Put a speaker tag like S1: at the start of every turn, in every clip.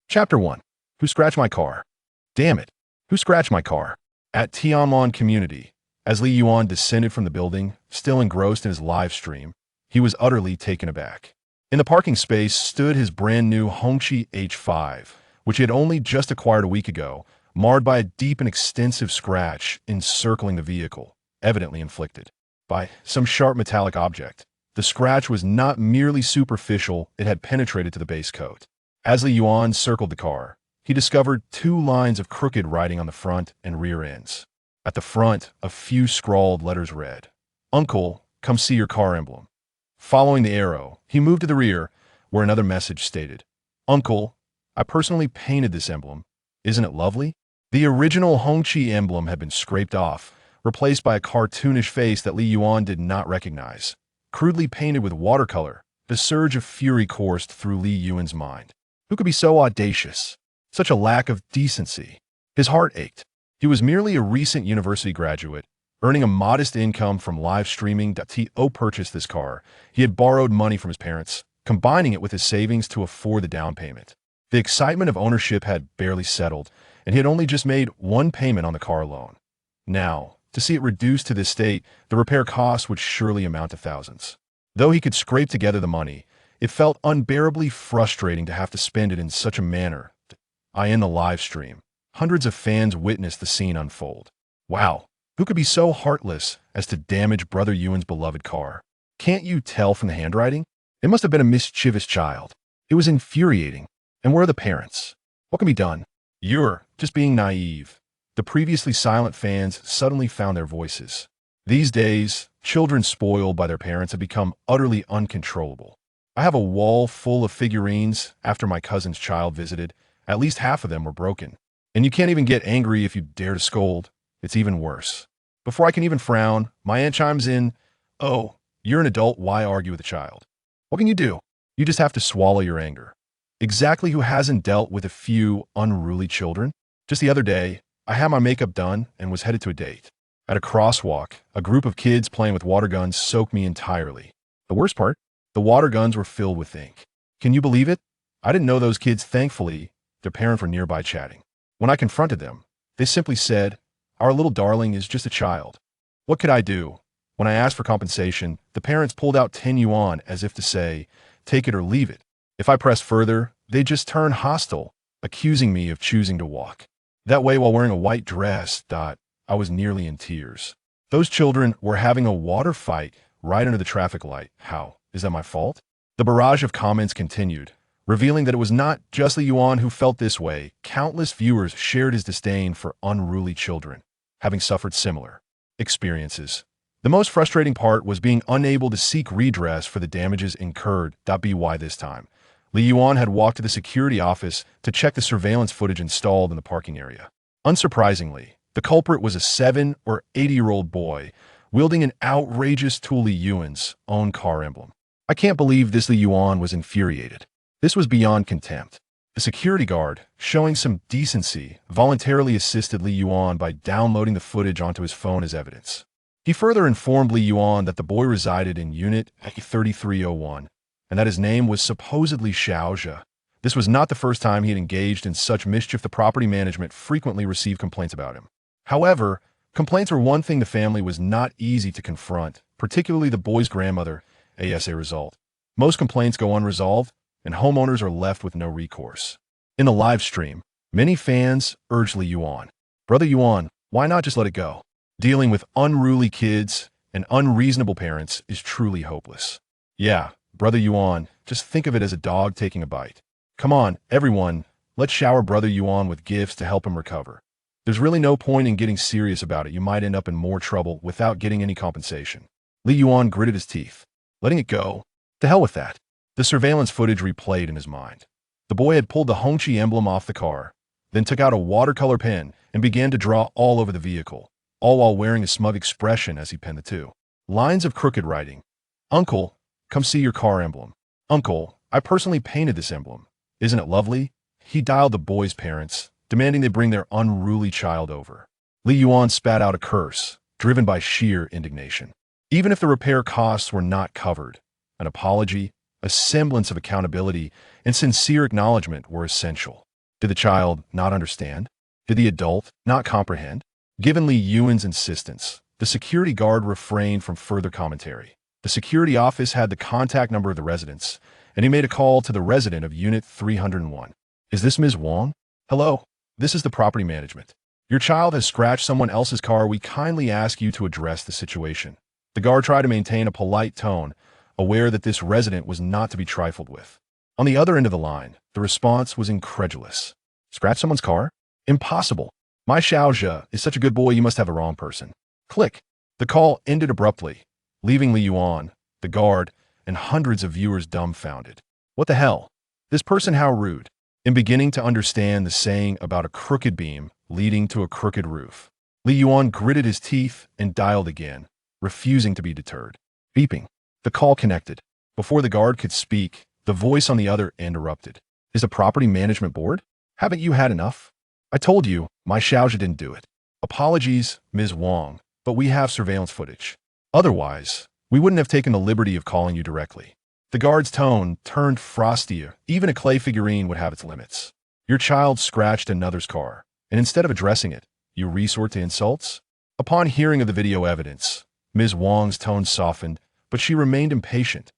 S1: Chapter 1. Who scratched my car? Damn it. Who scratched my car? At Tianlong Community, as Li Yuan descended from the building, still engrossed in his live stream, he was utterly taken aback. In the parking space stood his brand new Hongqi H5, which he had only just acquired a week ago, marred by a deep and extensive scratch encircling the vehicle, evidently inflicted by some sharp metallic object. The scratch was not merely superficial, it had penetrated to the base coat. As Li Yuan circled the car, he discovered two lines of crooked writing on the front and rear ends. At the front, a few scrawled letters read, "Uncle, come see your car emblem." Following the arrow, he moved to the rear, where another message stated, "Uncle, I personally painted this emblem. Isn't it lovely?" The original Hongqi emblem had been scraped off, replaced by a cartoonish face that Li Yuan did not recognize. Crudely painted with watercolor, the surge of fury coursed through Li Yuan's mind. Who could be so audacious? Such a lack of decency. His heart ached. He was merely a recent university graduate, earning a modest income from live streaming. To purchase this car, he had borrowed money from his parents, combining it with his savings to afford the down payment. The excitement of ownership had barely settled, and he had only just made one payment on the car loan. Now, to see it reduced to this state, the repair costs would surely amount to thousands. Though he could scrape together the money, it felt unbearably frustrating to have to spend it in such a manner. In the live stream, hundreds of fans witnessed the scene unfold. Wow, who could be so heartless as to damage Brother Yuan's beloved car? Can't you tell from the handwriting? It must have been a mischievous child. It was infuriating. And where are the parents? What can be done? You're just being naive. The previously silent fans suddenly found their voices. These days, children spoiled by their parents have become utterly uncontrollable. I have a wall full of figurines after my cousin's child visited. At least half of them were broken. And you can't even get angry if you dare to scold. It's even worse. Before I can even frown, my aunt chimes in, "Oh, you're an adult, why argue with a child?" What can you do? You just have to swallow your anger. Exactly who hasn't dealt with a few unruly children? Just the other day, I had my makeup done and was headed to a date. At a crosswalk, a group of kids playing with water guns soaked me entirely. The worst part? The water guns were filled with ink. Can you believe it? I didn't know those kids. Thankfully, their parents were nearby chatting. When I confronted them, they simply said, "Our little darling is just a child." What could I do? When I asked for compensation, the parents pulled out 10 yuan as if to say, "Take it or leave it." If I pressed further, they just turned hostile, accusing me of choosing to walk that way while wearing a white dress. I was nearly in tears. Those children were having a water fight right under the traffic light. How? Is that my fault? The barrage of comments continued, revealing that it was not just Li Yuan who felt this way. Countless viewers shared his disdain for unruly children, having suffered similar experiences. The most frustrating part was being unable to seek redress for the damages incurred. By this time, Li Yuan had walked to the security office to check the surveillance footage installed in the parking area. Unsurprisingly, the culprit was a 7 or 8-year-old boy wielding an outrageous Li Yuan's own car emblem. I can't believe this. Li Yuan was infuriated. This was beyond contempt. The security guard, showing some decency, voluntarily assisted Li Yuan by downloading the footage onto his phone as evidence. He further informed Li Yuan that the boy resided in Unit 3301 and that his name was supposedly Xiaozhe. This was not the first time he had engaged in such mischief. The property management frequently received complaints about him. However, complaints were one thing the family was not easy to confront, particularly the boy's grandmother. As a result, most complaints go unresolved, and homeowners are left with no recourse. In the live stream, many fans urged Li Yuan, "Brother Yuan, why not just let it go? Dealing with unruly kids and unreasonable parents is truly hopeless. Yeah, Brother Yuan, just think of it as a dog taking a bite. Come on, everyone, let's shower Brother Yuan with gifts to help him recover. There's really no point in getting serious about it. You might end up in more trouble without getting any compensation." Li Yuan gritted his teeth. Letting it go? To hell with that. The surveillance footage replayed in his mind. The boy had pulled the Hongqi emblem off the car, then took out a watercolor pen and began to draw all over the vehicle, all while wearing a smug expression as he penned the two lines of crooked writing. "Uncle, come see your car emblem. Uncle, I personally painted this emblem. Isn't it lovely?" He dialed the boy's parents, demanding they bring their unruly child over. Li Yuan spat out a curse, driven by sheer indignation. Even if the repair costs were not covered, an apology, a semblance of accountability, and sincere acknowledgement were essential. Did the child not understand? Did the adult not comprehend? Given Li Yuan's insistence, the security guard refrained from further commentary. The security office had the contact number of the residents, and he made a call to the resident of Unit 301. Is this Ms. Wang? Hello, this is the property management. Your child has scratched someone else's car. We kindly ask you to address the situation. The guard tried to maintain a polite tone, aware that this resident was not to be trifled with. On the other end of the line, the response was incredulous. Scratch someone's car? Impossible. My Xiaozhe is such a good boy, you must have a wrong person. Click. The call ended abruptly, leaving Li Yuan, the guard, and hundreds of viewers dumbfounded. What the hell? This person, how rude. In beginning to understand the saying about a crooked beam leading to a crooked roof, Li Yuan gritted his teeth and dialed again, refusing to be deterred. Beeping. The call connected. Before the guard could speak, the voice on the other end erupted. Is the property management board? Haven't you had enough? I told you, my Xiaozhe didn't do it. Apologies, Ms. Wang, but we have surveillance footage. Otherwise, we wouldn't have taken the liberty of calling you directly. The guard's tone turned frostier. Even a clay figurine would have its limits. Your child scratched another's car, and instead of addressing it, you resort to insults? Upon hearing of the video evidence, Ms. Wang's tone softened, but she remained impatient.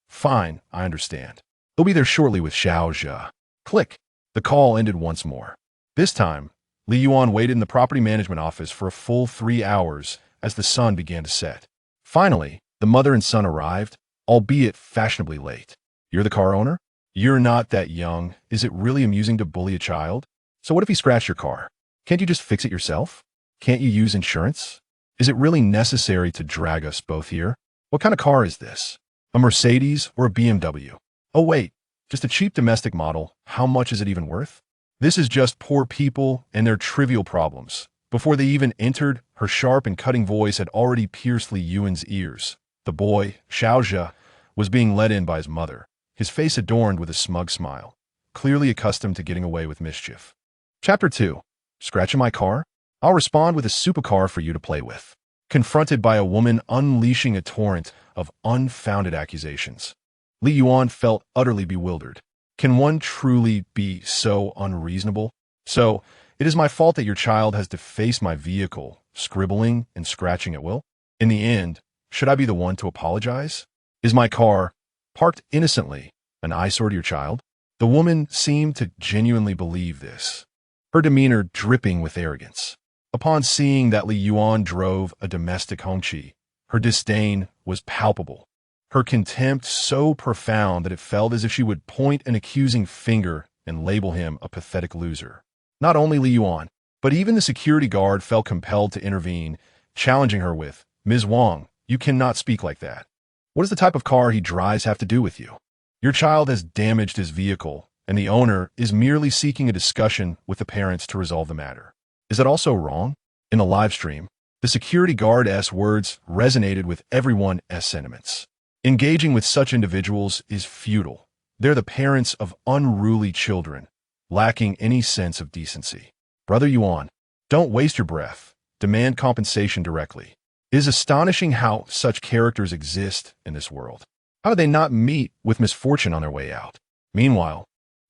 S1: Fine, I understand. He'll be there shortly with Xiaozhe. Click. The call ended once more. This time, Li Yuan waited in the property management office for a full 3 hours as the sun began to set. Finally, the mother and son arrived, albeit fashionably late. You're the car owner? You're not that young. Is it really amusing to bully a child? So what if he scratched your car? Can't you just fix it yourself? Can't you use insurance? Is it really necessary to drag us both here? What kind of car is this? A Mercedes or a BMW? Oh wait, just a cheap domestic model. How much is it even worth? This is just poor people and their trivial problems. Before they even entered, her sharp and cutting voice had already pierced Li Yuan's ears. The boy, Xiaozhe, was being led in by his mother, his face adorned with a smug smile, clearly accustomed to getting away with mischief. Chapter 2. Scratching my car? I'll respond with a supercar for you to play with. Confronted by a woman unleashing a torrent of unfounded accusations, Li Yuan felt utterly bewildered. Can one truly be so unreasonable? So, it is my fault that your child has defaced my vehicle, scribbling and scratching at will? In the end, should I be the one to apologize? Is my car, parked innocently, an eyesore to your child? The woman seemed to genuinely believe this, her demeanor dripping with arrogance. Upon seeing that Li Yuan drove a domestic Hongqi, her disdain was palpable. Her contempt so profound that it felt as if she would point an accusing finger and label him a pathetic loser. Not only Li Yuan, but even the security guard felt compelled to intervene, challenging her with, Ms. Wang, you cannot speak like that. What does the type of car he drives have to do with you? Your child has damaged his vehicle, and the owner is merely seeking a discussion with the parents to resolve the matter. Is that also wrong? In the live stream, the security guard's words resonated with everyone's sentiments. Engaging with such individuals is futile. They're the parents of unruly children, lacking any sense of decency. Brother Yuan, don't waste your breath. Demand compensation directly. It is astonishing how such characters exist in this world. How do they not meet with misfortune on their way out? Meanwhile,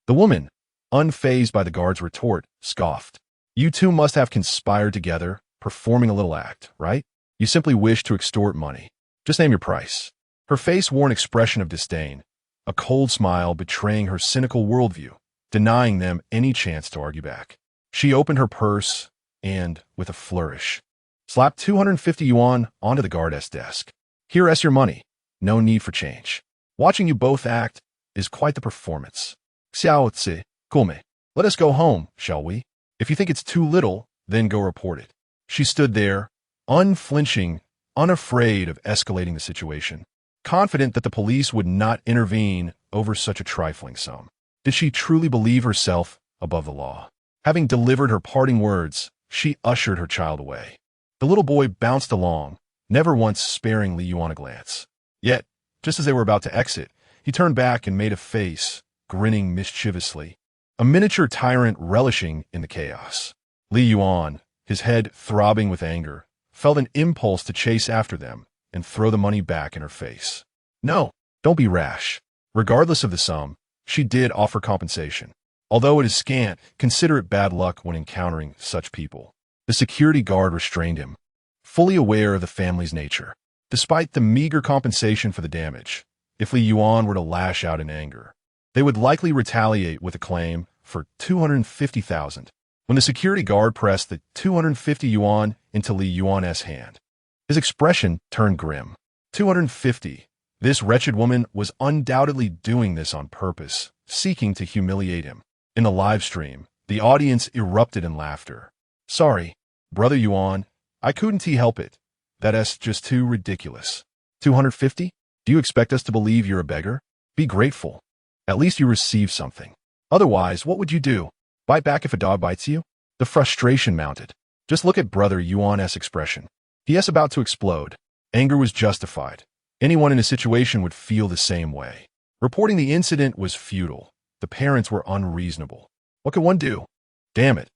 S1: the woman, unfazed by the guard's retort, scoffed. You two must have conspired together, performing a little act, right? You simply wish to extort money. Just name your price. Her face wore an expression of disdain, a cold smile betraying her cynical worldview, denying them any chance to argue back. She opened her purse and, with a flourish, slapped 250 yuan onto the guard's desk. Here's your money. No need for change. Watching you both act is quite the performance. Xiaozi, Gume, let us go home, shall we? If you think it's too little, then go report it. She stood there, unflinching, unafraid of escalating the situation, confident that the police would not intervene over such a trifling sum. Did she truly believe herself above the law? Having delivered her parting words, she ushered her child away. The little boy bounced along, never once sparing Li Yuan a glance. Yet, just as they were about to exit, he turned back and made a face, grinning mischievously, a miniature tyrant relishing in the chaos. Li Yuan, his head throbbing with anger, felt an impulse to chase after them and throw the money back in her face. No, don't be rash. Regardless of the sum, she did offer compensation. Although it is scant, consider it bad luck when encountering such people. The security guard restrained him, fully aware of the family's nature. Despite the meager compensation for the damage, if Li Yuan were to lash out in anger, they would likely retaliate with a claim for 250,000. When the security guard pressed the 250 yuan into Li Yuan's hand, his expression turned grim. 250. This wretched woman was undoubtedly doing this on purpose, seeking to humiliate him. In the live stream, the audience erupted in laughter. Sorry, Brother Yuan, I couldn't help it. That's just too ridiculous. 250? Do you expect us to believe you're a beggar? Be grateful. At least you received something. Otherwise, what would you do? Bite back if a dog bites you? The frustration mounted. Just look at Brother Yuan's expression. He is about to explode. Anger was justified. Anyone in a situation would feel the same way. Reporting the incident was futile. The parents were unreasonable. What could one do? Damn it,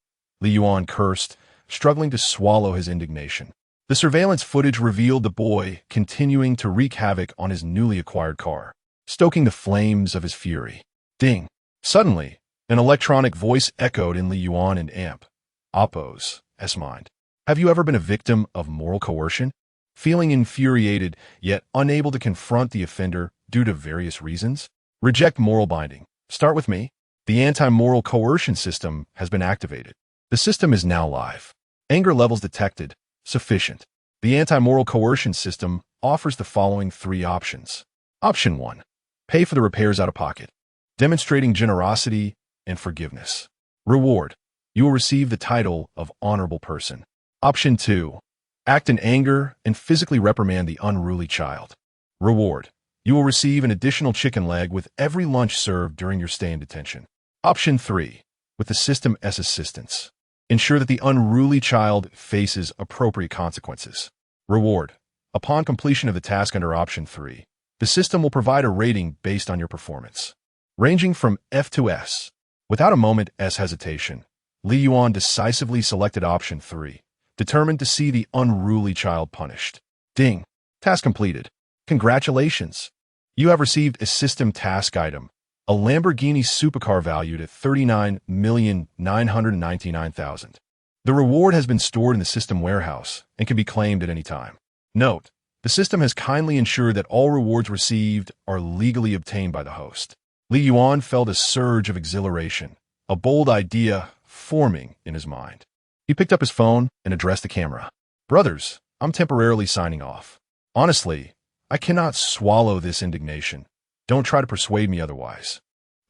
S1: Li Yuan cursed, struggling to swallow his indignation. The surveillance footage revealed the boy continuing to wreak havoc on his newly acquired car, stoking the flames of his fury. Ding! Suddenly, an electronic voice echoed in Li Yuan and Amp. Oppo's mind. Have you ever been a victim of moral coercion? Feeling infuriated, yet unable to confront the offender due to various reasons? Reject moral binding. Start with me. The anti-moral coercion system has been activated. The system is now live. Anger levels detected. Sufficient. The anti-moral coercion system offers the following 3 options. Option 1. Pay for the repairs out of pocket, demonstrating generosity and forgiveness. Reward. You will receive the title of honorable person. Option 2. Act in anger and physically reprimand the unruly child. Reward. You will receive an additional chicken leg with every lunch served during your stay in detention. Option 3. With the system's assistance, ensure that the unruly child faces appropriate consequences. Reward. Upon completion of the task under Option 3, the system will provide a rating based on your performance, ranging from F to S. Without a moment's hesitation, Li Yuan decisively selected Option 3, determined to see the unruly child punished. Ding! Task completed. Congratulations! You have received a system task item, a Lamborghini supercar valued at 39,999,000. The reward has been stored in the system warehouse and can be claimed at any time. Note: the system has kindly ensured that all rewards received are legally obtained by the host. Li Yuan felt a surge of exhilaration, a bold idea forming in his mind. He picked up his phone and addressed the camera. Brothers, I'm temporarily signing off. Honestly, I cannot swallow this indignation. Don't try to persuade me otherwise.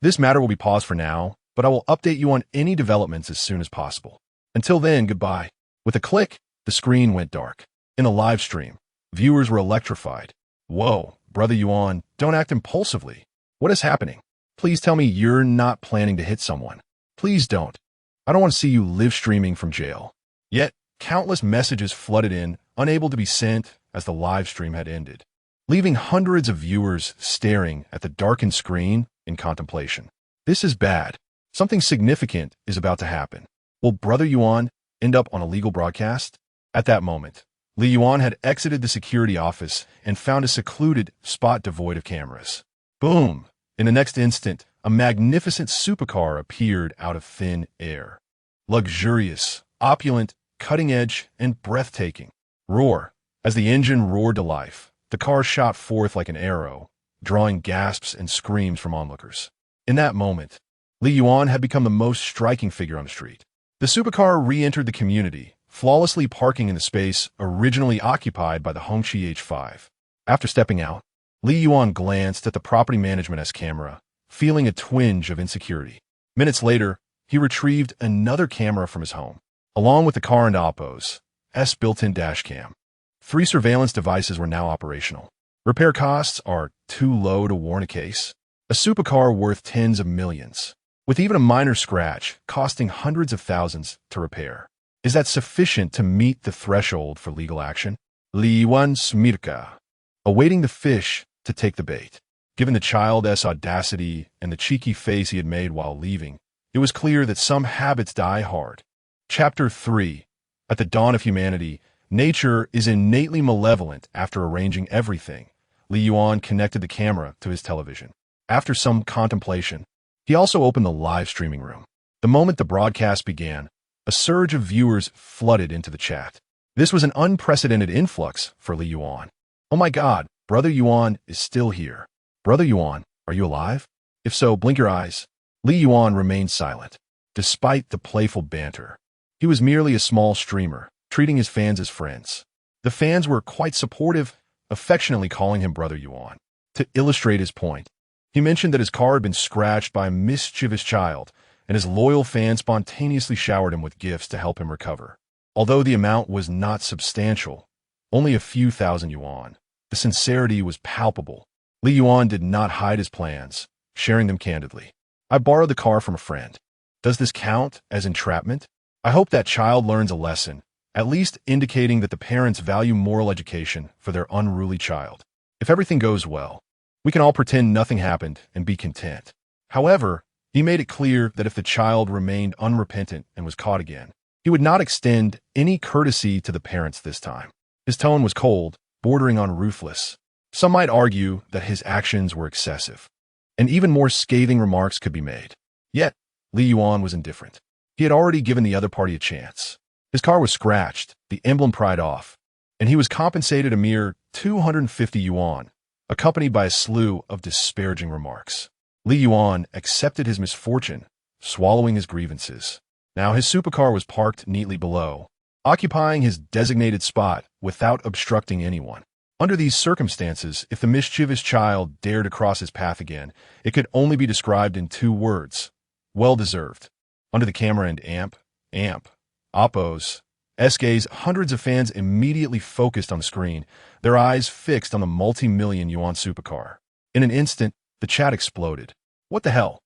S1: This matter will be paused for now, but I will update you on any developments as soon as possible. Until then, goodbye. With a click, the screen went dark. In a live stream, viewers were electrified. Whoa, Brother Yuan, don't act impulsively. What is happening? Please tell me you're not planning to hit someone. Please don't. I don't want to see you live streaming from jail. Yet, countless messages flooded in, unable to be sent as the live stream had ended, leaving hundreds of viewers staring at the darkened screen in contemplation. This is bad. Something significant is about to happen. Will Brother Yuan end up on a legal broadcast? At that moment, Li Yuan had exited the security office and found a secluded spot devoid of cameras. Boom! In the next instant, a magnificent supercar appeared out of thin air. Luxurious, opulent, cutting-edge, and breathtaking. Roar! As the engine roared to life, the car shot forth like an arrow, drawing gasps and screams from onlookers. In that moment, Li Yuan had become the most striking figure on the street. The supercar re-entered the community, flawlessly parking in the space originally occupied by the Hongqi H5. After stepping out, Li Yuan glanced at the property management's camera, feeling a twinge of insecurity. Minutes later, he retrieved another camera from his home, along with the car and Oppo's built-in dashcam. 3 surveillance devices were now operational. Repair costs are too low to warrant a case. A supercar worth tens of millions, with even a minor scratch costing hundreds of thousands to repair. Is that sufficient to meet the threshold for legal action? Li Yuan Smirka, awaiting the fish to take the bait. Given the child's audacity and the cheeky face he had made while leaving, it was clear that some habits die hard. Chapter 3. At the dawn of humanity, nature is innately malevolent. After arranging everything, Li Yuan connected the camera to his television. After some contemplation, He also opened the live streaming room. The moment the broadcast began, a surge of viewers flooded into the chat. This was an unprecedented influx for Li Yuan. Oh my God, Brother Yuan is still here. Brother Yuan, are you alive? If so, blink your eyes. Li Yuan remained silent, despite the playful banter. He was merely a small streamer, treating his fans as friends. The fans were quite supportive, affectionately calling him Brother Yuan. To illustrate his point, he mentioned that his car had been scratched by a mischievous child, and his loyal fans spontaneously showered him with gifts to help him recover. Although the amount was not substantial, only a few thousand yuan, the sincerity was palpable. Li Yuan did not hide his plans, sharing them candidly. I borrowed the car from a friend. Does this count as entrapment? I hope that child learns a lesson, at least indicating that the parents value moral education for their unruly child. If everything goes well, we can all pretend nothing happened and be content. However, he made it clear that if the child remained unrepentant and was caught again, he would not extend any courtesy to the parents this time. His tone was cold, bordering on ruthless. Some might argue that his actions were excessive, and even more scathing remarks could be made. Yet, Li Yuan was indifferent. He had already given the other party a chance. His car was scratched, the emblem pried off, and he was compensated a mere 250 yuan, accompanied by a slew of disparaging remarks. Li Yuan accepted his misfortune, swallowing his grievances. Now his supercar was parked neatly below, occupying his designated spot without obstructing anyone. Under these circumstances, if the mischievous child dared to cross his path again, it could only be described in two words: well-deserved. Under the camera and amp, Oppos, SK's hundreds of fans immediately focused on the screen, their eyes fixed on the multi-million yuan supercar. In an instant, the chat exploded. What the hell?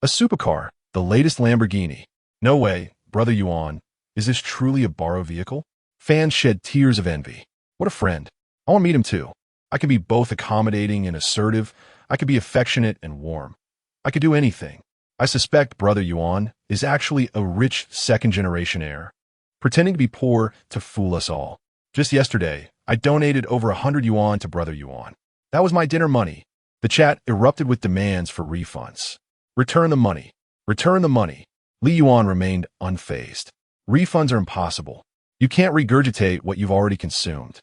S1: A supercar, the latest Lamborghini. No way, Brother Yuan. Is this truly a borrowed vehicle? Fans shed tears of envy. What a friend. I want to meet him too. I can be both accommodating and assertive. I could be affectionate and warm. I could do anything. I suspect Brother Yuan is actually a rich second-generation heir, pretending to be poor to fool us all. Just yesterday, I donated over 100 yuan to Brother Yuan. That was my dinner money. The chat erupted with demands for refunds. Return the money. Return the money. Li Yuan remained unfazed. Refunds are impossible. You can't regurgitate what you've already consumed.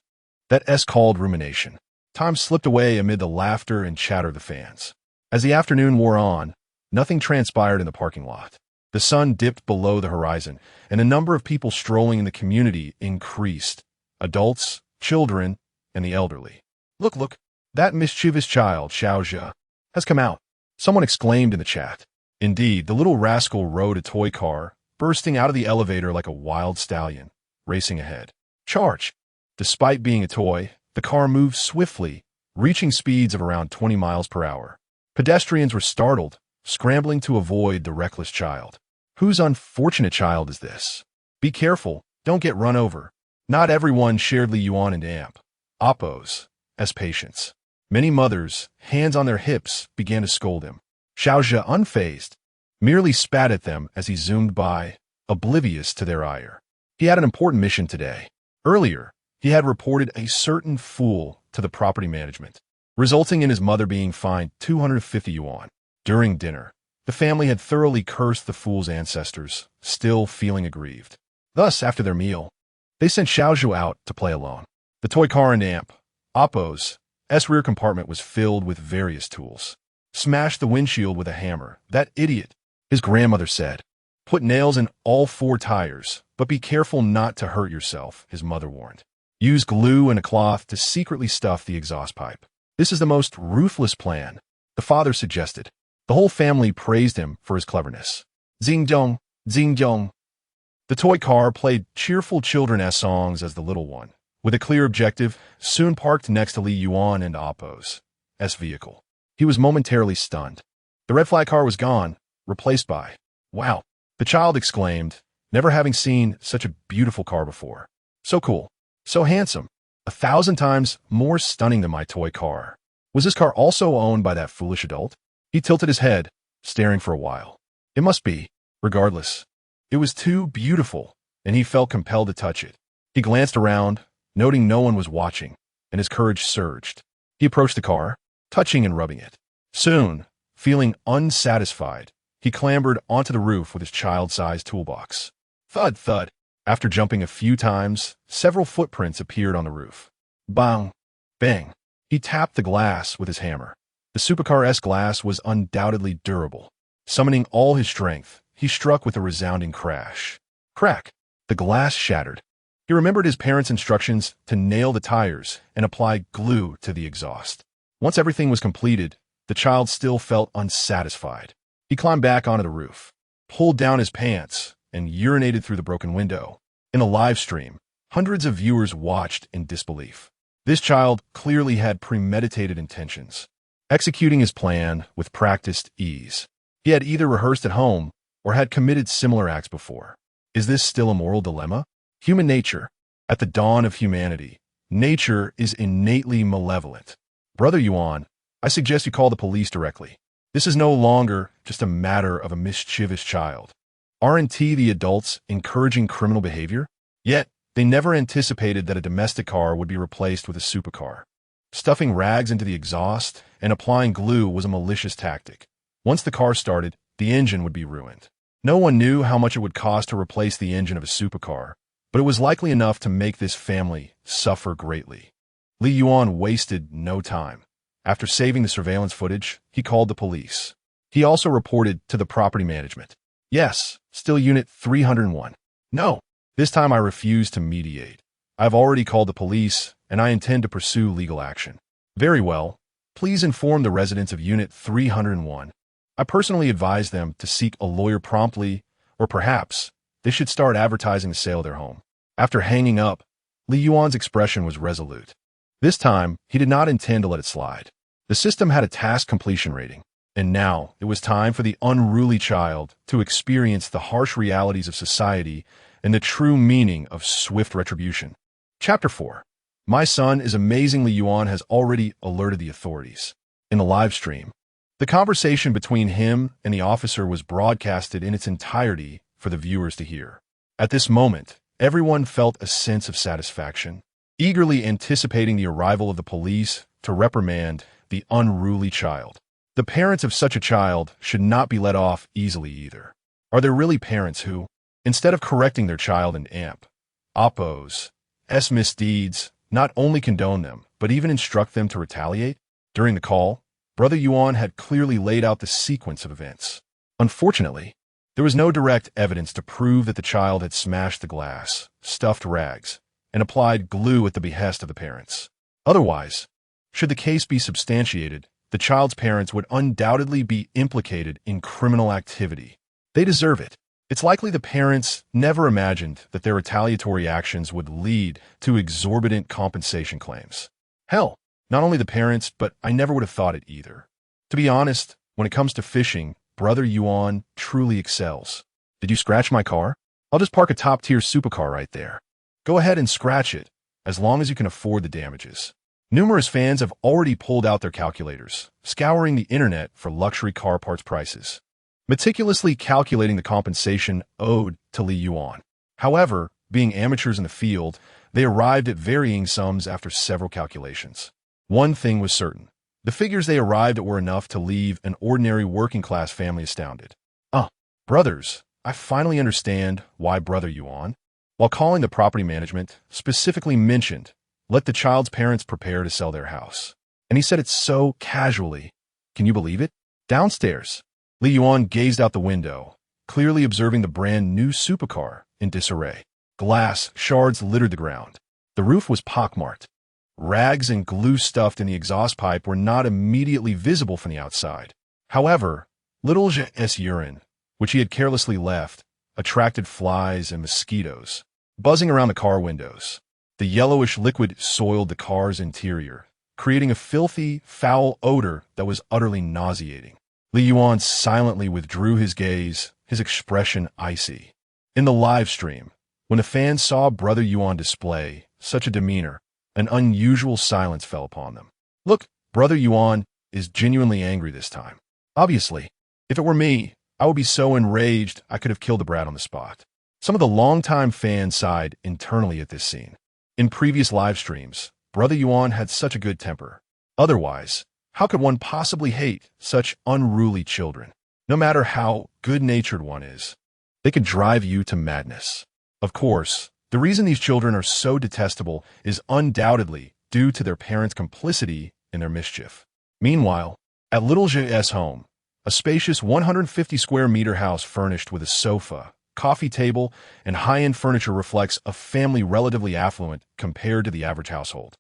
S1: That called rumination. Time slipped away amid the laughter and chatter of the fans. As the afternoon wore on, nothing transpired in the parking lot. The sun dipped below the horizon, and the number of people strolling in the community increased. Adults, children, and the elderly. Look, that mischievous child, Xiaozhe, has come out. Someone exclaimed in the chat. Indeed, the little rascal rode a toy car, bursting out of the elevator like a wild stallion, racing ahead. Charge! Despite being a toy, the car moved swiftly, reaching speeds of around 20 miles per hour. Pedestrians were startled, scrambling to avoid the reckless child. Whose unfortunate child is this? Be careful, don't get run over. Not everyone shared Li Yuan and Amp, Oppos, as patients. Many mothers, hands on their hips, began to scold him. Xiaozhe, unfazed, merely spat at them as he zoomed by, oblivious to their ire. He had an important mission today. Earlier, he had reported a certain fool to the property management, resulting in his mother being fined 250 yuan. During dinner, the family had thoroughly cursed the fool's ancestors, still feeling aggrieved. Thus, after their meal, they sent Xiaozhe out to play alone. The toy car and Amp, Oppos' rear compartment was filled with various tools. Smashed the windshield with a hammer. That idiot, his grandmother said. Put nails in all 4 tires, but be careful not to hurt yourself, his mother warned. Use glue and a cloth to secretly stuff the exhaust pipe. This is the most ruthless plan, the father suggested. The whole family praised him for his cleverness. Xingdong, Xingdong. The toy car played cheerful children-esque songs as the little one, with a clear objective, soon parked next to Li Yuan and Oppos' vehicle. He was momentarily stunned. The red flag car was gone, replaced by, wow, the child exclaimed, never having seen such a beautiful car before. So cool, so handsome, 1,000 times more stunning than my toy car. Was this car also owned by that foolish adult? He tilted his head, staring for a while. It must be. Regardless, it was too beautiful, and he felt compelled to touch it. He glanced around, noting no one was watching, and his courage surged. He approached the car, touching and rubbing it. Soon, feeling unsatisfied, He clambered onto the roof with his child-sized toolbox. Thud, thud. After jumping a few times, several footprints appeared on the roof. Bang! Bang! He tapped the glass with his hammer. The supercar-esque glass was undoubtedly durable. Summoning all his strength, he struck with a resounding crash. Crack! The glass shattered. He remembered his parents' instructions to nail the tires and apply glue to the exhaust. Once everything was completed, the child still felt unsatisfied. He climbed back onto the roof, pulled down his pants, and urinated through the broken window. In the live stream, hundreds of viewers watched in disbelief. This child clearly had premeditated intentions, executing his plan with practiced ease. He had either rehearsed at home or had committed similar acts before. Is this still a moral dilemma? Human nature. At the dawn of humanity, nature is innately malevolent. Brother Yuan, I suggest you call the police directly. This is no longer just a matter of a mischievous child. Aren't the adults encouraging criminal behavior? Yet, they never anticipated that a domestic car would be replaced with a supercar. Stuffing rags into the exhaust and applying glue was a malicious tactic. Once the car started, the engine would be ruined. No one knew how much it would cost to replace the engine of a supercar, but it was likely enough to make this family suffer greatly. Li Yuan wasted no time. After saving the surveillance footage, he called the police. He also reported to the property management. Yes, still Unit 301. No, this time I refuse to mediate. I've already called the police, and I intend to pursue legal action. Very well. Please inform the residents of Unit 301. I personally advise them to seek a lawyer promptly, or perhaps they should start advertising the sale of their home. After hanging up, Li Yuan's expression was resolute. This time, he did not intend to let it slide. The system had a task completion rating, and now it was time for the unruly child to experience the harsh realities of society and the true meaning of swift retribution. Chapter 4. My son is amazing. Li Yuan has already alerted the authorities. In the live stream, the conversation between him and the officer was broadcasted in its entirety for the viewers to hear. At this moment, everyone felt a sense of satisfaction, eagerly anticipating the arrival of the police to reprimand the unruly child. The parents of such a child should not be let off easily either. Are there really parents who, instead of correcting their child and oppose misdeeds, not only condone them, but even instruct them to retaliate? During the call, Brother Yuan had clearly laid out the sequence of events. Unfortunately, there was no direct evidence to prove that the child had smashed the glass, stuffed rags, and applied glue at the behest of the parents. Otherwise, should the case be substantiated, the child's parents would undoubtedly be implicated in criminal activity. They deserve it. It's likely the parents never imagined that their retaliatory actions would lead to exorbitant compensation claims. Hell, not only the parents, but I never would have thought it either. To be honest, when it comes to fishing, Brother Yuan truly excels. Did you scratch my car? I'll just park a top-tier supercar right there. Go ahead and scratch it, as long as you can afford the damages. Numerous fans have already pulled out their calculators, scouring the internet for luxury car parts prices, meticulously calculating the compensation owed to Li Yuan. However, being amateurs in the field, they arrived at varying sums after several calculations. One thing was certain. The figures they arrived at were enough to leave an ordinary working-class family astounded. Brothers, I finally understand why Brother Yuan, while calling the property management, specifically mentioned, let the child's parents prepare to sell their house. And he said it so casually. Can you believe it? Downstairs, Li Yuan gazed out the window, clearly observing the brand new supercar in disarray. Glass shards littered the ground. The roof was pockmarked. Rags and glue stuffed in the exhaust pipe were not immediately visible from the outside. However, little J's urine, which he had carelessly left, attracted flies and mosquitoes, buzzing around the car windows. The yellowish liquid soiled the car's interior, creating a filthy, foul odor that was utterly nauseating. Li Yuan silently withdrew his gaze, his expression icy. In the live stream, when the fans saw Brother Yuan display such a demeanor, an unusual silence fell upon them. Look, Brother Yuan is genuinely angry this time. Obviously, if it were me, I would be so enraged I could have killed the brat on the spot. Some of the longtime fans sighed internally at this scene. In previous live streams, Brother Yuan had such a good temper. Otherwise, how could one possibly hate such unruly children? No matter how good-natured one is, they could drive you to madness. Of course, the reason these children are so detestable is undoubtedly due to their parents' complicity in their mischief. Meanwhile, at little J.'s home, a spacious 150 square meter house furnished with a sofa, coffee table, and high-end furniture reflects a family relatively affluent compared to the average household.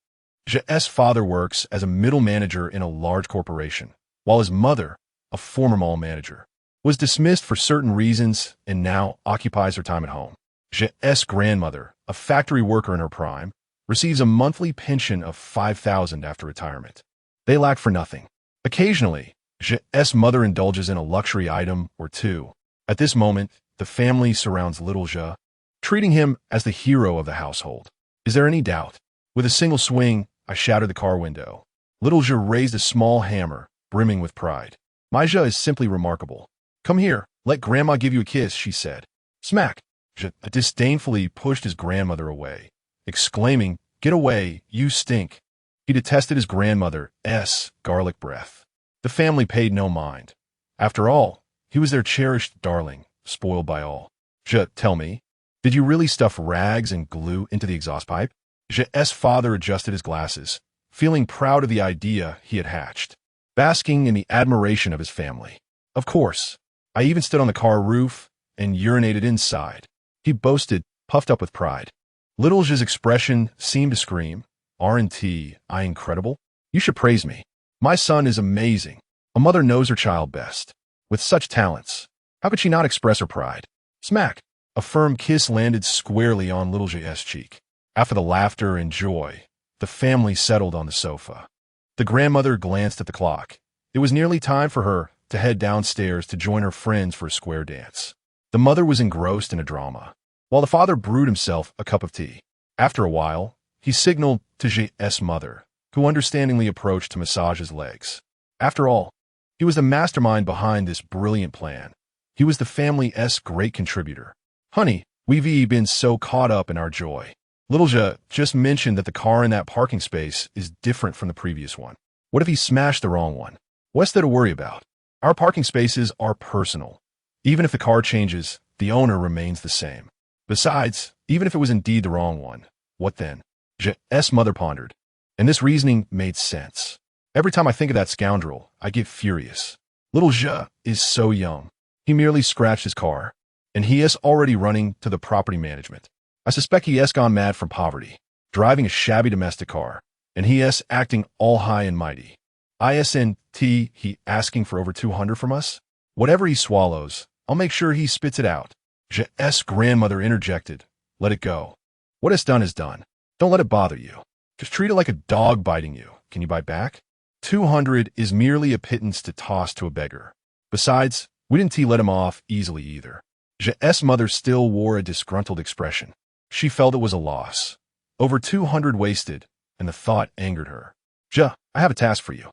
S1: J.'s father works as a middle manager in a large corporation, while his mother, a former mall manager, was dismissed for certain reasons and now occupies her time at home. J.'s grandmother, a factory worker in her prime, receives a monthly pension of $5,000 after retirement. They lack for nothing. Occasionally, J.'s mother indulges in a luxury item or two. At this moment, the family surrounds little J, treating him as the hero of the household. Is there any doubt? With a single swing, I shattered the car window. Little J raised a small hammer, brimming with pride. My J is simply remarkable. Come here, let Grandma give you a kiss, she said. Smack! J disdainfully pushed his grandmother away, exclaiming, Get away, you stink. He detested his grandmother's garlic breath. The family paid no mind. After all, he was their cherished darling, spoiled by all. J, tell me, did you really stuff rags and glue into the exhaust pipe? J.'s father adjusted his glasses, feeling proud of the idea he had hatched, basking in the admiration of his family. Of course, I even stood on the car roof and urinated inside. He boasted, puffed up with pride. Little J's expression seemed to scream, R&T, I incredible? You should praise me. My son is amazing. A mother knows her child best. With such talents, how could she not express her pride? Smack! A firm kiss landed squarely on little J's cheek. After the laughter and joy, the family settled on the sofa. The grandmother glanced at the clock. It was nearly time for her to head downstairs to join her friends for a square dance. The mother was engrossed in a drama, while the father brewed himself a cup of tea. After a while, he signaled to J.'s mother, who understandingly approached to massage his legs. After all, he was the mastermind behind this brilliant plan. He was the family's great contributor. Honey, we've been so caught up in our joy. Little J just mentioned that the car in that parking space is different from the previous one. What if he smashed the wrong one? What's there to worry about? Our parking spaces are personal. Even if the car changes, the owner remains the same. Besides, even if it was indeed the wrong one, what then? J.'s mother pondered, and this reasoning made sense. Every time I think of that scoundrel, I get furious. Little J is so young. He merely scratched his car, and he is already running to the property management. I suspect he has gone mad from poverty, driving a shabby domestic car, and he is acting all high and mighty. ISNT, he asking for over 200 from us? Whatever he swallows, I'll make sure he spits it out. J.'s grandmother interjected. Let it go. What is done is done. Don't let it bother you. Just treat it like a dog biting you. Can you bite back? 200 is merely a pittance to toss to a beggar. Besides, we didn't let him off easily either. J.'s mother still wore a disgruntled expression. She felt it was a loss. Over 200 wasted, and the thought angered her. J, I have a task for you.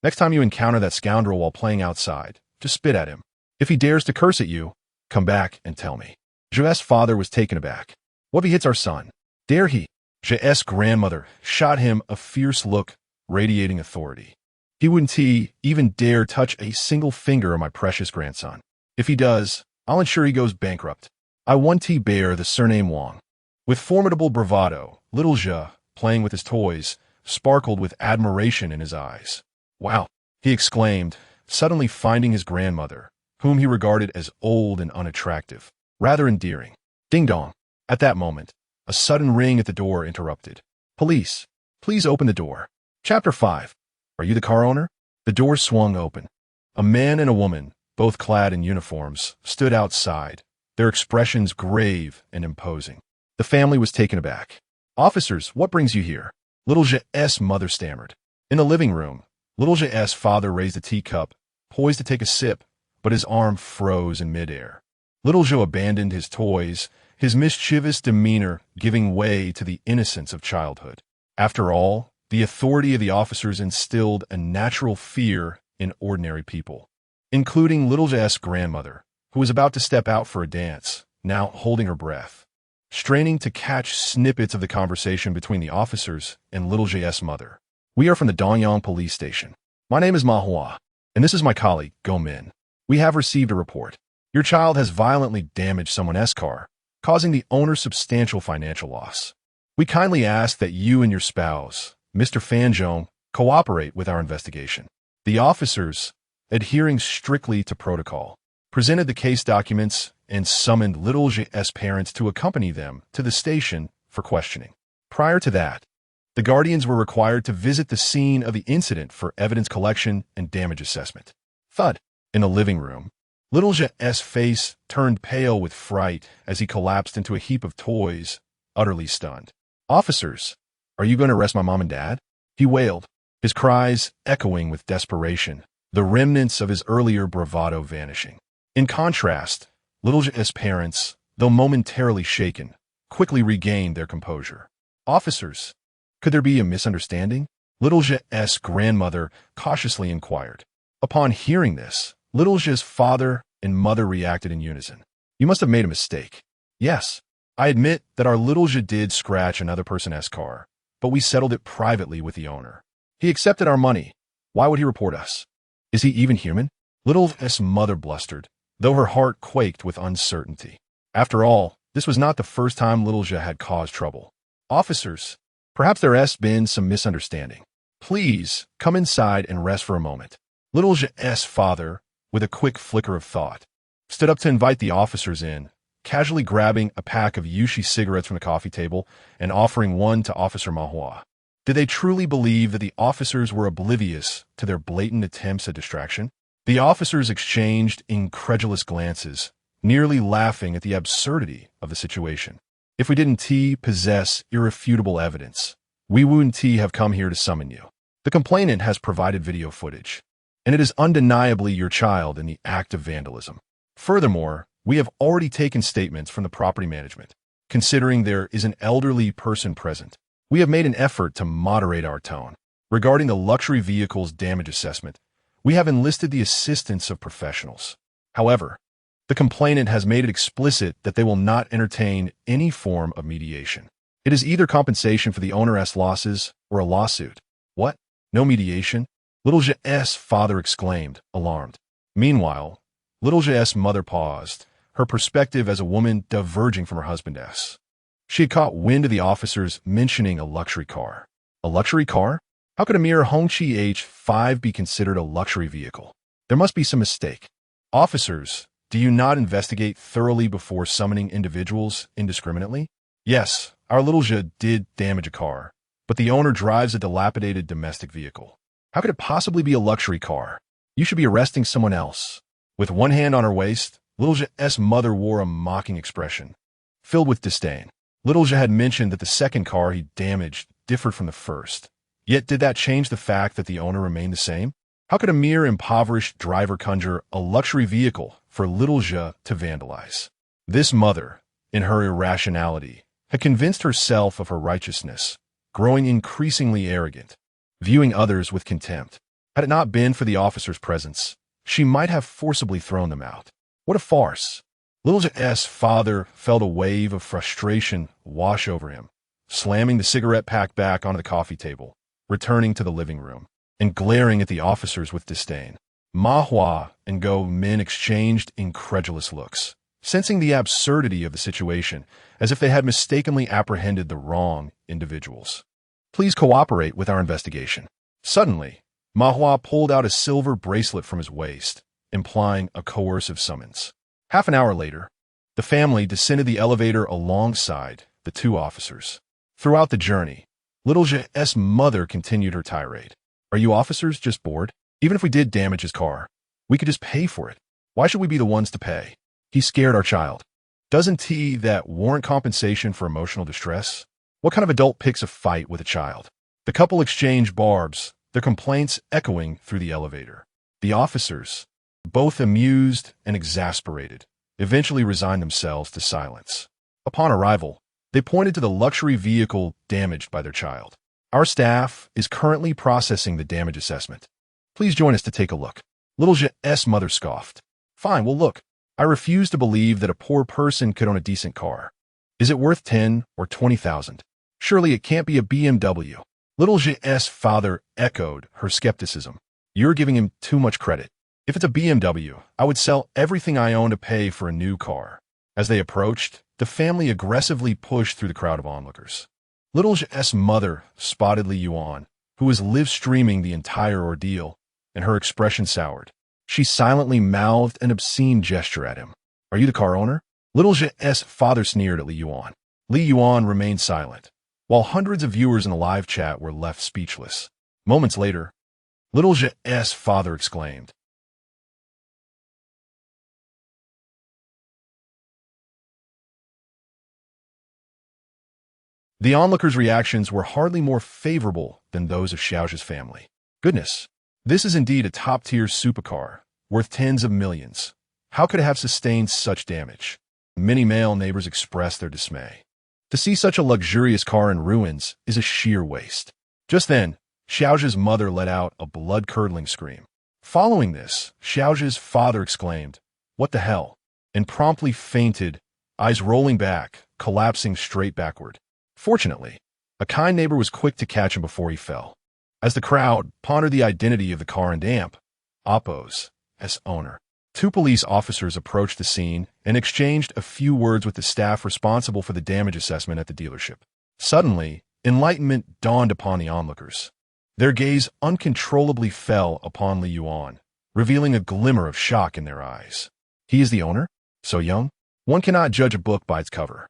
S1: Next time you encounter that scoundrel while playing outside, just spit at him. If he dares to curse at you, come back and tell me. J.'s father was taken aback. What if he hits our son? Dare he? J.'s grandmother shot him a fierce look, radiating authority. He wouldn't even dare touch a single finger of my precious grandson. If he does, I'll ensure he goes bankrupt. I bear the surname Wang. With formidable bravado, little J, playing with his toys, sparkled with admiration in his eyes. Wow, he exclaimed, suddenly finding his grandmother, whom he regarded as old and unattractive, rather endearing. Ding dong. At that moment, a sudden ring at the door interrupted. Police, please open the door. Chapter 5. Are you the car owner? The door swung open. A man and a woman, both clad in uniforms, stood outside, their expressions grave and imposing. The family was taken aback. Officers, what brings you here? Little J.'s mother stammered. In the living room, little J.'s father raised a teacup, poised to take a sip, but his arm froze in midair. Little J abandoned his toys, his mischievous demeanor giving way to the innocence of childhood. After all, the authority of the officers instilled a natural fear in ordinary people, including little J.'s grandmother, who was about to step out for a dance, now holding her breath, straining to catch snippets of the conversation between the officers and little J.'s mother. We are from the Dongyang police station. My name is Ma Hua, and this is my colleague, Go Min. We have received a report. Your child has violently damaged someone else's car, causing the owner substantial financial loss. We kindly ask that you and your spouse, Mr. Feng, cooperate with our investigation. The officers, adhering strictly to protocol, presented the case documents and summoned little J's parents to accompany them to the station for questioning. Prior to that, the guardians were required to visit the scene of the incident for evidence collection and damage assessment. Thud. In the living room, little J's face turned pale with fright as he collapsed into a heap of toys, utterly stunned. Officers, are you going to arrest my mom and dad? He wailed, his cries echoing with desperation, the remnants of his earlier bravado vanishing. In contrast, little J's parents, though momentarily shaken, quickly regained their composure. Officers, could there be a misunderstanding? Little J's grandmother cautiously inquired. Upon hearing this, little J's father and mother reacted in unison. You must have made a mistake. Yes, I admit that our little J did scratch another person's car, but we settled it privately with the owner. He accepted our money. Why would he report us? Is he even human? Little J's mother blustered, though her heart quaked with uncertainty. After all, this was not the first time little J had caused trouble. Officers, perhaps there has been some misunderstanding. Please, come inside and rest for a moment. Little J's father, with a quick flicker of thought, stood up to invite the officers in, casually grabbing a pack of Yushi cigarettes from the coffee table and offering one to Officer Mahua. Did they truly believe that the officers were oblivious to their blatant attempts at distraction? The officers exchanged incredulous glances, nearly laughing at the absurdity of the situation. If we didn't possess irrefutable evidence, we wouldn't have come here to summon you. The complainant has provided video footage, and it is undeniably your child in the act of vandalism. Furthermore, we have already taken statements from the property management. Considering there is an elderly person present, we have made an effort to moderate our tone. Regarding the luxury vehicle's damage assessment, we have enlisted the assistance of professionals. However, the complainant has made it explicit that they will not entertain any form of mediation. It is either compensation for the owner's losses or a lawsuit. What? No mediation? Little J's father exclaimed, alarmed. Meanwhile, little J's mother paused, her perspective as a woman diverging from her husband's. She had caught wind of the officers mentioning a luxury car. A luxury car? How could a mere Hongqi H5 be considered a luxury vehicle? There must be some mistake. Officers, do you not investigate thoroughly before summoning individuals indiscriminately? Yes, our little J did damage a car, but the owner drives a dilapidated domestic vehicle. How could it possibly be a luxury car? You should be arresting someone else. With one hand on her waist, little J's mother wore a mocking expression, filled with disdain. Little J had mentioned that the second car he damaged differed from the first. Yet did that change the fact that the owner remained the same? How could a mere impoverished driver conjure a luxury vehicle for little J to vandalize? This mother, in her irrationality, had convinced herself of her righteousness, growing increasingly arrogant, viewing others with contempt. Had it not been for the officer's presence, she might have forcibly thrown them out. What a farce! Little J's father felt a wave of frustration wash over him, slamming the cigarette pack back onto the coffee table, returning to the living room, and glaring at the officers with disdain. Mahua and Go Min exchanged incredulous looks, sensing the absurdity of the situation, as if they had mistakenly apprehended the wrong individuals. Please cooperate with our investigation. Suddenly, Mahua pulled out a silver bracelet from his waist, implying a coercive summons. Half an hour later, the family descended the elevator alongside the two officers. Throughout the journey, little J's mother continued her tirade. Are you officers just bored? Even if we did damage his car, we could just pay for it. Why should we be the ones to pay? He scared our child. Doesn't that warrant compensation for emotional distress? What kind of adult picks a fight with a child? The couple exchanged barbs, their complaints echoing through the elevator. The officers, both amused and exasperated, eventually resigned themselves to silence. Upon arrival, they pointed to the luxury vehicle damaged by their child. Our staff is currently processing the damage assessment. Please join us to take a look. Little J's mother scoffed. Fine, well look, I refuse to believe that a poor person could own a decent car. Is it worth 10 or 20,000? Surely it can't be a BMW. Little J's father echoed her skepticism. You're giving him too much credit. If it's a BMW, I would sell everything I own to pay for a new car. As they approached, the family aggressively pushed through the crowd of onlookers. Little J's mother spotted Li Yuan, who was live-streaming the entire ordeal, and her expression soured. She silently mouthed an obscene gesture at him. "Are you the car owner?" Little J's father sneered at Li Yuan. Li Yuan remained silent, while hundreds of viewers in the live chat were left speechless. Moments later, Little J's father exclaimed, The onlookers' reactions were hardly more favorable than those of Xiao's family. Goodness, this is indeed a top-tier supercar, worth tens of millions. How could it have sustained such damage? Many male neighbors expressed their dismay. To see such a luxurious car in ruins is a sheer waste. Just then, Xiao's mother let out a blood-curdling scream. Following this, Xiao's father exclaimed, "What the hell?" and promptly fainted, eyes rolling back, collapsing straight backward. Fortunately, a kind neighbor was quick to catch him before he fell. As the crowd pondered the identity of the car and damp, Oppo's owner, two police officers approached the scene and exchanged a few words with the staff responsible for the damage assessment at the dealership. Suddenly, enlightenment dawned upon the onlookers. Their gaze uncontrollably fell upon Li Yuan, revealing a glimmer of shock in their eyes. He is the owner? So young? One cannot judge a book by its cover.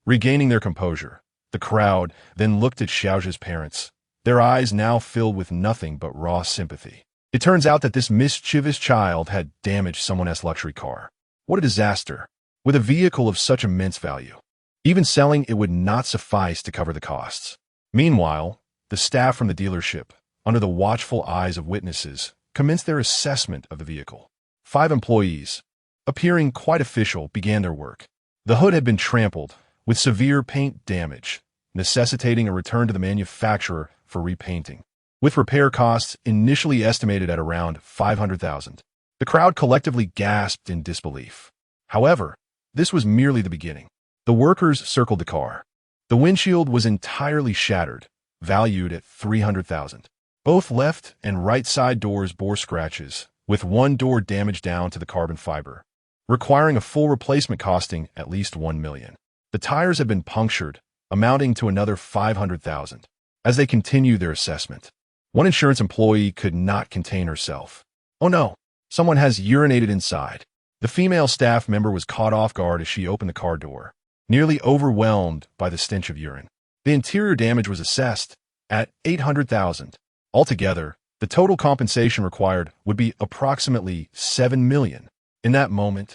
S1: Regaining their composure, the crowd then looked at Xiao's parents, their eyes now filled with nothing but raw sympathy. It turns out that this mischievous child had damaged someone else's luxury car. What a disaster! With a vehicle of such immense value. Even selling it would not suffice to cover the costs. Meanwhile, the staff from the dealership, under the watchful eyes of witnesses, commenced their assessment of the vehicle. 5 employees, appearing quite official, began their work. The hood had been trampled, with severe paint damage, necessitating a return to the manufacturer for repainting, with repair costs initially estimated at around $500,000. The crowd collectively gasped in disbelief. However, this was merely the beginning. The workers circled the car. The windshield was entirely shattered, valued at $300,000. Both left and right side doors bore scratches, with one door damaged down to the carbon fiber, requiring a full replacement costing at least $1 million. The tires had been punctured, amounting to another $500,000. As they continued their assessment, one insurance employee could not contain herself. "Oh no, someone has urinated inside." The female staff member was caught off guard as she opened the car door, nearly overwhelmed by the stench of urine. The interior damage was assessed at $800,000. Altogether, the total compensation required would be approximately $7 million. In that moment,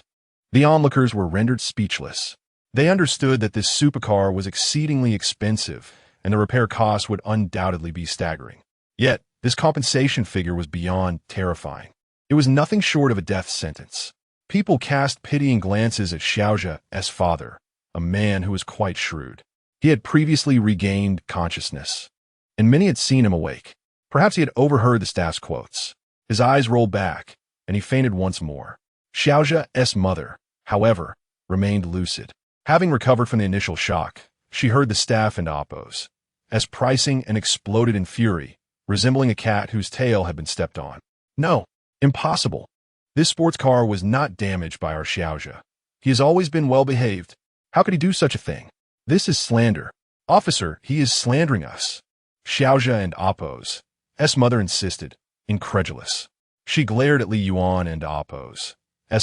S1: the onlookers were rendered speechless. They understood that this supercar was exceedingly expensive, and the repair costs would undoubtedly be staggering. Yet, this compensation figure was beyond terrifying. It was nothing short of a death sentence. People cast pitying glances at Xiao's father, a man who was quite shrewd. He had previously regained consciousness, and many had seen him awake. Perhaps he had overheard the staff's quotes. His eyes rolled back, and he fainted once more. Xiao's mother, however, remained lucid. Having recovered from the initial shock, she heard the staff and Oppo's pricing and exploded in fury, resembling a cat whose tail had been stepped on. "No, impossible. This sports car was not damaged by our Xiao. He has always been well-behaved. How could he do such a thing? This is slander. Officer, he is slandering us." Xiao and Oppo's mother insisted, incredulous. She glared at Li Yuan and Oppo's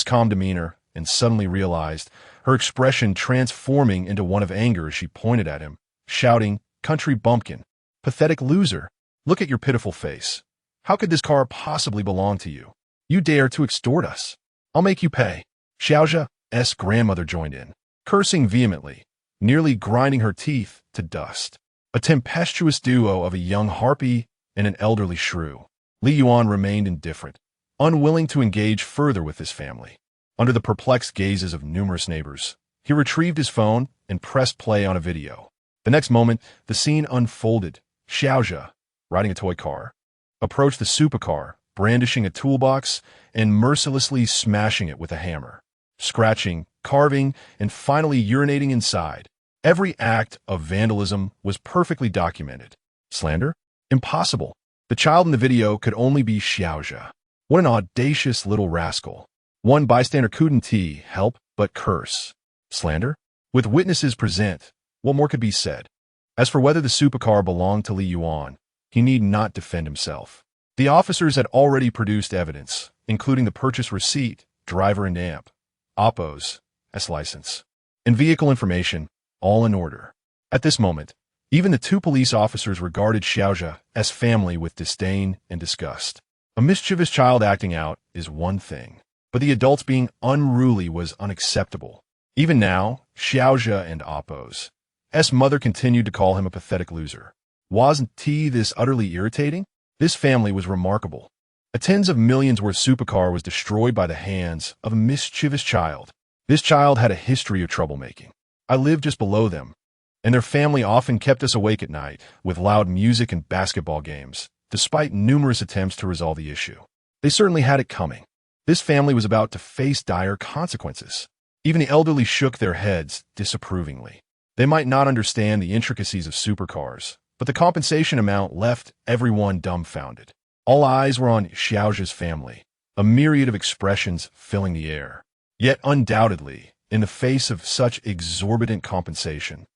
S1: calm demeanor and suddenly realized, her expression transforming into one of anger as she pointed at him, shouting, "Country bumpkin! Pathetic loser! Look at your pitiful face. How could this car possibly belong to you? You dare to extort us. I'll make you pay." Xiao's grandmother joined in, cursing vehemently, nearly grinding her teeth to dust. A tempestuous duo of a young harpy and an elderly shrew. Li Yuan remained indifferent, unwilling to engage further with his family. Under the perplexed gazes of numerous neighbors, he retrieved his phone and pressed play on a video. The next moment, the scene unfolded. Xiao, riding a toy car, approached the supercar, brandishing a toolbox and mercilessly smashing it with a hammer, scratching, carving, and finally urinating inside. Every act of vandalism was perfectly documented. Slander? Impossible. The child in the video could only be Xiao. What an audacious little rascal. One bystander couldn't help but curse. Slander? With witnesses present, what more could be said? As for whether the supercar belonged to Li Yuan, he need not defend himself. The officers had already produced evidence, including the purchase receipt, driver and Oppo's license, and vehicle information, all in order. At this moment, even the two police officers regarded Xiaozha's family with disdain and disgust. A mischievous child acting out is one thing, but the adults being unruly was unacceptable. Even now, Xiaozha and Oppo's mother continued to call him a pathetic loser. Wasn't this utterly irritating? This family was remarkable. A tens of millions worth supercar was destroyed by the hands of a mischievous child. This child had a history of troublemaking. I lived just below them, and their family often kept us awake at night with loud music and basketball games, despite numerous attempts to resolve the issue. They certainly had it coming. This family was about to face dire consequences. Even the elderly shook their heads disapprovingly. They might not understand the intricacies of supercars, but the compensation amount left everyone dumbfounded. All eyes were on Xiaozha's family, a myriad of expressions filling the air. Yet undoubtedly, in the face of such exorbitant compensation,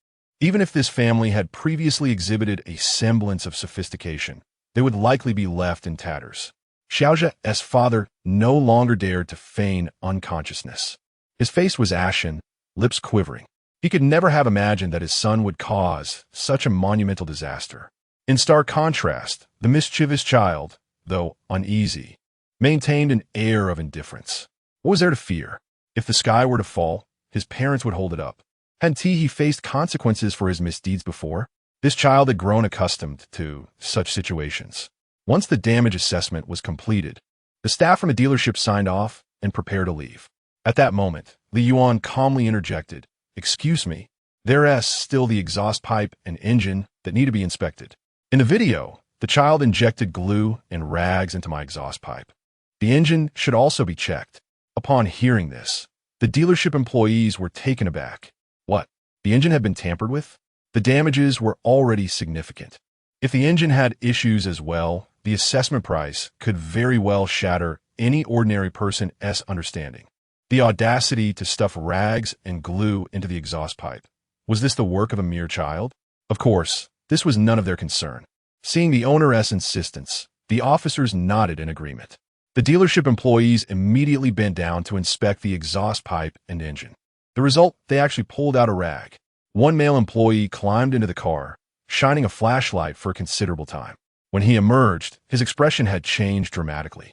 S1: even if this family had previously exhibited a semblance of sophistication, they would likely be left in tatters. Xiaozha's father no longer dared to feign unconsciousness. His face was ashen, lips quivering. He could never have imagined that his son would cause such a monumental disaster. In stark contrast, the mischievous child, though uneasy, maintained an air of indifference. What was there to fear? If the sky were to fall, his parents would hold it up. Hadn't he faced consequences for his misdeeds before? This child had grown accustomed to such situations. Once the damage assessment was completed, the staff from the dealership signed off and prepared to leave. At that moment, Li Yuan calmly interjected, "Excuse me, there's still the exhaust pipe and engine that need to be inspected. In the video, the child injected glue and rags into my exhaust pipe. The engine should also be checked." Upon hearing this, the dealership employees were taken aback. What? The engine had been tampered with? The damages were already significant. If the engine had issues as well, the assessment price could very well shatter any ordinary person's understanding. The audacity to stuff rags and glue into the exhaust pipe. Was this the work of a mere child? Of course, this was none of their concern. Seeing the owner's insistence, the officers nodded in agreement. The dealership employees immediately bent down to inspect the exhaust pipe and engine. The result, they actually pulled out a rag. One male employee climbed into the car, shining a flashlight for a considerable time. When he emerged, his expression had changed dramatically.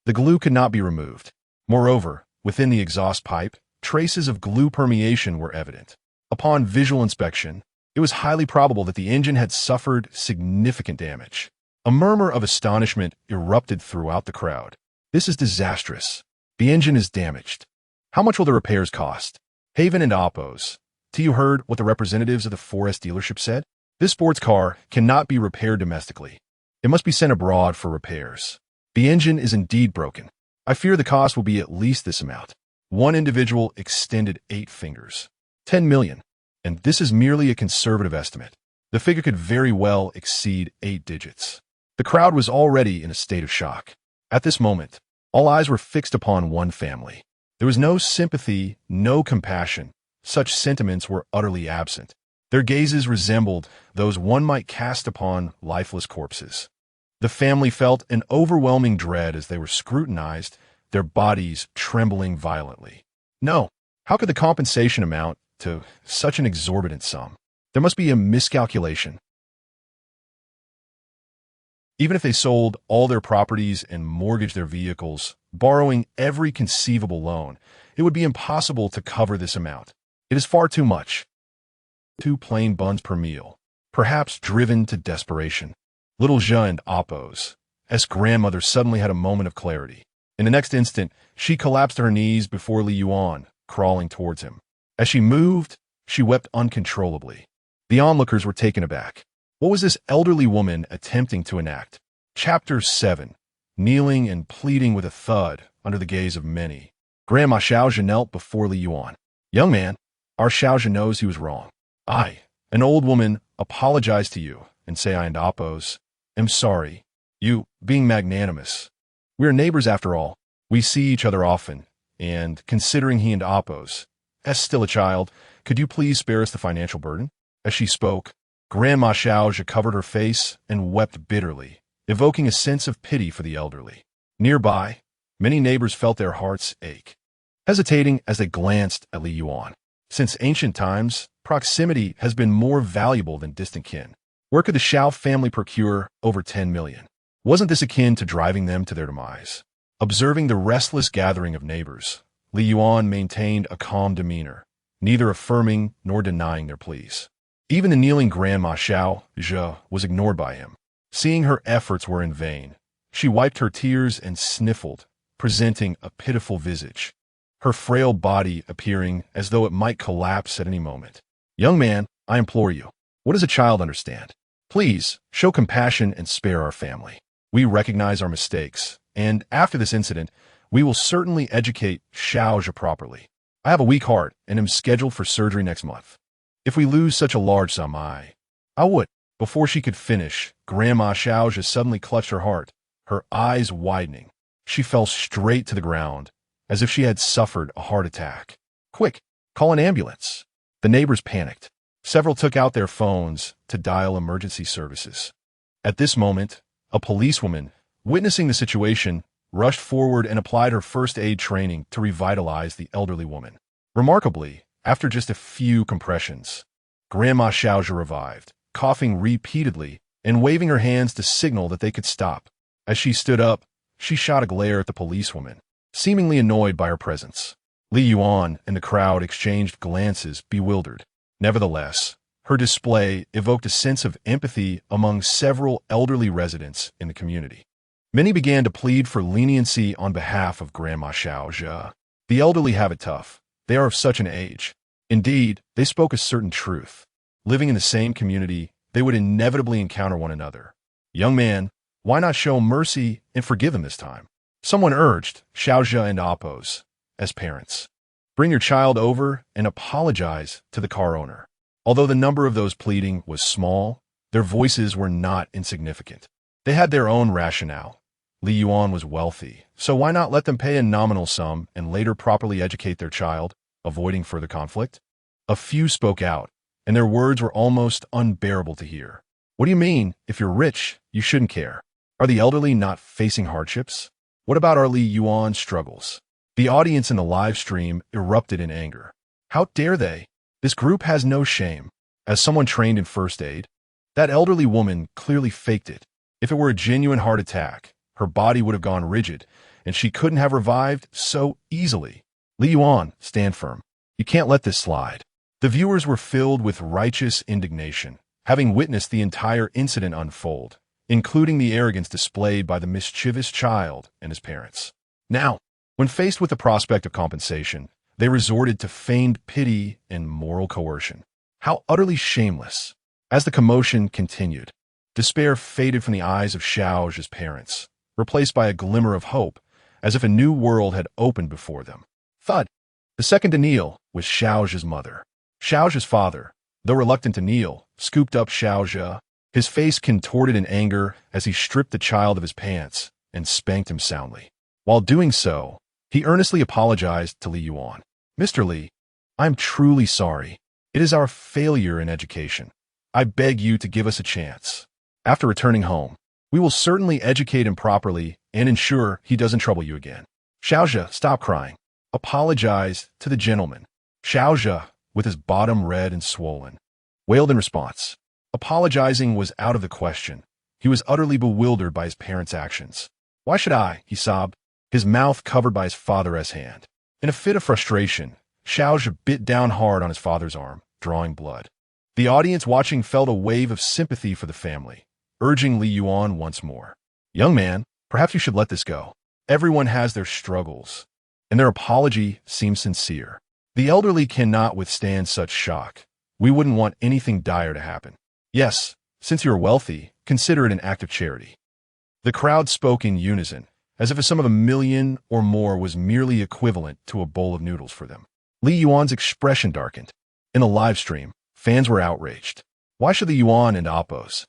S1: The glue could not be removed. Moreover, within the exhaust pipe, traces of glue permeation were evident. Upon visual inspection, it was highly probable that the engine had suffered significant damage. A murmur of astonishment erupted throughout the crowd. This is disastrous. The engine is damaged. How much will the repairs cost? Haven and Oppo's. You heard what the representatives of the 4S dealership said? This sports car cannot be repaired domestically. It must be sent abroad for repairs. The engine is indeed broken. I fear the cost will be at least this amount. One individual extended 8 fingers. 10 million. And this is merely a conservative estimate. The figure could very well exceed 8 digits. The crowd was already in a state of shock. At this moment, all eyes were fixed upon one family. There was no sympathy, no compassion. Such sentiments were utterly absent. Their gazes resembled those one might cast upon lifeless corpses. The family felt an overwhelming dread as they were scrutinized, their bodies trembling violently. No, how could the compensation amount to such an exorbitant sum? There must be a miscalculation. Even if they sold all their properties and mortgaged their vehicles, borrowing every conceivable loan, it would be impossible to cover this amount. It is far too much. 2 plain buns per meal, perhaps driven to desperation. Little Zhe and Oppo's grandmother suddenly had a moment of clarity. In the next instant, she collapsed to her knees before Li Yuan, crawling towards him. As she moved, she wept uncontrollably. The onlookers were taken aback. What was this elderly woman attempting to enact? Chapter 7. Kneeling and pleading with a thud under the gaze of many. Grandma Xiaozha knelt before Li Yuan. "Young man, our Xiaozha knows he was wrong. I, an old woman, apologize to you and say I and Oppo's am sorry. You, being magnanimous, We are neighbors after all. We see each other often, and considering he and Apos, as still a child, could you please spare us the financial burden? As she spoke, Grandma Xiaozhi covered her face and wept bitterly, evoking a sense of pity for the elderly. Nearby, many neighbors felt their hearts ache, hesitating as they glanced at Li Yuan. Since ancient times, proximity has been more valuable than distant kin. Where could the Xiao family procure over 10 million? Wasn't this akin to driving them to their demise? Observing the restless gathering of neighbors, Li Yuan maintained a calm demeanor, neither affirming nor denying their pleas. Even the kneeling Grandma Xiaozhi was ignored by him. Seeing her efforts were in vain, she wiped her tears and sniffled, presenting a pitiful visage, her frail body appearing as though it might collapse at any moment. Young man, I implore you, what does a child understand? Please, show compassion and spare our family. We recognize our mistakes, and after this incident, we will certainly educate Xiaozhi properly. I have a weak heart and am scheduled for surgery next month. If we lose such a large sum, I would. Before she could finish, Grandma Xiaozhi suddenly clutched her heart, her eyes widening. She fell straight to the ground, as if she had suffered a heart attack. Quick, call an ambulance. The neighbors panicked. Several took out their phones to dial emergency services. At this moment, a policewoman, witnessing the situation, rushed forward and applied her first aid training to revitalize the elderly woman. Remarkably, after just a few compressions, Grandma Xiaozhi revived, coughing repeatedly and waving her hands to signal that they could stop. As she stood up, she shot a glare at the policewoman, seemingly annoyed by her presence. Li Yuan and the crowd exchanged glances, bewildered. Nevertheless, her display evoked a sense of empathy among several elderly residents in the community. Many began to plead for leniency on behalf of Grandma Xiaozhi. The elderly have it tough. They are of such an age. Indeed, they spoke a certain truth. Living in the same community, they would inevitably encounter one another. Young man, why not show mercy and forgive them this time? Someone urged Xiaozhi and Apos, as parents. Bring your child over and apologize to the car owner. Although the number of those pleading was small, their voices were not insignificant. They had their own rationale. Li Yuan was wealthy, so why not let them pay a nominal sum and later properly educate their child, avoiding further conflict? A few spoke out, and their words were almost unbearable to hear. What do you mean, if you're rich, you shouldn't care? Are the elderly not facing hardships? What about our Li Yuan's struggles? The audience in the live stream erupted in anger. How dare they? This group has no shame. As someone trained in first aid, that elderly woman clearly faked it. If it were a genuine heart attack, her body would have gone rigid, and she couldn't have revived so easily. Li Yuan, stand firm. You can't let this slide. The viewers were filled with righteous indignation, having witnessed the entire incident unfold, including the arrogance displayed by the mischievous child and his parents. Now, when faced with the prospect of compensation, they resorted to feigned pity and moral coercion. How utterly shameless! As the commotion continued, despair faded from the eyes of Xiaozhi's parents, replaced by a glimmer of hope, as if a new world had opened before them. Thud! The second to kneel was Xiaozhi's mother. Xiaozhi's father, though reluctant to kneel, scooped up Xiaozhi, his face contorted in anger as he stripped the child of his pants and spanked him soundly. While doing so, he earnestly apologized to Li Yuan. Mr. Li, I am truly sorry. It is our failure in education. I beg you to give us a chance. After returning home, we will certainly educate him properly and ensure he doesn't trouble you again. Xiaozhi, stop crying. Apologize to the gentleman. Xiaozhi, with his bottom red and swollen, wailed in response. Apologizing was out of the question. He was utterly bewildered by his parents' actions. Why should I? He sobbed, his mouth covered by his father's hand. In a fit of frustration, Xiaozhi bit down hard on his father's arm, drawing blood. The audience watching felt a wave of sympathy for the family, urging Li Yuan once more. Young man, perhaps you should let this go. Everyone has their struggles, and their apology seems sincere. The elderly cannot withstand such shock. We wouldn't want anything dire to happen. Yes, since you are wealthy, consider it an act of charity. The crowd spoke in unison, as if a sum of 1 million or more was merely equivalent to a bowl of noodles for them. Li Yuan's expression darkened. In the live stream, fans were outraged. Why should the Yuan and Apos'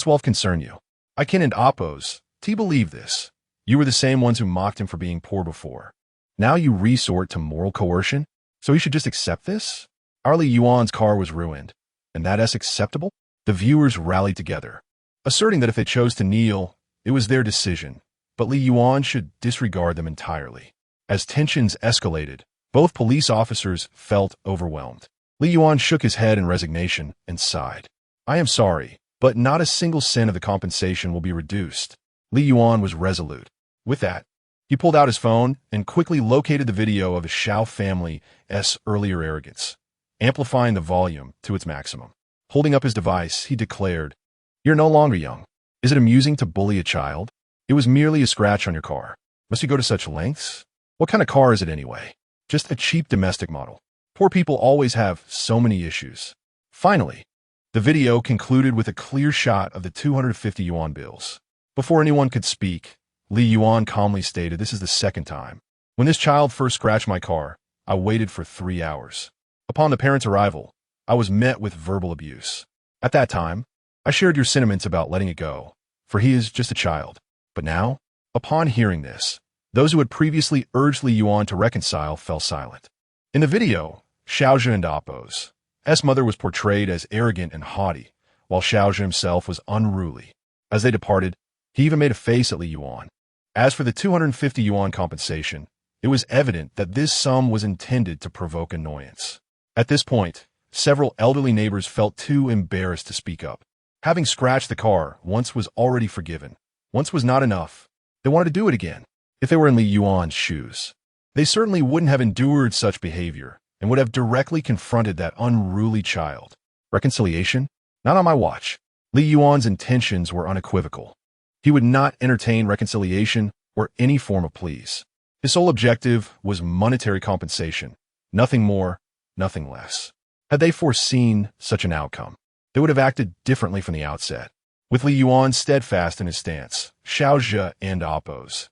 S1: wealth concern you? I can and Apos, to believe this. You were the same ones who mocked him for being poor before. Now you resort to moral coercion? So he should just accept this? Our Li Yuan's car was ruined, and that's acceptable? The viewers rallied together, asserting that if they chose to kneel, it was their decision, but Li Yuan should disregard them entirely. As tensions escalated, both police officers felt overwhelmed. Li Yuan shook his head in resignation and sighed. I am sorry, but not a single cent of the compensation will be reduced. Li Yuan was resolute. With that, he pulled out his phone and quickly located the video of his Shao family's earlier arrogance, amplifying the volume to its maximum. Holding up his device, he declared, You're no longer young. Is it amusing to bully a child? It was merely a scratch on your car. Must you go to such lengths? What kind of car is it anyway? Just a cheap domestic model. Poor people always have so many issues. Finally, the video concluded with a clear shot of the 250 yuan bills. Before anyone could speak, Li Yuan calmly stated, This is the second time. When this child first scratched my car, I waited for 3 hours. Upon the parent's arrival, I was met with verbal abuse. At that time, I shared your sentiments about letting it go, for he is just a child. But now, upon hearing this, those who had previously urged Li Yuan to reconcile fell silent. In the video, Xiaozhe and Appo's mother was portrayed as arrogant and haughty, while Xiaozhe himself was unruly. As they departed, he even made a face at Li Yuan. As for the 250 yuan compensation, it was evident that this sum was intended to provoke annoyance. At this point, several elderly neighbors felt too embarrassed to speak up. Having scratched the car once was already forgiven. Once was not enough. They wanted to do it again. If they were in Li Yuan's shoes, they certainly wouldn't have endured such behavior and would have directly confronted that unruly child. Reconciliation? Not on my watch. Li Yuan's intentions were unequivocal. He would not entertain reconciliation or any form of pleas. His sole objective was monetary compensation. Nothing more, nothing less. Had they foreseen such an outcome, they would have acted differently from the outset. With Li Yuan steadfast in his stance, Xiaozhe and Appo's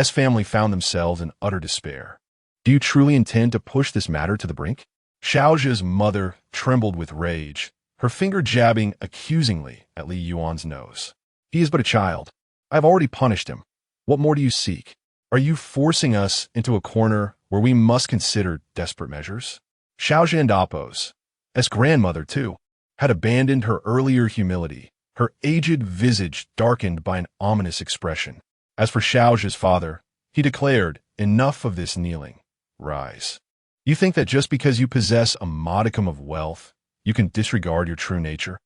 S1: family found themselves in utter despair. Do you truly intend to push this matter to the brink? Xiaozhe's mother trembled with rage, her finger jabbing accusingly at Li Yuan's nose. He is but a child. I have already punished him. What more do you seek? Are you forcing us into a corner where we must consider desperate measures? Xiaozhe and Appo's grandmother, too, had abandoned her earlier humility, her aged visage darkened by an ominous expression. As for Xiaozhe's father, he declared, Enough of this kneeling. Rise. You think that just because you possess a modicum of wealth, you can disregard your true nature?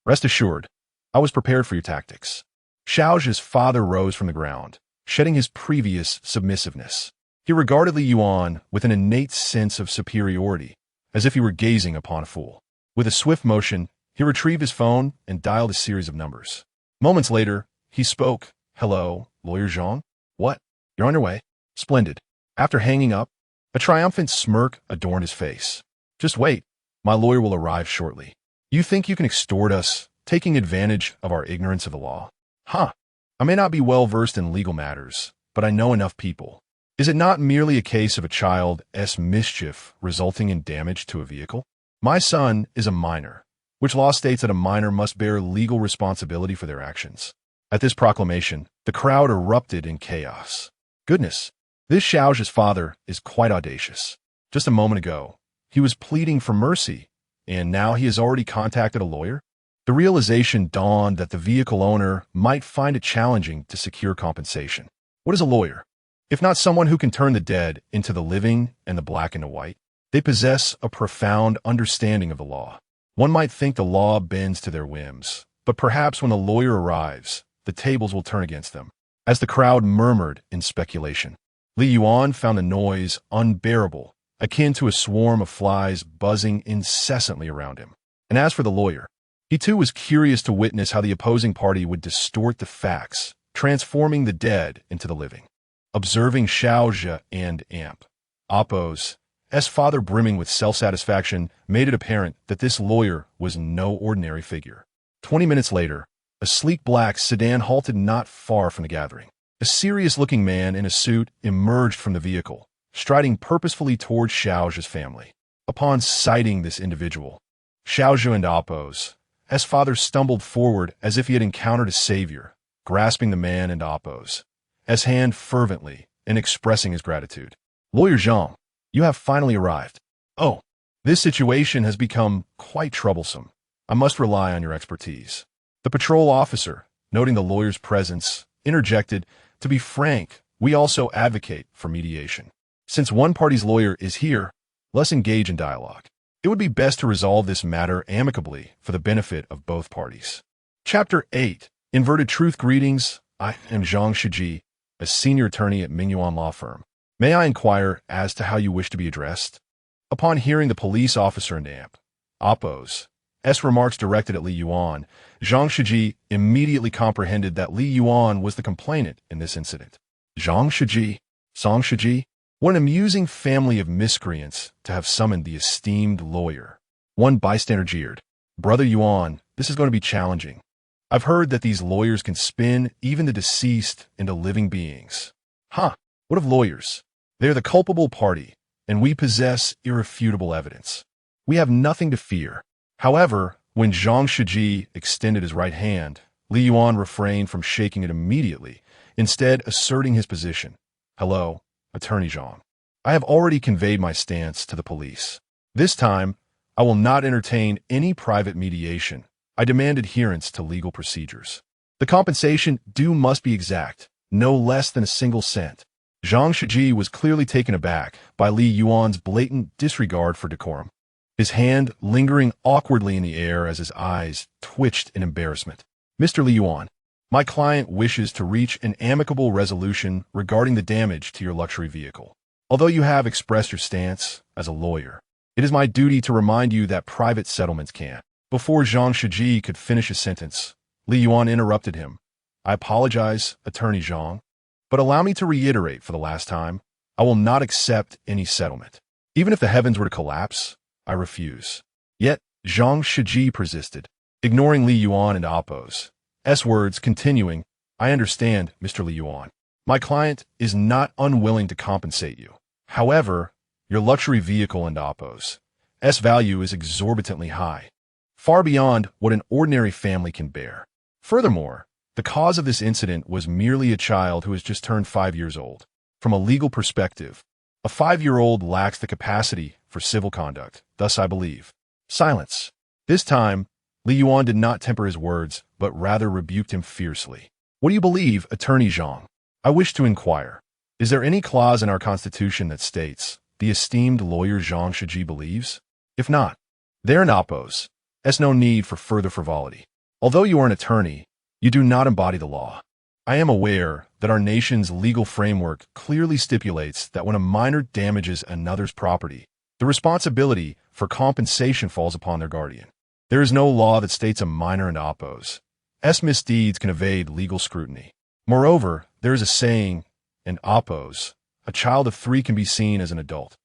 S1: Rest assured, I was prepared for your tactics. Xiaozhe's father rose from the ground, shedding his previous submissiveness. He regarded Li Yuan with an innate sense of superiority, as if he were gazing upon a fool. With a swift motion, he retrieved his phone and dialed a series of numbers. Moments later, he spoke. Hello, Lawyer Zhang? What? You're on your way? Splendid. After hanging up, a triumphant smirk adorned his face. Just wait. My lawyer will arrive shortly. You think you can extort us, taking advantage of our ignorance of the law? I may not be well versed in legal matters, but I know enough people. Is it not merely a case of a child's mischief resulting in damage to a vehicle? My son is a minor, which law states that a minor must bear legal responsibility for their actions. At this proclamation, the crowd erupted in chaos. Goodness, this Xiaozhe's father is quite audacious. Just a moment ago, he was pleading for mercy, and now he has already contacted a lawyer? The realization dawned that the vehicle owner might find it challenging to secure compensation. What is a lawyer? If not someone who can turn the dead into the living and the black into white, they possess a profound understanding of the law. One might think the law bends to their whims, but perhaps when a lawyer arrives, the tables will turn against them. As the crowd murmured in speculation, Li Yuan found the noise unbearable, akin to a swarm of flies buzzing incessantly around him. And as for the lawyer, he too was curious to witness how the opposing party would distort the facts, transforming the dead into the living. Observing Xiaozhe and Appo's father brimming with self-satisfaction made it apparent that this lawyer was no ordinary figure. 20 minutes later, a sleek black sedan halted not far from the gathering. A serious-looking man in a suit emerged from the vehicle, striding purposefully towards Xiaozhe's family. Upon sighting this individual, Xiaozhe and Appo's father stumbled forward as if he had encountered a savior, grasping the man and Appo's hand fervently and expressing his gratitude. Lawyer Zhang, you have finally arrived. Oh, this situation has become quite troublesome. I must rely on your expertise. The patrol officer, noting the lawyer's presence, interjected, to be frank, we also advocate for mediation. Since one party's lawyer is here, let's engage in dialogue. It would be best to resolve this matter amicably for the benefit of both parties. Chapter 8. Inverted Truth Greetings. I am Zhang Shiji, a senior attorney at Mingyuan Law Firm. May I inquire as to how you wish to be addressed? Upon hearing the police officer and Oppo's remarks directed at Li Yuan, Zhang Shiji immediately comprehended that Li Yuan was the complainant in this incident. Zhang Shiji? Song Shiji? What an amusing family of miscreants to have summoned the esteemed lawyer. One bystander jeered. Brother Yuan, this is going to be challenging. I've heard that these lawyers can spin even the deceased into living beings. Huh, what of lawyers? They are the culpable party, and we possess irrefutable evidence. We have nothing to fear. However, when Zhang Shiji extended his right hand, Li Yuan refrained from shaking it immediately, instead asserting his position. Hello, Attorney Zhang. I have already conveyed my stance to the police. This time, I will not entertain any private mediation. I demand adherence to legal procedures. The compensation due must be exact, no less than a single cent. Zhang Shiji was clearly taken aback by Li Yuan's blatant disregard for decorum, his hand lingering awkwardly in the air as his eyes twitched in embarrassment. Mr. Li Yuan, my client wishes to reach an amicable resolution regarding the damage to your luxury vehicle. Although you have expressed your stance as a lawyer, it is my duty to remind you that private settlements can. Before Zhang Shiji could finish his sentence, Li Yuan interrupted him. I apologize, Attorney Zhang, but allow me to reiterate for the last time, I will not accept any settlement. Even if the heavens were to collapse, I refuse. Yet, Zhang Shiji persisted, ignoring Li Yuan and Oppo's words, continuing, I understand, Mr. Li Yuan. My client is not unwilling to compensate you. However, your luxury vehicle and Oppo's value is exorbitantly high, far beyond what an ordinary family can bear. Furthermore, the cause of this incident was merely a child who has just turned 5 years old. From a legal perspective, a 5-year-old lacks the capacity for civil conduct, thus I believe. Silence. This time, Li Yuan did not temper his words, but rather rebuked him fiercely. What do you believe, Attorney Zhang? I wish to inquire. Is there any clause in our Constitution that states, the esteemed lawyer Zhang Shiji believes? If not, there are Oppo's. No need for further frivolity. Although you are an attorney, you do not embody the law. I am aware that our nation's legal framework clearly stipulates that when a minor damages another's property, the responsibility for compensation falls upon their guardian. There is no law that states a minor and Oppo's misdeeds can evade legal scrutiny. Moreover, there is a saying, in Oppo's, a child of 3 can be seen as an adult.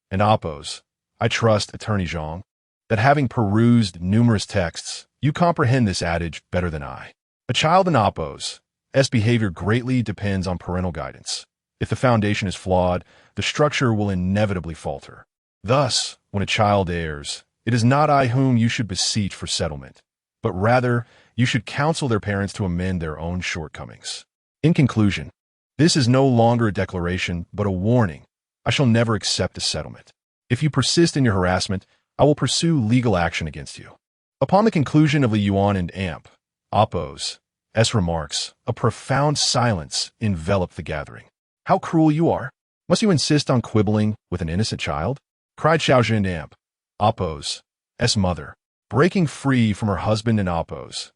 S1: And Oppo's, I trust, Attorney Zhang, that having perused numerous texts, you comprehend this adage better than I. A child in Oppo's behavior greatly depends on parental guidance. If the foundation is flawed, the structure will inevitably falter. Thus, when a child errs, it is not I whom you should beseech for settlement, but rather you should counsel their parents to amend their own shortcomings. In conclusion, this is no longer a declaration, but a warning. I shall never accept a settlement. If you persist in your harassment, I will pursue legal action against you. Upon the conclusion of Li Yuan and Oppo's remarks, a profound silence enveloped the gathering. How cruel you are! Must you insist on quibbling with an innocent child? Cried Xiaojin and Oppo's mother, breaking free from her husband and Oppo's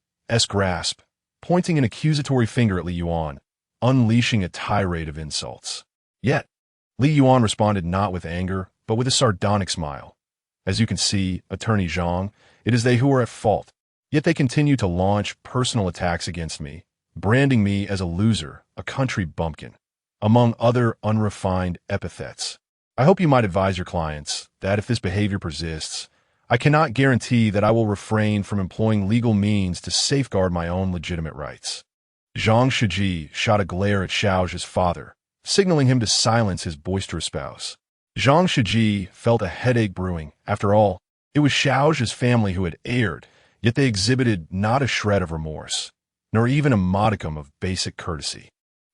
S1: grasp, pointing an accusatory finger at Li Yuan, unleashing a tirade of insults. Yet, Li Yuan responded not with anger, but with a sardonic smile. As you can see, Attorney Zhang, it is they who are at fault. Yet they continue to launch personal attacks against me, branding me as a loser, a country bumpkin, among other unrefined epithets. I hope you might advise your clients that if this behavior persists, I cannot guarantee that I will refrain from employing legal means to safeguard my own legitimate rights. Zhang Shiji shot a glare at Xiao's father, signaling him to silence his boisterous spouse. Zhang Shiji felt a headache brewing. After all, it was Xiao's family who had erred, yet they exhibited not a shred of remorse, nor even a modicum of basic courtesy.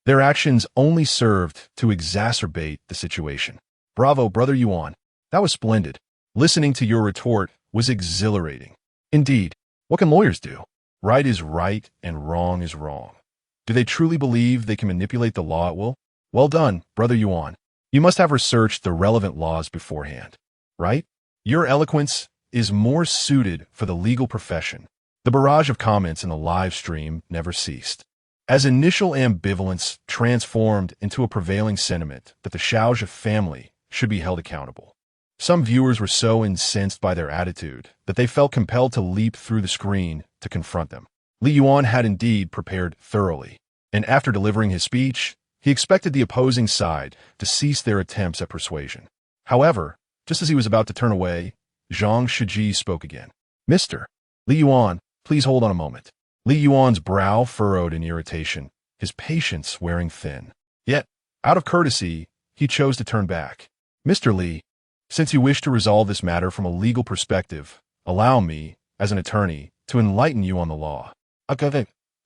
S1: Their actions only served to exacerbate the situation. Bravo, Brother Yuan. That was splendid. Listening to your retort was exhilarating. Indeed, what can lawyers do? Right is right and wrong is wrong. Do they truly believe they can manipulate the law at will? Well done, Brother Yuan. You must have researched the relevant laws beforehand, right? Your eloquence is more suited for the legal profession. The barrage of comments in the live stream never ceased. As initial ambivalence transformed into a prevailing sentiment that the Xiaozhi family should be held accountable. Some viewers were so incensed by their attitude that they felt compelled to leap through the screen to confront them. Li Yuan had indeed prepared thoroughly, and after delivering his speech, he expected the opposing side to cease their attempts at persuasion. However, just as he was about to turn away, Zhang Shiji spoke again. Mr. Li Yuan, please hold on a moment. Li Yuan's brow furrowed in irritation, his patience wearing thin. Yet, out of courtesy, he chose to turn back. Mr. Li, since you wish to resolve this matter from a legal perspective, allow me, as an attorney, to enlighten you on the law.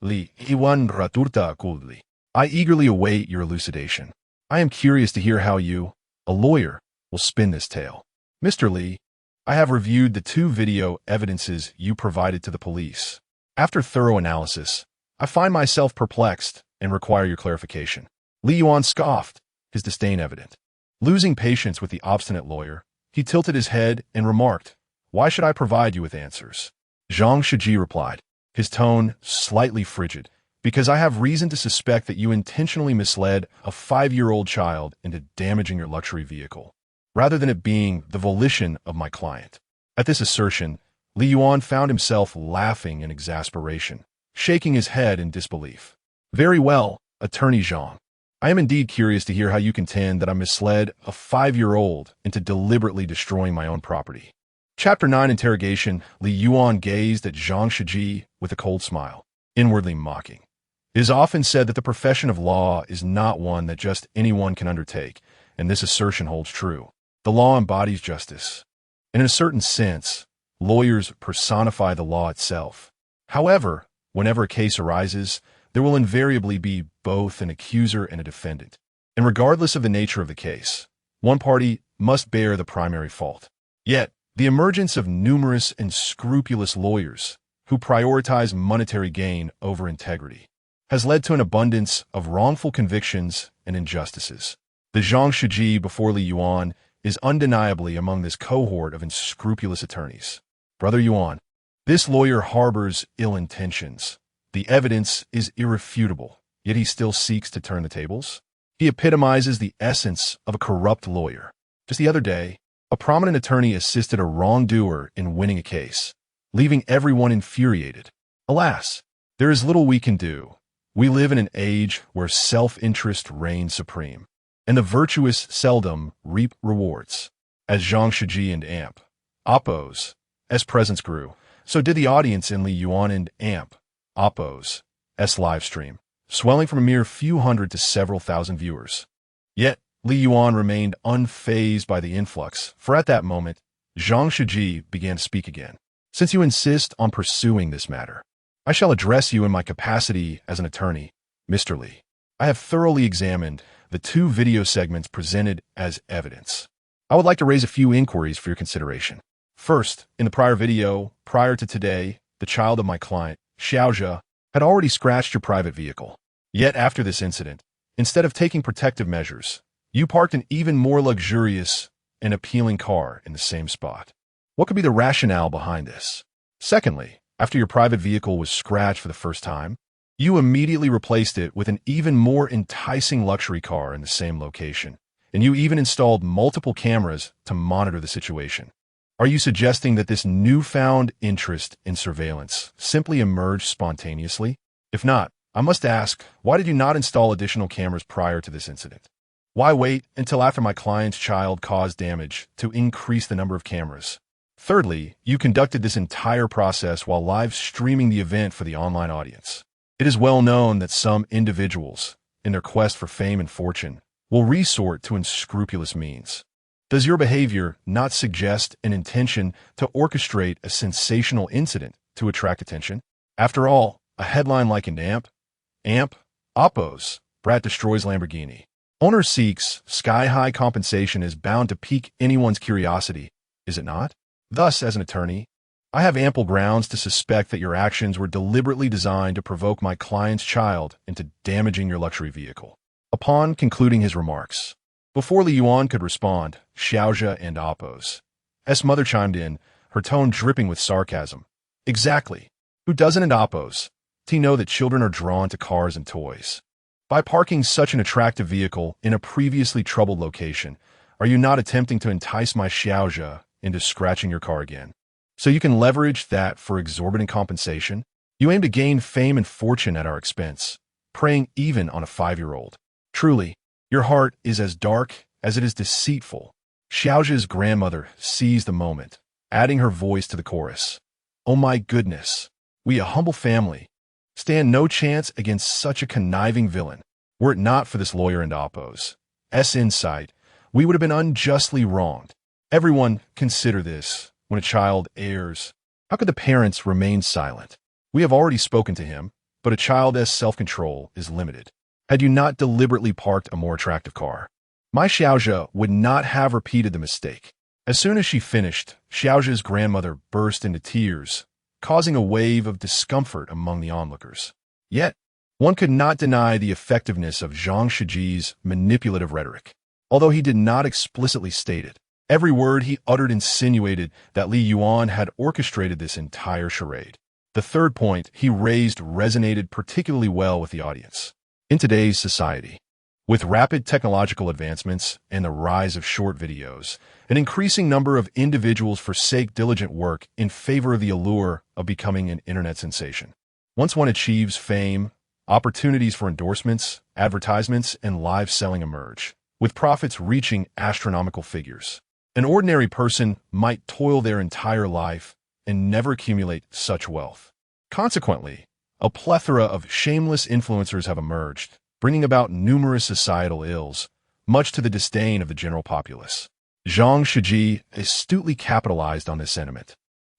S1: Li Yuan raturta coldly. I eagerly await your elucidation. I am curious to hear how you, a lawyer, will spin this tale. Mr. Li, I have reviewed the 2 video evidences you provided to the police. After thorough analysis, I find myself perplexed and require your clarification. Li Yuan scoffed, his disdain evident. Losing patience with the obstinate lawyer, he tilted his head and remarked, "Why should I provide you with answers?" Zhang Shiji replied, his tone slightly frigid, "Because I have reason to suspect that you intentionally misled a 5-year-old child into damaging your luxury vehicle, rather than it being the volition of my client." At this assertion, Li Yuan found himself laughing in exasperation, shaking his head in disbelief. "Very well, Attorney Zhang. I am indeed curious to hear how you contend that I misled a 5-year-old into deliberately destroying my own property." Chapter 9 Interrogation. Li Yuan gazed at Zhang Shiji with a cold smile, inwardly mocking. It is often said that the profession of law is not one that just anyone can undertake, and this assertion holds true. The law embodies justice, and in a certain sense, lawyers personify the law itself. However, whenever a case arises, there will invariably be both an accuser and a defendant. And regardless of the nature of the case, one party must bear the primary fault. Yet, the emergence of numerous and scrupulous lawyers who prioritize monetary gain over integrity has led to an abundance of wrongful convictions and injustices. The Zhang Shiji before Li Yuan is undeniably among this cohort of unscrupulous attorneys. Brother Yuan, this lawyer harbors ill intentions. The evidence is irrefutable, yet he still seeks to turn the tables. He epitomizes the essence of a corrupt lawyer. Just the other day, a prominent attorney assisted a wrongdoer in winning a case, leaving everyone infuriated. Alas, there is little we can do. We live in an age where self-interest reigns supreme, and the virtuous seldom reap rewards. As Zhang Shiji and Amp, Oppo's, as presence grew, so did the audience in Li Yuan and Amp, Oppo's, livestream, swelling from a mere few hundred to several thousand viewers. Yet, Li Yuan remained unfazed by the influx, for at that moment, Zhang Shiji began to speak again. "Since you insist on pursuing this matter, I shall address you in my capacity as an attorney, Mr. Li. I have thoroughly examined the 2 video segments presented as evidence. I would like to raise a few inquiries for your consideration. First, in the prior video, prior to today, the child of my client, Xiaozhi, had already scratched your private vehicle. Yet after this incident, instead of taking protective measures, you parked an even more luxurious and appealing car in the same spot. What could be the rationale behind this? Secondly, after your private vehicle was scratched for the first time, you immediately replaced it with an even more enticing luxury car in the same location, and you even installed multiple cameras to monitor the situation. Are you suggesting that this newfound interest in surveillance simply emerged spontaneously? If not, I must ask, why did you not install additional cameras prior to this incident? Why wait until after my client's child caused damage to increase the number of cameras? Thirdly, you conducted this entire process while live streaming the event for the online audience. It is well known that some individuals, in their quest for fame and fortune, will resort to unscrupulous means. Does your behavior not suggest an intention to orchestrate a sensational incident to attract attention? After all, a headline like an Amp, Oppo's, Brat destroys Lamborghini. Owner seeks sky-high compensation is bound to pique anyone's curiosity, is it not? Thus, as an attorney, I have ample grounds to suspect that your actions were deliberately designed to provoke my client's child into damaging your luxury vehicle. Upon concluding his remarks, before Li Yuan could respond, Xiaozhe and Appo's mother chimed in, her tone dripping with sarcasm. Exactly. Who doesn't and Appo's know that children are drawn to cars and toys? By parking such an attractive vehicle in a previously troubled location, are you not attempting to entice my Xiaozhe into scratching your car again? So you can leverage that for exorbitant compensation? You aim to gain fame and fortune at our expense, preying even on a 5-year-old. Truly, your heart is as dark as it is deceitful. Xiaozhe's grandmother seized the moment, adding her voice to the chorus. Oh my goodness, we a humble family stand no chance against such a conniving villain. Were it not for this lawyer and Appo's insight, we would have been unjustly wronged. Everyone consider this. When a child errs, how could the parents remain silent? We have already spoken to him, but a child's self-control is limited. Had you not deliberately parked a more attractive car, my Xiaozhe would not have repeated the mistake. As soon as she finished, Xiaozhe's grandmother burst into tears, causing a wave of discomfort among the onlookers. Yet, one could not deny the effectiveness of Zhang Shiji's manipulative rhetoric. Although he did not explicitly state it, every word he uttered insinuated that Li Yuan had orchestrated this entire charade. The third point he raised resonated particularly well with the audience. In today's society, with rapid technological advancements and the rise of short videos, an increasing number of individuals forsake diligent work in favor of the allure of becoming an internet sensation. Once one achieves fame, opportunities for endorsements, advertisements, and live selling emerge, with profits reaching astronomical figures. An ordinary person might toil their entire life and never accumulate such wealth. Consequently, a plethora of shameless influencers have emerged, bringing about numerous societal ills, much to the disdain of the general populace. Zhang Shiji astutely capitalized on this sentiment,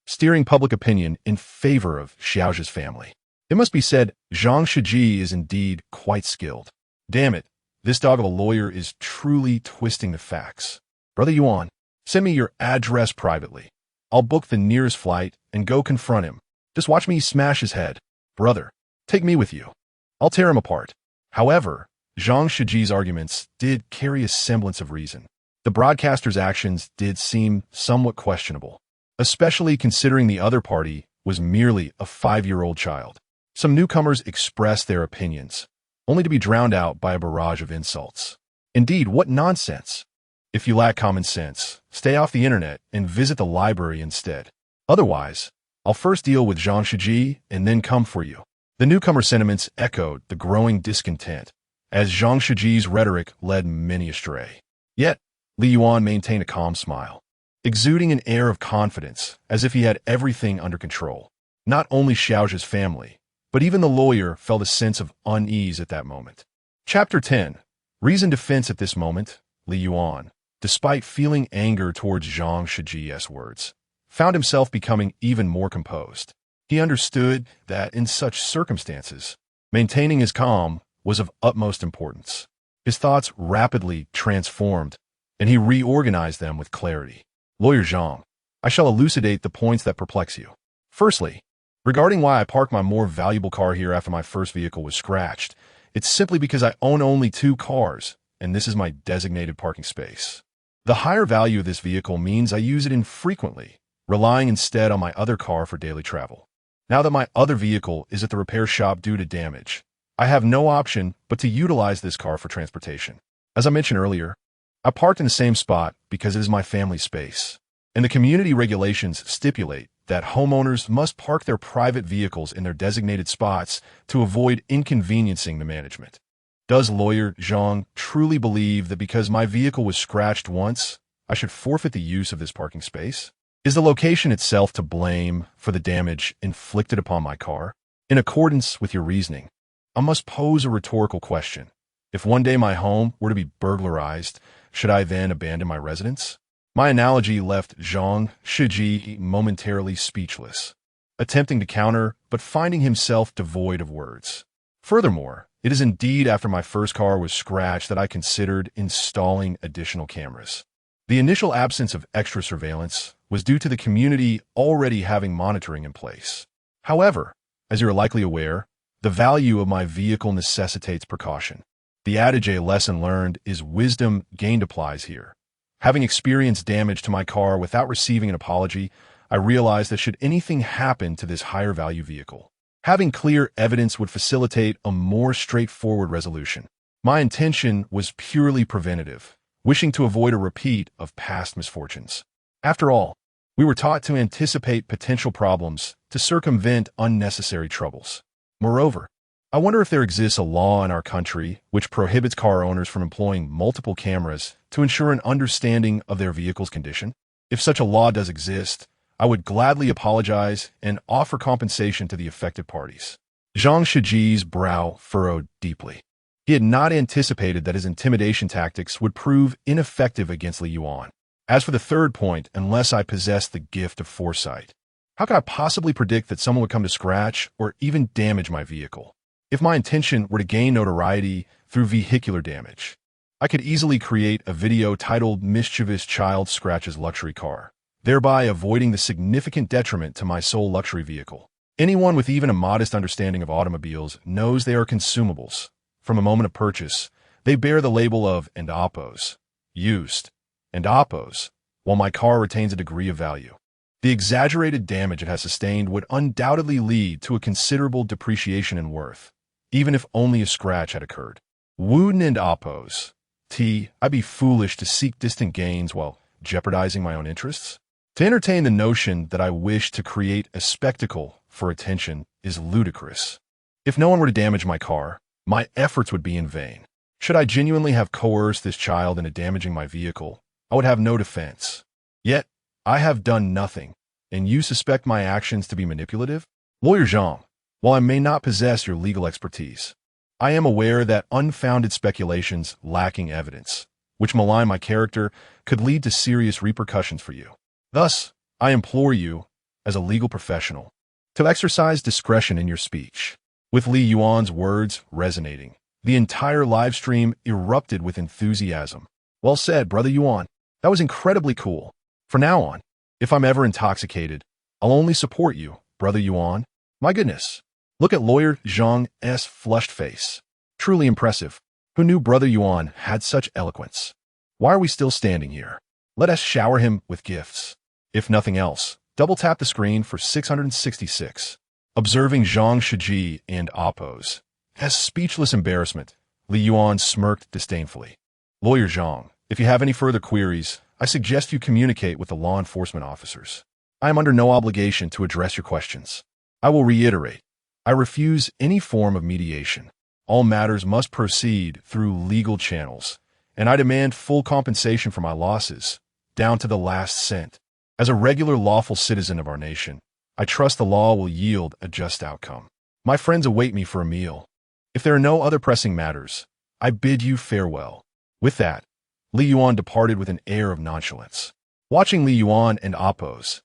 S1: steering public opinion in favor of Xiaozhe's family. It must be said, Zhang Shiji is indeed quite skilled. Damn it, this dog of a lawyer is truly twisting the facts. Brother Yuan, send me your address privately. I'll book the nearest flight and go confront him. Just watch me smash his head. Brother, take me with you. I'll tear him apart. However, Zhang Shiji's arguments did carry a semblance of reason. The broadcaster's actions did seem somewhat questionable, especially considering the other party was merely a 5-year-old child. Some newcomers expressed their opinions, only to be drowned out by a barrage of insults. Indeed, what nonsense! If you lack common sense, stay off the internet and visit the library instead. Otherwise, I'll first deal with Zhang Shiji and then come for you. The newcomer sentiments echoed the growing discontent, as Zhang Shiji's rhetoric led many astray. Yet, Li Yuan maintained a calm smile, exuding an air of confidence as if he had everything under control. Not only Xiaozhe's family, but even the lawyer felt a sense of unease at that moment. Chapter 10. Reasoned defense. At this moment, Li Yuan, despite feeling anger towards Zhang Shiji's words, found himself becoming even more composed. He understood that in such circumstances, maintaining his calm was of utmost importance. His thoughts rapidly transformed, and he reorganized them with clarity. Lawyer Zhang, I shall elucidate the points that perplex you. Firstly, regarding why I parked my more valuable car here after my first vehicle was scratched, it's simply because I own only 2 cars, and this is my designated parking space. The higher value of this vehicle means I use it infrequently, relying instead on my other car for daily travel. Now that my other vehicle is at the repair shop due to damage, I have no option but to utilize this car for transportation. As I mentioned earlier, I parked in the same spot because it is my family space, and the community regulations stipulate that homeowners must park their private vehicles in their designated spots to avoid inconveniencing the management. Does lawyer Zhang truly believe that because my vehicle was scratched once, I should forfeit the use of this parking space? Is the location itself to blame for the damage inflicted upon my car? In accordance with your reasoning, I must pose a rhetorical question. If one day my home were to be burglarized, should I then abandon my residence? My analogy left Zhang Shiji momentarily speechless, attempting to counter but finding himself devoid of words. Furthermore, It is indeed after my first car was scratched that I considered installing additional cameras. The initial absence of extra surveillance was due to the community already having monitoring in place. However, as you're likely aware, the value of my vehicle necessitates precaution. The adage "a lesson learned is wisdom gained" applies here. Having experienced damage to my car without receiving an apology, I realized that should anything happen to this higher value vehicle, having clear evidence would facilitate a more straightforward resolution. My intention was purely preventative, wishing to avoid a repeat of past misfortunes. After all, we were taught to anticipate potential problems to circumvent unnecessary troubles. Moreover, I wonder if there exists a law in our country which prohibits car owners from employing multiple cameras to ensure an understanding of their vehicle's condition. If such a law does exist, I would gladly apologize and offer compensation to the affected parties. Zhang Shiji's brow furrowed deeply. He had not anticipated that his intimidation tactics would prove ineffective against Li Yuan. As for the third point, unless I possessed the gift of foresight, how could I possibly predict that someone would come to scratch or even damage my vehicle? If my intention were to gain notoriety through vehicular damage, I could easily create a video titled "Mischievous Child Scratches Luxury Car," thereby avoiding the significant detriment to my sole luxury vehicle. Anyone with even a modest understanding of automobiles knows they are consumables. From a moment of purchase, they bear the label of "and oppos," used, and oppos, while my car retains a degree of value. The exaggerated damage it has sustained would undoubtedly lead to a considerable depreciation in worth, even if only a scratch had occurred. Wooden and oppos. I'd be foolish to seek distant gains while jeopardizing my own interests. To entertain the notion that I wish to create a spectacle for attention is ludicrous. If no one were to damage my car, my efforts would be in vain. Should I genuinely have coerced this child into damaging my vehicle, I would have no defense. Yet, I have done nothing, and you suspect my actions to be manipulative? Lawyer Zhang, while I may not possess your legal expertise, I am aware that unfounded speculations lacking evidence, which malign my character, could lead to serious repercussions for you. Thus, I implore you, as a legal professional, to exercise discretion in your speech. With Li Yuan's words resonating, the entire live stream erupted with enthusiasm. Well said, Brother Yuan. That was incredibly cool. From now on, if I'm ever intoxicated, I'll only support you, Brother Yuan. My goodness. Look at Lawyer Zhang's flushed face. Truly impressive. Who knew Brother Yuan had such eloquence? Why are we still standing here? Let us shower him with gifts. If nothing else, double tap the screen for 666. Observing Zhang Shiji and oppos. As speechless embarrassment, Li Yuan smirked disdainfully. Lawyer Zhang, if you have any further queries, I suggest you communicate with the law enforcement officers. I am under no obligation to address your questions. I will reiterate, I refuse any form of mediation. All matters must proceed through legal channels, and I demand full compensation for my losses, down to the last cent. As a regular lawful citizen of our nation, I trust the law will yield a just outcome. My friends await me for a meal. If there are no other pressing matters, I bid you farewell. With that, Li Yuan departed with an air of nonchalance. Watching Li Yuan and oppos'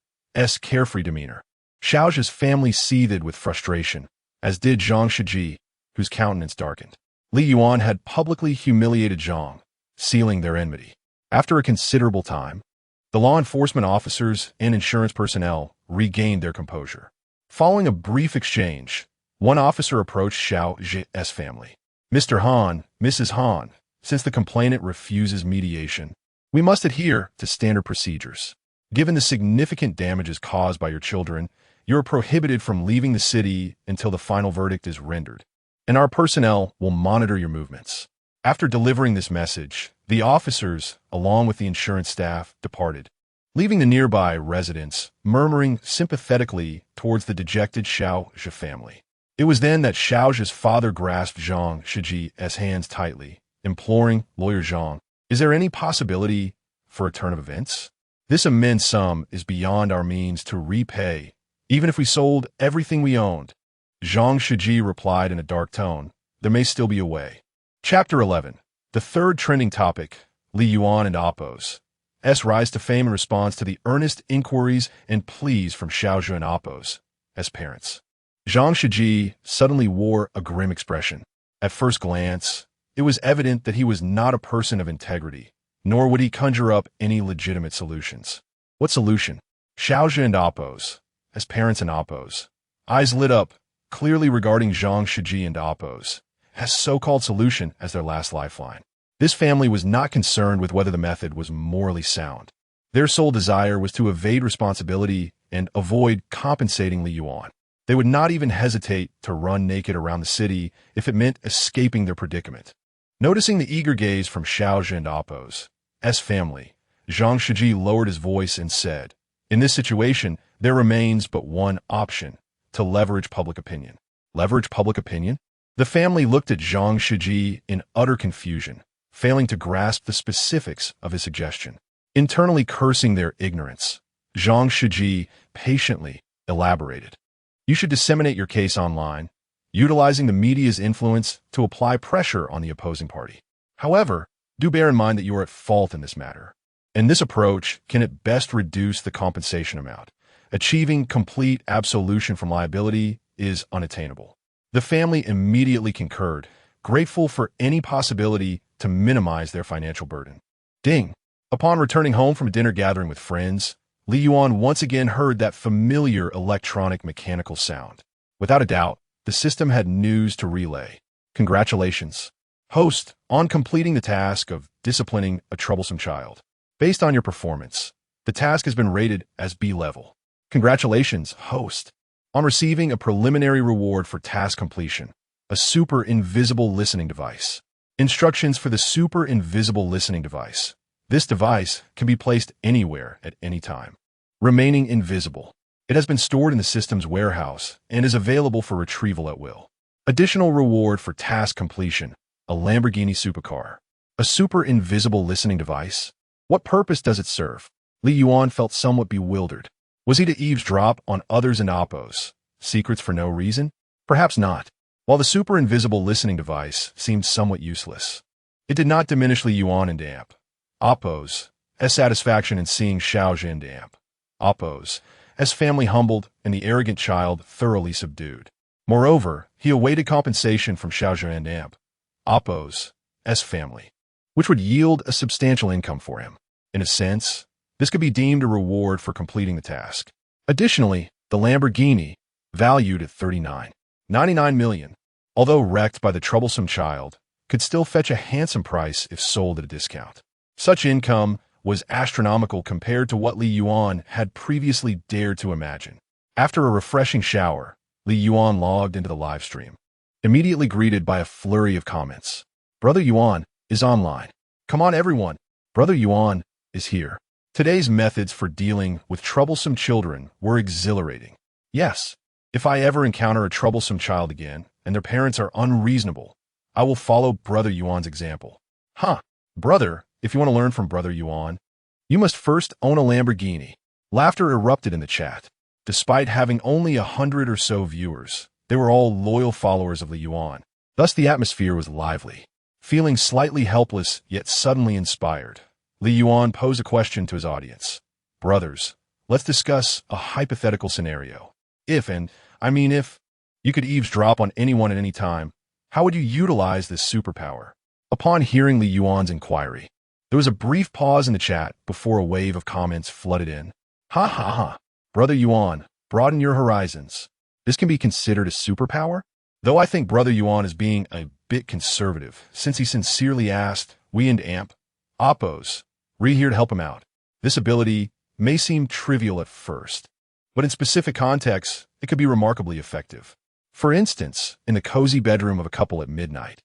S1: carefree demeanor, Xiaozhi's family seethed with frustration, as did Zhang Shiji, whose countenance darkened. Li Yuan had publicly humiliated Zhang, sealing their enmity. After a considerable time, the law enforcement officers and insurance personnel regained their composure. Following a brief exchange, one officer approached Xiaozhi's family. Mr. Han, Mrs. Han, since the complainant refuses mediation, we must adhere to standard procedures. Given the significant damages caused by your children, you are prohibited from leaving the city until the final verdict is rendered, and our personnel will monitor your movements. After delivering this message, the officers, along with the insurance staff, departed, leaving the nearby residents murmuring sympathetically towards the dejected Xiaozhi family. It was then that Xiaozhi's father grasped Zhang Shiji's hands tightly, imploring, Lawyer Zhang, is there any possibility for a turn of events? This immense sum is beyond our means to repay, even if we sold everything we owned. Zhang Shiji replied in a dark tone, there may still be a way. Chapter 11. The third trending topic, Li Yuan and oppos' rise to fame in response to the earnest inquiries and pleas from Xiaozhi and oppos' parents. Zhang Shiji suddenly wore a grim expression. At first glance, it was evident that he was not a person of integrity, nor would he conjure up any legitimate solutions. What solution? Xiaozhi and Oppos, as parents and Oppos, eyes lit up, clearly regarding Zhang Shiji and Oppos, as so-called solution as their last lifeline. This family was not concerned with whether the method was morally sound. Their sole desire was to evade responsibility and avoid compensating Li Yuan. They would not even hesitate to run naked around the city if it meant escaping their predicament. Noticing the eager gaze from Xiaozhi and Oppos, S family, Zhang Shiji lowered his voice and said, "In this situation, there remains but one option, to leverage public opinion." Leverage public opinion? The family looked at Zhang Shiji in utter confusion, failing to grasp the specifics of his suggestion. Internally cursing their ignorance, Zhang Shiji patiently elaborated. "You should disseminate your case online, utilizing the media's influence to apply pressure on the opposing party. However, do bear in mind that you are at fault in this matter, and this approach can at best reduce the compensation amount. Achieving complete absolution from liability is unattainable." The family immediately concurred, grateful for any possibility to minimize their financial burden. Ding! Upon returning home from a dinner gathering with friends, Li Yuan once again heard that familiar electronic mechanical sound. Without a doubt, the system had news to relay. Congratulations, host, on completing the task of disciplining a troublesome child. Based on your performance, the task has been rated as B level. Congratulations, host, on receiving a preliminary reward for task completion, a super invisible listening device. Instructions for the super invisible listening device. This device can be placed anywhere at any time. Remaining invisible. It has been stored in the system's warehouse and is available for retrieval at will. Additional reward for task completion, a Lamborghini supercar. A super invisible listening device? What purpose does it serve? Li Yuan felt somewhat bewildered. Was he to eavesdrop on others and Oppos? Secrets for no reason? Perhaps not. While the super invisible listening device seemed somewhat useless, it did not diminish Li Yuan and Amp. Oppos, as satisfaction in seeing Xiaozhi and Amp. Oppos, as family humbled and the arrogant child thoroughly subdued. Moreover, he awaited compensation from Xiaozhi and Amp. Oppos, as family, which would yield a substantial income for him. In a sense, this could be deemed a reward for completing the task. Additionally, the Lamborghini, valued at $39.99 million, although wrecked by the troublesome child, could still fetch a handsome price if sold at a discount. Such income was astronomical compared to what Li Yuan had previously dared to imagine. After a refreshing shower, Li Yuan logged into the live stream, immediately greeted by a flurry of comments. Brother Yuan is online. Come on everyone, Brother Yuan is here. Today's methods for dealing with troublesome children were exhilarating. Yes, if I ever encounter a troublesome child again and their parents are unreasonable, I will follow Brother Yuan's example. Huh, brother, if you want to learn from Brother Yuan, you must first own a Lamborghini. Laughter erupted in the chat. Despite having only 100 or so viewers, they were all loyal followers of Li Yuan. Thus the atmosphere was lively. Feeling slightly helpless yet suddenly inspired, Li Yuan posed a question to his audience. Brothers, let's discuss a hypothetical scenario. If you could eavesdrop on anyone at any time, how would you utilize this superpower? Upon hearing Li Yuan's inquiry, there was a brief pause in the chat before a wave of comments flooded in. Ha ha ha. Brother Yuan, broaden your horizons. This can be considered a superpower? Though I think Brother Yuan is being a bit conservative, since he sincerely asked, we and Amp, Oppos, here to help him out. This ability may seem trivial at first, but in specific contexts, it could be remarkably effective. For instance, in the cozy bedroom of a couple at midnight.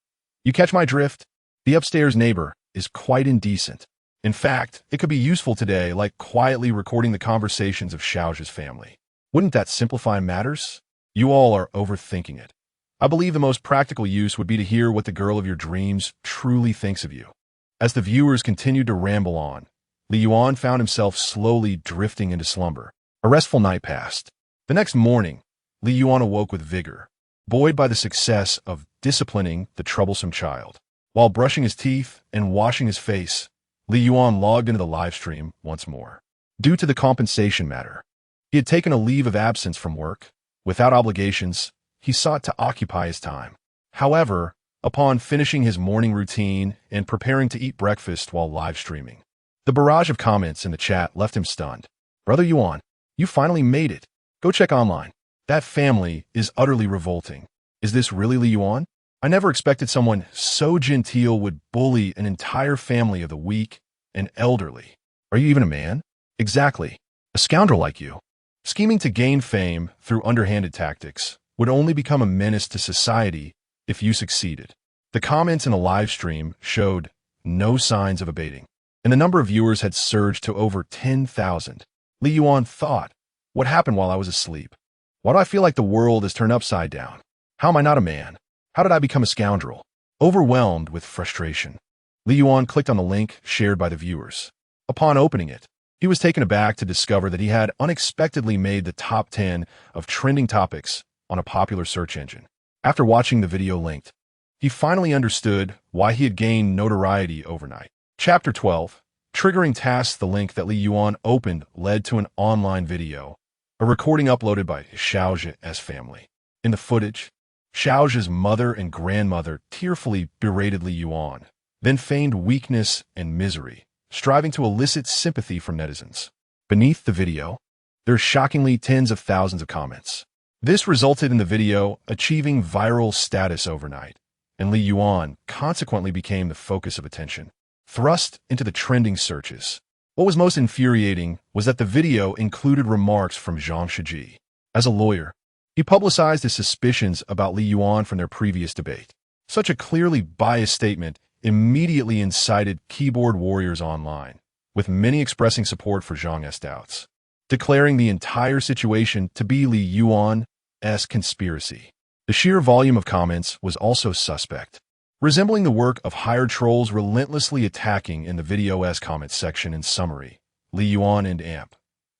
S1: You catch my drift? The upstairs neighbor is quite indecent. In fact, it could be useful today, like quietly recording the conversations of Xiaozhi's family. Wouldn't that simplify matters? You all are overthinking it. I believe the most practical use would be to hear what the girl of your dreams truly thinks of you. As the viewers continued to ramble on, Li Yuan found himself slowly drifting into slumber. A restful night passed. The next morning, Li Yuan awoke with vigor, buoyed by the success of disciplining the troublesome child. While brushing his teeth and washing his face, Li Yuan logged into the live stream once more. Due to the compensation matter, he had taken a leave of absence from work. Without obligations, he sought to occupy his time. However, upon finishing his morning routine and preparing to eat breakfast while live streaming. The barrage of comments in the chat left him stunned. Brother Yuan, you finally made it. Go check online. That family is utterly revolting. Is this really Li Yuan? I never expected someone so genteel would bully an entire family of the weak and elderly. Are you even a man? Exactly. A scoundrel like you. Scheming to gain fame through underhanded tactics would only become a menace to society if you succeeded. The comments in the live stream showed no signs of abating, and the number of viewers had surged to over 10,000. Li Yuan thought, what happened while I was asleep? Why do I feel like the world is turned upside down? How am I not a man? How did I become a scoundrel? Overwhelmed with frustration, Li Yuan clicked on the link shared by the viewers. Upon opening it, he was taken aback to discover that he had unexpectedly made the top 10 of trending topics on a popular search engine. After watching the video linked, he finally understood why he had gained notoriety overnight. Chapter 12. Triggering tasks. The link that Li Yuan opened led to an online video, a recording uploaded by Xiaozhi's family. In the footage, Xiaozhi's mother and grandmother tearfully berated Li Yuan, then feigned weakness and misery, striving to elicit sympathy from netizens. Beneath the video, there are shockingly tens of thousands of comments. This resulted in the video achieving viral status overnight, and Li Yuan consequently became the focus of attention, thrust into the trending searches. What was most infuriating was that the video included remarks from Zhang Shiji. As a lawyer, he publicized his suspicions about Li Yuan from their previous debate. Such a clearly biased statement immediately incited keyboard warriors online, with many expressing support for Zhang's doubts, declaring the entire situation to be Li Yuan's conspiracy. The sheer volume of comments was also suspect, resembling the work of hired trolls relentlessly attacking in the video's comments section. In summary, Li Yuan and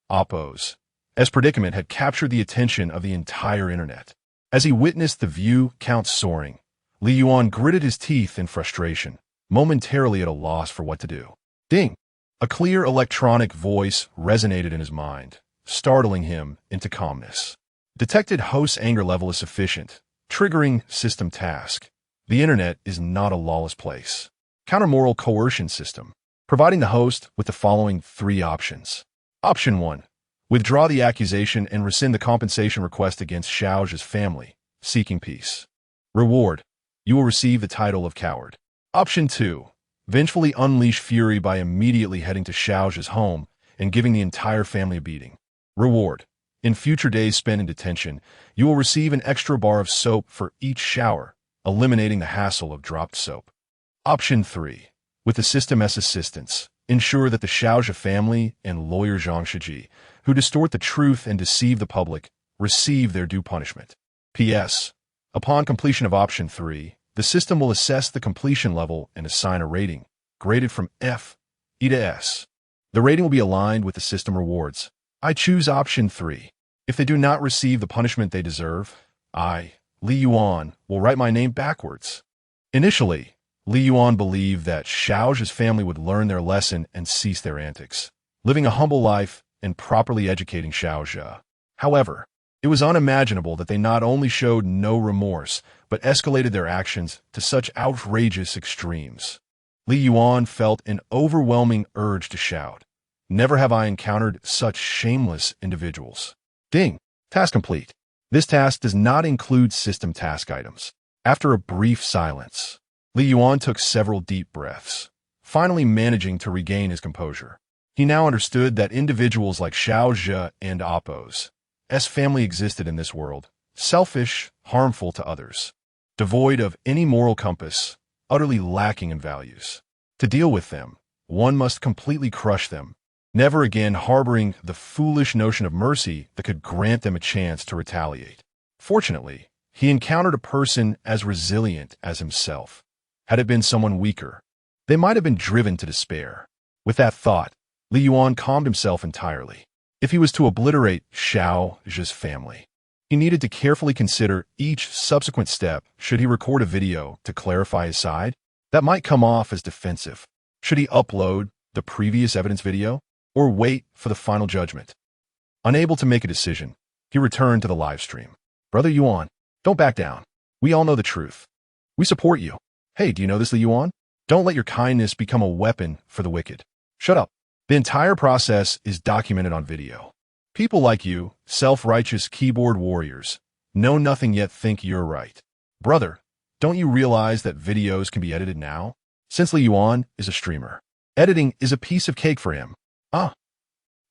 S1: Oppo's predicament had captured the attention of the entire internet. As he witnessed the view count soaring, Li Yuan gritted his teeth in frustration, momentarily at a loss for what to do. Ding! A clear electronic voice resonated in his mind, startling him into calmness. Detected host's anger level is sufficient, triggering system task. The internet is not a lawless place. Counter-moral coercion system, providing the host with the following 3 options. Option 1. Withdraw the accusation and rescind the compensation request against Xiaozhi's family, seeking peace. Reward. You will receive the title of coward. Option 2. Vengefully unleash fury by immediately heading to Xiaozhi's home and giving the entire family a beating. Reward. In future days spent in detention, you will receive an extra bar of soap for each shower, eliminating the hassle of dropped soap. Option 3. With the system's assistance, ensure that the Xiaozhi family and lawyer Zhang Shiji, who distort the truth and deceive the public, receive their due punishment. P.S. Upon completion of Option 3, the system will assess the completion level and assign a rating, graded from F, E to S. The rating will be aligned with the system rewards. I choose Option 3. If they do not receive the punishment they deserve, I, Li Yuan, will write my name backwards. Initially, Li Yuan believed that Xiaozhi's family would learn their lesson and cease their antics, living a humble life and properly educating Xiaozhi. However, it was unimaginable that they not only showed no remorse, but escalated their actions to such outrageous extremes. Li Yuan felt an overwhelming urge to shout, "Never have I encountered such shameless individuals." Ding! Task complete. This task does not include system task items. After a brief silence, Li Yuan took several deep breaths, finally managing to regain his composure. He now understood that individuals like Xiaozhi and Oppo's family existed in this world, selfish, harmful to others, devoid of any moral compass, utterly lacking in values. To deal with them, one must completely crush them, never again harboring the foolish notion of mercy that could grant them a chance to retaliate. Fortunately, he encountered a person as resilient as himself. Had it been someone weaker, they might have been driven to despair. With that thought, Li Yuan calmed himself entirely. If he was to obliterate Xiaozhi's family, he needed to carefully consider each subsequent step. Should he record a video to clarify his side? That might come off as defensive. Should he upload the previous evidence video, or wait for the final judgment? Unable to make a decision, he returned to the live stream. Brother Yuan, don't back down. We all know the truth. We support you. Hey, do you know this, Li Yuan? Don't let your kindness become a weapon for the wicked. Shut up. The entire process is documented on video. People like you, self-righteous keyboard warriors, know nothing yet think you're right. Brother, don't you realize that videos can be edited now? Since Li Yuan is a streamer, editing is a piece of cake for him.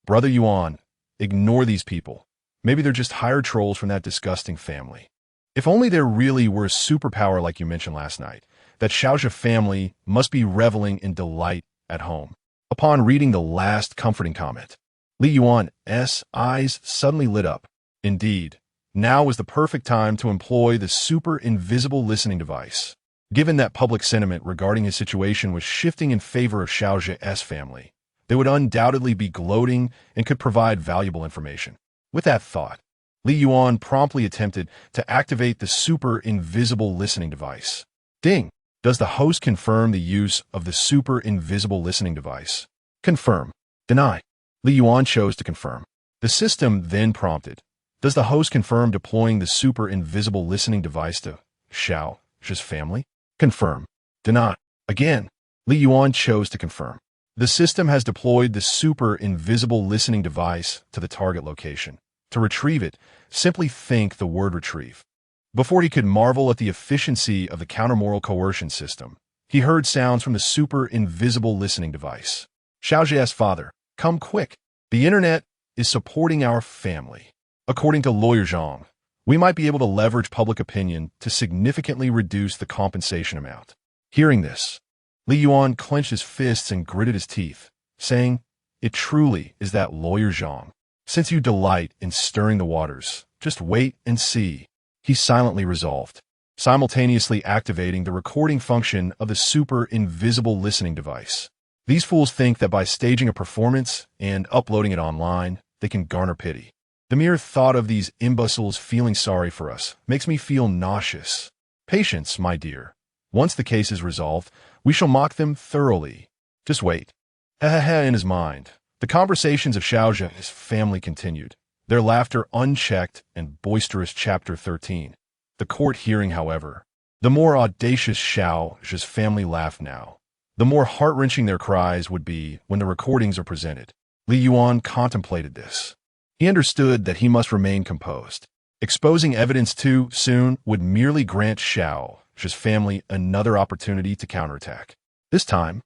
S1: Brother Yuan, ignore these people. Maybe they're just hired trolls from that disgusting family. If only there really were a superpower like you mentioned last night, that Xiaozhe family must be reveling in delight at home. Upon reading the last comforting comment, Li Yuan's eyes suddenly lit up. Indeed, now was the perfect time to employ the super invisible listening device. Given that public sentiment regarding his situation was shifting in favor of Xiaozhe's family, they would undoubtedly be gloating and could provide valuable information. With that thought, Li Yuan promptly attempted to activate the super invisible listening device. Ding! Does the host confirm the use of the super invisible listening device? Confirm. Deny. Li Yuan chose to confirm. The system then prompted, does the host confirm deploying the super invisible listening device to Xiaozhe's family? Confirm. Deny. Again, Li Yuan chose to confirm. The system has deployed the super invisible listening device to the target location. To retrieve it, simply think the word retrieve. Before he could marvel at the efficiency of the countermoral coercion system, he heard sounds from the super invisible listening device. Xiaozhe's father, come quick. The internet is supporting our family. According to Lawyer Zhang, we might be able to leverage public opinion to significantly reduce the compensation amount. Hearing this, Li Yuan clenched his fists and gritted his teeth, saying, it truly is that Lawyer Zhang. Since you delight in stirring the waters, just wait and see. He silently resolved, simultaneously activating the recording function of the super invisible listening device. These fools think that by staging a performance and uploading it online, they can garner pity. The mere thought of these imbeciles feeling sorry for us makes me feel nauseous. Patience, my dear. Once the case is resolved, we shall mock them thoroughly. Just wait. In his mind, the conversations of Xiaozhe's family continued, their laughter unchecked and boisterous. Chapter 13. The court hearing, however. The more audacious Xiaozhe's family laughed now, the more heart-wrenching their cries would be when the recordings are presented. Li Yuan contemplated this. He understood that he must remain composed. Exposing evidence too soon would merely grant Xiaozhe's family another opportunity to counterattack. This time,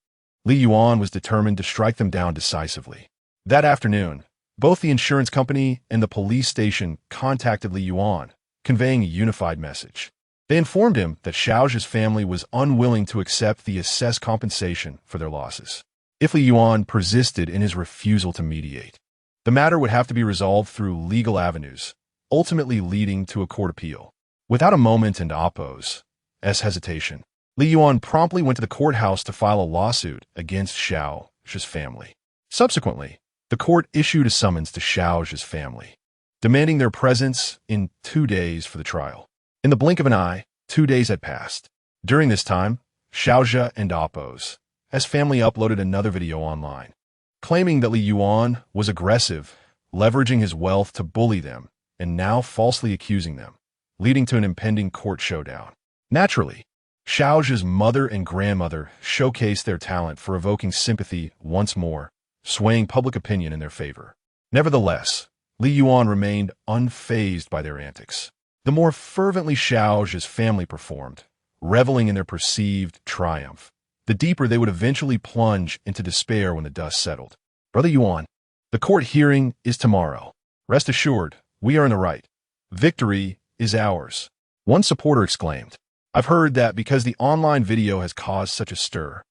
S1: Li Yuan was determined to strike them down decisively. That afternoon, both the insurance company and the police station contacted Li Yuan, conveying a unified message. They informed him that Xiaozhe's family was unwilling to accept the assessed compensation for their losses. If Li Yuan persisted in his refusal to mediate, the matter would have to be resolved through legal avenues, ultimately leading to a court appeal. Without a moment and oppose's hesitation, Li Yuan promptly went to the courthouse to file a lawsuit against Xiaozhe's family. Subsequently, the court issued a summons to Xiaozhe's family, demanding their presence in 2 days for the trial. In the blink of an eye, 2 days had passed. During this time, Xiaozhe and Oppo's family uploaded another video online, claiming that Li Yuan was aggressive, leveraging his wealth to bully them, and now falsely accusing them, leading to an impending court showdown. Naturally, Xiaozhe's mother and grandmother showcased their talent for evoking sympathy once more, swaying public opinion in their favor. Nevertheless, Li Yuan remained unfazed by their antics. The more fervently Xiaozhe's family performed, reveling in their perceived triumph, the deeper they would eventually plunge into despair when the dust settled. Brother Yuan, the court hearing is tomorrow. Rest assured, we are in the right. Victory is ours. One supporter exclaimed, I've heard that because the online video has caused such a stir,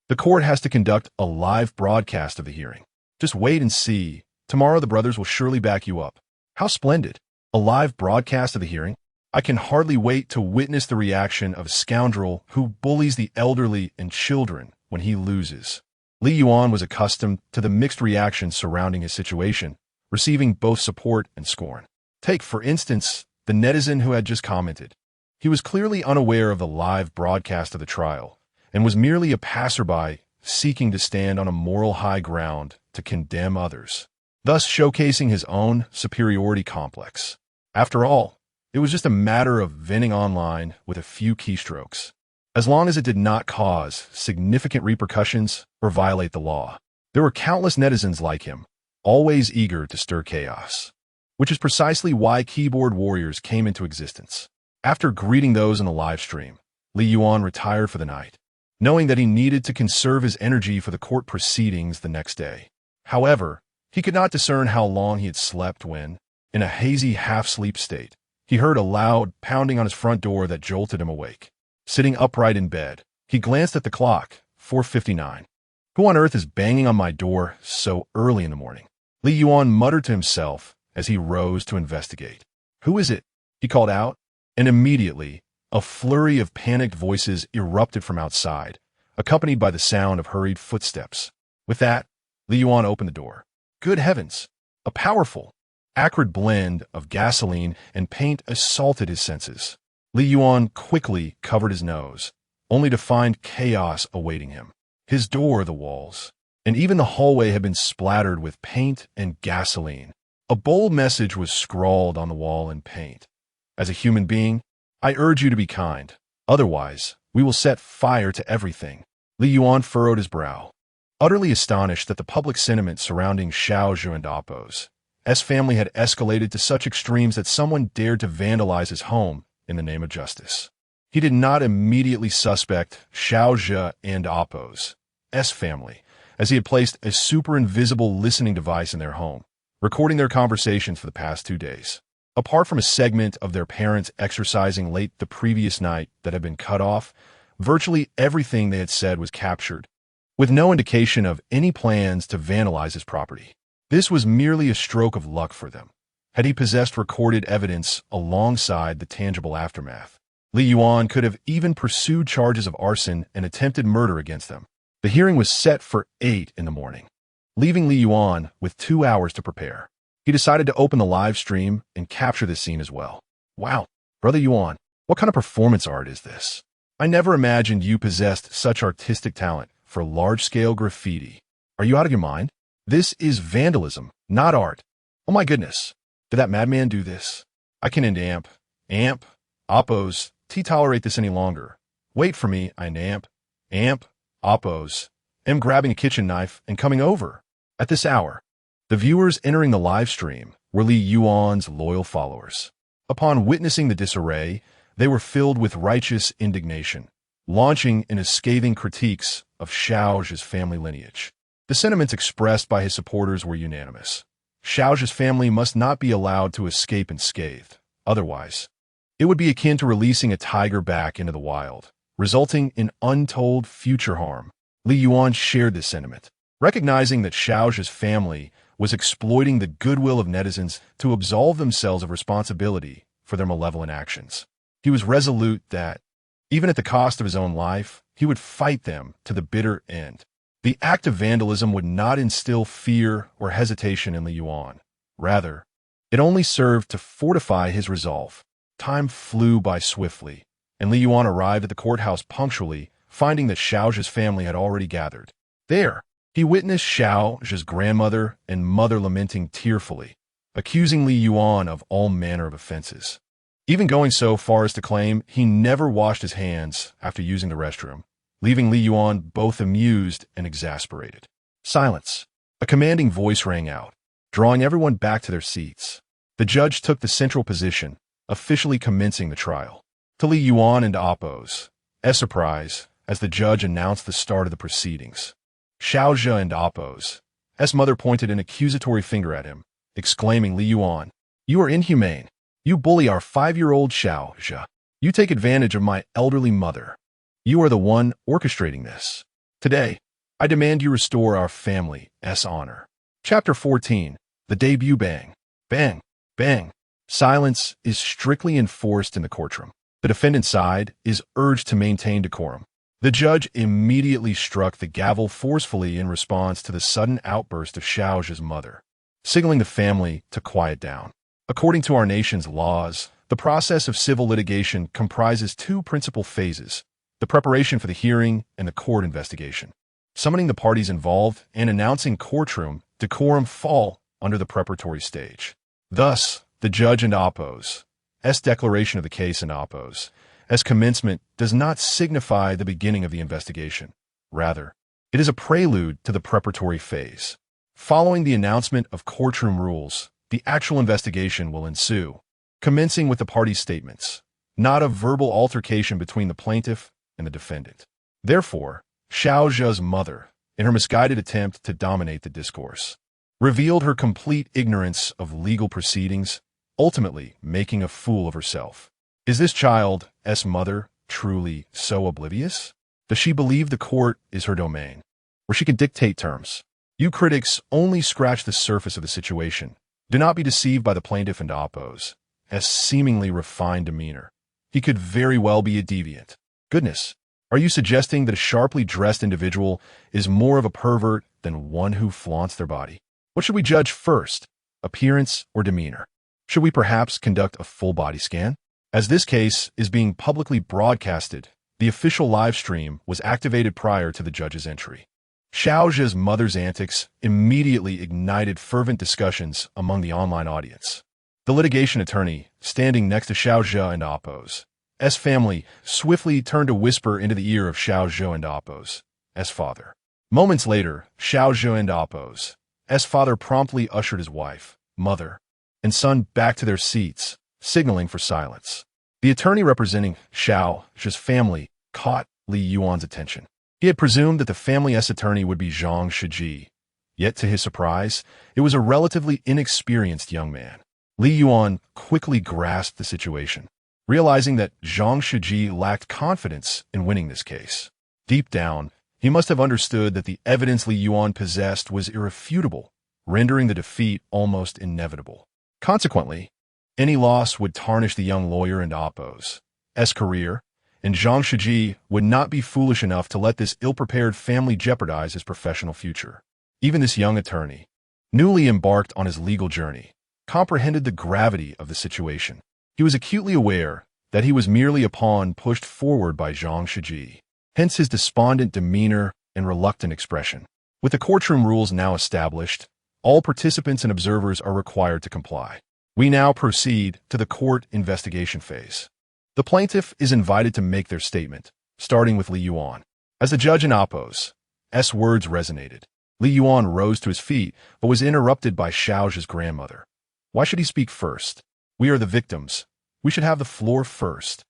S1: the court has to conduct a live broadcast of the hearing. Just wait and see. Tomorrow the brothers will surely back you up. How splendid. A live broadcast of the hearing? I can hardly wait to witness the reaction of a scoundrel who bullies the elderly and children when he loses. Li Yuan was accustomed to the mixed reactions surrounding his situation, receiving both support and scorn. Take, for instance, the netizen who had just commented. He was clearly unaware of the live broadcast of the trial and was merely a passerby seeking to stand on a moral high ground to condemn others, thus showcasing his own superiority complex. After all, it was just a matter of venting online with a few keystrokes. as long as it did not cause significant repercussions or violate the law. There were countless netizens like him, always eager to stir chaos, which is precisely why keyboard warriors came into existence. After greeting those in the live stream, Li Yuan retired for the night, knowing that he needed to conserve his energy for the court proceedings the next day. However, he could not discern how long he had slept when, in a hazy half-sleep state, he heard a loud pounding on his front door that jolted him awake. Sitting upright in bed, he glanced at the clock, 4:59. Who on earth is banging on my door so early in the morning? Li Yuan muttered to himself as he rose to investigate. Who is it? He called out, and immediately, a flurry of panicked voices erupted from outside, accompanied by the sound of hurried footsteps. With that, Li Yuan opened the door. Good heavens! A powerful, acrid blend of gasoline and paint assaulted his senses. Li Yuan quickly covered his nose, only to find chaos awaiting him. His door, the walls, and even the hallway had been splattered with paint and gasoline. A bold message was scrawled on the wall in paint. As a human being, I urge you to be kind. Otherwise, we will set fire to everything. Li Yuan furrowed his brow, utterly astonished that the public sentiment surrounding Xiao Zhu and Appo's family had escalated to such extremes that someone dared to vandalize his home in the name of justice. He did not immediately suspect Xiao Zhu and Appo's family, as he had placed a super invisible listening device in their home, recording their conversations for the past 2 days. Apart from a segment of their parents exercising late the previous night that had been cut off, virtually everything they had said was captured, with no indication of any plans to vandalize his property. This was merely a stroke of luck for them, had he possessed recorded evidence alongside the tangible aftermath. Li Yuan could have even pursued charges of arson and attempted murder against them. The hearing was set for 8 in the morning, leaving Li Yuan with 2 hours to prepare. He decided to open the live stream and capture this scene as well. Wow, Brother Yuan, what kind of performance art is this? I never imagined you possessed such artistic talent for large-scale graffiti. Are you out of your mind? This is vandalism, not art. Oh my goodness, did that madman do this? I can end amp, Appo's, tolerate this any longer. Wait for me, I amp, Appo's, am grabbing a kitchen knife and coming over. At this hour, the viewers entering the live stream were Li Yuan's loyal followers. Upon witnessing the disarray, they were filled with righteous indignation, launching into scathing critiques of Xiao Zhu's family lineage. The sentiments expressed by his supporters were unanimous. Xiao Zhu's family must not be allowed to escape unscathed. Otherwise, it would be akin to releasing a tiger back into the wild, resulting in untold future harm. Li Yuan shared this sentiment, recognizing that Xiao Zhu's family was exploiting the goodwill of netizens to absolve themselves of responsibility for their malevolent actions. He was resolute that, even at the cost of his own life, he would fight them to the bitter end. The act of vandalism would not instill fear or hesitation in Li Yuan. Rather, it only served to fortify his resolve. Time flew by swiftly, and Li Yuan arrived at the courthouse punctually, finding that Xiao Zhu's family had already gathered. There, he witnessed Xiao Zhu's grandmother and mother lamenting tearfully, accusing Li Yuan of all manner of offenses, even going so far as to claim he never washed his hands after using the restroom, leaving Li Yuan both amused and exasperated. Silence. A commanding voice rang out, drawing everyone back to their seats. The judge took the central position, officially commencing the trial. To Li Yuan and Appo's surprise, as the judge announced the start of the proceedings, Xiao Zhu and Appo's mother pointed an accusatory finger at him, exclaiming, Li Yuan, you are inhumane. You bully our 5-year-old Xiao Zhu. You take advantage of my elderly mother. You are the one orchestrating this. Today, I demand you restore our family's honor. Chapter 14. The Debut Bang. Bang. Bang. Silence is strictly enforced in the courtroom. The defendant's side is urged to maintain decorum. The judge immediately struck the gavel forcefully in response to the sudden outburst of Xiao Zhu's mother, signaling the family to quiet down. According to our nation's laws, the process of civil litigation comprises 2 principal phases: the preparation for the hearing and the court investigation. Summoning the parties involved and announcing courtroom decorum fall under the preparatory stage. Thus, the judge and Appo's declaration of the case and Appo's as commencement does not signify the beginning of the investigation. Rather, it is a prelude to the preparatory phase. Following the announcement of courtroom rules, the actual investigation will ensue, commencing with the parties' statements, not a verbal altercation between the plaintiff and the defendant. Therefore, Xiao Zhe's mother, in her misguided attempt to dominate the discourse, revealed her complete ignorance of legal proceedings, ultimately making a fool of herself. Is this child's mother truly so oblivious? Does she believe the court is her domain, where she can dictate terms? You critics only scratch the surface of the situation. Do not be deceived by the plaintiff and Oppo's seemingly refined demeanor. He could very well be a deviant. Goodness, are you suggesting that a sharply dressed individual is more of a pervert than one who flaunts their body? What should we judge first, appearance or demeanor? Should we perhaps conduct a full body scan? As this case is being publicly broadcasted, the official live stream was activated prior to the judge's entry. Xiao Zhe's mother's antics immediately ignited fervent discussions among the online audience. The litigation attorney, standing next to Xiao Zhe and Oppo's family, swiftly turned to whisper into the ear of Xiao Zhe and Oppo's father. Moments later, Xiao Zhe and Oppo's father promptly ushered his wife, mother, and son back to their seats, signaling for silence. The attorney representing Xiao Zhe's family caught Li Yuan's attention. He had presumed that the family's attorney would be Zhang Shiji, yet to his surprise, it was a relatively inexperienced young man. Li Yuan quickly grasped the situation, realizing that Zhang Shiji lacked confidence in winning this case. Deep down, he must have understood that the evidence Li Yuan possessed was irrefutable, rendering the defeat almost inevitable. Consequently, any loss would tarnish the young lawyer and Oppo's career, and Zhang Shiji would not be foolish enough to let this ill-prepared family jeopardize his professional future. Even this young attorney, newly embarked on his legal journey, comprehended the gravity of the situation. He was acutely aware that he was merely a pawn pushed forward by Zhang Shiji, hence his despondent demeanor and reluctant expression. With the courtroom rules now established, all participants and observers are required to comply. We now proceed to the court investigation phase. The plaintiff is invited to make their statement, starting with Li Yuan. As the judge and Oppo's words resonated, Li Yuan rose to his feet but was interrupted by Xiao Zhe's grandmother. Why should he speak first? We are the victims. We should have the floor first.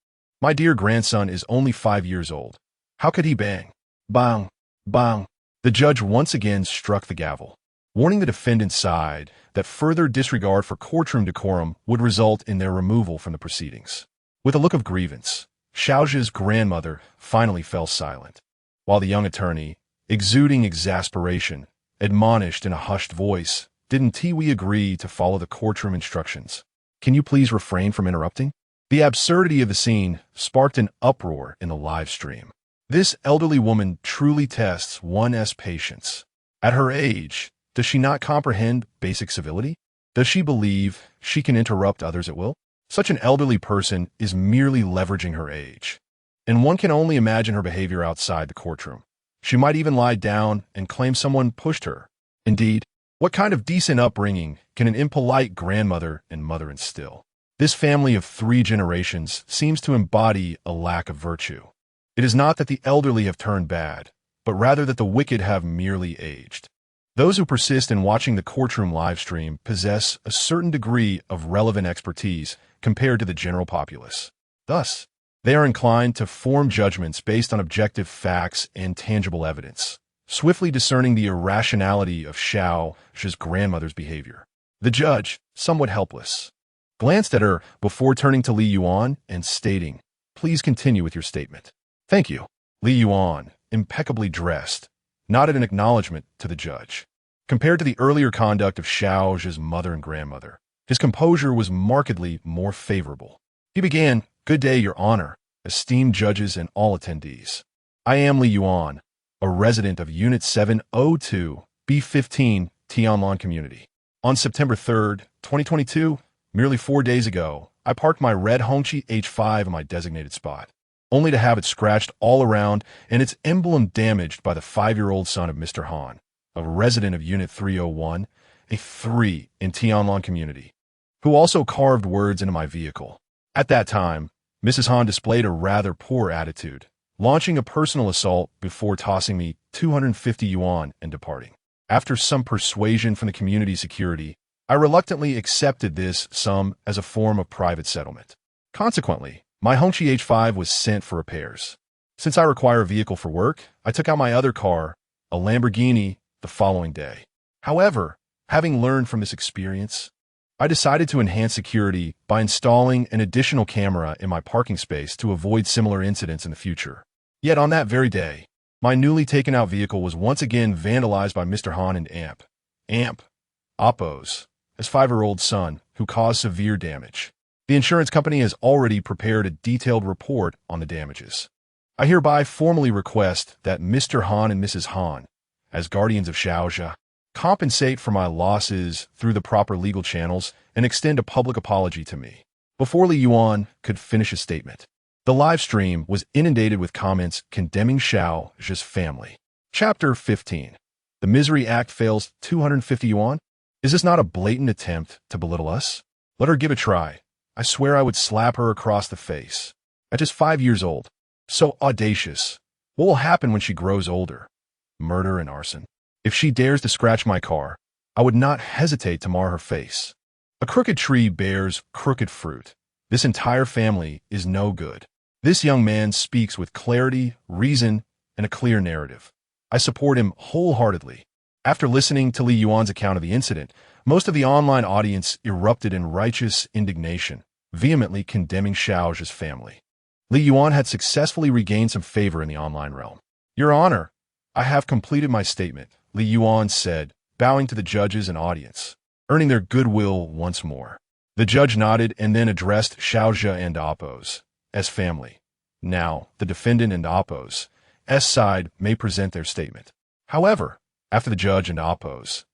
S1: My dear grandson is only 5 years old. How could he bang? Bang, bang. The judge once again struck the gavel, warning the defendant's side that further disregard for courtroom decorum would result in their removal from the proceedings. With a look of grievance, Xiao Zhe's grandmother finally fell silent, while the young attorney, exuding exasperation, admonished in a hushed voice, "Didn't we agree to follow the courtroom instructions? Can you please refrain from interrupting?" The absurdity of the scene sparked an uproar in the live stream. This elderly woman truly tests one's patience. At her age, does she not comprehend basic civility? Does she believe she can interrupt others at will? Such an elderly person is merely leveraging her age, and one can only imagine her behavior outside the courtroom. She might even lie down and claim someone pushed her. Indeed, what kind of decent upbringing can an impolite grandmother and mother instill? This family of 3 generations seems to embody a lack of virtue. It is not that the elderly have turned bad, but rather that the wicked have merely aged. Those who persist in watching the courtroom livestream possess a certain degree of relevant expertise compared to the general populace. Thus, they are inclined to form judgments based on objective facts and tangible evidence, swiftly discerning the irrationality of Xiao Zhe's grandmother's behavior. The judge, somewhat helpless, glanced at her before turning to Li Yuan and stating, "Please continue with your statement." "Thank you." Li Yuan, impeccably dressed, nodded an acknowledgement to the judge. Compared to the earlier conduct of Xiao Zhe's mother and grandmother, his composure was markedly more favorable. He began, "Good day, Your Honor, esteemed judges and all attendees. I am Li Yuan, a resident of Unit 702, B15, Tianlong Community. On September 3rd, 2022, merely 4 days ago, I parked my red Hongqi H5 in my designated spot, only to have it scratched all around and its emblem damaged by the 5-year-old son of Mr. Han, a resident of Unit 301, a 3 in Tianlong Community, who also carved words into my vehicle. At that time, Mrs. Han displayed a rather poor attitude, launching a personal assault before tossing me 250 yuan and departing. After some persuasion from the community security, I reluctantly accepted this sum as a form of private settlement. Consequently, my Hongqi H5 was sent for repairs. Since I require a vehicle for work, I took out my other car, a Lamborghini, the following day. However, having learned from this experience, I decided to enhance security by installing an additional camera in my parking space to avoid similar incidents in the future. Yet on that very day, my newly taken out vehicle was once again vandalized by Mr. Han and Oppos, his 5-year-old son, who caused severe damage. The insurance company has already prepared a detailed report on the damages. I hereby formally request that Mr. Han and Mrs. Han, as guardians of Xiaozhi, compensate for my losses through the proper legal channels and extend a public apology to me. Before Li Yuan could finish his statement, the live stream was inundated with comments condemning Xiaozhi's family. Chapter 15. The Misery Act fails 250 yuan? Is this not a blatant attempt to belittle us? Let her give a try. I swear I would slap her across the face. At just 5 years old. So audacious. What will happen when she grows older? Murder and arson. If she dares to scratch my car, I would not hesitate to mar her face. A crooked tree bears crooked fruit. This entire family is no good. This young man speaks with clarity, reason, and a clear narrative. I support him wholeheartedly. After listening to Li Yuan's account of the incident, most of the online audience erupted in righteous indignation, vehemently condemning Xiaozhi's family. Li Yuan had successfully regained some favor in the online realm. Your Honor, I have completed my statement, Li Yuan said, bowing to the judges and audience, earning their goodwill once more. The judge nodded and then addressed Xiaozhi and Oppos as family. Now, the defendant and Oppos' side may present their statement. However, after the judge and Oppos'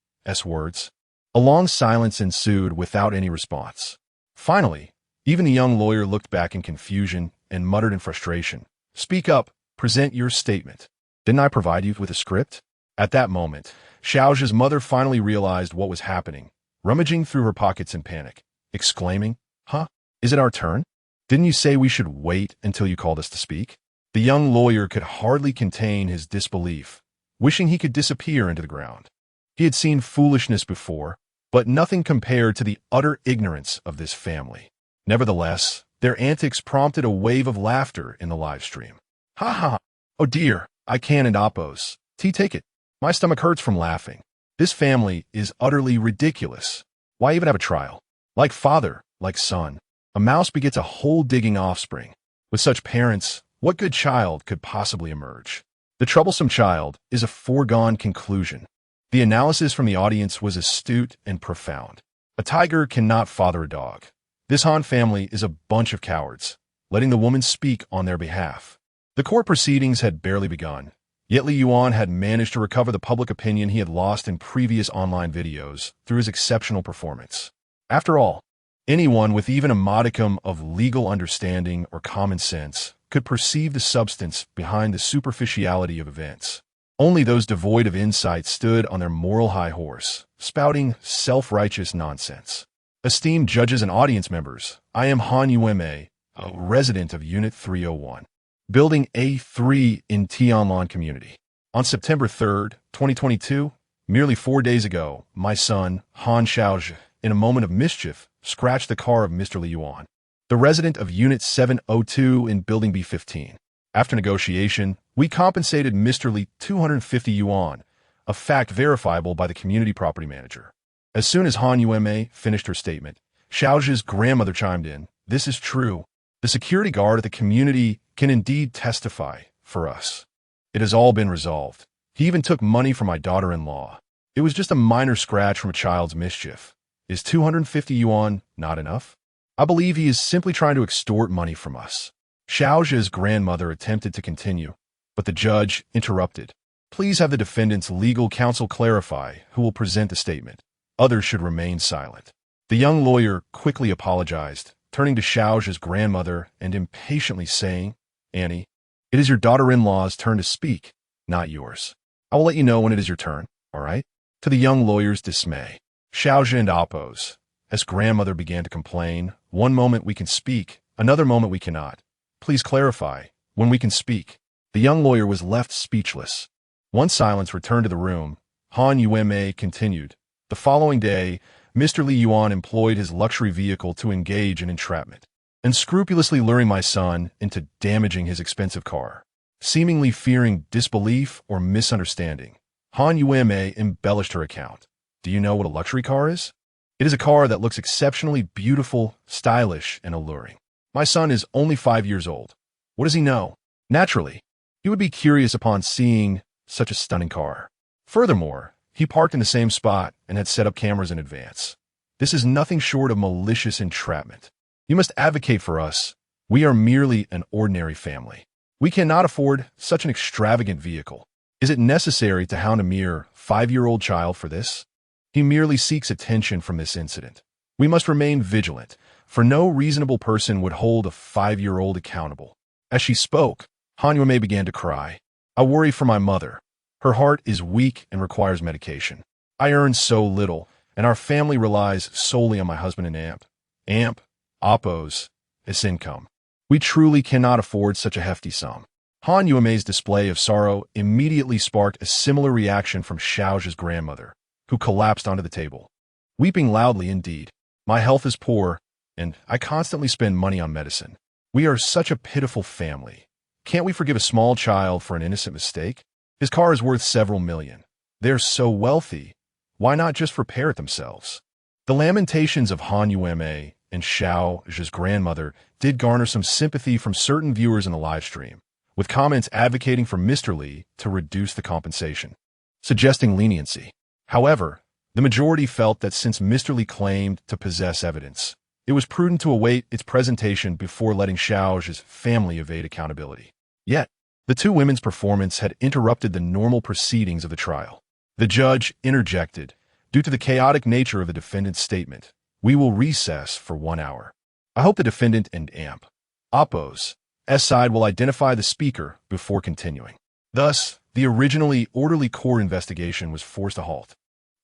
S1: words, a long silence ensued without any response. Finally, even the young lawyer looked back in confusion and muttered in frustration, "Speak up, present your statement. Didn't I provide you with a script?" At that moment, Xiaozhi's mother finally realized what was happening, rummaging through her pockets in panic, exclaiming, "Huh? Is it our turn? Didn't you say we should wait until you called us to speak?" The young lawyer could hardly contain his disbelief, wishing he could disappear into the ground. He had seen foolishness before, but nothing compared to the utter ignorance of this family. Nevertheless, their antics prompted a wave of laughter in the live stream. "Ha ha! Oh dear, I can't and Oppos. Take it. My stomach hurts from laughing. This family is utterly ridiculous. Why even have a trial? Like father, like son. A mouse begets a hole-digging offspring. With such parents, what good child could possibly emerge? The troublesome child is a foregone conclusion." The analysis from the audience was astute and profound. A tiger cannot father a dog. This Han family is a bunch of cowards, letting the woman speak on their behalf. The court proceedings had barely begun, yet Li Yuan had managed to recover the public opinion he had lost in previous online videos through his exceptional performance. After all, anyone with even a modicum of legal understanding or common sense could perceive the substance behind the superficiality of events. Only those devoid of insight stood on their moral high horse, spouting self-righteous nonsense. Esteemed judges and audience members, I am Han Yueme, a resident of Unit 301, Building A3 in Tianlong Community. On September 3rd, 2022, merely 4 days ago, my son, Han Xiaozhi, in a moment of mischief, scratched the car of Mr. Li Yuan, the resident of Unit 702 in Building B15. After negotiation, we compensated Mr. Li 250 yuan, a fact verifiable by the community property manager. As soon as Han Yueme finished her statement, Xiaozhi's grandmother chimed in, "This is true. The security guard at the community can indeed testify for us. It has all been resolved. He even took money from my daughter-in-law. It was just a minor scratch from a child's mischief. Is 250 yuan not enough? I believe he is simply trying to extort money from us." Xiaozhi's grandmother attempted to continue, but the judge interrupted. "Please have the defendant's legal counsel clarify who will present the statement. Others should remain silent." The young lawyer quickly apologized, turning to Xiaozhi's grandmother and impatiently saying, "Annie, it is your daughter-in-law's turn to speak, not yours. I will let you know when it is your turn, all right?" To the young lawyer's dismay, Xiaozhi and Oppos' grandmother began to complain, "One moment we can speak, Another moment we cannot. Please clarify, when we can speak. The young lawyer was left speechless. Once silence returned to the room, Han Yueme continued. The following day, Mr. Li Yuan employed his luxury vehicle to engage in entrapment, unscrupulously luring my son into damaging his expensive car. Seemingly fearing disbelief or misunderstanding, Han Yueme embellished her account. Do you know what a luxury car is? It is a car that looks exceptionally beautiful, stylish, and alluring. My son is only 5 years old. What does he know? Naturally, he would be curious upon seeing such a stunning car. Furthermore, he parked in the same spot and had set up cameras in advance. This is nothing short of malicious entrapment. You must advocate for us. We are merely an ordinary family. We cannot afford such an extravagant vehicle. Is it necessary to hound a mere 5-year-old child for this? He merely seeks attention from this incident. We must remain vigilant, for no reasonable person would hold a 5-year-old accountable. As she spoke, Han Yueme began to cry. I worry for my mother. Her heart is weak and requires medication. I earn so little, and our family relies solely on my husband and Amp, Oppo's, its income. We truly cannot afford such a hefty sum. Han Yueme's display of sorrow immediately sparked a similar reaction from Xiao's grandmother, who collapsed onto the table, weeping loudly indeed. My health is poor, and I constantly spend money on medicine. We are such a pitiful family. Can't we forgive a small child for an innocent mistake? His car is worth several million. They're so wealthy. Why not just repair it themselves? The lamentations of Han Yueme and Xiao's grandmother did garner some sympathy from certain viewers in the live stream, with comments advocating for Mr. Li to reduce the compensation, suggesting leniency. However, the majority felt that since Mr. Li claimed to possess evidence, it was prudent to await its presentation before letting Xiao's family evade accountability. Yet, the two women's performance had interrupted the normal proceedings of the trial. The judge interjected, due to the chaotic nature of the defendant's statement, we will recess for 1 hour. I hope the defendant and Oppo's side will identify the speaker before continuing. Thus, the originally orderly court investigation was forced to halt.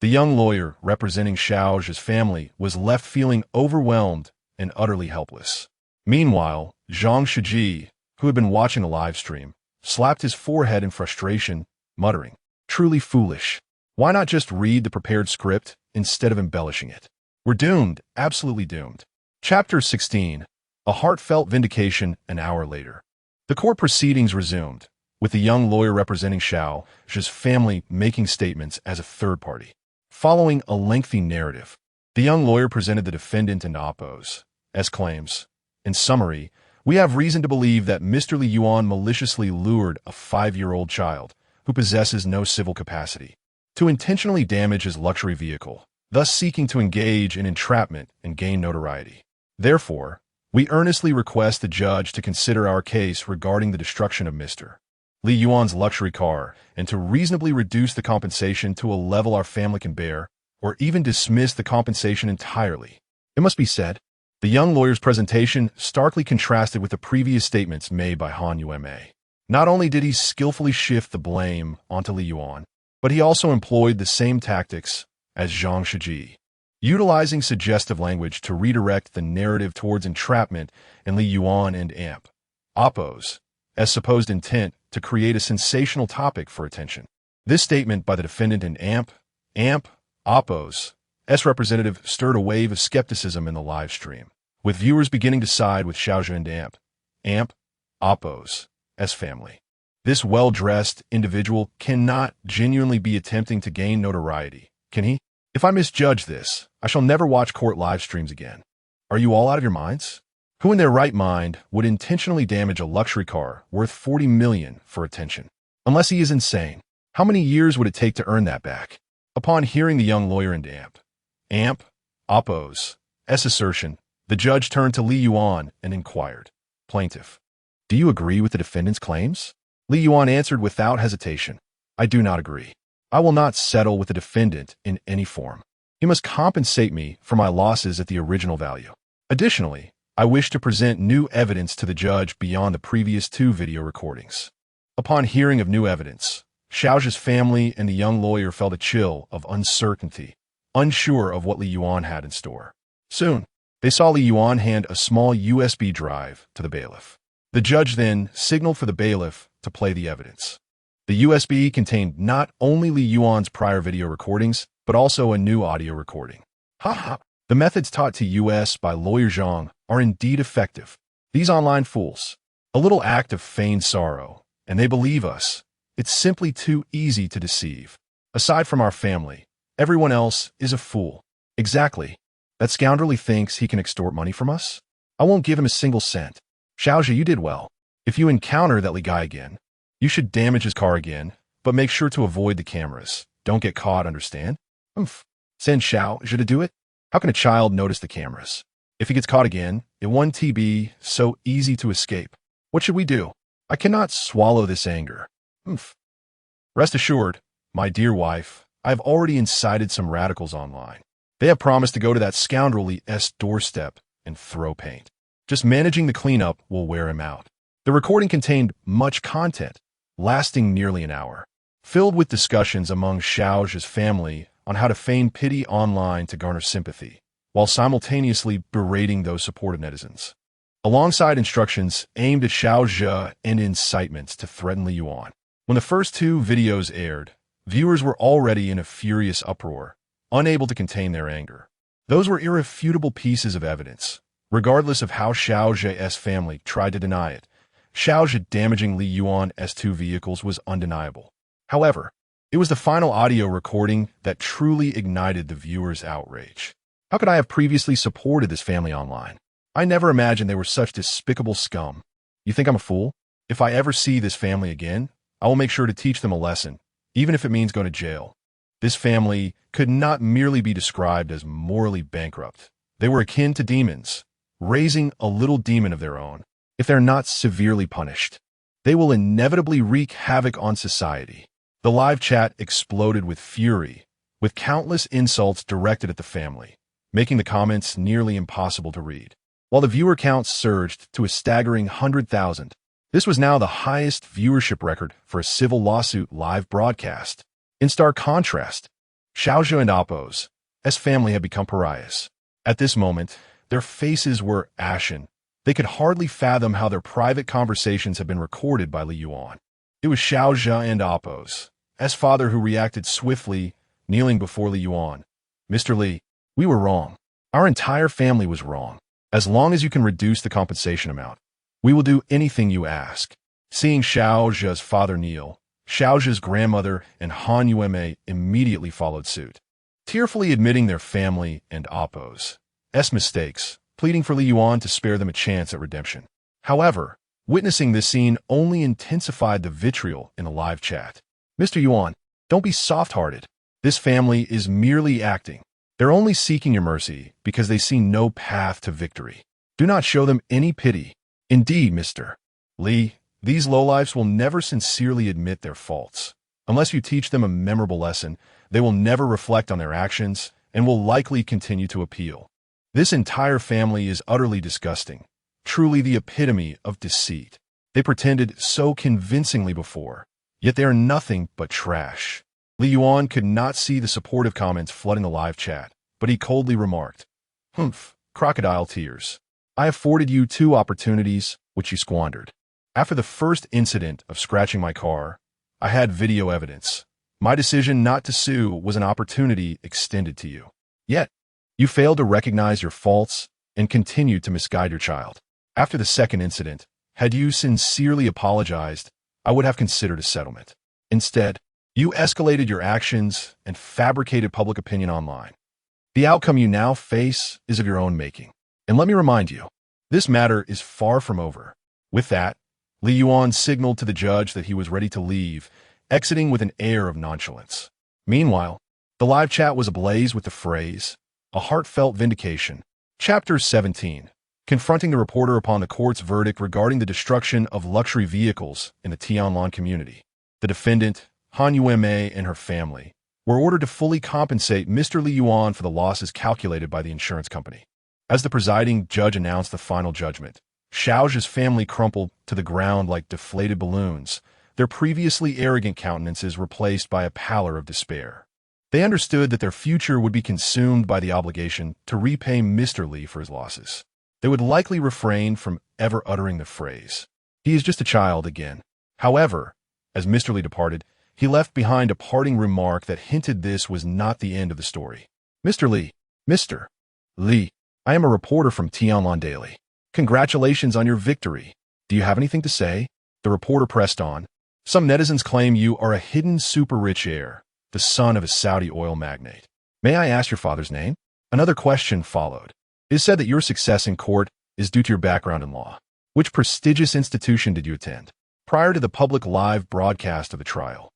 S1: The young lawyer representing Xiao's family was left feeling overwhelmed and utterly helpless. Meanwhile, Zhang Shiji, who had been watching the live stream, slapped his forehead in frustration, muttering, truly foolish. Why not just read the prepared script instead of embellishing it? We're doomed, absolutely doomed. Chapter 16. A heartfelt vindication an hour later. The court proceedings resumed, with the young lawyer representing Xiao's family making statements as a third party. Following a lengthy narrative, the young lawyer presented the defendant and Oppo's claims. In summary, we have reason to believe that Mr. Li Yuan maliciously lured a 5-year-old child, who possesses no civil capacity, to intentionally damage his luxury vehicle, thus seeking to engage in entrapment and gain notoriety. Therefore, we earnestly request the judge to consider our case regarding the destruction of Mr. Li Yuan's luxury car and to reasonably reduce the compensation to a level our family can bear, or even dismiss the compensation entirely. It must be said, the young lawyer's presentation starkly contrasted with the previous statements made by Han Yueme. Not only did he skillfully shift the blame onto Li Yuan, but he also employed the same tactics as Zhang Shiji, utilizing suggestive language to redirect the narrative towards entrapment and Li Yuan and Oppo's supposed intent to create a sensational topic for attention. This statement by the defendant and Oppo's representative stirred a wave of skepticism in the live stream, with viewers beginning to side with Xiaozhen and Oppo's family. This well-dressed individual cannot genuinely be attempting to gain notoriety, can he? If I misjudge this, I shall never watch court live streams again. Are you all out of your minds? Who in their right mind would intentionally damage a luxury car worth 40 million for attention? Unless he is insane. How many years would it take to earn that back? Upon hearing the young lawyer and Oppo's assertion, the judge turned to Li Yuan and inquired, Plaintiff, do you agree with the defendant's claims? Li Yuan answered without hesitation, I do not agree. I will not settle with the defendant in any form. He must compensate me for my losses at the original value. Additionally, I wish to present new evidence to the judge beyond the previous 2 video recordings. Upon hearing of new evidence, Xiao's family and the young lawyer felt a chill of uncertainty, unsure of what Li Yuan had in store. Soon, They saw Li Yuan hand a small USB drive to the bailiff. The judge then signaled for the bailiff to play the evidence. The USB contained not only Li Yuan's prior video recordings, but also a new audio recording. Haha! The methods taught to us by lawyer Zhang are indeed effective. These online fools, a little act of feigned sorrow, and they believe us. It's simply too easy to deceive. Aside from our family, everyone else is a fool. Exactly. That scoundrel thinks he can extort money from us? I won't give him a single cent. Xiaozhi, you did well. If you encounter that Li guy again, you should damage his car again, but make sure to avoid the cameras. Don't get caught, understand? Send Xiaozhi to do it? How can a child notice the cameras? If he gets caught again, it won't be so easy to escape. What should we do? I cannot swallow this anger. Rest assured, my dear wife, I have already incited some radicals online. They have promised to go to that scoundrel Li's doorstep and throw paint. Just managing the cleanup will wear him out. The recording contained much content, lasting nearly an hour, filled with discussions among Xiaozhi's family on how to feign pity online to garner sympathy, while simultaneously berating those supportive netizens, alongside instructions aimed at Xiaozhi and incitements to threaten Li Yuan. When the first two videos aired, viewers were already in a furious uproar, unable to contain their anger. Those were irrefutable pieces of evidence. Regardless of how Xiaozhi's family tried to deny it, Xiaozhi damaging Li Yuan's two vehicles was undeniable. However, it was the final audio recording that truly ignited the viewers' outrage. How could I have previously supported this family online? I never imagined they were such despicable scum. You think I'm a fool? If I ever see this family again, I will make sure to teach them a lesson, even if it means going to jail. This family could not merely be described as morally bankrupt. They were akin to demons, raising a little demon of their own. If they're not severely punished, they will inevitably wreak havoc on society. The live chat exploded with fury, with countless insults directed at the family, making the comments nearly impossible to read. While the viewer count surged to a staggering 100,000, this was now the highest viewership record for a civil lawsuit live broadcast. In stark contrast, Xiaozhi and Appo's family had become pariahs. At this moment, their faces were ashen. They could hardly fathom how their private conversations had been recorded by Li Yuan. It was Xiaozhi and Appo's father who reacted swiftly, kneeling before Li Yuan. Mr. Li, we were wrong. Our entire family was wrong. As long as you can reduce the compensation amount, we will do anything you ask. Seeing Xiaozhi's father kneel, Xiaozhi's grandmother and Han Yueme immediately followed suit, tearfully admitting their family and Appo's mistakes, pleading for Li Yuan to spare them a chance at redemption. However, witnessing this scene only intensified the vitriol in the live chat. Mr. Yuan, don't be soft-hearted. This family is merely acting. They're only seeking your mercy because they see no path to victory. Do not show them any pity. Indeed, Mr. Li, these lowlifes will never sincerely admit their faults. Unless you teach them a memorable lesson, they will never reflect on their actions and will likely continue to appeal. This entire family is utterly disgusting, truly the epitome of deceit. They pretended so convincingly before, yet they are nothing but trash. Li Yuan could not see the supportive comments flooding the live chat, but he coldly remarked, crocodile tears. I afforded you 2 opportunities, which you squandered. After the first incident of scratching my car, I had video evidence. My decision not to sue was an opportunity extended to you. Yet, you failed to recognize your faults and continued to misguide your child. After the second incident, had you sincerely apologized, I would have considered a settlement. Instead, you escalated your actions and fabricated public opinion online. The outcome you now face is of your own making. And let me remind you, this matter is far from over. With that, Li Yuan signaled to the judge that he was ready to leave, exiting with an air of nonchalance. Meanwhile, the live chat was ablaze with the phrase, "A heartfelt vindication." Chapter 17. Confronting the reporter upon the court's verdict regarding the destruction of luxury vehicles in the Tianlong community. The defendant, Han Yueme and her family, were ordered to fully compensate Mr. Li Yuan for the losses calculated by the insurance company. As the presiding judge announced the final judgment, Xiaozhi's family crumpled to the ground like deflated balloons, their previously arrogant countenances replaced by a pallor of despair. They understood that their future would be consumed by the obligation to repay Mr. Lee for his losses. They would likely refrain from ever uttering the phrase, "He is just a child again." However, as Mr. Lee departed, he left behind a parting remark that hinted this was not the end of the story. Mr. Lee, I am a reporter from Tianlong Daily. Congratulations on your victory. Do you have anything to say? The reporter pressed on. Some netizens claim you are a hidden super-rich heir, the son of a Saudi oil magnate. May I ask your father's name? Another question followed. It is said that your success in court is due to your background in law. Which prestigious institution did you attend? Prior to the public live broadcast of the trial,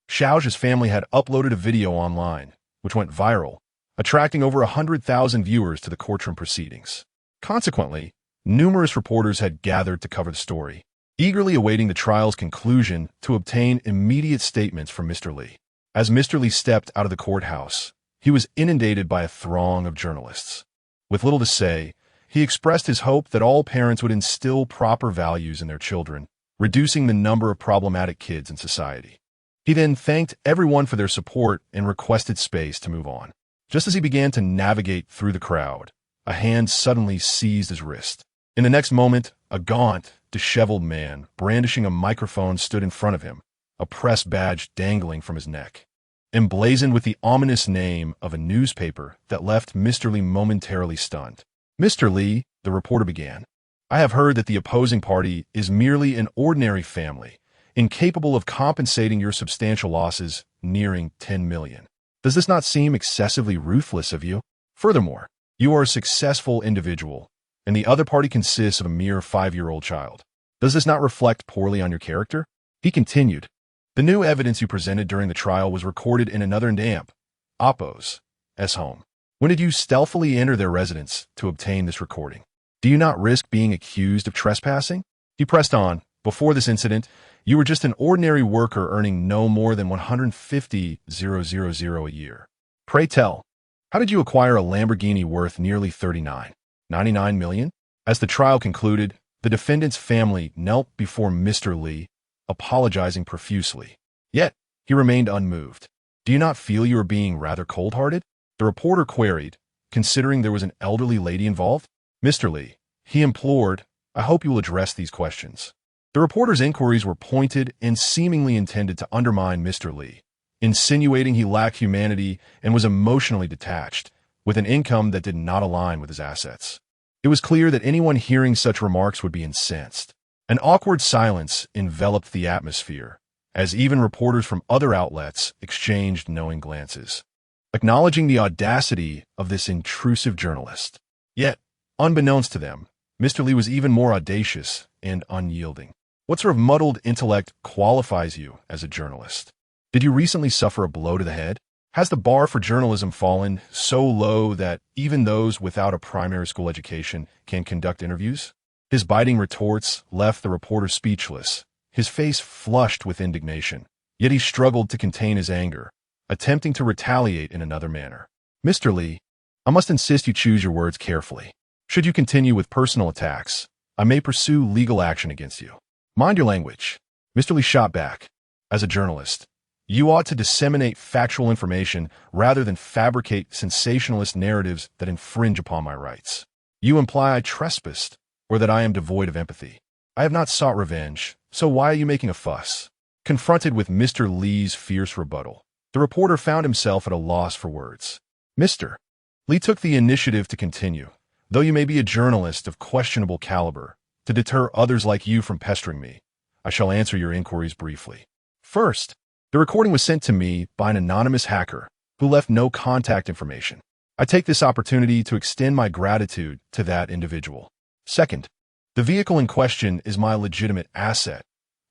S1: Xiao's family had uploaded a video online, which went viral, attracting over 100,000 viewers to the courtroom proceedings. Consequently, numerous reporters had gathered to cover the story, eagerly awaiting the trial's conclusion to obtain immediate statements from Mr. Lee. As Mr. Lee stepped out of the courthouse, he was inundated by a throng of journalists. With little to say, he expressed his hope that all parents would instill proper values in their children, reducing the number of problematic kids in society. He then thanked everyone for their support and requested space to move on. Just as he began to navigate through the crowd, a hand suddenly seized his wrist. In the next moment, a gaunt, disheveled man, brandishing a microphone, stood in front of him, a press badge dangling from his neck, emblazoned with the ominous name of a newspaper that left Mr. Lee momentarily stunned. Mr. Lee, the reporter began, I have heard that the opposing party is merely an ordinary family, incapable of compensating your substantial losses nearing 10 million. Does this not seem excessively ruthless of you? Furthermore, you are a successful individual, and the other party consists of a mere 5-year-old child. Does this not reflect poorly on your character? He continued, the new evidence you presented during the trial was recorded in another damp, Oppo's home. When did you stealthily enter their residence to obtain this recording? Do you not risk being accused of trespassing? He pressed on, before this incident, you were just an ordinary worker earning no more than 150,000 a year. Pray tell, how did you acquire a Lamborghini worth nearly 99 million? As the trial concluded, the defendant's family knelt before Mr. Lee, apologizing profusely. Yet, he remained unmoved. Do you not feel you are being rather cold-hearted? The reporter queried, considering there was an elderly lady involved. Mr. Lee, he implored, I hope you will address these questions. The reporter's inquiries were pointed and seemingly intended to undermine Mr. Lee, insinuating he lacked humanity and was emotionally detached, with an income that did not align with his assets. It was clear that anyone hearing such remarks would be incensed. An awkward silence enveloped the atmosphere, as even reporters from other outlets exchanged knowing glances, acknowledging the audacity of this intrusive journalist. Yet, unbeknownst to them, Mr. Lee was even more audacious and unyielding. What sort of muddled intellect qualifies you as a journalist? Did you recently suffer a blow to the head? Has the bar for journalism fallen so low that even those without a primary school education can conduct interviews? His biting retorts left the reporter speechless, his face flushed with indignation. Yet he struggled to contain his anger, attempting to retaliate in another manner. Mr. Lee, I must insist you choose your words carefully. Should you continue with personal attacks, I may pursue legal action against you. Mind your language. Mr. Lee shot back. As a journalist, you ought to disseminate factual information rather than fabricate sensationalist narratives that infringe upon my rights. You imply I trespassed, or that I am devoid of empathy. I have not sought revenge, so why are you making a fuss? Confronted with Mr. Lee's fierce rebuttal, the reporter found himself at a loss for words. Mr. Lee took the initiative to continue. Though you may be a journalist of questionable caliber, to deter others like you from pestering me, I shall answer your inquiries briefly. First, the recording was sent to me by an anonymous hacker who left no contact information. I take this opportunity to extend my gratitude to that individual. Second, the vehicle in question is my legitimate asset.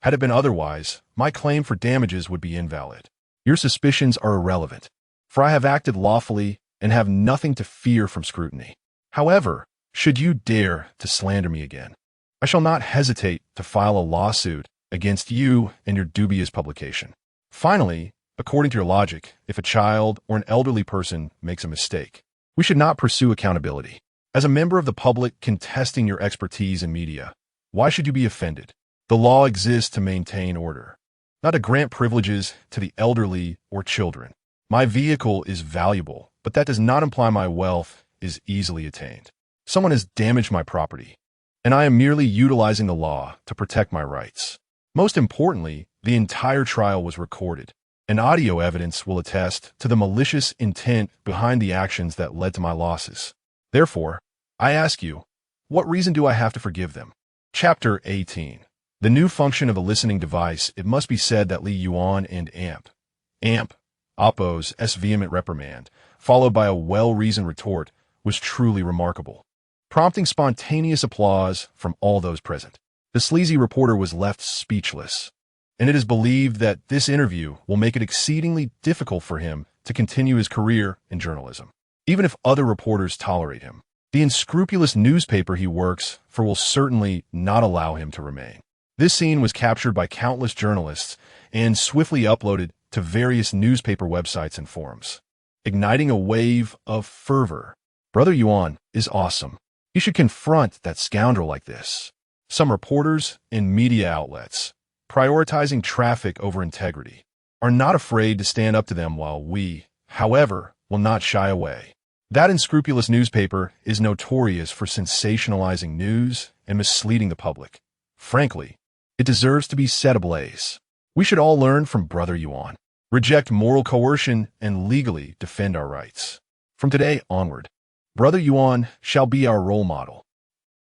S1: Had it been otherwise, my claim for damages would be invalid. Your suspicions are irrelevant, for I have acted lawfully and have nothing to fear from scrutiny. However, should you dare to slander me again, I shall not hesitate to file a lawsuit against you and your dubious publication. Finally, according to your logic, if a child or an elderly person makes a mistake, we should not pursue accountability. As a member of the public contesting your expertise in media, why should you be offended? The law exists to maintain order, not to grant privileges to the elderly or children. My vehicle is valuable, but that does not imply my wealth is easily attained. Someone has damaged my property, and I am merely utilizing the law to protect my rights. Most importantly, the entire trial was recorded, and audio evidence will attest to the malicious intent behind the actions that led to my losses. Therefore, I ask you, what reason do I have to forgive them? Chapter 18. The new function of a listening device. It must be said that Li Yuan and Oppo's vehement reprimand, followed by a well-reasoned retort, was truly remarkable, prompting spontaneous applause from all those present. The sleazy reporter was left speechless, and it is believed that this interview will make it exceedingly difficult for him to continue his career in journalism, even if other reporters tolerate him. The unscrupulous newspaper he works for will certainly not allow him to remain. This scene was captured by countless journalists and swiftly uploaded to various newspaper websites and forums, igniting a wave of fervor. Brother Yuan is awesome. You should confront that scoundrel like this. Some reporters and media outlets, prioritizing traffic over integrity, are not afraid to stand up to them, while we, however, will not shy away. That unscrupulous newspaper is notorious for sensationalizing news and misleading the public. Frankly, it deserves to be set ablaze. We should all learn from Brother Yuan, reject moral coercion, and legally defend our rights. From today onward, Brother Yuan shall be our role model.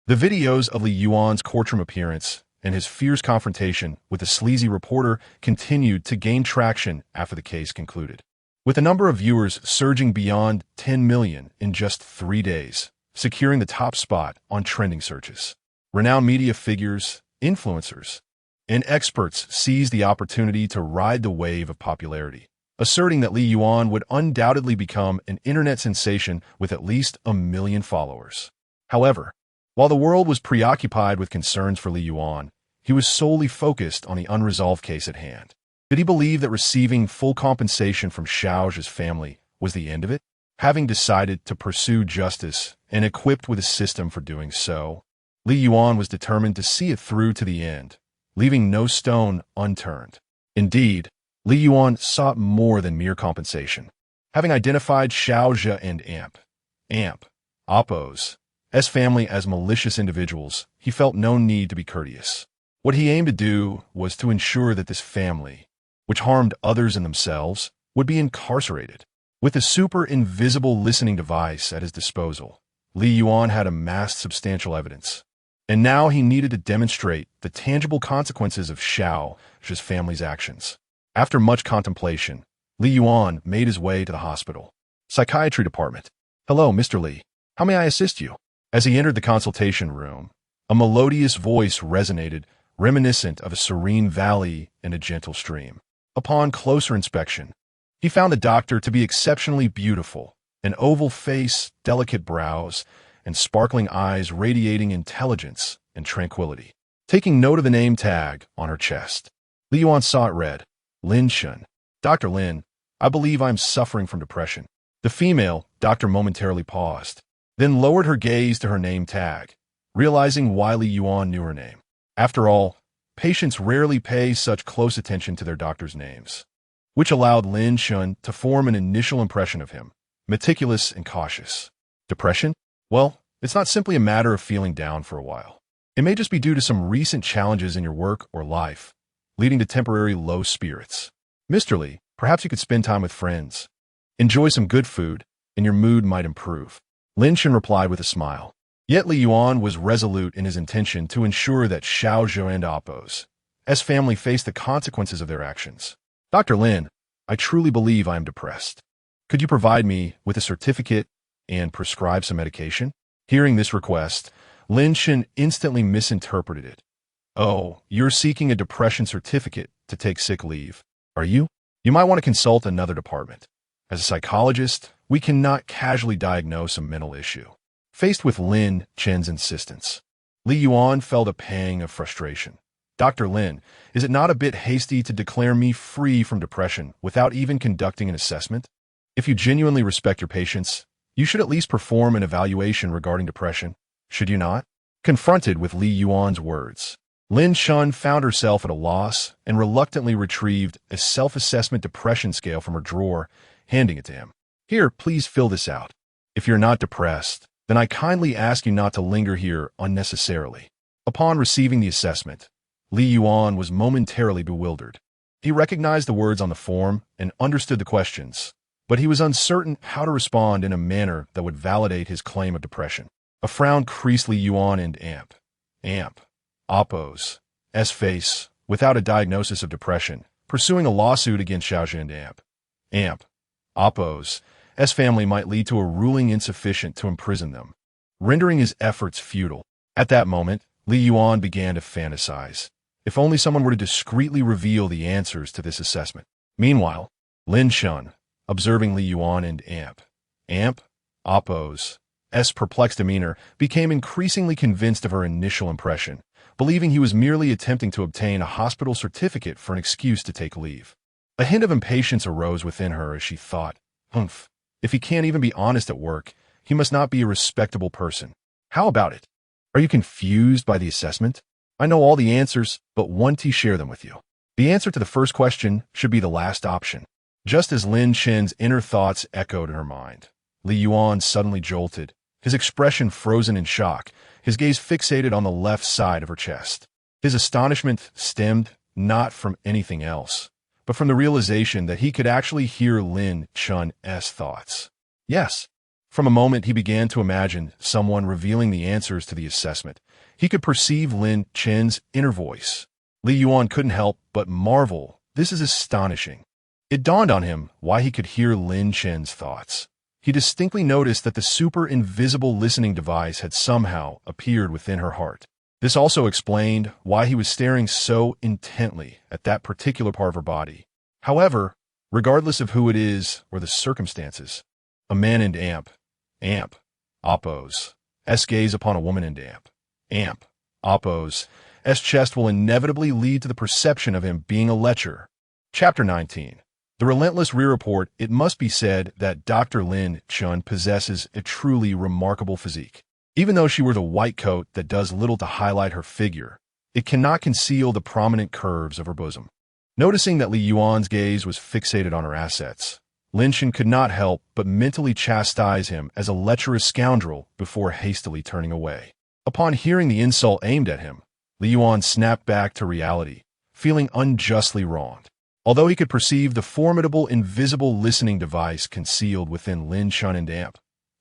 S1: The videos of Li Yuan's courtroom appearance and his fierce confrontation with the sleazy reporter continued to gain traction after the case concluded, with the number of viewers surging beyond 10 million in just 3 days, securing the top spot on trending searches. Renowned media figures, influencers, and experts seized the opportunity to ride the wave of popularity, asserting that Li Yuan would undoubtedly become an internet sensation with at least 1 million followers. However, while the world was preoccupied with concerns for Li Yuan, he was solely focused on the unresolved case at hand. Did he believe that receiving full compensation from Xiao's family was the end of it? Having decided to pursue justice and equipped with a system for doing so, Li Yuan was determined to see it through to the end, leaving no stone unturned. Indeed, Li Yuan sought more than mere compensation. Having identified Xiaozhe and Oppo's family as malicious individuals, he felt no need to be courteous. What he aimed to do was to ensure that this family, which harmed others and themselves, would be incarcerated. With a super invisible listening device at his disposal, Li Yuan had amassed substantial evidence, and now he needed to demonstrate the tangible consequences of Xiao's family's actions. After much contemplation, Li Yuan made his way to the hospital psychiatry department. "Hello, Mr. Li. How may I assist you?" As he entered the consultation room, a melodious voice resonated, reminiscent of a serene valley and a gentle stream. Upon closer inspection, he found the doctor to be exceptionally beautiful, an oval face, delicate brows, and sparkling eyes radiating intelligence and tranquility. Taking note of the name tag on her chest, Li Yuan saw it read, Lin Shun. "Dr. Lin, I believe I'm suffering from depression." The female doctor momentarily paused, then lowered her gaze to her name tag, realizing why Li Yuan knew her name. After all, patients rarely pay such close attention to their doctors' names, which allowed Lin Shun to form an initial impression of him, meticulous and cautious. Depression? Well, it's not simply a matter of feeling down for a while. It may just be due to some recent challenges in your work or life, leading to temporary low spirits. Mr. Li, perhaps you could spend time with friends, enjoy some good food, and your mood might improve. Lin Shun replied with a smile. Yet Li Yuan was resolute in his intention to ensure that Xiaozhe and Oppo's family faced the consequences of their actions. "Dr. Lin, I truly believe I am depressed. Could you provide me with a certificate and prescribe some medication?" Hearing this request, Lin Shun instantly misinterpreted it. "Oh, you're seeking a depression certificate to take sick leave, are you? You might want to consult another department. As a psychologist, we cannot casually diagnose a mental issue." Faced with Lin Chen's insistence, Li Yuan felt a pang of frustration. "Dr. Lin, is it not a bit hasty to declare me free from depression without even conducting an assessment? If you genuinely respect your patients, you should at least perform an evaluation regarding depression, should you not?" Confronted with Li Yuan's words, Lin Shun found herself at a loss and reluctantly retrieved a self-assessment depression scale from her drawer handing it to him. Here, please fill this out. If you're not depressed, then I kindly ask you not to linger here unnecessarily. Upon receiving the assessment, Li Yuan was momentarily bewildered. He recognized the words on the form and understood the questions, but he was uncertain how to respond in a manner that would validate his claim of depression. A frown creased Li Yuan and Oppo's face, without a diagnosis of depression, pursuing a lawsuit against Xiaojin and Oppo's family might lead to a ruling insufficient to imprison them, rendering his efforts futile. At that moment, Li Yuan began to fantasize. If only someone were to discreetly reveal the answers to this assessment. Meanwhile, Lin Shun, observing Li Yuan and Oppo's perplexed demeanor, became increasingly convinced of her initial impression, believing he was merely attempting to obtain a hospital certificate for an excuse to take leave. A hint of impatience arose within her as she thought, "Humph, if he can't even be honest at work, he must not be a respectable person. How about it? Are you confused by the assessment? I know all the answers, but want to share them with you." The answer to the first question should be the last option. Just as Lin Chen's inner thoughts echoed in her mind, Li Yuan suddenly jolted, his expression frozen in shock, his gaze fixated on the left side of her chest. His astonishment stemmed not from anything else, but from the realization that he could actually hear Lin Chen's thoughts. Yes. From a moment he began to imagine someone revealing the answers to the assessment. He could perceive Lin Chen's inner voice. Li Yuan couldn't help but marvel. This is astonishing. It dawned on him why he could hear Lin Chen's thoughts. He distinctly noticed that the super invisible listening device had somehow appeared within her heart. This also explained why he was staring so intently at that particular part of her body. However, regardless of who it is or the circumstances, a man and Oppo's gaze upon a woman and Oppo's chest will inevitably lead to the perception of him being a lecher. Chapter 19. The relentless rear report. It must be said that Dr. Lin Chun possesses a truly remarkable physique. Even though she wears a white coat that does little to highlight her figure, it cannot conceal the prominent curves of her bosom. Noticing that Li Yuan's gaze was fixated on her assets, Lin Chun could not help but mentally chastise him as a lecherous scoundrel before hastily turning away. Upon hearing the insult aimed at him, Li Yuan snapped back to reality, feeling unjustly wronged. Although he could perceive the formidable invisible listening device concealed within Lin Chun and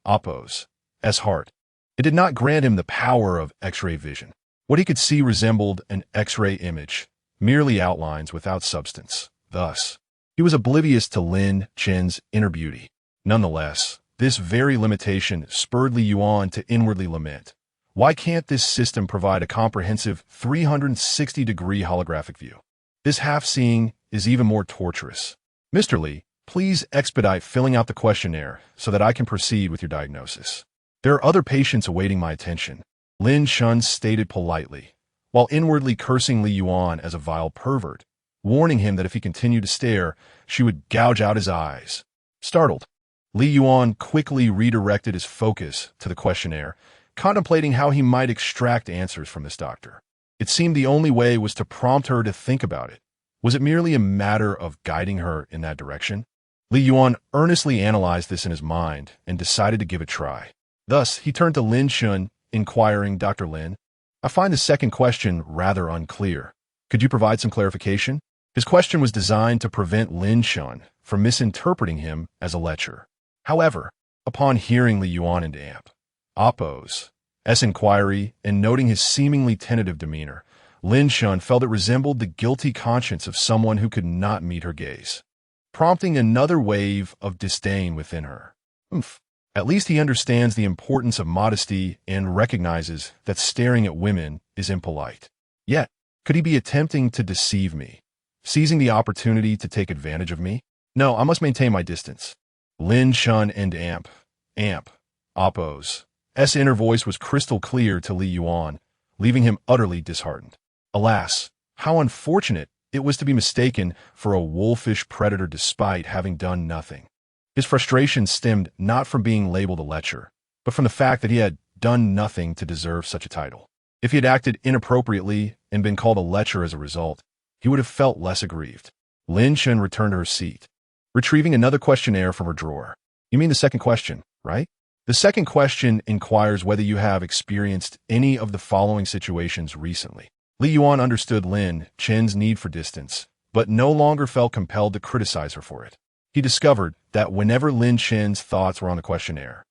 S1: Oppo's heart, it did not grant him the power of X-ray vision. What he could see resembled an X-ray image, merely outlines without substance. Thus, he was oblivious to Lin Chen's inner beauty. Nonetheless, this very limitation spurred Li Yuan to inwardly lament. Why can't this system provide a comprehensive 360-degree holographic view? This half-seeing is even more torturous. Mr. Li, please expedite filling out the questionnaire so that I can proceed with your diagnosis. There are other patients awaiting my attention, Lin Chun stated politely, while inwardly cursing Li Yuan as a vile pervert, warning him that if he continued to stare, she would gouge out his eyes. Startled, Li Yuan quickly redirected his focus to the questionnaire, contemplating how he might extract answers from this doctor. It seemed the only way was to prompt her to think about it. Was it merely a matter of guiding her in that direction? Li Yuan earnestly analyzed this in his mind and decided to give it a try. Thus, he turned to Lin Chun, inquiring, "Dr. Lin, I find the second question rather unclear. Could you provide some clarification?" His question was designed to prevent Lin Chun from misinterpreting him as a lecher. However, upon hearing Li Yuan and Oppo's inquiry and noting his seemingly tentative demeanor, Lin Chun felt it resembled the guilty conscience of someone who could not meet her gaze, prompting another wave of disdain within her. At least he understands the importance of modesty and recognizes that staring at women is impolite. Yet, could he be attempting to deceive me, seizing the opportunity to take advantage of me? No, I must maintain my distance. Lin Chun and Oppo's inner voice was crystal clear to Li Yuan, leaving him utterly disheartened. Alas, how unfortunate it was to be mistaken for a wolfish predator despite having done nothing. His frustration stemmed not from being labeled a lecher, but from the fact that he had done nothing to deserve such a title. If he had acted inappropriately and been called a lecher as a result, he would have felt less aggrieved. Lin Chun returned to her seat, retrieving another questionnaire from her drawer. You mean the second question, right? The second question inquires whether you have experienced any of the following situations recently. Li Yuan understood Lin Chen's need for distance, but no longer felt compelled to criticize her for it. He discovered that whenever Lin Chen's thoughts were on the questionnaire,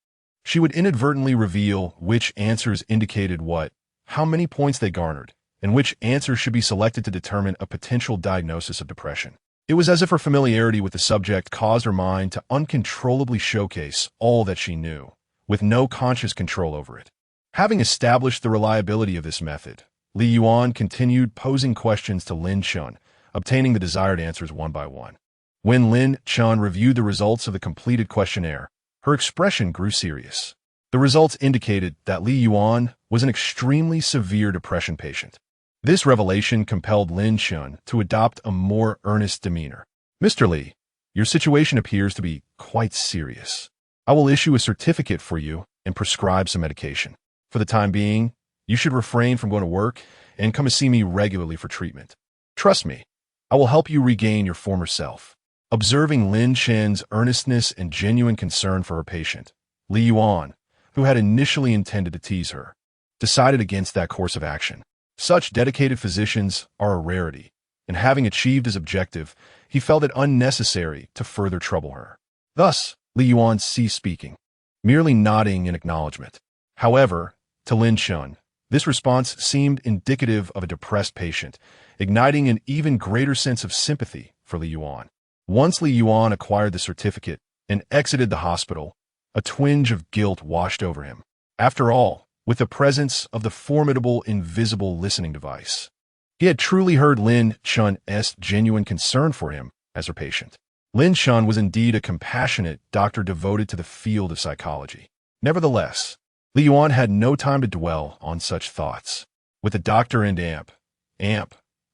S1: she would inadvertently reveal which answers indicated what, how many points they garnered, and which answers should be selected to determine a potential diagnosis of depression. It was as if her familiarity with the subject caused her mind to uncontrollably showcase all that she knew, with no conscious control over it. Having established the reliability of this method, Li Yuan continued posing questions to Lin Chun, obtaining the desired answers one by one. When Lin Chun reviewed the results of the completed questionnaire, her expression grew serious. The results indicated that Li Yuan was an extremely severe depression patient. This revelation compelled Lin Chun to adopt a more earnest demeanor. Mr. Li, your situation appears to be quite serious. I will issue a certificate for you and prescribe some medication. For the time being, you should refrain from going to work and come to see me regularly for treatment. Trust me, I will help you regain your former self. Observing Lin Chen's earnestness and genuine concern for her patient, Li Yuan, who had initially intended to tease her, decided against that course of action. Such dedicated physicians are a rarity, and having achieved his objective, he felt it unnecessary to further trouble her. Thus, Li Yuan ceased speaking, merely nodding in acknowledgement. However, to Lin Chun, this response seemed indicative of a depressed patient, igniting an even greater sense of sympathy for Li Yuan. Once Li Yuan acquired the certificate and exited the hospital, a twinge of guilt washed over him. After all, with the presence of the formidable invisible listening device, he had truly heard Lin Chun's genuine concern for him as her patient. Lin Chun was indeed a compassionate doctor devoted to the field of psychology. Nevertheless, Li Yuan had no time to dwell on such thoughts. With the doctor and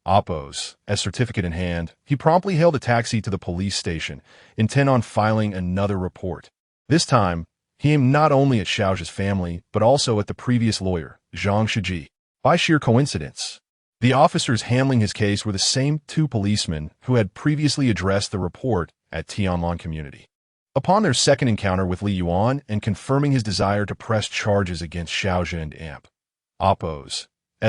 S1: Oppos as certificate in hand, he promptly hailed a taxi to the police station, intent on filing another report. This time, he aimed not only at Xiao's family, but also at the previous lawyer, Zhang Shiji. By sheer coincidence, the officers handling his case were the same two policemen who had previously addressed the report at Tianlong Community. Upon their second encounter with Li Yuan and confirming his desire to press charges against Xiao and Oppos'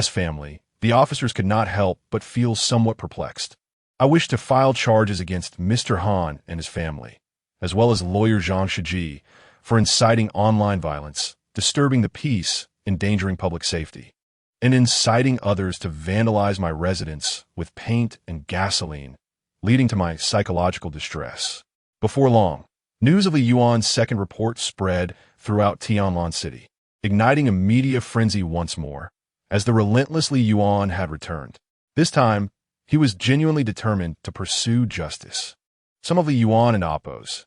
S1: family, the officers could not help but feel somewhat perplexed. I wish to file charges against Mr. Han and his family, as well as lawyer Zhang Shiji, for inciting online violence, disturbing the peace, endangering public safety, and inciting others to vandalize my residence with paint and gasoline, leading to my psychological distress. Before long, news of Li Yuan's second report spread throughout Tianlong City, igniting a media frenzy once more, as the relentless Li Yuan had returned. This time, he was genuinely determined to pursue justice. Some of Li Yuan and Oppos'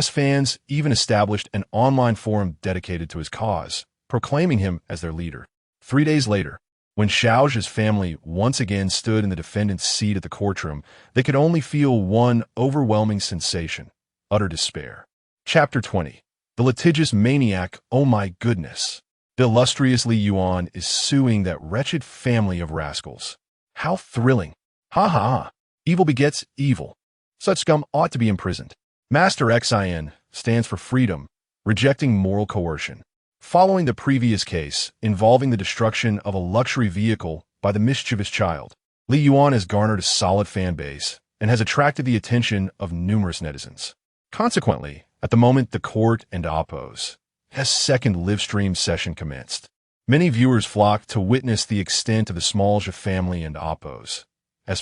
S1: fans even established an online forum dedicated to his cause, proclaiming him as their leader. 3 days later, when Xiao's family once again stood in the defendant's seat at the courtroom, they could only feel one overwhelming sensation: utter despair. Chapter 20. The litigious maniac, oh my goodness. The illustrious Li Yuan is suing that wretched family of rascals. How thrilling. Ha ha ha. Evil begets evil. Such scum ought to be imprisoned. Master Xin stands for freedom, rejecting moral coercion. Following the previous case involving the destruction of a luxury vehicle by the mischievous child, Li Yuan has garnered a solid fan base and has attracted the attention of numerous netizens. Consequently, at the moment the court and Oppos' second live-stream session commenced, many viewers flocked to witness the extent of the Smallja family and Oppos'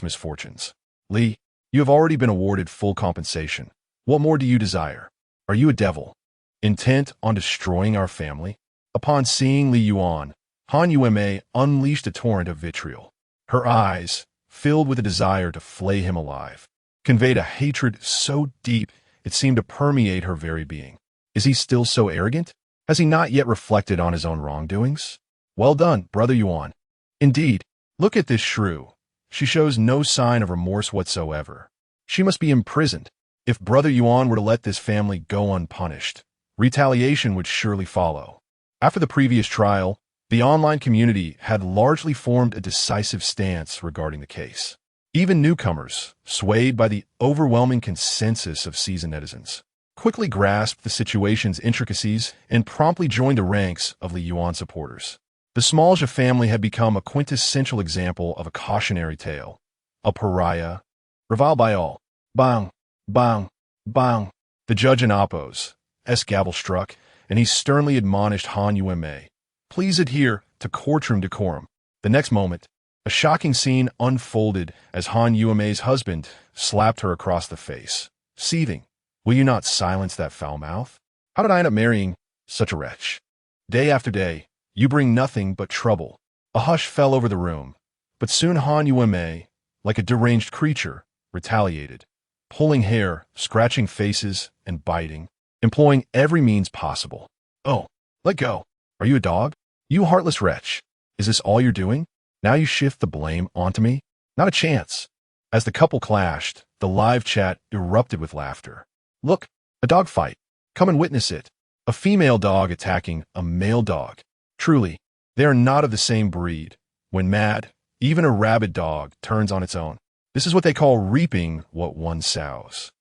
S1: misfortunes. Li, you have already been awarded full compensation. What more do you desire? Are you a devil, intent on destroying our family? Upon seeing Li Yuan, Han Yueme unleashed a torrent of vitriol. Her eyes, filled with a desire to flay him alive, conveyed a hatred so deep it seemed to permeate her very being. Is he still so arrogant? Has he not yet reflected on his own wrongdoings? Well done, Brother Yuan. Indeed, look at this shrew. She shows no sign of remorse whatsoever. She must be imprisoned. If Brother Yuan were to let this family go unpunished, retaliation would surely follow. After the previous trial, the online community had largely formed a decisive stance regarding the case. Even newcomers, swayed by the overwhelming consensus of seasoned netizens, quickly grasped the situation's intricacies and promptly joined the ranks of Li Yuan supporters. The Smalja family had become a quintessential example of a cautionary tale, a pariah, reviled by all. Bang, bang, bang. The judge in Appo's gavel struck, and he sternly admonished Han Yuanmei, "Please adhere to courtroom decorum." The next moment, a shocking scene unfolded as Han Yuanmei's husband slapped her across the face, seething. "Will you not silence that foul mouth? How did I end up marrying such a wretch? Day after day, you bring nothing but trouble." A hush fell over the room, but soon Han Yuanmei, like a deranged creature, retaliated, pulling hair, scratching faces, and biting, employing every means possible. "Oh, let go. Are you a dog? You heartless wretch. Is this all you're doing? Now you shift the blame onto me? Not a chance." As the couple clashed, the live chat erupted with laughter. "Look, a dog fight. Come and witness it. A female dog attacking a male dog. Truly, they are not of the same breed. When mad, even a rabid dog turns on its own. This is what they call reaping what one sows."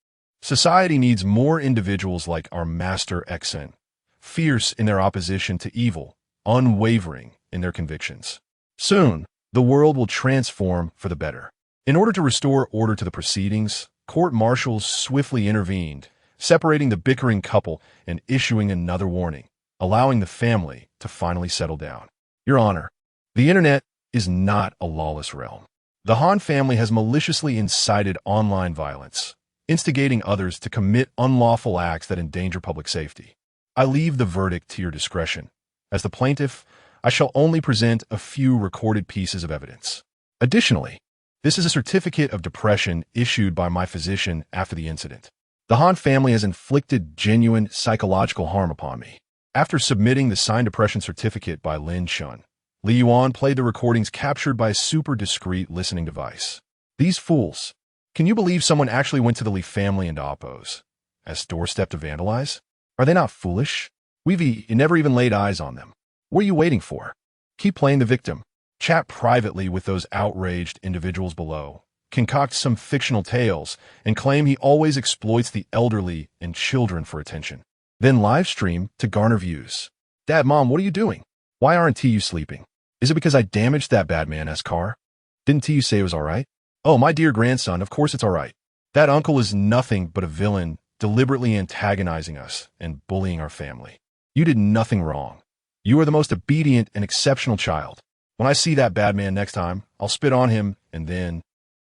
S1: Society needs more individuals like our master Exen, fierce in their opposition to evil, unwavering in their convictions. Soon, the world will transform for the better. In order to restore order to the proceedings, court-martials swiftly intervened, separating the bickering couple and issuing another warning, allowing the family to finally settle down. "Your Honor, the internet is not a lawless realm. The Han family has maliciously incited online violence, instigating others to commit unlawful acts that endanger public safety. I leave the verdict to your discretion. As the plaintiff, I shall only present a few recorded pieces of evidence. Additionally, this is a certificate of depression issued by my physician after the incident. The Han family has inflicted genuine psychological harm upon me." After submitting the signed depression certificate by Lin Shun, Li Yuan played the recordings captured by a super discreet listening device. "These fools. Can you believe someone actually went to the Li family and Appo's doorstep to vandalize? Are they not foolish? We've never even laid eyes on them. What are you waiting for? Keep playing the victim. Chat privately with those outraged individuals below. Concoct some fictional tales and claim he always exploits the elderly and children for attention. Then live stream to garner views. Dad, Mom, what are you doing? Why aren't you sleeping? Is it because I damaged that bad man's car? Didn't you say it was all right? Oh, my dear grandson, of course it's all right. That uncle is nothing but a villain, deliberately antagonizing us and bullying our family. You did nothing wrong. You are the most obedient and exceptional child. When I see that bad man next time, I'll spit on him, and then,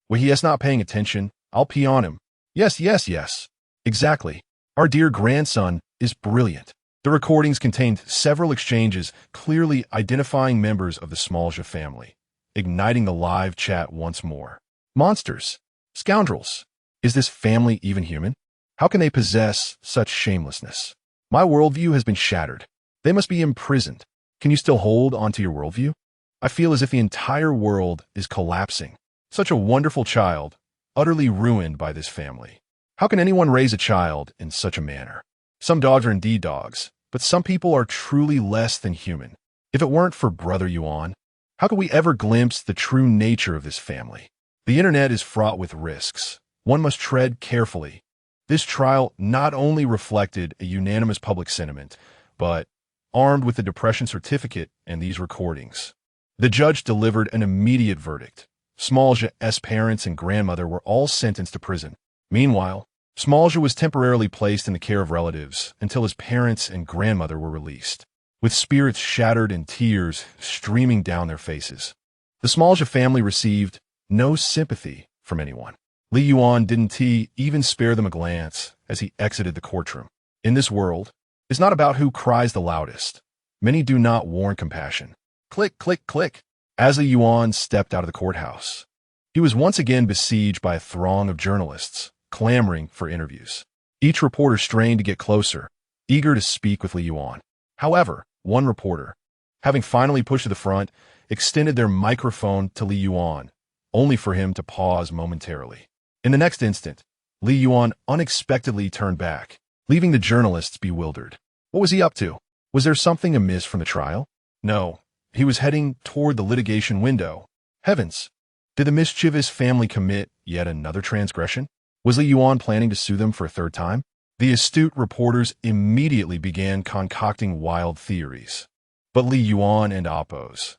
S1: when he is not paying attention, I'll pee on him. Yes, yes, yes. Exactly. Our dear grandson is brilliant." The recordings contained several exchanges clearly identifying members of the Smalja family, igniting the live chat once more. "Monsters. Scoundrels. Is this family even human? How can they possess such shamelessness? My worldview has been shattered. They must be imprisoned. Can you still hold onto your worldview? I feel as if the entire world is collapsing. Such a wonderful child, utterly ruined by this family. How can anyone raise a child in such a manner? Some dogs are indeed dogs, but some people are truly less than human. If it weren't for Brother Yuan, how could we ever glimpse the true nature of this family? The internet is fraught with risks. One must tread carefully. This trial not only reflected a unanimous public sentiment, but, armed with the depression certificate and these recordings, the judge delivered an immediate verdict. Smalja's parents and grandmother were all sentenced to prison. Meanwhile, Smalja was temporarily placed in the care of relatives until his parents and grandmother were released, with spirits shattered and tears streaming down their faces. The Smalja family received no sympathy from anyone. Li Yuan didn't even spare them a glance as he exited the courtroom. In this world, it's not about who cries the loudest. Many do not warrant compassion. Click, click, click. As Li Yuan stepped out of the courthouse, he was once again besieged by a throng of journalists, clamoring for interviews. Each reporter strained to get closer, eager to speak with Li Yuan. However, one reporter, having finally pushed to the front, extended their microphone to Li Yuan, only for him to pause momentarily. In the next instant, Li Yuan unexpectedly turned back, leaving the journalists bewildered. What was he up to? Was there something amiss from the trial? No, he was heading toward the litigation window. Heavens! Did the mischievous family commit yet another transgression? Was Li Yuan planning to sue them for a third time? The astute reporters immediately began concocting wild theories. But Li Yuan and Appo's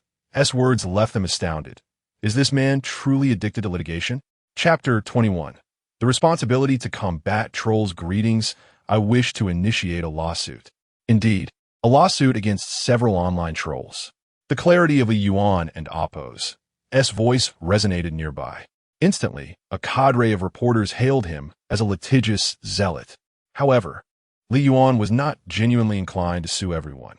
S1: words left them astounded. Is this man truly addicted to litigation? Chapter 21. The responsibility to combat trolls. Greetings. I wish to initiate a lawsuit. Indeed, a lawsuit against several online trolls. The clarity of Li Yuan and Appo's voice resonated nearby. Instantly, a cadre of reporters hailed him as a litigious zealot. However, Li Yuan was not genuinely inclined to sue everyone.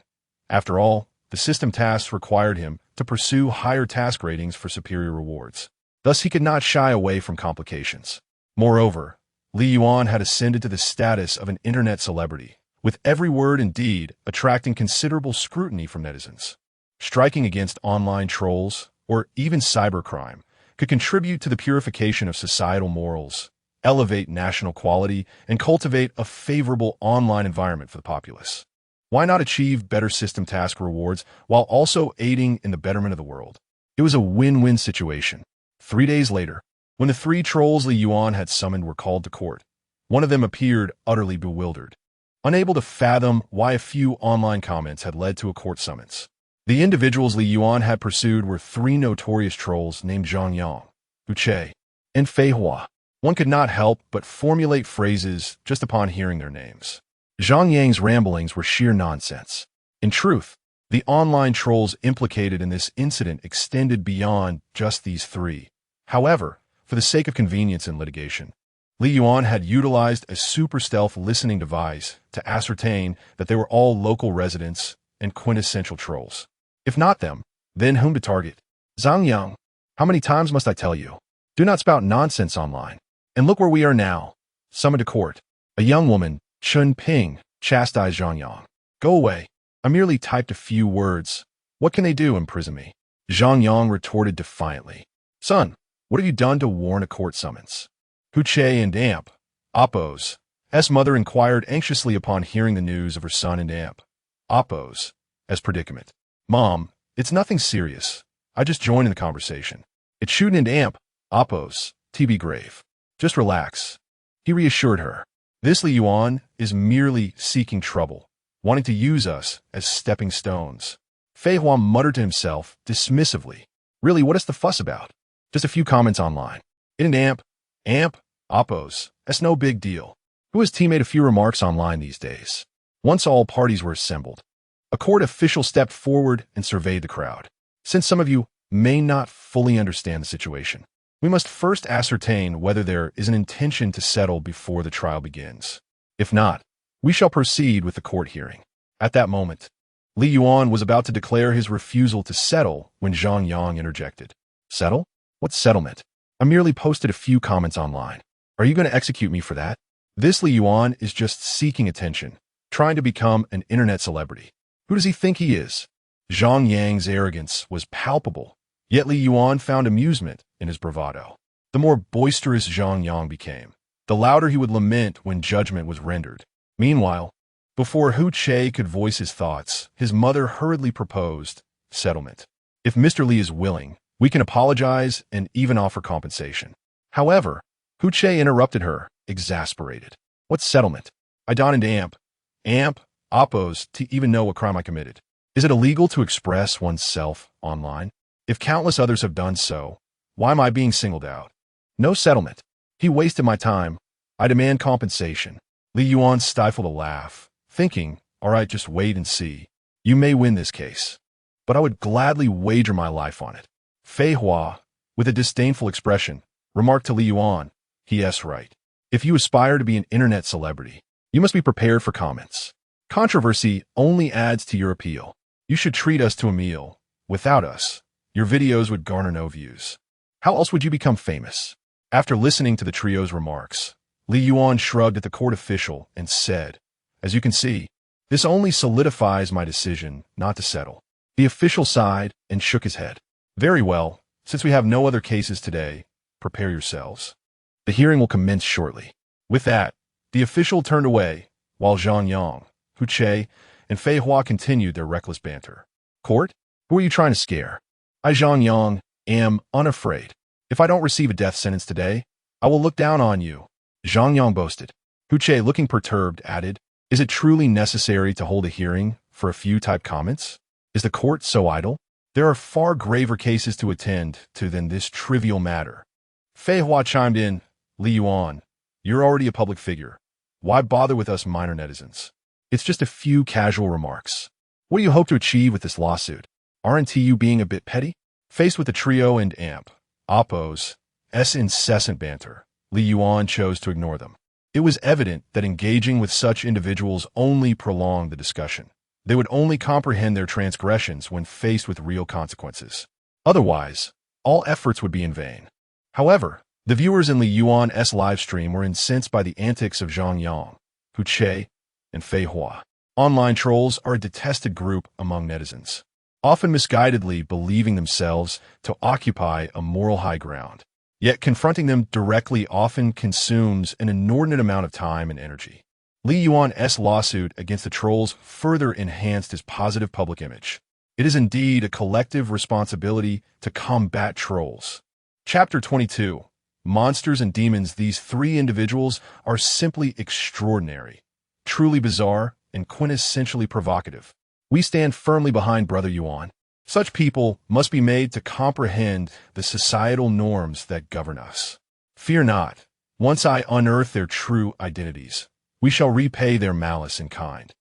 S1: After all, the system tasks required him to pursue higher task ratings for superior rewards. Thus, he could not shy away from complications. Moreover, Li Yuan had ascended to the status of an internet celebrity, with every word and deed attracting considerable scrutiny from netizens. Striking against online trolls, or even cybercrime, could contribute to the purification of societal morals, elevate national quality, and cultivate a favorable online environment for the populace. Why not achieve better system task rewards while also aiding in the betterment of the world? It was a win-win situation. 3 days later, when the 3 trolls Li Yuan had summoned were called to court, one of them appeared utterly bewildered, unable to fathom why a few online comments had led to a court summons. The individuals Li Yuan had pursued were 3 notorious trolls named Zhang Yang, Hu Che, and Fei Hua. One could not help but formulate phrases just upon hearing their names. Zhang Yang's ramblings were sheer nonsense. In truth, the online trolls implicated in this incident extended beyond just these 3. However, for the sake of convenience in litigation, Li Yuan had utilized a super stealth listening device to ascertain that they were all local residents and quintessential trolls. If not them, then whom to target? Zhang Yang, how many times must I tell you? Do not spout nonsense online. And look where we are now. Summoned to court. A young woman, Chun Ping, chastised Zhang Yang. Go away. I merely typed a few words. What can they do, imprison me? Zhang Yang retorted defiantly. Son, what have you done to warrant a court summons? Hu Che and Appo's mother inquired anxiously upon hearing the news of her son and Appo's predicament. Mom, it's nothing serious. I just joined in the conversation. It shouldn't Appo's be grave. Just relax. He reassured her. This Li Yuan is merely seeking trouble, wanting to use us as stepping stones. Fei Hua muttered to himself dismissively. Really, what is the fuss about? Just a few comments online. It ain't Appo's. That's no big deal. Who has teammade a few remarks online these days? Once all parties were assembled, a court official stepped forward and surveyed the crowd. Since some of you may not fully understand the situation, we must first ascertain whether there is an intention to settle before the trial begins. If not, we shall proceed with the court hearing. At that moment, Li Yuan was about to declare his refusal to settle when Zhang Yang interjected. Settle? What settlement? I merely posted a few comments online. Are you going to execute me for that? This Li Yuan is just seeking attention, trying to become an internet celebrity. Who does he think he is? Zhang Yang's arrogance was palpable, yet Li Yuan found amusement in his bravado. The more boisterous Zhang Yang became, the louder he would lament when judgment was rendered. Meanwhile, before Hu Che could voice his thoughts, his mother hurriedly proposed settlement. If Mr. Li is willing, we can apologize and even offer compensation. However, Hu Che interrupted her, exasperated. What settlement? I don't Appo's to even know what crime I committed. Is it illegal to express oneself online? If countless others have done so, why am I being singled out? No settlement. He wasted my time. I demand compensation. Li Yuan stifled a laugh, thinking, all right, just wait and see. You may win this case, but I would gladly wager my life on it. Fei Hua, with a disdainful expression, remarked to Li Yuan, He,'s right. If you aspire to be an internet celebrity, you must be prepared for comments. Controversy only adds to your appeal. You should treat us to a meal. Without us, your videos would garner no views. How else would you become famous? After listening to the trio's remarks, Li Yuan shrugged at the court official and said, As you can see, this only solidifies my decision not to settle. The official sighed and shook his head. Very well, since we have no other cases today, prepare yourselves. The hearing will commence shortly. With that, the official turned away, while Zhang Yang, Hu Che, and Fei Hua continued their reckless banter. Court? Who are you trying to scare? I, Zhang Yang, am unafraid. If I don't receive a death sentence today, I will look down on you, Zhang Yang boasted. Hu Che, looking perturbed, added, is it truly necessary to hold a hearing for a few type comments? Is the court so idle? There are far graver cases to attend to than this trivial matter. Fei Hua chimed in, Li Yuan, you're already a public figure. Why bother with us minor netizens? It's just a few casual remarks. What do you hope to achieve with this lawsuit? Aren't you being a bit petty? Faced with the trio and Oppo's incessant banter, Li Yuan chose to ignore them. It was evident that engaging with such individuals only prolonged the discussion. They would only comprehend their transgressions when faced with real consequences. Otherwise, all efforts would be in vain. However, the viewers in Li Yuan's livestream were incensed by the antics of Zhang Yang, Hu Che, and Fei Hua. Online trolls are a detested group among netizens, often misguidedly believing themselves to occupy a moral high ground. Yet confronting them directly often consumes an inordinate amount of time and energy. Li Yuan's lawsuit against the trolls further enhanced his positive public image. It is indeed a collective responsibility to combat trolls. Chapter 22. Monsters and Demons. These three individuals are simply extraordinary, truly bizarre, and quintessentially provocative. We stand firmly behind Brother Yuan. Such people must be made to comprehend the societal norms that govern us. Fear not. Once I unearth their true identities, we shall repay their malice in kind,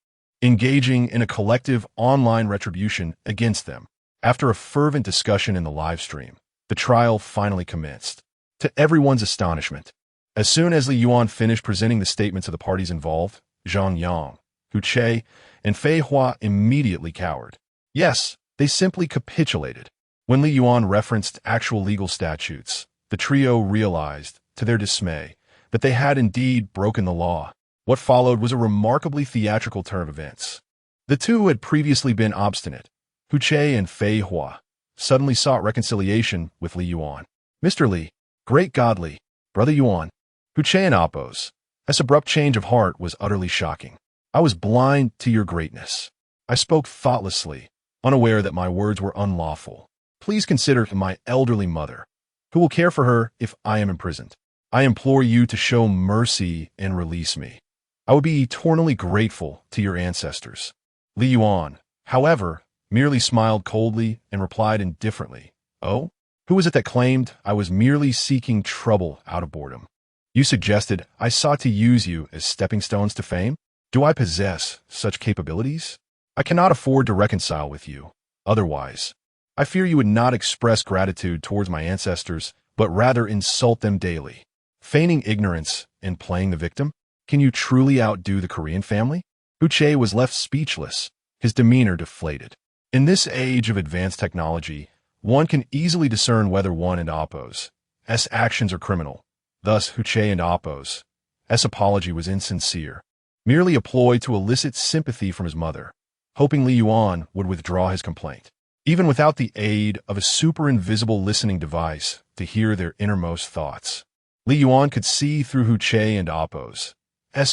S1: engaging in a collective online retribution against them. After a fervent discussion in the live stream, the trial finally commenced. To everyone's astonishment, as soon as Li Yuan finished presenting the statements of the parties involved, Zhang Yang, Hu Che, and Fei Hua immediately cowered. Yes, they simply capitulated. When Li Yuan referenced actual legal statutes, the trio realized, to their dismay, that they had indeed broken the law. What followed was a remarkably theatrical turn of events. The two who had previously been obstinate, Hu Che and Fei Hua, suddenly sought reconciliation with Li Yuan. Mr. Li, great godly, Brother Yuan, Hu Che and Oppo's abrupt change of heart was utterly shocking. I was blind to your greatness. I spoke thoughtlessly, unaware that my words were unlawful. Please consider my elderly mother, who will care for her if I am imprisoned. I implore you to show mercy and release me. I would be eternally grateful to your ancestors. Li Yuan, however, merely smiled coldly and replied indifferently, Oh? Who was it that claimed I was merely seeking trouble out of boredom? You suggested I sought to use you as stepping stones to fame? Do I possess such capabilities? I cannot afford to reconcile with you. Otherwise, I fear you would not express gratitude towards my ancestors, but rather insult them daily. Feigning ignorance and playing the victim? Can you truly outdo the Korean family? Hu Che was left speechless, his demeanor deflated. In this age of advanced technology, one can easily discern whether one and Oppo's actions are criminal. Thus, Hu Che and Oppo's apology was insincere, merely a ploy to elicit sympathy from his mother, hoping Li Yuan would withdraw his complaint. Even without the aid of a super invisible listening device to hear their innermost thoughts, Li Yuan could see through Hu Che and Oppo's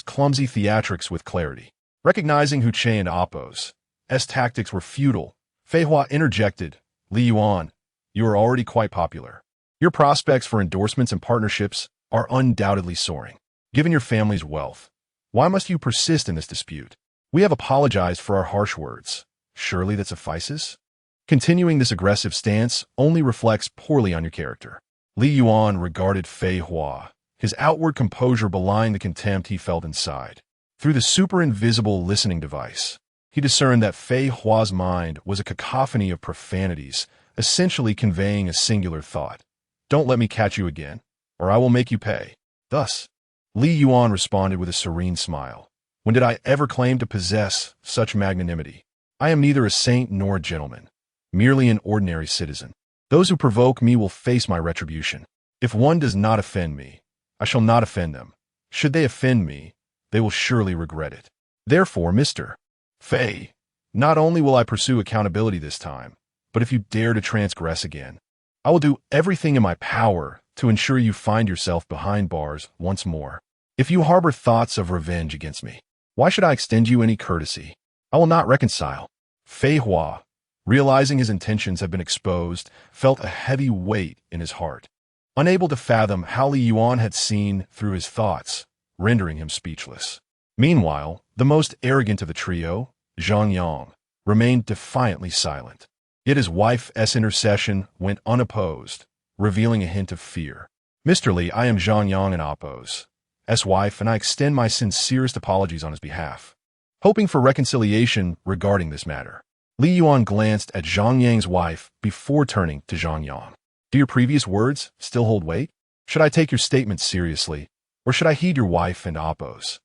S1: clumsy theatrics with clarity. Recognizing Hu Che and Oppo's tactics were futile, Fei Hua interjected, Li Yuan, you are already quite popular. Your prospects for endorsements and partnerships are undoubtedly soaring. Given your family's wealth, why must you persist in this dispute? We have apologized for our harsh words. Surely that suffices? Continuing this aggressive stance only reflects poorly on your character. Li Yuan regarded Fei Hua, his outward composure belying the contempt he felt inside. Through the super invisible listening device, he discerned that Fei Hua's mind was a cacophony of profanities, essentially conveying a singular thought. Don't let me catch you again, or I will make you pay. Thus, Li Yuan responded with a serene smile. When did I ever claim to possess such magnanimity? I am neither a saint nor a gentleman, merely an ordinary citizen. Those who provoke me will face my retribution. If one does not offend me, I shall not offend them. Should they offend me, they will surely regret it. Therefore, Mr. Fei, not only will I pursue accountability this time, but if you dare to transgress again, I will do everything in my power to ensure you find yourself behind bars once more. If you harbor thoughts of revenge against me, why should I extend you any courtesy? I will not reconcile. Fei Hua, realizing his intentions have been exposed, felt a heavy weight in his heart. unable to fathom how Li Yuan had seen through his thoughts, rendering him speechless. Meanwhile, the most arrogant of the trio, Zhang Yang, remained defiantly silent. Yet his wife's intercession went unopposed, revealing a hint of fear. "Mr. Li, I am Zhang Yang and Appo's wife, and I extend my sincerest apologies on his behalf." Hoping for reconciliation regarding this matter, Li Yuan glanced at Zhang Yang's wife before turning to Zhang Yang. "Do your previous words still hold weight? Should I take your statement seriously, or should I heed your wife and Appo's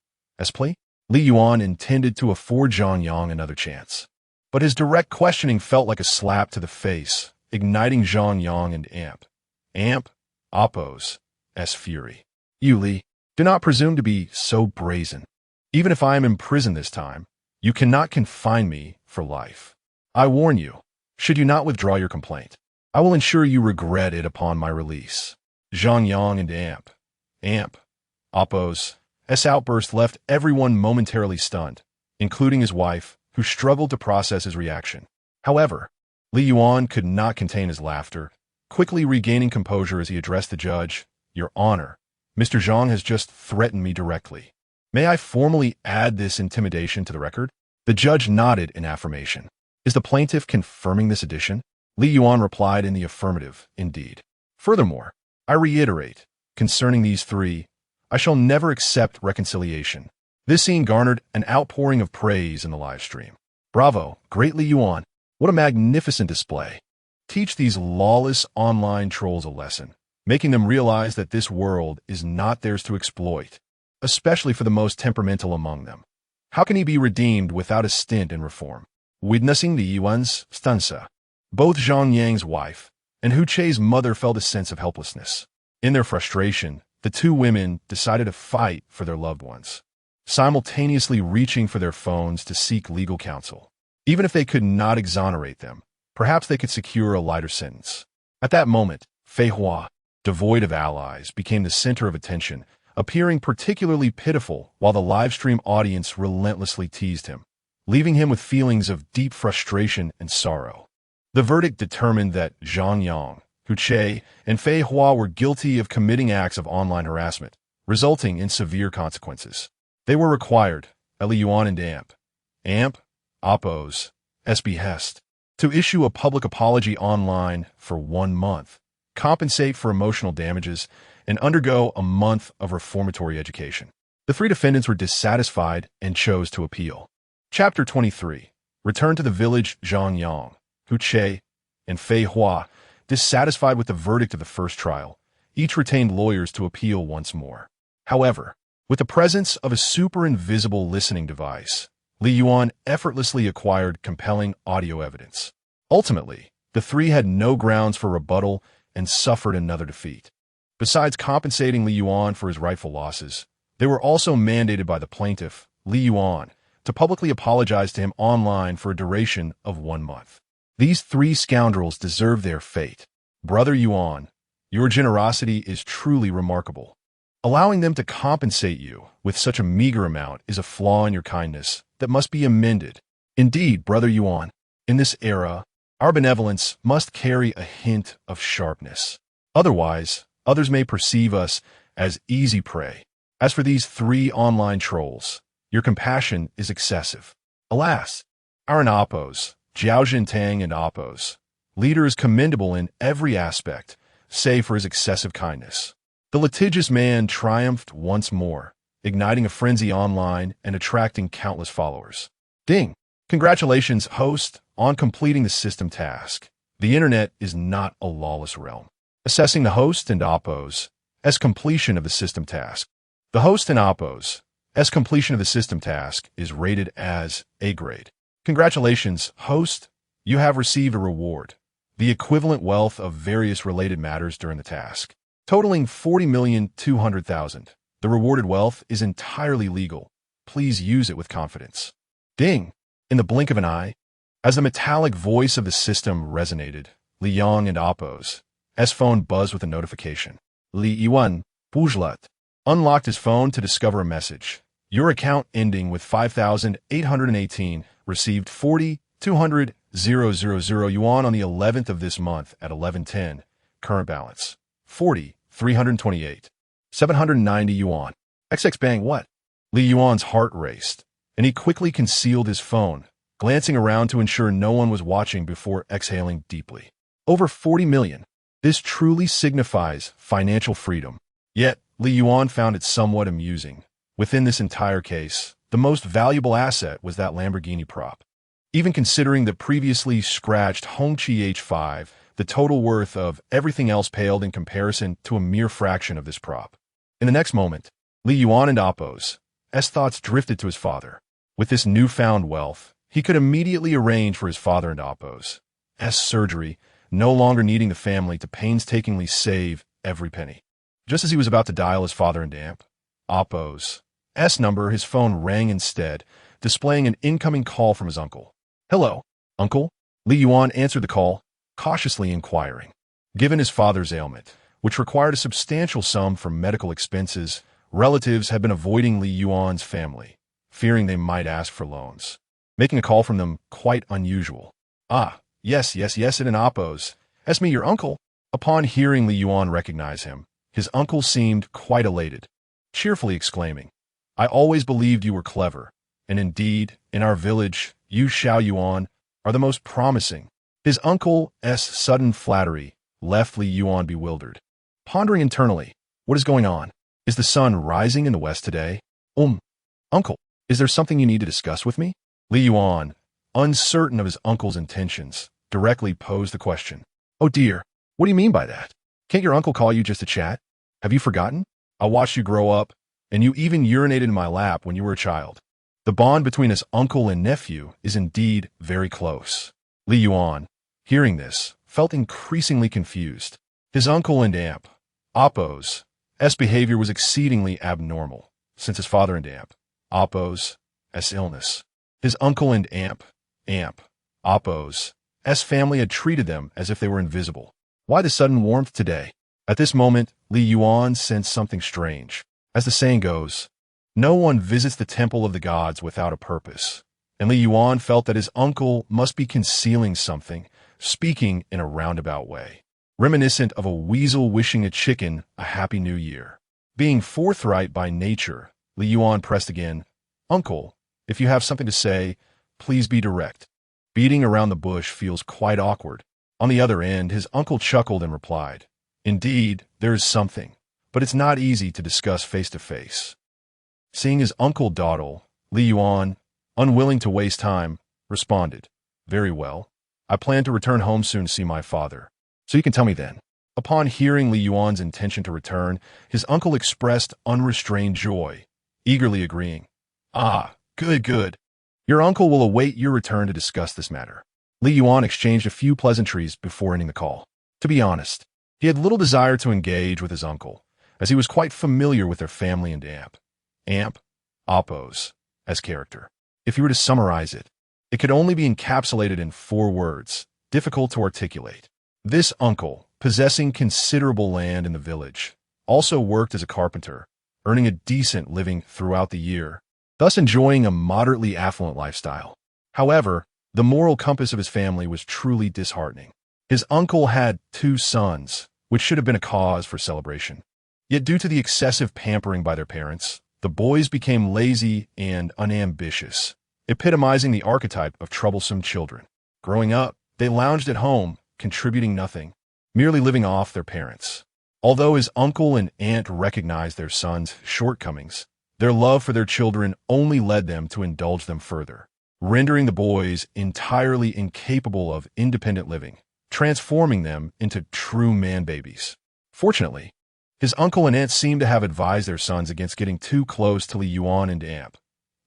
S1: plea?" Li Yuan intended to afford Zhang Yang another chance, but his direct questioning felt like a slap to the face, igniting Zhang Yang and Appo's fury. "You, Li, do not presume to be so brazen. Even if I am imprisoned this time, you cannot confine me for life. I warn you, should you not withdraw your complaint, I will ensure you regret it upon my release." Zhang Yang and Appo's outburst left everyone momentarily stunned, including his wife, who struggled to process his reaction. However, Li Yuan could not contain his laughter, quickly regaining composure as he addressed the judge. "Your Honor, Mr. Zhang has just threatened me directly. May I formally add this intimidation to the record?" The judge nodded in affirmation. "Is the plaintiff confirming this addition?" Li Yuan replied in the affirmative, "Indeed. Furthermore, I reiterate, concerning these three, I shall never accept reconciliation." This scene garnered an outpouring of praise in the live stream. "Bravo, great Li Yuan. What a magnificent display. Teach these lawless online trolls a lesson, making them realize that this world is not theirs to exploit, especially for the most temperamental among them. How can he be redeemed without a stint in reform?" Witnessing Li Yuan's stanza, both Zhang Yang's wife and Hu Che's mother felt a sense of helplessness. In their frustration, the two women decided to fight for their loved ones, simultaneously reaching for their phones to seek legal counsel. Even if they could not exonerate them, perhaps they could secure a lighter sentence. At that moment, Fei Hua, devoid of allies, became the center of attention, appearing particularly pitiful while the livestream audience relentlessly teased him, leaving him with feelings of deep frustration and sorrow. The verdict determined that Zhang Yang, Hu Che, and Fei Hua were guilty of committing acts of online harassment, resulting in severe consequences. They were required, at Li Yuan and Appo's behest, to issue a public apology online for 1 month, compensate for emotional damages, and undergo a month of reformatory education. The three defendants were dissatisfied and chose to appeal. Chapter 23. Return to the village. Zhang Yang, Hu Che, and Fei Hua, dissatisfied with the verdict of the first trial, each retained lawyers to appeal once more. However, with the presence of a super invisible listening device, Li Yuan effortlessly acquired compelling audio evidence. Ultimately, the three had no grounds for rebuttal and suffered another defeat. Besides compensating Li Yuan for his rightful losses, they were also mandated by the plaintiff, Li Yuan, to publicly apologize to him online for a duration of 1 month. These three scoundrels deserve their fate. Brother Yuan, your generosity is truly remarkable. Allowing them to compensate you with such a meager amount is a flaw in your kindness that must be amended. Indeed, Brother Yuan, in this era, our benevolence must carry a hint of sharpness. Otherwise, others may perceive us as easy prey. As for these three online trolls, your compassion is excessive. Alas, our Appo's, Jiao Jintang and Appo's, leader is commendable in every aspect, save for his excessive kindness. The litigious man triumphed once more, igniting a frenzy online and attracting countless followers. Ding! Congratulations, host, on completing the system task. The internet is not a lawless realm. Assessing the host and Appo's completion of the system task. The host and Appo's completion of the system task is rated as A grade. Congratulations, host. You have received a reward, the equivalent wealth of various related matters during the task, totaling 40,200,000. The rewarded wealth is entirely legal. Please use it with confidence. Ding! In the blink of an eye, as the metallic voice of the system resonated, Li Yang and Appo's phone buzzed with a notification. Li Yuan, Bujlat, unlocked his phone to discover a message. Your account ending with 5,818 received 40,200,000 yuan on the 11th of this month at 11:10. Current balance, 40,000. 328. 790 yuan. XX bang what? Li Yuan's heart raced, and he quickly concealed his phone, glancing around to ensure no one was watching before exhaling deeply. Over 40 million. This truly signifies financial freedom. Yet, Li Yuan found it somewhat amusing. Within this entire case, the most valuable asset was that Lamborghini prop. Even considering the previously scratched Hongqi H5, the total worth of everything else paled in comparison to a mere fraction of this prop. In the next moment, Li Yuan and Appo's thoughts drifted to his father. With this newfound wealth, he could immediately arrange for his father and Appo's surgery, no longer needing the family to painstakingly save every penny. Just as he was about to dial his father and Appo's number, his phone rang instead, displaying an incoming call from his uncle. "Hello, uncle?" Li Yuan answered the call, cautiously inquiring. Given his father's ailment, which required a substantial sum for medical expenses, relatives had been avoiding Li Yuan's family, fearing they might ask for loans, making a call from them quite unusual. Yes, it and Appo's. That's me, your uncle." Upon hearing Li Yuan recognize him, his uncle seemed quite elated, cheerfully exclaiming, "I always believed you were clever, and indeed, in our village, you Xiao Yuan are the most promising." His uncle's sudden flattery left Li Yuan bewildered. Pondering internally, what is going on? Is the sun rising in the west today? Uncle, is there something you need to discuss with me? Li Yuan, uncertain of his uncle's intentions, directly posed the question. "Oh dear, what do you mean by that? Can't your uncle call you just to chat? Have you forgotten? I watched you grow up, and you even urinated in my lap when you were a child." The bond between his uncle and nephew is indeed very close. Li Yuan, hearing this, felt increasingly confused. His uncle and Appo's behavior was exceedingly abnormal, since his father and Appo's illness. His uncle and Appo's family had treated them as if they were invisible. Why the sudden warmth today? At this moment, Li Yuan sensed something strange. As the saying goes, no one visits the temple of the gods without a purpose. And Li Yuan felt that his uncle must be concealing something, speaking in a roundabout way, reminiscent of a weasel wishing a chicken a happy new year. Being forthright by nature, Li Yuan pressed again, "Uncle, if you have something to say, please be direct. Beating around the bush feels quite awkward." On the other end, his uncle chuckled and replied, "Indeed, there is something, but it's not easy to discuss face to face." Seeing his uncle dawdle, Li Yuan, unwilling to waste time, responded, "Very well. I plan to return home soon to see my father, so you can tell me then." Upon hearing Li Yuan's intention to return, his uncle expressed unrestrained joy, eagerly agreeing, Good. Your uncle will await your return to discuss this matter." Li Yuan exchanged a few pleasantries before ending the call. To be honest, he had little desire to engage with his uncle, as he was quite familiar with their family and Appo's character. If you were to summarize it, it could only be encapsulated in 4 words, difficult to articulate. This uncle, possessing considerable land in the village, also worked as a carpenter, earning a decent living throughout the year, thus enjoying a moderately affluent lifestyle. However, the moral compass of his family was truly disheartening. His uncle had 2 sons, which should have been a cause for celebration. Yet due to the excessive pampering by their parents, the boys became lazy and unambitious, epitomizing the archetype of troublesome children. Growing up, they lounged at home, contributing nothing, merely living off their parents. Although his uncle and aunt recognized their sons' shortcomings, their love for their children only led them to indulge them further, rendering the boys entirely incapable of independent living, transforming them into true man-babies. Fortunately, his uncle and aunt seemed to have advised their sons against getting too close to Li Yuan and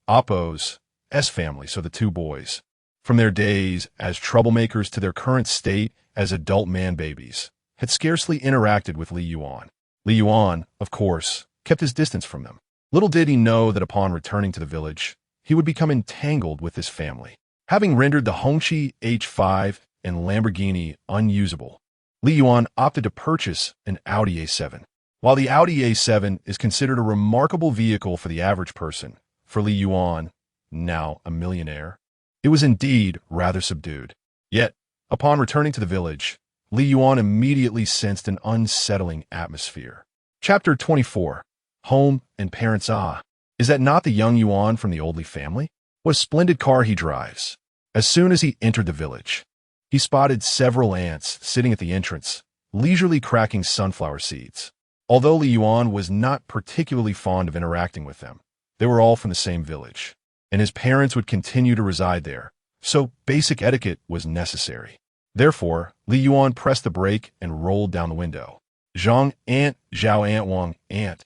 S1: Appo's family, so the 2 boys, from their days as troublemakers to their current state as adult man-babies, had scarcely interacted with Li Yuan. Li Yuan, of course, kept his distance from them. Little did he know that upon returning to the village, he would become entangled with this family. Having rendered the Hongqi H5 and Lamborghini unusable, Li Yuan opted to purchase an Audi A7. While the Audi A7 is considered a remarkable vehicle for the average person, for Li Yuan, now a millionaire, it was indeed rather subdued. Yet, upon returning to the village, Li Yuan immediately sensed an unsettling atmosphere. Chapter 24. Home and Parents. Ah, is that not the young Yuan from the Oldley family? What a splendid car he drives. As soon as he entered the village, he spotted several ants sitting at the entrance, leisurely cracking sunflower seeds. Although Li Yuan was not particularly fond of interacting with them, they were all from the same village, and his parents would continue to reside there, so basic etiquette was necessary. Therefore, Li Yuan pressed the brake and rolled down the window. Zhang, Aunt, Zhao, Aunt, Wang, Aunt.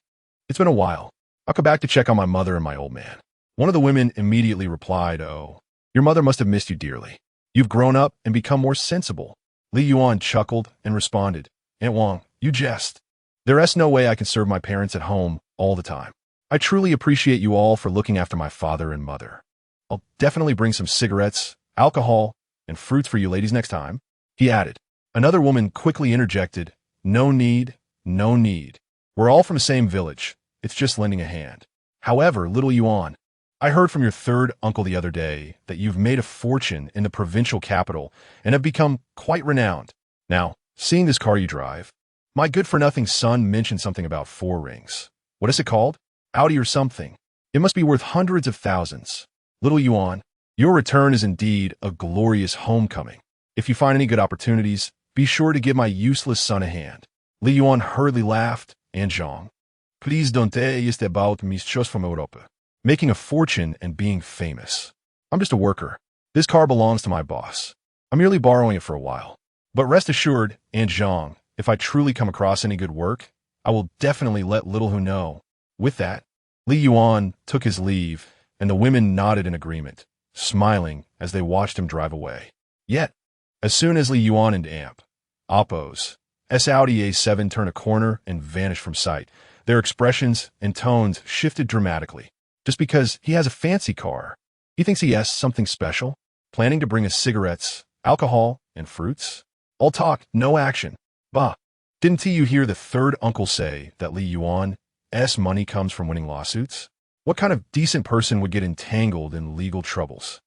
S1: It's been a while. I'll come back to check on my mother and my old man. One of the women immediately replied, Oh, your mother must have missed you dearly. You've grown up and become more sensible. Li Yuan chuckled and responded, Aunt Wang, you jest. There's no way I can serve my parents at home all the time. I truly appreciate you all for looking after my father and mother. I'll definitely bring some cigarettes, alcohol, and fruits for you ladies next time, he added. Another woman quickly interjected, No need, no need. We're all from the same village. It's just lending a hand. However, little Yuan, I heard from your third uncle the other day that you've made a fortune in the provincial capital and have become quite renowned. Now, seeing this car you drive, my good-for-nothing son mentioned something about 4 rings. What is it called? Audi or something. It must be worth hundreds of thousands. Little Yuan, your return is indeed a glorious homecoming. If you find any good opportunities, be sure to give my useless son a hand. Li Yuan hurriedly laughed, and Zhang, please don't jest about mis chos from Europa. Making a fortune and being famous. I'm just a worker. This car belongs to my boss. I'm merely borrowing it for a while. But rest assured, Aunt Zhang, if I truly come across any good work, I will definitely let little who know. With that, Li Yuan took his leave, and the women nodded in agreement, smiling as they watched him drive away. Yet, as soon as Li Yuan and Oppo's Audi A7 turned a corner and vanished from sight, their expressions and tones shifted dramatically. Just because he has a fancy car, he thinks he has something special, planning to bring us cigarettes, alcohol, and fruits? All talk, no action. Bah, didn't you hear the third uncle say that Li Yuan's money comes from winning lawsuits? What kind of decent person would get entangled in legal troubles?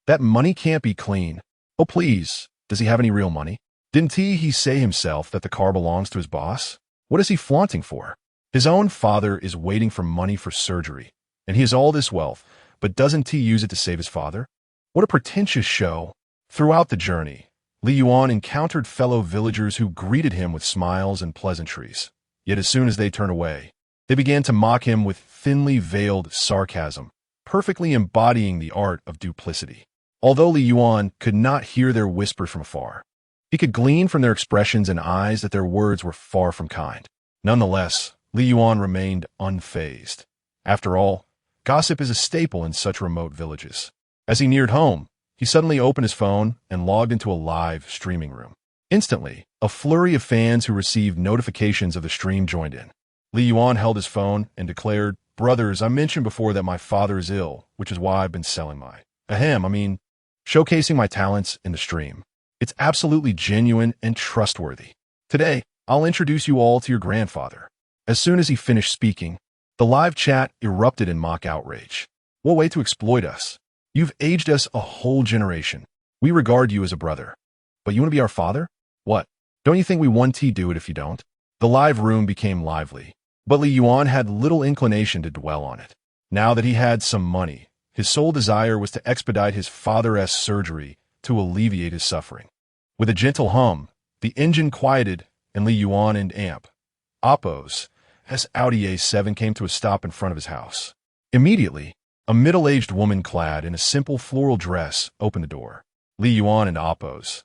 S1: That money can't be clean. Oh, please, does he have any real money? Didn't he say himself that the car belongs to his boss? What is he flaunting for? His own father is waiting for money for surgery, and he has all this wealth, but doesn't he use it to save his father? What a pretentious show. Throughout the journey, Li Yuan encountered fellow villagers who greeted him with smiles and pleasantries. Yet as soon as they turned away, they began to mock him with thinly veiled sarcasm, perfectly embodying the art of duplicity. Although Li Yuan could not hear their whispers from afar, he could glean from their expressions and eyes that their words were far from kind. Nonetheless, Li Yuan remained unfazed. After all, gossip is a staple in such remote villages. As he neared home, he suddenly opened his phone and logged into a live streaming room. Instantly, a flurry of fans who received notifications of the stream joined in. Li Yuan held his phone and declared, Brothers, I mentioned before that my father is ill, which is why I've been selling showcasing my talents in the stream. It's absolutely genuine and trustworthy. Today, I'll introduce you all to your grandfather. As soon as he finished speaking, the live chat erupted in mock outrage. What way to exploit us? You've aged us a whole generation. We regard you as a brother. But you want to be our father? What? Don't you think we want to do it if you don't? The live room became lively, but Li Yuan had little inclination to dwell on it. Now that he had some money, his sole desire was to expedite his father's surgery to alleviate his suffering. With a gentle hum, the engine quieted, and Li Yuan and Oppo's Audi A7 came to a stop in front of his house. Immediately, a middle-aged woman clad in a simple floral dress opened the door. Li Yuan and Oppo's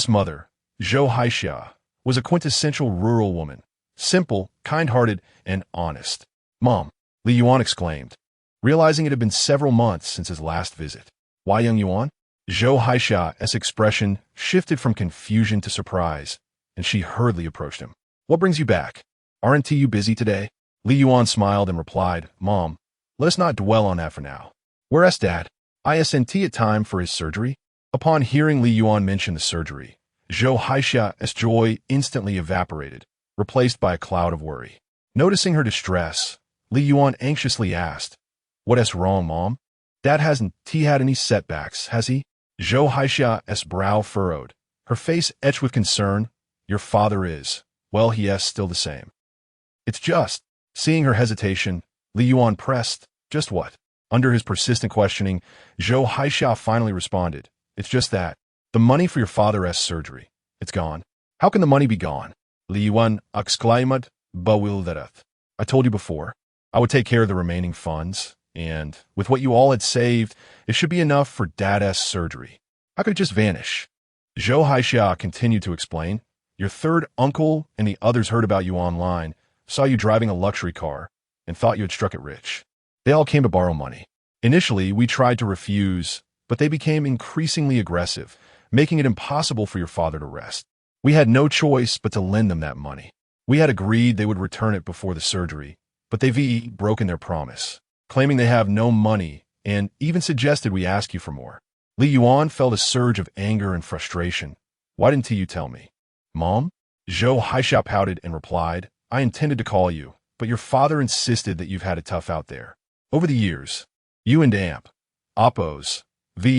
S1: mother, Zhou Haixia, was a quintessential rural woman, simple, kind-hearted, and honest. Mom, Li Yuan exclaimed, realizing it had been several months since his last visit. Why, young Yuan? Zhou Haixia's expression shifted from confusion to surprise, and she hurriedly approached him. What brings you back? Aren't you busy today? Li Yuan smiled and replied, Mom, let us not dwell on that for now. Where's Dad? Isn't it time for his surgery? Upon hearing Li Yuan mention the surgery, Zhou Haixia's joy instantly evaporated, replaced by a cloud of worry. Noticing her distress, Li Yuan anxiously asked, What's wrong, Mom? Dad hasn't had any setbacks, has he? Zhou Haixia's brow furrowed, her face etched with concern, Your father is, well, he is still the same. It's just, seeing her hesitation, Li Yuan pressed, just what? Under his persistent questioning, Zhou Haixia finally responded, it's just that. The money for your father's surgery. It's gone. How can the money be gone? Li Yuan exclaimed, bewildered. I told you before, I would take care of the remaining funds, and, with what you all had saved, it should be enough for Dad's surgery. How could it just vanish? Zhou Haixia continued to explain, your third uncle and the others heard about you online, saw you driving a luxury car, and thought you had struck it rich. They all came to borrow money. Initially, we tried to refuse, but they became increasingly aggressive, making it impossible for your father to rest. We had no choice but to lend them that money. We had agreed they would return it before the surgery, but they've broken their promise, claiming they have no money, and even suggested we ask you for more. Li Yuan felt a surge of anger and frustration. Why didn't you tell me? Mom? Zhou Haixia pouted and replied, I intended to call you, but your father insisted that you've had it tough out there. Over the years, you and Oppos,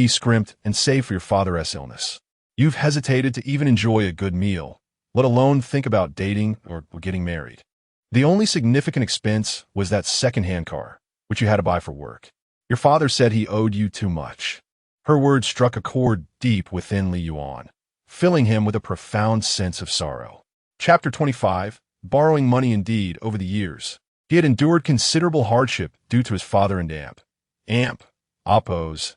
S1: scrimped and saved for your father's illness. You've hesitated to even enjoy a good meal, let alone think about dating or getting married. The only significant expense was that second-hand car, which you had to buy for work. Your father said he owed you too much. Her words struck a chord deep within Li Yuan, filling him with a profound sense of sorrow. Chapter 25, Borrowing money indeed over the years. He had endured considerable hardship due to his father and Oppos'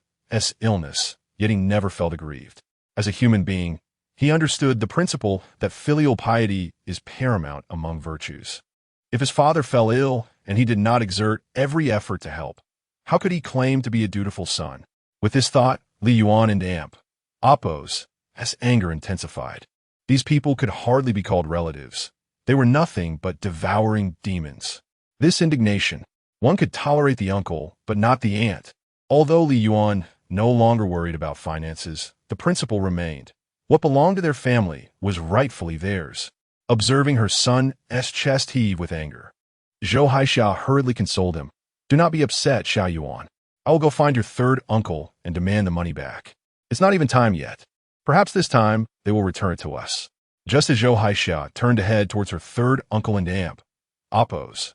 S1: illness, yet he never felt aggrieved. As a human being, he understood the principle that filial piety is paramount among virtues. If his father fell ill and he did not exert every effort to help, how could he claim to be a dutiful son? With this thought, Li Yuan and Oppos' anger intensified. These people could hardly be called relatives. They were nothing but devouring demons. This indignation, one could tolerate the uncle, but not the aunt. Although Li Yuan no longer worried about finances, the principle remained. What belonged to their family was rightfully theirs. Observing her son's chest heave with anger, Zhou Haixia hurriedly consoled him. Do not be upset, Xiao Yuan. I will go find your third uncle and demand the money back. It's not even time yet. Perhaps this time they will return it to us. Just as Zhou Haixia turned to head towards her third uncle and Oppos'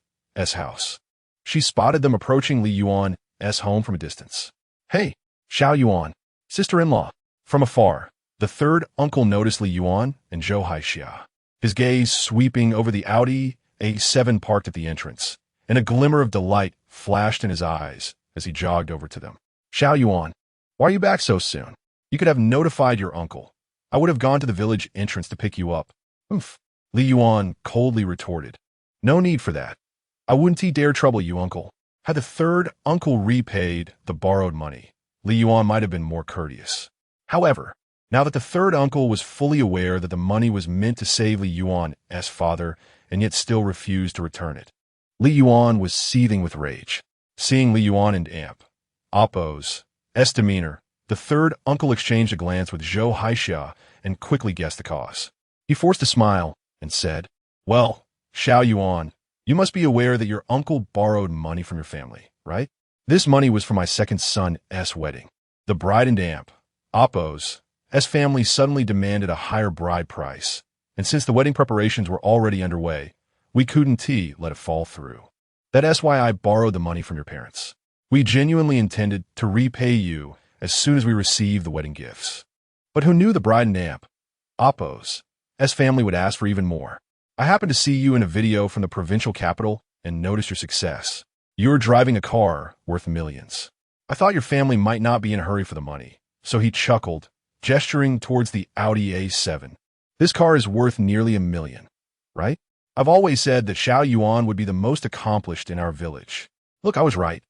S1: house, she spotted them approaching Li Yuan's home from a distance. Hey, Xiao Yuan, sister-in-law. From afar, the third uncle noticed Li Yuan and Zhou Haixia, his gaze sweeping over the Audi A7 parked at the entrance, and a glimmer of delight flashed in his eyes as he jogged over to them. Xiao Yuan, why are you back so soon? You could have notified your uncle. I would have gone to the village entrance to pick you up. Oof. Li Yuan coldly retorted. No need for that. I wouldn't dare trouble you, uncle. Had the third uncle repaid the borrowed money, Li Yuan might have been more courteous. However, now that the third uncle was fully aware that the money was meant to save Li Yuan's father and yet still refused to return it, Li Yuan was seething with rage. Seeing Li Yuan and Oppos' demeanor, the third uncle exchanged a glance with Zhou Haixia and quickly guessed the cause. He forced a smile and said, Well, Xiao Yuan, you must be aware that your uncle borrowed money from your family, right? This money was for my second son's wedding. The bride and Oppos' family suddenly demanded a higher bride price, and since the wedding preparations were already underway, we couldn't let it fall through. That's why I borrowed the money from your parents. We genuinely intended to repay you as soon as we received the wedding gifts. But who knew the bride and Oppos' family would ask for even more? I happened to see you in a video from the provincial capital and noticed your success. You're driving a car worth millions. I thought your family might not be in a hurry for the money, so he chuckled, gesturing towards the Audi A7. This car is worth nearly $1 million, right? I've always said that Xiao Yuan would be the most accomplished in our village. Look, I was right.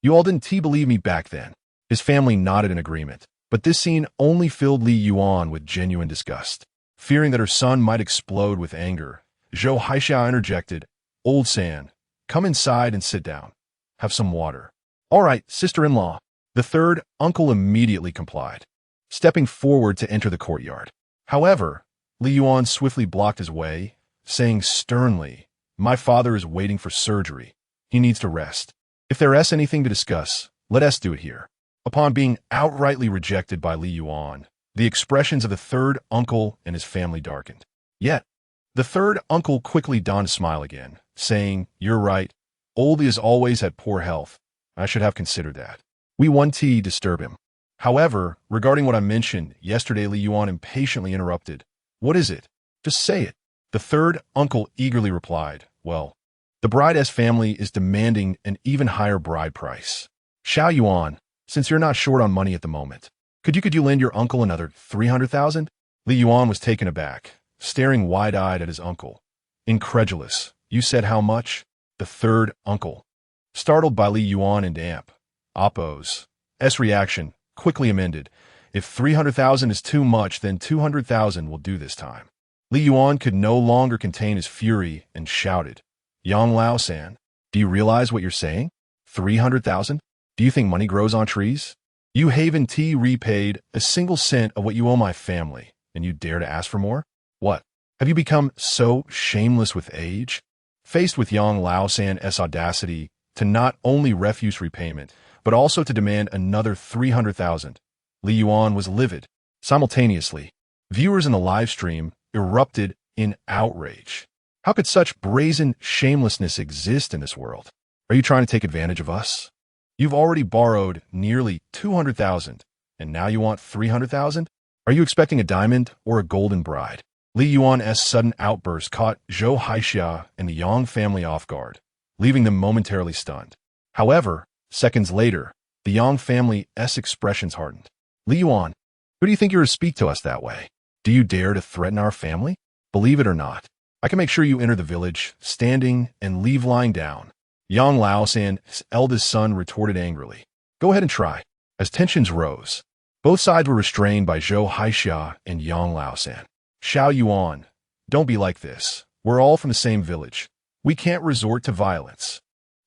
S1: You all didn't believe me back then. His family nodded in agreement, but this scene only filled Li Yuan with genuine disgust. Fearing that her son might explode with anger, Zhou Haixia interjected, Old San, come inside and sit down. Have some water. All right, sister-in-law. The third uncle immediately complied, stepping forward to enter the courtyard. However, Li Yuan swiftly blocked his way, saying sternly, My father is waiting for surgery. He needs to rest. If there is anything to discuss, let us do it here. Upon being outrightly rejected by Li Yuan, the expressions of the third uncle and his family darkened. Yet, the third uncle quickly donned a smile again, saying, "You're right. Oldie has always had poor health. I should have considered that." We want to disturb him. However, regarding what I mentioned yesterday, Li Yuan impatiently interrupted. "What is it? Just say it." The third uncle eagerly replied, "Well, the bride's family is demanding an even higher bride price. Xiao Yuan, since you're not short on money at the moment, could you lend your uncle another 300,000? Li Yuan was taken aback, staring wide-eyed at his uncle. Incredulous. "You said how much?" The third uncle, startled by Li Yuan and Amp Oppo's reaction, quickly amended. "If 300,000 is too much, then 200,000 will do this time." Li Yuan could no longer contain his fury and shouted, "Yang Lao-san, do you realize what you're saying? 300,000? Do you think money grows on trees? You haven't repaid a single cent of what you owe my family, and you dare to ask for more? What? Have you become so shameless with age?" Faced with Yang Lao-san's audacity to not only refuse repayment, but also to demand another 300,000, Li Yuan was livid. Simultaneously, viewers in the live stream erupted in outrage. How could such brazen shamelessness exist in this world? Are you trying to take advantage of us? You've already borrowed nearly 200,000, and now you want 300,000? Are you expecting a diamond or a golden bride? Li Yuan's sudden outburst caught Zhou Haixia and the Yang family off guard, leaving them momentarily stunned. However, seconds later, the Yang family's expressions hardened. "Li Yuan, who do you think you're to speak to us that way? Do you dare to threaten our family? Believe it or not, I can make sure you enter the village, standing, and leave lying down." Yang Lao-san's eldest son retorted angrily. "Go ahead and try." As tensions rose, both sides were restrained by Zhou Haixia and Yang Lao-san. "Xiao Yuan, don't be like this. We're all from the same village. We can't resort to violence."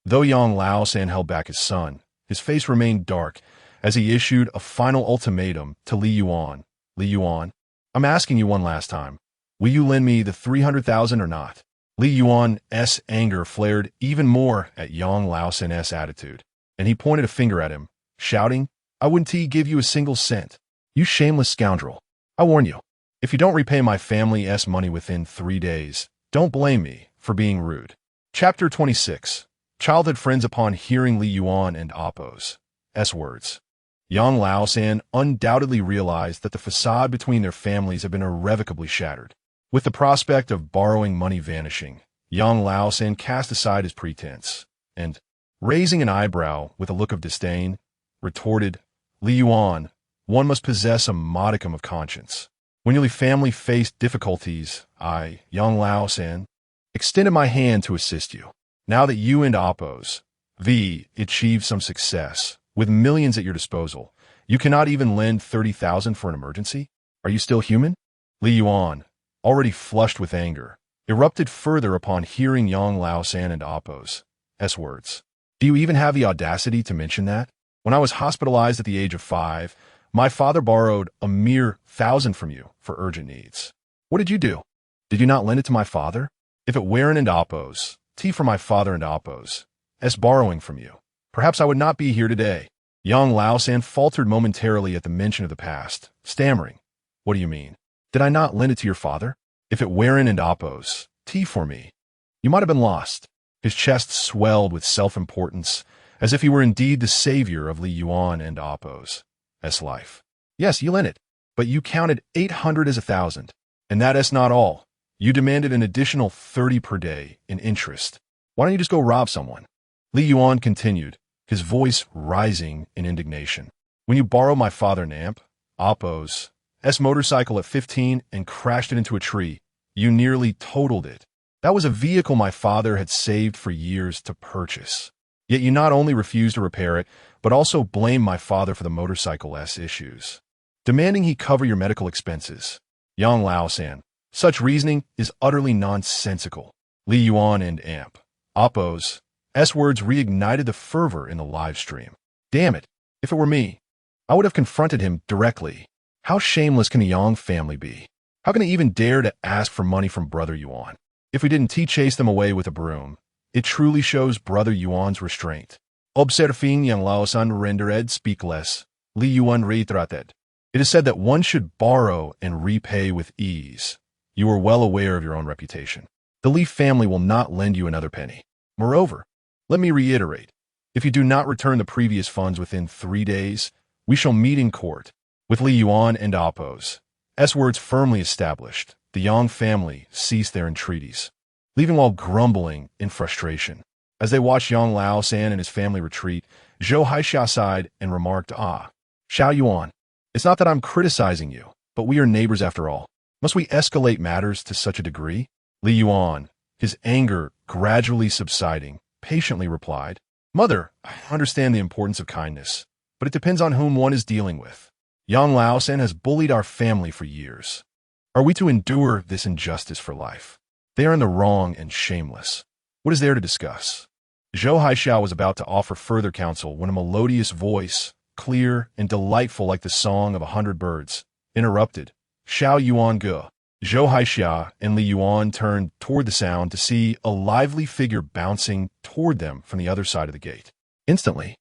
S1: Though Yang Lao-san held back his son, his face remained dark as he issued a final ultimatum to Li Yuan. "Li Yuan, I'm asking you one last time. Will you lend me the 300,000 or not?" Li Yuan's anger flared even more at Yang Lao-san's attitude, and he pointed a finger at him, shouting, "I wouldn't give you a single cent. You shameless scoundrel. I warn you, if you don't repay my family's money within 3 days, don't blame me for being rude." Chapter 26. Childhood friends. Upon hearing Li Yuan and Oppo's words, Yang Lao-san undoubtedly realized that the facade between their families had been irrevocably shattered. With the prospect of borrowing money vanishing, Yang Lao-san cast aside his pretense, and, raising an eyebrow with a look of disdain, retorted, "Li Yuan, one must possess a modicum of conscience. When your family faced difficulties, I, Yang Lao-san, extended my hand to assist you. Now that you and Oppo's achieved some success, with millions at your disposal, you cannot even lend 30,000 for an emergency? Are you still human?" Li Yuan, already flushed with anger, erupted further upon hearing Yang Lao-san and Oppo's words. "Do you even have the audacity to mention that? When I was hospitalized at the age of 5, my father borrowed a mere 1,000 from you for urgent needs. What did you do? Did you not lend it to my father? If it weren't and Oppo's, for my father and Oppo's borrowing from you, perhaps I would not be here today." Yang Lao-san faltered momentarily at the mention of the past, stammering, "What do you mean? Did I not lend it to your father? If it weren't and Oppo's for me, you might have been lost." His chest swelled with self-importance, as if he were indeed the savior of Li Yuan and Oppo's life. "Yes, you lent it, but you counted 800 as 1,000, and that's not all. You demanded an additional 30 per day in interest. Why don't you just go rob someone?" Li Yuan continued, his voice rising in indignation. "When you borrowed my father Namp, Oppo's motorcycle at 15 and crashed it into a tree, you nearly totaled it. That was a vehicle my father had saved for years to purchase. Yet you not only refused to repair it, but also blamed my father for the motorcycle's issues, demanding he cover your medical expenses. Yang Lao-san, such reasoning is utterly nonsensical." Li Yuan and Amp Oppo's words reignited the fervor in the live stream. "Damn it, if it were me, I would have confronted him directly. How shameless can the Yang family be? How can they even dare to ask for money from Brother Yuan? If we didn't chase them away with a broom, it truly shows Brother Yuan's restraint." Observing Yang Lao-san rendered speechless, Li Yuan reiterated, "It is said that one should borrow and repay with ease. You are well aware of your own reputation. The Li family will not lend you another penny. Moreover, let me reiterate, if you do not return the previous funds within 3 days, we shall meet in court. With Li Yuan and Appo's words firmly established, the Yang family ceased their entreaties, leaving while grumbling in frustration. As they watched Yang Lao-san and his family retreat, Zhou Haixia sighed and remarked, Xiao Yuan, it's not that I'm criticizing you, but we are neighbors after all. Must we escalate matters to such a degree? Li Yuan, his anger gradually subsiding, patiently replied, Mother, I understand the importance of kindness, but it depends on whom one is dealing with. Yang Lao-san has bullied our family for years. Are we to endure this injustice for life? They are in the wrong and shameless. What is there to discuss? Zhou Haixia was about to offer further counsel when a melodious voice, clear and delightful like the song of 100 birds, interrupted. Xiao Yuan Ge. Zhou Haixia and Li Yuan turned toward the sound to see a lively figure bouncing toward them from the other side of the gate. Instantly,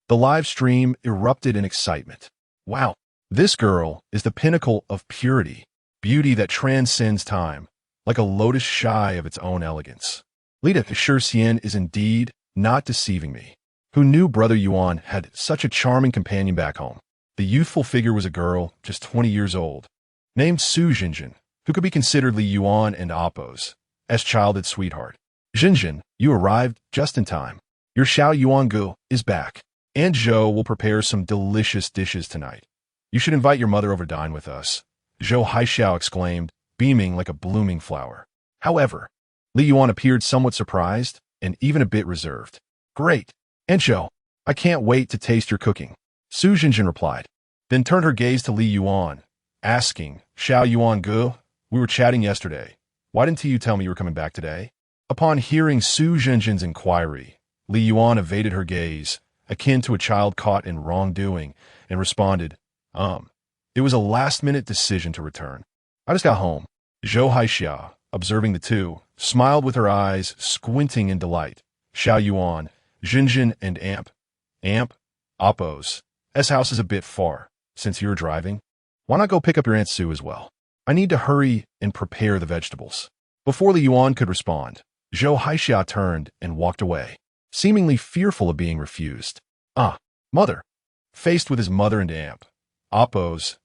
S1: the live stream erupted in excitement. Wow, this girl is the pinnacle of purity, beauty that transcends time, like a lotus shy of its own elegance. Lita Xian is indeed not deceiving me. Who knew Brother Yuan had such a charming companion back home? The youthful figure was a girl, just 20 years old, named Su Jinjin, who could be considered Li Yuan and Appo's childhood sweetheart. Jinjin, you arrived just in time. Your Xiao Yuan Gu is back. Aunt Zhou will prepare some delicious dishes tonight. You should invite your mother over to dine with us, Zhou Haixia exclaimed, beaming like a blooming flower. However, Li Yuan appeared somewhat surprised and even a bit reserved. Great, Aunt Zhou, I can't wait to taste your cooking, Su Jinjin replied, then turned her gaze to Li Yuan, asking, Xiao Yuan Gu, we were chatting yesterday. Why didn't you tell me you were coming back today? Upon hearing Su Jinjin's inquiry, Li Yuan evaded her gaze, akin to a child caught in wrongdoing, and responded, It was a last-minute decision to return. I just got home. Zhou Haixia, observing the two, smiled with her eyes squinting in delight. Xiao Yuan, Jinjin and Amp, Appo's house is a bit far. Since you're driving, why not go pick up your Aunt Sue as well? I need to hurry and prepare the vegetables. Before Li Yuan could respond, Zhou Haixia turned and walked away, seemingly fearful of being refused. Mother. Faced with his mother and Appo's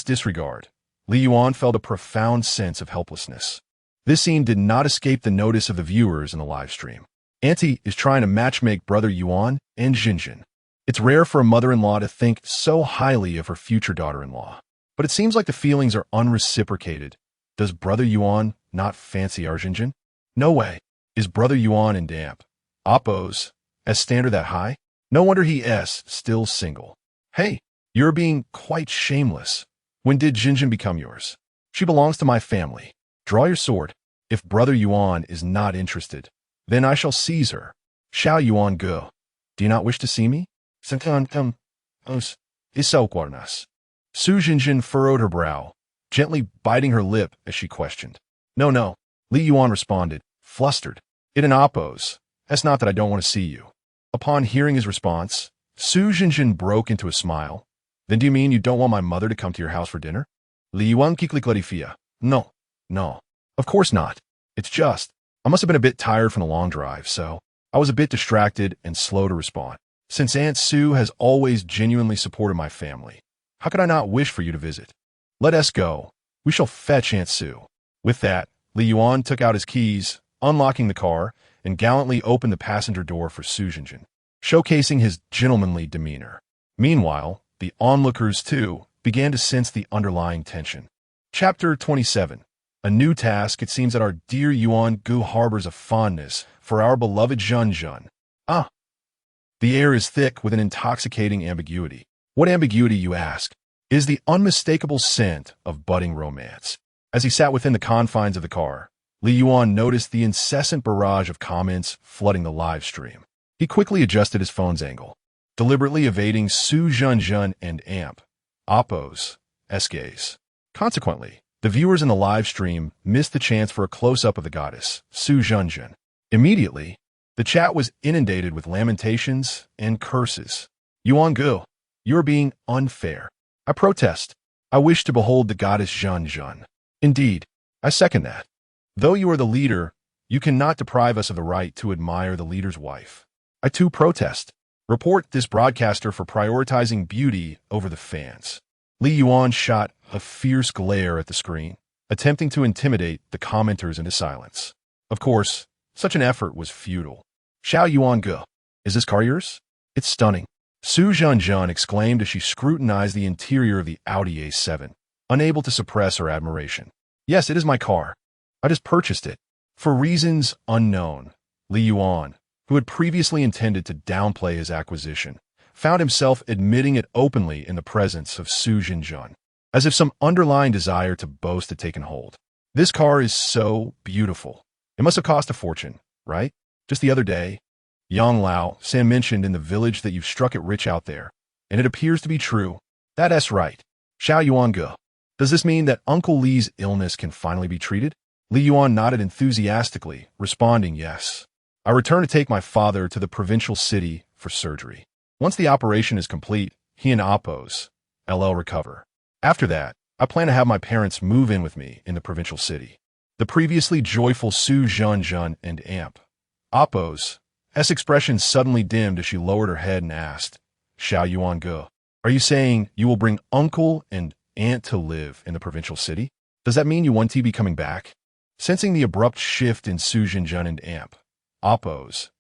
S1: disregard, Li Yuan felt a profound sense of helplessness. This scene did not escape the notice of the viewers in the live stream. Auntie is trying to matchmake Brother Yuan and Jinjin. It's rare for a mother-in-law to think so highly of her future daughter-in-law. But it seems like the feelings are unreciprocated. Does Brother Yuan not fancy our Jinjin? No way. Is Brother Yuan and Appo's standard that high? No wonder he is still single. Hey, you're being quite shameless. When did Jinjin become yours? She belongs to my family. Draw your sword. If Brother Yuan is not interested, then I shall seize her. Xiao Yuan Ge. Do you not wish to see me? Su Jinjin furrowed her brow, gently biting her lip as she questioned. No, Li Yuan responded, flustered. It an Appo's. That's not that I don't want to see you. Upon hearing his response, Su Jinjin broke into a smile. Then do you mean you don't want my mother to come to your house for dinner? Li Yuan clarifia. No. Of course not. It's just, I must have been a bit tired from the long drive, so I was a bit distracted and slow to respond. Since Aunt Sue has always genuinely supported my family, how could I not wish for you to visit? Let us go. We shall fetch Aunt Sue. With that, Li Yuan took out his keys, unlocking the car, and gallantly opened the passenger door for Su Jinjin, showcasing his gentlemanly demeanor. Meanwhile, the onlookers, too, began to sense the underlying tension. Chapter 27. A new task. It seems that our dear Yuan Gu harbors a fondness for our beloved Junjun. The air is thick with an intoxicating ambiguity. What ambiguity, you ask? It is the unmistakable scent of budding romance. As he sat within the confines of the car, Li Yuan noticed the incessant barrage of comments flooding the live stream. He quickly adjusted his phone's angle, deliberately evading Su Jinjin and Appo's gaze. Consequently, the viewers in the live stream missed the chance for a close-up of the goddess, Su Jinjin. Immediately, the chat was inundated with lamentations and curses. Yuan Gu, you are being unfair. I protest. I wish to behold the goddess Jinjin. Indeed, I second that. Though you are the leader, you cannot deprive us of the right to admire the leader's wife. I too protest. Report this broadcaster for prioritizing beauty over the fans. Li Yuan shot a fierce glare at the screen, attempting to intimidate the commenters into silence. Of course, such an effort was futile. Xiao Yuan Ge, is this car yours? It's stunning. Su Zhanzhan exclaimed as she scrutinized the interior of the Audi A7, unable to suppress her admiration. Yes, it is my car. I just purchased it. For reasons unknown, Li Yuan, who had previously intended to downplay his acquisition, found himself admitting it openly in the presence of Su Zhanzhan, as if some underlying desire to boast had taken hold. This car is so beautiful. It must have cost a fortune, right? Just the other day, Yang Lao, Sam mentioned in the village that you've struck it rich out there, and it appears to be true. That's right. Xiao Yuan Ge. Does this mean that Uncle Li's illness can finally be treated? Li Yuan nodded enthusiastically, responding yes. I return to take my father to the provincial city for surgery. Once the operation is complete, he and Appos, LL recover. After that, I plan to have my parents move in with me in the provincial city. The previously joyful Su Zhanzhan and Appos' expression suddenly dimmed as she lowered her head and asked, Xiao Yuan Ge, are you saying you will bring uncle and aunt to live in the provincial city? Does that mean you want to be coming back? Sensing the abrupt shift in Su Zhanzhan and Appos'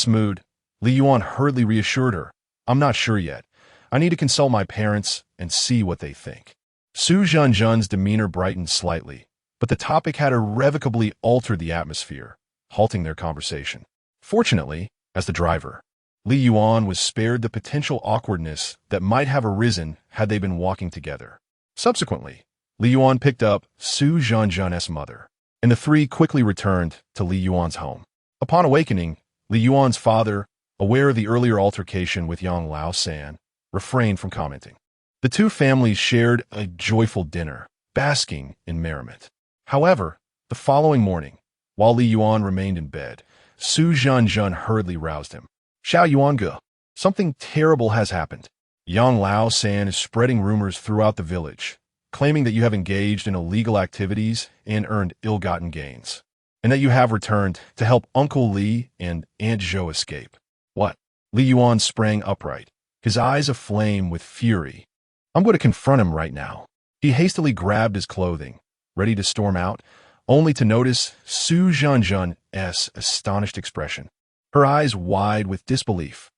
S1: mood, Li Yuan hurriedly reassured her, I'm not sure yet. I need to consult my parents and see what they think. Su Zhanzhan's demeanor brightened slightly, but the topic had irrevocably altered the atmosphere, halting their conversation. Fortunately, as the driver, Li Yuan was spared the potential awkwardness that might have arisen had they been walking together. Subsequently, Li Yuan picked up Su Zhanzhan's mother, and the three quickly returned to Li Yuan's home. Upon awakening, Li Yuan's father, aware of the earlier altercation with Yang Lao San, refrained from commenting. The two families shared a joyful dinner, basking in merriment. However, the following morning, while Li Yuan remained in bed, Su Zhanzhan hurriedly roused him. Xiao Yuan Ge, something terrible has happened. Yang Lao San is spreading rumors throughout the village, claiming that you have engaged in illegal activities and earned ill-gotten gains, and that you have returned to help Uncle Li and Aunt Zhou escape. What? Li Yuan sprang upright, his eyes aflame with fury. I'm going to confront him right now. He hastily grabbed his clothing, ready to storm out, only to notice Su Zhanzhan's astonished expression, her eyes wide with disbelief.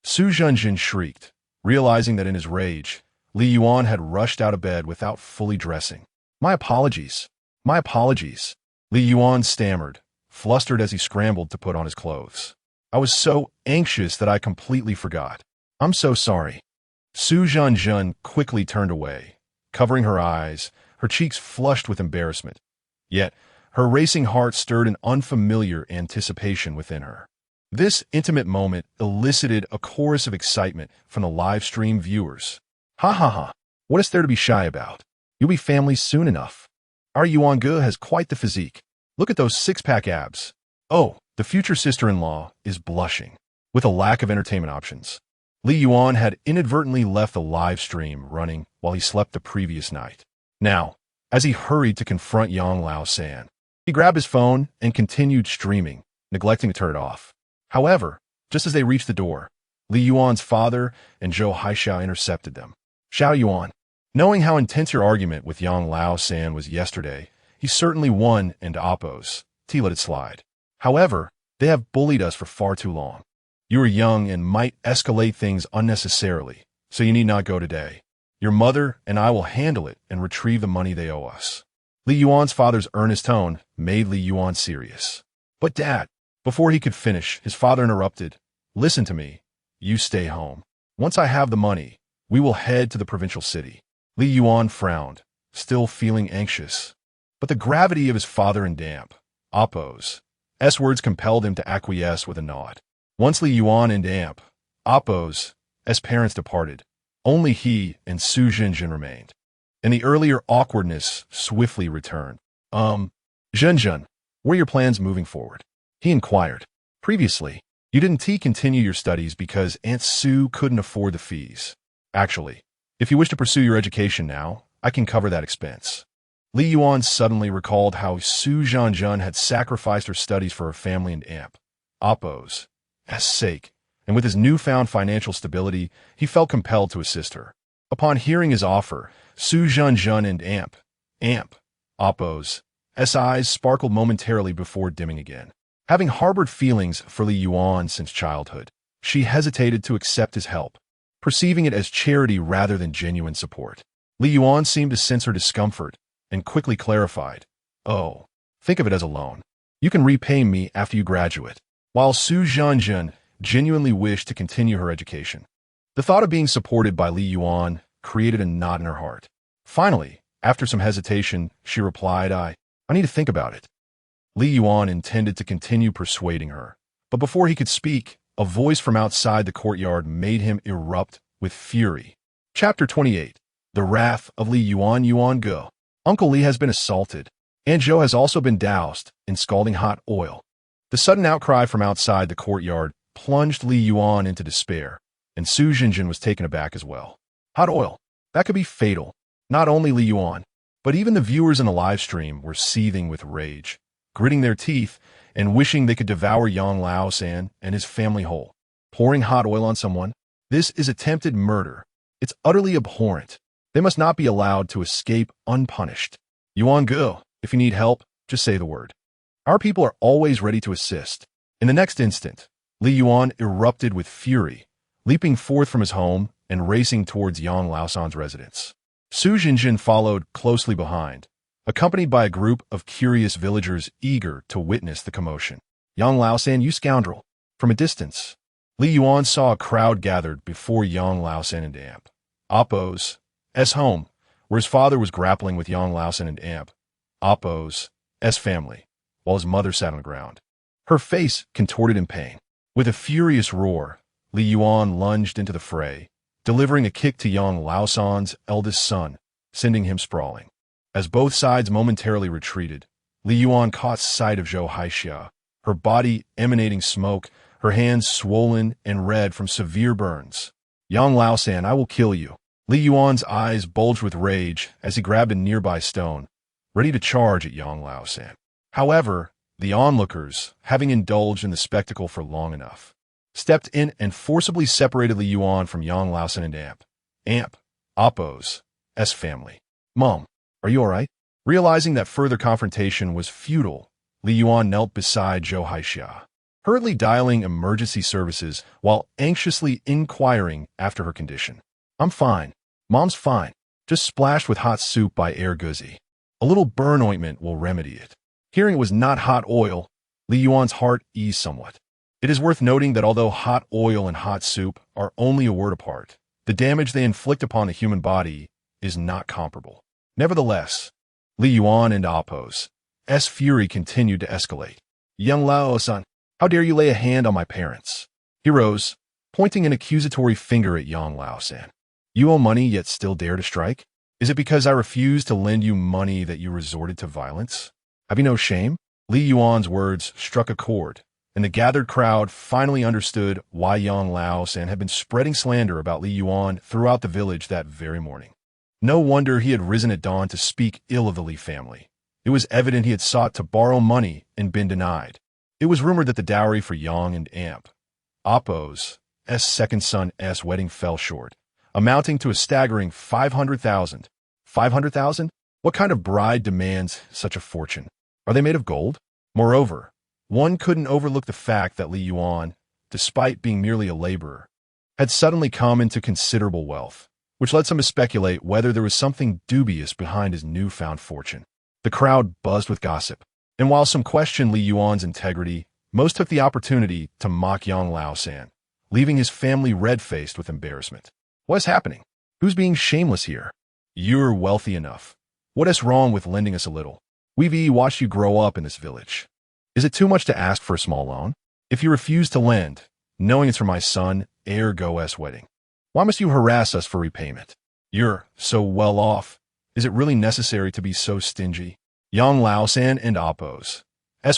S1: Su Zhanzhan shrieked, realizing that in his rage, Li Yuan had rushed out of bed without fully dressing. My apologies. My apologies. Li Yuan stammered, flustered as he scrambled to put on his clothes. I was so anxious that I completely forgot. I'm so sorry. Su Zhanzhan quickly turned away, covering her eyes, her cheeks flushed with embarrassment. Yet, her racing heart stirred an unfamiliar anticipation within her. This intimate moment elicited a chorus of excitement from the live stream viewers. Ha ha ha, what is there to be shy about? You'll be family soon enough. Our Yuan Ge has quite the physique. Look at those six-pack abs. Oh, the future sister-in-law is blushing. With a lack of entertainment options, Li Yuan had inadvertently left the live stream running while he slept the previous night. Now, as he hurried to confront Yang Lao San, he grabbed his phone and continued streaming, neglecting to turn it off. However, just as they reached the door, Li Yuan's father and Zhou Haishao intercepted them. Xiao Yuan, knowing how intense your argument with Yang Lao San was yesterday, he certainly won and Appos. T let it slide. However, they have bullied us for far too long. You are young and might escalate things unnecessarily, so you need not go today. Your mother and I will handle it and retrieve the money they owe us. Li Yuan's father's earnest tone made Li Yuan serious. But Dad, before he could finish, his father interrupted. Listen to me. You stay home. Once I have the money, we will head to the provincial city. Li Yuan frowned, still feeling anxious. But the gravity of his father and Appos' words compelled him to acquiesce with a nod. Once Li Yuan and Appos' parents departed, only he and Su Zhanzhan remained, and the earlier awkwardness swiftly returned. Zhanzhan, what are your plans moving forward? He inquired. Previously, you didn't continue your studies because Aunt Su couldn't afford the fees. Actually, if you wish to pursue your education now, I can cover that expense. Li Yuan suddenly recalled how Su Zhanzhen had sacrificed her studies for her family and Appo's sake, and with his newfound financial stability, he felt compelled to assist her. Upon hearing his offer, Su Zhanzhen and Appo's eyes sparkled momentarily before dimming again. Having harbored feelings for Li Yuan since childhood, she hesitated to accept his help, perceiving it as charity rather than genuine support. Li Yuan seemed to sense her discomfort and quickly clarified, "Oh, think of it as a loan. You can repay me after you graduate." While Su Zhanzhen genuinely wished to continue her education, the thought of being supported by Li Yuan created a knot in her heart. Finally, after some hesitation, she replied, I need to think about it." Li Yuan intended to continue persuading her, but before he could speak, a voice from outside the courtyard made him erupt with fury. Chapter 28. The Wrath of Li Yuan. Yuan Go. Uncle Li has been assaulted, and Zhou has also been doused in scalding hot oil. The sudden outcry from outside the courtyard plunged Li Yuan into despair, and Su Zhanzhen was taken aback as well. Hot oil. That could be fatal. Not only Li Yuan, but even the viewers in the live stream were seething with rage, gritting their teeth and wishing they could devour Yang Laosan and his family whole. Pouring hot oil on someone? This is attempted murder. It's utterly abhorrent. They must not be allowed to escape unpunished. Yuan Go, if you need help, just say the word. Our people are always ready to assist. In the next instant, Li Yuan erupted with fury, leaping forth from his home and racing towards Yang Laosan's residence. Su Zhanzhen followed closely behind, accompanied by a group of curious villagers eager to witness the commotion. Yang Laosan, you scoundrel! From a distance, Li Yuan saw a crowd gathered before Yang Laosan and Appo's home, where his father was grappling with Yang Laosan and Appo's family, while his mother sat on the ground, her face contorted in pain. With a furious roar, Li Yuan lunged into the fray, delivering a kick to Yang Laosan's eldest son, sending him sprawling. As both sides momentarily retreated, Li Yuan caught sight of Zhou Haixia, her body emanating smoke, her hands swollen and red from severe burns. Yang Laosan, I will kill you. Li Yuan's eyes bulged with rage as he grabbed a nearby stone, ready to charge at Yang Laosan. However, the onlookers, having indulged in the spectacle for long enough, stepped in and forcibly separated Li Yuan from Yang Laosan and Appo's family. Mom, are you all right? Realizing that further confrontation was futile, Li Yuan knelt beside Zhou Haixia, hurriedly dialing emergency services while anxiously inquiring after her condition. I'm fine. Mom's fine. Just splashed with hot soup by Air Guzzi. A little burn ointment will remedy it. Hearing it was not hot oil, Li Yuan's heart eased somewhat. It is worth noting that although hot oil and hot soup are only a word apart, the damage they inflict upon the human body is not comparable. Nevertheless, Li Yuan and Appo's fury continued to escalate. Yang Lao-san, how dare you lay a hand on my parents? He rose, pointing an accusatory finger at Yang Lao-san. You owe money yet still dare to strike? Is it because I refused to lend you money that you resorted to violence? Have you no shame? Li Yuan's words struck a chord, and the gathered crowd finally understood why Yang Lao-san had been spreading slander about Li Yuan throughout the village that very morning. No wonder he had risen at dawn to speak ill of the Li family. It was evident he had sought to borrow money and been denied. It was rumored that the dowry for Yang and Appo's second son's wedding fell short, amounting to a staggering 500,000. 500,000? What kind of bride demands such a fortune? Are they made of gold? Moreover, one couldn't overlook the fact that Li Yuan, despite being merely a laborer, had suddenly come into considerable wealth, which led some to speculate whether there was something dubious behind his newfound fortune. The crowd buzzed with gossip, and while some questioned Li Yuan's integrity, most took the opportunity to mock Yang Lao-san, leaving his family red-faced with embarrassment. What is happening? Who's being shameless here? You're wealthy enough. What is wrong with lending us a little? We've watched you grow up in this village. Is it too much to ask for a small loan? If you refuse to lend, knowing it's for my son, Air Go's wedding, why must you harass us for repayment? You're so well off. Is it really necessary to be so stingy? Yang Lao-san and Appo's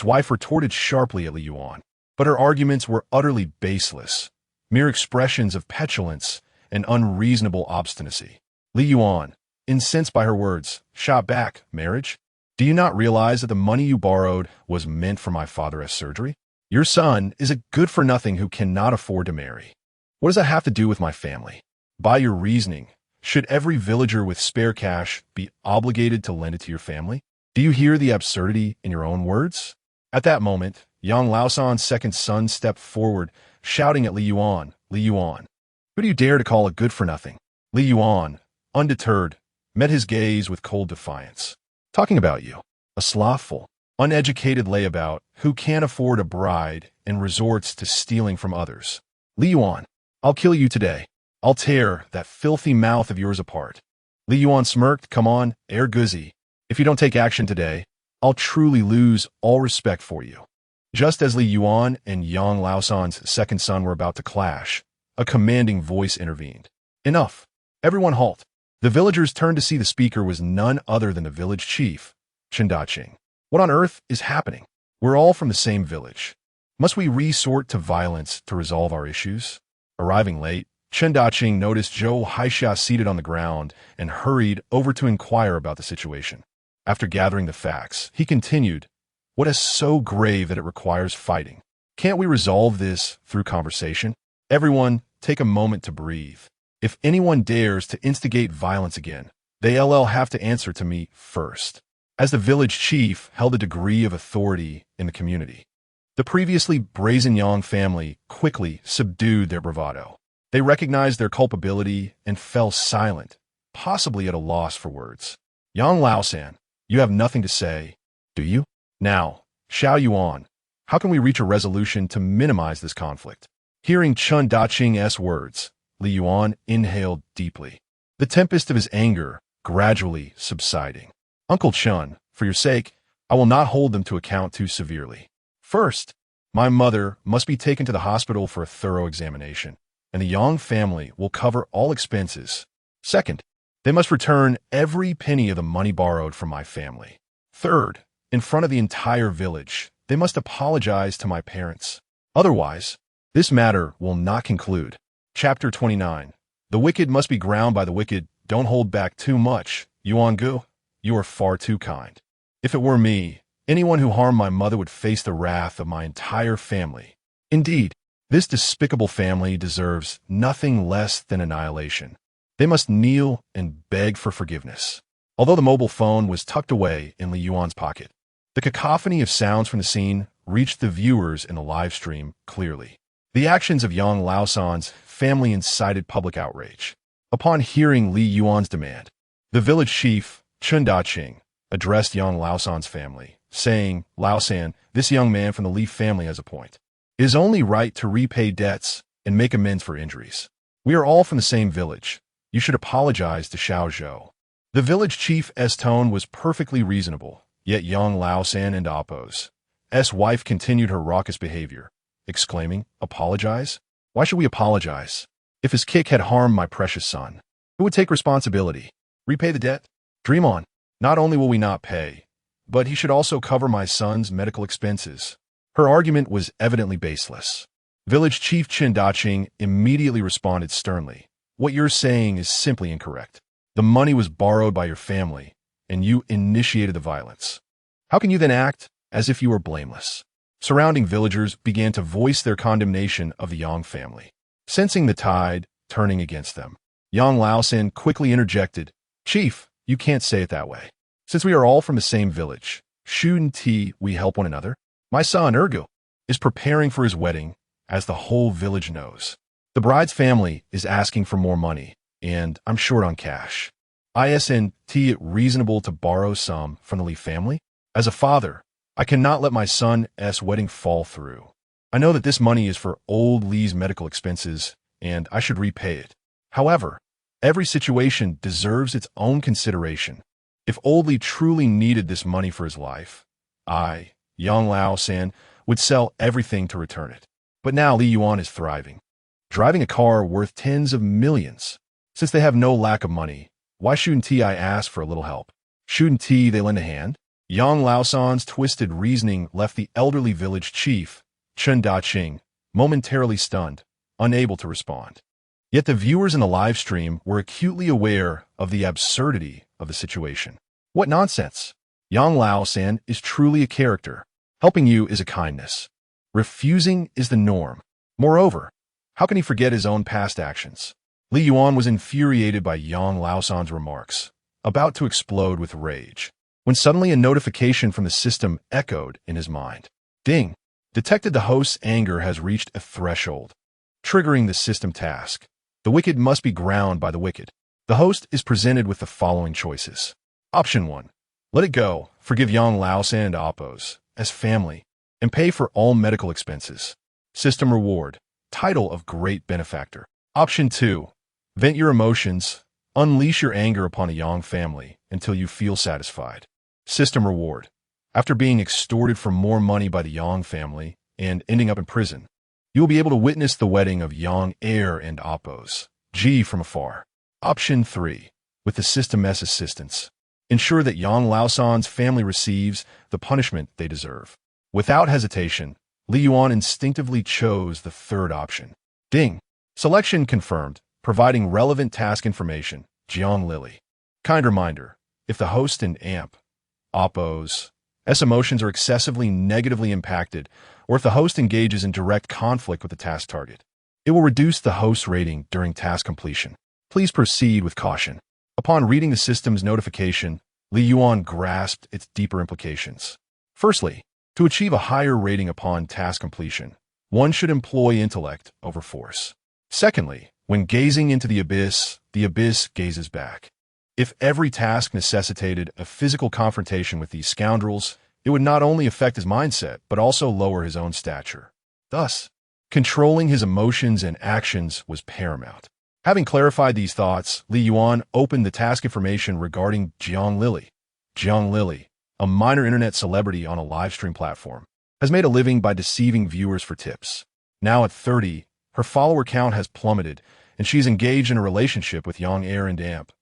S1: wife retorted sharply at Li Yuan, but her arguments were utterly baseless, mere expressions of petulance and unreasonable obstinacy. Li Yuan, incensed by her words, shot back, marriage? Do you not realize that the money you borrowed was meant for my father's surgery? Your son is a good-for-nothing who cannot afford to marry. What does that have to do with my family? By your reasoning, should every villager with spare cash be obligated to lend it to your family? Do you hear the absurdity in your own words? At that moment, Yang Laosan's second son stepped forward, shouting at Li Yuan, Li Yuan, who do you dare to call a good-for-nothing? Li Yuan, undeterred, met his gaze with cold defiance. Talking about you, a slothful, uneducated layabout who can't afford a bride and resorts to stealing from others. Li Yuan, I'll kill you today. I'll tear that filthy mouth of yours apart. Li Yuan smirked, come on, air guzzi. If you don't take action today, I'll truly lose all respect for you. Just as Li Yuan and Yang Laosan's second son were about to clash, a commanding voice intervened. Enough. Everyone halt. The villagers turned to see the speaker was none other than the village chief, Chen Daqing. What on earth is happening? We're all from the same village. Must we resort to violence to resolve our issues? Arriving late, Chen Daqing noticed Zhou Haixia seated on the ground and hurried over to inquire about the situation. After gathering the facts, he continued, what is so grave that it requires fighting? Can't we resolve this through conversation? Everyone, take a moment to breathe. If anyone dares to instigate violence again, they'll have to answer to me first. As the village chief held a degree of authority in the community, the previously brazen Yang family quickly subdued their bravado. They recognized their culpability and fell silent, possibly at a loss for words. Yang Laosan, you have nothing to say, do you? Now, Xiao Yuan, how can we reach a resolution to minimize this conflict? Hearing Chen Daqing's words, Li Yuan inhaled deeply, the tempest of his anger gradually subsiding. Uncle Chen, for your sake, I will not hold them to account too severely. First, my mother must be taken to the hospital for a thorough examination, and the Yang family will cover all expenses. Second, they must return every penny of the money borrowed from my family. Third, in front of the entire village, they must apologize to my parents. Otherwise, this matter will not conclude. Chapter 29. The wicked must be ground by the wicked. Don't hold back too much. Yuan Gu, you are far too kind. If it were me, anyone who harmed my mother would face the wrath of my entire family. Indeed, this despicable family deserves nothing less than annihilation. They must kneel and beg for forgiveness. Although the mobile phone was tucked away in Li Yuan's pocket, the cacophony of sounds from the scene reached the viewers in the live stream clearly. The actions of Yang Laosan's family incited public outrage. Upon hearing Li Yuan's demand, the village chief, Chen Daqing, addressed Yang Laosan's family, saying, Laosan, this young man from the Li family has a point. It is only right to repay debts and make amends for injuries. We are all from the same village. You should apologize to Xiao Zhou. The village chief's tone was perfectly reasonable, yet Yang Laosan and Appo's wife continued her raucous behavior, exclaiming, apologize? Why should we apologize? If his kick had harmed my precious son, who would take responsibility? Repay the debt? Dream on. Not only will we not pay, but he should also cover my son's medical expenses. Her argument was evidently baseless. Village Chief Chen Daqing immediately responded sternly. What you're saying is simply incorrect. The money was borrowed by your family, and you initiated the violence. How can you then act as if you were blameless? Surrounding villagers began to voice their condemnation of the Yang family. Sensing the tide turning against them, Yang Laosan quickly interjected, Chief, you can't say it that way. Since we are all from the same village, shouldn't we help one another? My son, Ergu, is preparing for his wedding, as the whole village knows. The bride's family is asking for more money, and I'm short on cash. Isn't it reasonable to borrow some from the Li family? As a father, I cannot let my son's wedding fall through. I know that this money is for old Li's medical expenses, and I should repay it. However, every situation deserves its own consideration. If old Li truly needed this money for his life, I, Yang Laosan, would sell everything to return it. But now Li Yuan is thriving, driving a car worth tens of millions. Since they have no lack of money, why shouldn't I ask for a little help? Shouldn't they lend a hand? Yang Laosan's twisted reasoning left the elderly village chief, Chen Daqing, momentarily stunned, unable to respond. Yet the viewers in the live stream were acutely aware of the absurdity of the situation. What nonsense! Yang Lao-san is truly a character. Helping you is a kindness. Refusing is the norm. Moreover, how can he forget his own past actions? Li Yuan was infuriated by Yang Lao-san's remarks, about to explode with rage, when suddenly a notification from the system echoed in his mind. Ding! Detected the host's anger has reached a threshold, triggering the system task. The wicked must be ground by the wicked. The host is presented with the following choices. Option 1. Let it go, forgive Yang Lao-san and Oppos, as family, and pay for all medical expenses. System reward, title of great benefactor. Option 2. Vent your emotions, unleash your anger upon a Yang family until you feel satisfied. System reward, after being extorted for more money by the Yang family and ending up in prison, you will be able to witness the wedding of Yang heir and Oppos, G from afar. Option 3. With the system's assistance, ensure that Yang Lao-san's family receives the punishment they deserve. Without hesitation, Li Yuan instinctively chose the third option. Ding! Selection confirmed, providing relevant task information. Jiang Lily. Kind reminder, if the host and amp, Oppos, emotions are excessively negatively impacted, or if the host engages in direct conflict with the task target, it will reduce the host's rating during task completion. Please proceed with caution. Upon reading the system's notification, Li Yuan grasped its deeper implications. Firstly, to achieve a higher rating upon task completion, one should employ intellect over force. Secondly, when gazing into the abyss gazes back. If every task necessitated a physical confrontation with these scoundrels, it would not only affect his mindset, but also lower his own stature. Thus, controlling his emotions and actions was paramount. Having clarified these thoughts, Li Yuan opened the task information regarding Jiang Lily. Jiang Lily, a minor internet celebrity on a livestream platform, has made a living by deceiving viewers for tips. Now at 30, her follower count has plummeted, and she's engaged in a relationship with Yang heir and amp,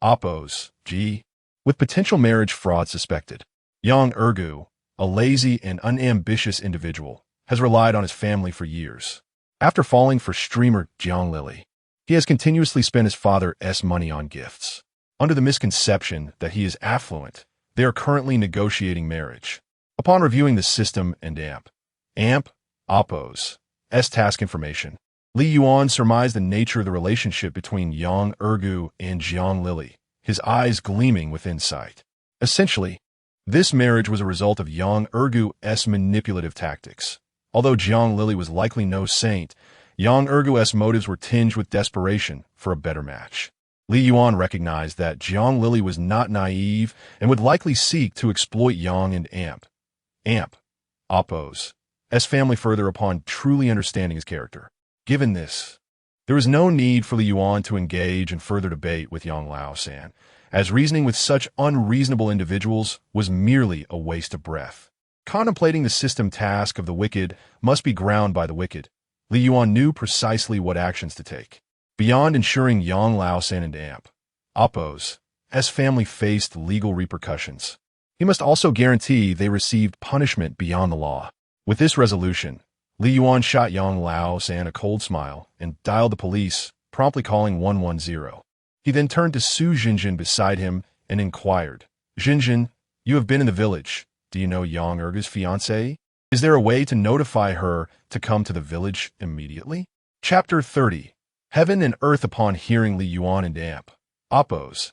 S1: Oppos, G, with potential marriage fraud suspected. Yang Ergu, a lazy and unambitious individual, has relied on his family for years. After falling for streamer Jiang Lily, he has continuously spent his father's money on gifts. Under the misconception that he is affluent, they are currently negotiating marriage. Upon reviewing the system and amp, Oppos, task information, Li Yuan surmised the nature of the relationship between Yang Ergu and Jiang Lily, his eyes gleaming with insight. Essentially, this marriage was a result of Yang Ergu's manipulative tactics. Although Jiang Lily was likely no saint, Yang Ergu's motives were tinged with desperation for a better match. Li Yuan recognized that Jiang Lily was not naive and would likely seek to exploit Yang and amp, Oppos, family further upon truly understanding his character. Given this, there was no need for Li Yuan to engage in further debate with Yang Lao-san, as reasoning with such unreasonable individuals was merely a waste of breath. Contemplating the system task of the wicked must be ground by the wicked, Li Yuan knew precisely what actions to take. Beyond ensuring Yang Lao-san and amp, Oppos, family faced legal repercussions, he must also guarantee they received punishment beyond the law. With this resolution, Li Yuan shot Yang Lao-san a cold smile and dialed the police, promptly calling 110. He then turned to Su Jinjin beside him and inquired, Jinjin, you have been in the village. Do you know Yang Ergu's fiancée? Is there a way to notify her to come to the village immediately? Chapter 30. Heaven and Earth. Upon hearing Li Yuan and amp, Oppos'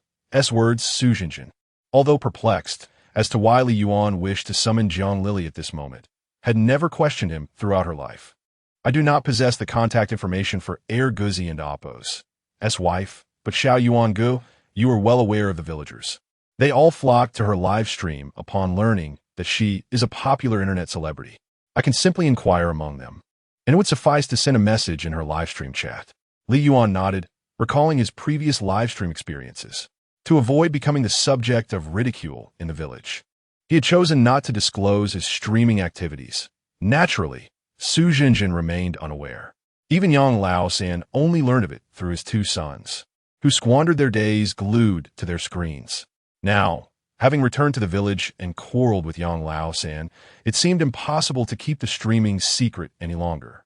S1: words, Su Jinjin, although perplexed as to why Li Yuan wished to summon Jiang Lily at this moment, had never questioned him throughout her life. I do not possess the contact information for Heir Guzi and Oppos' wife, but Xiao Yuan Gu, you are well aware of the villagers. They all flocked to her live stream upon learning that she is a popular internet celebrity. I can simply inquire among them, and it would suffice to send a message in her live stream chat. Li Yuan nodded, recalling his previous live stream experiences. To avoid becoming the subject of ridicule in the village, he had chosen not to disclose his streaming activities. Naturally, Su Jinjin remained unaware. Even Yang Lao-san only learned of it through his two sons, who squandered their days glued to their screens. Now, having returned to the village and quarreled with Yang Lao-san, it seemed impossible to keep the streaming secret any longer.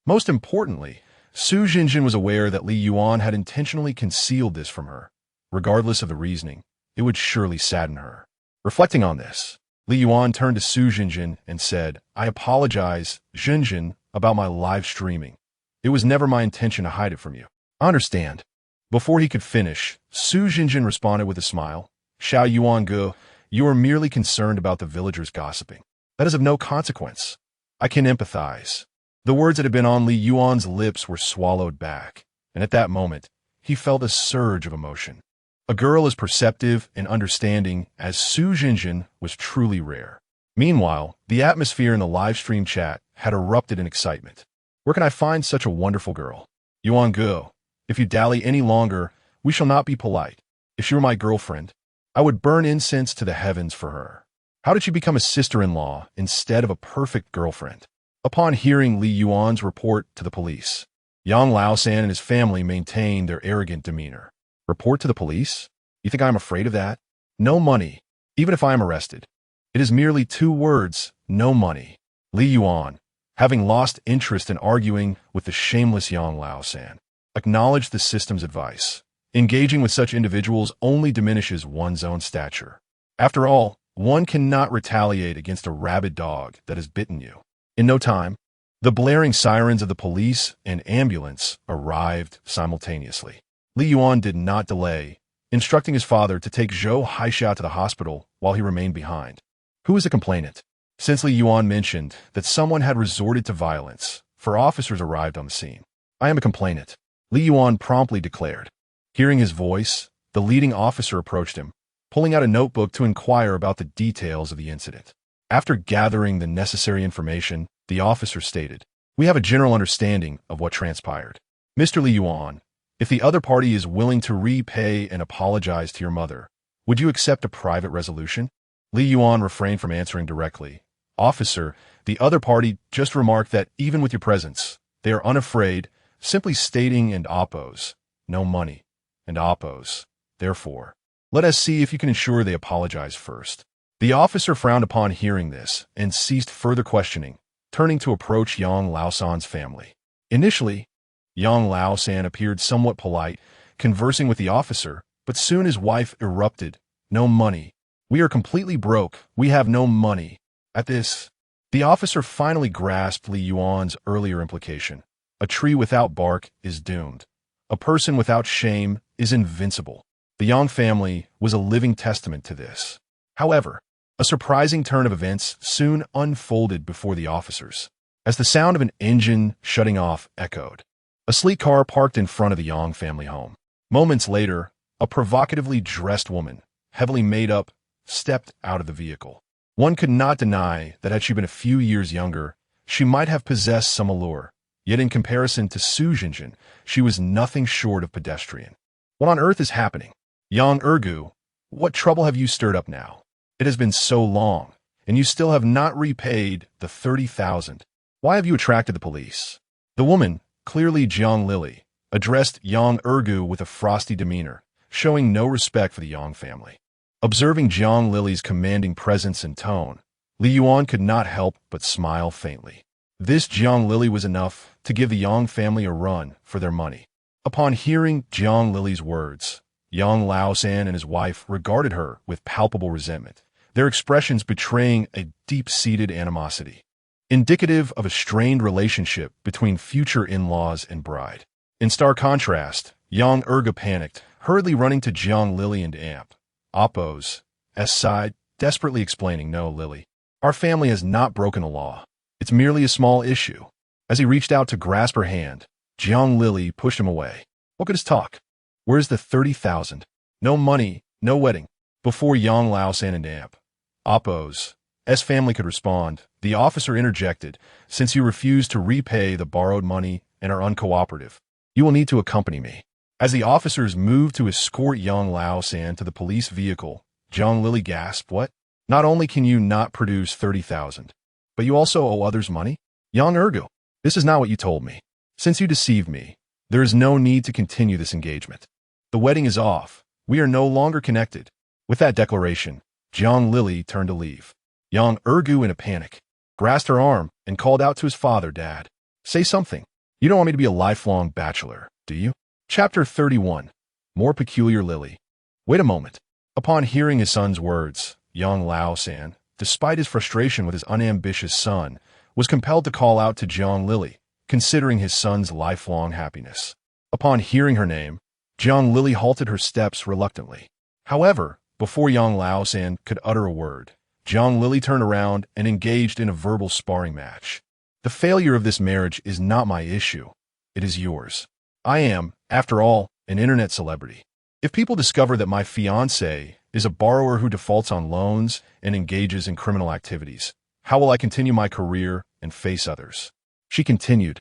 S1: Most importantly, Su Jinjin was aware that Li Yuan had intentionally concealed this from her. Regardless of the reasoning, it would surely sadden her. Reflecting on this, Li Yuan turned to Su Jinjin and said, "I apologize, Jinjin, about my live streaming. It was never my intention to hide it from you. I understand." Before he could finish, Su Jinjin responded with a smile. "Xiao Yuan Ge, you are merely concerned about the villagers gossiping. That is of no consequence. I can empathize." The words that had been on Li Yuan's lips were swallowed back, and at that moment, he felt a surge of emotion. A girl as perceptive and understanding as Su Jinjin was truly rare. Meanwhile, the atmosphere in the live stream chat had erupted in excitement. "Where can I find such a wonderful girl? Yuan Ge, if you dally any longer, we shall not be polite. If she were my girlfriend, I would burn incense to the heavens for her. How did she become a sister-in-law instead of a perfect girlfriend?" Upon hearing Li Yuan's report to the police, Yang Laosan and his family maintained their arrogant demeanor. "Report to the police? You think I am afraid of that? No money, even if I am arrested. It is merely 2 words, no money." Li Yuan, having lost interest in arguing with the shameless Yang Laosan, acknowledged the system's advice. Engaging with such individuals only diminishes one's own stature. After all, one cannot retaliate against a rabid dog that has bitten you. In no time, the blaring sirens of the police and ambulance arrived simultaneously. Li Yuan did not delay, instructing his father to take Zhou Haixia to the hospital while he remained behind. Who is the complainant? Since Li Yuan mentioned that someone had resorted to violence, 4 officers arrived on the scene. "I am a complainant," Li Yuan promptly declared. Hearing his voice, the leading officer approached him, pulling out a notebook to inquire about the details of the incident. After gathering the necessary information, the officer stated, "We have a general understanding of what transpired. Mr. Li Yuan, if the other party is willing to repay and apologize to your mother, would you accept a private resolution?" Li Yuan refrained from answering directly. "Officer, the other party just remarked that even with your presence, they are unafraid, simply stating and oppose. No money, and oppose. Therefore, let us see if you can ensure they apologize first." The officer frowned upon hearing this and ceased further questioning, turning to approach Yang Laosan's family. Initially, Yang Laosan appeared somewhat polite, conversing with the officer, but soon his wife erupted. "No money. We are completely broke. We have no money." At this, the officer finally grasped Li Yuan's earlier implication. A tree without bark is doomed. A person without shame is invincible. The Yang family was a living testament to this. However, a surprising turn of events soon unfolded before the officers, as the sound of an engine shutting off echoed. A sleek car parked in front of the Yang family home. Moments later, a provocatively dressed woman, heavily made up, stepped out of the vehicle. One could not deny that had she been a few years younger, she might have possessed some allure, yet in comparison to Su Jinjin, she was nothing short of pedestrian. "What on earth is happening? Yang Ergu, what trouble have you stirred up now? It has been so long, and you still have not repaid the 30,000. Why have you attracted the police?" The woman, clearly Jiang Lily, addressed Yang Ergu with a frosty demeanor, showing no respect for the Yang family. Observing Jiang Lily's commanding presence and tone, Li Yuan could not help but smile faintly. This Jiang Lily was enough to give the Yang family a run for their money. Upon hearing Jiang Lily's words, Yang Laosan and his wife regarded her with palpable resentment, their expressions betraying a deep-seated animosity, indicative of a strained relationship between future in-laws and bride. In stark contrast, Yang Erga panicked, hurriedly running to Jiang Lily and Amp. Appo's side, desperately explaining, "No, Lily, our family has not broken the law. It's merely a small issue." As he reached out to grasp her hand, Jiang Lily pushed him away. "What good is talk? Where's the 30,000? No money, no wedding." Before Yang Laosan and Amp, Appo's family could respond, the officer interjected, "Since you refuse to repay the borrowed money and are uncooperative, you will need to accompany me." As the officers moved to escort Yang Laosan to the police vehicle, Jiang Lily gasped, "What? Not only can you not produce 30,000, but you also owe others money? Yang Ergu, this is not what you told me. Since you deceived me, there is no need to continue this engagement. The wedding is off. We are no longer connected." With that declaration, Jiang Lily turned to leave. Yang Ergu, in a panic, grasped her arm and called out to his father, "Dad, say something. You don't want me to be a lifelong bachelor, do you? Chapter 31. More Peculiar Lily. Wait a moment. Upon hearing his son's words, young Lao San, despite his frustration with his unambitious son, was compelled to call out to Jiang Lily, considering his son's lifelong happiness. Upon hearing her name, Jiang Lily halted her steps reluctantly. However, before young Lao San could utter a word, Jiang Lily turned around and engaged in a verbal sparring match. The failure of this marriage is not my issue. It is yours. I am, after all, an internet celebrity. If people discover that my fiancé is a borrower who defaults on loans and engages in criminal activities, how will I continue my career and face others? She continued,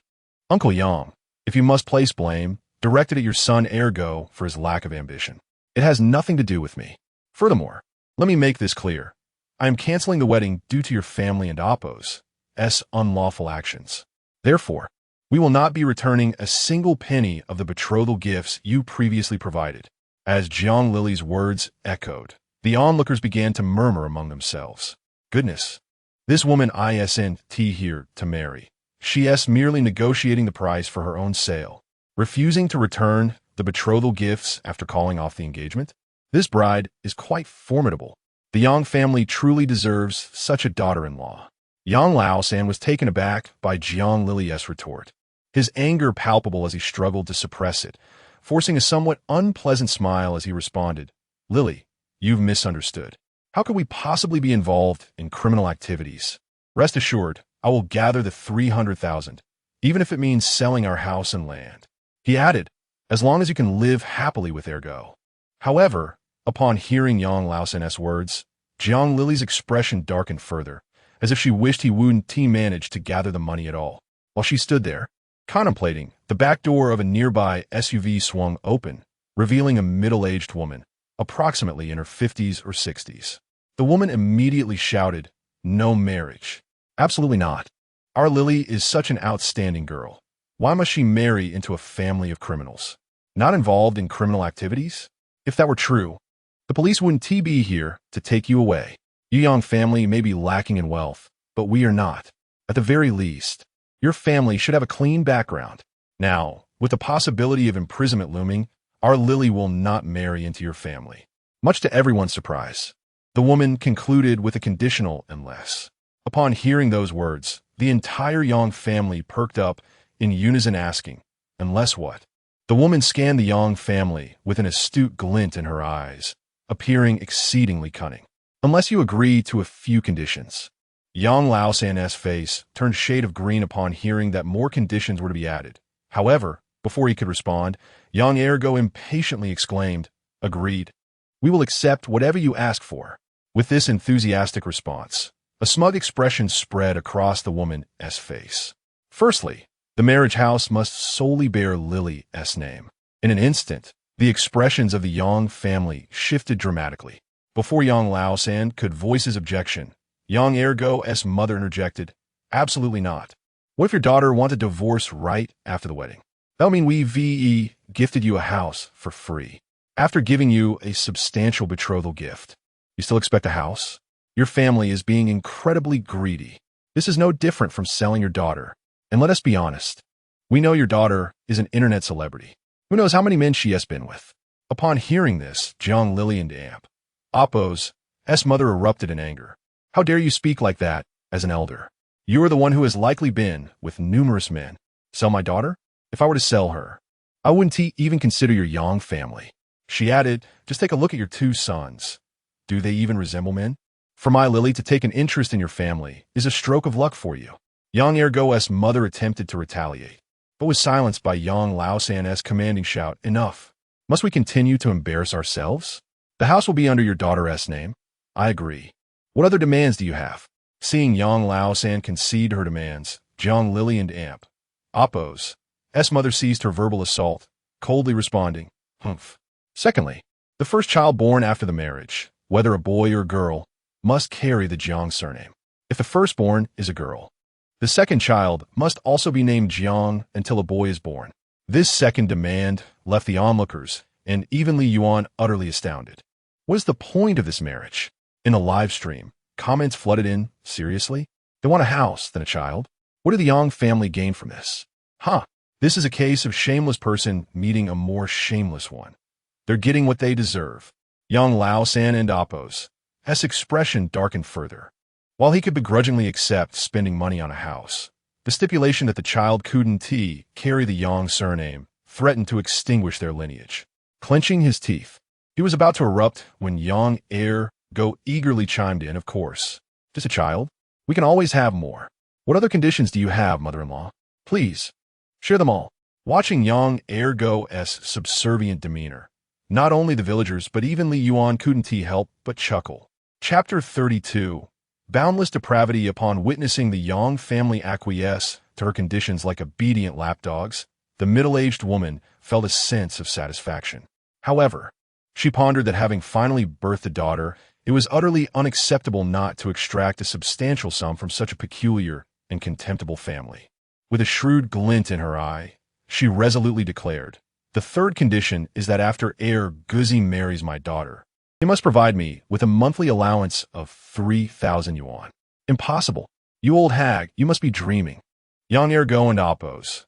S1: Uncle Yang, if you must place blame, direct it at your son Ergo for his lack of ambition. It has nothing to do with me. Furthermore, let me make this clear. I am canceling the wedding due to your family and Oppo's unlawful actions. Therefore, we will not be returning a single penny of the betrothal gifts you previously provided. As Jiang Lily's words echoed, the onlookers began to murmur among themselves. Goodness, this woman isn't here to marry. She's merely negotiating the price for her own sale, refusing to return the betrothal gifts after calling off the engagement. This bride is quite formidable. The Yang family truly deserves such a daughter-in-law. Yang Lao San was taken aback by Jiang Lily's retort, his anger palpable as he struggled to suppress it, forcing a somewhat unpleasant smile as he responded, Lily, you've misunderstood. How could we possibly be involved in criminal activities? Rest assured, I will gather the 300,000, even if it means selling our house and land. He added, as long as you can live happily with Ergo. However, upon hearing Yang Lao San's words, Jiang Lily's expression darkened further, as if she wished he wouldn't manage to gather the money at all. While she stood there, contemplating, the back door of a nearby SUV swung open, revealing a middle-aged woman, approximately in her 50s or 60s. The woman immediately shouted, No marriage. Absolutely not. Our Lily is such an outstanding girl. Why must she marry into a family of criminals? Not involved in criminal activities? If that were true, the police wouldn't be here to take you away. You young family may be lacking in wealth, but we are not. At the very least, your family should have a clean background. Now, with the possibility of imprisonment looming, our Lily will not marry into your family. Much to everyone's surprise, the woman concluded with a conditional unless. Upon hearing those words, the entire Yang family perked up in unison asking, unless what? The woman scanned the Yang family with an astute glint in her eyes, appearing exceedingly cunning. Unless you agree to a few conditions. Yang Lao San's face turned shade of green upon hearing that more conditions were to be added. However, before he could respond, Yang Ergo impatiently exclaimed, Agreed. We will accept whatever you ask for. With this enthusiastic response, a smug expression spread across the woman's face. Firstly, the marriage house must solely bear Lily's name. In an instant, the expressions of the Yang family shifted dramatically. Before Yang Lao San could voice his objection, Yang Ergo's mother interjected, Absolutely not. What if your daughter wanted to divorce right after the wedding? That would mean we gifted you a house for free. After giving you a substantial betrothal gift, you still expect a house? Your family is being incredibly greedy. This is no different from selling your daughter. And let us be honest. We know your daughter is an internet celebrity. Who knows how many men she has been with? Upon hearing this, Jiang Lily and Oppo's mother erupted in anger. How dare you speak like that as an elder? You are the one who has likely been with numerous men. Sell my daughter? If I were to sell her, I wouldn't even consider your Yang family. She added, just take a look at your two sons. Do they even resemble men? For my Lily to take an interest in your family is a stroke of luck for you. Yang Ergo's mother attempted to retaliate, but was silenced by Yang Lao San's commanding shout, Enough. Must we continue to embarrass ourselves? The house will be under your daughter's name. I agree. What other demands do you have? Seeing Yang Lao San concede her demands, Jiang Lily and Oppo's mother ceased her verbal assault, coldly responding, Humph. Secondly, the first child born after the marriage, whether a boy or girl, must carry the Jiang surname. If the firstborn is a girl, the second child must also be named Jiang until a boy is born. This second demand left the onlookers and even Li Yuan utterly astounded. What is the point of this marriage? In the live stream, comments flooded in, seriously? They want a house, then a child? What did the Yang family gain from this? This is a case of shameless person meeting a more shameless one. They're getting what they deserve. Young Lao San and Appo's expression darkened further. While he could begrudgingly accept spending money on a house, the stipulation that the child couldn't carry the Yang surname threatened to extinguish their lineage. Clenching his teeth, he was about to erupt when Yang Go eagerly chimed in, "Of course. Just a child? We can always have more. What other conditions do you have, mother-in-law? Please, share them all." Watching Yang Go's subservient demeanor, not only the villagers but even Li Yuan couldn't help but chuckle. Chapter 32. Boundless depravity. Upon witnessing the Yang family acquiesce to her conditions like obedient lapdogs, the middle-aged woman felt a sense of satisfaction. However, she pondered that having finally birthed a daughter, it was utterly unacceptable not to extract a substantial sum from such a peculiar and contemptible family. With a shrewd glint in her eye, she resolutely declared, "The third condition is that after Guzzi marries my daughter, he must provide me with a monthly allowance of 3,000 yuan. Impossible. You old hag, you must be dreaming." Young Go and Appo's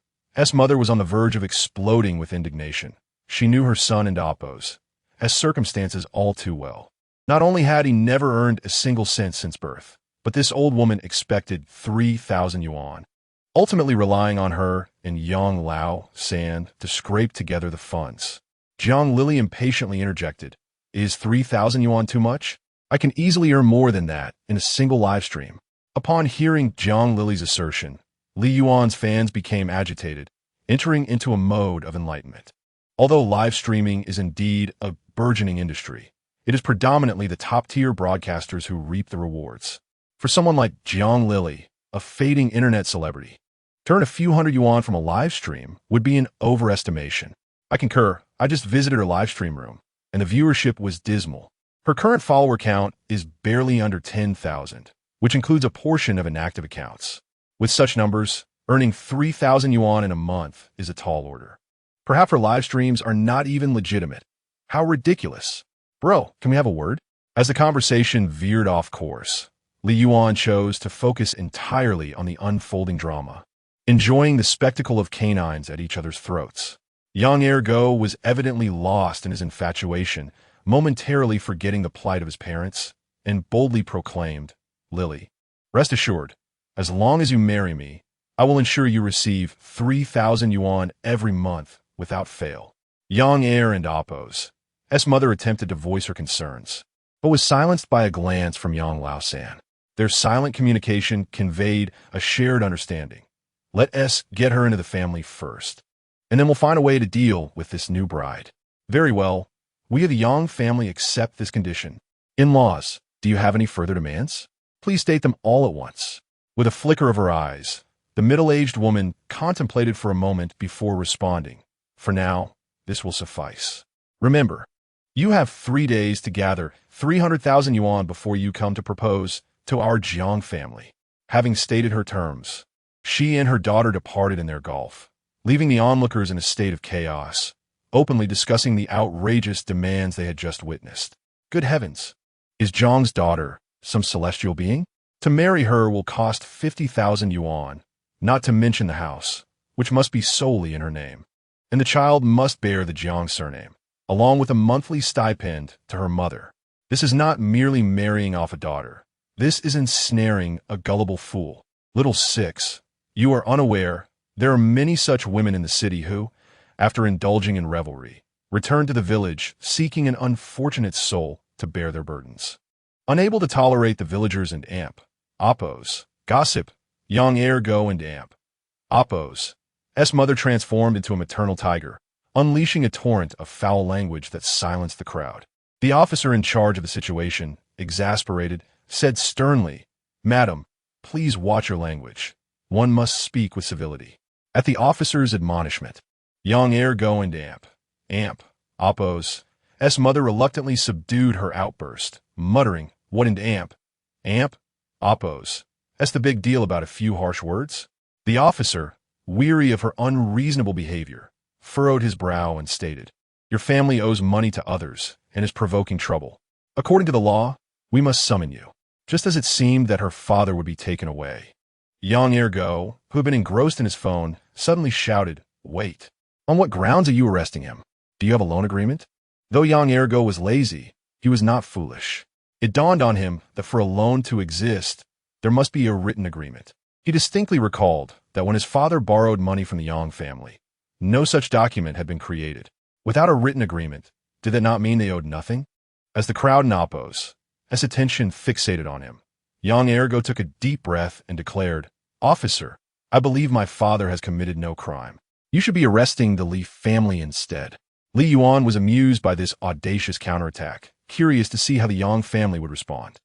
S1: mother was on the verge of exploding with indignation. She knew her son and Appo's circumstances all too well. Not only had he never earned a single cent since birth, but this old woman expected 3,000 yuan, ultimately relying on her and Yang Lao San to scrape together the funds. Jiang Lily impatiently interjected, "Is 3,000 yuan too much? I can easily earn more than that in a single live stream." Upon hearing Jiang Lily's assertion, Li Yuan's fans became agitated, entering into a mode of enlightenment. Although live streaming is indeed a burgeoning industry, it is predominantly the top-tier broadcasters who reap the rewards. For someone like Jiang Lily, a fading internet celebrity, to earn a few hundred yuan from a live stream would be an overestimation. I concur. I just visited her live stream room, and the viewership was dismal. Her current follower count is barely under 10,000, which includes a portion of inactive accounts. With such numbers, earning 3,000 yuan in a month is a tall order. Perhaps her live streams are not even legitimate. How ridiculous. "Bro, can we have a word?" As the conversation veered off course, Li Yuan chose to focus entirely on the unfolding drama, enjoying the spectacle of canines at each other's throats. Yang Go was evidently lost in his infatuation, momentarily forgetting the plight of his parents, and boldly proclaimed, "Lily, rest assured, as long as you marry me, I will ensure you receive 3,000 yuan every month without fail." Yang and Appo's mother attempted to voice her concerns, but was silenced by a glance from Yang Lao San. Their silent communication conveyed a shared understanding. "Let us get her into the family first, and then we'll find a way to deal with this new bride." "Very well. We of the Yang family accept this condition. In-laws, do you have any further demands? Please state them all at once." With a flicker of her eyes, the middle-aged woman contemplated for a moment before responding, "For now, this will suffice. Remember, you have 3 days to gather 300,000 yuan before you come to propose to our Jiang family." Having stated her terms, she and her daughter departed in their golf, leaving the onlookers in a state of chaos, openly discussing the outrageous demands they had just witnessed. Good heavens! Is Jiang's daughter some celestial being? To marry her will cost 50,000 yuan, not to mention the house, which must be solely in her name. And the child must bear the Jiang surname, along with a monthly stipend to her mother. This is not merely marrying off a daughter. This is ensnaring a gullible fool. Little six, you are unaware there are many such women in the city who, after indulging in revelry, return to the village seeking an unfortunate soul to bear their burdens. Unable to tolerate the villagers and Appo's gossip, Yang Go and Appo's mother transformed into a maternal tiger, unleashing a torrent of foul language that silenced the crowd. The officer in charge of the situation, exasperated, said sternly, "Madam, please watch your language. One must speak with civility." At the officer's admonishment, Yang Go and Appo's mother reluctantly subdued her outburst, muttering, "What in Appo's? That's the big deal about a few harsh words?" The officer, weary of her unreasonable behavior, furrowed his brow and stated, "Your family owes money to others and is provoking trouble. According to the law, we must summon you." Just as it seemed that her father would be taken away, Yang Go, who had been engrossed in his phone, suddenly shouted, Wait. On what grounds are you arresting him? Do you have a loan agreement? Though young Ergo was lazy, he was not foolish. It dawned on him that for a loan to exist, there must be a written agreement. He distinctly recalled that when his father borrowed money from the Yang family, no such document had been created. Without a written agreement, did that not mean they owed nothing? As the crowd oppose, as attention fixated on him, young Ergo took a deep breath and declared, "Officer, I believe my father has committed no crime. You should be arresting the Li family instead." Li Yuan was amused by this audacious counterattack, curious to see how the Yang family would respond.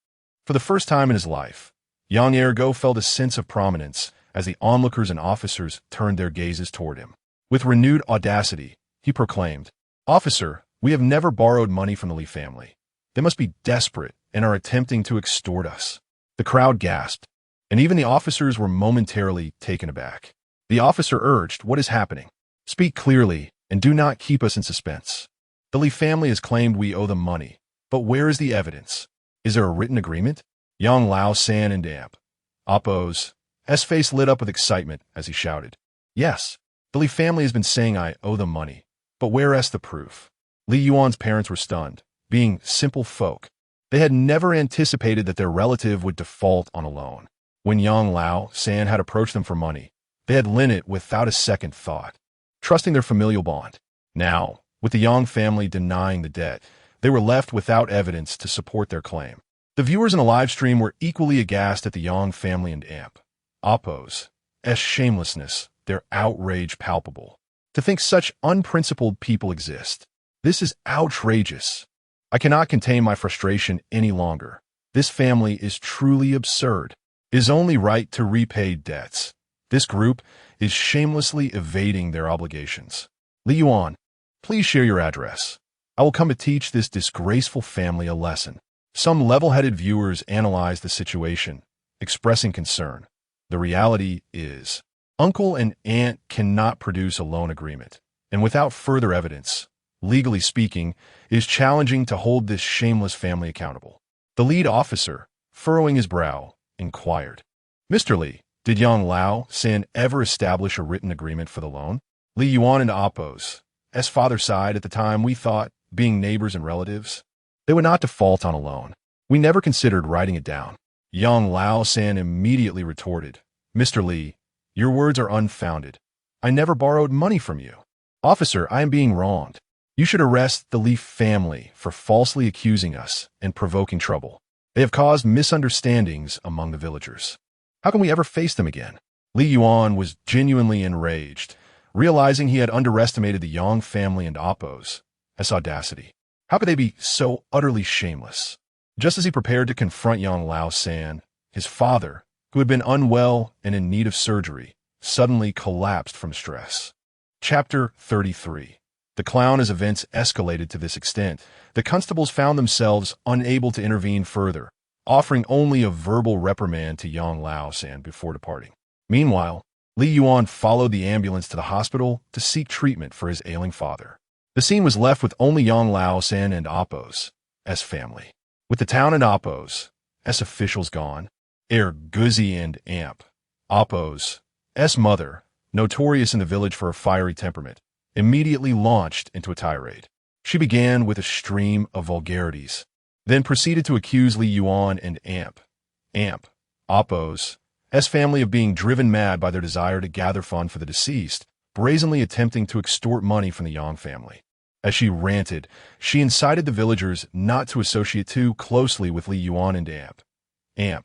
S1: For the first time in his life, young Ergo felt a sense of prominence as the onlookers and officers turned their gazes toward him. With renewed audacity, he proclaimed, "Officer, we have never borrowed money from the Li family. They must be desperate and are attempting to extort us." The crowd gasped, and even the officers were momentarily taken aback. The officer urged, "What is happening? Speak clearly and do not keep us in suspense. The Li family has claimed we owe them money, but where is the evidence? Is there a written agreement?" Young Lao San and Damp, Oppo's face lit up with excitement as he shouted, "Yes, the Li family has been saying I owe them money, but where is the proof?" Li Yuan's parents were stunned. Being simple folk, they had never anticipated that their relative would default on a loan. When young Lao San had approached them for money, they had lent it without a second thought, trusting their familial bond. Now, with the Yang family denying the debt, they were left without evidence to support their claim. The viewers in the live stream were equally aghast at the Yang family and Oppo's shamelessness, their outrage palpable. To think such unprincipled people exist. This is outrageous. I cannot contain my frustration any longer. This family is truly absurd. It is only right to repay debts. This group is shamelessly evading their obligations. Li Yuan, please share your address. I will come to teach this disgraceful family a lesson. Some level-headed viewers analyze the situation, expressing concern. The reality is, uncle and aunt cannot produce a loan agreement, and without further evidence, legally speaking, it is challenging to hold this shameless family accountable. The lead officer, furrowing his brow, inquired, "Mr. Li, did young Lao San ever establish a written agreement for the loan?" Li Yuan and Oppo's father sighed. "At the time, we thought, being neighbors and relatives, they would not default on a loan. We never considered writing it down." Young Lao San immediately retorted, "Mr. Li, your words are unfounded. I never borrowed money from you. Officer, I am being wronged. You should arrest the Li family for falsely accusing us and provoking trouble. They have caused misunderstandings among the villagers. How can we ever face them again?" Li Yuan was genuinely enraged, realizing he had underestimated the Yang family and Oppo's audacity. How could they be so utterly shameless? Just as he prepared to confront young Lao San, his father, who had been unwell and in need of surgery, suddenly collapsed from stress. Chapter 33. The clown. As events escalated to this extent, the constables found themselves unable to intervene further, offering only a verbal reprimand to young Lao San before departing. Meanwhile, Li Yuan followed the ambulance to the hospital to seek treatment for his ailing father. The scene was left with only young Lao San and Oppo's family. With the town and Oppo's officials gone, Guzi and Oppo's mother, notorious in the village for her fiery temperament, immediately launched into a tirade. She began with a stream of vulgarities, then proceeded to accuse Li Yuan and Oppo's family of being driven mad by their desire to gather funds for the deceased, brazenly attempting to extort money from the Yang family. As she ranted, she incited the villagers not to associate too closely with Li Yuan and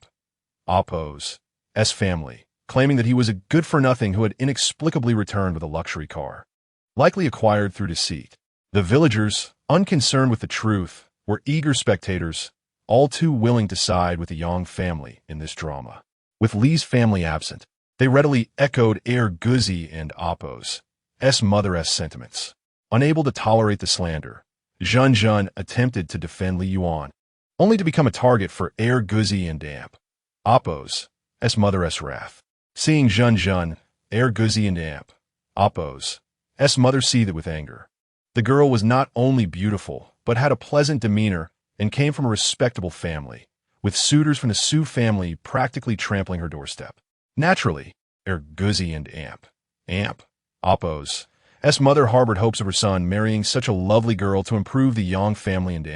S1: Oppo's family, claiming that he was a good-for-nothing who had inexplicably returned with a luxury car, likely acquired through deceit. The villagers, unconcerned with the truth, were eager spectators, all too willing to side with the Yang family in this drama. With Li's family absent, they readily echoed Guzi and Oppo's mother's sentiments. Unable to tolerate the slander, Zhun attempted to defend Li Yuan, only to become a target for Guzi and Oppo's mother's wrath. Seeing Zhun, Guzi and Oppo's mother seethed with anger. The girl was not only beautiful, but had a pleasant demeanor and came from a respectable family, with suitors from the Su family practically trampling her doorstep. Naturally, Guzi and Appo's mother harbored hopes of her son marrying such a lovely girl to improve the Yang family and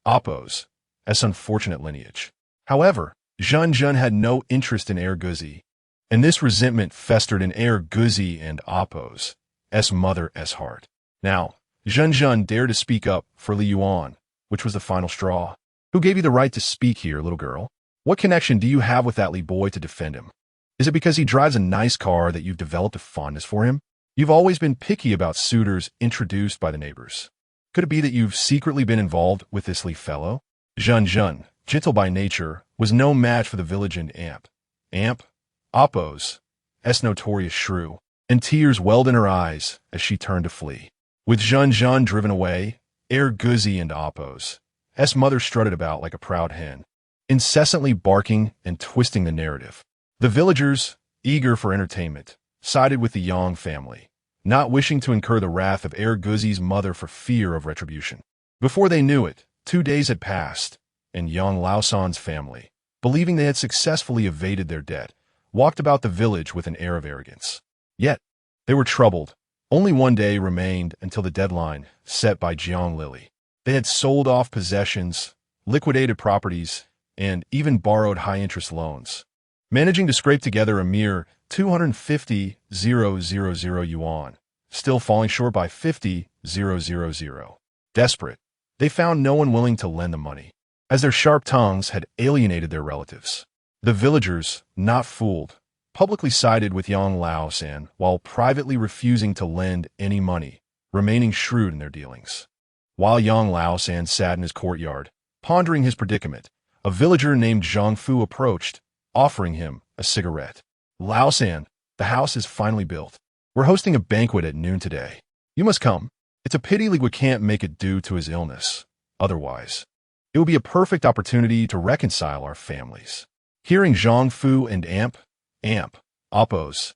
S1: Appo's unfortunate lineage. However, Zhun had no interest in Heir Guzi, and this resentment festered in Heir Guzi and Appo's mother's heart. Now, Zhun dared to speak up for Li Yuan, which was the final straw. Who gave you the right to speak here, little girl? What connection do you have with that Li boy to defend him? Is it because he drives a nice car that you've developed a fondness for him? You've always been picky about suitors introduced by the neighbors. Could it be that you've secretly been involved with this Li fellow? Zhun, gentle by nature, was no match for the village and Appo's notorious shrew, and tears welled in her eyes as she turned to flee. With Zhun driven away, Heir Guzi and Appo's mother strutted about like a proud hen, incessantly barking and twisting the narrative. The villagers, eager for entertainment, sided with the Yang family, not wishing to incur the wrath of Heir Guzi's mother for fear of retribution. Before they knew it, 2 days had passed, and Yang Laosan's family, believing they had successfully evaded their debt, walked about the village with an air of arrogance. Yet, they were troubled. Only 1 day remained until the deadline set by Jiang Lily. They had sold off possessions, liquidated properties, and even borrowed high-interest loans, managing to scrape together a mere 250,000 yuan, still falling short by 50,000. Desperate, they found no one willing to lend the money, as their sharp tongues had alienated their relatives. The villagers, not fooled, publicly sided with Yang Laosan while privately refusing to lend any money, remaining shrewd in their dealings. While Yang Laosan sat in his courtyard, pondering his predicament, a villager named Zhang Fu approached, offering him a cigarette. Laosan, the house is finally built. We're hosting a banquet at noon today. You must come. It's a pity Li can't make it due to his illness. Otherwise, it would be a perfect opportunity to reconcile our families. Hearing Zhang Fu and Appo's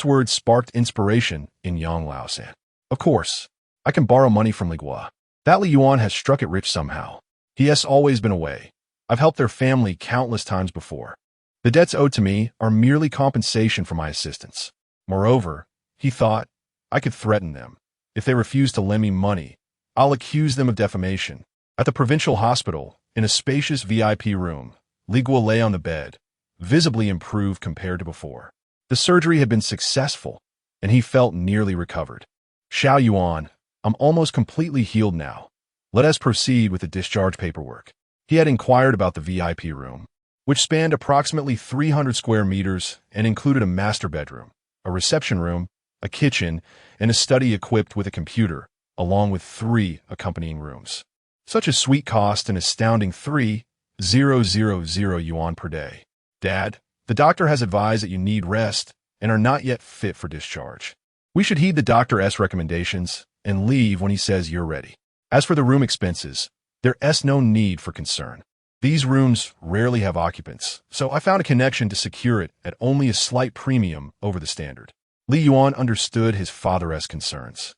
S1: words sparked inspiration in Yang Laosan. Of course, I can borrow money from Li Gua. That Li Yuan has struck it rich somehow. He has always been away. I've helped their family countless times before. The debts owed to me are merely compensation for my assistance. Moreover, he thought, I could threaten them. If they refuse to lend me money, I'll accuse them of defamation. At the provincial hospital, in a spacious VIP room, Li Gua lay on the bed, visibly improved compared to before. The surgery had been successful, and he felt nearly recovered. Xiao Yuan, I'm almost completely healed now. Let us proceed with the discharge paperwork. He had inquired about the VIP room, which spanned approximately 300 square meters and included a master bedroom, a reception room, a kitchen, and a study equipped with a computer, along with 3 accompanying rooms. Such a suite cost an astounding 3,000 yuan per day. Dad, the doctor has advised that you need rest and are not yet fit for discharge. We should heed the doctor's recommendations and leave when he says you're ready. As for the room expenses, there's no need for concern. These rooms rarely have occupants, so I found a connection to secure it at only a slight premium over the standard. Li Yuan understood his father's concerns.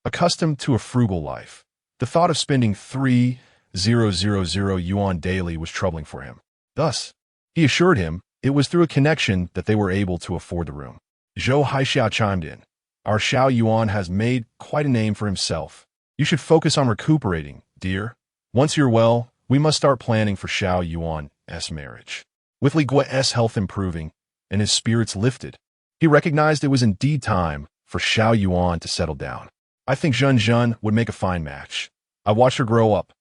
S1: Accustomed to a frugal life, the thought of spending 3,000 yuan daily was troubling for him. Thus, he assured him it was through a connection that they were able to afford the room. Zhou Haixiao chimed in. Our Xiao Yuan has made quite a name for himself. You should focus on recuperating, dear. Once you're well, we must start planning for Xiao Yuan's marriage. With Li Gua's health improving and his spirits lifted, he recognized it was indeed time for Xiao Yuan to settle down. I think Zhun would make a fine match. I watched her grow up,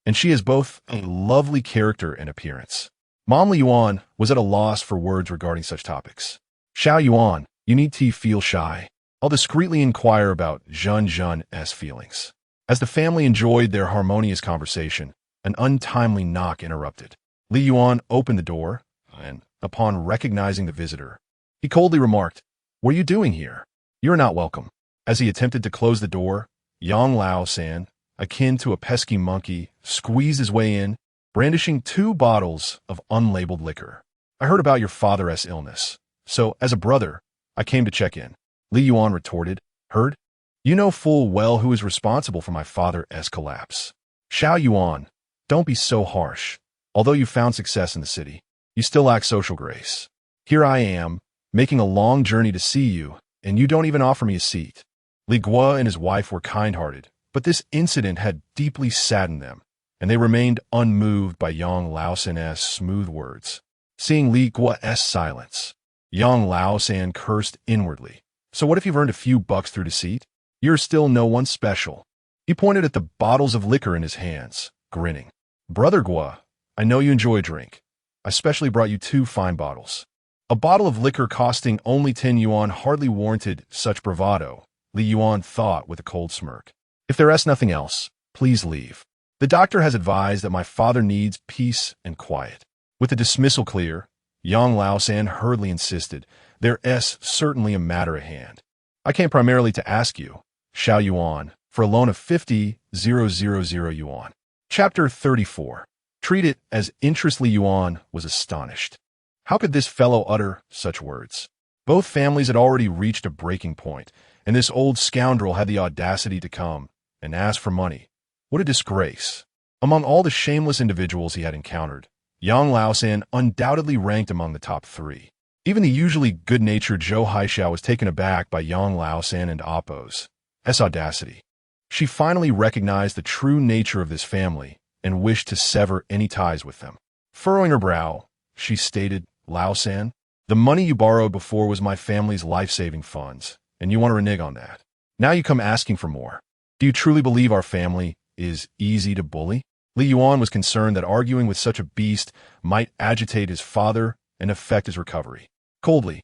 S1: and she has both a lovely character and appearance. Mom Li Yuan was at a loss for words regarding such topics. Xiao Yuan, you need to feel shy. I'll discreetly inquire about Zhun's feelings. As the family enjoyed their harmonious conversation, an untimely knock interrupted. Li Yuan opened the door, and, upon recognizing the visitor, he coldly remarked, What are you doing here? You're not welcome. As he attempted to close the door, Yang Laosan, akin to a pesky monkey, squeezed his way in, brandishing 2 bottles of unlabeled liquor. I heard about your father's illness, so, as a brother, I came to check in. Li Yuan retorted, Heard? You know full well who is responsible for my father's collapse. Xiao Yuan, don't be so harsh. Although you found success in the city, you still lack social grace. Here I am, making a long journey to see you, and you don't even offer me a seat. Li Guo and his wife were kind-hearted, but this incident had deeply saddened them, and they remained unmoved by Yang Laosan's smooth words. Seeing Li Guo's silence, Yang Laosan cursed inwardly. So what if you've earned a few bucks through deceit? You're still no one special. He pointed at the bottles of liquor in his hands, grinning. Brother Guo, I know you enjoy a drink. I specially brought you 2 fine bottles. A bottle of liquor costing only 10 yuan hardly warranted such bravado, Li Yuan thought with a cold smirk. If there is nothing else, please leave. The doctor has advised that my father needs peace and quiet. With the dismissal clear, Yang Laosan hurriedly insisted, there is certainly a matter at hand. I came primarily to ask you, Xiao Yuan, for a loan of 50,000 yuan. Chapter 34. Treat it as interest. Li Yuan was astonished. How could this fellow utter such words? Both families had already reached a breaking point, and this old scoundrel had the audacity to come and ask for money. What a disgrace. Among all the shameless individuals he had encountered, Yang Laosan undoubtedly ranked among the top 3. Even the usually good-natured Zhou Haishao was taken aback by Yang Laosan and Appo's audacity. She finally recognized the true nature of this family and wished to sever any ties with them. Furrowing her brow, she stated, Laosan, the money you borrowed before was my family's life-saving funds, and you want to renege on that. Now you come asking for more. Do you truly believe our family is easy to bully? Li Yuan was concerned that arguing with such a beast might agitate his father and affect his recovery. Coldly,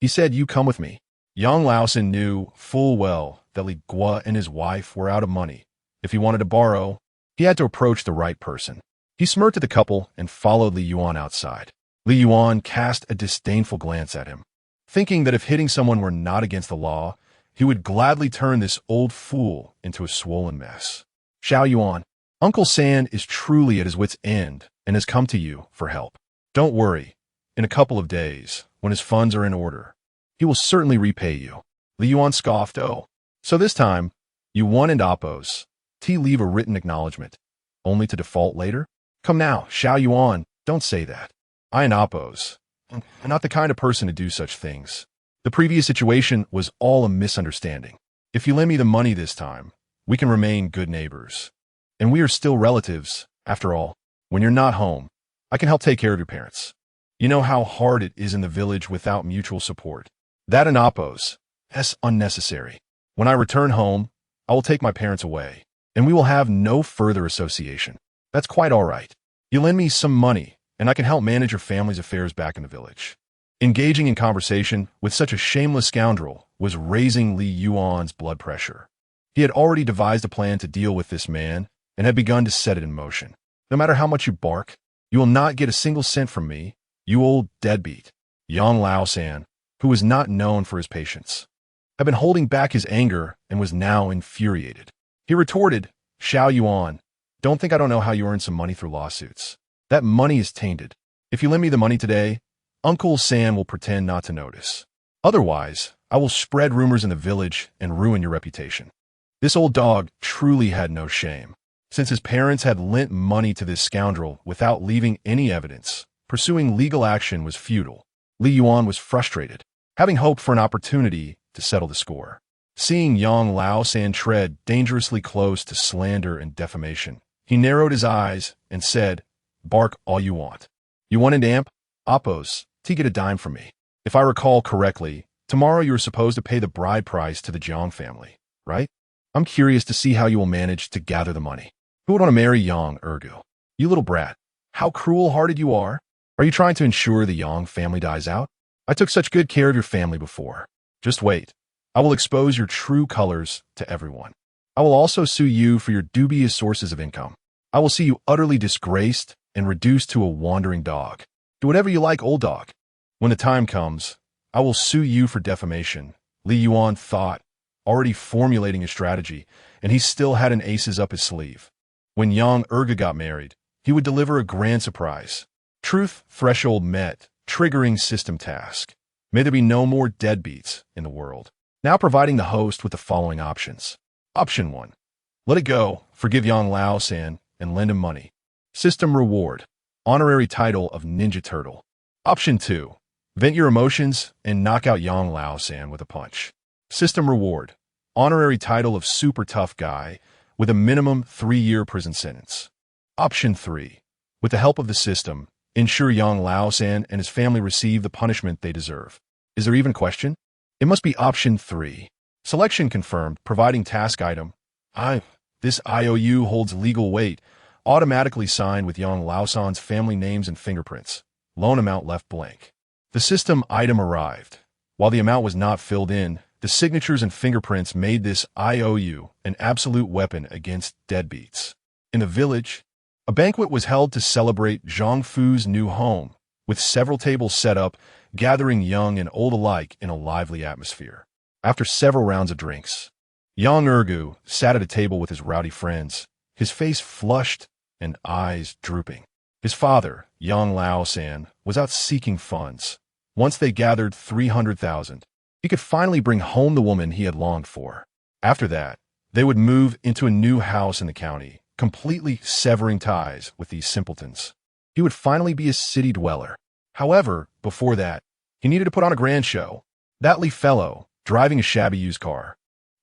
S1: he said, you come with me. Yang Laosan knew full well that Li Guo and his wife were out of money. If he wanted to borrow, he had to approach the right person. He smirked at the couple and followed Li Yuan outside. Li Yuan cast a disdainful glance at him, thinking that if hitting someone were not against the law, he would gladly turn this old fool into a swollen mess. Xiao Yuan, Uncle San is truly at his wit's end and has come to you for help. Don't worry. In a couple of days, when his funds are in order, he will certainly repay you. Li Yuan scoffed, oh. So this time, you won and Appo's. Leave a written acknowledgement, only to default later? Come now, Xiao Yuan, don't say that. I and Appo's. I'm not the kind of person to do such things. The previous situation was all a misunderstanding. If you lend me the money this time, we can remain good neighbors. And we are still relatives, after all. When you're not home, I can help take care of your parents. You know how hard it is in the village without mutual support. That and Appo's. That's unnecessary. When I return home, I will take my parents away, and we will have no further association. That's quite all right. You lend me some money, and I can help manage your family's affairs back in the village. Engaging in conversation with such a shameless scoundrel was raising Li Yuan's blood pressure. He had already devised a plan to deal with this man and had begun to set it in motion. No matter how much you bark, you will not get a single cent from me, you old deadbeat. Yang Laosan, who was not known for his patience, had been holding back his anger and was now infuriated. He retorted, Xiao Yuan, don't think I don't know how you earn some money through lawsuits. That money is tainted. If you lend me the money today, Uncle Sam will pretend not to notice. Otherwise, I will spread rumors in the village and ruin your reputation. This old dog truly had no shame. Since his parents had lent money to this scoundrel without leaving any evidence, pursuing legal action was futile. Li Yuan was frustrated, having hoped for an opportunity to settle the score. Seeing Yang Laosan tread dangerously close to slander and defamation, he narrowed his eyes and said, bark all you want. You want an amp? Appo's, to get a dime from me. If I recall correctly, tomorrow you are supposed to pay the bride price to the Jiang family, right? I'm curious to see how you will manage to gather the money. Who would want to marry Yang Ergu? You little brat. How cruel-hearted you are. Are you trying to ensure the Yang family dies out? I took such good care of your family before. Just wait. I will expose your true colors to everyone. I will also sue you for your dubious sources of income. I will see you utterly disgraced and reduced to a wandering dog. Do whatever you like, old dog. When the time comes, I will sue you for defamation. Li Yuan thought, already formulating a strategy, and he still had an aces up his sleeve. When Yang Erga got married, he would deliver a grand surprise. Truth threshold met, triggering system task. May there be no more deadbeats in the world. Now providing the host with the following options. Option 1. Let it go, forgive Yang Laosan, and lend him money. System reward. Honorary title of Ninja Turtle. Option 2. Vent your emotions and knock out Yang Laosan with a punch. System reward. Honorary title of super tough guy with a minimum 3-year prison sentence. Option 3. With the help of the system, ensure Yang Laosan and his family receive the punishment they deserve. Is there even a question? It must be option 3. Selection confirmed, providing task item. This IOU holds legal weight. Automatically signed with Yang Laosan's family names and fingerprints. Loan amount left blank. The system item arrived. While the amount was not filled in, the signatures and fingerprints made this IOU an absolute weapon against deadbeats. In the village, a banquet was held to celebrate Zhang Fu's new home, with several tables set up, gathering young and old alike in a lively atmosphere. After several rounds of drinks, Yang Ergu sat at a table with his rowdy friends, his face flushed and eyes drooping. His father, Yang Laosan, was out seeking funds. Once they gathered 300,000, he could finally bring home the woman he had longed for. After that, they would move into a new house in the county, completely severing ties with these simpletons. He would finally be a city dweller. However, before that, he needed to put on a grand show. That Lee fellow, driving a shabby used car,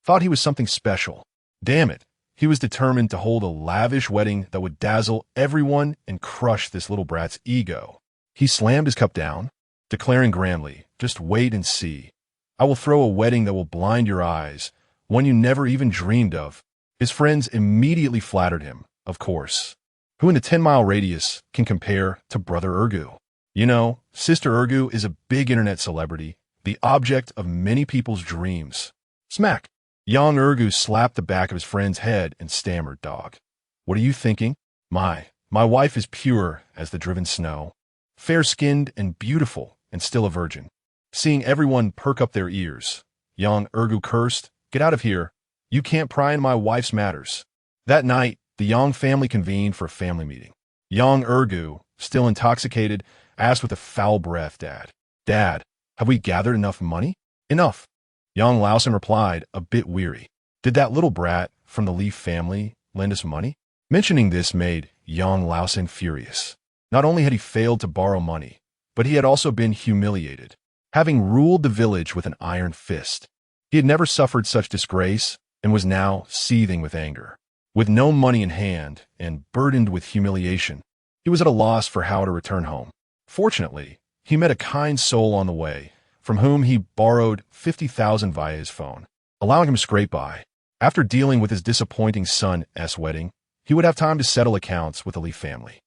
S1: thought he was something special. Damn it, he was determined to hold a lavish wedding that would dazzle everyone and crush this little brat's ego. He slammed his cup down, declaring grandly, "Just wait and see. I will throw a wedding that will blind your eyes, one you never even dreamed of." His friends immediately flattered him, of course. Who in the 10-mile radius can compare to Brother Ergu? You know, Sister Ergu is a big internet celebrity, the object of many people's dreams. Smack! Yang Ergu slapped the back of his friend's head and stammered, "Dog, what are you thinking? My wife is pure as the driven snow, fair-skinned and beautiful and still a virgin." Seeing everyone perk up their ears, Yang Ergu cursed, "Get out of here. You can't pry in my wife's matters." That night, the Yang family convened for a family meeting. Yang Ergu, still intoxicated, asked with a foul breath, Dad, have we gathered enough money?" "Enough," Yang Laosan replied, a bit weary. "Did that little brat from the Leaf family lend us money?" Mentioning this made Yang Laosan furious. Not only had he failed to borrow money, but he had also been humiliated, having ruled the village with an iron fist. He had never suffered such disgrace and was now seething with anger. With no money in hand and burdened with humiliation, he was at a loss for how to return home. Fortunately, he met a kind soul on the way, from whom he borrowed 50,000 via his phone, allowing him to scrape by. After dealing with his disappointing son's wedding, he would have time to settle accounts with the Leaf family.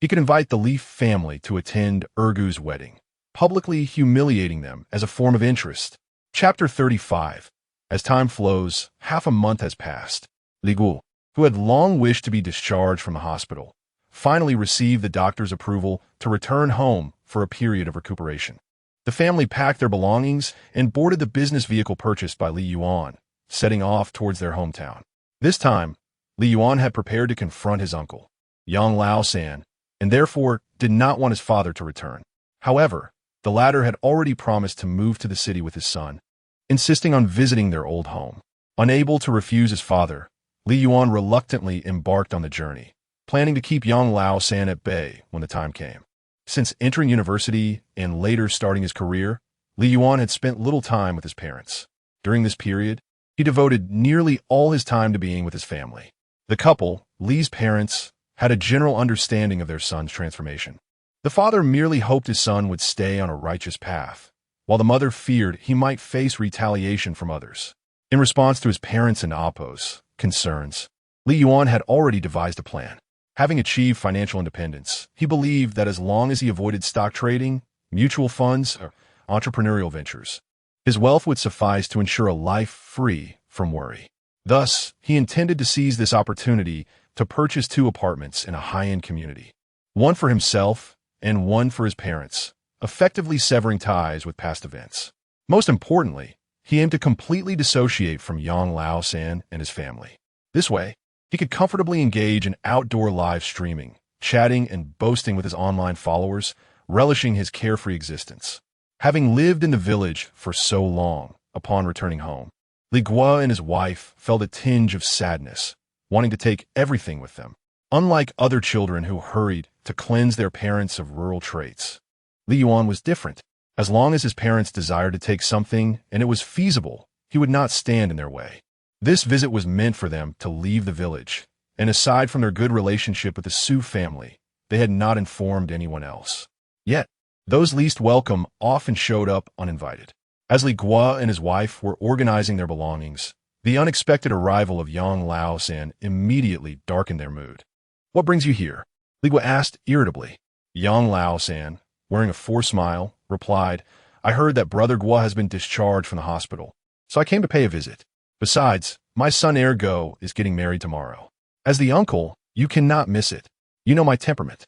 S1: He could invite the Leaf family to attend Ergu's wedding, publicly humiliating them as a form of interest. Chapter 35. As time flows, half a month has passed. Li Guo, who had long wished to be discharged from the hospital, finally received the doctor's approval to return home for a period of recuperation. The family packed their belongings and boarded the business vehicle purchased by Li Yuan, setting off towards their hometown. This time, Li Yuan had prepared to confront his uncle, Yang Laosan, and therefore did not want his father to return. However, the latter had already promised to move to the city with his son, insisting on visiting their old home. Unable to refuse his father, Li Yuan reluctantly embarked on the journey, planning to keep Yang Laosan at bay when the time came. Since entering university and later starting his career, Li Yuan had spent little time with his parents. During this period, he devoted nearly all his time to being with his family. The couple, Li's parents, had a general understanding of their son's transformation. The father merely hoped his son would stay on a righteous path, while the mother feared he might face retaliation from others. In response to his parents' and Appo's concerns, Li Yuan had already devised a plan. Having achieved financial independence, he believed that as long as he avoided stock trading, mutual funds, or entrepreneurial ventures, his wealth would suffice to ensure a life free from worry. Thus, he intended to seize this opportunity to purchase 2 apartments in a high-end community, one for himself and one for his parents, effectively severing ties with past events. Most importantly, he aimed to completely dissociate from Yang Laosan and his family. This way, he could comfortably engage in outdoor live streaming, chatting and boasting with his online followers, relishing his carefree existence. Having lived in the village for so long, upon returning home, Li Guo and his wife felt a tinge of sadness, wanting to take everything with them. Unlike other children who hurried to cleanse their parents of rural traits, Li Yuan was different. As long as his parents desired to take something and it was feasible, he would not stand in their way. This visit was meant for them to leave the village, and aside from their good relationship with the Su family, they had not informed anyone else. Yet, those least welcome often showed up uninvited. As Li Guo and his wife were organizing their belongings, the unexpected arrival of Yang Lao-san immediately darkened their mood. "What brings you here?" Li Guo asked irritably. Yang Lao-san, wearing a forced smile, replied, "I heard that Brother Guo has been discharged from the hospital, so I came to pay a visit. Besides, my son Ergo is getting married tomorrow. As the uncle, you cannot miss it. You know my temperament.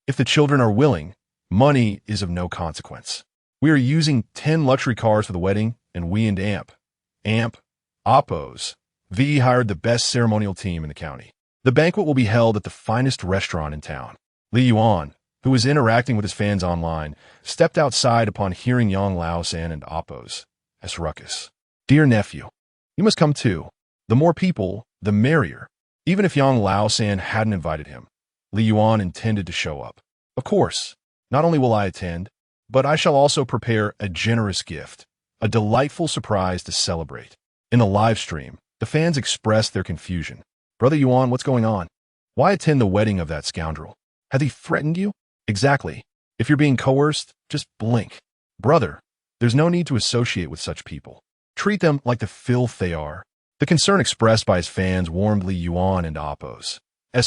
S1: If the children are willing, money is of no consequence. We are using 10 luxury cars for the wedding, and we and Oppos, V hired the best ceremonial team in the county. The banquet will be held at the finest restaurant in town." Li Yuan, who was interacting with his fans online, stepped outside upon hearing Yang Lao-san and Oppos' ruckus. "Dear nephew, you must come too. The more people, the merrier." Even if Yang Lao-san hadn't invited him, Li Yuan intended to show up. "Of course, not only will I attend, but I shall also prepare a generous gift, a delightful surprise to celebrate." In the live stream, the fans expressed their confusion. "Brother Yuan, what's going on? Why attend the wedding of that scoundrel? Has he threatened you?" "Exactly. If you're being coerced, just blink. Brother, there's no need to associate with such people. Treat them like the filth they are." The concern expressed by his fans warmed Li Yuan and Oppos'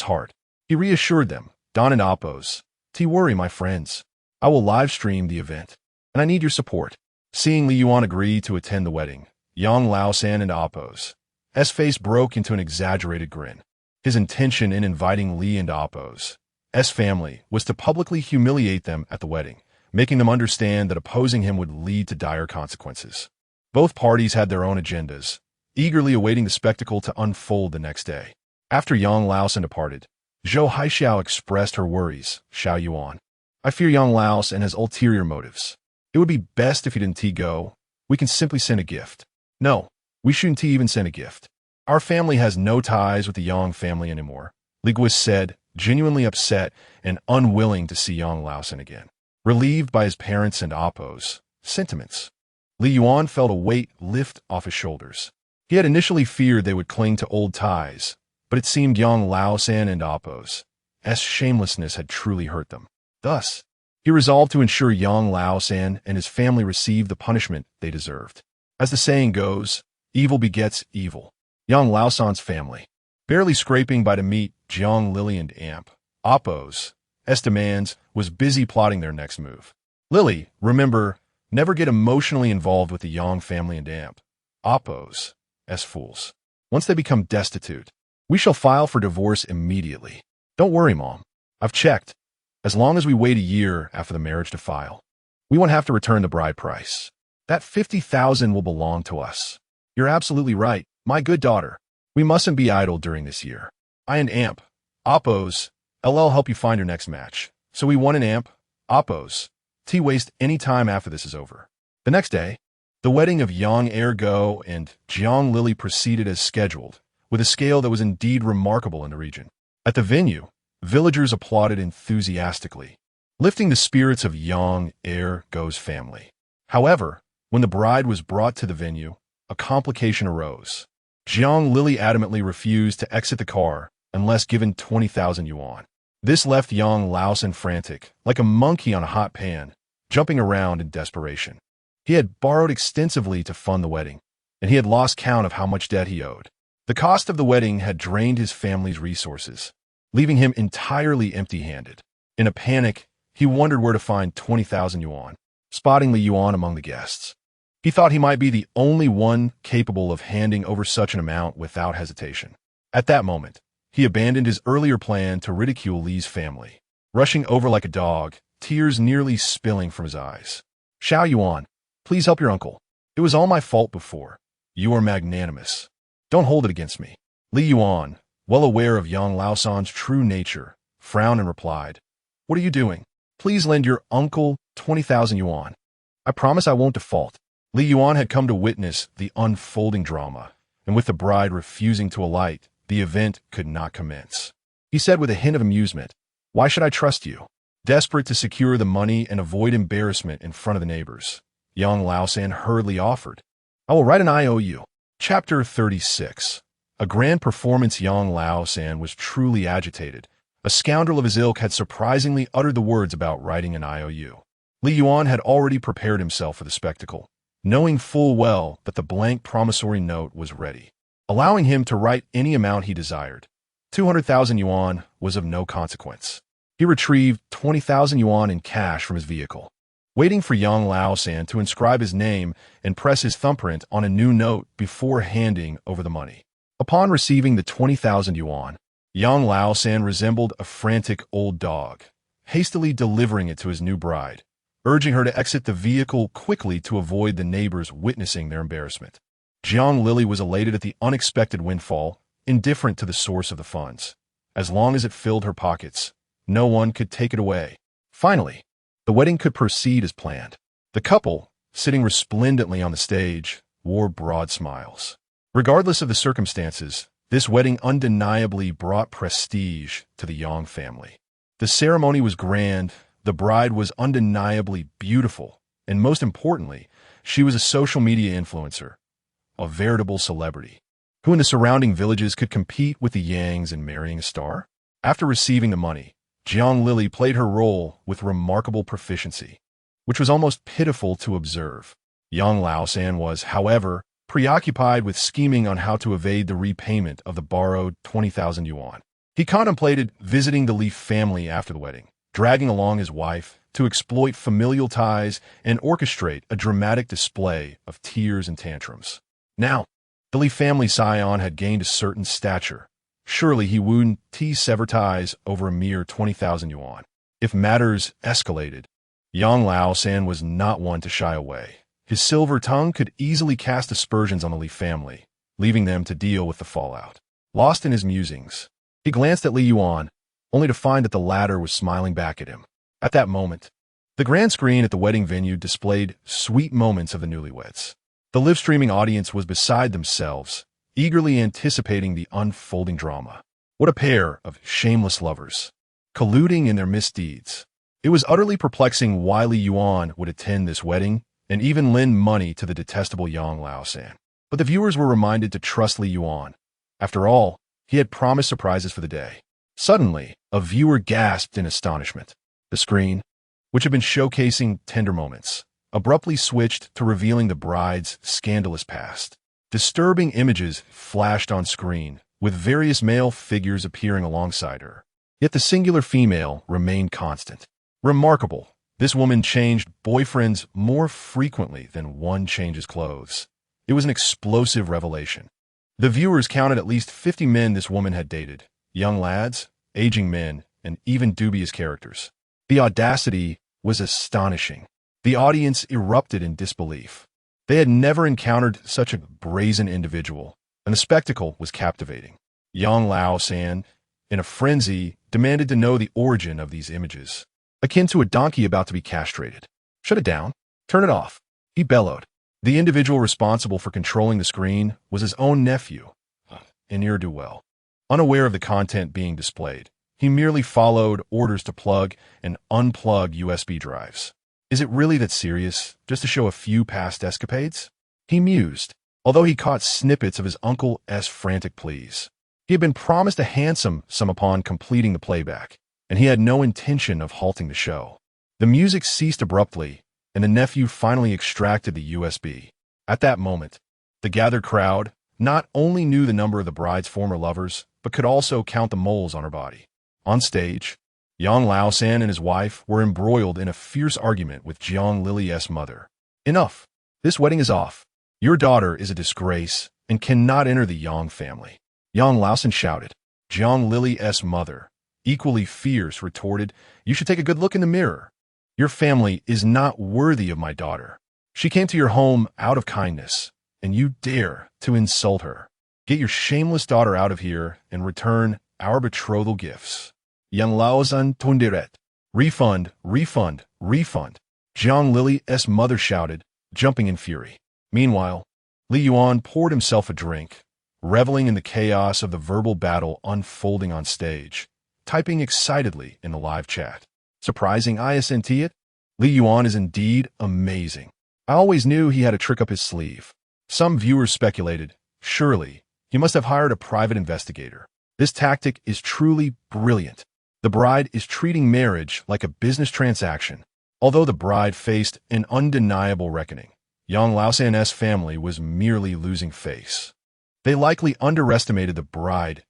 S1: heart. He reassured them, "Don and Oppos, don't worry, my friends. I will live stream the event, and I need your support." Seeing Li Yuan agree to attend the wedding, Yang Lao-san and Oppos' face broke into an exaggerated grin. His intention in inviting Li and Oppos' family was to publicly humiliate them at the wedding, making them understand that opposing him would lead to dire consequences. Both parties had their own agendas, eagerly awaiting the spectacle to unfold the next day. After Yang Lao-san departed, Zhou Haixiao expressed her worries. "Xiao Yuan, I fear Yang Lao-san has ulterior motives. It would be best if he didn't go. We can simply send a gift." "No, we shouldn't even send a gift. Our family has no ties with the Yang family anymore," Li Guo said, genuinely upset and unwilling to see Yang Lao-san again. Relieved by his parents and Oppos' sentiments, Li Yuan felt a weight lift off his shoulders. He had initially feared they would cling to old ties, but it seemed Yang Lao-san and Oppos' shamelessness had truly hurt them. Thus, he resolved to ensure Yang Lao-san and his family received the punishment they deserved. As the saying goes, evil begets evil. Yang Lao-san's family, barely scraping by to meet Jiang Lily and Oppos' demands, was busy plotting their next move. "Lily, remember, never get emotionally involved with the Yang family and Oppos' fools. Once they become destitute, we shall file for divorce immediately. Don't worry, Mom. I've checked. As long as we wait a year after the marriage to file, we won't have to return the bride price. That 50,000 will belong to us." "You're absolutely right, my good daughter. We mustn't be idle during this year. I and Oppos' help you find your next match. So we want an Oppos' waste any time after this is over." The next day, the wedding of Yang Ergo and Jiang Lily proceeded as scheduled, with a scale that was indeed remarkable in the region. At the venue, villagers applauded enthusiastically, lifting the spirits of Yang Ergo's family. However, when the bride was brought to the venue, a complication arose. Jiang Lily adamantly refused to exit the car unless given 20,000 yuan. This left Yang Lao-san frantic, like a monkey on a hot pan, jumping around in desperation. He had borrowed extensively to fund the wedding, and he had lost count of how much debt he owed. The cost of the wedding had drained his family's resources, leaving him entirely empty-handed. In a panic, he wondered where to find 20,000 yuan. Spotting Li Yuan among the guests, he thought he might be the only one capable of handing over such an amount without hesitation. At that moment, he abandoned his earlier plan to ridicule Li's family, rushing over like a dog, tears nearly spilling from his eyes. "Xiao Yuan, please help your uncle. It was all my fault before. You are magnanimous. Don't hold it against me." Li Yuan, well aware of Yang Lao-san's true nature, frowned and replied, "What are you doing? Please lend your uncle 20,000 yuan. I promise I won't default." Li Yuan had come to witness the unfolding drama, and with the bride refusing to alight, the event could not commence. He said with a hint of amusement, "Why should I trust you? Desperate to secure the money and avoid embarrassment in front of the neighbors, young Laosan hurriedly offered, "I will write an IOU." Chapter 36. A grand performance. Young Laosan was truly agitated. A scoundrel of his ilk had surprisingly uttered the words about writing an IOU. Li Yuan had already prepared himself for the spectacle, knowing full well that the blank promissory note was ready, allowing him to write any amount he desired. 200,000 yuan was of no consequence. He retrieved 20,000 yuan in cash from his vehicle, waiting for young Laosan to inscribe his name and press his thumbprint on a new note before handing over the money. Upon receiving the 20,000 yuan, young Laosan resembled a frantic old dog, hastily delivering it to his new bride, urging her to exit the vehicle quickly to avoid the neighbors witnessing their embarrassment. Jiang Lily was elated at the unexpected windfall, indifferent to the source of the funds. As long as it filled her pockets, no one could take it away. Finally, the wedding could proceed as planned. The couple, sitting resplendently on the stage, wore broad smiles. Regardless of the circumstances, this wedding undeniably brought prestige to the Yang family. The ceremony was grand, the bride was undeniably beautiful, and most importantly, she was a social media influencer, a veritable celebrity, who in the surrounding villages could compete with the Yangs in marrying a star. After receiving the money, Jiang Lily played her role with remarkable proficiency, which was almost pitiful to observe. Young Laosan was, however, preoccupied with scheming on how to evade the repayment of the borrowed 20,000 yuan. He contemplated visiting the Li family after the wedding, dragging along his wife to exploit familial ties and orchestrate a dramatic display of tears and tantrums. Now, the Li family scion had gained a certain stature. Surely he wouldn't sever ties over a mere 20,000 yuan. If matters escalated, young Laosan was not one to shy away. His silver tongue could easily cast aspersions on the Li family, leaving them to deal with the fallout. Lost in his musings, he glanced at Li Yuan, only to find that the latter was smiling back at him. At that moment, the grand screen at the wedding venue displayed sweet moments of the newlyweds. The live-streaming audience was beside themselves, eagerly anticipating the unfolding drama. What a pair of shameless lovers, colluding in their misdeeds. It was utterly perplexing why Li Yuan would attend this wedding and even lend money to the detestable Yang Laosan. But the viewers were reminded to trust Li Yuan. After all, he had promised surprises for the day. Suddenly, a viewer gasped in astonishment. The screen, which had been showcasing tender moments, abruptly switched to revealing the bride's scandalous past. Disturbing images flashed on screen, with various male figures appearing alongside her. Yet the singular female remained constant. Remarkable, this woman changed boyfriends more frequently than one changes clothes. It was an explosive revelation. The viewers counted at least 50 men this woman had dated, young lads, aging men, and even dubious characters. The audacity was astonishing. The audience erupted in disbelief. They had never encountered such a brazen individual, and the spectacle was captivating. Young Laosan, in a frenzy, demanded to know the origin of these images, akin to a donkey about to be castrated. "Shut it down. Turn it off," he bellowed. The individual responsible for controlling the screen was his own nephew, an ne'er-do-well. Unaware of the content being displayed, he merely followed orders to plug and unplug USB drives. Is it really that serious, just to show a few past escapades? He mused, although he caught snippets of his uncle's frantic pleas. He had been promised a handsome sum upon completing the playback, and he had no intention of halting the show. The music ceased abruptly, and the nephew finally extracted the USB. At that moment, the gathered crowd not only knew the number of the bride's former lovers, but could also count the moles on her body. On stage, Yang Laosan and his wife were embroiled in a fierce argument with Jiang Lily's mother. "Enough. This wedding is off. Your daughter is a disgrace and cannot enter the Yang family," Yang Laosan shouted. Jiang Lily's mother, equally fierce, retorted, "You should take a good look in the mirror. Your family is not worthy of my daughter. She came to your home out of kindness, and you dare to insult her. Get your shameless daughter out of here and return our betrothal gifts." Yang Laosan Tundiret. "Refund, refund, refund," Jiang Lily's mother shouted, jumping in fury. Meanwhile, Li Yuan poured himself a drink, reveling in the chaos of the verbal battle unfolding on stage, typing excitedly in the live chat. Surprising, isn't it? Li Yuan is indeed amazing. I always knew he had a trick up his sleeve. Some viewers speculated, surely, he must have hired a private investigator. This tactic is truly brilliant. The bride is treating marriage like a business transaction. Although the bride faced an undeniable reckoning, Yang Laosan's family was merely losing face. They likely underestimated the bride's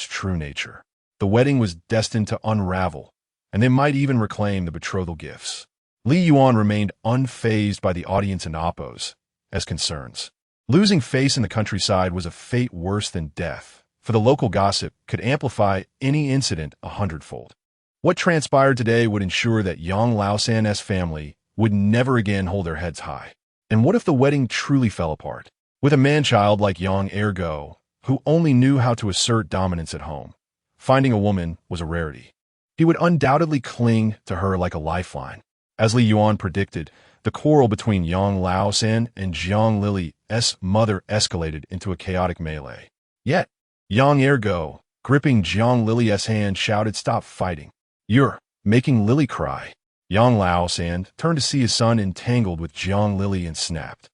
S1: true nature. The wedding was destined to unravel, and they might even reclaim the betrothal gifts. Li Yuan remained unfazed by the audience and Oppo's concerns. Losing face in the countryside was a fate worse than death, for the local gossip could amplify any incident 100-fold. What transpired today would ensure that Yang Laosan's family would never again hold their heads high. And what if the wedding truly fell apart? With a man-child like Yang Ergo, who only knew how to assert dominance at home, finding a woman was a rarity. He would undoubtedly cling to her like a lifeline. As Li Yuan predicted, the quarrel between Yang Laosan and Jiang Lily's mother escalated into a chaotic melee. Yet, Yang Ergo, gripping Jiang Lily's hand, shouted, "Stop fighting. You're making Lily cry." Yang Laosan turned to see his son entangled with Jiang Lily and snapped,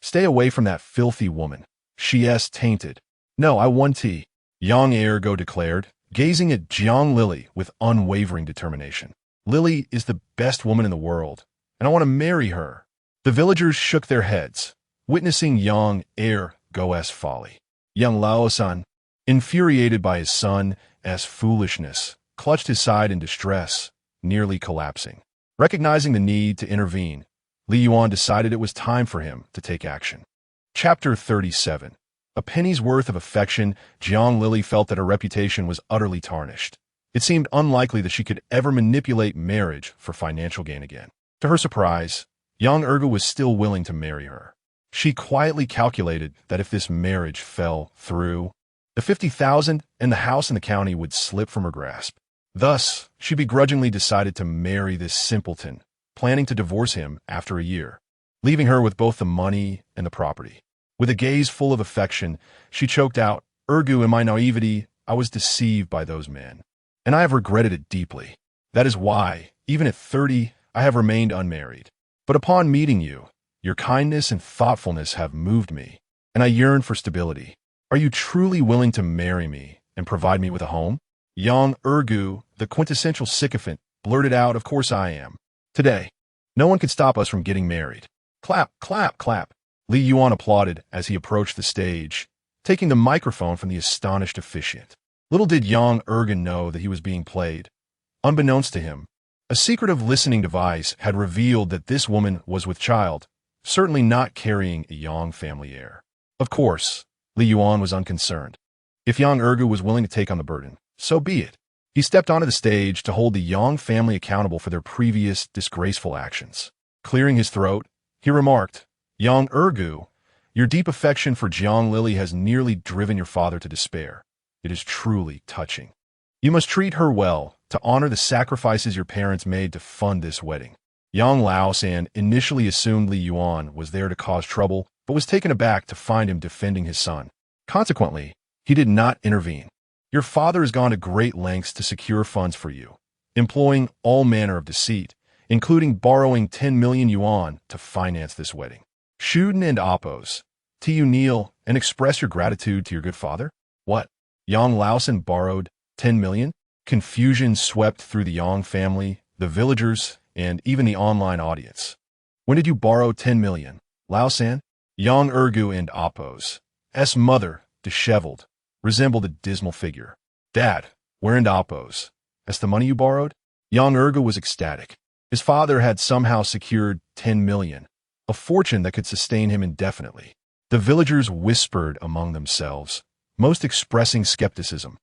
S1: "Stay away from that filthy woman. She's tainted." "No, I want tea," Yang Ergo declared, gazing at Jiang Lily with unwavering determination. "Lily is the best woman in the world, and I want to marry her." The villagers shook their heads, witnessing Yang Ergo's folly. Yang Laosan, infuriated by his son's foolishness, clutched his side in distress, nearly collapsing. Recognizing the need to intervene, Li Yuan decided it was time for him to take action. Chapter 37. A penny's worth of affection. Jiang Lily felt that her reputation was utterly tarnished. It seemed unlikely that she could ever manipulate marriage for financial gain again. To her surprise, Yang Ergo was still willing to marry her. She quietly calculated that if this marriage fell through, the 50,000 and the house in the county would slip from her grasp. Thus, she begrudgingly decided to marry this simpleton, planning to divorce him after a year, leaving her with both the money and the property. With a gaze full of affection, she choked out, "Ergo, in my naivety, I was deceived by those men, and I have regretted it deeply. That is why, even at 30, I have remained unmarried. But upon meeting you, your kindness and thoughtfulness have moved me, and I yearn for stability. Are you truly willing to marry me and provide me with a home?" Yang Ergo, the quintessential sycophant, blurted out, "Of course I am. Today, no one can stop us from getting married." Clap, clap, clap. Li Yuan applauded as he approached the stage, taking the microphone from the astonished officiant. Little did Yang Ergo know that he was being played. Unbeknownst to him, a secretive listening device had revealed that this woman was with child, certainly not carrying a Yang family heir. Of course, Li Yuan was unconcerned. If Yang Ergo was willing to take on the burden, so be it. He stepped onto the stage to hold the Yang family accountable for their previous disgraceful actions. Clearing his throat, he remarked, "Yang Ergo, your deep affection for Jiang Lily has nearly driven your father to despair. It is truly touching. You must treat her well to honor the sacrifices your parents made to fund this wedding." Yang Laosan initially assumed Li Yuan was there to cause trouble, but was taken aback to find him defending his son. Consequently, he did not intervene. "Your father has gone to great lengths to secure funds for you, employing all manner of deceit, including borrowing 10 million yuan to finance this wedding. Shuden and Oppos, do you kneel and express your gratitude to your good father?" "What? Yang Laosan borrowed 10 million? Confusion swept through the Yang family, the villagers, and even the online audience. "When did you borrow 10 million, Laosan?" Yang Ergo and Oppos' mother, disheveled, resembled a dismal figure. "Dad, where in Oppos? That's the money you borrowed?" Yang Ergo was ecstatic. His father had somehow secured 10 million, a fortune that could sustain him indefinitely. The villagers whispered among themselves, most expressing skepticism.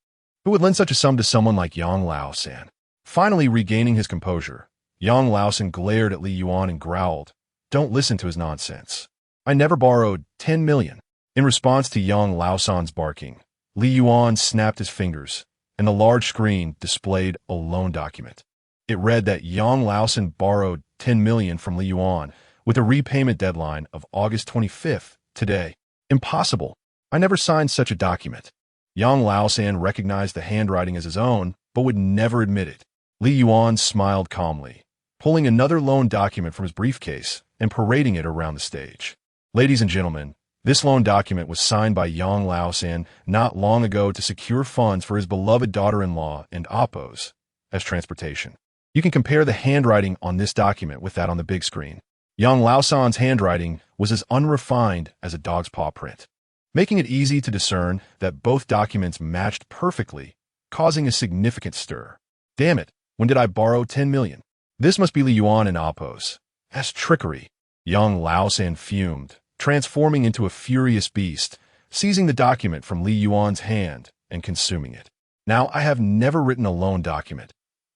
S1: Who would lend such a sum to someone like Yang Laosan? Finally regaining his composure, Yang Laosan glared at Li Yuan and growled, "Don't listen to his nonsense. I never borrowed 10 million. In response to Yang Laosan's barking, Li Yuan snapped his fingers, and the large screen displayed a loan document. It read that Yang Laosan borrowed 10 million from Li Yuan with a repayment deadline of August 25th, today. Impossible. I never signed such a document. Yang Laosan recognized the handwriting as his own, but would never admit it. Li Yuan smiled calmly, pulling another loan document from his briefcase and parading it around the stage. Ladies and gentlemen, this loan document was signed by Yang Laosan not long ago to secure funds for his beloved daughter-in-law and Appos as transportation. You can compare the handwriting on this document with that on the big screen. Yang Laosan's handwriting was as unrefined as a dog's paw print, making it easy to discern that both documents matched perfectly, causing a significant stir. Damn it, when did I borrow 10 million? This must be Li Yuan and Appos. That's trickery. Yang Laosan fumed, transforming into a furious beast, seizing the document from Li Yuan's hand and consuming it. Now I have never written a loan document.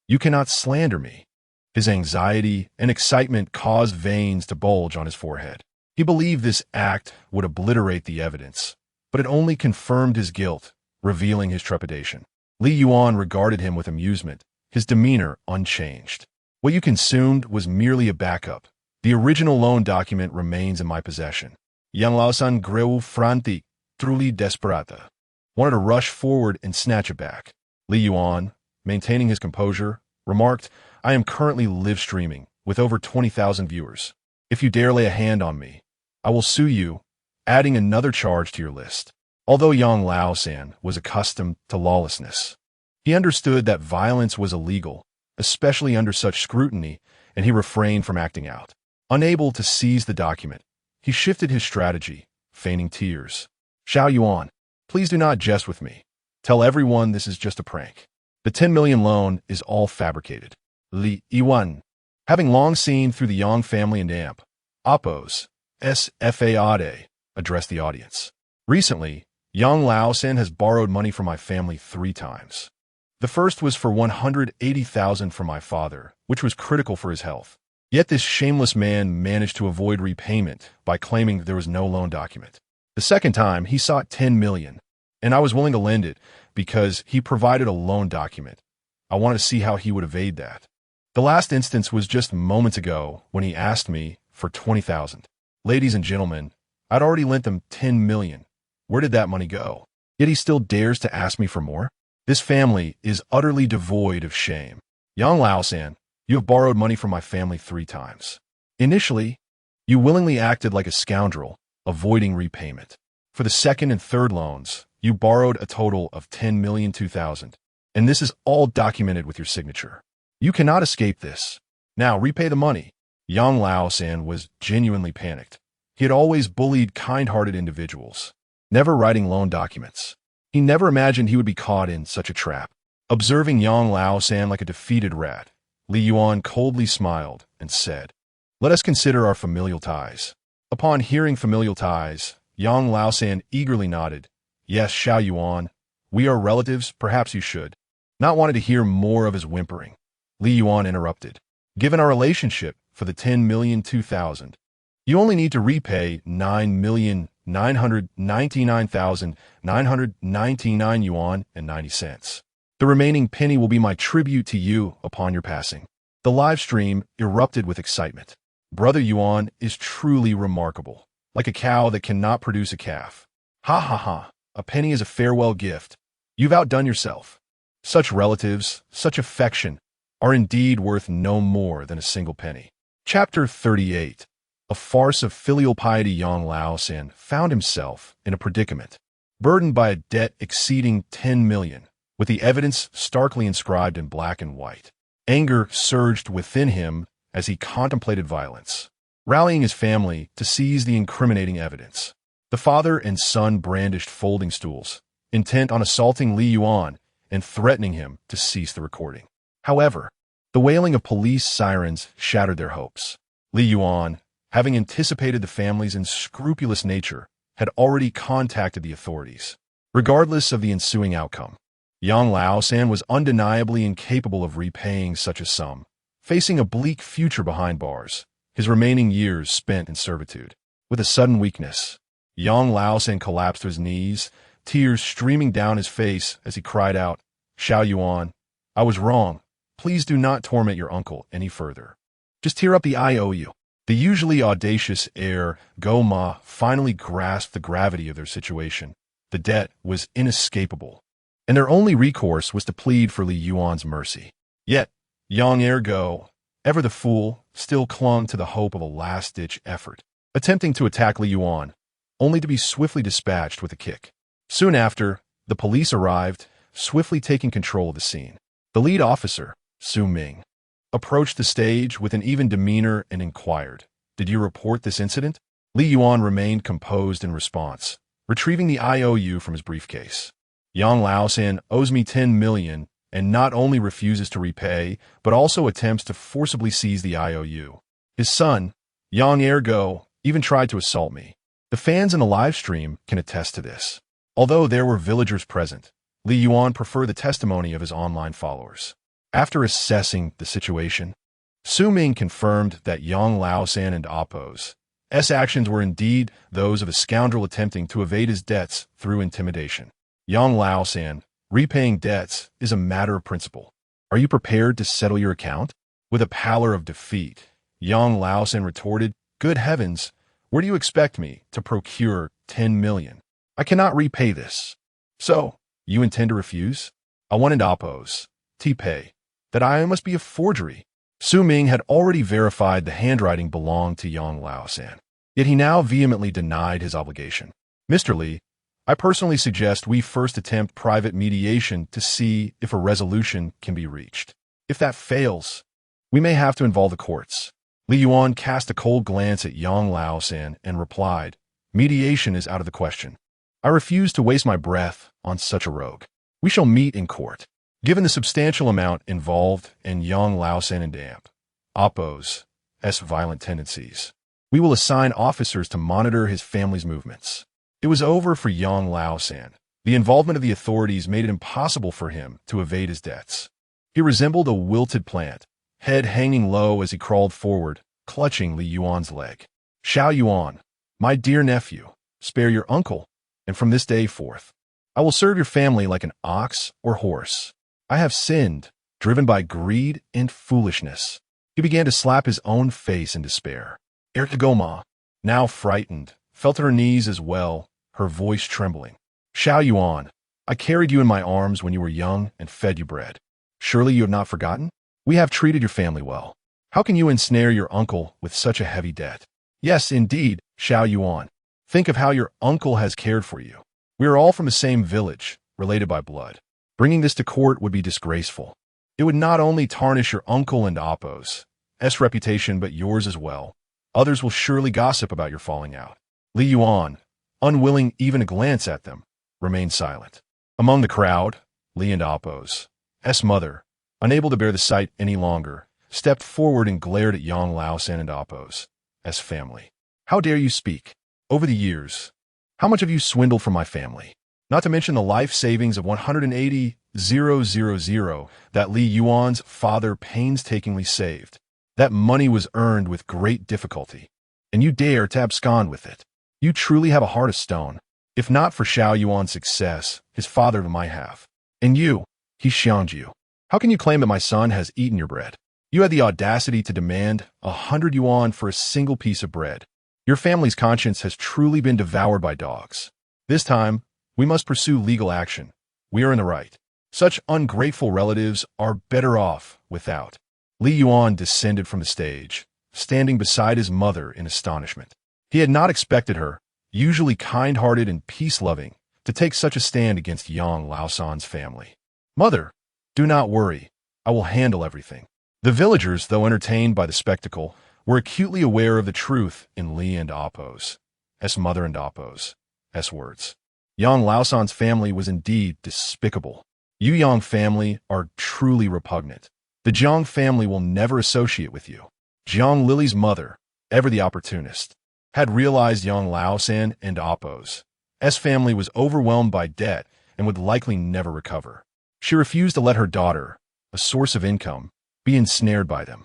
S1: You cannot slander me. His anxiety and excitement caused veins to bulge on his forehead. He believed this act would obliterate the evidence, but it only confirmed his guilt, revealing his trepidation. Li Yuan regarded him with amusement, his demeanor unchanged. What you consumed was merely a backup. The original loan document remains in my possession. Yang Laosan greu frantic, truly desperata, wanted to rush forward and snatch it back. Li Yuan, maintaining his composure, remarked, I am currently live streaming with over 20,000 viewers. If you dare lay a hand on me, I will sue you, adding another charge to your list. Although Yang Laosan was accustomed to lawlessness, he understood that violence was illegal, especially under such scrutiny, and he refrained from acting out. Unable to seize the document, he shifted his strategy, feigning tears. Xiao Yuan, please do not jest with me. Tell everyone this is just a prank. The 10 million loan is all fabricated. Li Yuan, having long seen through the Yang family and Appos, SFAADE, addressed the audience. Recently, Yang Laosan has borrowed money from my family 3 times. The first was for 180,000 from my father, which was critical for his health. Yet this shameless man managed to avoid repayment by claiming there was no loan document. The second time, he sought 10 million, and I was willing to lend it because he provided a loan document. I wanted to see how he would evade that. The last instance was just moments ago when he asked me for 20,000. Ladies and gentlemen, I'd already lent him 10 million. Where did that money go? Yet he still dares to ask me for more? This family is utterly devoid of shame. Yang Laosan, you have borrowed money from my family 3 times. Initially, you willingly acted like a scoundrel, avoiding repayment. For the second and third loans, you borrowed a total of 10,002,000, and this is all documented with your signature. You cannot escape this. Now repay the money. Yang Laosan was genuinely panicked. He had always bullied kind-hearted individuals, never writing loan documents. He never imagined he would be caught in such a trap. Observing Yang Laosan like a defeated rat, Li Yuan coldly smiled and said, Let us consider our familial ties. Upon hearing familial ties, Yang Laosan eagerly nodded. Yes, Xiao Yuan, we are relatives, perhaps you should. Not wanting to hear more of his whimpering, Li Yuan interrupted. Given our relationship for the 10,002,000, you only need to repay 9,999,999 yuan and 90 cents. The remaining penny will be my tribute to you upon your passing. The live stream erupted with excitement. Brother Yuan is truly remarkable, like a cow that cannot produce a calf. Ha ha ha, a penny is a farewell gift. You've outdone yourself. Such relatives, such affection, are indeed worth no more than a single penny. Chapter 38. A farce of filial piety. Yang Laosan found himself in a predicament, burdened by a debt exceeding 10 million, with the evidence starkly inscribed in black and white. Anger surged within him as he contemplated violence, rallying his family to seize the incriminating evidence. The father and son brandished folding stools, intent on assaulting Li Yuan and threatening him to cease the recording. However, the wailing of police sirens shattered their hopes. Li Yuan, having anticipated the family's unscrupulous nature, had already contacted the authorities. Regardless of the ensuing outcome, Yang Laosan was undeniably incapable of repaying such a sum, facing a bleak future behind bars, his remaining years spent in servitude. With a sudden weakness, Yang Laosan collapsed to his knees, tears streaming down his face as he cried out, Xiao Yuan, I was wrong. Please do not torment your uncle any further. Just tear up the IOU. The usually audacious heir, Go-Ma, finally grasped the gravity of their situation. The debt was inescapable, and their only recourse was to plead for Li Yuan's mercy. Yet, Yang ergo, ever the fool, still clung to the hope of a last-ditch effort, attempting to attack Li Yuan, only to be swiftly dispatched with a kick. Soon after, the police arrived, swiftly taking control of the scene. The lead officer, Su Ming, approached the stage with an even demeanor and inquired, "Did you report this incident?" Li Yuan remained composed in response, retrieving the IOU from his briefcase. "Yang Laosan owes me 10 million and not only refuses to repay, but also attempts to forcibly seize the IOU. His son, Yang Ergo, even tried to assault me. The fans in the live stream can attest to this." Although there were villagers present, Li Yuan preferred the testimony of his online followers. After assessing the situation, Su Ming confirmed that Yang Laosan and Appo's actions were indeed those of a scoundrel attempting to evade his debts through intimidation. Yang Laosan, repaying debts is a matter of principle. Are you prepared to settle your account? With a pallor of defeat, Yang Laosan retorted, "Good heavens, where do you expect me to procure 10 million? I cannot repay this." "So, you intend to refuse?" "I wanted Appo's T-pay. That I must be a forgery." Su Ming had already verified the handwriting belonged to Yang Laosan, yet he now vehemently denied his obligation. "Mr. Li, I personally suggest we first attempt private mediation to see if a resolution can be reached. If that fails, we may have to involve the courts." Li Yuan cast a cold glance at Yang Laosan and replied, "Mediation is out of the question. I refuse to waste my breath on such a rogue. We shall meet in court." Given the substantial amount involved in Yang Laosan and Appo's violent tendencies, we will assign officers to monitor his family's movements. It was over for Yang Laosan. The involvement of the authorities made it impossible for him to evade his debts. He resembled a wilted plant, head hanging low as he crawled forward, clutching Li Yuan's leg. "Xiao Yuan, my dear nephew, spare your uncle, and from this day forth, I will serve your family like an ox or horse. I have sinned, driven by greed and foolishness." He began to slap his own face in despair. Ertagoma, now frightened, fell to her knees as well, her voice trembling. "Xiao Yuan, I carried you in my arms when you were young and fed you bread. Surely you have not forgotten? We have treated your family well. How can you ensnare your uncle with such a heavy debt? Yes, indeed, Xiao Yuan. Think of how your uncle has cared for you. We are all from the same village, related by blood. Bringing this to court would be disgraceful. It would not only tarnish your uncle and Appo's reputation, but yours as well. Others will surely gossip about your falling out." Li Yuan, unwilling even to glance at them, remained silent. Among the crowd, Li and Appo's mother, unable to bear the sight any longer, stepped forward and glared at Yang Laosan and Appo's family. "How dare you speak? Over the years, how much have you swindled from my family? Not to mention the life savings of 180,000 that Li Yuan's father painstakingly saved. That money was earned with great difficulty, and you dare to abscond with it. You truly have a heart of stone. If not for Xiao Yuan's success, his father might have. And you, he shunned you. How can you claim that my son has eaten your bread? You had the audacity to demand 100 yuan for a single piece of bread. Your family's conscience has truly been devoured by dogs. This time, we must pursue legal action. We are in the right. Such ungrateful relatives are better off without." Li Yuan descended from the stage, standing beside his mother in astonishment. He had not expected her, usually kind-hearted and peace-loving, to take such a stand against Yang Laosan's family. "Mother, do not worry. I will handle everything." The villagers, though entertained by the spectacle, were acutely aware of the truth in Li and Appo's mother and Appo's words. Yang Laosan's family was indeed despicable. You Yang family are truly repugnant. The Jiang family will never associate with you. Jiang Lily's mother, ever the opportunist, had realized Yang Laosan and Appo's family was overwhelmed by debt and would likely never recover. She refused to let her daughter, a source of income, be ensnared by them.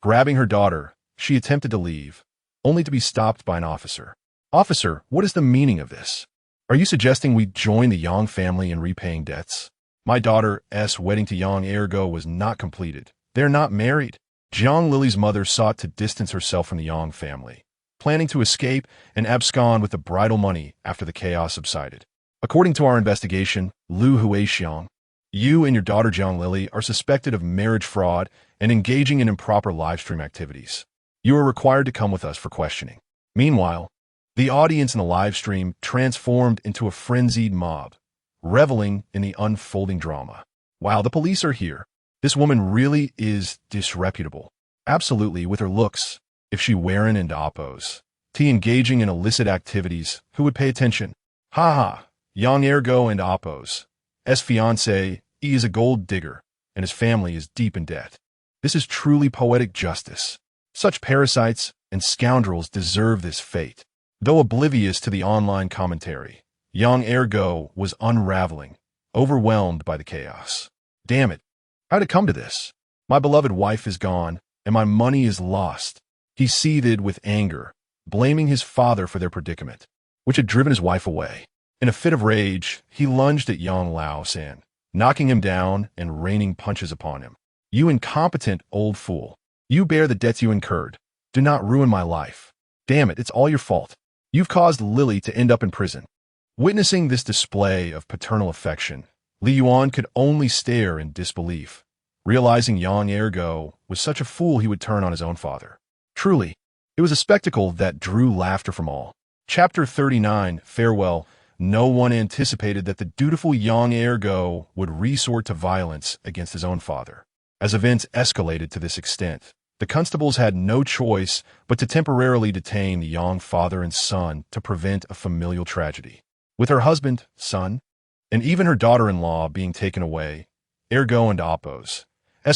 S1: Grabbing her daughter, she attempted to leave, only to be stopped by an officer. "Officer, what is the meaning of this? Are you suggesting we join the Yang family in repaying debts? My daughter's wedding to Yang Ergo was not completed. They're not married." Jiang Lily's mother sought to distance herself from the Yang family, planning to escape and abscond with the bridal money after the chaos subsided. According to our investigation, Lu Huixiang, You and your daughter Jiang Lily are suspected of marriage fraud and engaging in improper livestream activities. You are required to come with us for questioning. Meanwhile, the audience in the livestream transformed into a frenzied mob, reveling in the unfolding drama. Wow, the police are here. This woman really is disreputable. Absolutely, with her looks. If she wearing and oppos. T engaging in illicit activities, who would pay attention? Ha ha, young ergo and oppos. S fiancé, he is a gold digger, and his family is deep in debt. This is truly poetic justice. Such parasites and scoundrels deserve this fate. Though oblivious to the online commentary, young ergo was unraveling, overwhelmed by the chaos. Damn it, how'd it come to this? My beloved wife is gone, and my money is lost. He seethed with anger, blaming his father for their predicament, which had driven his wife away. In a fit of rage, he lunged at young Lao San, knocking him down and raining punches upon him. You incompetent old fool. You bear the debts you incurred. Do not ruin my life. Damn it, it's all your fault. You've caused Lily to end up in prison. Witnessing this display of paternal affection, Li Yuan could only stare in disbelief, realizing Yang Ergo was such a fool he would turn on his own father. Truly, it was a spectacle that drew laughter from all. Chapter 39, Farewell. No one anticipated that the dutiful Yang Ergo would resort to violence against his own father. As events escalated to this extent, the constables had no choice but to temporarily detain the Yang father and son to prevent a familial tragedy. With her husband, son, and even her daughter-in-law being taken away, Ergo and Apo's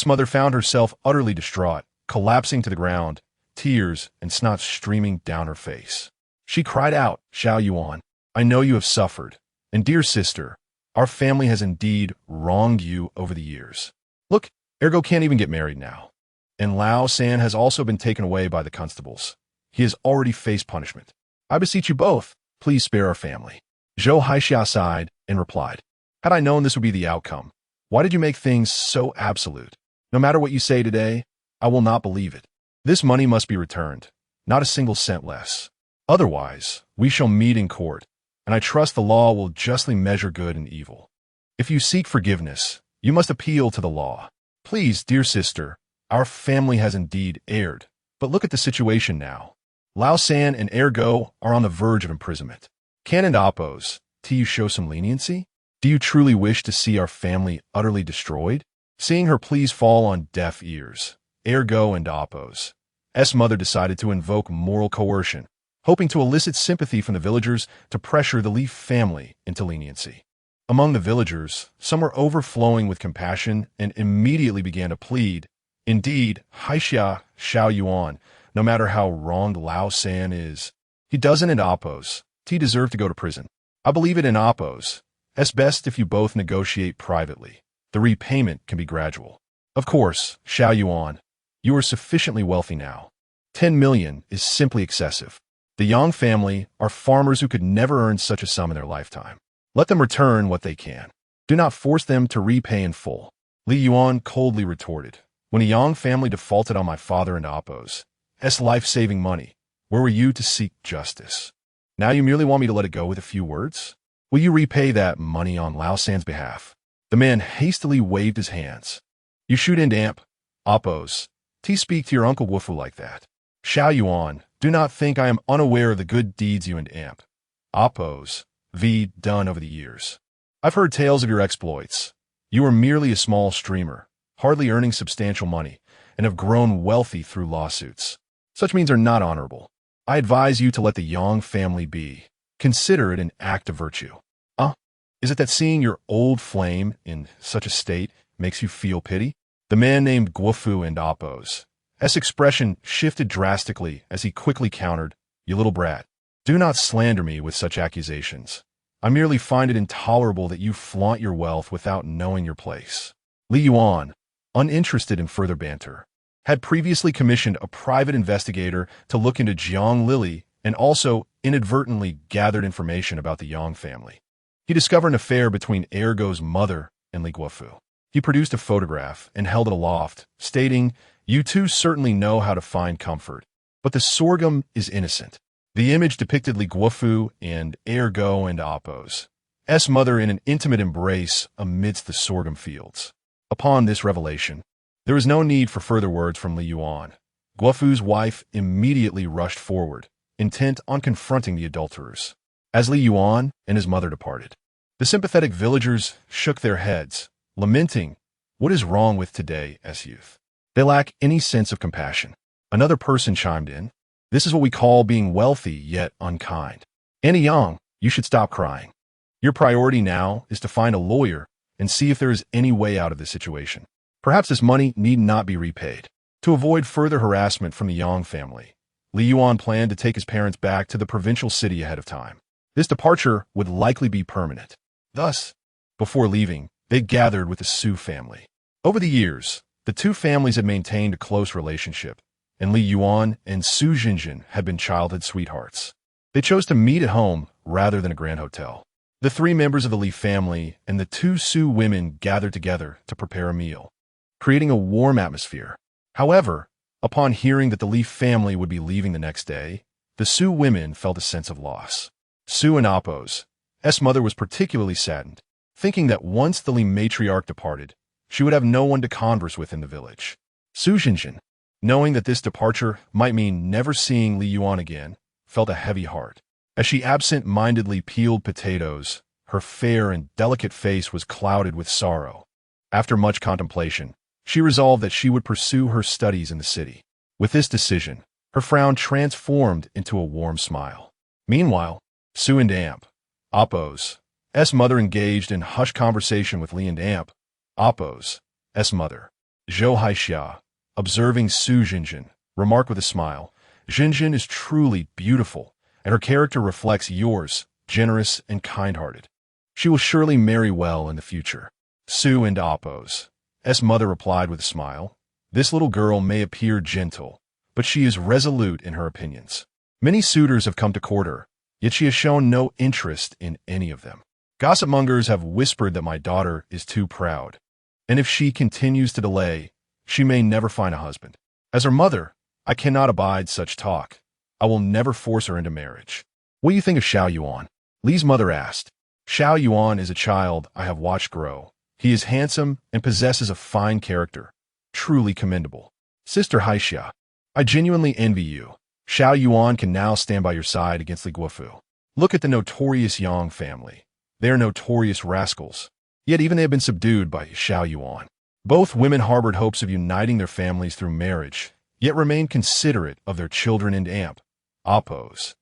S1: mother found herself utterly distraught, collapsing to the ground, tears and snot streaming down her face. She cried out, Xiao Yuan, I know you have suffered, and dear sister, our family has indeed wronged you over the years. Look, Ergo can't even get married now. And Lao San has also been taken away by the constables. He has already faced punishment. I beseech you both, please spare our family. Zhou Haixia sighed and replied, Had I known this would be the outcome, why did you make things so absolute? No matter what you say today, I will not believe it. This money must be returned, not a single cent less. Otherwise, we shall meet in court, and I trust the law will justly measure good and evil. If you seek forgiveness, you must appeal to the law. Please, dear sister, our family has indeed erred, but look at the situation now. Lao San and Ergo are on the verge of imprisonment. Can and Apo's, do you show some leniency? Do you truly wish to see our family utterly destroyed? Seeing her pleas fall on deaf ears, Ergo and Apo's mother decided to invoke moral coercion, hoping to elicit sympathy from the villagers to pressure the Li family into leniency. Among the villagers, some were overflowing with compassion and immediately began to plead, Indeed, Haixia Xiao Yuan, no matter how wronged Lao San is, he doesn't in Apo's. He deserve to go to prison. I believe it in Apo's. It's best if you both negotiate privately. The repayment can be gradual. Of course, Xiao Yuan, you are sufficiently wealthy now. 10 million is simply excessive. The Yang family are farmers who could never earn such a sum in their lifetime. Let them return what they can. Do not force them to repay in full. Li Yuan coldly retorted. When a Yang family defaulted on my father and Apo's life-saving money, where were you to seek justice? Now you merely want me to let it go with a few words? Will you repay that money on Lao San's behalf? The man hastily waved his hands. You shoot in amp, Apo's. Speak to your uncle Wufu like that. Xiao Yuan, do not think I am unaware of the good deeds you and amp, Apo's, done over the years. I've heard tales of your exploits. You are merely a small streamer, hardly earning substantial money, and have grown wealthy through lawsuits. Such means are not honorable. I advise you to let the Yang family be. Consider it an act of virtue. Is it that seeing your old flame in such a state makes you feel pity? The man named Guofu and Apo's expression shifted drastically as he quickly countered, You little brat, do not slander me with such accusations. I merely find it intolerable that you flaunt your wealth without knowing your place. Li Yuan, uninterested in further banter, had previously commissioned a private investigator to look into Jiang Lily and also inadvertently gathered information about the Yang family. He discovered an affair between Ergo's mother and Li Guofu. He produced a photograph and held it aloft, stating, You two certainly know how to find comfort, but the sorghum is innocent. The image depicted Li Guofu and Ergo and Apo's mother in an intimate embrace amidst the sorghum fields. Upon this revelation, there was no need for further words from Li Yuan. Guofu's wife immediately rushed forward, intent on confronting the adulterers. As Li Yuan and his mother departed, the sympathetic villagers shook their heads, lamenting, "What is wrong with today's youth? They lack any sense of compassion." Another person chimed in, "This is what we call being wealthy yet unkind. Annie Yang, you should stop crying. Your priority now is to find a lawyer and see if there is any way out of this situation. Perhaps this money need not be repaid." To avoid further harassment from the Yang family, Li Yuan planned to take his parents back to the provincial city ahead of time. This departure would likely be permanent. Thus, before leaving, they gathered with the Su family. Over the years, the two families had maintained a close relationship, and Li Yuan and Su Jinjin had been childhood sweethearts. They chose to meet at home rather than a grand hotel. The three members of the Li family and the two Su women gathered together to prepare a meal, creating a warm atmosphere. However, upon hearing that the Li family would be leaving the next day, the Su women felt a sense of loss. Su and Appo's mother was particularly saddened, thinking that once the Li matriarch departed, she would have no one to converse with in the village. Su Jinjin, knowing that this departure might mean never seeing Li Yuan again, felt a heavy heart. As she absent-mindedly peeled potatoes, her fair and delicate face was clouded with sorrow. After much contemplation, she resolved that she would pursue her studies in the city. With this decision, her frown transformed into a warm smile. Meanwhile, Su and Appo's mother engaged in hushed conversation with Li and Appo's mother. Zhou Haixia, observing Su Jinjin, remarked with a smile, "Jinjin is truly beautiful, and her character reflects yours, generous and kind-hearted. She will surely marry well in the future." Su and Appo's mother replied with a smile, "This little girl may appear gentle, but she is resolute in her opinions. Many suitors have come to court her, yet she has shown no interest in any of them. Gossip-mongers have whispered that my daughter is too proud, and if she continues to delay, she may never find a husband. As her mother, I cannot abide such talk. I will never force her into marriage." "What do you think of Xiao Yuan?" Li's mother asked. "Xiao Yuan is a child I have watched grow. He is handsome and possesses a fine character, truly commendable. Sister Haixia, I genuinely envy you. Xiao Yuan can now stand by your side against Li Guofu. Look at the notorious Yang family. They are notorious rascals, yet even they have been subdued by Xiao Yuan. Both women harbored hopes of uniting their families through marriage, yet remained considerate of their children and Appo's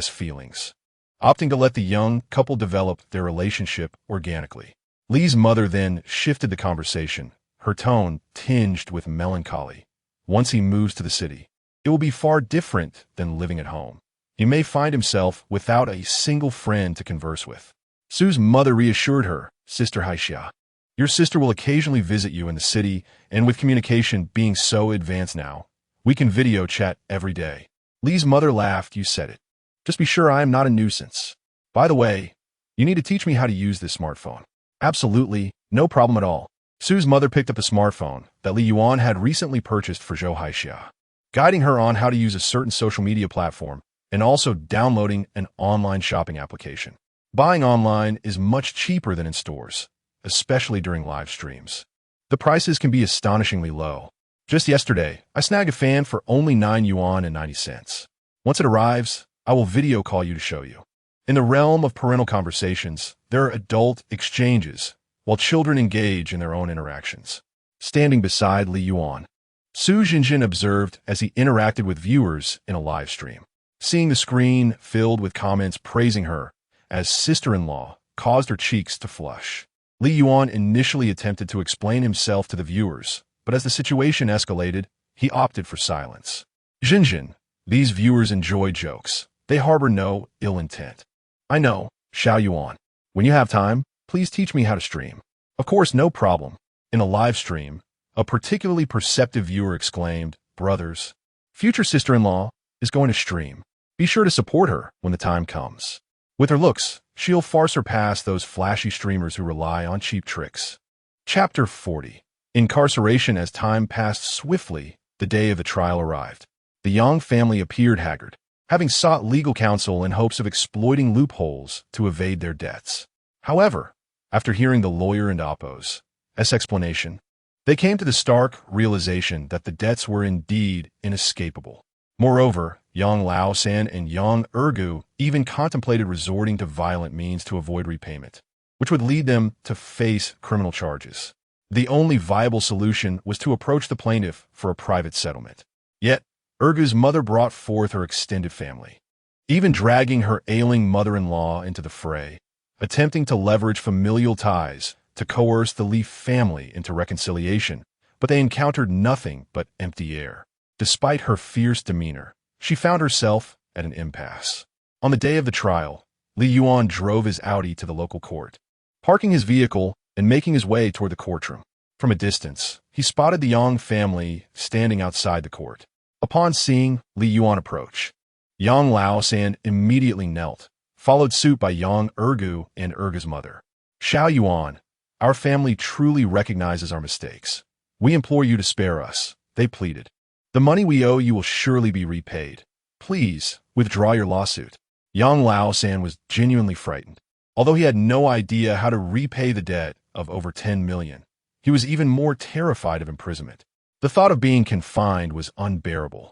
S1: feelings, opting to let the young couple develop their relationship organically. Li's mother then shifted the conversation, her tone tinged with melancholy. Once he moves to the city, it will be far different than living at home. He may find himself without a single friend to converse with. Su's mother reassured her, "Sister Haixia, your sister will occasionally visit you in the city, and with communication being so advanced now, we can video chat every day." Li's mother laughed, "You said it. Just be sure I am not a nuisance. By the way, you need to teach me how to use this smartphone." "Absolutely, no problem at all." Su's mother picked up a smartphone that Li Yuan had recently purchased for Zhou Haixia, guiding her on how to use a certain social media platform and also downloading an online shopping application. Buying online is much cheaper than in stores, especially during live streams. The prices can be astonishingly low. Just yesterday, I snagged a fan for only 9 yuan and 90 cents. Once it arrives, I will video call you to show you. In the realm of parental conversations, there are adult exchanges, while children engage in their own interactions. Standing beside Li Yuan, Su Jinjin observed as he interacted with viewers in a live stream. Seeing the screen filled with comments praising her as sister-in-law caused her cheeks to flush. Li Yuan initially attempted to explain himself to the viewers, but as the situation escalated, he opted for silence. "Jinjin, these viewers enjoy jokes. They harbor no ill intent." "I know, Xiao Yuan. When you have time, please teach me how to stream." "Of course, no problem." In a live stream, a particularly perceptive viewer exclaimed, "Brothers, future sister-in-law is going to stream. Be sure to support her when the time comes. With her looks, she'll far surpass those flashy streamers who rely on cheap tricks." Chapter 40. Incarceration. As time passed swiftly, the day of the trial arrived. The Yang family appeared haggard, having sought legal counsel in hopes of exploiting loopholes to evade their debts. However, after hearing the lawyer and Oppo's explanation, they came to the stark realization that the debts were indeed inescapable. Moreover, Yang Lao-san and Yang Ergu even contemplated resorting to violent means to avoid repayment, which would lead them to face criminal charges. The only viable solution was to approach the plaintiff for a private settlement. Yet, Ergu's mother brought forth her extended family, even dragging her ailing mother-in-law into the fray, attempting to leverage familial ties to coerce the Li family into reconciliation, but they encountered nothing but empty air. Despite her fierce demeanor, she found herself at an impasse. On the day of the trial, Li Yuan drove his Audi to the local court, parking his vehicle and making his way toward the courtroom. From a distance, he spotted the Yang family standing outside the court. Upon seeing Li Yuan approach, Yang Lao-san immediately knelt, followed suit by Yang Ergu and Ergu's mother. Xiao Yuan, our family truly recognizes our mistakes. We implore you to spare us, they pleaded. The money we owe you will surely be repaid. Please, withdraw your lawsuit. Yang Lao-san was genuinely frightened. Although he had no idea how to repay the debt of over 10 million, he was even more terrified of imprisonment. The thought of being confined was unbearable.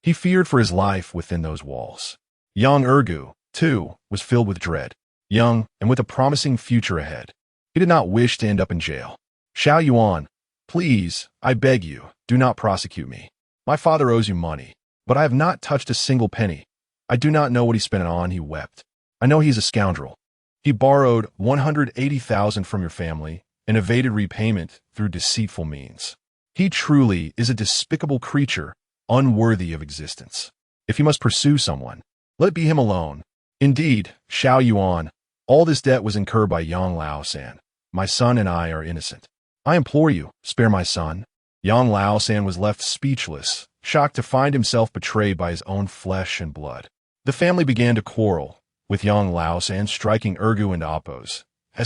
S1: He feared for his life within those walls. Yang Ergu, too, was filled with dread. Young and with a promising future ahead, he did not wish to end up in jail. Xiao Yuan, please, I beg you, do not prosecute me. My father owes you money, but I have not touched a single penny. I do not know what he spent it on, he wept. I know he's a scoundrel. He borrowed 180,000 from your family and evaded repayment through deceitful means. He truly is a despicable creature, unworthy of existence. If you must pursue someone, let it be him alone. Indeed, Xiao Yuan, all this debt was incurred by Yang Lao-san. My son and I are innocent. I implore you, spare my son. Yang Lao-san was left speechless, shocked to find himself betrayed by his own flesh and blood. The family began to quarrel, with Yang Lao-san striking Ergu and Oppo's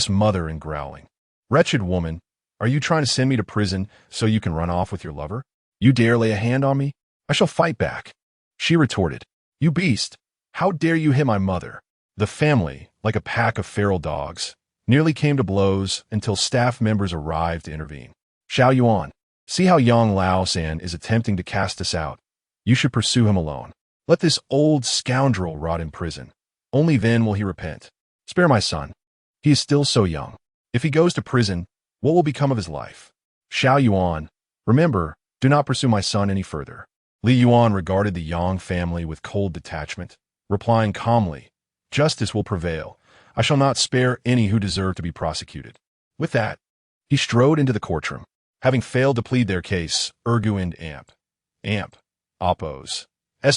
S1: mother and growling. Wretched woman, are you trying to send me to prison so you can run off with your lover? You dare lay a hand on me? I shall fight back. She retorted, you beast, how dare you hit my mother? The family, like a pack of feral dogs, nearly came to blows until staff members arrived to intervene. Xiao Yuan, see how Yang Lao-san is attempting to cast us out. You should pursue him alone. Let this old scoundrel rot in prison. Only then will he repent. Spare my son. He is still so young. If he goes to prison, what will become of his life? Xiao Yuan, remember, do not pursue my son any further. Li Yuan regarded the Yang family with cold detachment, replying calmly, justice will prevail. I shall not spare any who deserve to be prosecuted. With that, he strode into the courtroom. Having failed to plead their case, Ergu and Oppo's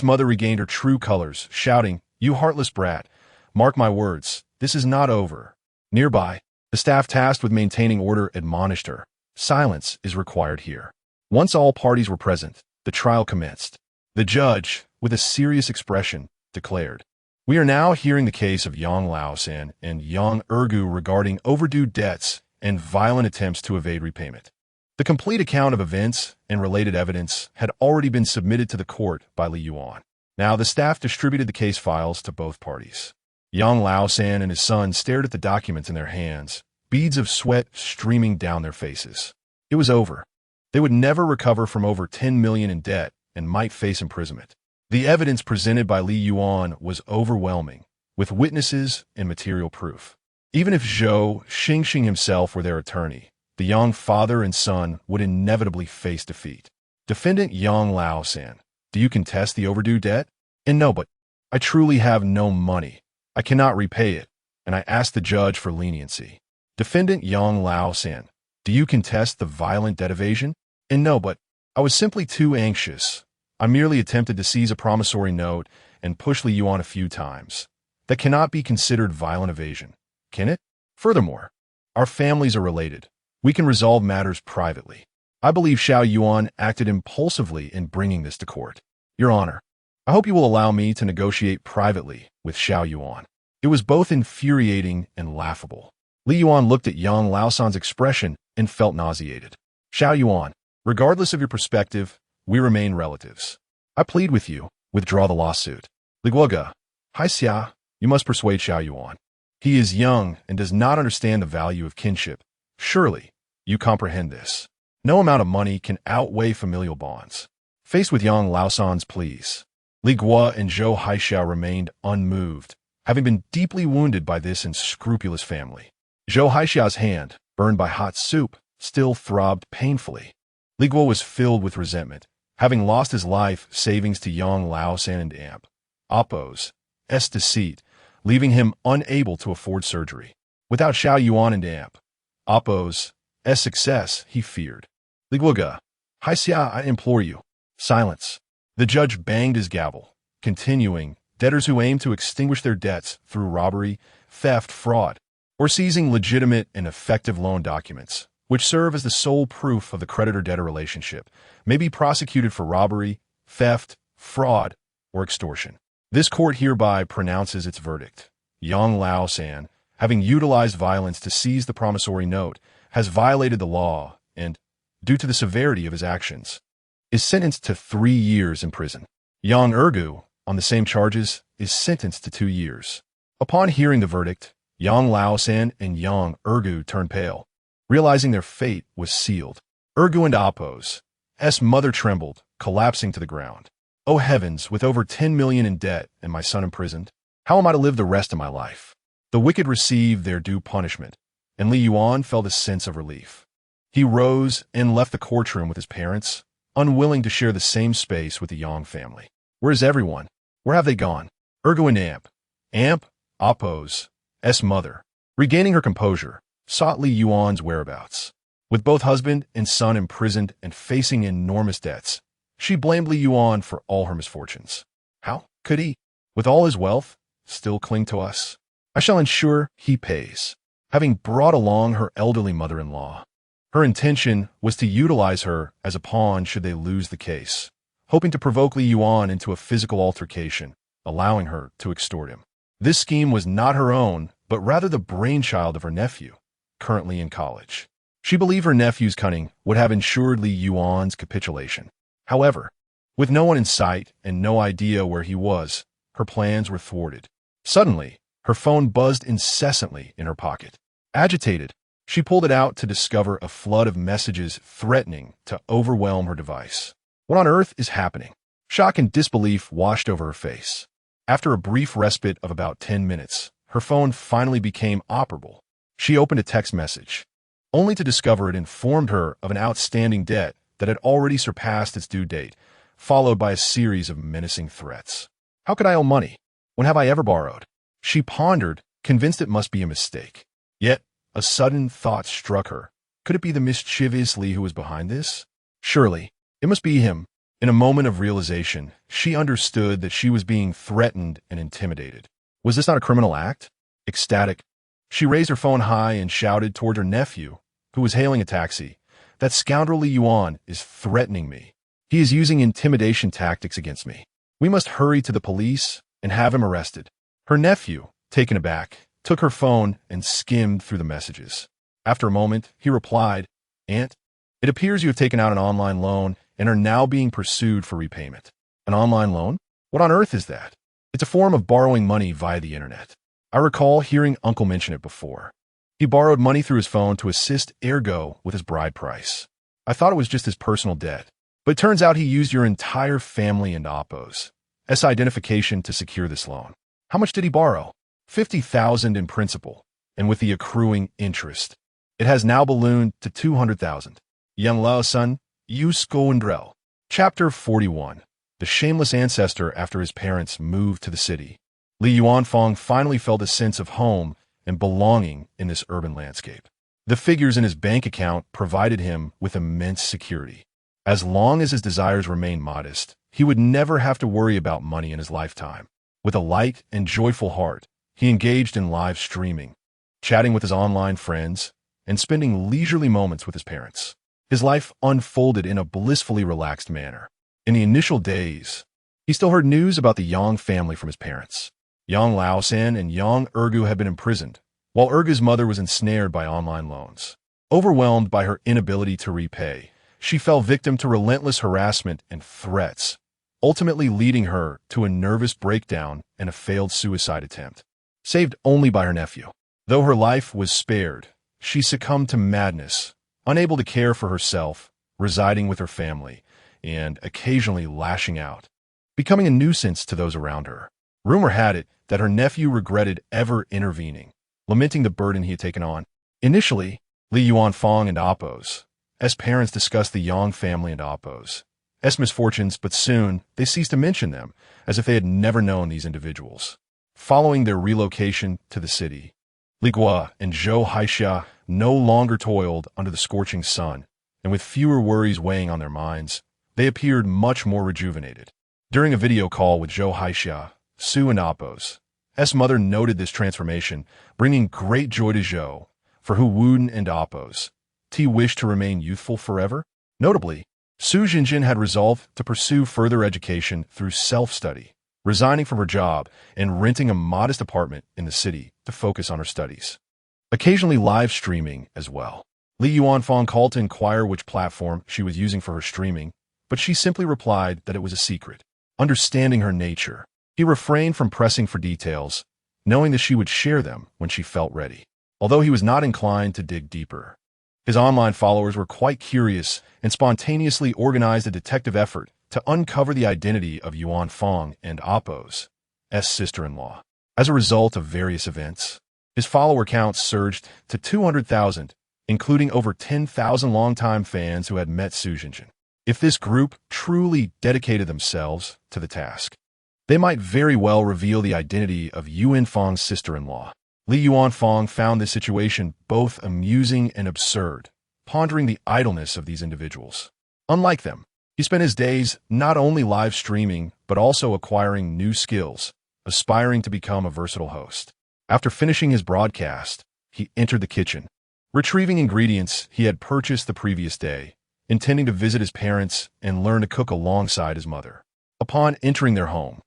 S1: mother regained her true colors, shouting, you heartless brat, mark my words, this is not over. Nearby, the staff tasked with maintaining order admonished her. Silence is required here. Once all parties were present, the trial commenced. The judge, with a serious expression, declared, we are now hearing the case of Yang Lao-san and Yang Ergu regarding overdue debts and violent attempts to evade repayment. The complete account of events and related evidence had already been submitted to the court by Li Yuan. Now the staff distributed the case files to both parties. Yang Lao-san and his son stared at the documents in their hands, beads of sweat streaming down their faces. It was over. They would never recover from over 10 million in debt and might face imprisonment. The evidence presented by Li Yuan was overwhelming, with witnesses and material proof. Even if Zhou Xingxing himself were their attorney, the Yang father and son would inevitably face defeat. Defendant Yang Lao-san, do you contest the overdue debt? And no, but I truly have no money. I cannot repay it, and I ask the judge for leniency. Defendant Yang Lao-san, do you contest the violent debt evasion? And no, but I was simply too anxious. I merely attempted to seize a promissory note and push Li Yuan a few times. That cannot be considered violent evasion, can it? Furthermore, our families are related. We can resolve matters privately. I believe Xiao Yuan acted impulsively in bringing this to court. Your Honor, I hope you will allow me to negotiate privately with Xiao Yuan. It was both infuriating and laughable. Li Yuan looked at Yang Lao-san's expression and felt nauseated. Xiao Yuan, regardless of your perspective, we remain relatives. I plead with you, withdraw the lawsuit. Li Guoga, Hai Xia, you must persuade Xiao Yuan. He is young and does not understand the value of kinship. Surely, you comprehend this. No amount of money can outweigh familial bonds. Faced with Yang Laosan's pleas, Li Guo and Zhou Haixiao remained unmoved, having been deeply wounded by this unscrupulous family. Zhou Haixiao's hand, burned by hot soup, still throbbed painfully. Li Guo was filled with resentment, having lost his life savings to Yang Laosan and Amp. Oppo's deceit, leaving him unable to afford surgery. Without Xiao Yuan and Amp, Oppo's success, he feared. Li Guo, Haixia, I implore you. Silence. The judge banged his gavel, continuing, debtors who aim to extinguish their debts through robbery, theft, fraud, or seizing legitimate and effective loan documents, which serve as the sole proof of the creditor-debtor relationship, may be prosecuted for robbery, theft, fraud, or extortion. This court hereby pronounces its verdict. Yang Laosan, having utilized violence to seize the promissory note, has violated the law and, due to the severity of his actions, is sentenced to 3 years in prison. Yang Ergu, on the same charges, is sentenced to 2 years. Upon hearing the verdict, Yang Laosan and Yang Ergu turned pale, realizing their fate was sealed. Ergu and Oppo's mother trembled, collapsing to the ground. Oh heavens, with over 10 million in debt and my son imprisoned, how am I to live the rest of my life? The wicked received their due punishment, and Li Yuan felt a sense of relief. He rose and left the courtroom with his parents, unwilling to share the same space with the Yang family. Where is everyone? Where have they gone? Ergu and Amp, Oppo's mother, regaining her composure, sought Li Yuan's whereabouts. With both husband and son imprisoned and facing enormous debts, she blamed Li Yuan for all her misfortunes. How could he, with all his wealth, still cling to us? I shall ensure he pays. Having brought along her elderly mother-in-law, her intention was to utilize her as a pawn should they lose the case, hoping to provoke Li Yuan into a physical altercation, allowing her to extort him. This scheme was not her own, but rather the brainchild of her nephew, currently in college. She believed her nephew's cunning would have ensured Li Yuan's capitulation. However, with no one in sight and no idea where he was, her plans were thwarted. Suddenly, her phone buzzed incessantly in her pocket. Agitated, she pulled it out to discover a flood of messages threatening to overwhelm her device. What on earth is happening? Shock and disbelief washed over her face. After a brief respite of about 10 minutes, her phone finally became operable. She opened a text message, only to discover it informed her of an outstanding debt that had already surpassed its due date, followed by a series of menacing threats. How could I owe money? When have I ever borrowed? She pondered, convinced it must be a mistake. Yet, a sudden thought struck her. Could it be the mischievous Li who was behind this? Surely, it must be him. In a moment of realization, she understood that she was being threatened and intimidated. Was this not a criminal act? Ecstatic, she raised her phone high and shouted toward her nephew, who was hailing a taxi. That scoundrel Li Yuan is threatening me. He is using intimidation tactics against me. We must hurry to the police and have him arrested. Her nephew, taken aback, took her phone and skimmed through the messages. After a moment, he replied, "Aunt, it appears you have taken out an online loan and are now being pursued for repayment." An online loan? What on earth is that? It's a form of borrowing money via the internet. I recall hearing Uncle mention it before. He borrowed money through his phone to assist Ergo with his bride price. I thought it was just his personal debt, but it turns out he used your entire family and Oppo's identification to secure this loan. How much did he borrow? 50,000 in principal, and with the accruing interest. It has now ballooned to 200,000. Yang Lao-sun, Yu Skoendrel. Chapter 41. The shameless ancestor after his parents moved to the city. Li Yuanfang finally felt a sense of home and belonging in this urban landscape. The figures in his bank account provided him with immense security. As long as his desires remained modest, he would never have to worry about money in his lifetime. With a light and joyful heart, he engaged in live streaming, chatting with his online friends, and spending leisurely moments with his parents. His life unfolded in a blissfully relaxed manner. In the initial days, he still heard news about the Yang family from his parents. Yang Laosan and Yang Ergu had been imprisoned, while Ergu's mother was ensnared by online loans. Overwhelmed by her inability to repay, she fell victim to relentless harassment and threats, ultimately leading her to a nervous breakdown and a failed suicide attempt. saved only by her nephew. Though her life was spared, she succumbed to madness, unable to care for herself, residing with her family, and occasionally lashing out, becoming a nuisance to those around her. Rumor had it that her nephew regretted ever intervening, lamenting the burden he had taken on. Initially, Li Yuanfang and Appo's parents discussed the Yang family and Appo's misfortunes, but soon they ceased to mention them, as if they had never known these individuals. Following their relocation to the city, Li Gua and Zhou Haixia no longer toiled under the scorching sun, and with fewer worries weighing on their minds, they appeared much more rejuvenated. During a video call with Zhou Haixia, Su and Appo's mother noted this transformation, bringing great joy to Zhou, for who Wuden and Appo's wished to remain youthful forever. Notably, Su Jinjin had resolved to pursue further education through self-study, resigning from her job and renting a modest apartment in the city to focus on her studies. Occasionally live streaming as well. Li Yuanfang called to inquire which platform she was using for her streaming, but she simply replied that it was a secret. Understanding her nature, he refrained from pressing for details, knowing that she would share them when she felt ready. Although he was not inclined to dig deeper, his online followers were quite curious and spontaneously organized a detective effort to uncover the identity of Yuan Feng and Appo's sister-in-law. As a result of various events, his follower count surged to 200,000, including over 10,000 longtime fans who had met Su Jinjin. If this group truly dedicated themselves to the task, they might very well reveal the identity of Yuan Feng's sister-in-law. Li Yuanfang found this situation both amusing and absurd, pondering the idleness of these individuals. Unlike them, he spent his days not only live streaming, but also acquiring new skills, aspiring to become a versatile host. After finishing his broadcast, he entered the kitchen, retrieving ingredients he had purchased the previous day, intending to visit his parents and learn to cook alongside his mother. Upon entering their home,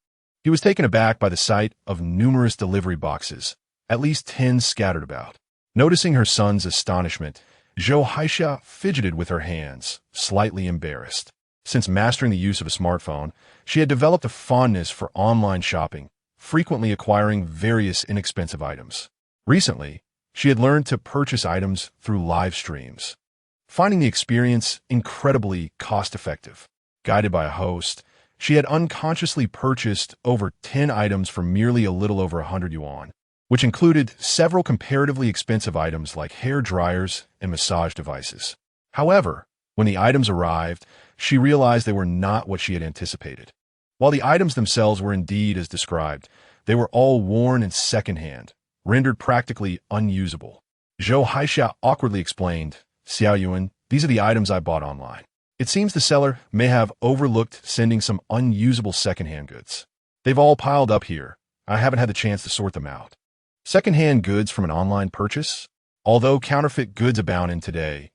S1: he was taken aback by the sight of numerous delivery boxes, at least 10 scattered about. Noticing her son's astonishment, Zhou Haixia fidgeted with her hands, slightly embarrassed. Since mastering the use of a smartphone, she had developed a fondness for online shopping, frequently acquiring various inexpensive items. Recently, she had learned to purchase items through live streams, finding the experience incredibly cost-effective. Guided by a host, she had unconsciously purchased over 10 items for merely a little over 100 yuan, which included several comparatively expensive items like hair dryers and massage devices. However, when the items arrived, she realized they were not what she had anticipated. While the items themselves were indeed as described, they were all worn and secondhand, rendered practically unusable. Zhou Haixia awkwardly explained, "Xiao Yuan, these are the items I bought online. It seems the seller may have overlooked sending some unusable secondhand goods. They've all piled up here. I haven't had the chance to sort them out." Secondhand goods from an online purchase? Although counterfeit goods abound in today's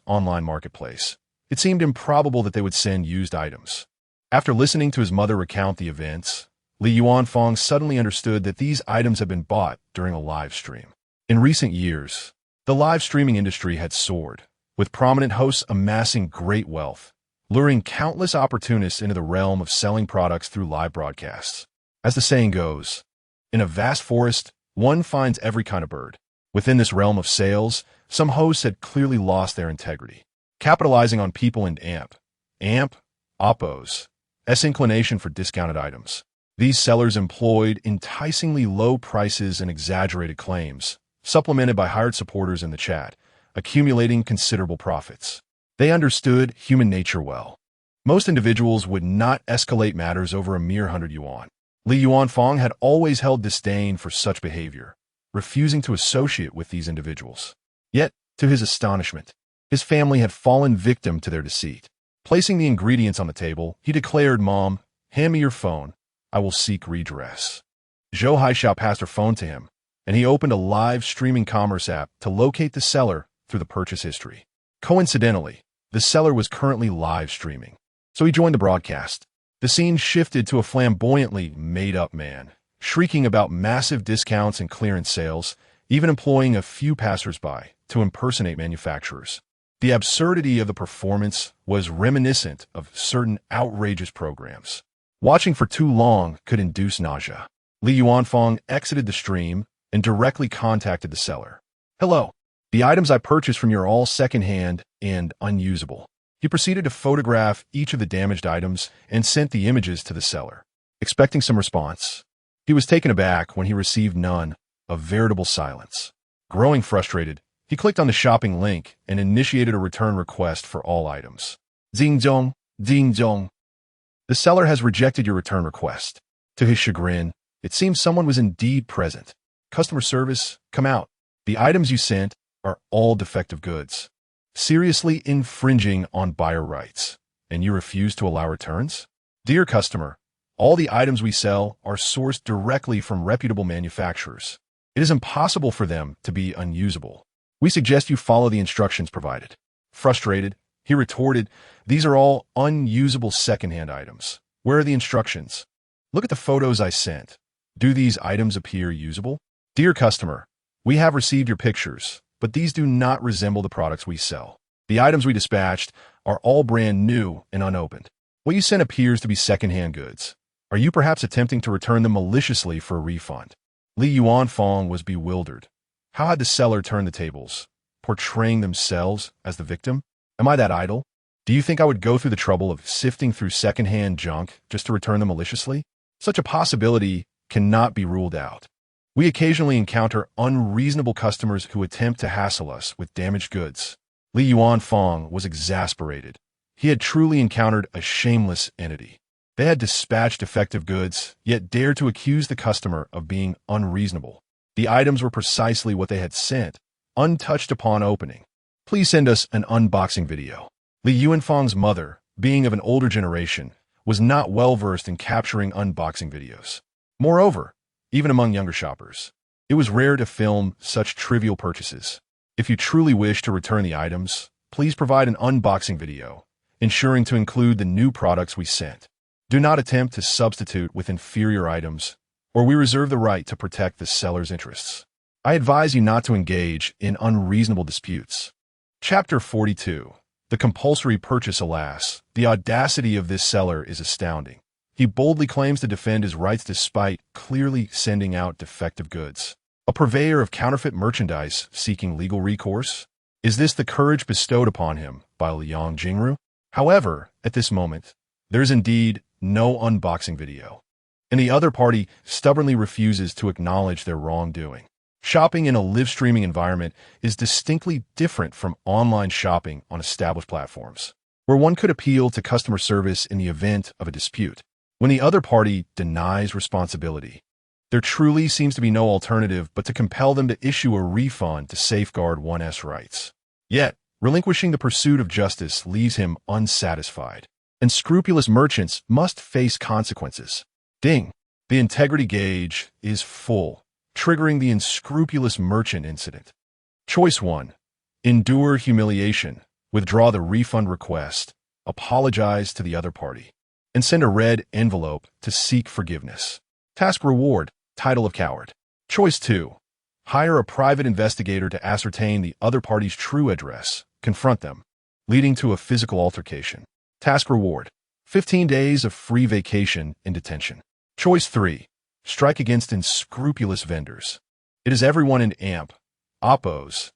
S1: online marketplace, it seemed improbable that they would send used items. After listening to his mother recount the events, Li Yuanfang suddenly understood that these items had been bought during a live stream. In recent years, the live streaming industry had soared, with prominent hosts amassing great wealth, luring countless opportunists into the realm of selling products through live broadcasts. As the saying goes, in a vast forest, one finds every kind of bird. Within this realm of sales, some hosts had clearly lost their integrity, capitalizing on people in Appo's inclination for discounted items. These sellers employed enticingly low prices and exaggerated claims, supplemented by hired supporters in the chat, accumulating considerable profits. They understood human nature well. Most individuals would not escalate matters over a mere 100 yuan. Li Yuanfang had always held disdain for such behavior, refusing to associate with these individuals. Yet, to his astonishment, his family had fallen victim to their deceit. Placing the ingredients on the table, he declared, "Mom, hand me your phone. I will seek redress." Zhou Haixia passed her phone to him, and he opened a live streaming commerce app to locate the seller through the purchase history. Coincidentally, the seller was currently live streaming, so he joined the broadcast. The scene shifted to a flamboyantly made-up man, shrieking about massive discounts and clearance sales, even employing a few passers-by to impersonate manufacturers. The absurdity of the performance was reminiscent of certain outrageous programs. Watching for too long could induce nausea. Li Yuanfeng exited the stream and directly contacted the seller. Hello. The items I purchased from you are all secondhand and unusable. He proceeded to photograph each of the damaged items and sent the images to the seller. Expecting some response, he was taken aback when he received none, a veritable silence. Growing frustrated, he clicked on the shopping link and initiated a return request for all items. Ding-dong, ding-dong. The seller has rejected your return request. To his chagrin, it seems someone was indeed present. Customer service, come out. The items you sent are all defective goods, seriously infringing on buyer rights, and you refuse to allow returns? Dear customer, all the items we sell are sourced directly from reputable manufacturers. It is impossible for them to be unusable. We suggest you follow the instructions provided. Frustrated, he retorted, these are all unusable secondhand items. Where are the instructions? Look at the photos I sent. Do these items appear usable? Dear customer, we have received your pictures, but these do not resemble the products we sell. The items we dispatched are all brand new and unopened. What you sent appears to be secondhand goods. Are you perhaps attempting to return them maliciously for a refund? Li Yuanfeng was bewildered. How had the seller turned the tables, portraying themselves as the victim? Am I that idle? Do you think I would go through the trouble of sifting through secondhand junk just to return them maliciously? Such a possibility cannot be ruled out. We occasionally encounter unreasonable customers who attempt to hassle us with damaged goods. Li Yuanfeng was exasperated. He had truly encountered a shameless entity. They had dispatched defective goods, yet dared to accuse the customer of being unreasonable. The items were precisely what they had sent, untouched upon opening. Please send us an unboxing video. Li Yuanfeng's mother, being of an older generation, was not well versed in capturing unboxing videos. Moreover, even among younger shoppers, it was rare to film such trivial purchases. If you truly wish to return the items, please provide an unboxing video, ensuring to include the new products we sent. Do not attempt to substitute with inferior items, or we reserve the right to protect the seller's interests. I advise you not to engage in unreasonable disputes. Chapter 42. The compulsory purchase. Alas, the audacity of this seller is astounding. He boldly claims to defend his rights despite clearly sending out defective goods. A purveyor of counterfeit merchandise seeking legal recourse? Is this the courage bestowed upon him by Liang Jingru? However, at this moment, there is indeed no unboxing video, and the other party stubbornly refuses to acknowledge their wrongdoing. Shopping in a live-streaming environment is distinctly different from online shopping on established platforms, where one could appeal to customer service in the event of a dispute. When the other party denies responsibility, there truly seems to be no alternative but to compel them to issue a refund to safeguard one's rights. Yet, relinquishing the pursuit of justice leaves him unsatisfied, and scrupulous merchants must face consequences. Ding! The integrity gauge is full, triggering the unscrupulous merchant incident. Choice 1. Endure humiliation, withdraw the refund request, apologize to the other party, and send a red envelope to seek forgiveness. Task reward, title of coward. Choice 2. Hire a private investigator to ascertain the other party's true address, confront them, leading to a physical altercation. Task reward, 15 days of free vacation in detention. Choice 3. Strike against unscrupulous vendors. It is everyone in Oppo's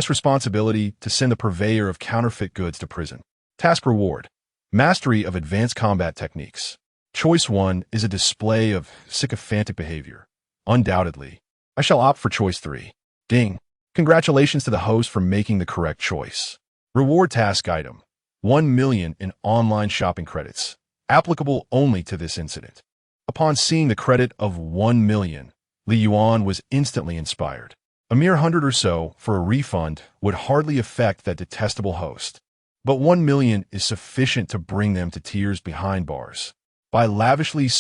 S1: responsibility to send the purveyor of counterfeit goods to prison. Task reward, mastery of advanced combat techniques. Choice 1 is a display of sycophantic behavior. Undoubtedly, I shall opt for choice 3. Ding! Congratulations to the host for making the correct choice. Reward task item, 1 million in online shopping credits, applicable only to this incident. Upon seeing the credit of 1 million, Li Yuan was instantly inspired. A mere 100 or so for a refund would hardly affect that detestable host. But 1 million is sufficient to bring them to tears behind bars. By lavishly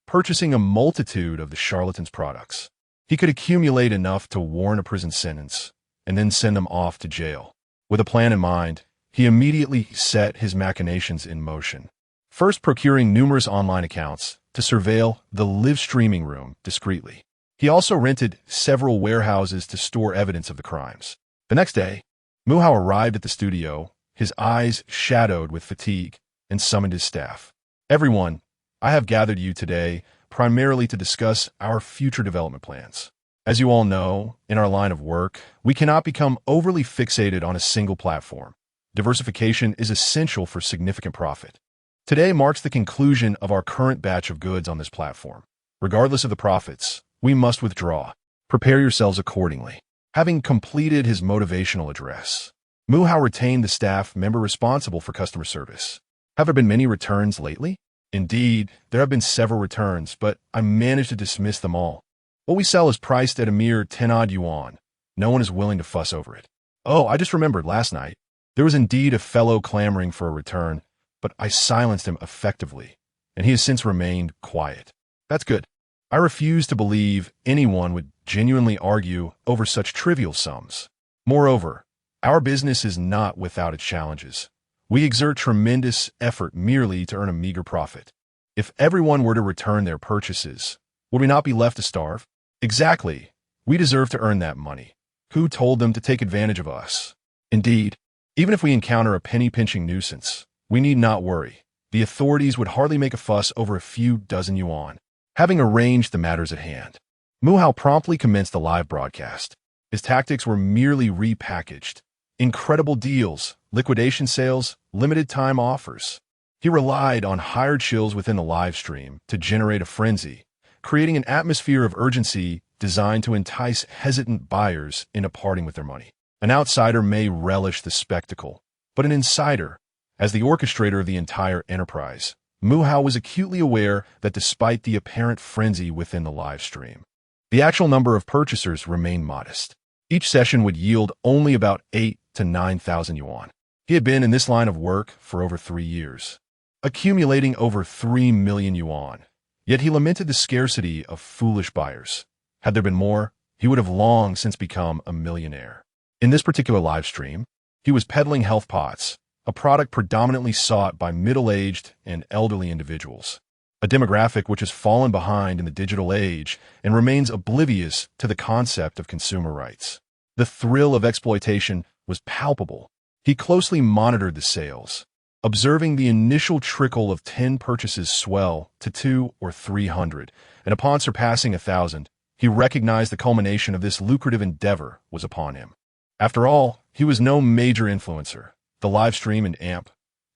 S1: purchasing a multitude of the charlatan's products, he could accumulate enough to warrant a prison sentence and then send them off to jail. With a plan in mind, he immediately set his machinations in motion. First, procuring numerous online accounts to surveil the live streaming room discreetly. He also rented several warehouses to store evidence of the crimes. The next day, Mu Hao arrived at the studio, his eyes shadowed with fatigue, and summoned his staff. Everyone, I have gathered you today primarily to discuss our future development plans. As you all know, in our line of work, we cannot become overly fixated on a single platform. Diversification is essential for significant profit. Today marks the conclusion of our current batch of goods on this platform. Regardless of the profits, we must withdraw. Prepare yourselves accordingly. Having completed his motivational address, Mu Hao retained the staff member responsible for customer service. Have there been many returns lately? Indeed, there have been several returns, but I managed to dismiss them all. What we sell is priced at a mere 10-odd yuan. No one is willing to fuss over it. Oh, I just remembered last night. There was indeed a fellow clamoring for a return, but I silenced him effectively, and he has since remained quiet. That's good. I refuse to believe anyone would genuinely argue over such trivial sums. Moreover, our business is not without its challenges. We exert tremendous effort merely to earn a meager profit. If everyone were to return their purchases, would we not be left to starve? Exactly. We deserve to earn that money. Who told them to take advantage of us? Indeed, even if we encounter a penny-pinching nuisance, we need not worry. The authorities would hardly make a fuss over a few dozen yuan. Having arranged the matters at hand, Mu Hao promptly commenced the live broadcast. His tactics were merely repackaged. Incredible deals, liquidation sales, limited-time offers. He relied on hired shills within the live stream to generate a frenzy, creating an atmosphere of urgency designed to entice hesitant buyers into parting with their money. An outsider may relish the spectacle, but an insider, as the orchestrator of the entire enterprise, Mu Hao was acutely aware that despite the apparent frenzy within the live stream, the actual number of purchasers remained modest. Each session would yield only about 8,000 to 9,000 yuan. He had been in this line of work for over 3 years, accumulating over 3 million yuan. Yet he lamented the scarcity of foolish buyers. Had there been more, he would have long since become a millionaire. In this particular live stream, he was peddling health pots, a product predominantly sought by middle-aged and elderly individuals, a demographic which has fallen behind in the digital age and remains oblivious to the concept of consumer rights. The thrill of exploitation was palpable. He closely monitored the sales, observing the initial trickle of 10 purchases swell to 200 or 300, and upon surpassing 1,000, he recognized the culmination of this lucrative endeavor was upon him. After all, he was no major influencer. The live stream and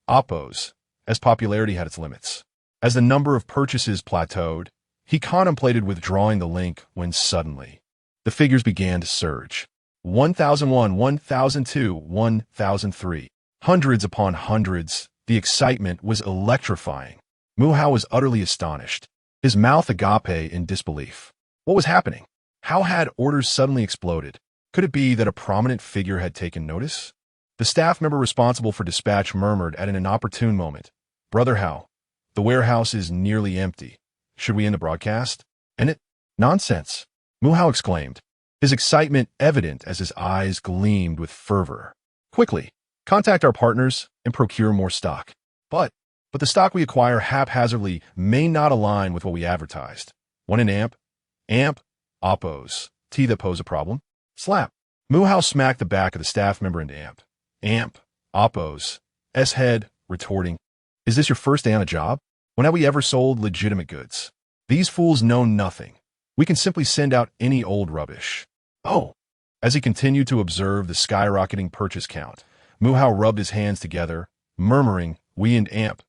S1: Oppos, as popularity had its limits. As the number of purchases plateaued, he contemplated withdrawing the link when suddenly the figures began to surge. 1,001, 1,002, 1,003. Hundreds upon hundreds. The excitement was electrifying. Mu Hao was utterly astonished, his mouth agape in disbelief. What was happening? How had orders suddenly exploded? Could it be that a prominent figure had taken notice? The staff member responsible for dispatch murmured at an inopportune moment, "Brother Hao, the warehouse is nearly empty. Should we end the broadcast?" "End it? Nonsense!" Mu Hao exclaimed, his excitement evident as his eyes gleamed with fervor. "Quickly, contact our partners and procure more stock. But the stock we acquire haphazardly may not align with what we advertised. Want an amp? Oppos. T that pose a problem? Slap." Mu Hao smacked the back of the staff member into amp, Oppos, S-head, retorting, "Is this your first day on a job? When have we ever sold legitimate goods? These fools know nothing. We can simply send out any old rubbish." "Oh." As he continued to observe the skyrocketing purchase count, Mu Hao rubbed his hands together, murmuring, "We and amp,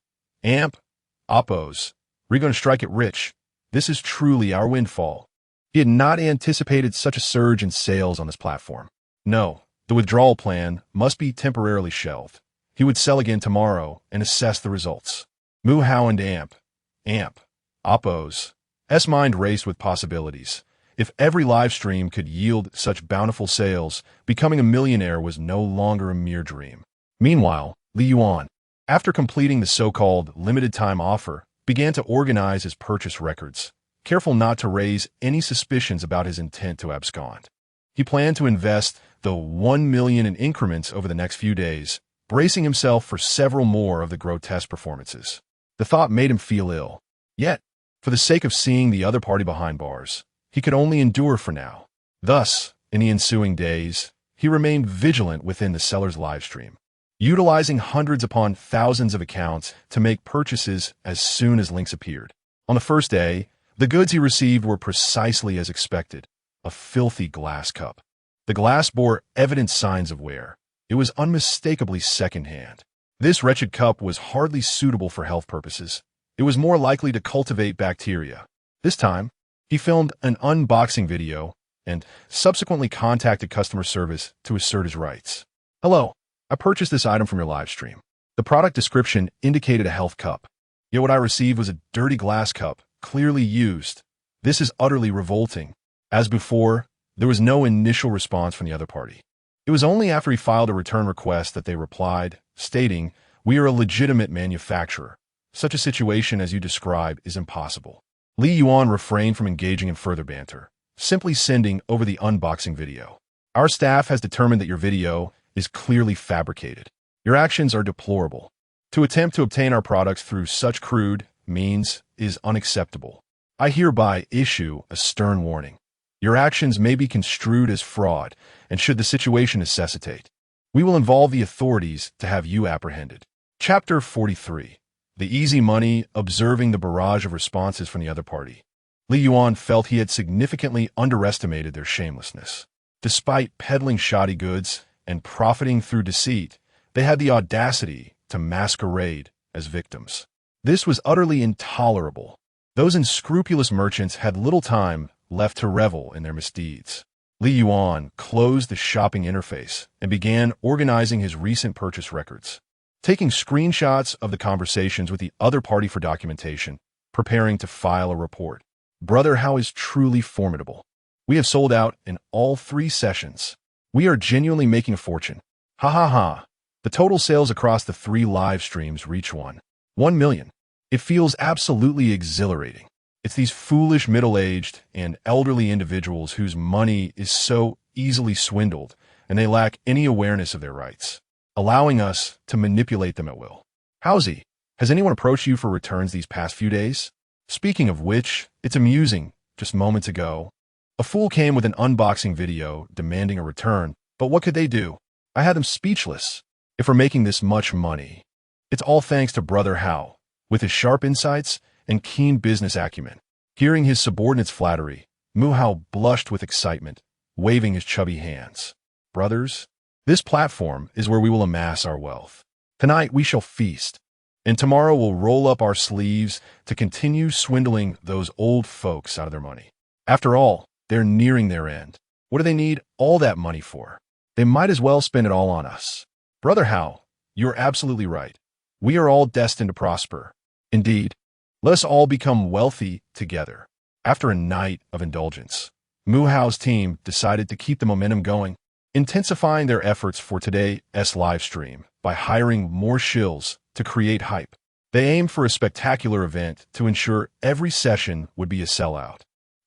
S1: Oppos, we're going to strike it rich. This is truly our windfall." He had not anticipated such a surge in sales on this platform. No, the withdrawal plan must be temporarily shelved. He would sell again tomorrow and assess the results. Mu Hao and amp, Oppos. S-mind raced with possibilities. If every live stream could yield such bountiful sales, becoming a millionaire was no longer a mere dream. Meanwhile, Li Yuan, after completing the so-called limited-time offer, began to organize his purchase records, careful not to raise any suspicions about his intent to abscond. He planned to invest the 1 million in increments over the next few days, bracing himself for several more of the grotesque performances. The thought made him feel ill. Yet, for the sake of seeing the other party behind bars, he could only endure for now. Thus, in the ensuing days, he remained vigilant within the seller's live stream, utilizing hundreds upon thousands of accounts to make purchases as soon as links appeared. On the first day, The goods he received were precisely as expected, a filthy glass cup. The glass bore evident signs of wear. It was unmistakably second-hand. This wretched cup was hardly suitable for health purposes. It was more likely to cultivate bacteria. This time, he filmed an unboxing video and subsequently contacted customer service to assert his rights. "Hello, I purchased this item from your live stream. The product description indicated a health cup. Yet what I received was a dirty glass cup, clearly used. This is utterly revolting." As before, there was no initial response from the other party. It was only after he filed a return request that they replied, stating, "We are a legitimate manufacturer. Such a situation as you describe is impossible." Li Yuan refrained from engaging in further banter, simply sending over the unboxing video. "Our staff has determined that your video is clearly fabricated. Your actions are deplorable. To attempt to obtain our products through such crude means is unacceptable. I hereby issue a stern warning. Your actions may be construed as fraud, and should the situation necessitate, we will involve the authorities to have you apprehended." Chapter 43. The easy money, observing the barrage of responses from the other party. Li Yuan felt he had significantly underestimated their shamelessness. Despite peddling shoddy goods and profiting through deceit, they had the audacity to masquerade as victims. This was utterly intolerable. Those unscrupulous merchants had little time left to revel in their misdeeds. Li Yuan closed the shopping interface and began organizing his recent purchase records, taking screenshots of the conversations with the other party for documentation, preparing to file a report. Brother Hao is truly formidable. We have sold out in all 3 sessions. We are genuinely making a fortune. Ha ha ha. The total sales across the 3 live streams reach 1 million. It feels absolutely exhilarating. It's these foolish middle-aged and elderly individuals whose money is so easily swindled, and they lack any awareness of their rights, allowing us to manipulate them at will. Howsy, has anyone approached you for returns these past few days? Speaking of which, it's amusing, just moments ago, a fool came with an unboxing video demanding a return, but what could they do? I had them speechless. If we're making this much money, it's all thanks to Brother Hao, with his sharp insights and keen business acumen. Hearing his subordinate's flattery, Mu Hao blushed with excitement, waving his chubby hands. Brothers, this platform is where we will amass our wealth. Tonight we shall feast, and tomorrow we'll roll up our sleeves to continue swindling those old folks out of their money. After all, they're nearing their end. What do they need all that money for? They might as well spend it all on us. Brother Hao, you're absolutely right. We are all destined to prosper. Indeed, let us all become wealthy together. After a night of indulgence, Mu Hao's team decided to keep the momentum going, intensifying their efforts for today's live stream by hiring more shills to create hype. They aimed for a spectacular event to ensure every session would be a sellout,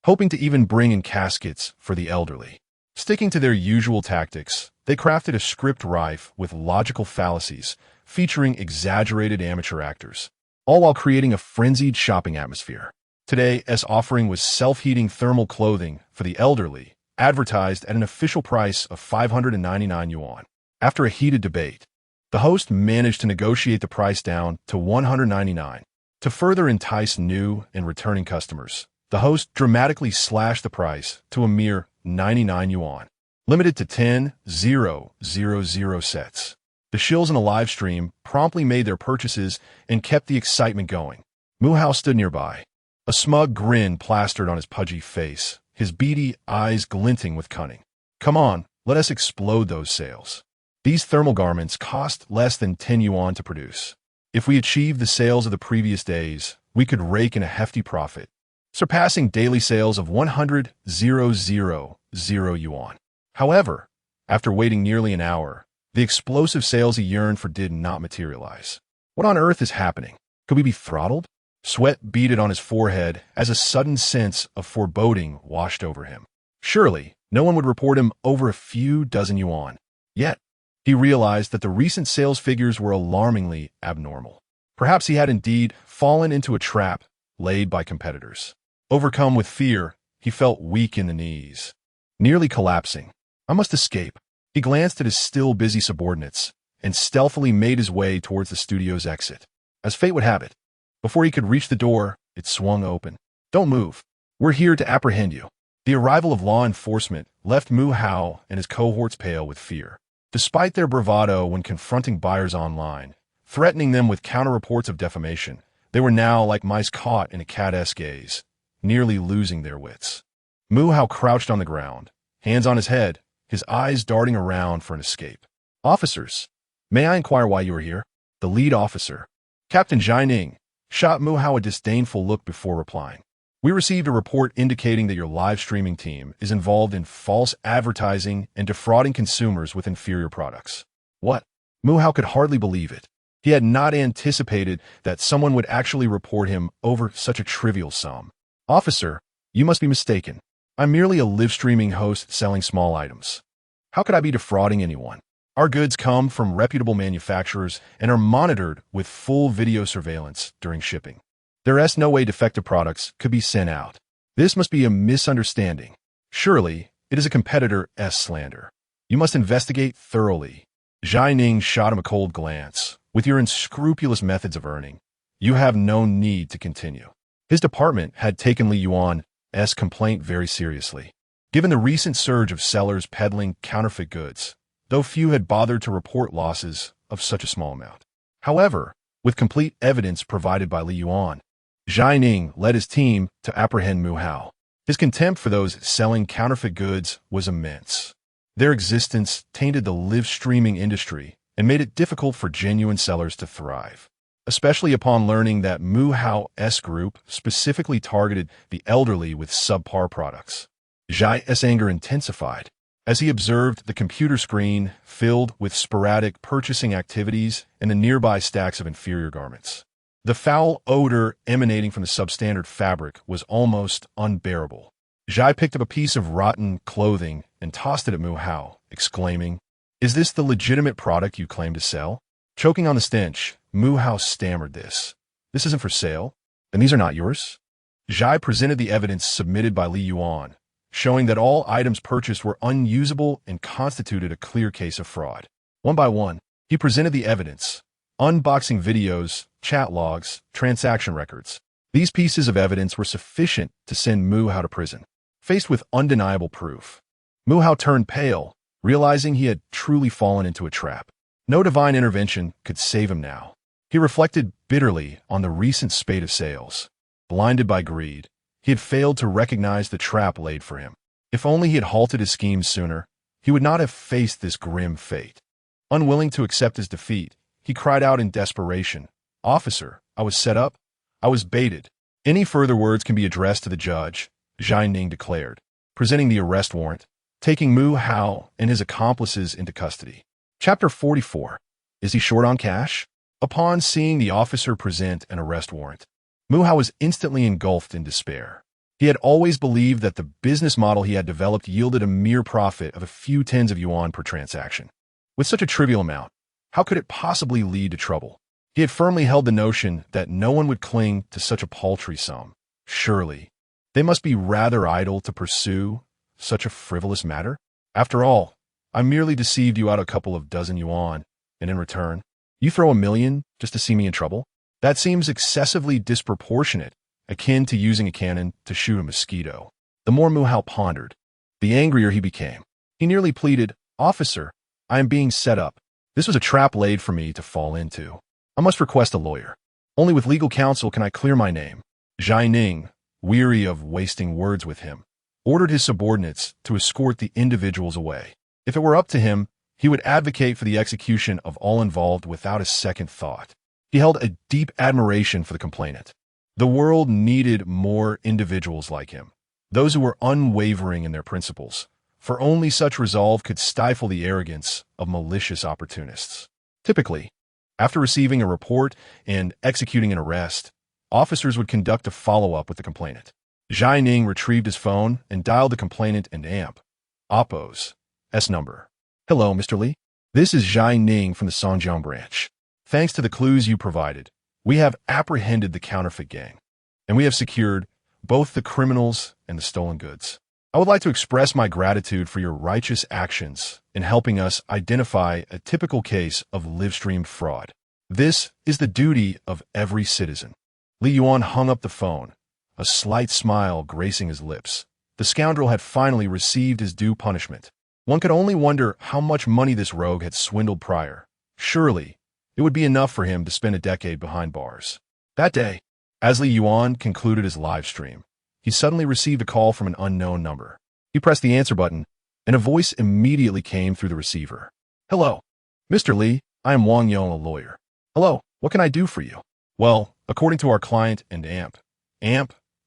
S1: hoping to even bring in caskets for the elderly. Sticking to their usual tactics, they crafted a script rife with logical fallacies featuring exaggerated amateur actors, all while creating a frenzied shopping atmosphere. Today's offering was self-heating thermal clothing for the elderly, advertised at an official price of 599 yuan. After a heated debate, the host managed to negotiate the price down to 199. To further entice new and returning customers, the host dramatically slashed the price to a mere 99 yuan, limited to 10,000 sets. The shills in the live stream promptly made their purchases and kept the excitement going. Mu Hao stood nearby, a smug grin plastered on his pudgy face, his beady eyes glinting with cunning. Come on, let us explode those sales. These thermal garments cost less than 10 yuan to produce. If we achieved the sales of the previous days, we could rake in a hefty profit, surpassing daily sales of 100,000 yuan. However, after waiting nearly an hour, the explosive sales he yearned for did not materialize. What on earth is happening? Could we be throttled? Sweat beaded on his forehead as a sudden sense of foreboding washed over him. Surely, no one would report him over a few dozen yuan. Yet, he realized that the recent sales figures were alarmingly abnormal. Perhaps he had indeed fallen into a trap laid by competitors. Overcome with fear, he felt weak in the knees, nearly collapsing. I must escape. He glanced at his still busy subordinates and stealthily made his way towards the studio's exit. As fate would have it, before he could reach the door, it swung open. Don't move. We're here to apprehend you. The arrival of law enforcement left Mu Hao and his cohorts pale with fear. Despite their bravado when confronting buyers online, threatening them with counter-reports of defamation, they were now like mice caught in a cat's gaze, nearly losing their wits. Mu Hao crouched on the ground, hands on his head, his eyes darting around for an escape. Officers, may I inquire why you are here? The lead officer, Captain Jining, shot Mu Hao a disdainful look before replying. We received a report indicating that your live streaming team is involved in false advertising and defrauding consumers with inferior products. What? Mu Hao could hardly believe it. He had not anticipated that someone would actually report him over such a trivial sum. Officer, you must be mistaken. I'm merely a live streaming host selling small items. How could I be defrauding anyone? Our goods come from reputable manufacturers and are monitored with full video surveillance during shipping. There is no way defective products could be sent out. This must be a misunderstanding. Surely, it is a competitor's slander. You must investigate thoroughly. Jining shot him a cold glance. With your unscrupulous methods of earning, you have no need to continue. His department had taken Li Yuan's complaint very seriously. Given the recent surge of sellers peddling counterfeit goods, though few had bothered to report losses of such a small amount. However, with complete evidence provided by Li Yuan, Jining led his team to apprehend Mu Hao. His contempt for those selling counterfeit goods was immense. Their existence tainted the live streaming industry and made it difficult for genuine sellers to thrive, especially upon learning that Mu Hao's group specifically targeted the elderly with subpar products. Jai's anger intensified as he observed the computer screen filled with sporadic purchasing activities and the nearby stacks of inferior garments. The foul odor emanating from the substandard fabric was almost unbearable. Jai picked up a piece of rotten clothing and tossed it at Mu Hao, exclaiming, "Is this the legitimate product you claim to sell?" Choking on the stench, Mu Hao stammered this. "This isn't for sale, and these are not yours." Jai presented the evidence submitted by Li Yuan, showing that all items purchased were unusable and constituted a clear case of fraud. One by one, he presented the evidence, unboxing videos, chat logs, transaction records. These pieces of evidence were sufficient to send Mu Hao to prison. Faced with undeniable proof, Mu Hao turned pale, realizing he had truly fallen into a trap. No divine intervention could save him now. He reflected bitterly on the recent spate of sales. Blinded by greed, he had failed to recognize the trap laid for him. If only he had halted his schemes sooner, he would not have faced this grim fate. Unwilling to accept his defeat, he cried out in desperation, "Officer, I was set up. I was baited." Any further words can be addressed to the judge, Jining declared, presenting the arrest warrant, taking Mu Hao and his accomplices into custody. Chapter 44. Is he short on cash? Upon seeing the officer present an arrest warrant, Mu Hao was instantly engulfed in despair. He had always believed that the business model he had developed yielded a mere profit of a few tens of yuan per transaction. With such a trivial amount, how could it possibly lead to trouble? He had firmly held the notion that no one would cling to such a paltry sum. Surely, they must be rather idle to pursue such a frivolous matter. After all, I merely deceived you out a couple of dozen yuan, and in return, you throw 1,000,000 just to see me in trouble? That seems excessively disproportionate, akin to using a cannon to shoot a mosquito. The more Mu Hao pondered, the angrier he became. He nearly pleaded, "Officer, I am being set up. This was a trap laid for me to fall into. I must request a lawyer. Only with legal counsel can I clear my name." Jining, weary of wasting words with him, ordered his subordinates to escort the individuals away. If it were up to him, he would advocate for the execution of all involved without a second thought. He held a deep admiration for the complainant. The world needed more individuals like him, those who were unwavering in their principles, for only such resolve could stifle the arrogance of malicious opportunists. Typically, after receiving a report and executing an arrest, officers would conduct a follow-up with the complainant. Jining retrieved his phone and dialed the complainant and Oppo's number. "Hello, Mr. Li. This is Jining from the Songjiang branch. Thanks to the clues you provided, we have apprehended the counterfeit gang, and we have secured both the criminals and the stolen goods. I would like to express my gratitude for your righteous actions in helping us identify a typical case of live-stream fraud. This is the duty of every citizen." Li Yuan hung up the phone, a slight smile gracing his lips. The scoundrel had finally received his due punishment. One could only wonder how much money this rogue had swindled prior. Surely, it would be enough for him to spend a decade behind bars. That day, as Li Yuan concluded his live stream, he suddenly received a call from an unknown number. He pressed the answer button, and a voice immediately came through the receiver. "Hello, Mr. Li, I am Wang Yong, a lawyer." "Hello, what can I do for you?" "Well, according to our client and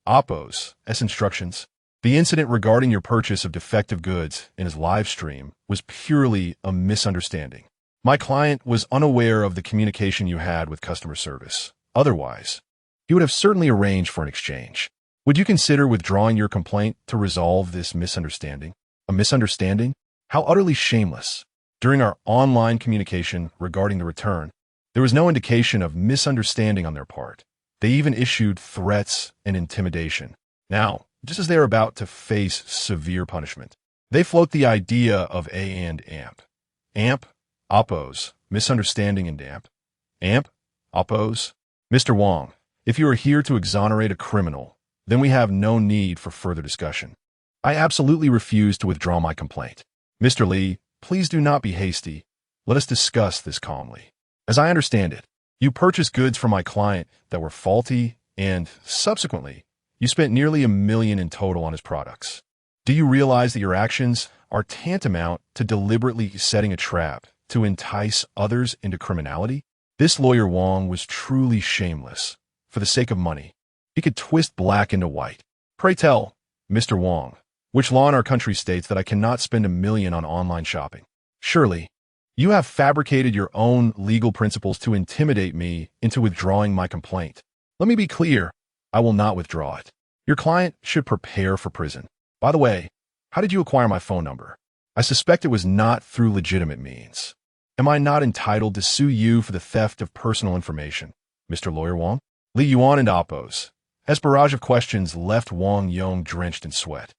S1: Oppo's instructions, the incident regarding your purchase of defective goods in his live stream was purely a misunderstanding. My client was unaware of the communication you had with customer service. Otherwise, he would have certainly arranged for an exchange. Would you consider withdrawing your complaint to resolve this misunderstanding?" "A misunderstanding? How utterly shameless." During our online communication regarding the return, there was no indication of misunderstanding on their part. They even issued threats and intimidation. Now, just as they are about to face severe punishment, they float the idea of Oppo's misunderstanding and Oppo's. "Mr. Wang, if you are here to exonerate a criminal, then we have no need for further discussion. I absolutely refuse to withdraw my complaint. Mr. Li, please do not be hasty. Let us discuss this calmly. As I understand it, you purchased goods from my client that were faulty and, subsequently, you spent nearly $1 million in total on his products. Do you realize that your actions are tantamount to deliberately setting a trap to entice others into criminality?" This lawyer Wang was truly shameless. For the sake of money, he could twist black into white. "Pray tell, Mr. Wang, which law in our country states that I cannot spend $1 million on online shopping? Surely, you have fabricated your own legal principles to intimidate me into withdrawing my complaint. Let me be clear, I will not withdraw it. Your client should prepare for prison. By the way, how did you acquire my phone number? I suspect it was not through legitimate means. Am I not entitled to sue you for the theft of personal information, Mr. Lawyer Wang?" Li Yuan and Oppo's barrage of questions left Wang Yong drenched in sweat.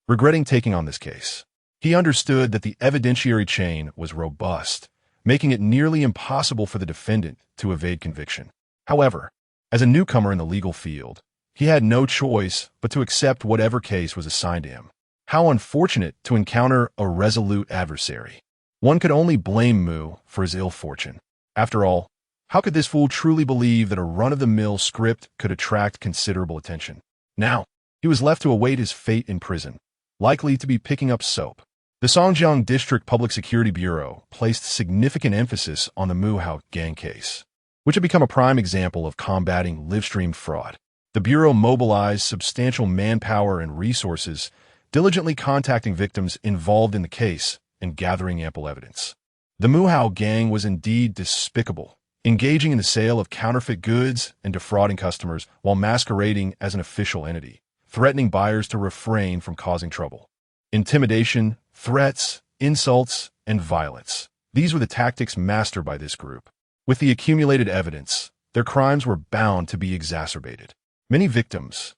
S1: Regretting taking on this case, he understood that the evidentiary chain was robust, making it nearly impossible for the defendant to evade conviction. However, as a newcomer in the legal field, he had no choice but to accept whatever case was assigned to him. How unfortunate to encounter a resolute adversary. One could only blame Mu for his ill fortune. After all, how could this fool truly believe that a run-of-the-mill script could attract considerable attention? Now, he was left to await his fate in prison, likely to be picking up soap. The Songjiang District Public Security Bureau placed significant emphasis on the Mu Hao gang case, which had become a prime example of combating live-stream fraud. The Bureau mobilized substantial manpower and resources, diligently contacting victims involved in the case and gathering ample evidence. The Mu Hao gang was indeed despicable, engaging in the sale of counterfeit goods and defrauding customers while masquerading as an official entity, threatening buyers to refrain from causing trouble. Intimidation, threats, insults, and violence. These were the tactics mastered by this group. With the accumulated evidence, their crimes were bound to be exacerbated. Many victims,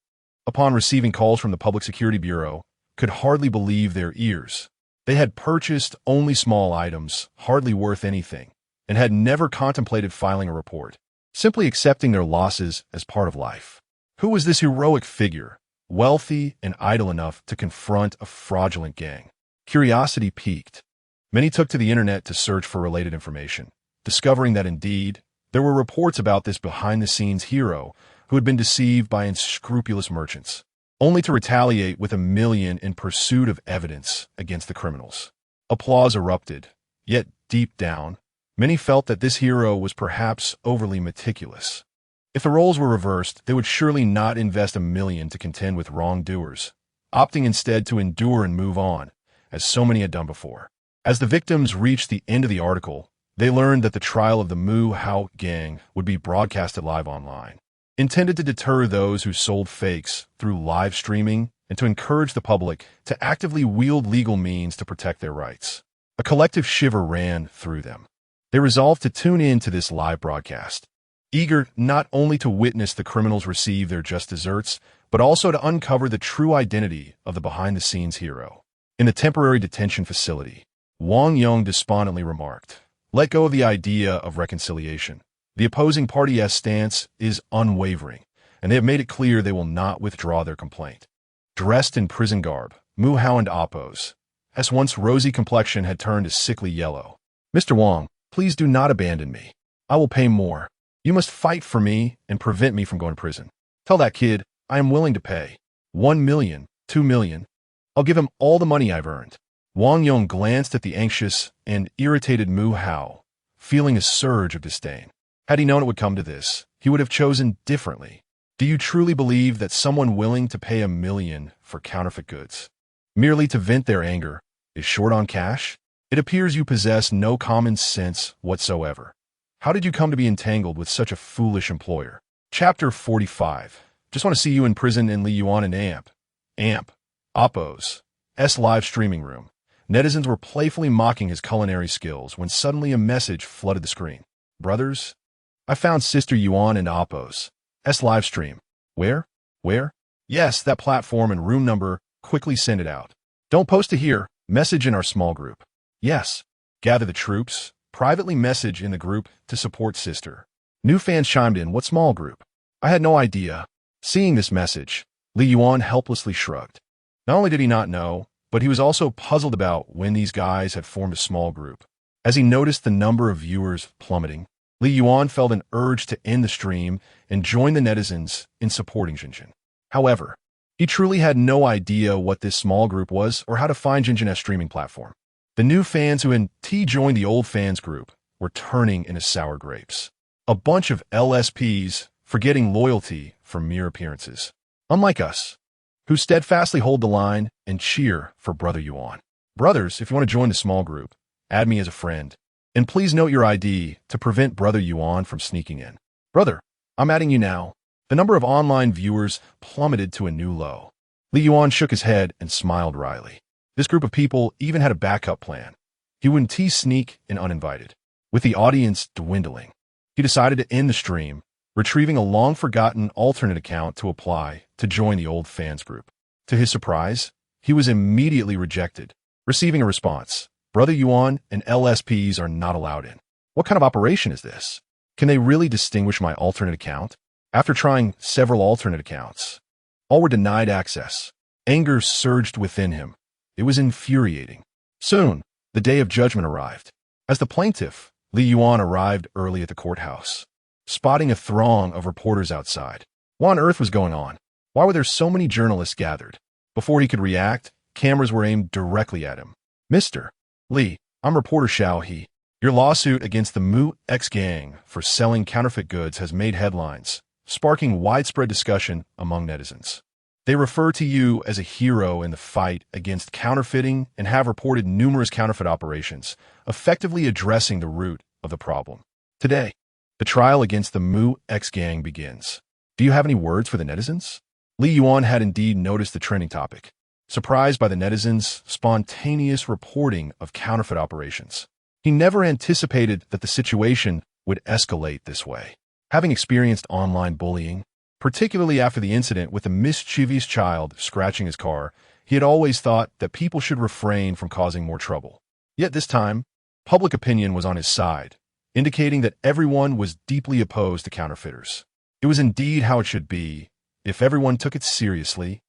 S1: upon receiving calls from the Public Security Bureau, could hardly believe their ears. They had purchased only small items, hardly worth anything, and had never contemplated filing a report, simply accepting their losses as part of life. Who was this heroic figure, wealthy and idle enough to confront a fraudulent gang? Curiosity piqued. Many took to the internet to search for related information, discovering that indeed, there were reports about this behind-the-scenes hero who had been deceived by unscrupulous merchants, only to retaliate with $1 million in pursuit of evidence against the criminals. Applause erupted, yet deep down, many felt that this hero was perhaps overly meticulous. If the roles were reversed, they would surely not invest $1 million to contend with wrongdoers, opting instead to endure and move on, as so many had done before. As the victims reached the end of the article, they learned that the trial of the Mu Hao gang would be broadcasted live online, intended to deter those who sold fakes through live streaming and to encourage the public to actively wield legal means to protect their rights. A collective shiver ran through them. They resolved to tune in to this live broadcast, eager not only to witness the criminals receive their just desserts, but also to uncover the true identity of the behind-the-scenes hero. In the temporary detention facility, Wang Yong despondently remarked, "Let go of the idea of reconciliation. The opposing party's stance is unwavering, and they have made it clear they will not withdraw their complaint. Dressed in prison garb, Mu Hao and Appo's once rosy complexion had turned a sickly yellow. "Mr. Wang, please do not abandon me. I will pay more. You must fight for me and prevent me from going to prison. Tell that kid I am willing to pay. 1 million, 2 million. I'll give him all the money I've earned." Wang Yong glanced at the anxious and irritated Mu Hao, feeling a surge of disdain. Had he known it would come to this, he would have chosen differently. Do you truly believe that someone willing to pay 1 million for counterfeit goods, merely to vent their anger, is short on cash? It appears you possess no common sense whatsoever. How did you come to be entangled with such a foolish employer? Chapter 45. Just want to see you in prison in Li Yuan and Appo's live streaming room. Netizens were playfully mocking his culinary skills when suddenly a message flooded the screen. "Brothers, I found Sister Yuan and Appo's live stream." Where? Yes, that platform and room number. Quickly send it out. Don't post it here. Message in our small group. Yes. Gather the troops. Privately message in the group to support Sister. New fans chimed in. What small group? I had no idea. Seeing this message, Li Yuan helplessly shrugged. Not only did he not know, but he was also puzzled about when these guys had formed a small group. As he noticed the number of viewers plummeting, Li Yuan felt an urge to end the stream and join the netizens in supporting Jinjin. However, he truly had no idea what this small group was or how to find Jinjin's streaming platform. The new fans who had joined the old fans group were turning into sour grapes. A bunch of LSPs forgetting loyalty for mere appearances. Unlike us, who steadfastly hold the line and cheer for Brother Yuan. Brothers, if you want to join the small group, add me as a friend. And please note your ID to prevent Brother Yuan from sneaking in. Brother, I'm adding you now. The number of online viewers plummeted to a new low. Li Yuan shook his head and smiled wryly. This group of people even had a backup plan. He wouldn't sneak in uninvited. With the audience dwindling, he decided to end the stream, retrieving a long-forgotten alternate account to apply to join the old fans group. To his surprise, he was immediately rejected, receiving a response. Brother Yuan and LSPs are not allowed in. What kind of operation is this? Can they really distinguish my alternate account? After trying several alternate accounts, all were denied access. Anger surged within him. It was infuriating. Soon, the day of judgment arrived. As the plaintiff, Li Yuan arrived early at the courthouse, spotting a throng of reporters outside. What on earth was going on? Why were there so many journalists gathered? Before he could react, cameras were aimed directly at him. "Mr. Li, I'm reporter Xiao He. Your lawsuit against the Mu X gang for selling counterfeit goods has made headlines, sparking widespread discussion among netizens. They refer to you as a hero in the fight against counterfeiting and have reported numerous counterfeit operations, effectively addressing the root of the problem. Today, the trial against the Mu X gang begins. Do you have any words for the netizens?" Li Yuan had indeed noticed the trending topic, surprised by the netizens' spontaneous reporting of counterfeit operations. He never anticipated that the situation would escalate this way. Having experienced online bullying, particularly after the incident with a mischievous child scratching his car, he had always thought that people should refrain from causing more trouble. Yet this time, public opinion was on his side, indicating that everyone was deeply opposed to counterfeiters. It was indeed how it should be. If everyone took it seriously,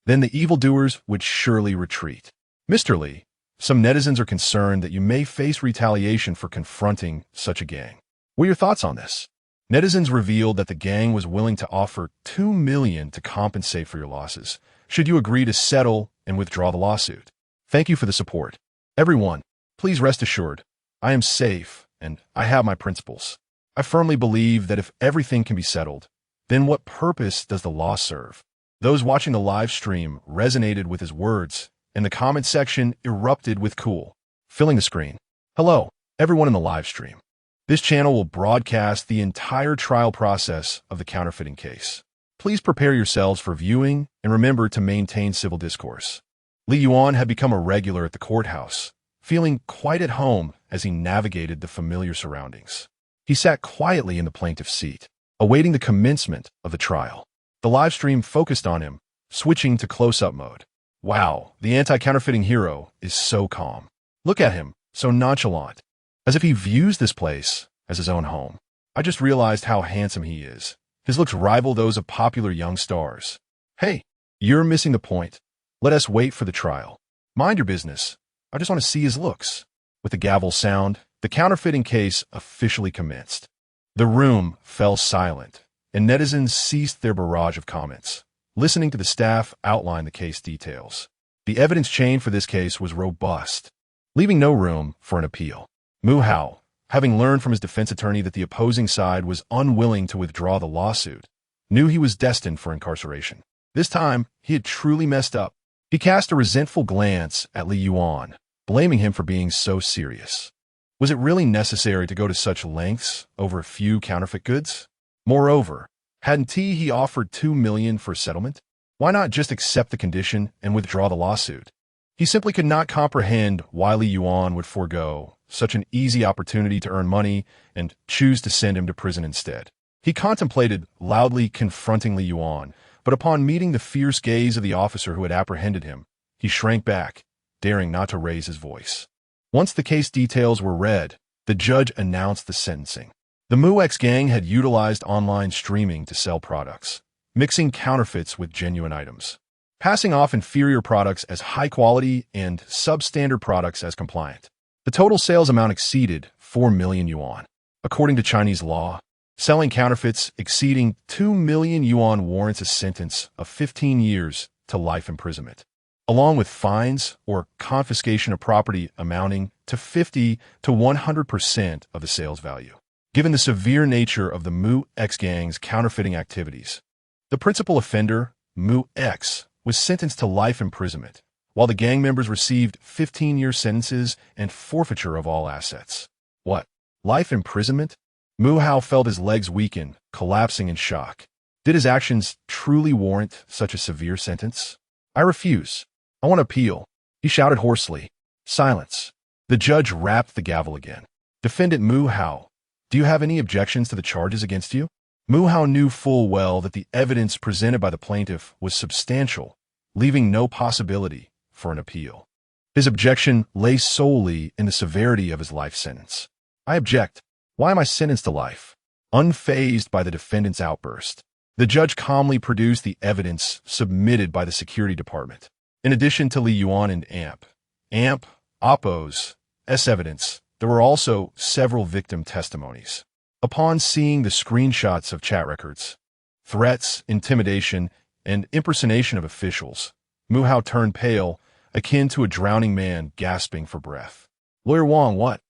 S1: then the evildoers would surely retreat. "Mr. Li, some netizens are concerned that you may face retaliation for confronting such a gang. What are your thoughts on this?" Netizens revealed that the gang was willing to offer 2 million to compensate for your losses, should you agree to settle and withdraw the lawsuit. Thank you for the support. Everyone, please rest assured, I am safe and I have my principles. I firmly believe that if everything can be settled, then what purpose does the law serve? Those watching the live stream resonated with his words, and the comment section erupted with cool, filling the screen. Hello, everyone in the live stream. This channel will broadcast the entire trial process of the counterfeiting case. Please prepare yourselves for viewing and remember to maintain civil discourse. Li Yuan had become a regular at the courthouse, feeling quite at home as he navigated the familiar surroundings. He sat quietly in the plaintiff's seat, awaiting the commencement of the trial. The live stream focused on him, switching to close-up mode. Wow, the anti-counterfeiting hero is so calm. Look at him, so nonchalant, as if he views this place as his own home. I just realized how handsome he is. His looks rival those of popular young stars. Hey, you're missing the point. Let us wait for the trial. Mind your business. I just want to see his looks. With the gavel sound, the counterfeiting case officially commenced. The room fell silent, and netizens ceased their barrage of comments, listening to the staff outline the case details. The evidence chain for this case was robust, leaving no room for an appeal. Mu Hao, having learned from his defense attorney that the opposing side was unwilling to withdraw the lawsuit, knew he was destined for incarceration. This time, he had truly messed up. He cast a resentful glance at Li Yuan, blaming him for being so serious. Was it really necessary to go to such lengths over a few counterfeit goods? Moreover, hadn't he offered $2 million for settlement? Why not just accept the condition and withdraw the lawsuit? He simply could not comprehend why Li Yuan would forego such an easy opportunity to earn money and choose to send him to prison instead. He contemplated loudly confronting Li Yuan, but upon meeting the fierce gaze of the officer who had apprehended him, he shrank back, daring not to raise his voice. Once the case details were read, the judge announced the sentencing. The MuX gang had utilized online streaming to sell products, mixing counterfeits with genuine items, passing off inferior products as high quality and substandard products as compliant. The total sales amount exceeded 4 million yuan. According to Chinese law, selling counterfeits exceeding 2 million yuan warrants a sentence of 15 years to life imprisonment, along with fines or confiscation of property amounting to 50 to 100% of the sales value. Given the severe nature of the MuX gang's counterfeiting activities, the principal offender, MuX, was sentenced to life imprisonment, while the gang members received 15-year sentences and forfeiture of all assets. What? Life imprisonment? Mu Hao felt his legs weaken, collapsing in shock. Did his actions truly warrant such a severe sentence? I refuse. I want to appeal, he shouted hoarsely. Silence. The judge rapped the gavel again. Defendant Mu Hao, do you have any objections to the charges against you? Mu Hao knew full well that the evidence presented by the plaintiff was substantial, leaving no possibility for an appeal. His objection lay solely in the severity of his life sentence. I object. Why am I sentenced to life? Unfazed by the defendant's outburst, the judge calmly produced the evidence submitted by the security department. In addition to Li Yuan and AMP, Oppo's evidence, there were also several victim testimonies. Upon seeing the screenshots of chat records, threats, intimidation, and impersonation of officials, Mu Hao turned pale, akin to a drowning man gasping for breath. Lawyer Wang, what?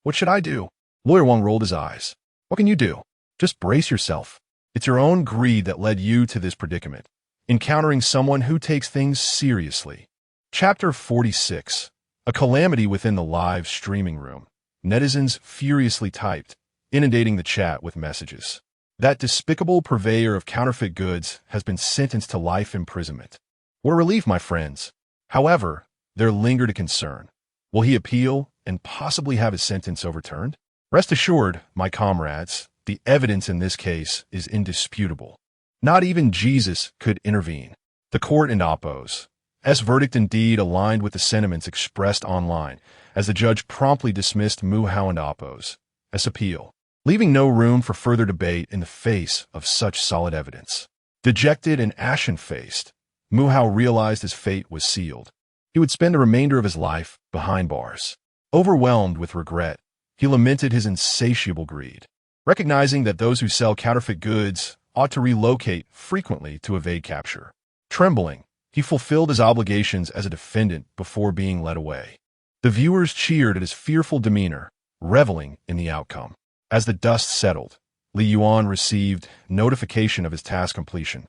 S1: What should I do? Lawyer Wang rolled his eyes. What can you do? Just brace yourself. It's your own greed that led you to this predicament, encountering someone who takes things seriously. Chapter 46. A calamity within the live streaming room. Netizens furiously typed, inundating the chat with messages. That despicable purveyor of counterfeit goods has been sentenced to life imprisonment. What a relief, my friends. However, there lingered a concern. Will he appeal and possibly have his sentence overturned? Rest assured, my comrades, the evidence in this case is indisputable. Not even Jesus could intervene. The court and Oppo's verdict indeed aligned with the sentiments expressed online, as the judge promptly dismissed Mu Hao and Oppo's appeal, leaving no room for further debate in the face of such solid evidence. Dejected and ashen-faced, Mu Hao realized his fate was sealed. He would spend the remainder of his life behind bars. Overwhelmed with regret, he lamented his insatiable greed, recognizing that those who sell counterfeit goods ought to relocate frequently to evade capture. Trembling, he fulfilled his obligations as a defendant before being led away. The viewers cheered at his fearful demeanor, reveling in the outcome. As the dust settled, Li Yuan received notification of his task completion,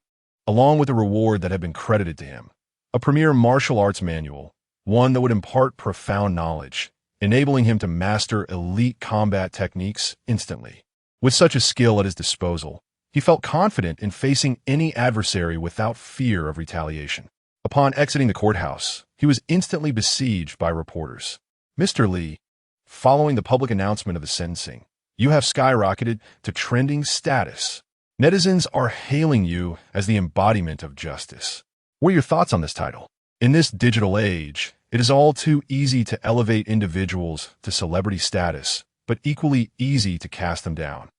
S1: along with a reward that had been credited to him, a premier martial arts manual, one that would impart profound knowledge, enabling him to master elite combat techniques instantly. With such a skill at his disposal, he felt confident in facing any adversary without fear of retaliation. Upon exiting the courthouse, he was instantly besieged by reporters. Mr. Li, following the public announcement of the sentencing, you have skyrocketed to trending status. Netizens are hailing you as the embodiment of justice. What are your thoughts on this title? In this digital age, it is all too easy to elevate individuals to celebrity status, but equally easy to cast them down.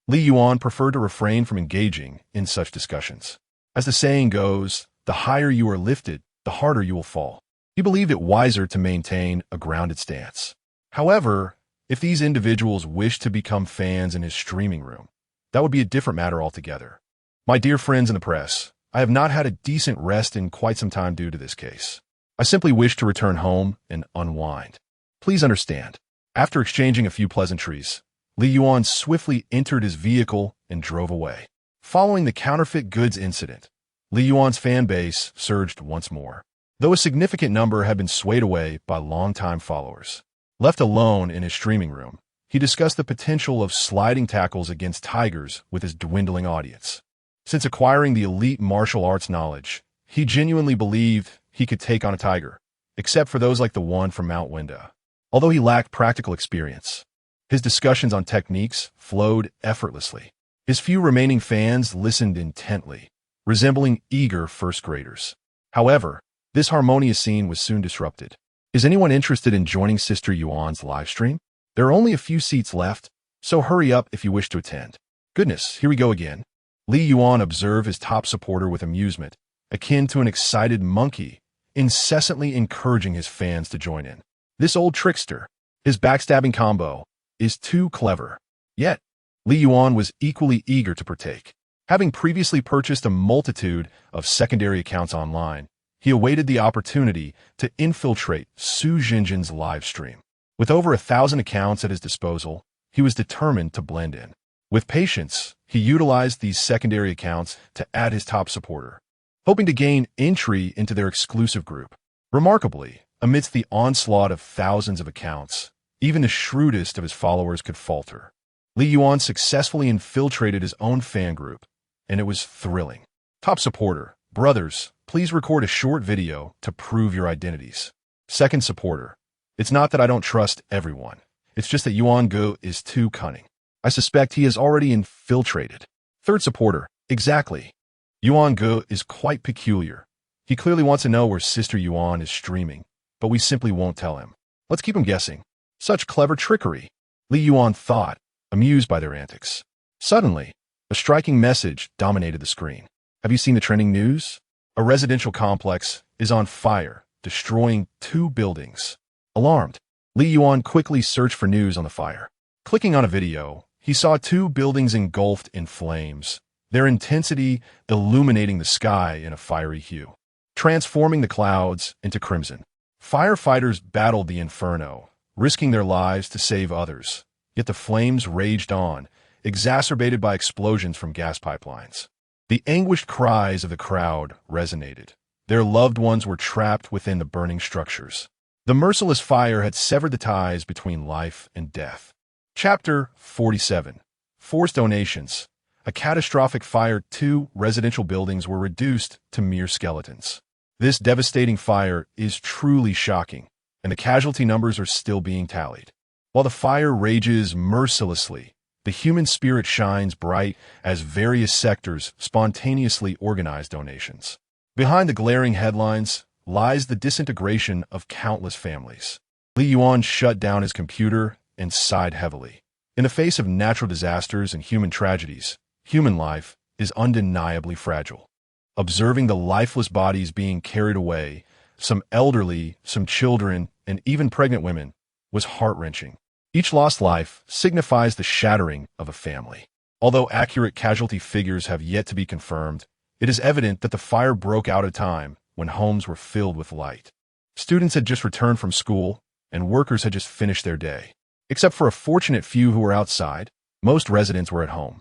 S1: Li Yuan preferred to refrain from engaging in such discussions. As the saying goes, the higher you are lifted, the harder you will fall. He believed it wiser to maintain a grounded stance. However, if these individuals wished to become fans in his streaming room, that would be a different matter altogether. My dear friends in the press, I have not had a decent rest in quite some time due to this case. I simply wish to return home and unwind. Please understand. After exchanging a few pleasantries, Li Yuan swiftly entered his vehicle and drove away. Following the counterfeit goods incident, Li Yuan's fan base surged once more, though a significant number had been swayed away by longtime followers. Left alone in his streaming room, he discussed the potential of sliding tackles against tigers with his dwindling audience. Since acquiring the elite martial arts knowledge, he genuinely believed he could take on a tiger, except for those like the one from Mount Winda. Although he lacked practical experience, his discussions on techniques flowed effortlessly. His few remaining fans listened intently, resembling eager first graders. However, this harmonious scene was soon disrupted. Is anyone interested in joining Sister Yuan's livestream? There are only a few seats left, so hurry up if you wish to attend. Goodness, here we go again. Li Yuan observed his top supporter with amusement, akin to an excited monkey, incessantly encouraging his fans to join in. This old trickster, his backstabbing combo, is too clever. Yet, Li Yuan was equally eager to partake. Having previously purchased a multitude of secondary accounts online, he awaited the opportunity to infiltrate Su Jinjin's live stream. With over 1,000 accounts at his disposal, he was determined to blend in. With patience, he utilized these secondary accounts to add his top supporter, hoping to gain entry into their exclusive group. Remarkably, amidst the onslaught of thousands of accounts, even the shrewdest of his followers could falter. Li Yuan successfully infiltrated his own fan group, and it was thrilling. Top supporter, brothers, please record a short video to prove your identities. Second supporter, it's not that I don't trust everyone. It's just that Yuan Ge is too cunning. I suspect he has already infiltrated. Third supporter, exactly. Yuan Ge is quite peculiar. He clearly wants to know where Sister Yuan is streaming, but we simply won't tell him. Let's keep him guessing. Such clever trickery, Li Yuan thought, amused by their antics. Suddenly, a striking message dominated the screen. Have you seen the trending news? A residential complex is on fire, destroying 2 buildings. Alarmed, Li Yuan quickly searched for news on the fire. Clicking on a video, he saw 2 buildings engulfed in flames, their intensity illuminating the sky in a fiery hue, transforming the clouds into crimson. Firefighters battled the inferno, risking their lives to save others, yet the flames raged on, exacerbated by explosions from gas pipelines. The anguished cries of the crowd resonated. Their loved ones were trapped within the burning structures. The merciless fire had severed the ties between life and death. Chapter 47. Forced donations. A catastrophic fire, 2 residential buildings were reduced to mere skeletons. This devastating fire is truly shocking, and the casualty numbers are still being tallied. While the fire rages mercilessly, the human spirit shines bright as various sectors spontaneously organize donations. Behind the glaring headlines lies the disintegration of countless families. Li Yuan shut down his computer and sighed heavily. In the face of natural disasters and human tragedies, human life is undeniably fragile. Observing the lifeless bodies being carried away, some elderly, some children, and even pregnant women, was heart-wrenching. Each lost life signifies the shattering of a family. Although accurate casualty figures have yet to be confirmed, it is evident that the fire broke out at a time when homes were filled with light. Students had just returned from school, and workers had just finished their day. Except for a fortunate few who were outside, most residents were at home.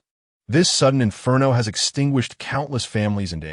S1: This sudden inferno has extinguished countless families and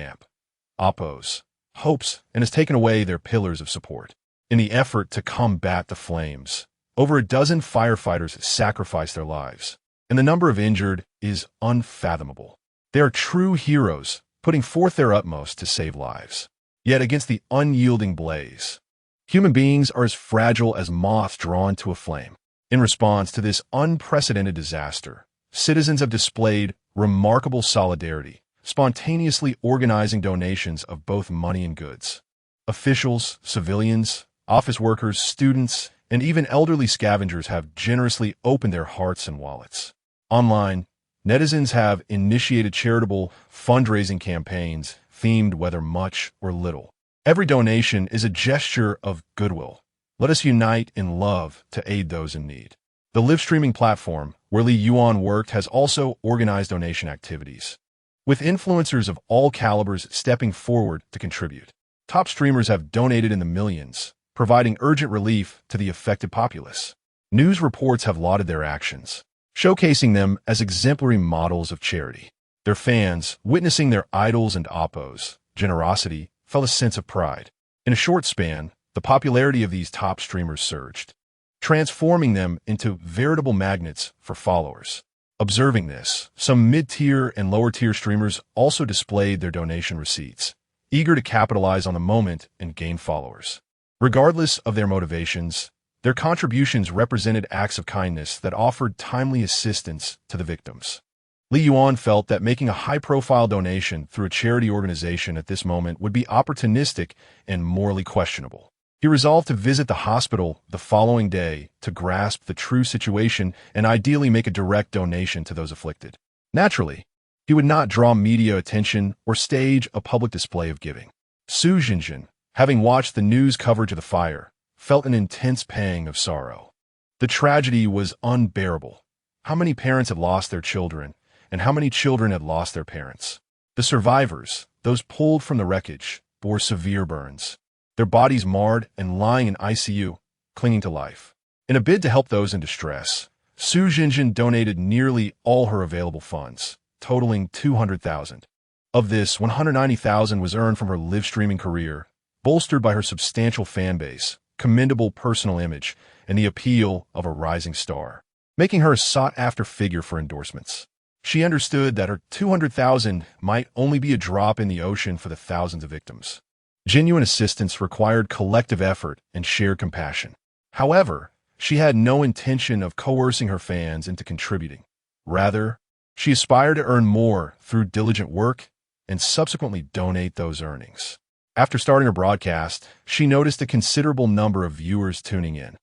S1: hopes, and has taken away their pillars of support. In the effort to combat the flames, over a dozen firefighters sacrificed their lives, and the number of injured is unfathomable. They are true heroes, putting forth their utmost to save lives. Yet against the unyielding blaze, human beings are as fragile as moths drawn to a flame. In response to this unprecedented disaster, citizens have displayed remarkable solidarity, spontaneously organizing donations of both money and goods. Officials, civilians, office workers, students, and even elderly scavengers have generously opened their hearts and wallets. Online, netizens have initiated charitable fundraising campaigns themed whether much or little. Every donation is a gesture of goodwill. Let us unite in love to aid those in need. The live streaming platform where Li Yuan worked has also organized donation activities, with influencers of all calibers stepping forward to contribute. Top streamers have donated in the millions, providing urgent relief to the affected populace. News reports have lauded their actions, showcasing them as exemplary models of charity. Their fans, witnessing their idols and oppos' generosity, felt a sense of pride. In a short span, the popularity of these top streamers surged, transforming them into veritable magnets for followers. Observing this, some mid-tier and lower-tier streamers also displayed their donation receipts, eager to capitalize on the moment and gain followers. Regardless of their motivations, their contributions represented acts of kindness that offered timely assistance to the victims. Li Yuan felt that making a high-profile donation through a charity organization at this moment would be opportunistic and morally questionable. He resolved to visit the hospital the following day to grasp the true situation and ideally make a direct donation to those afflicted. Naturally, he would not draw media attention or stage a public display of giving. Su Jinjin, having watched the news coverage of the fire, felt an intense pang of sorrow. The tragedy was unbearable. How many parents had lost their children, and how many children had lost their parents? The survivors, those pulled from the wreckage, bore severe burns, their bodies marred and lying in ICU, clinging to life. In a bid to help those in distress, Su Jinjin donated nearly all her available funds, totaling 200,000. Of this, 190,000 was earned from her live streaming career, bolstered by her substantial fan base, commendable personal image, and the appeal of a rising star, making her a sought-after figure for endorsements. She understood that her 200,000 might only be a drop in the ocean for the thousands of victims. Genuine assistance required collective effort and shared compassion. However, she had no intention of coercing her fans into contributing. Rather, she aspired to earn more through diligent work and subsequently donate those earnings. After starting her broadcast, she noticed a considerable number of viewers tuning in.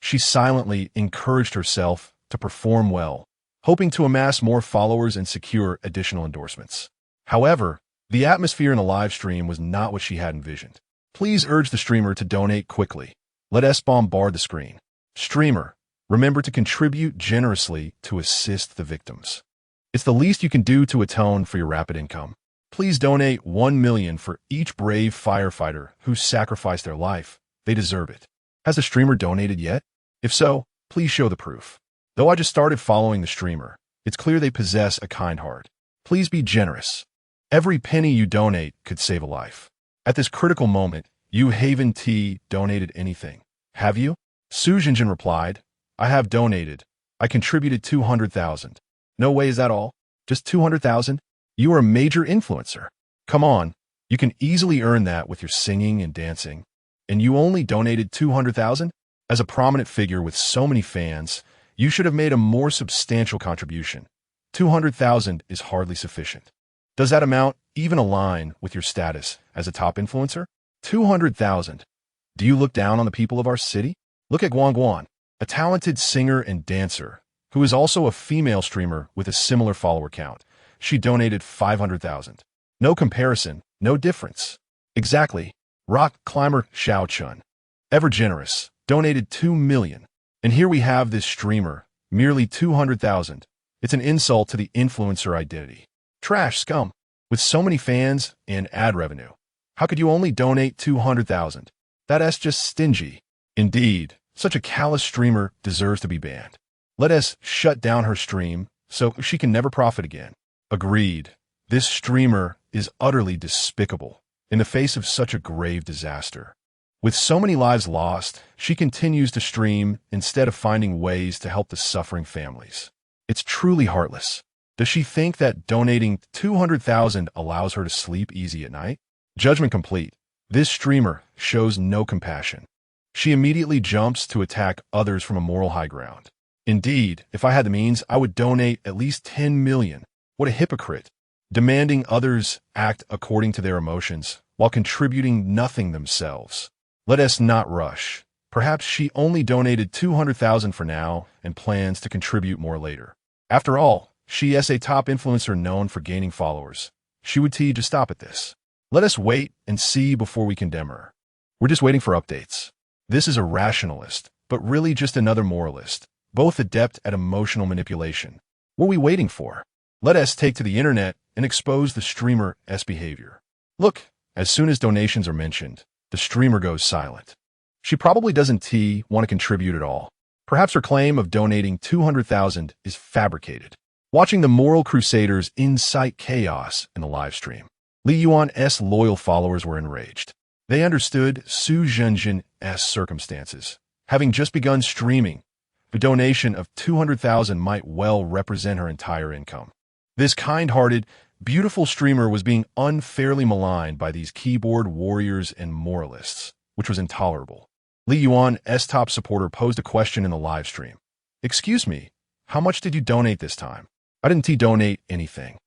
S1: She silently encouraged herself to perform well, hoping to amass more followers and secure additional endorsements. However, the atmosphere in the live stream was not what she had envisioned. Please urge the streamer to donate quickly. Let us bombard the screen. Streamer, remember to contribute generously to assist the victims. It's the least you can do to atone for your rapid income. Please donate 1 million for each brave firefighter who sacrificed their life. They deserve it. Has the streamer donated yet? If so, please show the proof. Though I just started following the streamer, it's clear they possess a kind heart. Please be generous. Every penny you donate could save a life. At this critical moment, Yu Haven T donated anything. Have you? Su Jinjin replied, I have donated. I contributed 200,000. No way, is that all? Just 200,000? You are a major influencer. Come on, you can easily earn that with your singing and dancing. And you only donated 200,000? As a prominent figure with so many fans, you should have made a more substantial contribution. 200,000 is hardly sufficient. Does that amount even align with your status as a top influencer? 200,000. Do you look down on the people of our city? Look at Guan, a talented singer and dancer, who is also a female streamer with a similar follower count. She donated 500,000. No comparison, no difference. Exactly. Rock climber Xiao Chun, ever generous, donated 2 million. And here we have this streamer, merely 200,000. It's an insult to the influencer identity. Trash scum. With so many fans and ad revenue, how could you only donate 200,000? That's just stingy. Indeed, such a callous streamer deserves to be banned. Let us shut down her stream so she can never profit again. Agreed. This streamer is utterly despicable in the face of such a grave disaster. With so many lives lost, she continues to stream instead of finding ways to help the suffering families. It's truly heartless. Does she think that donating 200,000 allows her to sleep easy at night? Judgment complete. This streamer shows no compassion. She immediately jumps to attack others from a moral high ground. Indeed, if I had the means, I would donate at least 10 million. What a hypocrite. Demanding others act according to their emotions while contributing nothing themselves. Let us not rush. Perhaps she only donated 200,000 for now and plans to contribute more later. After all, She is a top influencer known for gaining followers. She would tell you to stop at this. Let us wait and see before we condemn her. We're just waiting for updates. This is a rationalist, but really just another moralist, both adept at emotional manipulation. What are we waiting for? Let us take to the internet and expose the streamer's behavior. Look, as soon as donations are mentioned, the streamer goes silent. She probably doesn't want to contribute at all. Perhaps her claim of donating 200,000 is fabricated. Watching the moral crusaders incite chaos in the live stream, Li Yuan's loyal followers were enraged. They understood Su Zhenjin's circumstances. Having just begun streaming, a donation of 200,000 might well represent her entire income. This kind-hearted, beautiful streamer was being unfairly maligned by these keyboard warriors and moralists, which was intolerable. Li Yuan's top supporter posed a question in the live stream. Excuse me, how much did you donate this time? I didn't donate anything.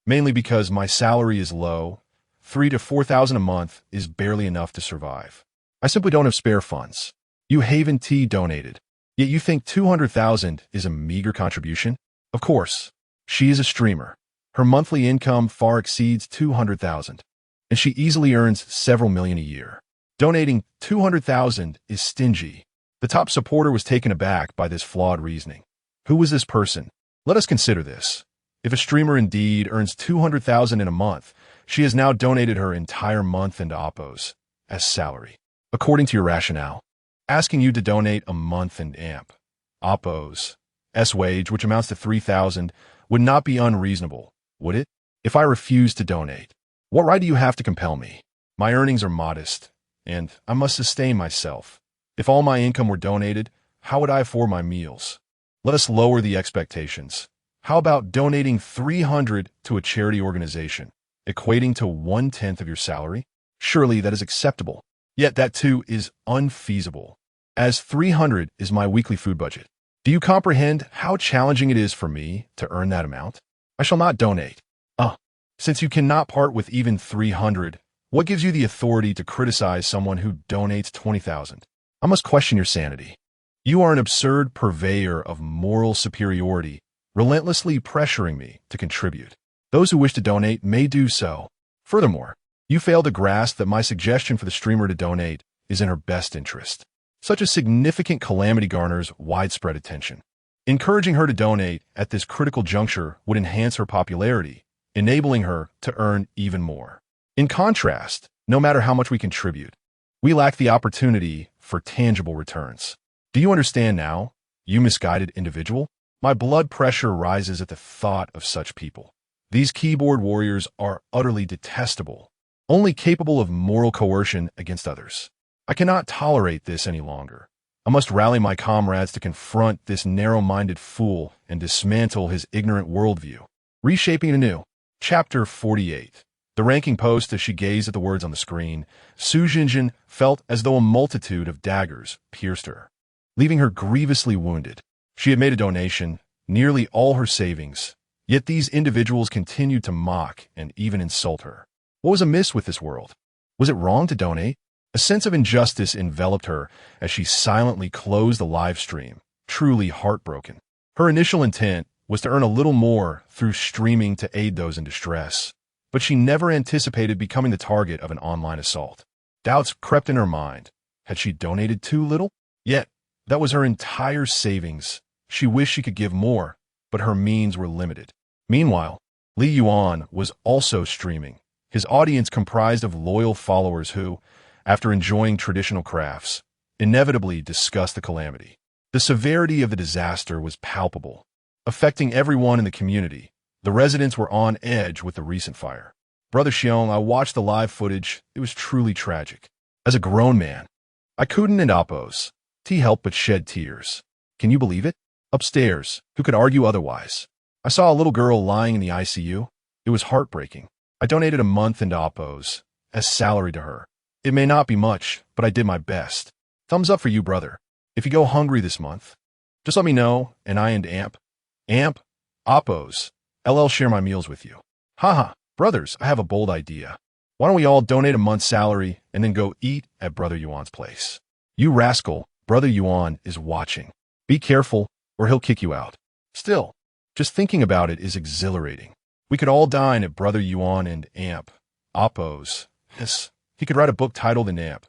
S1: Mainly because my salary is low. 3,000 to 4,000 a month is barely enough to survive. I simply don't have spare funds. You haven't donated. Yet you think 200,000 is a meager contribution? Of course. She is a streamer. Her monthly income far exceeds 200,000, and she easily earns several million a year. Donating 200,000 is stingy. The top supporter was taken aback by this flawed reasoning. Who was this person? Let us consider this. If a streamer indeed earns 200,000 in a month, she has now donated her entire month into Oppos as salary. According to your rationale, asking you to donate a month in Oppos' wage, which amounts to 3,000, would not be unreasonable, would it? If I refuse to donate, what right do you have to compel me? My earnings are modest, and I must sustain myself. If all my income were donated, how would I afford my meals? Let us lower the expectations. How about donating 300 to a charity organization, equating to 1/10 of your salary? Surely that is acceptable. Yet that too is unfeasible, as 300 is my weekly food budget. Do you comprehend how challenging it is for me to earn that amount? I shall not donate. Since you cannot part with even 300, what gives you the authority to criticize someone who donates 20,000? I must question your sanity. You are an absurd purveyor of moral superiority, relentlessly pressuring me to contribute. Those who wish to donate may do so. Furthermore, you fail to grasp that my suggestion for the streamer to donate is in her best interest. Such a significant calamity garners widespread attention. Encouraging her to donate at this critical juncture would enhance her popularity, enabling her to earn even more. In contrast, no matter how much we contribute, we lack the opportunity for tangible returns. Do you understand now, you misguided individual? My blood pressure rises at the thought of such people. These keyboard warriors are utterly detestable, only capable of moral coercion against others. I cannot tolerate this any longer. I must rally my comrades to confront this narrow-minded fool and dismantle his ignorant worldview. Reshaping anew. Chapter 48. The ranking post as she gazed at the words on the screen, Su Zhenjin felt as though a multitude of daggers pierced her, leaving her grievously wounded. She had made a donation, nearly all her savings, yet these individuals continued to mock and even insult her. What was amiss with this world? Was it wrong to donate? A sense of injustice enveloped her as she silently closed the live stream, truly heartbroken. Her initial intent was to earn a little more through streaming to aid those in distress, but she never anticipated becoming the target of an online assault. Doubts crept in her mind. Had she donated too little? Yet, that was her entire savings. She wished she could give more, but her means were limited. Meanwhile, Li Yuan was also streaming. His audience comprised of loyal followers who, after enjoying traditional crafts, inevitably discussed the calamity. The severity of the disaster was palpable, affecting everyone in the community. The residents were on edge with the recent fire. Brother Xiong, I watched the live footage. It was truly tragic. As a grown man, I couldn't help but shed tears. Can you believe it? Upstairs, who could argue otherwise? I saw a little girl lying in the ICU. It was heartbreaking. I donated a month into Oppos as salary to her. It may not be much, but I did my best. Thumbs up for you, brother. If you go hungry this month, just let me know, and I and Oppos, LL share my meals with you. Haha, brothers, I have a bold idea. Why don't we all donate a month's salary and then go eat at Brother Yuan's place? You rascal, Brother Yuan is watching. Be careful, or he'll kick you out. Still, Just thinking about it is exhilarating. We could all dine at Brother Yuan and Amp. Oppos. Yes, he could write a book titled an Amp.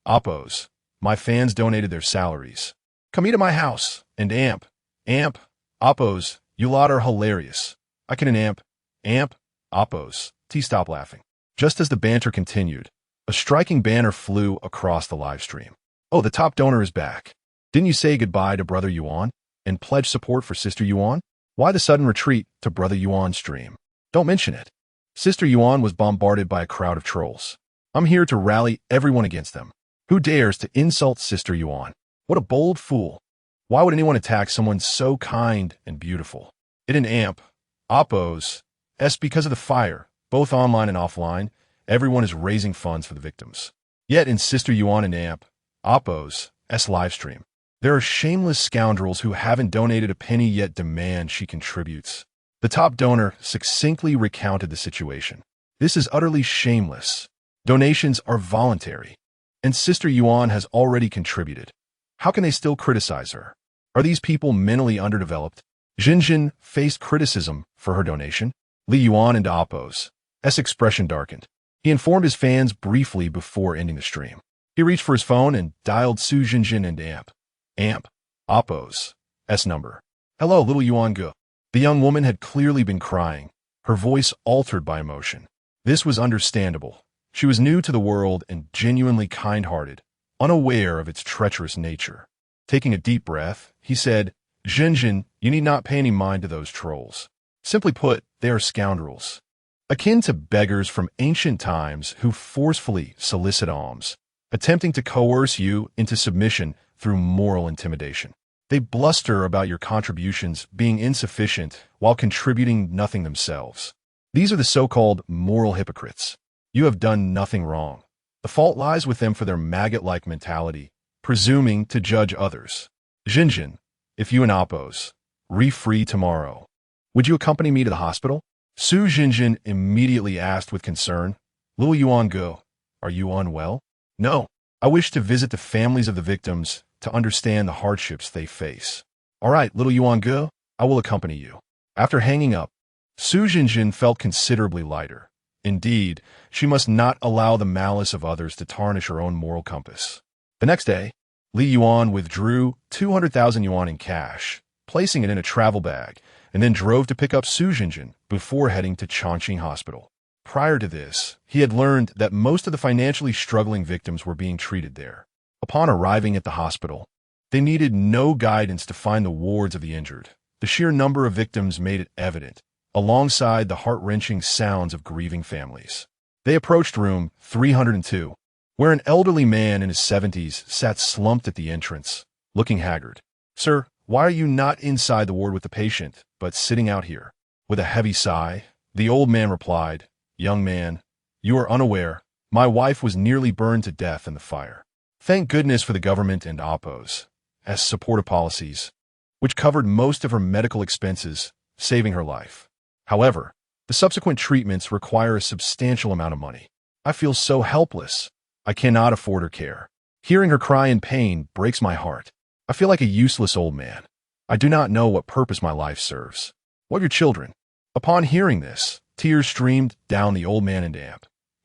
S1: Oppos. My fans donated their salaries. Come eat at my house. And Amp. Amp. Oppos. You lot are hilarious. I can an Amp. Amp. Oppos. T stop laughing. Just as the banter continued, a striking banner flew across the live stream. Oh, the top donor is back. Didn't you say goodbye to Brother Yuan and pledge support for Sister Yuan? Why the sudden retreat to Brother Yuan's stream? Don't mention it. Sister Yuan was bombarded by a crowd of trolls. I'm here to rally everyone against them. Who dares to insult Sister Yuan? What a bold fool. Why would anyone attack someone so kind and beautiful? It an Amp. Oppos. Because of the fire, both online and offline, everyone is raising funds for the victims. Yet in Sister Yuan and Amp, Oppos, livestream, there are shameless scoundrels who haven't donated a penny yet demand she contributes. The top donor succinctly recounted the situation. This is utterly shameless. Donations are voluntary, and Sister Yuan has already contributed. How can they still criticize her? Are these people mentally underdeveloped? Jinjin faced criticism for her donation. Li Yuan and Oppos' expression darkened. He informed his fans briefly before ending the stream. He reached for his phone and dialed Su Jinjin and Amp. Oppos' number. Hello, little Yuan Ge. The young woman had clearly been crying, her voice altered by emotion. This was understandable. She was new to the world and genuinely kind-hearted, unaware of its treacherous nature. Taking a deep breath, he said, Jinjin, you need not pay any mind to those trolls. Simply put, they are scoundrels, akin to beggars from ancient times who forcefully solicit alms, attempting to coerce you into submission through moral intimidation. They bluster about your contributions being insufficient while contributing nothing themselves. These are the so-called moral hypocrites. You have done nothing wrong. The fault lies with them for their maggot-like mentality, presuming to judge others. Jinjin, if you and Oppos re-free tomorrow, would you accompany me to the hospital? Su Jinjin immediately asked with concern, Little Yuan Ge, are you unwell? No, I wish to visit the families of the victims to understand the hardships they face. All right, little Yuan Ge, I will accompany you. After hanging up, Su Jinjin felt considerably lighter. Indeed, she must not allow the malice of others to tarnish her own moral compass. The next day, Li Yuan withdrew 200,000 yuan in cash, placing it in a travel bag, and then drove to pick up Su Jinjin before heading to Chongqing Hospital. Prior to this, he had learned that most of the financially struggling victims were being treated there. Upon arriving at the hospital, they needed no guidance to find the wards of the injured. The sheer number of victims made it evident, alongside the heart-wrenching sounds of grieving families. They approached room 302, where an elderly man in his 70s sat slumped at the entrance, looking haggard. Sir, why are you not inside the ward with the patient, but sitting out here? With a heavy sigh, the old man replied, Young man, you are unaware. My wife was nearly burned to death in the fire. Thank goodness for the government and Oppos' supportive policies, which covered most of her medical expenses, saving her life. However, the subsequent treatments require a substantial amount of money. I feel so helpless. I cannot afford her care. Hearing her cry in pain breaks my heart. I feel like a useless old man. I do not know what purpose my life serves. What of your children? Upon hearing this, tears streamed down the old man and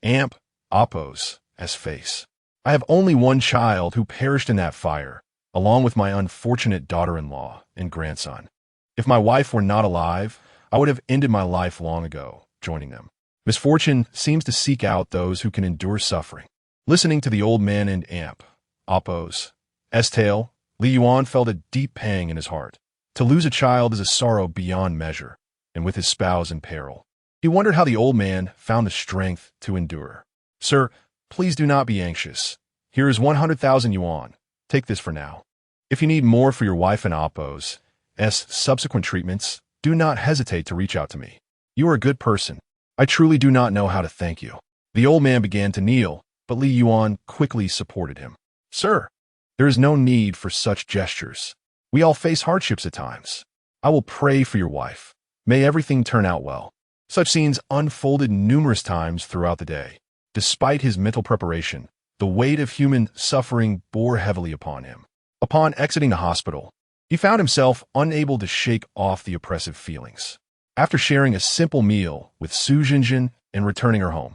S1: Amp, Oppos' face. I have only one child who perished in that fire, along with my unfortunate daughter-in-law and grandson. If my wife were not alive, I would have ended my life long ago, joining them. Misfortune seems to seek out those who can endure suffering. Listening to the old man and Oppos' tale, Li Yuan felt a deep pang in his heart. To lose a child is a sorrow beyond measure, and with his spouse in peril. He wondered how the old man found the strength to endure. Sir, please do not be anxious. Here is 100,000 yuan. Take this for now. If you need more for your wife and Oppos' subsequent treatments, do not hesitate to reach out to me. You are a good person. I truly do not know how to thank you. The old man began to kneel, but Li Yuan quickly supported him. Sir, there is no need for such gestures. We all face hardships at times. I will pray for your wife. May everything turn out well. Such scenes unfolded numerous times throughout the day. Despite his mental preparation, the weight of human suffering bore heavily upon him. Upon exiting the hospital, He found himself unable to shake off the oppressive feelings. After sharing a simple meal with Su Jinjin and returning her home,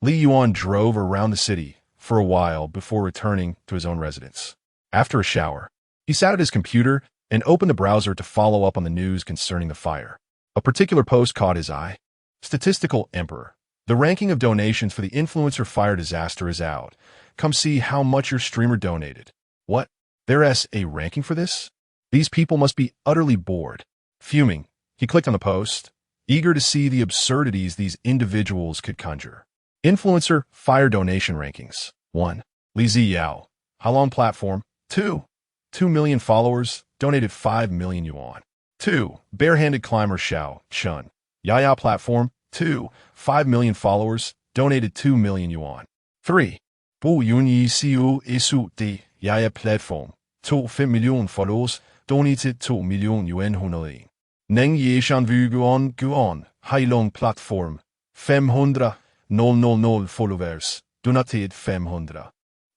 S1: Li Yuan drove around the city for a while before returning to his own residence. After a shower, he sat at his computer and opened the browser to follow up on the news concerning the fire. A particular post caught his eye. Statistical Emperor. The ranking of donations for the influencer fire disaster is out. Come see how much your streamer donated. What? There's a ranking for this? These people must be utterly bored. Fuming, he clicked on the post, eager to see the absurdities these individuals could conjure. Influencer fire donation rankings. 1. Li Ziyao. Halong platform. 2. 2 million followers, donated 5 million yuan. 2. Barehanded climber Xiao Chun. Yaya platform. 2. 5 million followers, donated 2 million yuan. 3. Bu Yun Yi Siu Isu Di Yaya platform. 2 5 million followers, donated 2 million yuan hunali. Neng Ye Shan Vu Guan, Hailong platform. 500 000 followers, donated 500.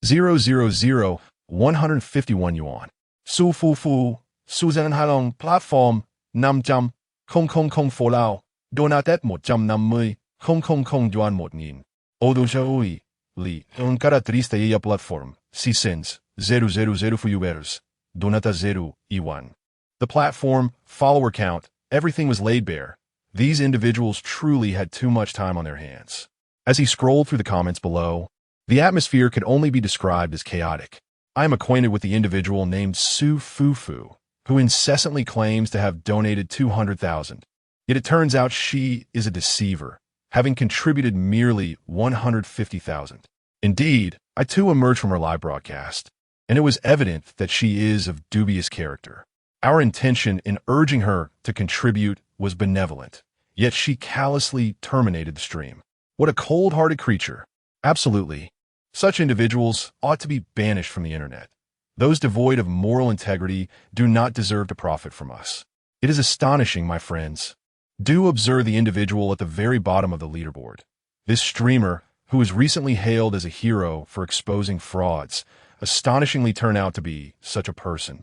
S1: 000 151 yuan. Su Fu Fu, Suzan Halong platform, Nam Jam, Kong Folao, donated 150 yuan một nghìn. Odo Shaui, Li, un característica platform, si cents, 000 followers, donata 0 yuan. The platform, follower count, everything was laid bare. These individuals truly had too much time on their hands. As he scrolled through the comments below, the atmosphere could only be described as chaotic. I am acquainted with the individual named Su Fufu, who incessantly claims to have donated 200,000. Yet it turns out she is a deceiver, having contributed merely 150,000. Indeed, I too emerged from her live broadcast, and it was evident that she is of dubious character. Our intention in urging her to contribute was benevolent, yet she callously terminated the stream. What a cold-hearted creature. Absolutely. Such individuals ought to be banished from the internet. Those devoid of moral integrity do not deserve to profit from us. It is astonishing, my friends. Do observe the individual at the very bottom of the leaderboard. This streamer, who was recently hailed as a hero for exposing frauds, astonishingly turned out to be such a person,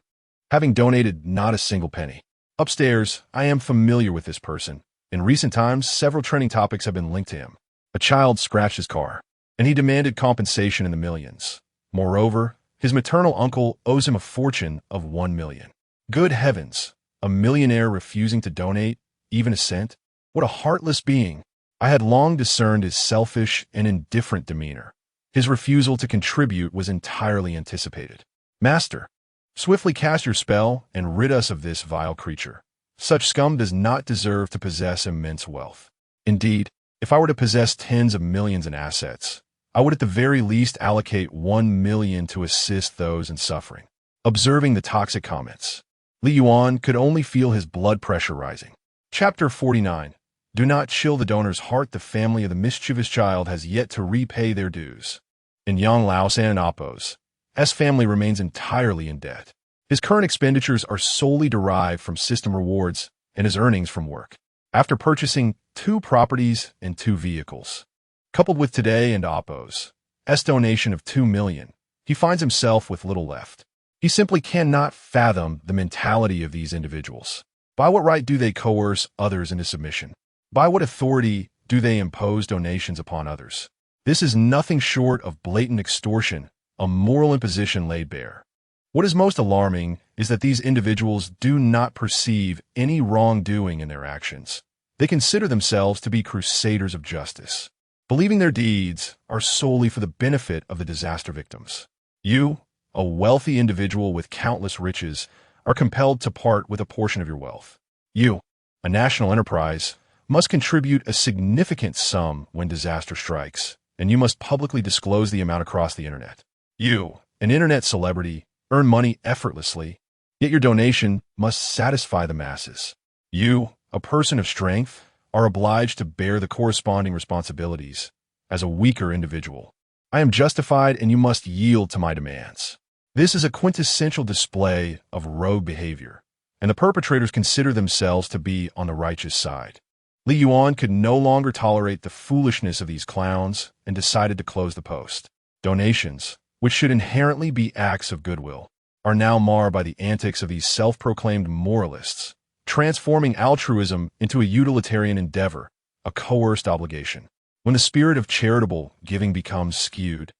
S1: having donated not a single penny. Upstairs, I am familiar with this person. In recent times, several trending topics have been linked to him. A child scratched his car, and he demanded compensation in the millions. Moreover, his maternal uncle owes him a fortune of 1 million. Good heavens, a millionaire refusing to donate even a cent? What a heartless being. I had long discerned his selfish and indifferent demeanor. His refusal to contribute was entirely anticipated. Master, swiftly cast your spell and rid us of this vile creature. Such scum does not deserve to possess immense wealth. Indeed, if I were to possess tens of millions in assets, I would at the very least allocate 1 million to assist those in suffering. Observing the toxic comments, Li Yuan could only feel his blood pressure rising. Chapter 49. Do not chill the donor's heart. The family of the mischievous child has yet to repay their dues. In Yang Laosan and Appo's, S family remains entirely in debt. His current expenditures are solely derived from system rewards and his earnings from work. After purchasing 2 properties and 2 vehicles, coupled with today and Appo's S donation of 2 million, he finds himself with little left. He simply cannot fathom the mentality of these individuals. By what right do they coerce others into submission? By what authority do they impose donations upon others? This is nothing short of blatant extortion, a moral imposition laid bare. What is most alarming is that these individuals do not perceive any wrongdoing in their actions. They consider themselves to be crusaders of justice, believing their deeds are solely for the benefit of the disaster victims. You, a wealthy individual with countless riches, are compelled to part with a portion of your wealth. You, a national enterprise, must contribute a significant sum when disaster strikes, and you must publicly disclose the amount across the internet. You, an internet celebrity, earn money effortlessly, yet your donation must satisfy the masses. You, a person of strength, are obliged to bear the corresponding responsibilities as a weaker individual. I am justified and you must yield to my demands. This is a quintessential display of rogue behavior, and the perpetrators consider themselves to be on the righteous side. Li Yuan could no longer tolerate the foolishness of these clowns and decided to close the post. Donations, which should inherently be acts of goodwill, are now marred by the antics of these self-proclaimed moralists, transforming altruism into a utilitarian endeavor, a coerced obligation. When the spirit of charitable giving becomes skewed,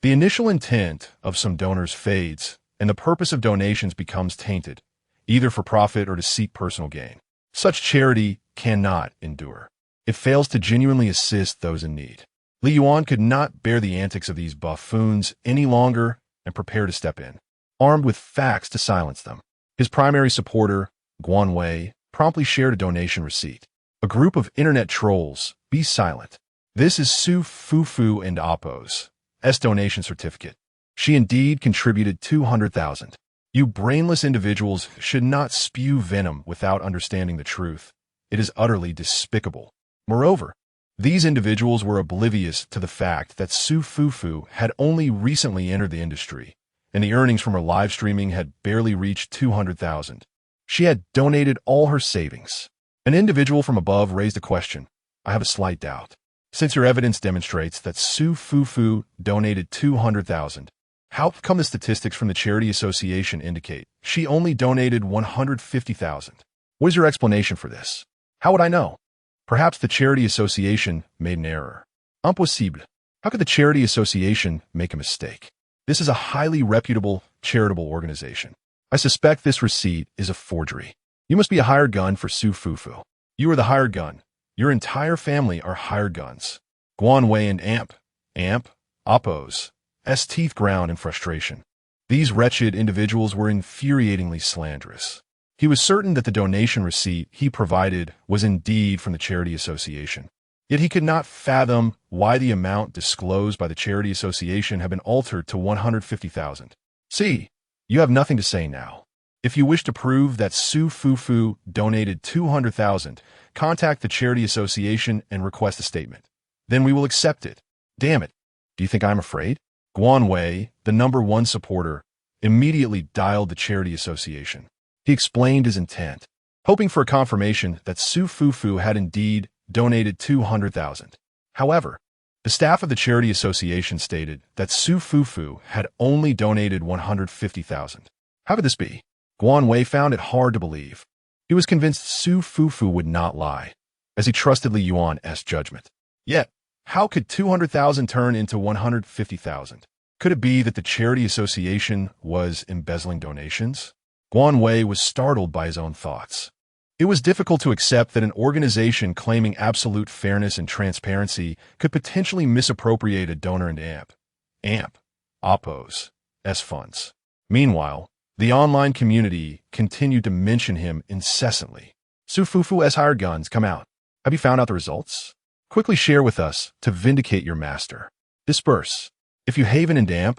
S1: the initial intent of some donors fades, and the purpose of donations becomes tainted, either for profit or to seek personal gain. Such charity cannot endure. It fails to genuinely assist those in need. Li Yuan could not bear the antics of these buffoons any longer and prepared to step in, armed with facts to silence them. His primary supporter, Guan Wei, promptly shared a donation receipt. A group of internet trolls, be silent. This is Su Fufu and Appo's donation certificate. She indeed contributed 200,000. You brainless individuals should not spew venom without understanding the truth. It is utterly despicable. Moreover, these individuals were oblivious to the fact that Su Fufu had only recently entered the industry, and the earnings from her live streaming had barely reached 200,000. She had donated all her savings. An individual from above raised a question. I have a slight doubt. Since your evidence demonstrates that Su Fufu donated 200,000, how come the statistics from the Charity Association indicate she only donated 150,000? What is your explanation for this? How would I know? Perhaps the Charity Association made an error. Impossible. How could the Charity Association make a mistake? This is a highly reputable charitable organization. I suspect this receipt is a forgery. You must be a hired gun for Su Fufu. You are the hired gun. Your entire family are hired guns. Guan Wei and Appo's teeth ground in frustration. These wretched individuals were infuriatingly slanderous. He was certain that the donation receipt he provided was indeed from the Charity Association. Yet he could not fathom why the amount disclosed by the Charity Association had been altered to 150,000. See, you have nothing to say now. If you wish to prove that Su Fufu donated 200,000, contact the Charity Association and request a statement. Then we will accept it. Damn it. Do you think I'm afraid? Guan Wei, the #1 supporter, immediately dialed the Charity Association. He explained his intent, hoping for a confirmation that Su Fufu had indeed donated 200,000. However, the staff of the Charity Association stated that Su Fufu had only donated 150,000. How could this be? Guan Wei found it hard to believe. He was convinced Su Fufu would not lie, as he trusted Li Yuan's judgment. Yet, how could 200,000 turn into 150,000? Could it be that the Charity Association was embezzling donations? Guan Wei was startled by his own thoughts. It was difficult to accept that an organization claiming absolute fairness and transparency could potentially misappropriate a donor and Appo's funds. Meanwhile, the online community continued to mention him incessantly. Su Fufu's hired guns, come out. Have you found out the results? Quickly share with us to vindicate your master. Disperse. If you haven and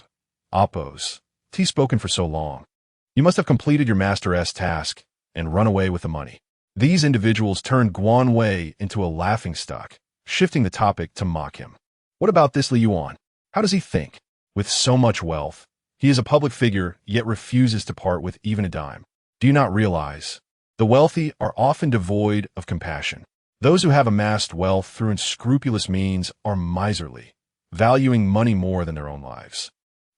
S1: Appo's spoken for so long, you must have completed your master's task and run away with the money. These individuals turned Guan Wei into a laughingstock, shifting the topic to mock him. What about this Li Yuan? How does he think? With so much wealth, he is a public figure, yet refuses to part with even a dime. Do you not realize? The wealthy are often devoid of compassion. Those who have amassed wealth through unscrupulous means are miserly, valuing money more than their own lives.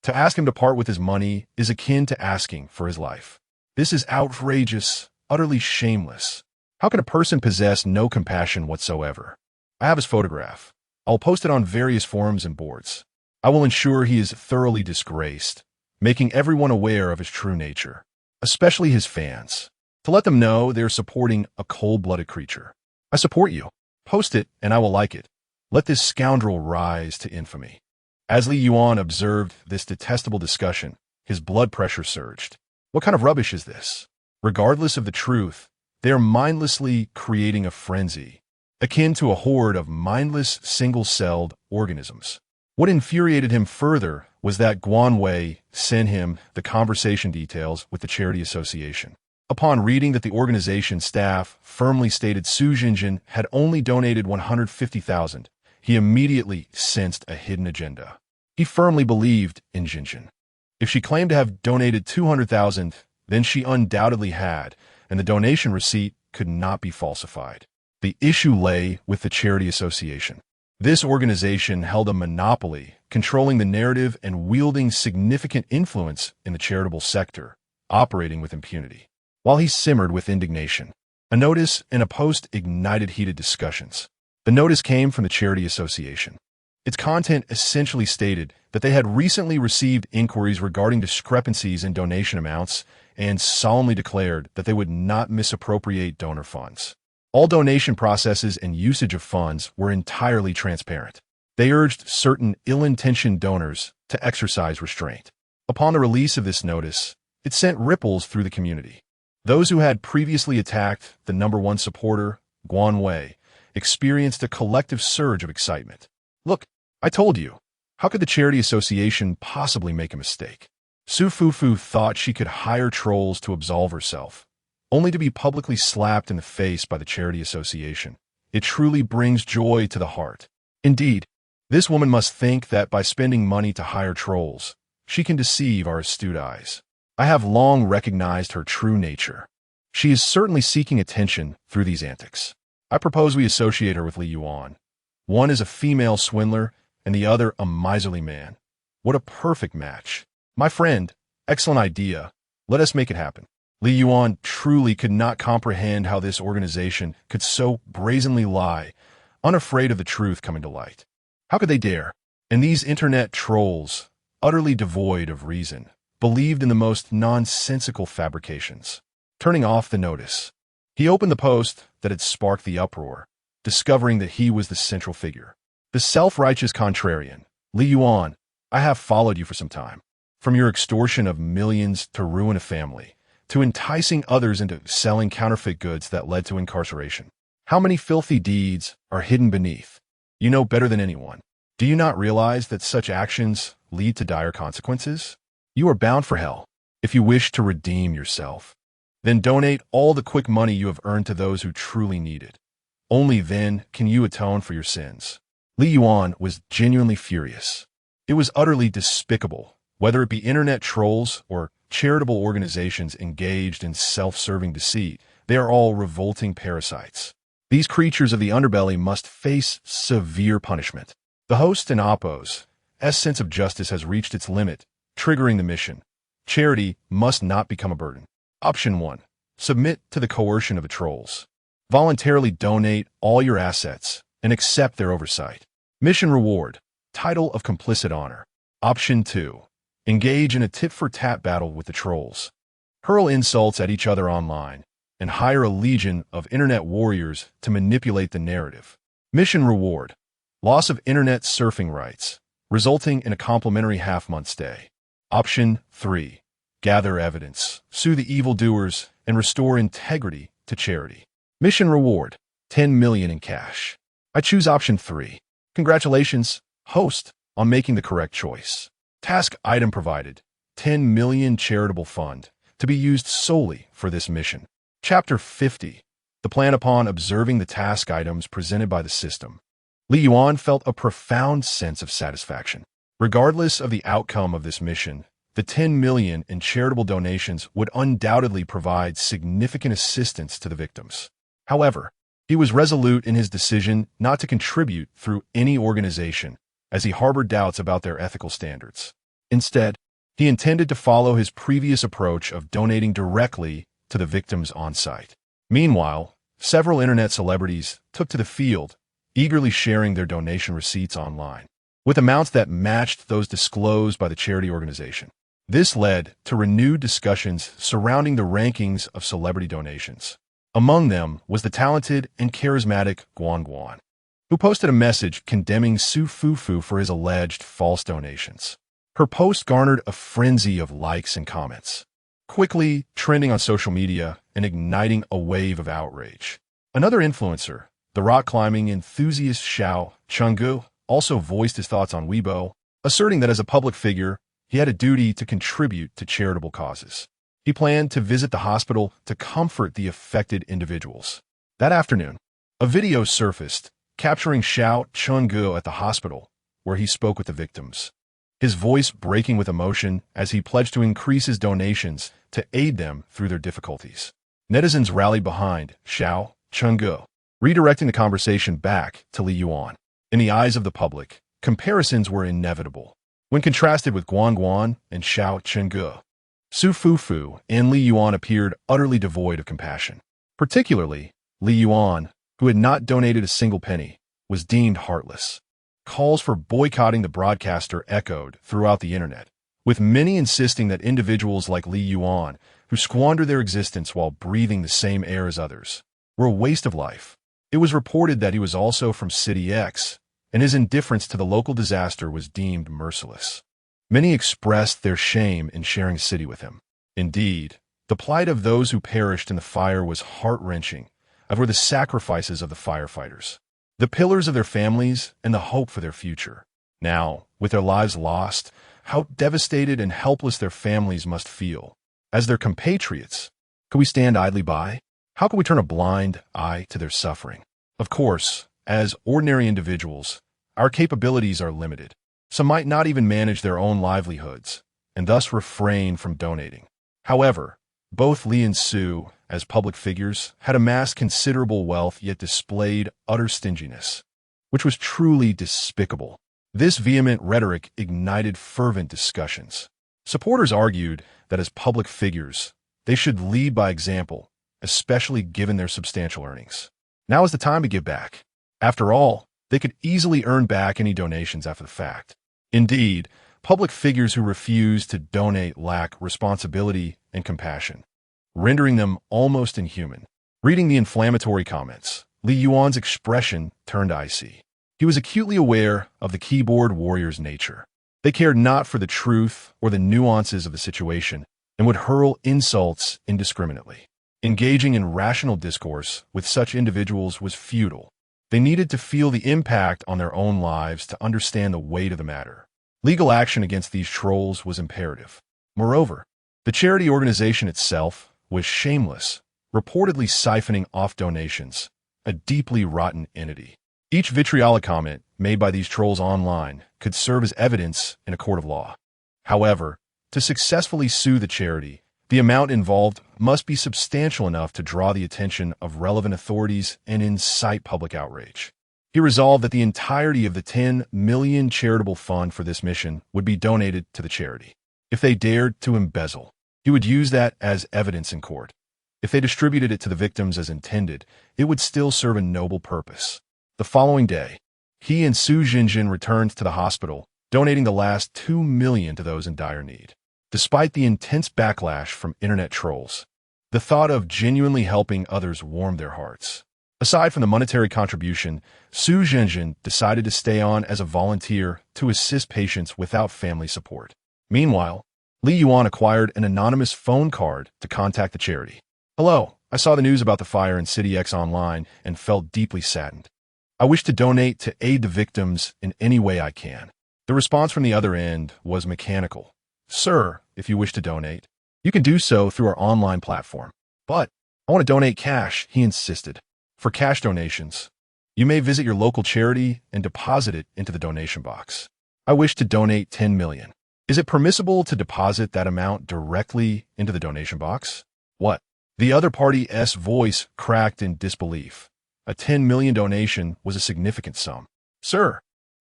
S1: To ask him to part with his money is akin to asking for his life. This is outrageous, utterly shameless. How can a person possess no compassion whatsoever? I have his photograph. I will post it on various forums and boards. I will ensure he is thoroughly disgraced, making everyone aware of his true nature, especially his fans, to let them know they are supporting a cold-blooded creature. I support you. Post it and I will like it. Let this scoundrel rise to infamy. As Li Yuan observed this detestable discussion, his blood pressure surged. What kind of rubbish is this? Regardless of the truth, they are mindlessly creating a frenzy, akin to a horde of mindless single-celled organisms. What infuriated him further was that Guan Wei sent him the conversation details with the Charity Association. Upon reading that the organization staff firmly stated Su Jinjin had only donated 150,000, he immediately sensed a hidden agenda. He firmly believed in Jinjin. If she claimed to have donated 200,000, then she undoubtedly had, and the donation receipt could not be falsified. The issue lay with the Charity Association. This organization held a monopoly, controlling the narrative and wielding significant influence in the charitable sector, operating with impunity. While he simmered with indignation, a notice and a post ignited heated discussions. The notice came from the Charity Association. Its content essentially stated that they had recently received inquiries regarding discrepancies in donation amounts and solemnly declared that they would not misappropriate donor funds. All donation processes and usage of funds were entirely transparent. They urged certain ill-intentioned donors to exercise restraint. Upon the release of this notice, it sent ripples through the community. Those who had previously attacked the #1 supporter, Guan Wei, experienced a collective surge of excitement. Look, I told you. How could the Charity Association possibly make a mistake? Su Fufu thought she could hire trolls to absolve herself, only to be publicly slapped in the face by the Charity Association. It truly brings joy to the heart. Indeed, this woman must think that by spending money to hire trolls, she can deceive our astute eyes. I have long recognized her true nature. She is certainly seeking attention through these antics. I propose we associate her with Li Yuan. One is a female swindler, and the other a miserly man. What a perfect match. My friend, excellent idea. Let us make it happen. Li Yuan truly could not comprehend how this organization could so brazenly lie, unafraid of the truth coming to light. How could they dare? And these internet trolls, utterly devoid of reason, believed in the most nonsensical fabrications. Turning off the notice, he opened the post that had sparked the uproar, discovering that he was the central figure. The self-righteous contrarian, Li Yuan, I have followed you for some time. From your extortion of millions to ruin a family, to enticing others into selling counterfeit goods that led to incarceration. How many filthy deeds are hidden beneath? You know better than anyone. Do you not realize that such actions lead to dire consequences? You are bound for hell. If you wish to redeem yourself, then donate all the quick money you have earned to those who truly need it. Only then can you atone for your sins. Li Yuan was genuinely furious. It was utterly despicable, whether it be internet trolls or charitable organizations engaged in self-serving deceit. They are all revolting parasites. These creatures of the underbelly must face severe punishment. The host and Oppo's sense of justice has reached its limit, triggering the mission. Charity must not become a burden. Option 1. Submit to the coercion of the trolls. Voluntarily donate all your assets and accept their oversight. Mission reward. Title of complicit honor. Option 2. Engage in a tit-for-tat battle with the trolls. Hurl insults at each other online and hire a legion of internet warriors to manipulate the narrative. Mission reward. Loss of internet surfing rights, resulting in a complimentary half-month stay. Option 3. Gather evidence, sue the evildoers, and restore integrity to charity. Mission reward. 10 million in cash. I choose option 3. Congratulations, host, on making the correct choice. Task item provided. 10 million charitable fund to be used solely for this mission. Chapter 50. The plan upon observing the task items presented by the system. Li Yuan felt a profound sense of satisfaction. Regardless of the outcome of this mission, the 10 million in charitable donations would undoubtedly provide significant assistance to the victims. However, he was resolute in his decision not to contribute through any organization, as he harbored doubts about their ethical standards. Instead, he intended to follow his previous approach of donating directly to the victims on site. Meanwhile, several internet celebrities took to the field, eagerly sharing their donation receipts online, with amounts that matched those disclosed by the charity organization. This led to renewed discussions surrounding the rankings of celebrity donations. Among them was the talented and charismatic Guan, who posted a message condemning Su Fufu for his alleged false donations. Her post garnered a frenzy of likes and comments, quickly trending on social media and igniting a wave of outrage. Another influencer, the rock climbing enthusiast Xiao Chenggu, also voiced his thoughts on Weibo, asserting that as a public figure, he had a duty to contribute to charitable causes. He planned to visit the hospital to comfort the affected individuals. That afternoon, a video surfaced capturing Xiao Chenggu at the hospital, where he spoke with the victims, his voice breaking with emotion as he pledged to increase his donations to aid them through their difficulties. Netizens rallied behind Xiao Chenggu, redirecting the conversation back to Li Yuan. In the eyes of the public, comparisons were inevitable. When contrasted with Guan and Xiao Chenggu, Su Fufu and Li Yuan appeared utterly devoid of compassion. Particularly, Li Yuan, who had not donated a single penny, was deemed heartless. Calls for boycotting the broadcaster echoed throughout the internet, with many insisting that individuals like Li Yuan, who squander their existence while breathing the same air as others, were a waste of life. It was reported that he was also from City X, and his indifference to the local disaster was deemed merciless. Many expressed their shame in sharing a city with him. Indeed, the plight of those who perished in the fire was heart-wrenching, as were the sacrifices of the firefighters, the pillars of their families, and the hope for their future. Now, with their lives lost, how devastated and helpless their families must feel. As their compatriots, could we stand idly by? How can we turn a blind eye to their suffering? Of course, as ordinary individuals, our capabilities are limited. Some might not even manage their own livelihoods, and thus refrain from donating. However, both Li and Su, as public figures, had amassed considerable wealth yet displayed utter stinginess, which was truly despicable. This vehement rhetoric ignited fervent discussions. Supporters argued that as public figures, they should lead by example, especially given their substantial earnings. Now is the time to give back. After all, they could easily earn back any donations after the fact. Indeed, public figures who refuse to donate lack responsibility and compassion, rendering them almost inhuman. Reading the inflammatory comments, Li Yuan's expression turned icy. He was acutely aware of the keyboard warrior's nature. They cared not for the truth or the nuances of the situation and would hurl insults indiscriminately. Engaging in rational discourse with such individuals was futile. They needed to feel the impact on their own lives to understand the weight of the matter. Legal action against these trolls was imperative. Moreover, the charity organization itself was shameless, reportedly siphoning off donations, a deeply rotten entity. Each vitriolic comment made by these trolls online could serve as evidence in a court of law. However, to successfully sue the charity, the amount involved must be substantial enough to draw the attention of relevant authorities and incite public outrage. He resolved that the entirety of the 10 million charitable fund for this mission would be donated to the charity. If they dared to embezzle, he would use that as evidence in court. If they distributed it to the victims as intended, it would still serve a noble purpose. The following day, he and Su Jinjin returned to the hospital, donating the last 2 million to those in dire need. Despite the intense backlash from internet trolls, the thought of genuinely helping others warmed their hearts. Aside from the monetary contribution, Su Jinjin decided to stay on as a volunteer to assist patients without family support. Meanwhile, Li Yuan acquired an anonymous phone card to contact the charity. "Hello, I saw the news about the fire in City X online and felt deeply saddened. I wish to donate to aid the victims in any way I can." The response from the other end was mechanical. "Sir, if you wish to donate, you can do so through our online platform. But I want to donate cash," he insisted. "For cash donations, you may visit your local charity and deposit it into the donation box. I wish to donate 10 million. Is it permissible to deposit that amount directly into the donation box?" "What?" The other party's voice cracked in disbelief. A 10 million donation was a significant sum. "Sir,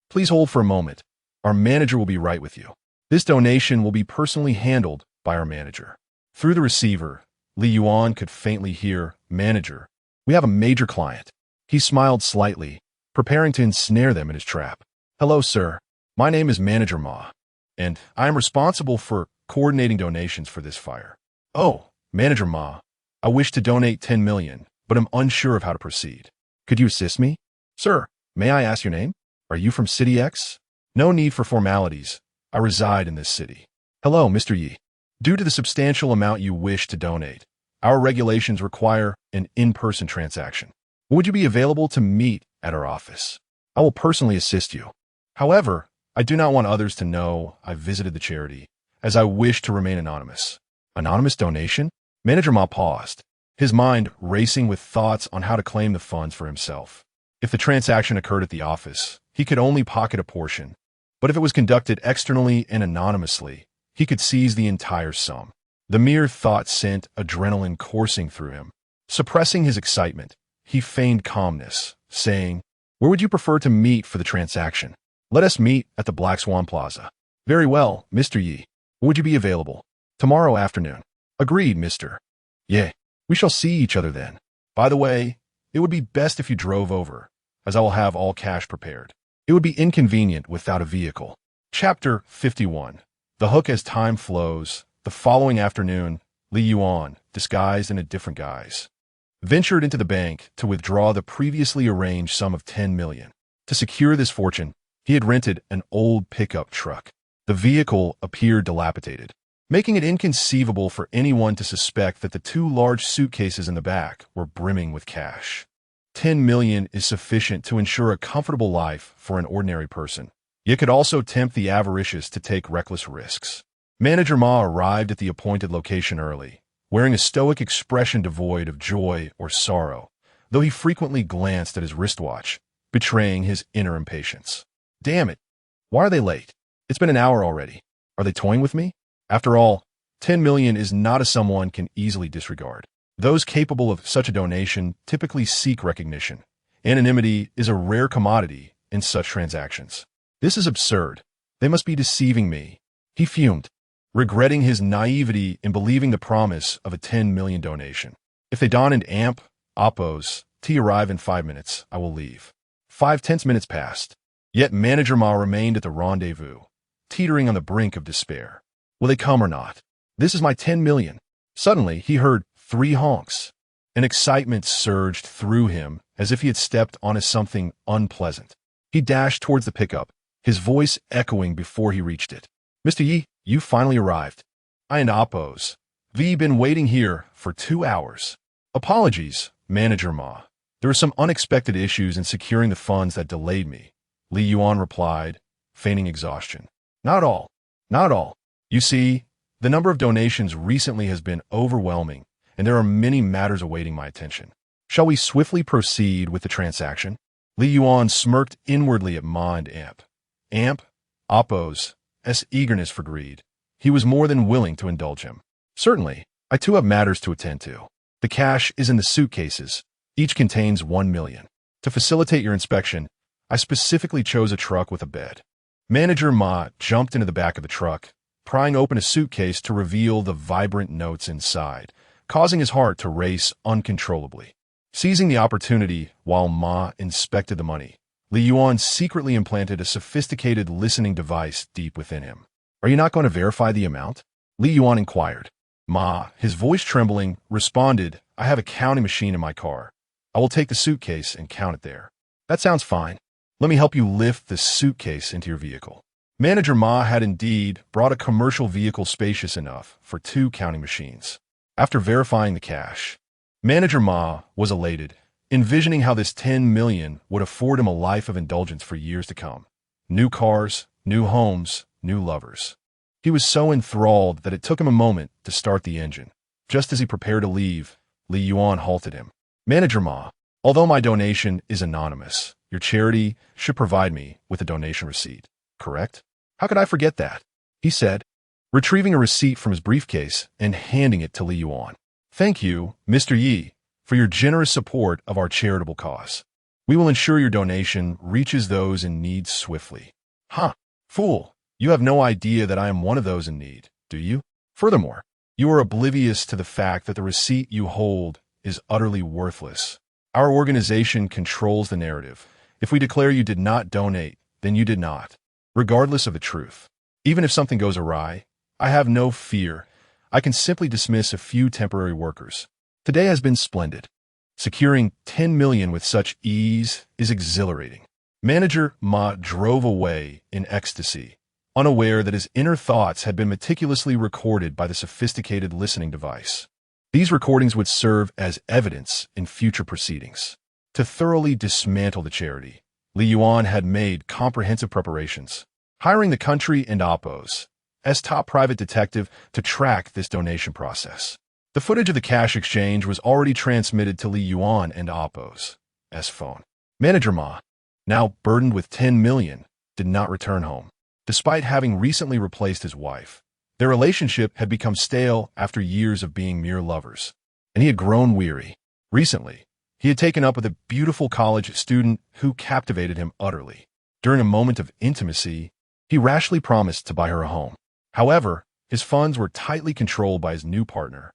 S1: please hold for a moment. Our manager will be right with you. This donation will be personally handled by our manager." Through the receiver, Li Yuan could faintly hear, "Manager, we have a major client." He smiled slightly, preparing to ensnare them in his trap. "Hello, sir. My name is Manager Ma, and I am responsible for coordinating donations for this fire." "Oh, Manager Ma, I wish to donate 10 million, but am unsure of how to proceed. Could you assist me?" "Sir, may I ask your name? Are you from City X?" "No need for formalities. I reside in this city." "Hello, Mr. Yi. Due to the substantial amount you wish to donate, our regulations require an in-person transaction. Would you be available to meet at our office? I will personally assist you. However, I do not want others to know I visited the charity, as I wish to remain anonymous." "Anonymous donation?" Manager Ma paused, his mind racing with thoughts on how to claim the funds for himself. If the transaction occurred at the office, he could only pocket a portion. But if it was conducted externally and anonymously, he could seize the entire sum. The mere thought sent adrenaline coursing through him. Suppressing his excitement, he feigned calmness, saying, "Where would you prefer to meet for the transaction?" "Let us meet at the Black Swan Plaza." "Very well, Mr. Yi. Would you be available?" Tomorrow afternoon. Agreed, mister. Yeah, we shall see each other then. By the way, it would be best if you drove over, as I will have all cash prepared. It would be inconvenient without a vehicle. Chapter 51. The hook as time flows. The following afternoon, Li Yuan, disguised in a different guise, ventured into the bank to withdraw the previously arranged sum of 10 million. To secure this fortune, he had rented an old pickup truck. The vehicle appeared dilapidated, making it inconceivable for anyone to suspect that the two large suitcases in the back were brimming with cash. 10 million is sufficient to ensure a comfortable life for an ordinary person. It could also tempt the avaricious to take reckless risks. Manager Ma arrived at the appointed location early, wearing a stoic expression devoid of joy or sorrow, though he frequently glanced at his wristwatch, betraying his inner impatience. Damn it! Why are they late? It's been an hour already. Are they toying with me? After all, 10 million is not a sum one can easily disregard. Those capable of such a donation typically seek recognition. Anonymity is a rare commodity in such transactions. This is absurd. They must be deceiving me. He fumed, regretting his naivety in believing the promise of a 10 million donation. If they don an amp, Oppos, T arrive in 5 minutes, I will leave. 5 tense minutes passed. Yet Manager Ma remained at the rendezvous, teetering on the brink of despair. Will they come or not? This is my 10 million. Suddenly, he heard 3 honks. An excitement surged through him as if he had stepped onto something unpleasant. He dashed towards the pickup, his voice echoing before he reached it. Mr. Yi, you finally arrived. I and Oppos. We been waiting here for 2 hours. Apologies, Manager Ma. There were some unexpected issues in securing the funds that delayed me. Li Yuan replied, feigning exhaustion. Not all. Not all. You see, the number of donations recently has been overwhelming, and there are many matters awaiting my attention. Shall we swiftly proceed with the transaction? Li Yuan smirked inwardly at Ma and Amp, Oppos' eagerness for greed. He was more than willing to indulge him. Certainly, I too have matters to attend to. The cash is in the suitcases. Each contains 1 million. To facilitate your inspection, I specifically chose a truck with a bed. Manager Ma jumped into the back of the truck, prying open a suitcase to reveal the vibrant notes inside, causing his heart to race uncontrollably. Seizing the opportunity while Ma inspected the money, Li Yuan secretly implanted a sophisticated listening device deep within him. Are you not going to verify the amount? Li Yuan inquired. Ma, his voice trembling, responded, I have a counting machine in my car. I will take the suitcase and count it there. That sounds fine. Let me help you lift the suitcase into your vehicle. Manager Ma had indeed brought a commercial vehicle spacious enough for 2 counting machines. After verifying the cash, Manager Ma was elated, envisioning how this 10 million would afford him a life of indulgence for years to come. New cars, new homes, new lovers. He was so enthralled that it took him a moment to start the engine. Just as he prepared to leave, Li Yuan halted him. Manager Ma, although my donation is anonymous, your charity should provide me with a donation receipt, correct? How could I forget that? He said, retrieving a receipt from his briefcase and handing it to Li Yuan. Thank you, Mr. Yi, for your generous support of our charitable cause. We will ensure your donation reaches those in need swiftly. Huh, fool, you have no idea that I am one of those in need, do you? Furthermore, you are oblivious to the fact that the receipt you hold is utterly worthless. Our organization controls the narrative. If we declare you did not donate, then you did not, regardless of the truth. Even if something goes awry, I have no fear. I can simply dismiss a few temporary workers. Today has been splendid. Securing 10 million with such ease is exhilarating. Manager Ma drove away in ecstasy, unaware that his inner thoughts had been meticulously recorded by the sophisticated listening device. These recordings would serve as evidence in future proceedings. To thoroughly dismantle the charity, Li Yuan had made comprehensive preparations, hiring the country and Oppos as top private detective to track this donation process. The footage of the cash exchange was already transmitted to Li Yuan and Oppos' phone. Manager Ma, now burdened with 10 million, did not return home. Despite having recently replaced his wife, their relationship had become stale after years of being mere lovers, and he had grown weary. Recently, he had taken up with a beautiful college student who captivated him utterly. During a moment of intimacy, he rashly promised to buy her a home. However, His funds were tightly controlled by his new partner,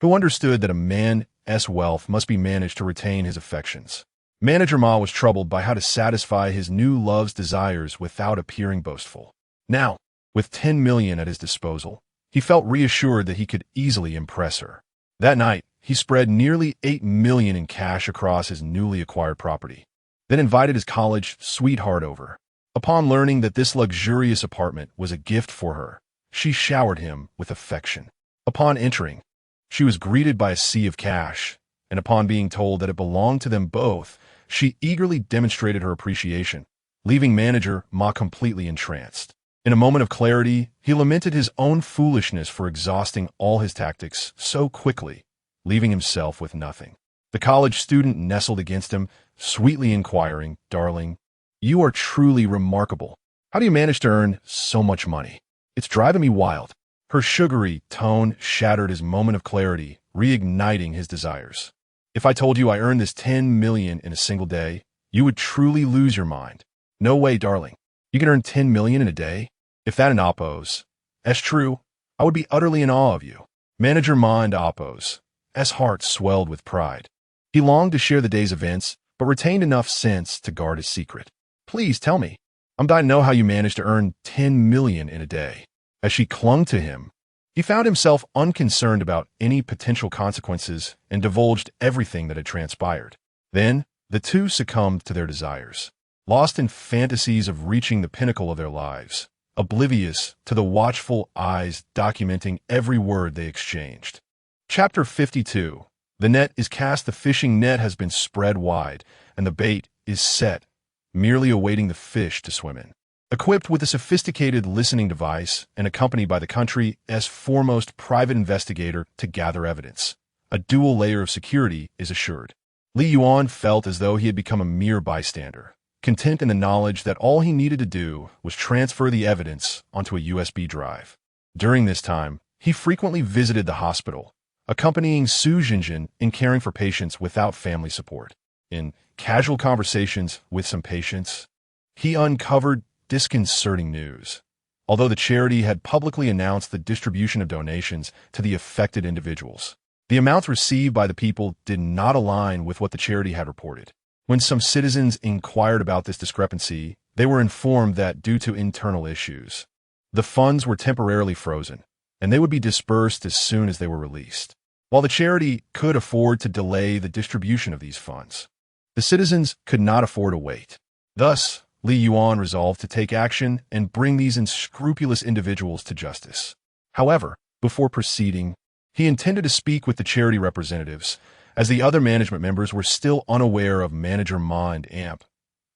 S1: who understood that a man's wealth must be managed to retain his affections. Manager Ma was troubled by how to satisfy his new love's desires without appearing boastful. Now, with 10 million at his disposal, he felt reassured that he could easily impress her. That night, he spread nearly 8 million in cash across his newly acquired property, then invited his college sweetheart over. Upon learning that this luxurious apartment was a gift for her, she showered him with affection. Upon entering, she was greeted by a sea of cash, and upon being told that it belonged to them both, she eagerly demonstrated her appreciation, leaving Manager Ma completely entranced. In a moment of clarity, he lamented his own foolishness for exhausting all his tactics so quickly, leaving himself with nothing. The college student nestled against him, sweetly inquiring, "Darling, you are truly remarkable. How do you manage to earn so much money? It's driving me wild." Her sugary tone shattered his moment of clarity, reigniting his desires. "If I told you I earned this 10 million in a single day, you would truly lose your mind." "No way, darling. You can earn 10 million in a day? If that in Oppo's is true, I would be utterly in awe of you." Manager Ma and Oppo's heart swelled with pride. He longed to share the day's events, but retained enough sense to guard his secret. "Please tell me. I'm dying to know how you managed to earn 10 million in a day." As she clung to him, he found himself unconcerned about any potential consequences and divulged everything that had transpired. Then, the two succumbed to their desires, lost in fantasies of reaching the pinnacle of their lives, oblivious to the watchful eyes documenting every word they exchanged. Chapter 52. The net is cast, the fishing net has been spread wide, and the bait is set, merely awaiting the fish to swim in. Equipped with a sophisticated listening device and accompanied by the country's foremost private investigator to gather evidence, a dual layer of security is assured. Li Yuan felt as though he had become a mere bystander, content in the knowledge that all he needed to do was transfer the evidence onto a USB drive. During this time, he frequently visited the hospital, accompanying Su Jinjin in caring for patients without family support. In casual conversations with some patients, he uncovered disconcerting news. Although the charity had publicly announced the distribution of donations to the affected individuals, the amounts received by the people did not align with what the charity had reported. When some citizens inquired about this discrepancy, they were informed that due to internal issues, the funds were temporarily frozen, and they would be dispersed as soon as they were released. While the charity could afford to delay the distribution of these funds, the citizens could not afford to wait. Thus, Li Yuan resolved to take action and bring these unscrupulous individuals to justice. However, before proceeding, he intended to speak with the charity representatives, as the other management members were still unaware of Manager Ma and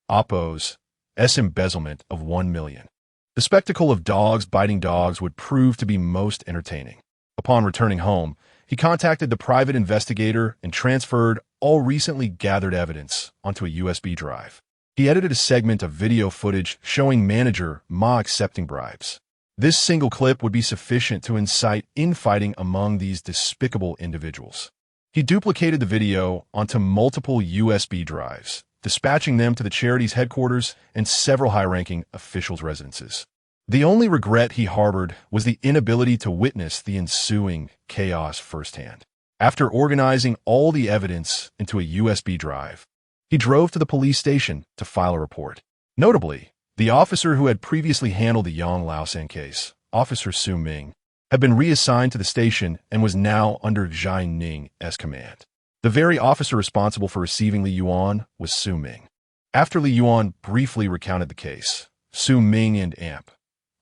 S1: Oppo's embezzlement of 1 million. The spectacle of dogs biting dogs would prove to be most entertaining. Upon returning home, he contacted the private investigator and transferred all recently gathered evidence onto a USB drive. He edited a segment of video footage showing Manager Ma accepting bribes. This single clip would be sufficient to incite infighting among these despicable individuals. He duplicated the video onto multiple USB drives, dispatching them to the charity's headquarters and several high-ranking officials' residences. The only regret he harbored was the inability to witness the ensuing chaos firsthand. After organizing all the evidence into a USB drive, he drove to the police station to file a report. Notably, the officer who had previously handled the Yang Laosan case, Officer Su Ming, had been reassigned to the station and was now under Zhai Ning's command. The very officer responsible for receiving Li Yuan was Su Ming. After Li Yuan briefly recounted the case, Su Ming and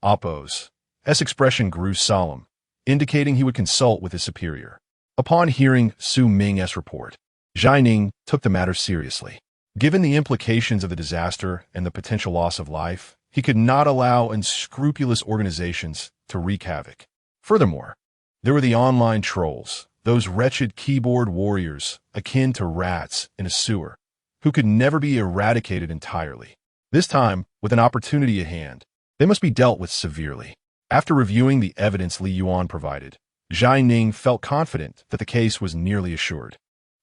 S1: Oppo's expression grew solemn, indicating he would consult with his superior. Upon hearing Su Ming's report, Zhai Ning took the matter seriously. Given the implications of the disaster and the potential loss of life, he could not allow unscrupulous organizations to wreak havoc. Furthermore, there were the online trolls, those wretched keyboard warriors akin to rats in a sewer, who could never be eradicated entirely. This time, with an opportunity at hand, they must be dealt with severely. After reviewing the evidence Li Yuan provided, Zhai Ning felt confident that the case was nearly assured.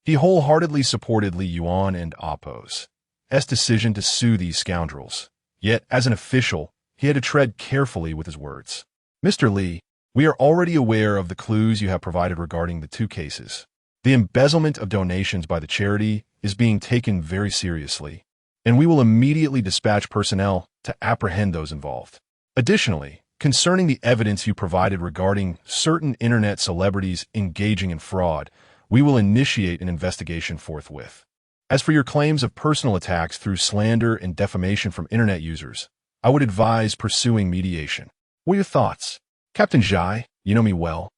S1: He wholeheartedly supported Li Yuan and Oppo's decision to sue these scoundrels. Yet, as an official, he had to tread carefully with his words. "Mr. Li, We are already aware of the clues you have provided regarding the two cases. The embezzlement of donations by the charity is being taken very seriously, and we will immediately dispatch personnel to apprehend those involved. Additionally, concerning the evidence you provided regarding certain internet celebrities engaging in fraud, we will initiate an investigation forthwith. As for your claims of personal attacks through slander and defamation from internet users, I would advise pursuing mediation. What are your thoughts? Captain Zhai, you know me well.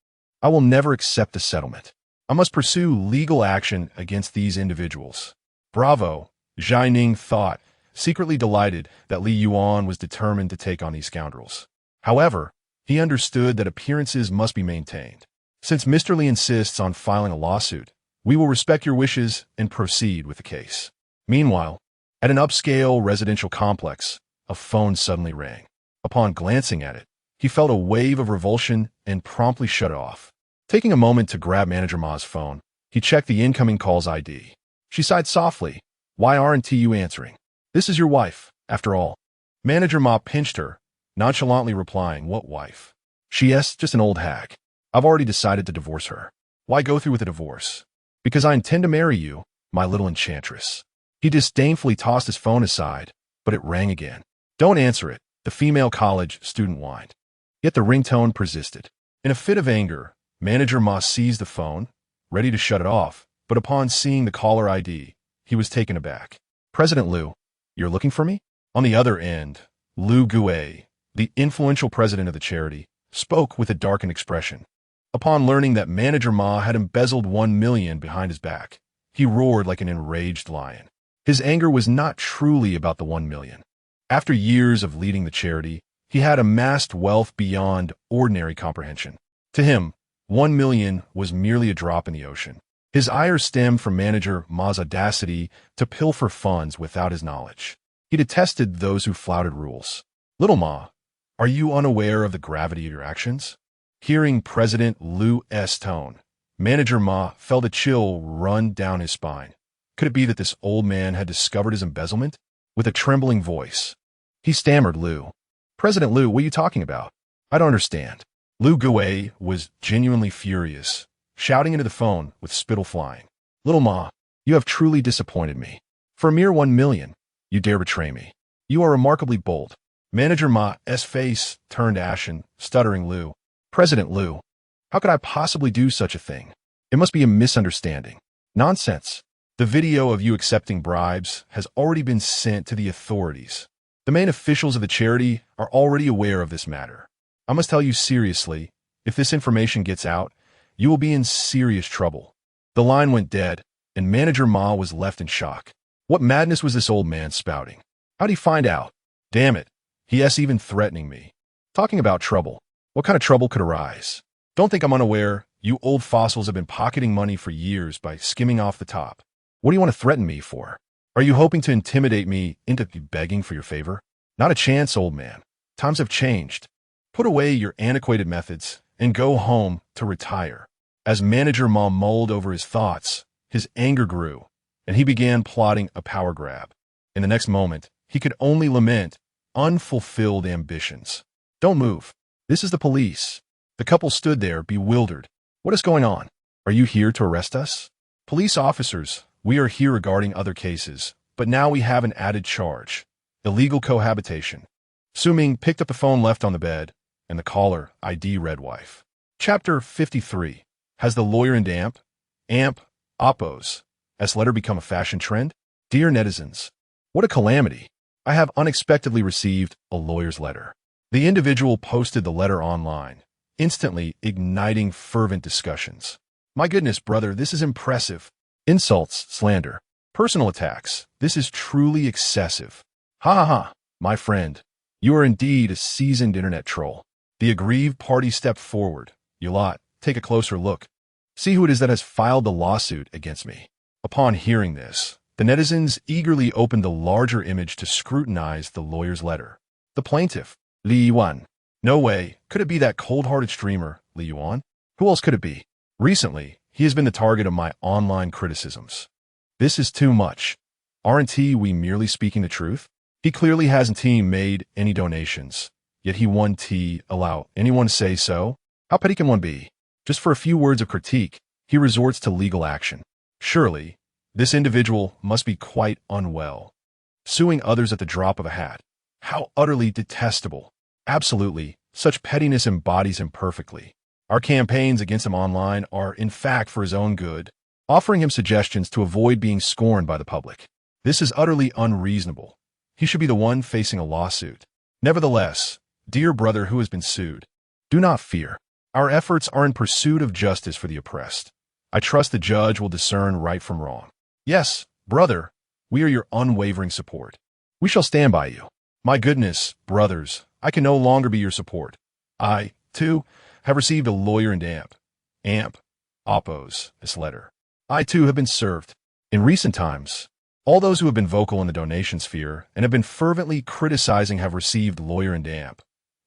S1: I will never accept a settlement. I must pursue legal action against these individuals. Bravo, Zhai Ning thought, secretly delighted that Li Yuan was determined to take on these scoundrels. However, he understood that appearances must be maintained. Since Mr. Li insists on filing a lawsuit, we will respect your wishes and proceed with the case. Meanwhile, at an upscale residential complex, a phone suddenly rang. Upon glancing at it, he felt a wave of revulsion and promptly shut it off. Taking a moment to grab Manager Ma's phone, he checked the incoming call's ID. She sighed softly. Why aren't you answering? This is your wife, after all. Manager Ma pinched her, nonchalantly replying, What wife? She's just an old hag. I've already decided to divorce her. Why go through with a divorce? Because I intend to marry you, my little enchantress. He disdainfully tossed his phone aside, but it rang again. Don't answer it, the female college student whined. Yet the ringtone persisted. In a fit of anger, Manager Ma seized the phone, ready to shut it off, but upon seeing the caller ID, he was taken aback. President Liu, you're looking for me? On the other end, Liu Gui, the influential president of the charity, spoke with a darkened expression. Upon learning that Manager Ma had embezzled 1 million behind his back, he roared like an enraged lion. His anger was not truly about the 1 million. After years of leading the charity, he had amassed wealth beyond ordinary comprehension. To him, 1 million was merely a drop in the ocean. His ire stemmed from Manager Ma's audacity to pilfer funds without his knowledge. He detested those who flouted rules. Little Ma, are you unaware of the gravity of your actions? Hearing President Liu's tone, Manager Ma felt a chill run down his spine. Could it be that this old man had discovered his embezzlement? With a trembling voice, he stammered, Liu. President Liu, what are you talking about? I don't understand. Liu Gui was genuinely furious, shouting into the phone with spittle flying. Little Ma, you have truly disappointed me. For a mere 1 million, you dare betray me. You are remarkably bold. Manager Ma's face turned ashen, stuttering Liu. President Liu, how could I possibly do such a thing? It must be a misunderstanding. Nonsense. The video of you accepting bribes has already been sent to the authorities. The main officials of the charity are already aware of this matter. I must tell you seriously, if this information gets out, you will be in serious trouble. The line went dead, and Manager Ma was left in shock. What madness was this old man spouting? How'd he find out? Damn it, he's even threatening me. Talking about trouble. What kind of trouble could arise? Don't think I'm unaware. You old fossils have been pocketing money for years by skimming off the top. What do you want to threaten me for? Are you hoping to intimidate me into begging for your favor? Not a chance, old man. Times have changed. Put away your antiquated methods and go home to retire. As Manager Ma mulled over his thoughts, his anger grew, and he began plotting a power grab. In the next moment, he could only lament unfulfilled ambitions. Don't move. This is the police. The couple stood there, bewildered. What is going on? Are you here to arrest us? Police officers, we are here regarding other cases, but now we have an added charge. Illegal cohabitation. Su Ming picked up the phone left on the bed, and the caller ID read wife. Chapter 53. Has the lawyer and Oppos letter become a fashion trend? Dear netizens, what a calamity. I have unexpectedly received a lawyer's letter. The individual posted the letter online, instantly igniting fervent discussions. My goodness, brother, this is impressive. Insults, slander, personal attacks. This is truly excessive. Ha ha ha, my friend. You are indeed a seasoned internet troll. The aggrieved party stepped forward. You lot, take a closer look. See who it is that has filed the lawsuit against me. Upon hearing this, the netizens eagerly opened the larger image to scrutinize the lawyer's letter. The plaintiff, Li Yuan. No way. Could it be that cold-hearted streamer, Li Yuan? Who else could it be? Recently, he has been the target of my online criticisms. This is too much. Aren't we merely speaking the truth? He clearly hasn't made any donations, yet he allow anyone to say so? How petty can one be? Just for a few words of critique, he resorts to legal action. Surely, this individual must be quite unwell. Suing others at the drop of a hat. How utterly detestable. Absolutely, such pettiness embodies him perfectly. Our campaigns against him online are, in fact, for his own good, offering him suggestions to avoid being scorned by the public. This is utterly unreasonable. He should be the one facing a lawsuit. Nevertheless, dear brother who has been sued, do not fear. Our efforts are in pursuit of justice for the oppressed. I trust the judge will discern right from wrong. Yes, brother, we are your unwavering support. We shall stand by you. My goodness, brothers, I can no longer be your support. I, too, have received a lawyer and oppose this letter. I, too, have been served. In recent times, all those who have been vocal in the donation sphere and have been fervently criticizing have received lawyer and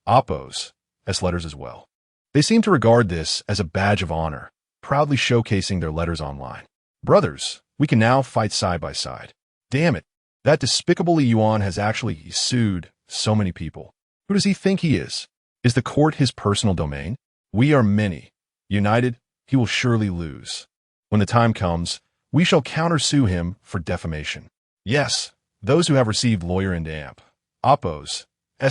S1: oppose letters as well. They seem to regard this as a badge of honor, proudly showcasing their letters online. Brothers, we can now fight side by side. Damn it, that despicable Li Yuan has actually sued so many people. Who does he think he is? Is the court his personal domain? We are many. United, he will surely lose. When the time comes, we shall countersue him for defamation. Yes, those who have received lawyer and oppose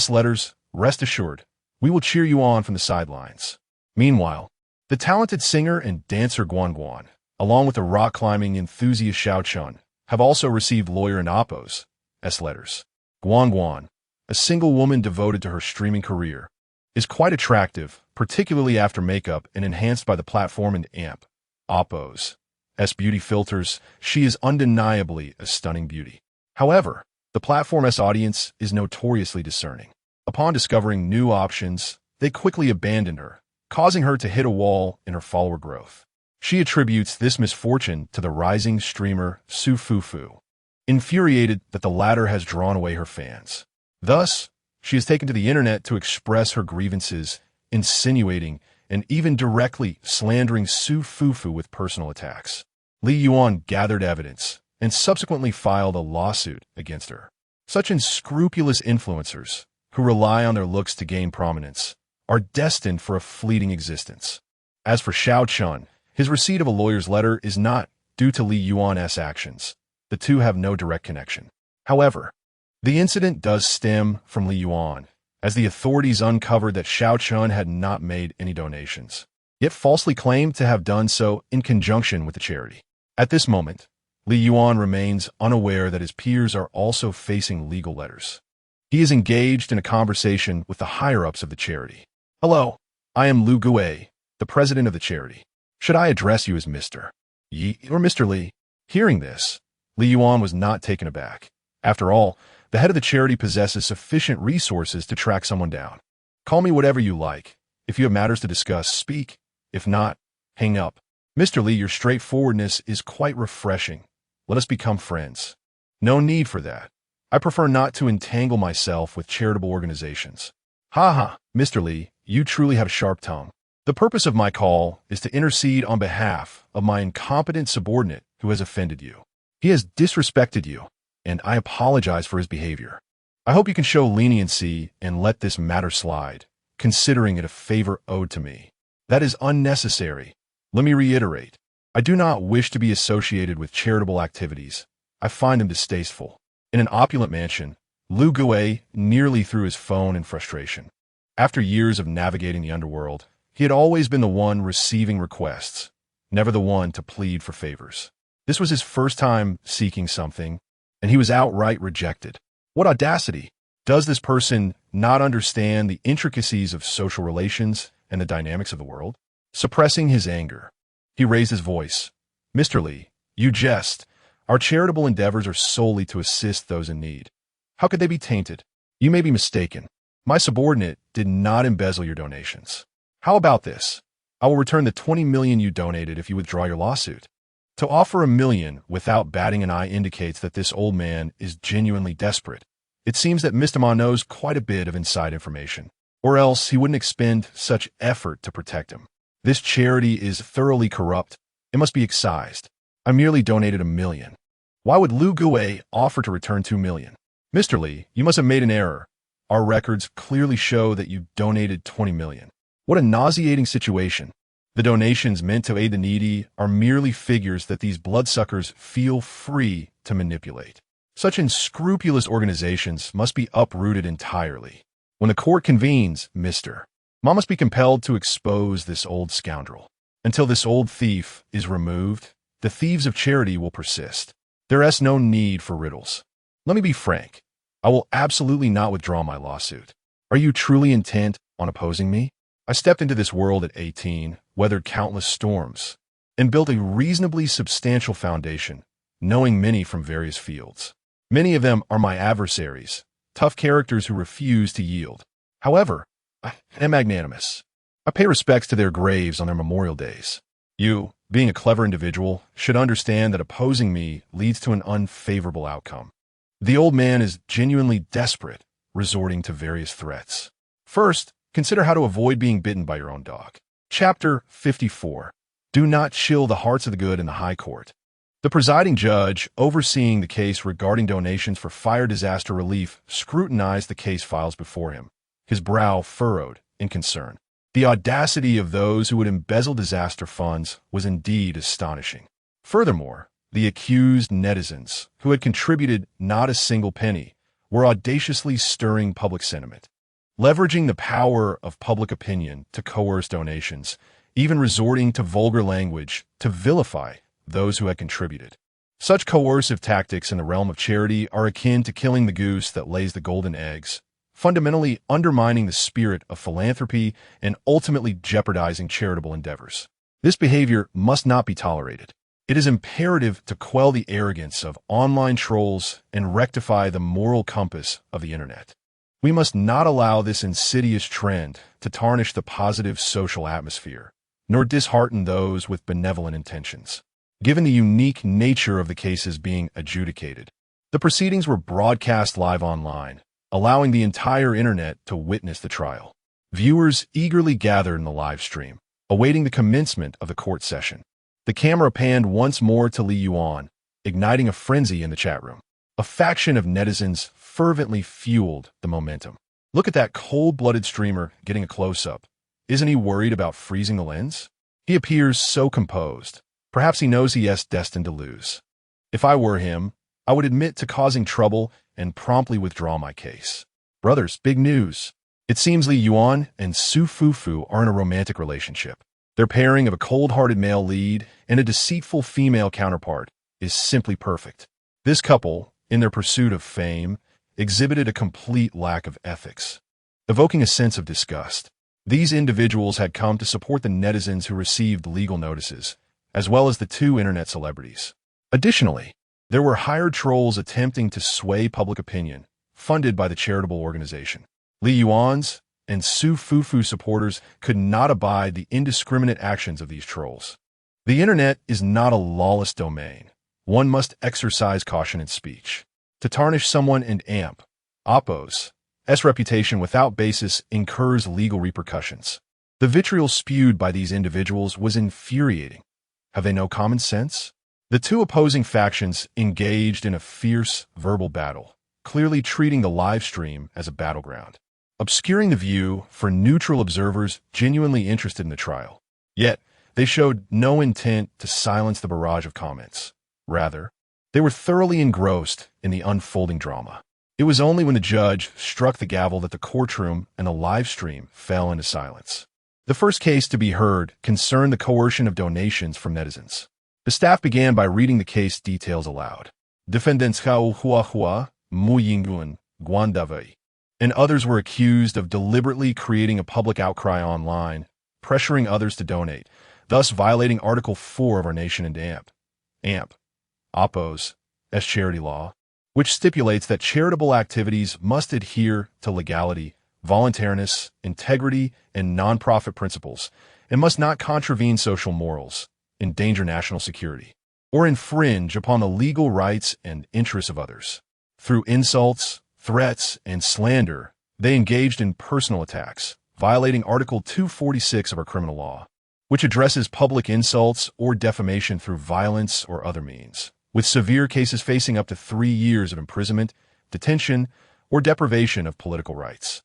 S1: letters, rest assured, we will cheer you on from the sidelines. Meanwhile, the talented singer and dancer Guan Guan, along with the rock-climbing enthusiast Xiao Chun, have also received lawyer and oppose letters. Guan Guan, a single woman devoted to her streaming career, is quite attractive, particularly after makeup and enhanced by the platform and oppose beauty filters. She is undeniably a stunning beauty. However, the platform's audience is notoriously discerning. Upon discovering new options, they quickly abandoned her, causing her to hit a wall in her follower growth. She attributes this misfortune to the rising streamer Su Fufu, infuriated that the latter has drawn away her fans. Thus, she has taken to the internet to express her grievances, insinuating and even directly slandering Su Fufu with personal attacks. Li Yuan gathered evidence and subsequently filed a lawsuit against her. Such unscrupulous influencers, who rely on their looks to gain prominence, are destined for a fleeting existence. As for Xiao Chun, his receipt of a lawyer's letter is not due to Li Yuan's actions. The two have no direct connection. However, the incident does stem from Li Yuan, as the authorities uncovered that Xiao Chun had not made any donations, yet falsely claimed to have done so in conjunction with the charity. At this moment, Li Yuan remains unaware that his peers are also facing legal letters. He is engaged in a conversation with the higher-ups of the charity. Hello, I am Lu Gue, the president of the charity. Should I address you as Mr. Yi or Mr. Li? Hearing this, Li Yuan was not taken aback. After all, the head of the charity possesses sufficient resources to track someone down. Call me whatever you like. If you have matters to discuss, speak. If not, hang up. Mr. Li, your straightforwardness is quite refreshing. Let us become friends. No need for that. I prefer not to entangle myself with charitable organizations. Ha, Mr. Li, you truly have a sharp tongue. The purpose of my call is to intercede on behalf of my incompetent subordinate who has offended you. He has disrespected you, and I apologize for his behavior. I hope you can show leniency and let this matter slide, considering it a favor owed to me. That is unnecessary. Let me reiterate. I do not wish to be associated with charitable activities. I find them distasteful. In an opulent mansion, Lu Gue nearly threw his phone in frustration. After years of navigating the underworld, he had always been the one receiving requests, never the one to plead for favors. This was his first time seeking something, and he was outright rejected. What audacity! Does this person not understand the intricacies of social relations and the dynamics of the world? Suppressing his anger, he raised his voice. Mr. Li, you jest. Our charitable endeavors are solely to assist those in need. How could they be tainted? You may be mistaken. My subordinate did not embezzle your donations. How about this? I will return the 20 million you donated if you withdraw your lawsuit. To offer $1 million without batting an eye indicates that this old man is genuinely desperate. It seems that Mr. Ma knows quite a bit of inside information, or else he wouldn't expend such effort to protect him. This charity is thoroughly corrupt. It must be excised. I merely donated $1 million. Why would Lu Gue offer to return $2 million? Mr. Li, you must have made an error. Our records clearly show that you donated 20 million. What a nauseating situation. The donations meant to aid the needy are merely figures that these bloodsuckers feel free to manipulate. Such unscrupulous organizations must be uprooted entirely. When the court convenes, Mr. Ma must be compelled to expose this old scoundrel. Until this old thief is removed, the thieves of charity will persist. There is no need for riddles. Let me be frank. I will absolutely not withdraw my lawsuit. Are you truly intent on opposing me? I stepped into this world at 18, weathered countless storms, and built a reasonably substantial foundation, knowing many from various fields. Many of them are my adversaries, tough characters who refuse to yield. However, I am magnanimous. I pay respects to their graves on their memorial days. You, being a clever individual, should understand that opposing me leads to an unfavorable outcome. The old man is genuinely desperate, resorting to various threats. First, consider how to avoid being bitten by your own dog. Chapter 54. Do not chill the hearts of the good in the High Court. The presiding judge, overseeing the case regarding donations for fire disaster relief, scrutinized the case files before him, his brow furrowed in concern. The audacity of those who would embezzle disaster funds was indeed astonishing. Furthermore, the accused netizens, who had contributed not a single penny, were audaciously stirring public sentiment, leveraging the power of public opinion to coerce donations, even resorting to vulgar language to vilify those who had contributed. Such coercive tactics in the realm of charity are akin to killing the goose that lays the golden eggs, fundamentally undermining the spirit of philanthropy and ultimately jeopardizing charitable endeavors. This behavior must not be tolerated. It is imperative to quell the arrogance of online trolls and rectify the moral compass of the internet. We must not allow this insidious trend to tarnish the positive social atmosphere, nor dishearten those with benevolent intentions. Given the unique nature of the cases being adjudicated, the proceedings were broadcast live online, allowing the entire internet to witness the trial. Viewers eagerly gathered in the live stream, awaiting the commencement of the court session. The camera panned once more to Li Yuan, igniting a frenzy in the chat room. A faction of netizens fervently fueled the momentum. Look at that cold-blooded streamer getting a close-up. Isn't he worried about freezing the lens? He appears so composed. Perhaps he knows he is destined to lose. If I were him, I would admit to causing trouble and promptly withdraw my case. Brothers, big news. It seems Li Yuan and Su Fufu are in a romantic relationship. Their pairing of a cold-hearted male lead and a deceitful female counterpart is simply perfect. This couple, in their pursuit of fame, exhibited a complete lack of ethics, evoking a sense of disgust. These individuals had come to support the netizens who received legal notices, as well as the two internet celebrities. Additionally, there were hired trolls attempting to sway public opinion, funded by the charitable organization. Li Yuan's and Su Fufu supporters could not abide the indiscriminate actions of these trolls. The internet is not a lawless domain. One must exercise caution in speech. To tarnish someone and Oppo's reputation without basis incurs legal repercussions. The vitriol spewed by these individuals was infuriating. Have they no common sense? The two opposing factions engaged in a fierce verbal battle, clearly treating the live stream as a battleground, obscuring the view for neutral observers genuinely interested in the trial. Yet, they showed no intent to silence the barrage of comments. Rather, they were thoroughly engrossed in the unfolding drama. It was only when the judge struck the gavel that the courtroom and the live stream fell into silence. The first case to be heard concerned the coercion of donations from netizens. The staff began by reading the case details aloud. Defendants Hao Huahua, Mu Yinguan, Guandavei, and others were accused of deliberately creating a public outcry online, pressuring others to donate, thus violating Article 4 of our nation and Oppo's charity law, which stipulates that charitable activities must adhere to legality, voluntariness, integrity, and nonprofit principles, and must not contravene social morals, endanger national security, or infringe upon the legal rights and interests of others. Through insults, threats, and slander, they engaged in personal attacks, violating Article 246 of our criminal law, which addresses public insults or defamation through violence or other means, with severe cases facing up to 3 years of imprisonment, detention, or deprivation of political rights.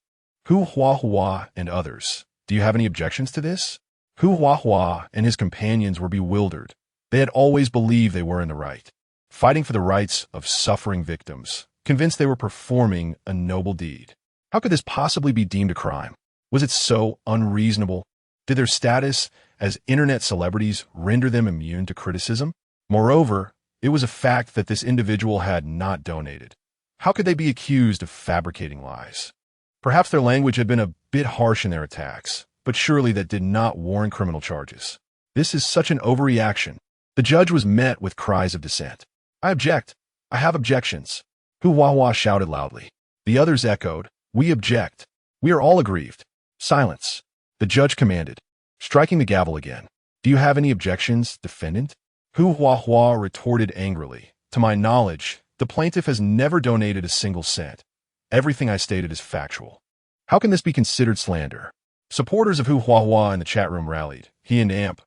S1: Hu Huahua and others, Do you have any objections to this? Hu Huahua and his companions were bewildered. They had always believed they were in the right, fighting for the rights of suffering victims, convinced they were performing a noble deed. How could this possibly be deemed a crime? Was it so unreasonable? Did their status as internet celebrities render them immune to criticism? Moreover, it was a fact that this individual had not donated. How could they be accused of fabricating lies? Perhaps their language had been a bit harsh in their attacks, but surely that did not warrant criminal charges. This is such an overreaction. The judge was met with cries of dissent. I object. I have objections. Hu Huahua shouted loudly. The others echoed, We object. We are all aggrieved. Silence. The judge commanded, striking the gavel again. Do you have any objections, defendant? Hu Huahua retorted angrily. To my knowledge, the plaintiff has never donated a single cent. Everything I stated is factual. How can this be considered slander? Supporters of Hu Huahua in the chat room rallied. He and Amp.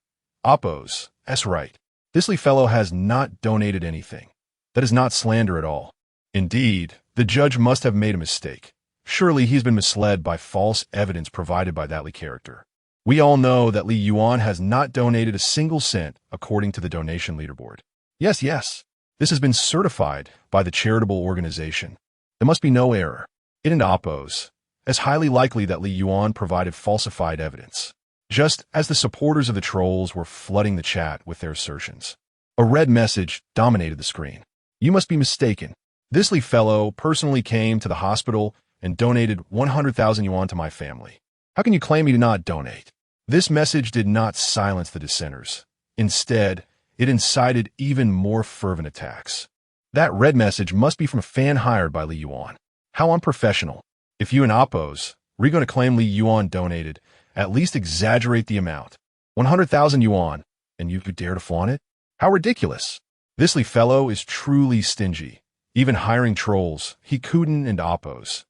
S1: Oppose. That's right. This fellow has not donated anything. That is not slander at all. Indeed, the judge must have made a mistake. Surely he's been misled by false evidence provided by that character. We all know that Li Yuan has not donated a single cent according to the donation leaderboard. Yes, this has been certified by the charitable organization. There must be no error. It and oppose. It's highly likely that Li Yuan provided falsified evidence, just as the supporters of the trolls were flooding the chat with their assertions. A red message dominated the screen. You must be mistaken. This Li fellow personally came to the hospital and donated 100,000 yuan to my family. How can you claim he did not donate? This message did not silence the dissenters. Instead, it incited even more fervent attacks. That red message must be from a fan hired by Li Yuan. How unprofessional. If you and oppose, we're going to claim Li Yuan donated, at least exaggerate the amount. 100,000 yuan, and you could dare to flaunt it? How ridiculous. This Li fellow is truly stingy. Even hiring trolls, he couldn't and oppose.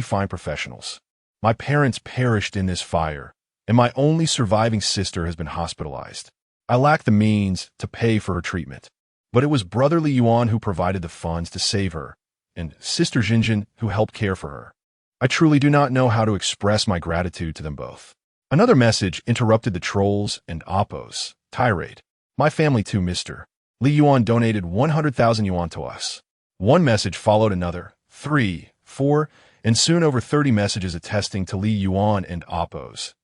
S1: Fine professionals. My parents perished in this fire, and my only surviving sister has been hospitalized. I lack the means to pay for her treatment. But it was brother Li Yuan who provided the funds to save her, and sister Jinjin who helped care for her. I truly do not know how to express my gratitude to them both. Another message interrupted the trolls and oppose tirade. My family too, Mr. Li Yuan donated 100,000 yuan to us. One message followed another, 3, 4, and soon over 30 messages attesting to Li Yuan and oppose.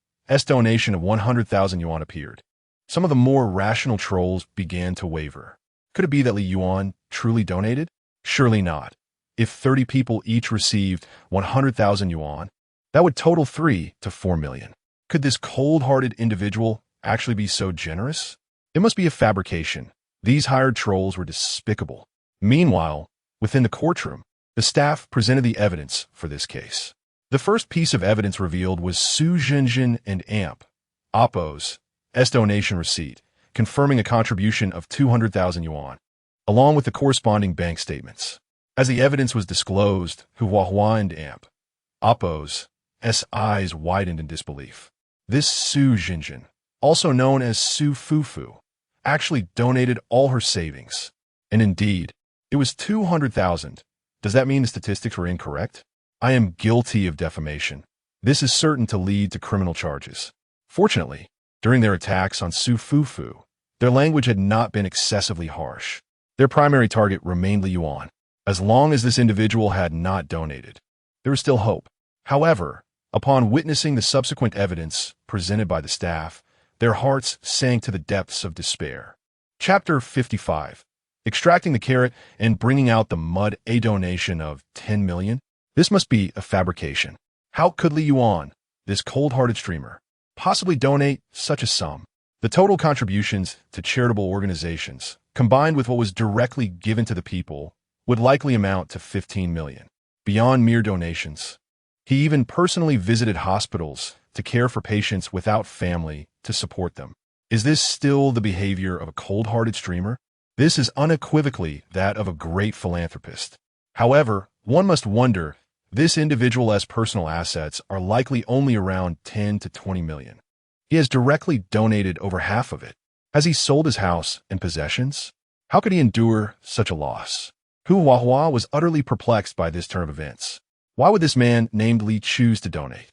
S1: Donation of 100,000 yuan appeared. Some of the more rational trolls began to waver. Could it be that Li Yuan truly donated? Surely not. If 30 people each received 100,000 yuan, that would total 3 to 4 million. Could this cold-hearted individual actually be so generous? It must be a fabrication. These hired trolls were despicable. Meanwhile, within the courtroom, the staff presented the evidence for this case. The first piece of evidence revealed was Su Jinjin and Amp. Oppose. Donation receipt, confirming a contribution of 200,000 yuan, along with the corresponding bank statements. As the evidence was disclosed, Hu Huahua and Amp. Oppose. Eyes widened in disbelief. This Su Jinjin, also known as Su Fufu, actually donated all her savings. And indeed, it was 200,000. Does that mean the statistics were incorrect? I am guilty of defamation. This is certain to lead to criminal charges. Fortunately, during their attacks on Su Fufu, their language had not been excessively harsh. Their primary target remained Li Yuan. As long as this individual had not donated, there was still hope. However, upon witnessing the subsequent evidence presented by the staff, their hearts sank to the depths of despair. Chapter 55. Extracting the carrot and bringing out the mud. A donation of 10 million? This must be a fabrication. How could Li Yuan, this cold-hearted streamer, possibly donate such a sum? The total contributions to charitable organizations, combined with what was directly given to the people, would likely amount to 15 million. Beyond mere donations, he even personally visited hospitals to care for patients without family to support them. Is this still the behavior of a cold-hearted streamer? This is unequivocally that of a great philanthropist. However, one must wonder, this individual's personal assets are likely only around 10 to 20 million. He has directly donated over half of it. Has he sold his house and possessions? How could he endure such a loss? Hu Huahua was utterly perplexed by this turn of events. Why would this man named Li choose to donate?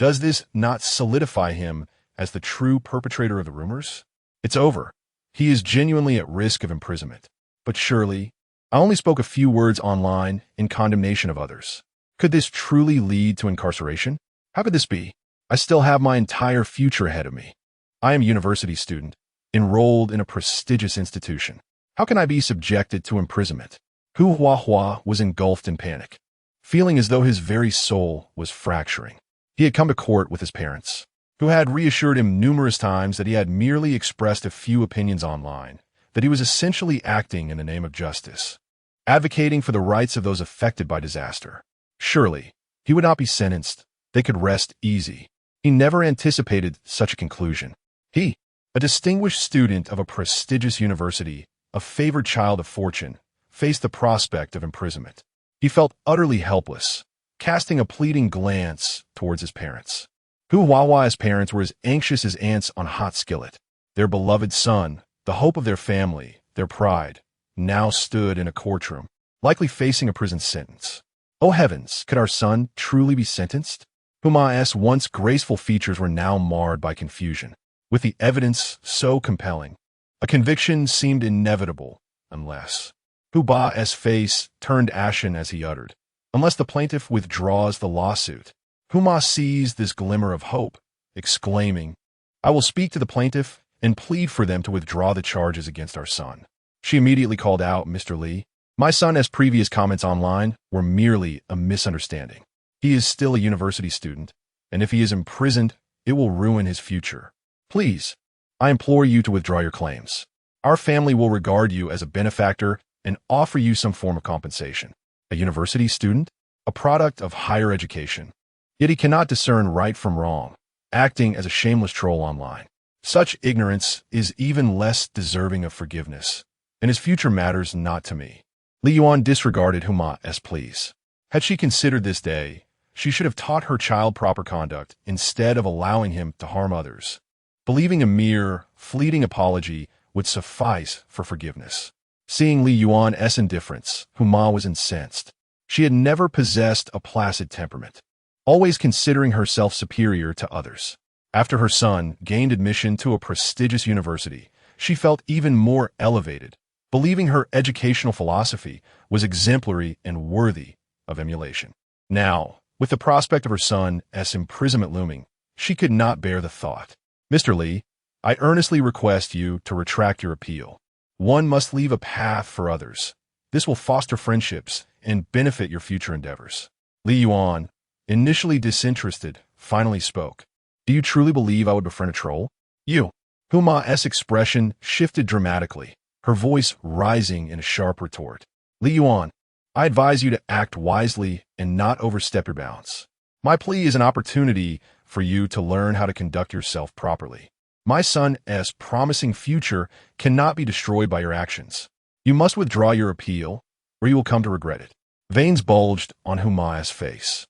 S1: Does this not solidify him as the true perpetrator of the rumors? It's over. He is genuinely at risk of imprisonment. But surely, I only spoke a few words online in condemnation of others. Could this truly lead to incarceration? How could this be? I still have my entire future ahead of me. I am a university student, enrolled in a prestigious institution. How can I be subjected to imprisonment? Hu Huahua was engulfed in panic, feeling as though his very soul was fracturing. He had come to court with his parents, who had reassured him numerous times that he had merely expressed a few opinions online, that he was essentially acting in the name of justice, advocating for the rights of those affected by disaster. Surely, he would not be sentenced. They could rest easy. He never anticipated such a conclusion. He, a distinguished student of a prestigious university, a favored child of fortune, faced the prospect of imprisonment. He felt utterly helpless, casting a pleading glance towards his parents. Hu Huahua's parents were as anxious as ants on a hot skillet. Their beloved son, the hope of their family, their pride, now stood in a courtroom, likely facing a prison sentence. Oh heavens, could our son truly be sentenced? Huma's once graceful features were now marred by confusion. With the evidence so compelling, a conviction seemed inevitable, unless... Huba's face turned ashen as he uttered, "Unless the plaintiff withdraws the lawsuit." Huma seized this glimmer of hope, exclaiming, "I will speak to the plaintiff and plead for them to withdraw the charges against our son." She immediately called out, "Mr. Lee, my son has previous comments online were merely a misunderstanding. He is still a university student, and if he is imprisoned, it will ruin his future. Please, I implore you to withdraw your claims. Our family will regard you as a benefactor and offer you some form of compensation. A university student, a product of higher education. Yet he cannot discern right from wrong, acting as a shameless troll online. Such ignorance is even less deserving of forgiveness, and his future matters not to me." Li Yuan disregarded Huma's pleas. Had she considered this day, she should have taught her child proper conduct instead of allowing him to harm others. Believing a mere, fleeting apology would suffice for forgiveness. Seeing Li Yuan's indifference, Huma was incensed. She had never possessed a placid temperament, always considering herself superior to others. After her son gained admission to a prestigious university, she felt even more elevated, believing her educational philosophy was exemplary and worthy of emulation. Now, with the prospect of her son's imprisonment looming, she could not bear the thought. "Mr. Lee, I earnestly request you to retract your appeal. One must leave a path for others. This will foster friendships and benefit your future endeavors." Li Yuan, initially disinterested, finally spoke. "Do you truly believe I would befriend a troll?" "You." Huma's expression shifted dramatically, her voice rising in a sharp retort. "Li Yuan, I advise you to act wisely and not overstep your bounds. My plea is an opportunity for you to learn how to conduct yourself properly. My son's promising future cannot be destroyed by your actions. You must withdraw your appeal, or you will come to regret it." Veins bulged on Huma's face,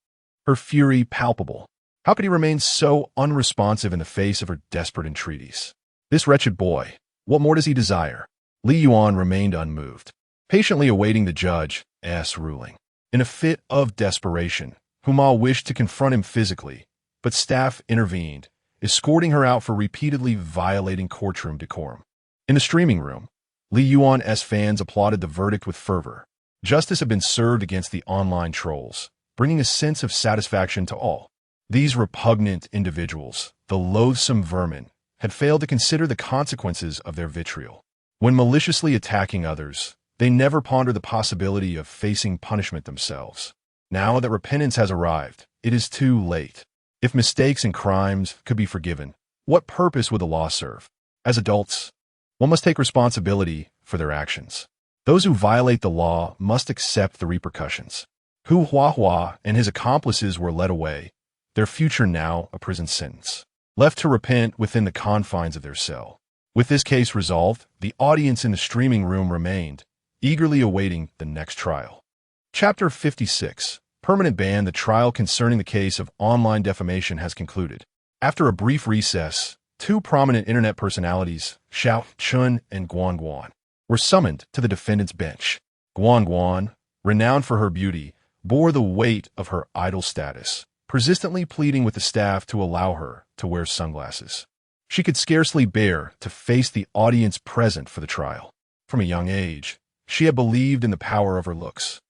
S1: her fury palpable. How could he remain so unresponsive in the face of her desperate entreaties? This wretched boy, what more does he desire? Li Yuan remained unmoved, patiently awaiting the judge's ruling. In a fit of desperation, Huma wished to confront him physically, but staff intervened, escorting her out for repeatedly violating courtroom decorum. In the streaming room, Li Yuan's fans applauded the verdict with fervor. Justice had been served against the online trolls, bringing a sense of satisfaction to all. These repugnant individuals, the loathsome vermin, had failed to consider the consequences of their vitriol. When maliciously attacking others, they never pondered the possibility of facing punishment themselves. Now that repentance has arrived, it is too late. If mistakes and crimes could be forgiven, what purpose would the law serve? As adults, one must take responsibility for their actions. Those who violate the law must accept the repercussions. Hu Huahua and his accomplices were led away, their future now a prison sentence, left to repent within the confines of their cell. With this case resolved, the audience in the streaming room remained, eagerly awaiting the next trial. Chapter 56. Permanent ban. The trial concerning the case of online defamation has concluded. After a brief recess, two prominent internet personalities, Xiao Chun and Guan Guan, were summoned to the defendant's bench. Guan Guan, renowned for her beauty, bore the weight of her idol status, persistently pleading with the staff to allow her to wear sunglasses. She could scarcely bear to face the audience present for the trial. From a young age, she had believed in the power of her looks,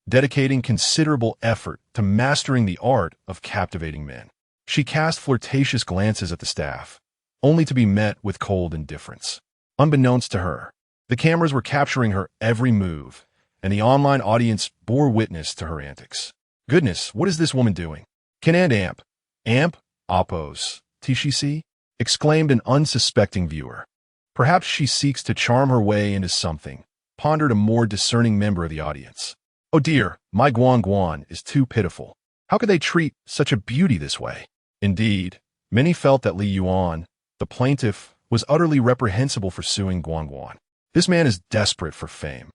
S1: dedicating considerable effort to mastering the art of captivating men. She cast flirtatious glances at the staff, only to be met with cold indifference. Unbeknownst to her, the cameras were capturing her every move, and the online audience bore witness to her antics. Goodness, what is this woman doing? Can and amp, oppose, TCC? Exclaimed an unsuspecting viewer. Perhaps she seeks to charm her way into something, pondered a more discerning member of the audience. Oh dear, my Guan Guan is too pitiful. How could they treat such a beauty this way? Indeed, many felt that Li Yuan, the plaintiff, was utterly reprehensible for suing Guan Guan. This man is desperate for fame,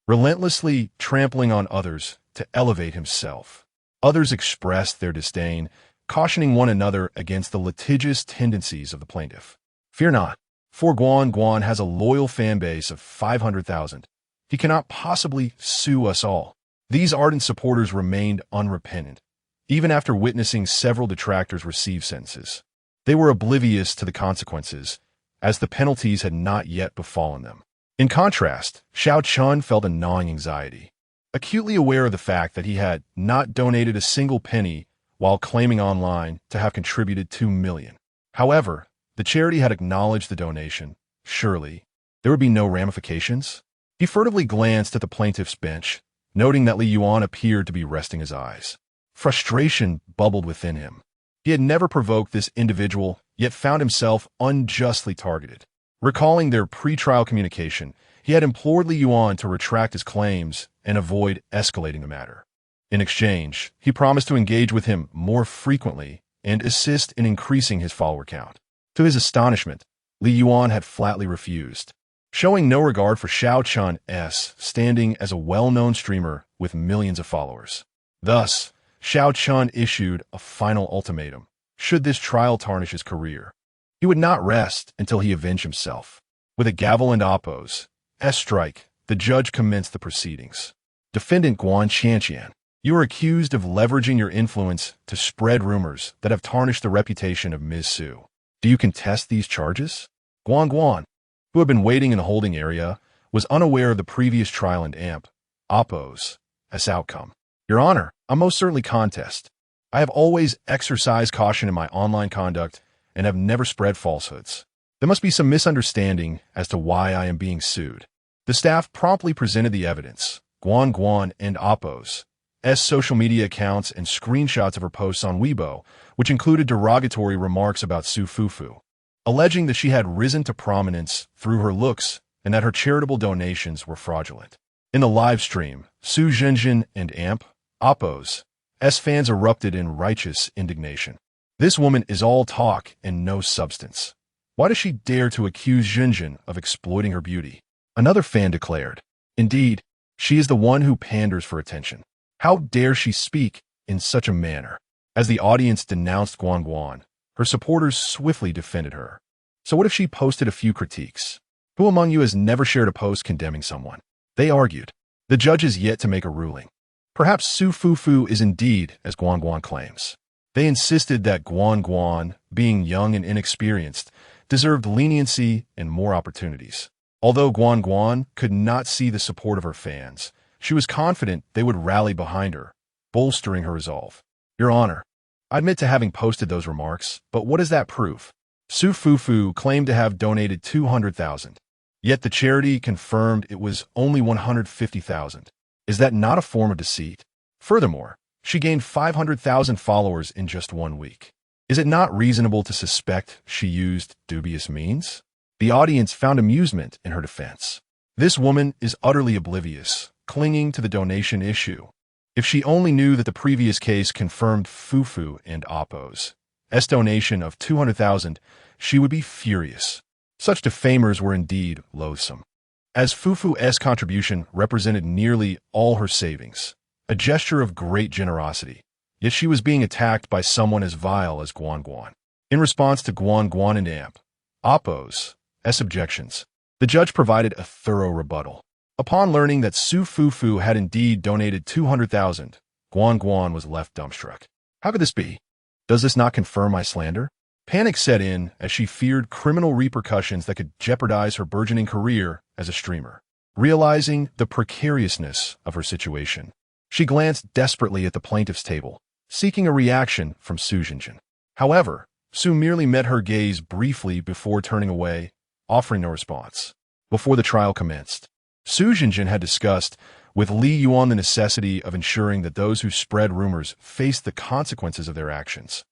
S1: relentlessly trampling on others to elevate himself. Others expressed their disdain, cautioning one another against the litigious tendencies of the plaintiff. Fear not, for Guan Guan has a loyal fan base of 500,000. He cannot possibly sue us all. These ardent supporters remained unrepentant, even after witnessing several detractors receive sentences. They were oblivious to the consequences, as the penalties had not yet befallen them. In contrast, Xiao Chun felt a gnawing anxiety, acutely aware of the fact that he had not donated a single penny while claiming online to have contributed 2 million. However, the charity had acknowledged the donation. Surely, there would be no ramifications? He furtively glanced at the plaintiff's bench, noting that Li Yuan appeared to be resting his eyes. Frustration bubbled within him. He had never provoked this individual, yet found himself unjustly targeted. Recalling their pre-trial communication, he had implored Li Yuan to retract his claims and avoid escalating the matter. In exchange, he promised to engage with him more frequently and assist in increasing his follower count. To his astonishment, Li Yuan had flatly refused, showing no regard for Xiao Chun's standing as a well-known streamer with millions of followers. Thus, Xiao Chun issued a final ultimatum. Should this trial tarnish his career, he would not rest until he avenged himself. With a gavel and oppose strike, the judge commenced the proceedings. Defendant Guan Qianqian, you are accused of leveraging your influence to spread rumors that have tarnished the reputation of Ms. Su. Do you contest these charges? Guan Guan, who had been waiting in the holding area, was unaware of the previous trial and oppose outcome. Your Honor, I most certainly contest. I have always exercised caution in my online conduct and have never spread falsehoods. There must be some misunderstanding as to why I am being sued. The staff promptly presented the evidence. Guan Guan and oppose's social media accounts and screenshots of her posts on Weibo, which included derogatory remarks about Su Fufu, alleging that she had risen to prominence through her looks and that her charitable donations were fraudulent. In the live stream, Su Zhenjin and oppose's fans erupted in righteous indignation. This woman is all talk and no substance. Why does she dare to accuse Zhenjin of exploiting her beauty? Another fan declared, indeed, she is the one who panders for attention. How dare she speak in such a manner? As the audience denounced Guan Guan, her supporters swiftly defended her. So what if she posted a few critiques? Who among you has never shared a post condemning someone? They argued. The judge is yet to make a ruling. Perhaps Su Fufu is indeed as Guan Guan claims. They insisted that Guan Guan, being young and inexperienced, deserved leniency and more opportunities. Although Guan Guan could not see the support of her fans, she was confident they would rally behind her, bolstering her resolve. Your Honor, I admit to having posted those remarks, but what is that proof? Su Fufu claimed to have donated 200,000, yet the charity confirmed it was only 150,000. Is that not a form of deceit? Furthermore, she gained 500,000 followers in just 1 week. Is it not reasonable to suspect she used dubious means? The audience found amusement in her defense. This woman is utterly oblivious, clinging to the donation issue. If she only knew that the previous case confirmed Fufu and oppose's donation of 200,000, she would be furious. Such defamers were indeed loathsome. As Fufu's contribution represented nearly all her savings, a gesture of great generosity, yet she was being attacked by someone as vile as Guan Guan. In response to Guan Guan and oppose's objections, the judge provided a thorough rebuttal. Upon learning that Su Fufu had indeed donated 200,000, Guan Guan was left dumbstruck. How could this be? Does this not confirm my slander? Panic set in as she feared criminal repercussions that could jeopardize her burgeoning career as a streamer. Realizing the precariousness of her situation, she glanced desperately at the plaintiff's table, seeking a reaction from Su Jinjin. However, Su merely met her gaze briefly before turning away, offering no response. Before the trial commenced, Su Jinjin had discussed with Li Yuan the necessity of ensuring that those who spread rumors faced the consequences of their actions.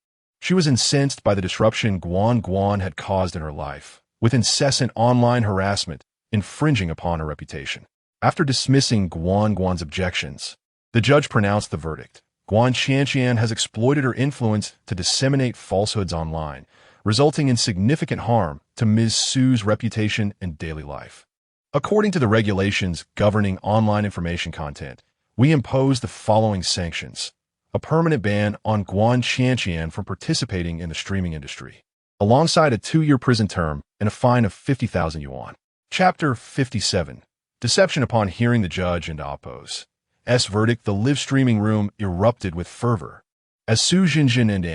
S1: She was incensed by the disruption Guan had caused in her life, with incessant online harassment infringing upon her reputation. After dismissing Guan's objections, the judge pronounced the verdict. Guan Qianqian has exploited her influence to disseminate falsehoods online, resulting in significant harm to Ms. Su's reputation and daily life. According to the regulations governing online information content, we impose the following sanctions: a permanent ban on Guan Qianqian from participating in the streaming industry, alongside a 2-year prison term and a fine of 50,000 yuan. Chapter 57. Deception. Upon hearing the judge and Oppo's verdict, the live streaming room erupted with fervor, as Su Jinjin and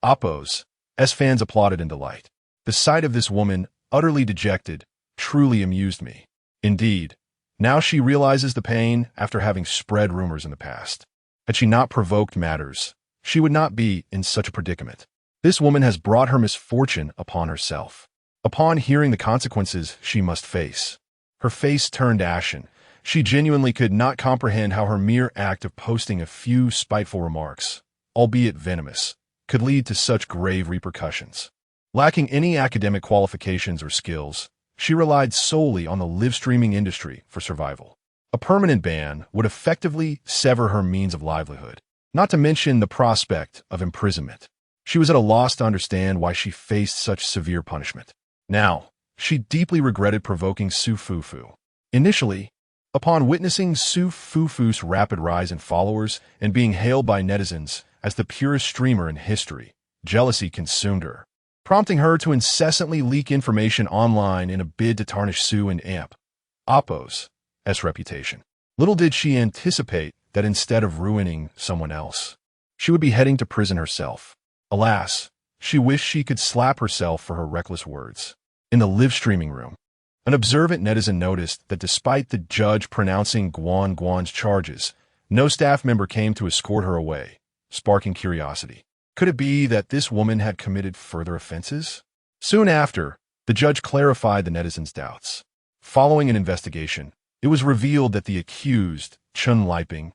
S1: Oppo's fans applauded in delight. The sight of this woman, utterly dejected, truly amused me. Indeed, now she realizes the pain after having spread rumors in the past. Had she not provoked matters, she would not be in such a predicament. This woman has brought her misfortune upon herself. Upon hearing the consequences she must face, her face turned ashen. She genuinely could not comprehend how her mere act of posting a few spiteful remarks, albeit venomous, could lead to such grave repercussions. Lacking any academic qualifications or skills, she relied solely on the live streaming industry for survival. A permanent ban would effectively sever her means of livelihood, not to mention the prospect of imprisonment. She was at a loss to understand why she faced such severe punishment. Now, she deeply regretted provoking Su Fufu. Initially, upon witnessing Su Fufu's rapid rise in followers and being hailed by netizens as the purest streamer in history, jealousy consumed her, prompting her to incessantly leak information online in a bid to tarnish Su and Oppo's reputation. Little did she anticipate that instead of ruining someone else, she would be heading to prison herself. Alas, she wished she could slap herself for her reckless words. In the live streaming room, an observant netizen noticed that despite the judge pronouncing Guan's charges, no staff member came to escort her away, sparking curiosity. Could it be that this woman had committed further offenses? Soon after, the judge clarified the netizen's doubts. Following an investigation, it was revealed that the accused, Chun Liping,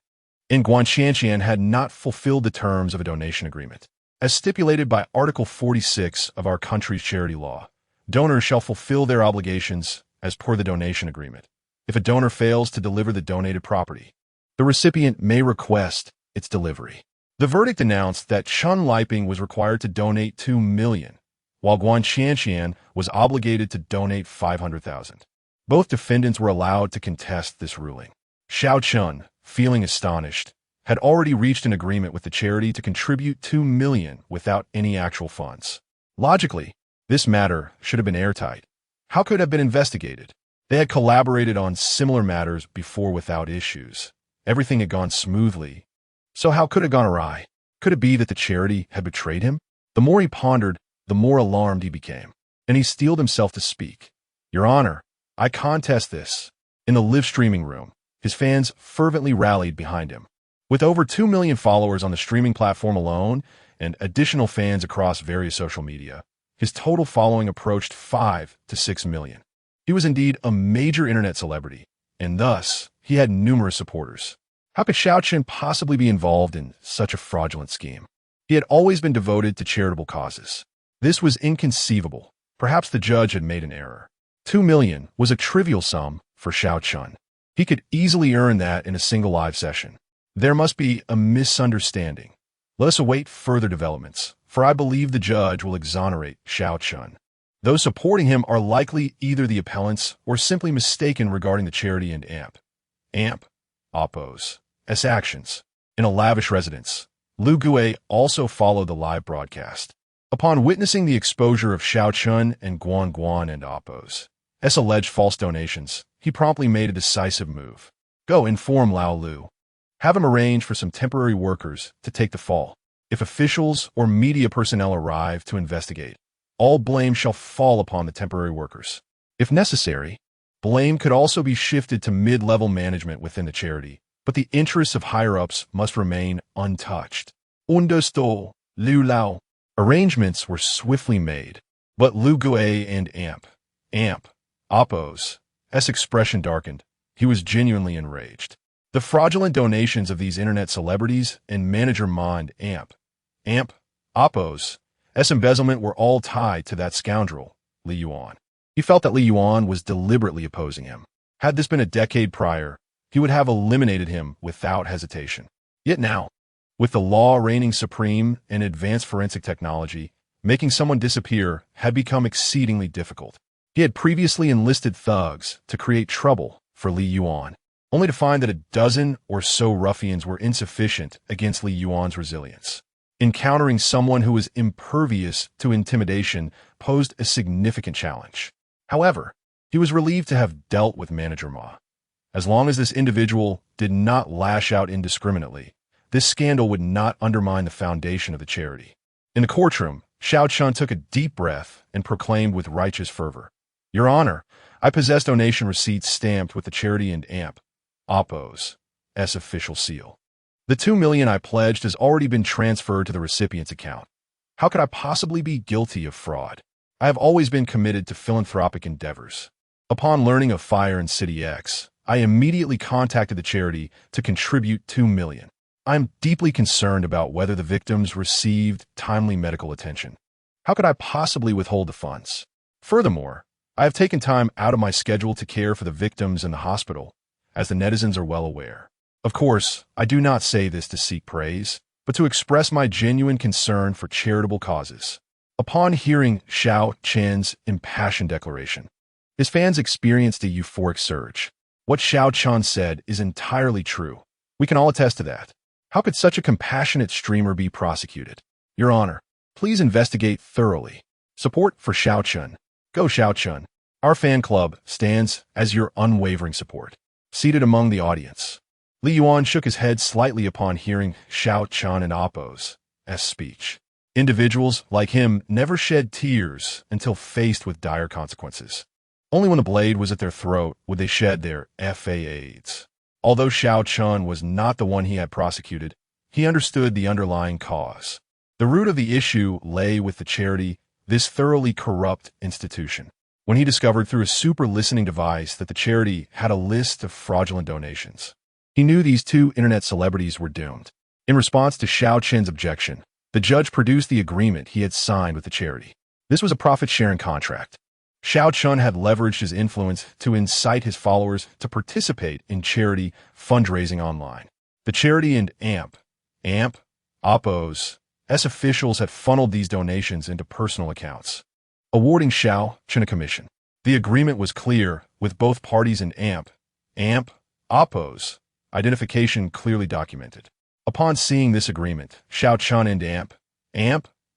S1: and Guan Qianqian had not fulfilled the terms of a donation agreement. As stipulated by Article 46 of our country's charity law, donors shall fulfill their obligations as per the donation agreement. If a donor fails to deliver the donated property, the recipient may request its delivery. The verdict announced that Chun Liping was required to donate 2 million, while Guan Qianqian was obligated to donate 500,000. Both defendants were allowed to contest this ruling. Xiao Chun, feeling astonished, had already reached an agreement with the charity to contribute 2 million without any actual funds. Logically, this matter should have been airtight. How could it have been investigated? They had collaborated on similar matters before without issues. Everything had gone smoothly. So how could it have gone awry? Could it be that the charity had betrayed him? The more he pondered, the more alarmed he became, and he steeled himself to speak. "Your Honor, I contest this." In the live streaming room, his fans fervently rallied behind him. With over 2 million followers on the streaming platform alone and additional fans across various social media, his total following approached 5 to 6 million. He was indeed a major internet celebrity, and thus he had numerous supporters. How could Xiao Chen possibly be involved in such a fraudulent scheme? He had always been devoted to charitable causes. This was inconceivable. Perhaps the judge had made an error. 2 million was a trivial sum for Xiao Chen. He could easily earn that in a single live session. There must be a misunderstanding. Let us await further developments, for I believe the judge will exonerate Xiao Chen. Those supporting him are likely either the appellants or simply mistaken regarding the charity and Oppo's actions. In a lavish residence, Lu Gue also followed the live broadcast. Upon witnessing the exposure of Xiao Chun and Guan and Oppo's alleged false donations, he promptly made a decisive move. "Go inform Lao Lu. Have him arrange for some temporary workers to take the fall." If officials or media personnel arrive to investigate, all blame shall fall upon the temporary workers. If necessary, blame could also be shifted to mid-level management within the charity, but the interests of higher-ups must remain untouched. Understood, Liu Lao. Arrangements were swiftly made, but Liu Gui and Appo's expression darkened. He was genuinely enraged. The fraudulent donations of these internet celebrities and manager Mond Appo's embezzlement were all tied to that scoundrel, Li Yuan. He felt that Li Yuan was deliberately opposing him. Had this been a decade prior, he would have eliminated him without hesitation. Yet now, with the law reigning supreme and advanced forensic technology, making someone disappear had become exceedingly difficult. He had previously enlisted thugs to create trouble for Li Yuan, only to find that a dozen or so ruffians were insufficient against Li Yuan's resilience. Encountering someone who was impervious to intimidation posed a significant challenge. However, he was relieved to have dealt with Manager Ma. As long as this individual did not lash out indiscriminately, this scandal would not undermine the foundation of the charity. In the courtroom, Xiao Chun took a deep breath and proclaimed with righteous fervor, "Your Honor, I possess donation receipts stamped with the charity and Appo's official seal. The $2 million I pledged has already been transferred to the recipient's account. How could I possibly be guilty of fraud? I have always been committed to philanthropic endeavors. Upon learning of fire in City X, I immediately contacted the charity to contribute $2 million. I am deeply concerned about whether the victims received timely medical attention. How could I possibly withhold the funds? Furthermore, I have taken time out of my schedule to care for the victims in the hospital, as the netizens are well aware. Of course, I do not say this to seek praise, but to express my genuine concern for charitable causes." Upon hearing Xiao Chen's impassioned declaration, his fans experienced a euphoric surge. What Xiao Chen said is entirely true. We can all attest to that. How could such a compassionate streamer be prosecuted? Your Honor, please investigate thoroughly. Support for Xiao Chen. Go Xiao Chen. Our fan club stands as your unwavering support. Seated among the audience, Li Yuan shook his head slightly upon hearing Xiao Chen and Appo's speech. Individuals like him never shed tears until faced with dire consequences. Only when the blade was at their throat would they shed their FAAs. Although Xiao Chen was not the one he had prosecuted, he understood the underlying cause. The root of the issue lay with the charity, this thoroughly corrupt institution. When he discovered through a super listening device that the charity had a list of fraudulent donations, he knew these two internet celebrities were doomed. In response to Xiao Chen's objection, the judge produced the agreement he had signed with the charity. This was a profit-sharing contract. Xiao Chun had leveraged his influence to incite his followers to participate in charity fundraising online. The charity and Appo's officials had funneled these donations into personal accounts, awarding Xiao Chun a commission. The agreement was clear, with both parties and Appo's identification clearly documented. Upon seeing this agreement, Xiao Chun and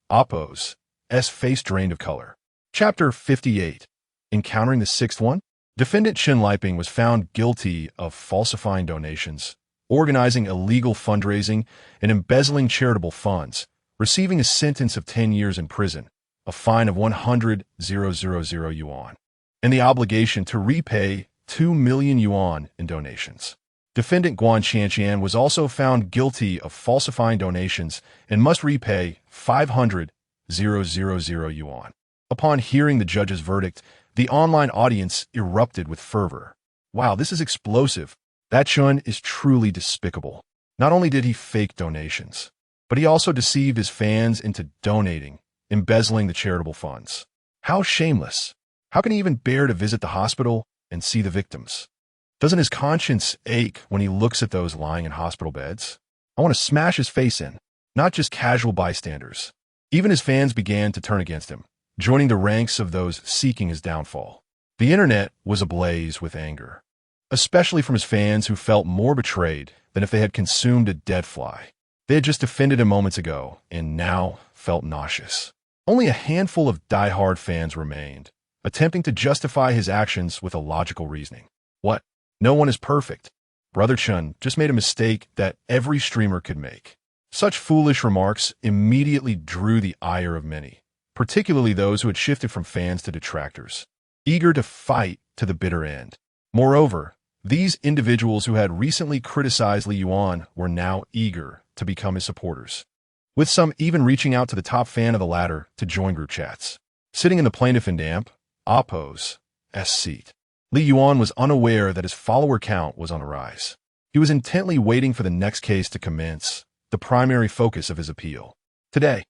S1: Appo's face drained of color. Chapter 58. Encountering the sixth one? Defendant Chen Liping was found guilty of falsifying donations, organizing illegal fundraising, and embezzling charitable funds, receiving a sentence of 10 years in prison, a fine of 100,000 yuan, and the obligation to repay 2 million yuan in donations. Defendant Guan Qianqian was also found guilty of falsifying donations and must repay 500,000 yuan. Upon hearing the judge's verdict, the online audience erupted with fervor. Wow, this is explosive. That Chun is truly despicable. Not only did he fake donations, but he also deceived his fans into donating, embezzling the charitable funds. How shameless. How can he even bear to visit the hospital and see the victims? Doesn't his conscience ache when he looks at those lying in hospital beds? I want to smash his face in, not just casual bystanders. Even his fans began to turn against him, joining the ranks of those seeking his downfall. The internet was ablaze with anger, especially from his fans who felt more betrayed than if they had consumed a dead fly. They had just defended him moments ago and now felt nauseous. Only a handful of die-hard fans remained, attempting to justify his actions with a logical reasoning. What? No one is perfect. Brother Chun just made a mistake that every streamer could make. Such foolish remarks immediately drew the ire of many, particularly those who had shifted from fans to detractors, eager to fight to the bitter end. Moreover, these individuals who had recently criticized Li Yuan were now eager to become his supporters, with some even reaching out to the top fan of the latter to join group chats. Sitting in the plaintiff and damp, Oppo's seat, Li Yuan was unaware that his follower count was on a rise. He was intently waiting for the next case to commence, the primary focus of his appeal. Today,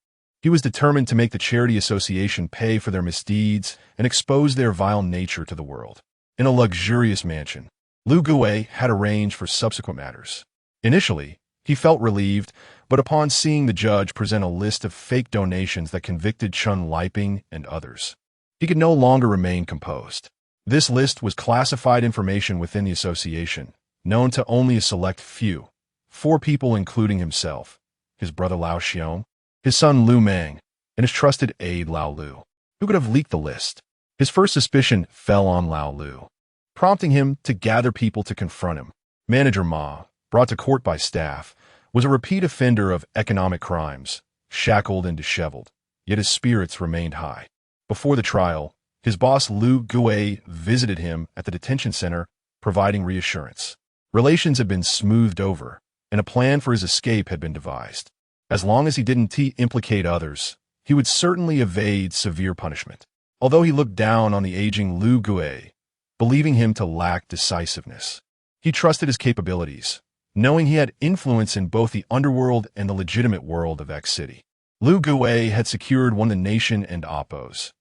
S1: he was determined to make the charity association pay for their misdeeds and expose their vile nature to the world. In a luxurious mansion, Lu Gui had arranged for subsequent matters. Initially, he felt relieved, but upon seeing the judge present a list of fake donations that convicted Chun Liping and others, he could no longer remain composed. This list was classified information within the association, known to only a select few, 4 people including himself, his brother Lao Xiong, his son Lu Meng, and his trusted aide Lao Lu. Who could have leaked the list? His first suspicion fell on Lao Lu, prompting him to gather people to confront him. Manager Ma, brought to court by staff, was a repeat offender of economic crimes, shackled and disheveled, yet his spirits remained high. Before the trial, his boss Lu Gui visited him at the detention center, providing reassurance. Relations had been smoothed over, and a plan for his escape had been devised. As long as he didn't implicate others, he would certainly evade severe punishment. Although he looked down on the aging Lu Gui, believing him to lack decisiveness, he trusted his capabilities, knowing he had influence in both the underworld and the legitimate world of X City. Lu Gui had secured one of the nation and Oppo's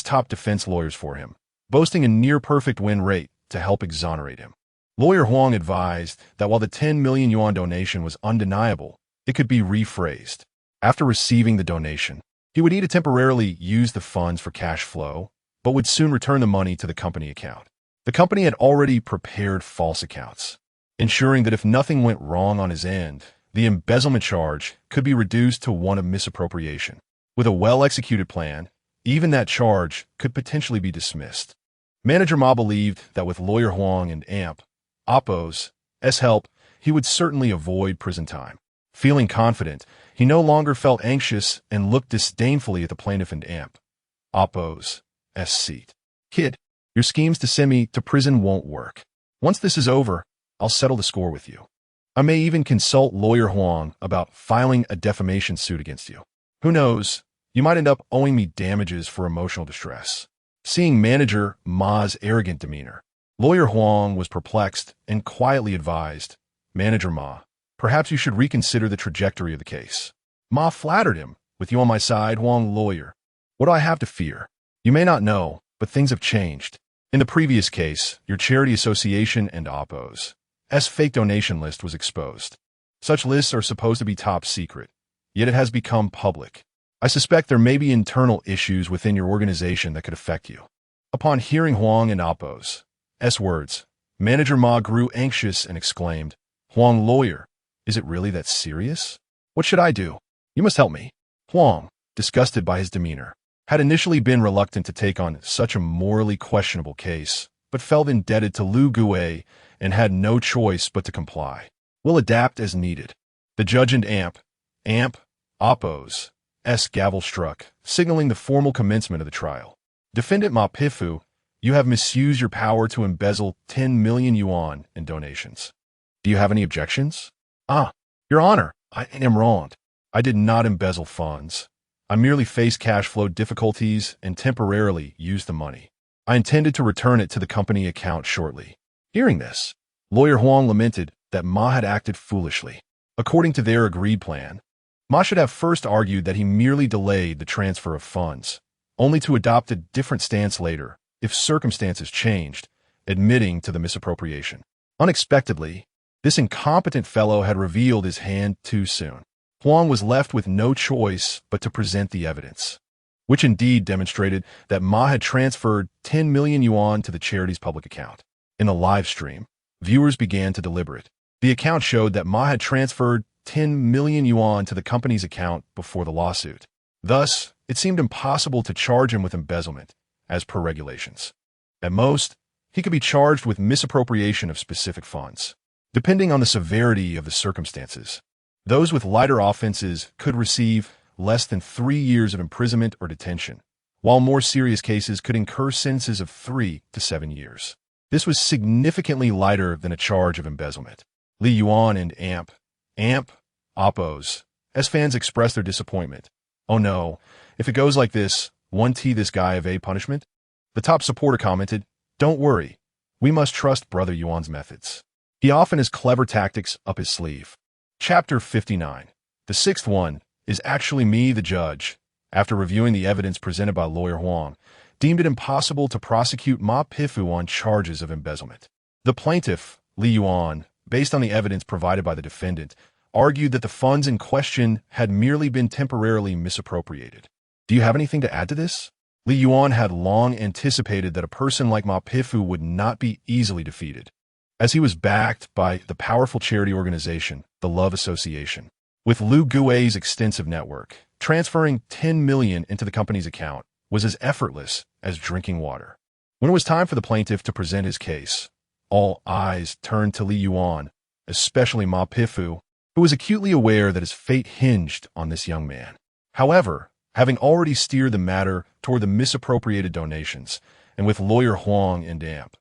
S1: top defense lawyers for him, boasting a near-perfect win rate to help exonerate him. Lawyer Huang advised that while the 10 million yuan donation was undeniable, it could be rephrased. After receiving the donation, he would need to temporarily use the funds for cash flow, but would soon return the money to the company account. The company had already prepared false accounts, ensuring that if nothing went wrong on his end, the embezzlement charge could be reduced to one of misappropriation. With a well-executed plan, even that charge could potentially be dismissed. Manager Ma believed that with Lawyer Huang and Oppo's help, he would certainly avoid prison time. Feeling confident, he no longer felt anxious and looked disdainfully at the plaintiff and Oppo's seat. Kid, your schemes to send me to prison won't work. Once this is over, I'll settle the score with you. I may even consult Lawyer Huang about filing a defamation suit against you. Who knows, you might end up owing me damages for emotional distress. Seeing Manager Ma's arrogant demeanor, Lawyer Huang was perplexed and quietly advised, Manager Ma, perhaps you should reconsider the trajectory of the case. Ma flattered him. With you on my side, Huang lawyer, what do I have to fear? You may not know, but things have changed. In the previous case, your charity association and Oppo's fake donation list was exposed. Such lists are supposed to be top secret, yet it has become public. I suspect there may be internal issues within your organization that could affect you. Upon hearing Huang and Oppo's words, Manager Ma grew anxious and exclaimed, Huang lawyer, is it really that serious? What should I do? You must help me. Huang, disgusted by his demeanor, had initially been reluctant to take on such a morally questionable case, but felt indebted to Lu Gui and had no choice but to comply. Will adapt as needed. The judge and Oppo's gavel struck, signaling the formal commencement of the trial. Defendant Ma Pifu, you have misused your power to embezzle 10 million yuan in donations. Do you have any objections? Your Honor, I am wronged. I did not embezzle funds. I merely faced cash flow difficulties and temporarily used the money. I intended to return it to the company account shortly. Hearing this, Lawyer Huang lamented that Ma had acted foolishly. According to their agreed plan, Ma should have first argued that he merely delayed the transfer of funds, only to adopt a different stance later, if circumstances changed, admitting to the misappropriation. Unexpectedly, this incompetent fellow had revealed his hand too soon. Huang was left with no choice but to present the evidence, which indeed demonstrated that Ma had transferred 10 million yuan to the charity's public account. In the live stream, viewers began to deliberate. The account showed that Ma had transferred 10 million yuan to the company's account before the lawsuit. Thus, it seemed impossible to charge him with embezzlement, as per regulations. At most, he could be charged with misappropriation of specific funds. Depending on the severity of the circumstances, Those with lighter offenses could receive less than 3 years of imprisonment or detention, while more serious cases could incur sentences of 3 to 7 years. This was significantly lighter than a charge of embezzlement. Li Yuan and Amp oppose, as fans express their disappointment. "Oh no, if it goes like this, won't this guy evade punishment?" The top supporter commented, "Don't worry, we must trust Brother Yuan's methods. He often has clever tactics up his sleeve." Chapter 59. The sixth one is actually me, the judge, after reviewing the evidence presented by lawyer Huang, deemed it impossible to prosecute Ma Pifu on charges of embezzlement. The plaintiff, Li Yuan, based on the evidence provided by the defendant, argued that the funds in question had merely been temporarily misappropriated. "Do you have anything to add to this?" Li Yuan had long anticipated that a person like Ma Pifu would not be easily defeated, as he was backed by the powerful charity organization, the Love Association. With Lu Gui's extensive network, transferring 10 million into the company's account was as effortless as drinking water. When it was time for the plaintiff to present his case, all eyes turned to Li Yuan, especially Ma Pifu, who was acutely aware that his fate hinged on this young man. However, having already steered the matter toward the misappropriated donations, and with lawyer Huang and Amp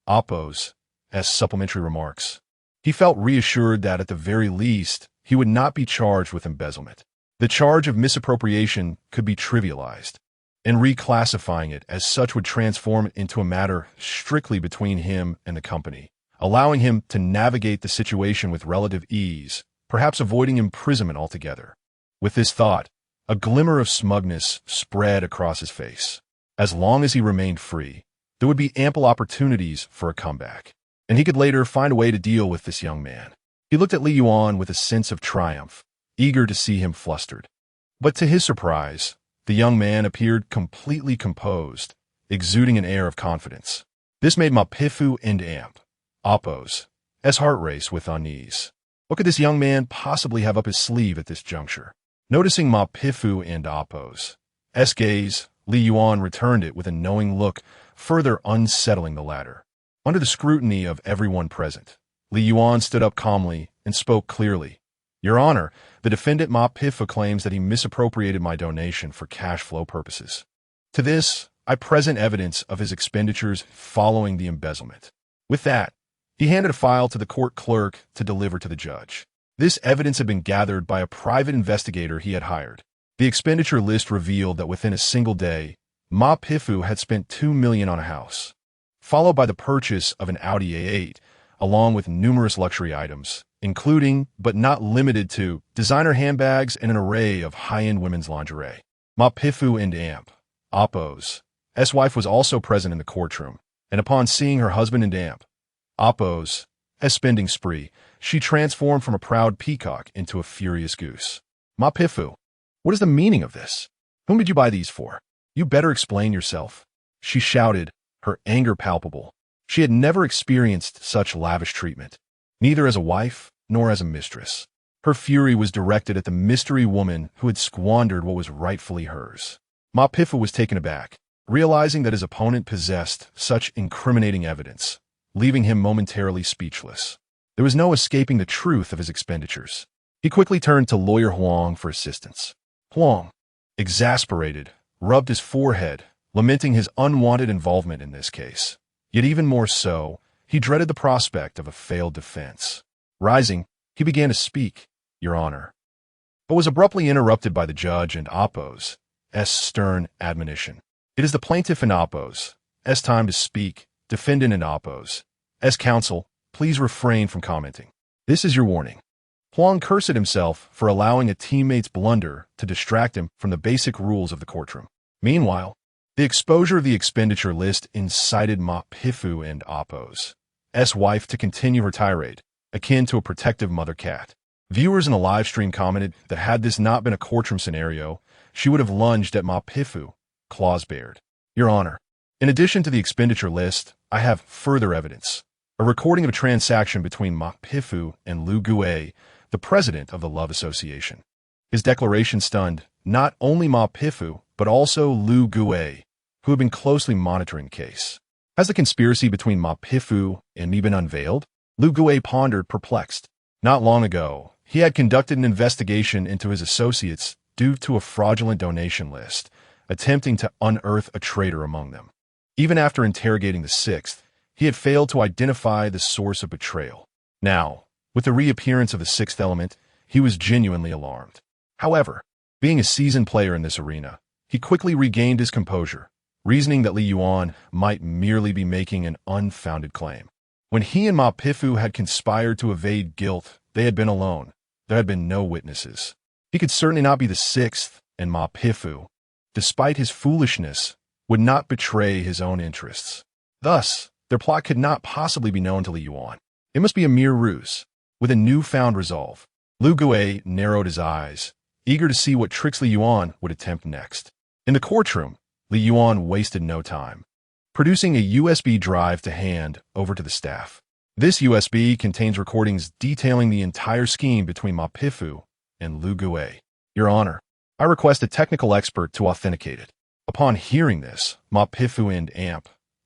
S1: oppose as supplementary remarks, he felt reassured that at the very least, he would not be charged with embezzlement. The charge of misappropriation could be trivialized, and reclassifying it as such would transform it into a matter strictly between him and the company, allowing him to navigate the situation with relative ease, perhaps avoiding imprisonment altogether. With this thought, a glimmer of smugness spread across his face. As long as he remained free, there would be ample opportunities for a comeback, and he could later find a way to deal with this young man. He looked at Li Yuan with a sense of triumph, eager to see him flustered. But to his surprise, the young man appeared completely composed, exuding an air of confidence. This made Ma Pifu and Amp oppose as heart race with unease. What could this young man possibly have up his sleeve at this juncture? Noticing Ma Pifu and oppose gaze, Li Yuan returned it with a knowing look, further unsettling the latter. Under the scrutiny of everyone present, Li Yuan stood up calmly and spoke clearly. "Your Honor, the defendant Ma Pifu claims that he misappropriated my donation for cash flow purposes. To this, I present evidence of his expenditures following the embezzlement." With that, he handed a file to the court clerk to deliver to the judge. This evidence had been gathered by a private investigator he had hired. The expenditure list revealed that within a single day, Ma Pifu had spent 2 million on a house, followed by the purchase of an Audi A8, along with numerous luxury items, including, but not limited to, designer handbags and an array of high-end women's lingerie. Ma Pifu and Amp oppose wife was also present in the courtroom, and upon seeing her husband and Amp oppose spending spree, she transformed from a proud peacock into a furious goose. "Ma Pifu, what is the meaning of this? Whom did you buy these for? You better explain yourself," she shouted, her anger palpable. She had never experienced such lavish treatment, neither as a wife nor as a mistress. Her fury was directed at the mystery woman who had squandered what was rightfully hers. Ma Pifu was taken aback, realizing that his opponent possessed such incriminating evidence, leaving him momentarily speechless. There was no escaping the truth of his expenditures. He quickly turned to lawyer Huang for assistance. Huang, exasperated, rubbed his forehead, lamenting his unwanted involvement in this case. Yet even more so, he dreaded the prospect of a failed defense. Rising, he began to speak, "Your Honor," but was abruptly interrupted by the judge and oppose's stern admonition. "It is the plaintiff and oppose's time to speak. Defendant and oppose's counsel, please refrain from commenting. This is your warning." Huang cursed himself for allowing a teammate's blunder to distract him from the basic rules of the courtroom. Meanwhile, the exposure of the expenditure list incited Ma Pifu and oppose's wife to continue her tirade, akin to a protective mother cat. Viewers in the live stream commented that had this not been a courtroom scenario, she would have lunged at Ma Pifu, claws bared. "Your Honor, in addition to the expenditure list, I have further evidence. A recording of a transaction between Ma Pifu and Lu Gui, the president of the Love Association." His declaration stunned not only Ma Pifu, but also Lu Gui, who had been closely monitoring the case. Has the conspiracy between Ma Pifu and me been unveiled? Lu Gui pondered, perplexed. Not long ago, He had conducted an investigation into his associates due to a fraudulent donation list, attempting to unearth a traitor among them. Even after interrogating the sixth, he had failed to identify the source of betrayal. Now, with the reappearance of the sixth element, he was genuinely alarmed. However, being a seasoned player in this arena, he quickly regained his composure, reasoning that Li Yuan might merely be making an unfounded claim. When he and Ma Pifu had conspired to evade guilt, they had been alone. There had been no witnesses. He could certainly not be the sixth, and Ma Pifu, despite his foolishness, would not betray his own interests. Thus, their plot could not possibly be known to Li Yuan. It must be a mere ruse. With a newfound resolve, Lu Gui narrowed his eyes, eager to see what tricks Li Yuan would attempt next. In the courtroom, Li Yuan wasted no time, producing a USB drive to hand over to the staff. This USB contains recordings detailing the entire scheme between Ma Pifu and Lu Gui. Your Honor, I request a technical expert to authenticate it. Upon hearing this, Ma Pifu and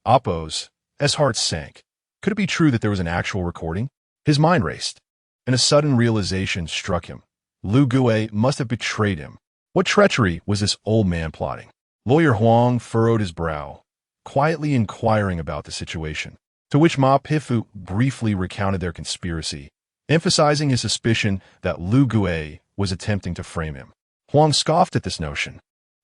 S1: Appo's heart sank. Could it be true that there was an actual recording? His mind raced, and a sudden realization struck him. Lu Gui must have betrayed him. What treachery was this old man plotting? Lawyer Huang furrowed his brow, quietly inquiring about the situation, to which Ma Pifu briefly recounted their conspiracy, emphasizing his suspicion that Lu Gui was attempting to frame him. Huang scoffed at this notion.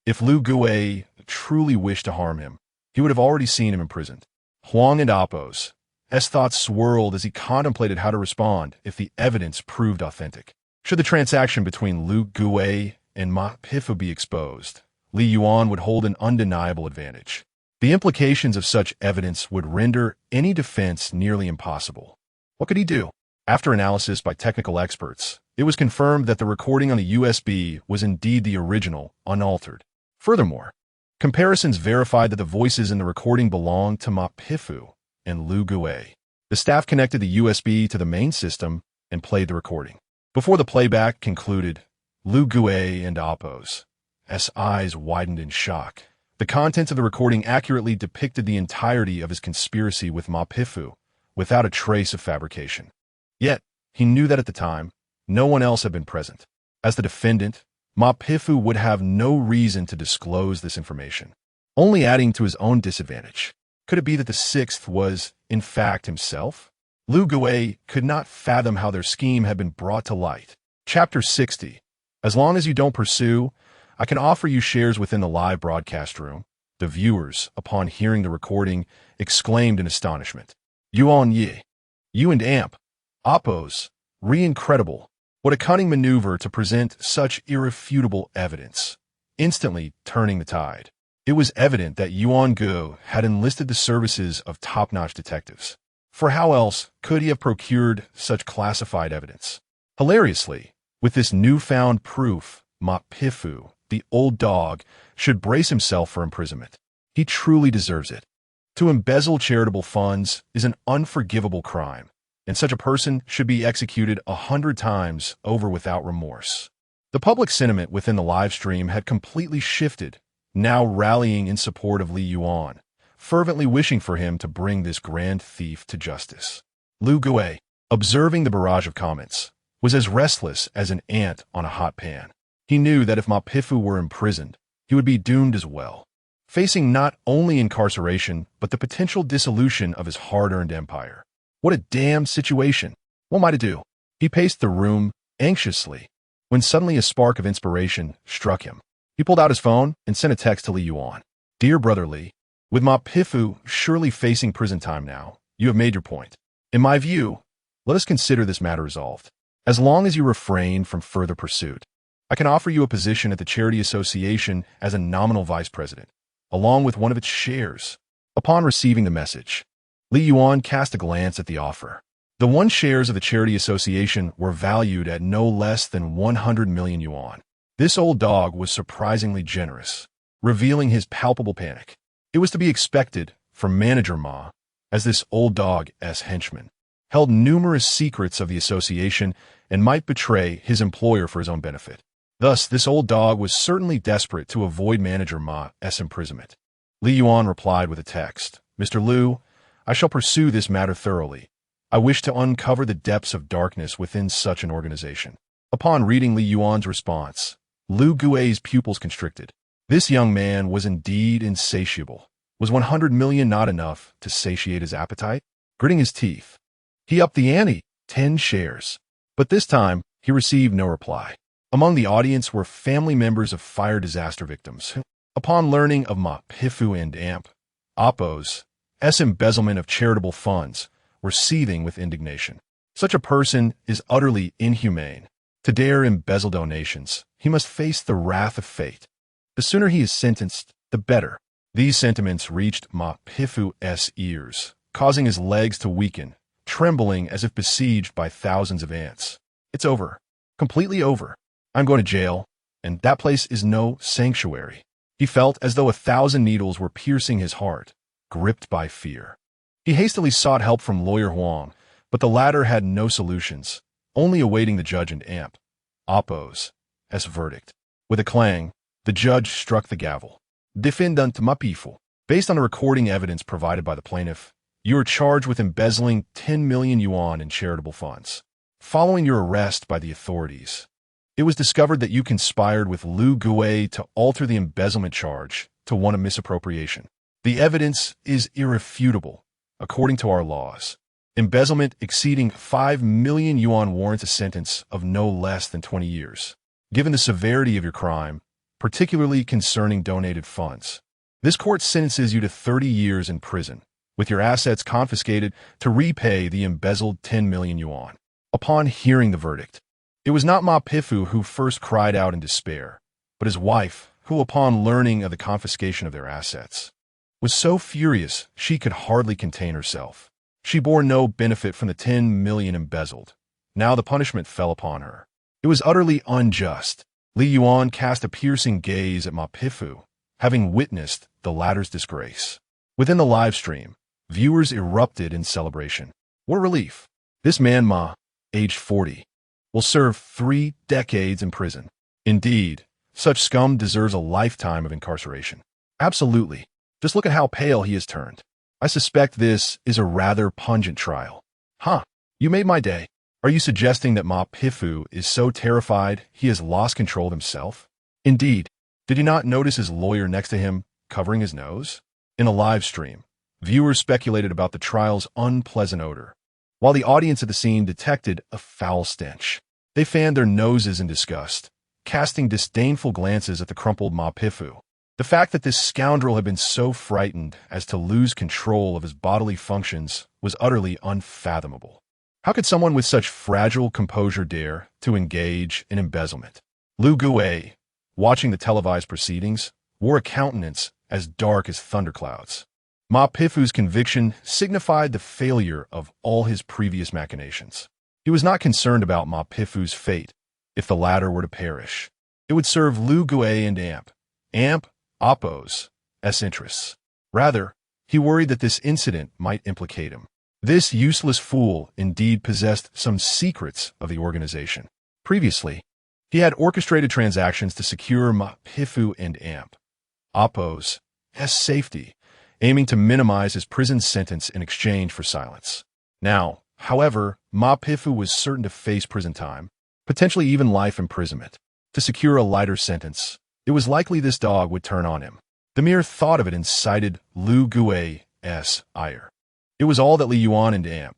S1: If Lu Gui truly wished to harm him, he would have already seen him imprisoned. Huang and Appo's thoughts swirled as he contemplated how to respond if the evidence proved authentic. Should the transaction between Lu Gui and Ma Pifu be exposed, Li Yuan would hold an undeniable advantage. The implications of such evidence would render any defense nearly impossible. What could he do? After analysis by technical experts, it was confirmed that the recording on the USB was indeed the original, unaltered. Furthermore, comparisons verified that the voices in the recording belonged to Ma Pifu and Lu Gui. The staff connected the USB to the main system and played the recording. Before the playback concluded, Lu Gui and Appo's eyes widened in shock. The contents of the recording accurately depicted the entirety of his conspiracy with Ma Pifu, without a trace of fabrication. Yet, he knew that at the time, no one else had been present. As the defendant, Ma Pifu would have no reason to disclose this information, only adding to his own disadvantage. Could it be that the sixth was, in fact, himself? Lu Gui could not fathom how their scheme had been brought to light. Chapter 60. As long as you don't pursue, I can offer you shares within the live broadcast room. The viewers, upon hearing the recording, exclaimed in astonishment. Yuan Yi. You and Appo's. Incredible. What a cunning maneuver to present such irrefutable evidence, instantly turning the tide. It was evident that Yuan Gu had enlisted the services of top-notch detectives. For how else could he have procured such classified evidence? Hilariously, with this newfound proof, Ma Pifu, the old dog, should brace himself for imprisonment. He truly deserves it. To embezzle charitable funds is an unforgivable crime, and such a person should be executed 100 times over without remorse. The public sentiment within the live stream had completely shifted, now rallying in support of Li Yuan, fervently wishing for him to bring this grand thief to justice. Lu Gui, observing the barrage of comments, was as restless as an ant on a hot pan. He knew that if Ma Pifu were imprisoned, he would be doomed as well, facing not only incarceration, but the potential dissolution of his hard-earned empire. What a damn situation! What am I to do? He paced the room anxiously, when suddenly a spark of inspiration struck him. He pulled out his phone and sent a text to Li Yuan. Dear Brother Li, with Ma Pifu surely facing prison time now, you have made your point. In my view, let us consider this matter resolved. As long as you refrain from further pursuit, I can offer you a position at the Charity Association as a nominal vice president, along with one of its shares. Upon receiving the message, Li Yuan cast a glance at the offer. The one shares of the Charity Association were valued at no less than 100 million yuan. This old dog was surprisingly generous, revealing his palpable panic. It was to be expected from Manager Ma, as this old dog's henchman held numerous secrets of the association and might betray his employer for his own benefit. Thus, this old dog was certainly desperate to avoid Manager Ma's imprisonment. Li Yuan replied with a text, Mr. Lu, I shall pursue this matter thoroughly. I wish to uncover the depths of darkness within such an organization. Upon reading Li Yuan's response, Lu Gui's pupils constricted. This young man was indeed insatiable. Was 100 million not enough to satiate his appetite? Gritting his teeth, he upped the ante, 10 shares. But this time, he received no reply. Among the audience were family members of fire disaster victims who, upon learning of Ma Pifu and Amp, Oppo's embezzlement of charitable funds, were seething with indignation. Such a person is utterly inhumane. To dare embezzle donations, he must face the wrath of fate. The sooner he is sentenced, the better. These sentiments reached Ma Pifu's ears, causing his legs to weaken, trembling as if besieged by thousands of ants. It's over. Completely over. I'm going to jail, and that place is no sanctuary. He felt as though 1,000 needles were piercing his heart, gripped by fear. He hastily sought help from lawyer Huang, but the latter had no solutions, only awaiting the judge and Amp, Oppo's verdict. With a clang, the judge struck the gavel. Defendant Mapifu. Based on the recording evidence provided by the plaintiff, you are charged with embezzling 10 million yuan in charitable funds. Following your arrest by the authorities, it was discovered that you conspired with Lu Gui to alter the embezzlement charge to one of misappropriation. The evidence is irrefutable, according to our laws. Embezzlement exceeding 5 million yuan warrants a sentence of no less than 20 years. Given the severity of your crime, particularly concerning donated funds, this court sentences you to 30 years in prison, with your assets confiscated to repay the embezzled 10 million yuan. Upon hearing the verdict, it was not Ma Pifu who first cried out in despair, but his wife, who, upon learning of the confiscation of their assets, was so furious she could hardly contain herself. She bore no benefit from the 10 million embezzled. Now the punishment fell upon her. It was utterly unjust. Li Yuan cast a piercing gaze at Ma Pifu, having witnessed the latter's disgrace. Within the live stream, viewers erupted in celebration. What relief! This man Ma, aged 40, will serve 3 decades in prison. Indeed, such scum deserves a lifetime of incarceration. Absolutely. Just look at how pale he has turned. I suspect this is a rather pungent trial. Huh, you made my day. Are you suggesting that Ma Pifu is so terrified he has lost control himself? Indeed. Did you not notice his lawyer next to him covering his nose? In a live stream, viewers speculated about the trial's unpleasant odor, while the audience at the scene detected a foul stench. They fanned their noses in disgust, casting disdainful glances at the crumpled Ma Pifu. The fact that this scoundrel had been so frightened as to lose control of his bodily functions was utterly unfathomable. How could someone with such fragile composure dare to engage in embezzlement? Lu Gui, watching the televised proceedings, wore a countenance as dark as thunderclouds. Ma Pifu's conviction signified the failure of all his previous machinations. He was not concerned about Ma Pifu's fate if the latter were to perish. It would serve Lu Gui and Amp, Oppo's interests. Rather, he worried that this incident might implicate him. This useless fool indeed possessed some secrets of the organization. Previously, he had orchestrated transactions to secure Ma Pifu and Oppo's safety, aiming to minimize his prison sentence in exchange for silence. Now, however, Ma Pifu was certain to face prison time, potentially even life imprisonment. To secure a lighter sentence, it was likely this dog would turn on him. The mere thought of it incited Lu Gui's ire. It was all that Li Yuan and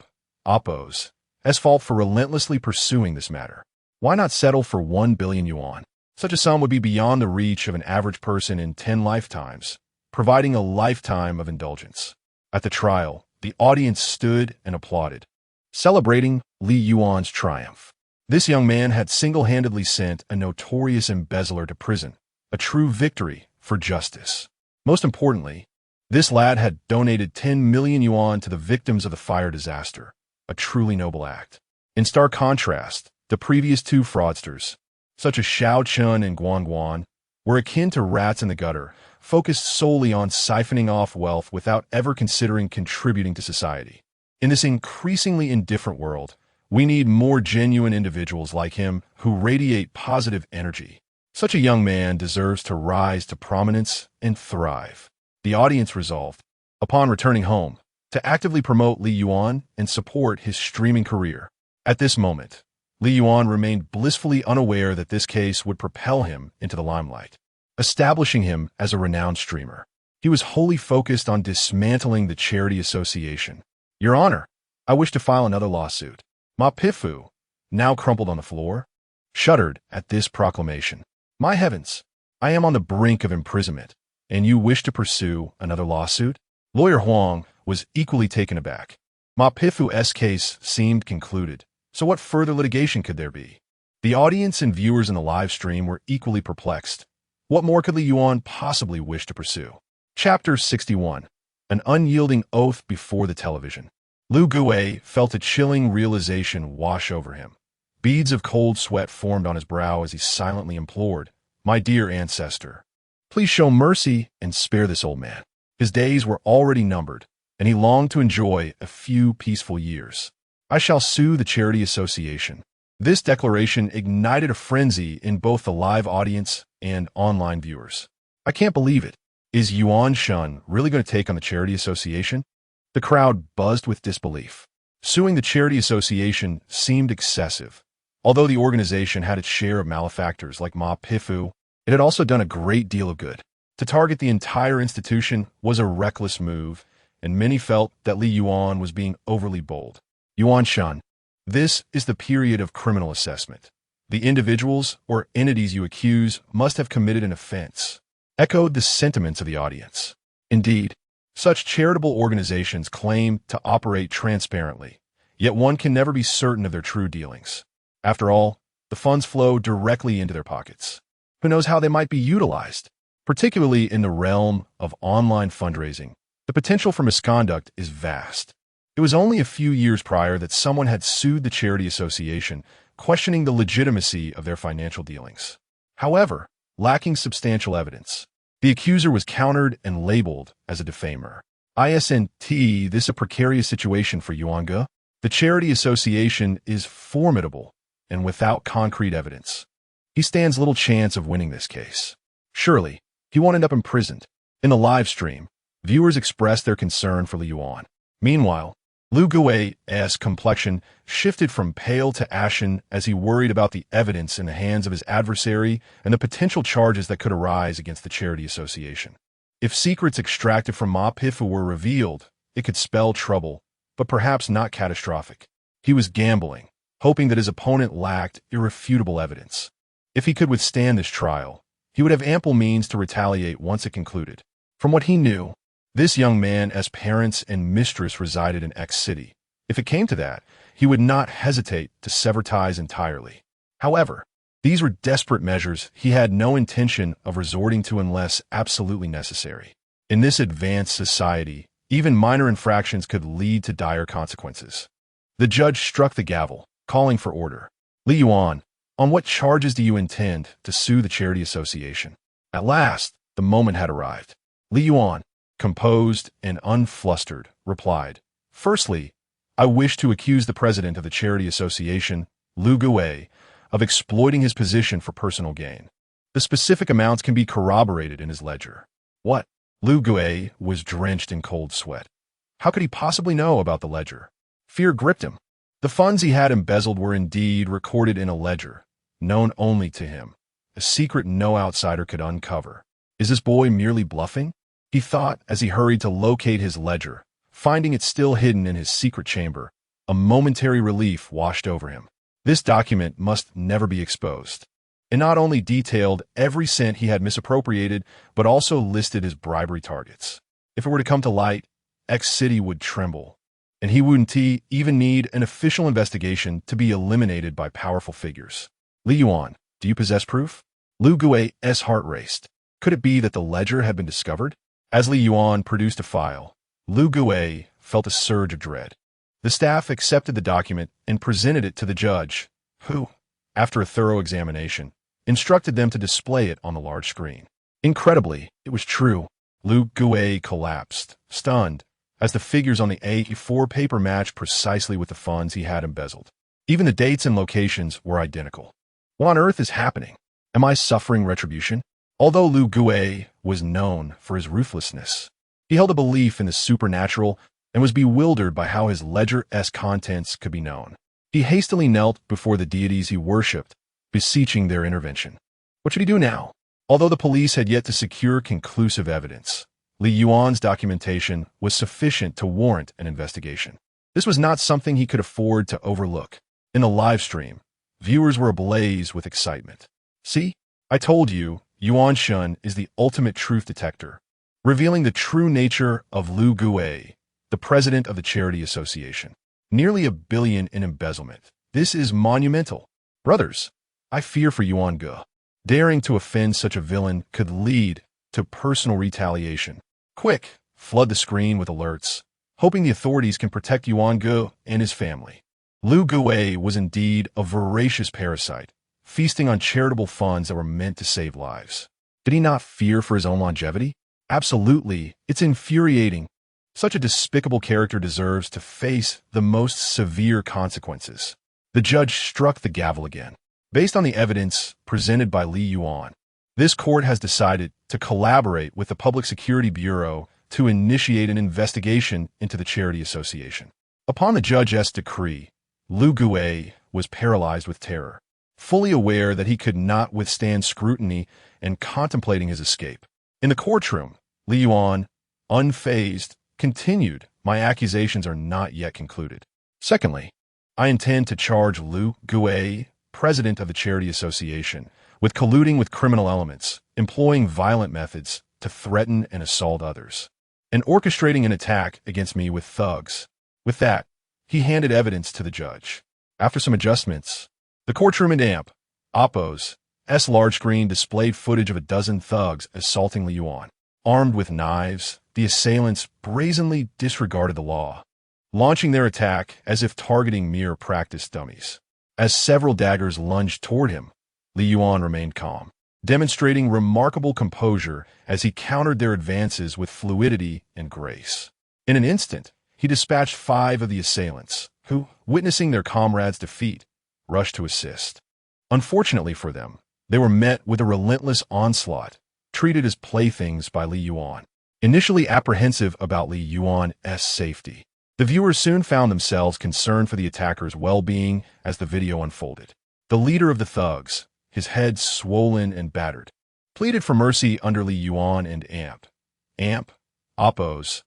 S1: Oppo's fault for relentlessly pursuing this matter. Why not settle for 1 billion yuan? Such a sum would be beyond the reach of an average person in 10 lifetimes, providing a lifetime of indulgence. At the trial, the audience stood and applauded, celebrating Li Yuan's triumph. This young man had single-handedly sent a notorious embezzler to prison, a true victory for justice. Most importantly, this lad had donated 10 million yuan to the victims of the fire disaster, a truly noble act. In stark contrast, the previous 2 fraudsters, such as Xiao Chun and Guan Guan, were akin to rats in the gutter, focused solely on siphoning off wealth without ever considering contributing to society. In this increasingly indifferent world, we need more genuine individuals like him who radiate positive energy. Such a young man deserves to rise to prominence and thrive. The audience resolved, upon returning home, to actively promote Li Yuan and support his streaming career. At this moment, Li Yuan remained blissfully unaware that this case would propel him into the limelight, establishing him as a renowned streamer. He was wholly focused on dismantling the charity association. Your Honor, I wish to file another lawsuit. Ma Pifu, now crumpled on the floor, shuddered at this proclamation. My heavens, I am on the brink of imprisonment, and you wish to pursue another lawsuit? Lawyer Huang was equally taken aback. Ma Pifu's case seemed concluded, so what further litigation could there be? The audience and viewers in the live stream were equally perplexed. What more could Li Yuan possibly wish to pursue? Chapter 61. An unyielding oath before the television. Lu Gui felt a chilling realization wash over him. Beads of cold sweat formed on his brow as he silently implored, "My dear ancestor, please show mercy and spare this old man." His days were already numbered, and he longed to enjoy a few peaceful years. I shall sue the charity association. This declaration ignited a frenzy in both the live audience and online viewers. I can't believe it. Is Yuan Shun really going to take on the charity association? The crowd buzzed with disbelief. Suing the charity association seemed excessive. Although the organization had its share of malefactors like Ma Pifu, it had also done a great deal of good. To target the entire institution was a reckless move, and many felt that Li Yuan was being overly bold. Yuan Shun, this is the period of criminal assessment. The individuals or entities you accuse must have committed an offense. Echoed the sentiments of the audience. Indeed, such charitable organizations claim to operate transparently, yet one can never be certain of their true dealings. After all, the funds flow directly into their pockets. Who knows how they might be utilized? Particularly in the realm of online fundraising, the potential for misconduct is vast. It was only a few years prior that someone had sued the charity association, questioning the legitimacy of their financial dealings. However, lacking substantial evidence, the accuser was countered and labeled as a defamer. Isn't this a precarious situation for Yuanga? The charity association is formidable and without concrete evidence. He stands little chance of winning this case. Surely, he won't end up imprisoned. In the live stream, viewers expressed their concern for Li Yuan. Meanwhile, Lu Gui's complexion shifted from pale to ashen as he worried about the evidence in the hands of his adversary and the potential charges that could arise against the charity association. If secrets extracted from Ma Pifu were revealed, it could spell trouble, but perhaps not catastrophic. He was gambling, hoping that his opponent lacked irrefutable evidence. If he could withstand this trial, he would have ample means to retaliate once it concluded. From what he knew, this young man's parents and mistress resided in X city. If it came to that, he would not hesitate to sever ties entirely. However, these were desperate measures he had no intention of resorting to unless absolutely necessary. In this advanced society, even minor infractions could lead to dire consequences. The judge struck the gavel, calling for order. Li Yuan, on what charges do you intend to sue the charity association? At last, the moment had arrived. Li Yuan, composed and unflustered, replied, "Firstly, I wish to accuse the president of the charity association, Lu Gui, of exploiting his position for personal gain. The specific amounts can be corroborated in his ledger." What? Lu Gui was drenched in cold sweat. How could he possibly know about the ledger? Fear gripped him. The funds he had embezzled were indeed recorded in a ledger, known only to him, a secret no outsider could uncover. Is this boy merely bluffing? He thought as he hurried to locate his ledger, finding it still hidden in his secret chamber. A momentary relief washed over him. This document must never be exposed. It not only detailed every cent he had misappropriated, but also listed his bribery targets. If it were to come to light, X City would tremble, and he wouldn't even need an official investigation to be eliminated by powerful figures. Li Yuan, do you possess proof? Lu Gui's heart raced. Could it be that the ledger had been discovered? As Li Yuan produced a file, Lu Gui felt a surge of dread. The staff accepted the document and presented it to the judge, who, after a thorough examination, instructed them to display it on the large screen. Incredibly, it was true. Lu Gui collapsed, stunned, as the figures on the A4 paper matched precisely with the funds he had embezzled. Even the dates and locations were identical. What on earth is happening? Am I suffering retribution? Although Lu Gui was known for his ruthlessness, he held a belief in the supernatural and was bewildered by how his ledger's contents could be known. He hastily knelt before the deities he worshipped, beseeching their intervention. What should he do now? Although the police had yet to secure conclusive evidence, Li Yuan's documentation was sufficient to warrant an investigation. This was not something he could afford to overlook. In the live stream, viewers were ablaze with excitement. See, I told you, Yuan Shun is the ultimate truth detector, revealing the true nature of Lu Gui, the president of the Charity Association. Nearly $1 billion in embezzlement. This is monumental. Brothers, I fear for Yuan Ge. Daring to offend such a villain could lead to personal retaliation. Quick, flood the screen with alerts, hoping the authorities can protect Yuan Ge and his family. Lu Gui was indeed a voracious parasite, feasting on charitable funds that were meant to save lives. Did he not fear for his own longevity? Absolutely, it's infuriating. Such a despicable character deserves to face the most severe consequences. The judge struck the gavel again. Based on the evidence presented by Li Yuan, this court has decided to collaborate with the Public Security Bureau to initiate an investigation into the Charity Association. Upon the judge's decree, Lu Gui was paralyzed with terror, fully aware that he could not withstand scrutiny and contemplating his escape. In the courtroom, Li Yuan, unfazed, continued, "My accusations are not yet concluded. Secondly, I intend to charge Lu Gui, president of the Charity Association, with colluding with criminal elements, employing violent methods to threaten and assault others, and orchestrating an attack against me with thugs." With that, he handed evidence to the judge. After some adjustments, the courtroom in Amp, Oppo's large screen displayed footage of a dozen thugs assaulting Li Yuan. Armed with knives, the assailants brazenly disregarded the law, launching their attack as if targeting mere practice dummies. As several daggers lunged toward him, Li Yuan remained calm, demonstrating remarkable composure as he countered their advances with fluidity and grace. In an instant, he dispatched 5 of the assailants, who, witnessing their comrades' defeat, rushed to assist. Unfortunately for them, they were met with a relentless onslaught, treated as playthings by Li Yuan. Initially apprehensive about Li Yuan's safety, the viewers soon found themselves concerned for the attackers' well-being as the video unfolded. The leader of the thugs, his head swollen and battered, pleaded for mercy under Li Yuan and Amp, Oppo's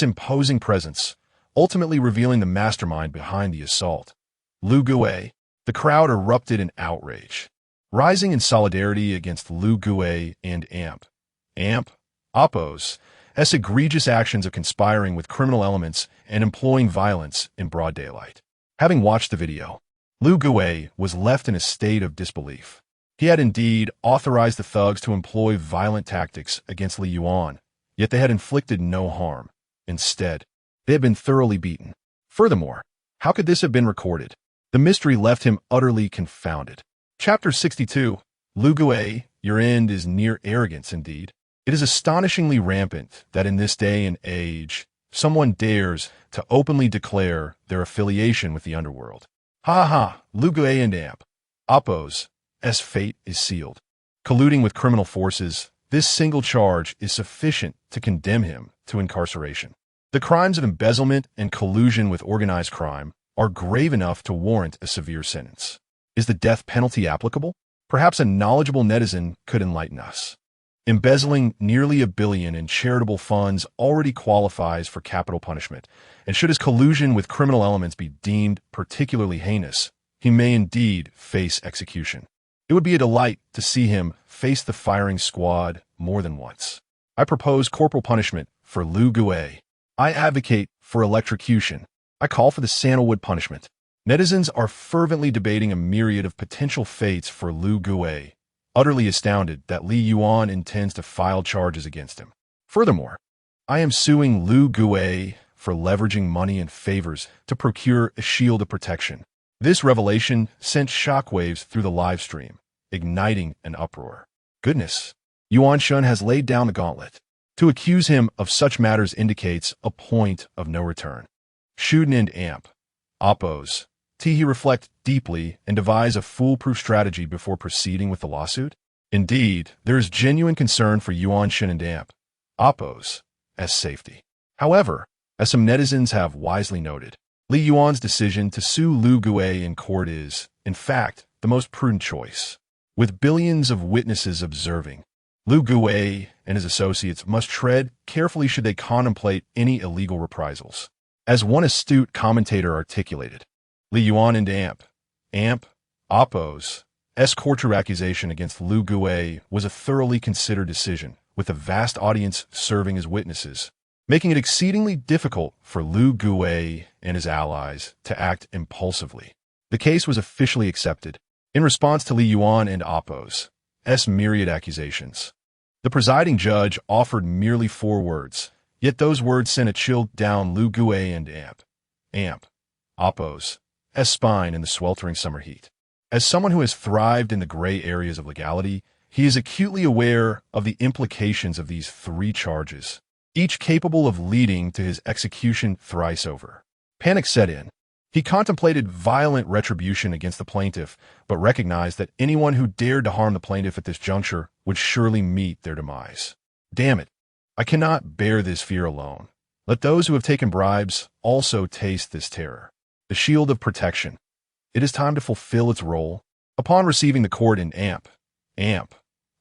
S1: imposing presence, ultimately revealing the mastermind behind the assault. Lu Gui. The crowd erupted in outrage, rising in solidarity against Lu Gui and Amp, Oppo's egregious actions of conspiring with criminal elements and employing violence in broad daylight. Having watched the video, Lu Gui was left in a state of disbelief. He had indeed authorized the thugs to employ violent tactics against Li Yuan, yet they had inflicted no harm. Instead, they had been thoroughly beaten. Furthermore, how could this have been recorded? The mystery left him utterly confounded. Chapter 62. Lu Gui, your end is near arrogance indeed. It is astonishingly rampant that in this day and age, someone dares to openly declare their affiliation with the underworld. Ha ha, Lu Gui and Oppo's fate is sealed. Colluding with criminal forces, this single charge is sufficient to condemn him to incarceration. The crimes of embezzlement and collusion with organized crime are grave enough to warrant a severe sentence. Is the death penalty applicable? Perhaps a knowledgeable netizen could enlighten us. Embezzling nearly $1 billion in charitable funds already qualifies for capital punishment, and should his collusion with criminal elements be deemed particularly heinous, he may indeed face execution. It would be a delight to see him face the firing squad more than once. I propose corporal punishment for Lu Gui. I advocate for electrocution. I call for the sandalwood punishment. Netizens are fervently debating a myriad of potential fates for Lu Gui, utterly astounded that Li Yuan intends to file charges against him. Furthermore, I am suing Lu Gui for leveraging money and favors to procure a shield of protection. This revelation sent shockwaves through the live stream, igniting an uproar. Goodness, Yuan Shun has laid down the gauntlet. To accuse him of such matters indicates a point of no return. Shuden and Oppo's he reflect deeply and devise a foolproof strategy before proceeding with the lawsuit? Indeed, there is genuine concern for Yuan Shun and Oppo's safety. However, as some netizens have wisely noted, Li Yuan's decision to sue Lu Gui in court is, in fact, the most prudent choice. With billions of witnesses observing, Lu Gui and his associates must tread carefully should they contemplate any illegal reprisals. As one astute commentator articulated, Li Yuan and Amp, Oppo's courtroom accusation against Lu Gui was a thoroughly considered decision, with a vast audience serving as witnesses, making it exceedingly difficult for Lu Gui and his allies to act impulsively. The case was officially accepted in response to Li Yuan and Oppo's myriad accusations. The presiding judge offered merely 4 words, yet those words sent a chill down Lu Gui and Oppo's spine in the sweltering summer heat. As someone who has thrived in the gray areas of legality, he is acutely aware of the implications of these 3 charges, each capable of leading to his execution thrice over. Panic set in. He contemplated violent retribution against the plaintiff, but recognized that anyone who dared to harm the plaintiff at this juncture would surely meet their demise. Damn it, I cannot bear this fear alone. Let those who have taken bribes also taste this terror. The shield of protection. It is time to fulfill its role. Upon receiving the court in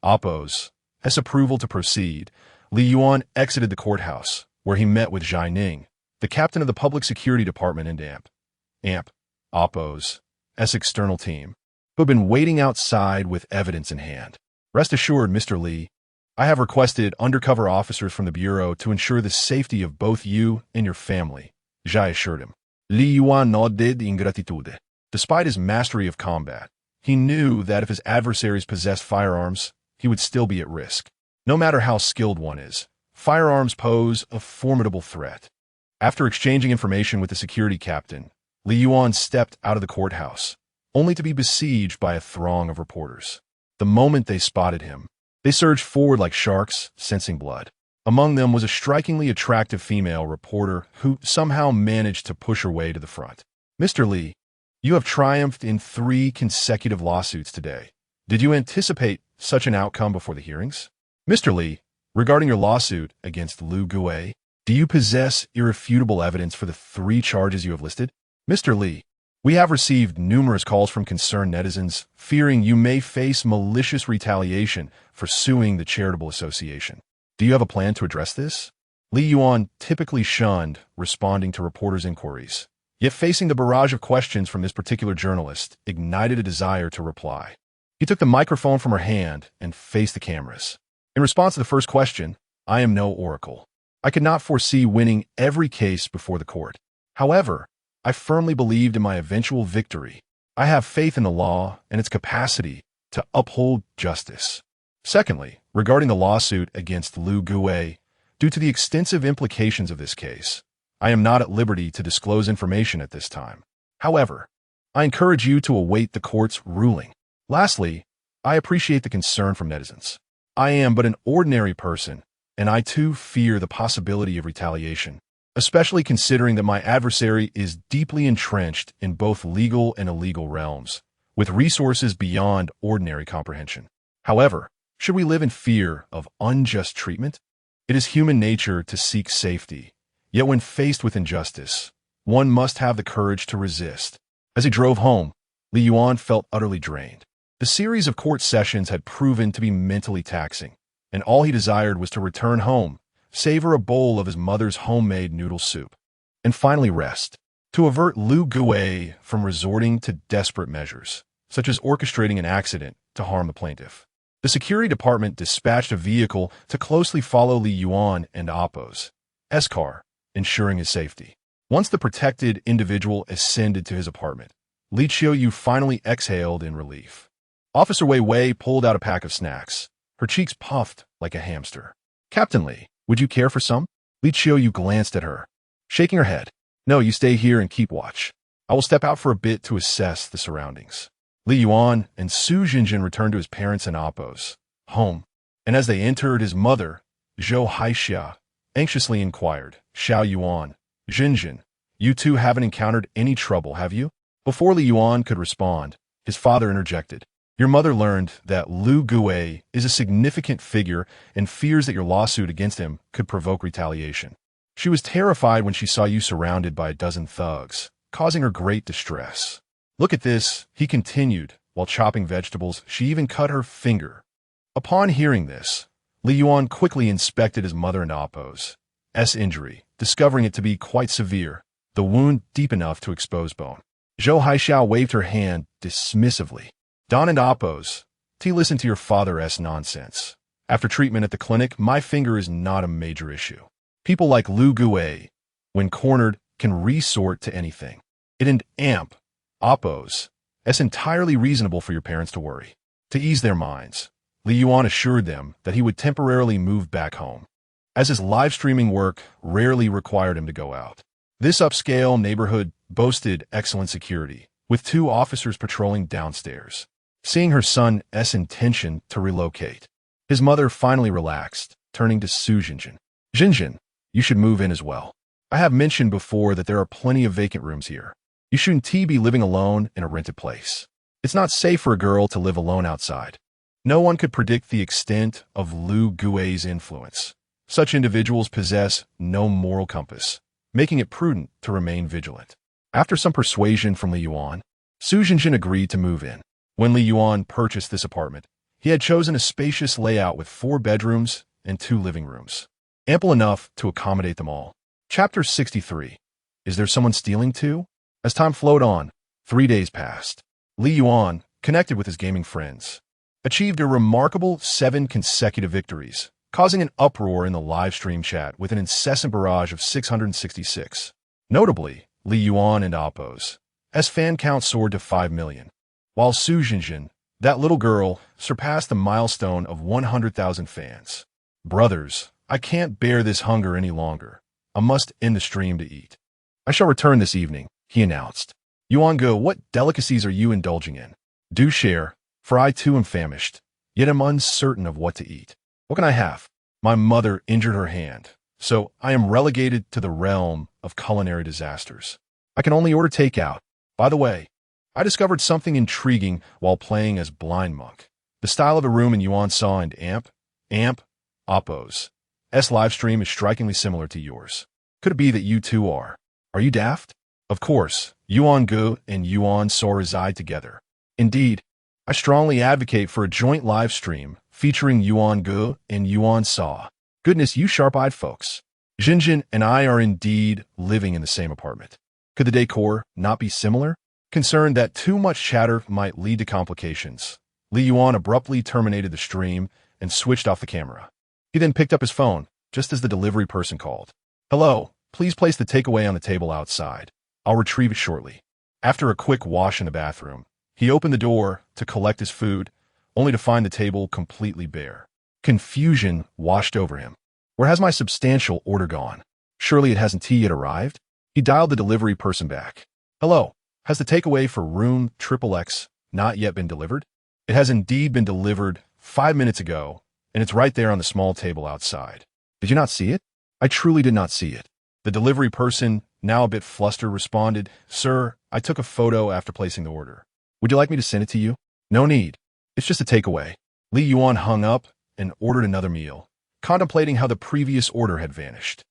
S1: Oppo's approval to proceed, Li Yuan exited the courthouse, where he met with Zhai Ning, the captain of the Public Security Department and Oppo's external team, who had been waiting outside with evidence in hand. Rest assured, Mr. Li, I have requested undercover officers from the Bureau to ensure the safety of both you and your family, Zhai assured him. Li Yuan nodded in gratitude. Despite his mastery of combat, he knew that if his adversaries possessed firearms, he would still be at risk. No matter how skilled one is, firearms pose a formidable threat. After exchanging information with the security captain, Li Yuan stepped out of the courthouse, only to be besieged by a throng of reporters. The moment they spotted him, they surged forward like sharks, sensing blood. Among them was a strikingly attractive female reporter who somehow managed to push her way to the front. Mr. Li, you have triumphed in 3 consecutive lawsuits today. Did you anticipate such an outcome before the hearings? Mr. Li, regarding your lawsuit against Lu Gui, do you possess irrefutable evidence for the 3 charges you have listed? Mr. Li, we have received numerous calls from concerned netizens fearing you may face malicious retaliation for suing the charitable association. Do you have a plan to address this? Li Yuan typically shunned responding to reporters' inquiries, yet facing the barrage of questions from this particular journalist ignited a desire to reply. He took the microphone from her hand and faced the cameras. In response to the first question, I am no oracle. I could not foresee winning every case before the court. However, I firmly believed in my eventual victory. I have faith in the law and its capacity to uphold justice. Secondly, regarding the lawsuit against Lu Gui, due to the extensive implications of this case, I am not at liberty to disclose information at this time. However, I encourage you to await the court's ruling. Lastly, I appreciate the concern from netizens. I am but an ordinary person, and I too fear the possibility of retaliation, especially considering that my adversary is deeply entrenched in both legal and illegal realms, with resources beyond ordinary comprehension. However, should we live in fear of unjust treatment? It is human nature to seek safety, yet when faced with injustice, one must have the courage to resist. As he drove home, Li Yuan felt utterly drained. The series of court sessions had proven to be mentally taxing, and all he desired was to return home, savor a bowl of his mother's homemade noodle soup, and finally rest. To avert Lu Gui from resorting to desperate measures, such as orchestrating an accident to harm the plaintiff, the security department dispatched a vehicle to closely follow Li Yuan and Oppo's car, ensuring his safety. Once the protected individual ascended to his apartment, Li Qiuyu finally exhaled in relief. Officer Wei Wei pulled out a pack of snacks, her cheeks puffed like a hamster. Captain Li, would you care for some? Li Qiuyu glanced at her, shaking her head. No, you stay here and keep watch. I will step out for a bit to assess the surroundings. Li Yuan and Su Jinjin returned to his parents and Oppo's home, and as they entered, his mother, Zhou Haixia, anxiously inquired, Xiao Yuan, Jinjin, you two haven't encountered any trouble, have you? Before Li Yuan could respond, his father interjected. Your mother learned that Lu Gui is a significant figure and fears that your lawsuit against him could provoke retaliation. She was terrified when she saw you surrounded by a dozen thugs, causing her great distress. "Look at this," he continued, while chopping vegetables. She even cut her finger. Upon hearing this, Li Yuan quickly inspected his mother and Appo's injury, discovering it to be quite severe, the wound deep enough to expose bone. Zhou Haishao waved her hand dismissively. "Don and Appo's, listen to your father's nonsense. After treatment at the clinic, my finger is not a major issue. People like Lu Gui, when cornered, can resort to anything. It and Appo's. It's entirely reasonable for your parents to worry." To ease their minds, Li Yuan assured them that he would temporarily move back home, as his live streaming work rarely required him to go out. This upscale neighborhood boasted excellent security, with 2 officers patrolling downstairs. Seeing her son's intention to relocate, his mother finally relaxed, turning to Su Jinjin. "Jinjin, you should move in as well. I have mentioned before that there are plenty of vacant rooms here. You shouldn't be living alone in a rented place. It's not safe for a girl to live alone outside." No one could predict the extent of Lu Gui's influence. Such individuals possess no moral compass, making it prudent to remain vigilant. After some persuasion from Li Yuan, Su Jinjin agreed to move in. When Li Yuan purchased this apartment, he had chosen a spacious layout with 4 bedrooms and 2 living rooms, ample enough to accommodate them all. Chapter 63. Is there someone stealing too? As time flowed on, 3 days passed. Li Yuan, connected with his gaming friends, achieved a remarkable 7 consecutive victories, causing an uproar in the live stream chat with an incessant barrage of 666. Notably, Li Yuan and Appo's fan count soared to 5 million, while Su Jinjin, that little girl, surpassed the milestone of 100,000 fans. "Brothers, I can't bear this hunger any longer. I must end the stream to eat. I shall return this evening," he announced. "Yuan Go, what delicacies are you indulging in? Do share, for I too am famished, yet am uncertain of what to eat. What can I have? My mother injured her hand, so I am relegated to the realm of culinary disasters. I can only order takeout. By the way, I discovered something intriguing while playing as Blind Monk. The style of a room in Yuan Saw and Appo's live stream is strikingly similar to yours. Could it be that you two are? Are you daft? Of course, Yuan Gu and Yuan Saw reside together. Indeed, I strongly advocate for a joint live stream featuring Yuan Gu and Yuan Saw. Goodness, you sharp-eyed folks. Jinjin and I are indeed living in the same apartment. Could the decor not be similar? Concerned that too much chatter might lead to complications, Li Yuan abruptly terminated the stream and switched off the camera. He then picked up his phone, just as the delivery person called. "Hello, please place the takeaway on the table outside. I'll retrieve it shortly." After a quick wash in the bathroom, he opened the door to collect his food, only to find the table completely bare. Confusion washed over him. Where has my substantial order gone? Surely it hasn't yet arrived? He dialed the delivery person back. "Hello, has the takeaway for room XXX not yet been delivered?" "It has indeed been delivered 5 minutes ago, and it's right there on the small table outside." "Did you not see it?" "I truly did not see it." The delivery person, now a bit flustered, responded, "Sir, I took a photo after placing the order. Would you like me to send it to you?" "No need. It's just a takeaway." Li Yuan hung up and ordered another meal, contemplating how the previous order had vanished.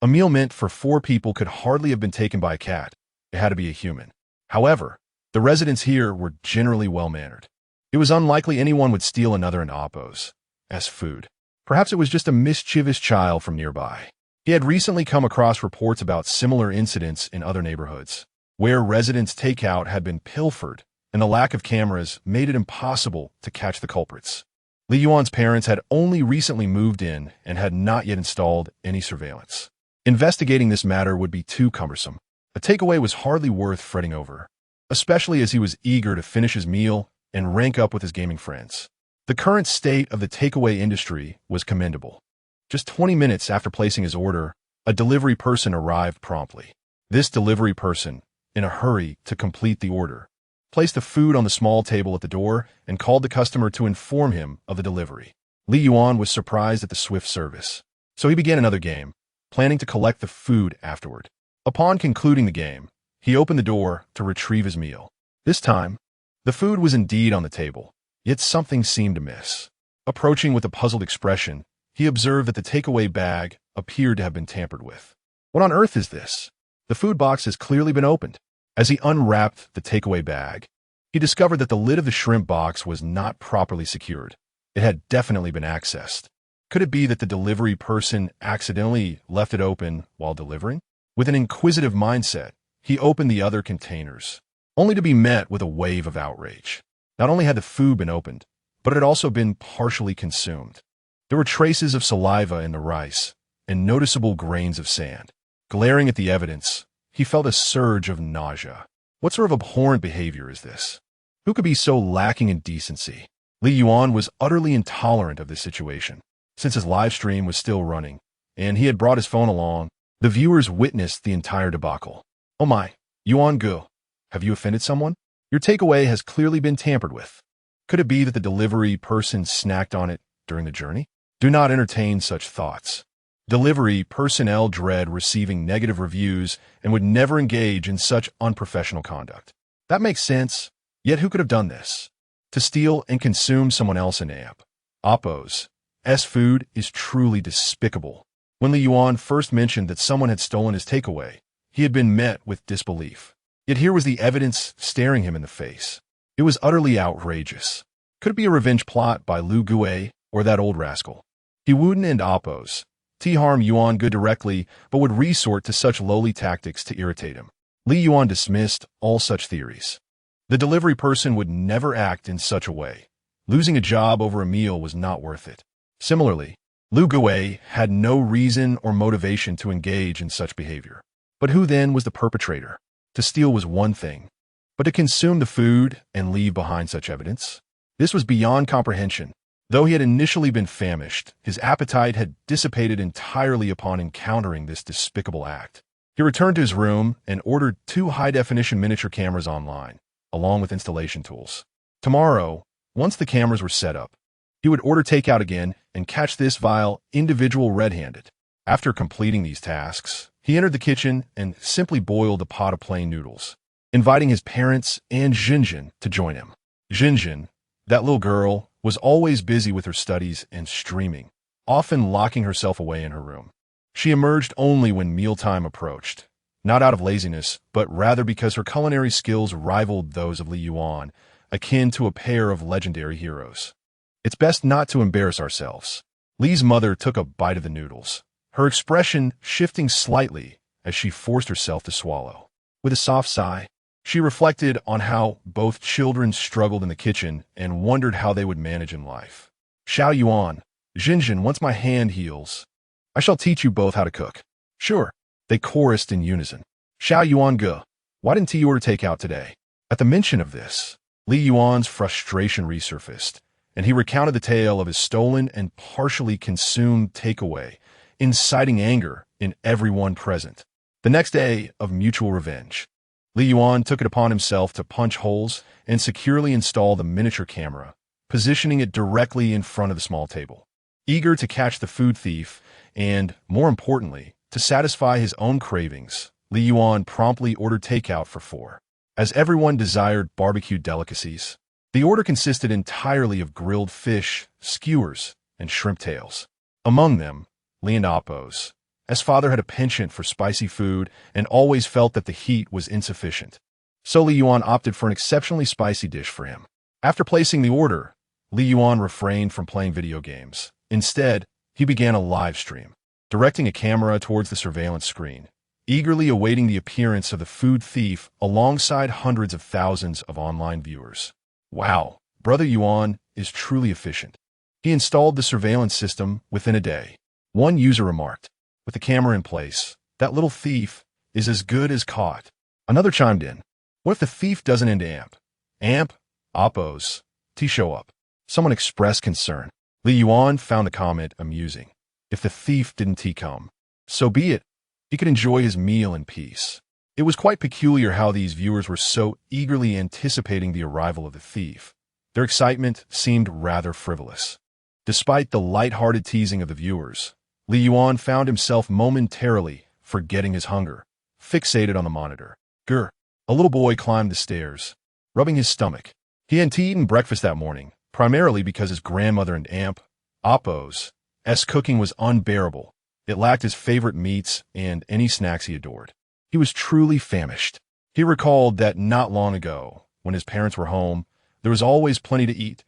S1: A meal meant for 4 people could hardly have been taken by a cat. It had to be a human. However, the residents here were generally well-mannered. It was unlikely anyone would steal another in Appo's food. Perhaps it was just a mischievous child from nearby. He had recently come across reports about similar incidents in other neighborhoods, where residents' takeout had been pilfered, and the lack of cameras made it impossible to catch the culprits. Li Yuan's parents had only recently moved in and had not yet installed any surveillance. Investigating this matter would be too cumbersome. A takeaway was hardly worth fretting over, especially as he was eager to finish his meal and rank up with his gaming friends. The current state of the takeaway industry was commendable. Just 20 minutes after placing his order, a delivery person arrived promptly. This delivery person, in a hurry to complete the order, placed the food on the small table at the door and called the customer to inform him of the delivery. Li Yuan was surprised at the swift service, so he began another game, planning to collect the food afterward. Upon concluding the game, he opened the door to retrieve his meal. This time, the food was indeed on the table, yet something seemed amiss. Approaching with a puzzled expression, he observed that the takeaway bag appeared to have been tampered with. "What on earth is this? The food box has clearly been opened." As he unwrapped the takeaway bag, he discovered that the lid of the shrimp box was not properly secured. It had definitely been accessed. Could it be that the delivery person accidentally left it open while delivering? With an inquisitive mindset, he opened the other containers, only to be met with a wave of outrage. Not only had the food been opened, but it had also been partially consumed. There were traces of saliva in the rice and noticeable grains of sand. Glaring at the evidence, he felt a surge of nausea. What sort of abhorrent behavior is this? Who could be so lacking in decency? Li Yuan was utterly intolerant of this situation. Since his live stream was still running, and he had brought his phone along, the viewers witnessed the entire debacle. Oh my, Yuan Gu, have you offended someone? Your takeaway has clearly been tampered with. Could it be that the delivery person snacked on it during the journey? Do not entertain such thoughts. Delivery personnel dread receiving negative reviews and would never engage in such unprofessional conduct. That makes sense, yet who could have done this? To steal and consume someone else in Oppo's food is truly despicable. When Li Yuan first mentioned that someone had stolen his takeaway, he had been met with disbelief. Yet here was the evidence staring him in the face. It was utterly outrageous. Could it be a revenge plot by Lu Gue or that old rascal? He wouldn't end Oppo's harm Yuan Gu directly, but would resort to such lowly tactics to irritate him. Li Yuan dismissed all such theories. The delivery person would never act in such a way. Losing a job over a meal was not worth it. Similarly, Lu Gue had no reason or motivation to engage in such behavior. But who then was the perpetrator? To steal was one thing, but to consume the food and leave behind such evidence? This was beyond comprehension. Though he had initially been famished, his appetite had dissipated entirely upon encountering this despicable act. He returned to his room and ordered 2 high-definition miniature cameras online, along with installation tools. Tomorrow, once the cameras were set up, he would order takeout again and catch this vile individual red-handed. After completing these tasks, he entered the kitchen and simply boiled a pot of plain noodles, inviting his parents and Jinjin to join him. Jinjin, that little girl, was always busy with her studies and streaming, often locking herself away in her room. She emerged only when mealtime approached, not out of laziness, but rather because her culinary skills rivaled those of Li Yuan, akin to a pair of legendary heroes. It's best not to embarrass ourselves. Li's mother took a bite of the noodles, her expression shifting slightly as she forced herself to swallow. With a soft sigh, she reflected on how both children struggled in the kitchen and wondered how they would manage in life. Xiao Yuan, Jinjin, once my hand heals, I shall teach you both how to cook. Sure, they chorused in unison. Xiao Yuan Ge, why didn't he order takeout today? At the mention of this, Li Yuan's frustration resurfaced, and he recounted the tale of his stolen and partially consumed takeaway, inciting anger in everyone present. The next day of mutual revenge, Li Yuan took it upon himself to punch holes and securely install the miniature camera, positioning it directly in front of the small table. Eager to catch the food thief and, more importantly, to satisfy his own cravings, Li Yuan promptly ordered takeout for 4. As everyone desired barbecued delicacies, the order consisted entirely of grilled fish, skewers, and shrimp tails. Among them, Li and Oppo's father had a penchant for spicy food and always felt that the heat was insufficient. So Li Yuan opted for an exceptionally spicy dish for him. After placing the order, Li Yuan refrained from playing video games. Instead, he began a live stream, directing a camera towards the surveillance screen, eagerly awaiting the appearance of the food thief alongside hundreds of thousands of online viewers. Wow, Brother Yuan is truly efficient. He installed the surveillance system within a day. One user remarked, with the camera in place, that little thief is as good as caught. Another chimed in, what if the thief doesn't end Oppo's show up? Someone expressed concern. Li Yuan found the comment amusing. If the thief didn't come, so be it. He could enjoy his meal in peace. It was quite peculiar how these viewers were so eagerly anticipating the arrival of the thief. Their excitement seemed rather frivolous. Despite the light-hearted teasing of the viewers, Li Yuan found himself momentarily forgetting his hunger, fixated on the monitor. A little boy climbed the stairs, rubbing his stomach. He hadn't eaten breakfast that morning, primarily because his grandmother and Oppo's cooking was unbearable. It lacked his favorite meats and any snacks he adored. He was truly famished. He recalled that not long ago, when his parents were home, there was always plenty to eat.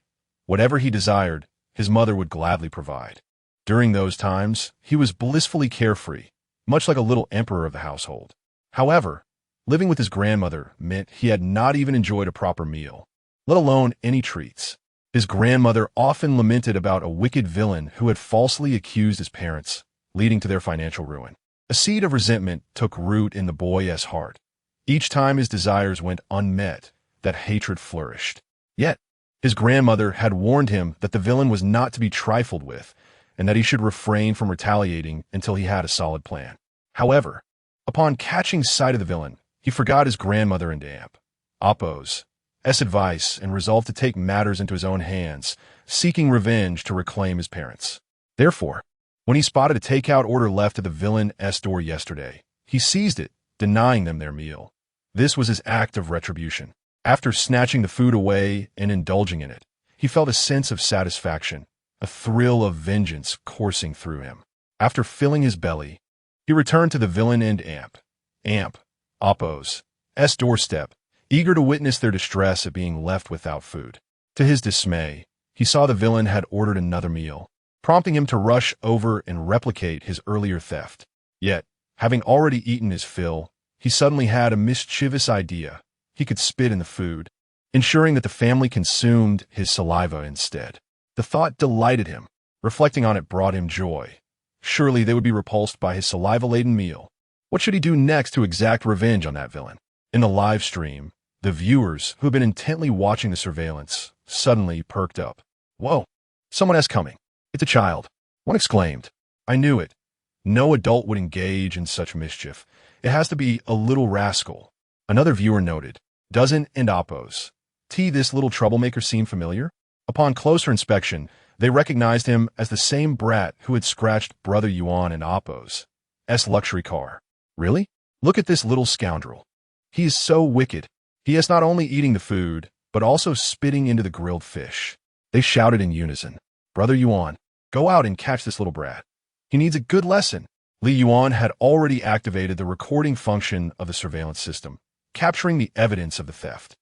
S1: Whatever he desired, his mother would gladly provide. During those times, he was blissfully carefree, much like a little emperor of the household. However, living with his grandmother meant he had not even enjoyed a proper meal, let alone any treats. His grandmother often lamented about a wicked villain who had falsely accused his parents, leading to their financial ruin. A seed of resentment took root in the boy's heart. Each time his desires went unmet, that hatred flourished. Yet, his grandmother had warned him that the villain was not to be trifled with, and that he should refrain from retaliating until he had a solid plan. However, upon catching sight of the villain, he forgot his grandmother and Appo's advice and resolved to take matters into his own hands, seeking revenge to reclaim his parents. Therefore, when he spotted a takeout order left at the villain's door yesterday, he seized it, denying them their meal. This was his act of retribution. After snatching the food away and indulging in it, he felt a sense of satisfaction, a thrill of vengeance coursing through him. After filling his belly, he returned to the villain and Appo's doorstep, eager to witness their distress at being left without food. To his dismay, he saw the villain had ordered another meal, prompting him to rush over and replicate his earlier theft. Yet, having already eaten his fill, he suddenly had a mischievous idea. He could spit in the food, ensuring that the family consumed his saliva instead. The thought delighted him. Reflecting on it brought him joy. Surely they would be repulsed by his saliva-laden meal. What should he do next to exact revenge on that villain? In the live stream, the viewers, who had been intently watching the surveillance, suddenly perked up. Whoa, someone is coming. It's a child. One exclaimed. I knew it. No adult would engage in such mischief. It has to be a little rascal. Another viewer noted. Doesn't Appo's this little troublemaker seem familiar? Upon closer inspection, they recognized him as the same brat who had scratched Brother Yuan in Appo's luxury car. Really? Look at this little scoundrel. He is so wicked. He is not only eating the food, but also spitting into the grilled fish. They shouted in unison. Brother Yuan, go out and catch this little brat. He needs a good lesson. Li Yuan had already activated the recording function of the surveillance system, capturing the evidence of the theft.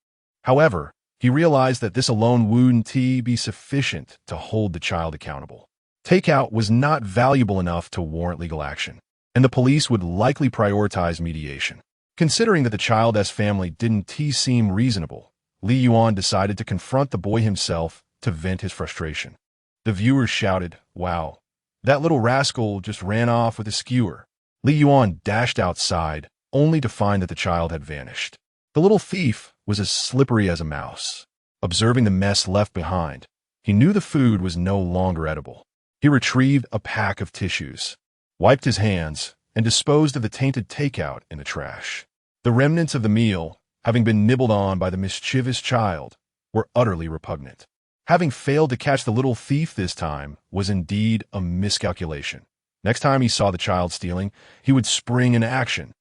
S1: However, he realized that this alone wouldn't be sufficient to hold the child accountable. Takeout was not valuable enough to warrant legal action, and the police would likely prioritize mediation. Considering that the child's family didn't seem reasonable, Li Yuan decided to confront the boy himself to vent his frustration. The viewers shouted, wow, that little rascal just ran off with a skewer. Li Yuan dashed outside, only to find that the child had vanished. The little thief was as slippery as a mouse. Observing the mess left behind, he knew the food was no longer edible. He retrieved a pack of tissues, wiped his hands, and disposed of the tainted takeout in the trash. The remnants of the meal, having been nibbled on by the mischievous child, were utterly repugnant. Having failed to catch the little thief this time was indeed a miscalculation. Next time he saw the child stealing, he would spring into action.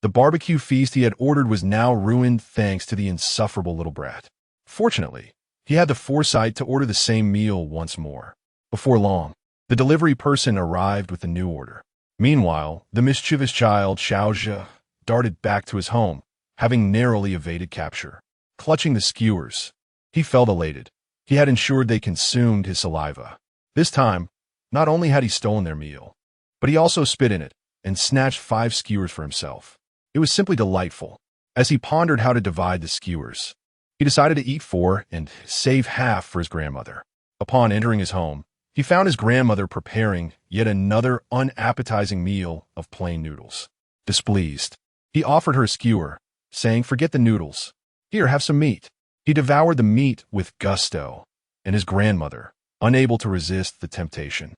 S1: The barbecue feast he had ordered was now ruined thanks to the insufferable little brat. Fortunately, he had the foresight to order the same meal once more. Before long, the delivery person arrived with the new order. Meanwhile, the mischievous child, Xiaozhe, darted back to his home, having narrowly evaded capture. Clutching the skewers, he felt elated. He had ensured they consumed his saliva. This time, not only had he stolen their meal, but he also spit in it and snatched 5 skewers for himself. It was simply delightful. As he pondered how to divide the skewers, he decided to eat 4 and save half for his grandmother. Upon entering his home, he found his grandmother preparing yet another unappetizing meal of plain noodles. Displeased, he offered her a skewer, saying, forget the noodles. Here, have some meat. He devoured the meat with gusto, and his grandmother, unable to resist the temptation,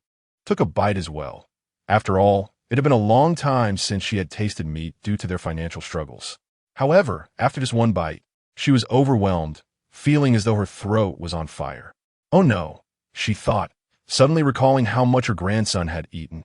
S1: took a bite as well. After all, it had been a long time since she had tasted meat due to their financial struggles. However, after just one bite, she was overwhelmed, feeling as though her throat was on fire. Oh no, she thought, suddenly recalling how much her grandson had eaten.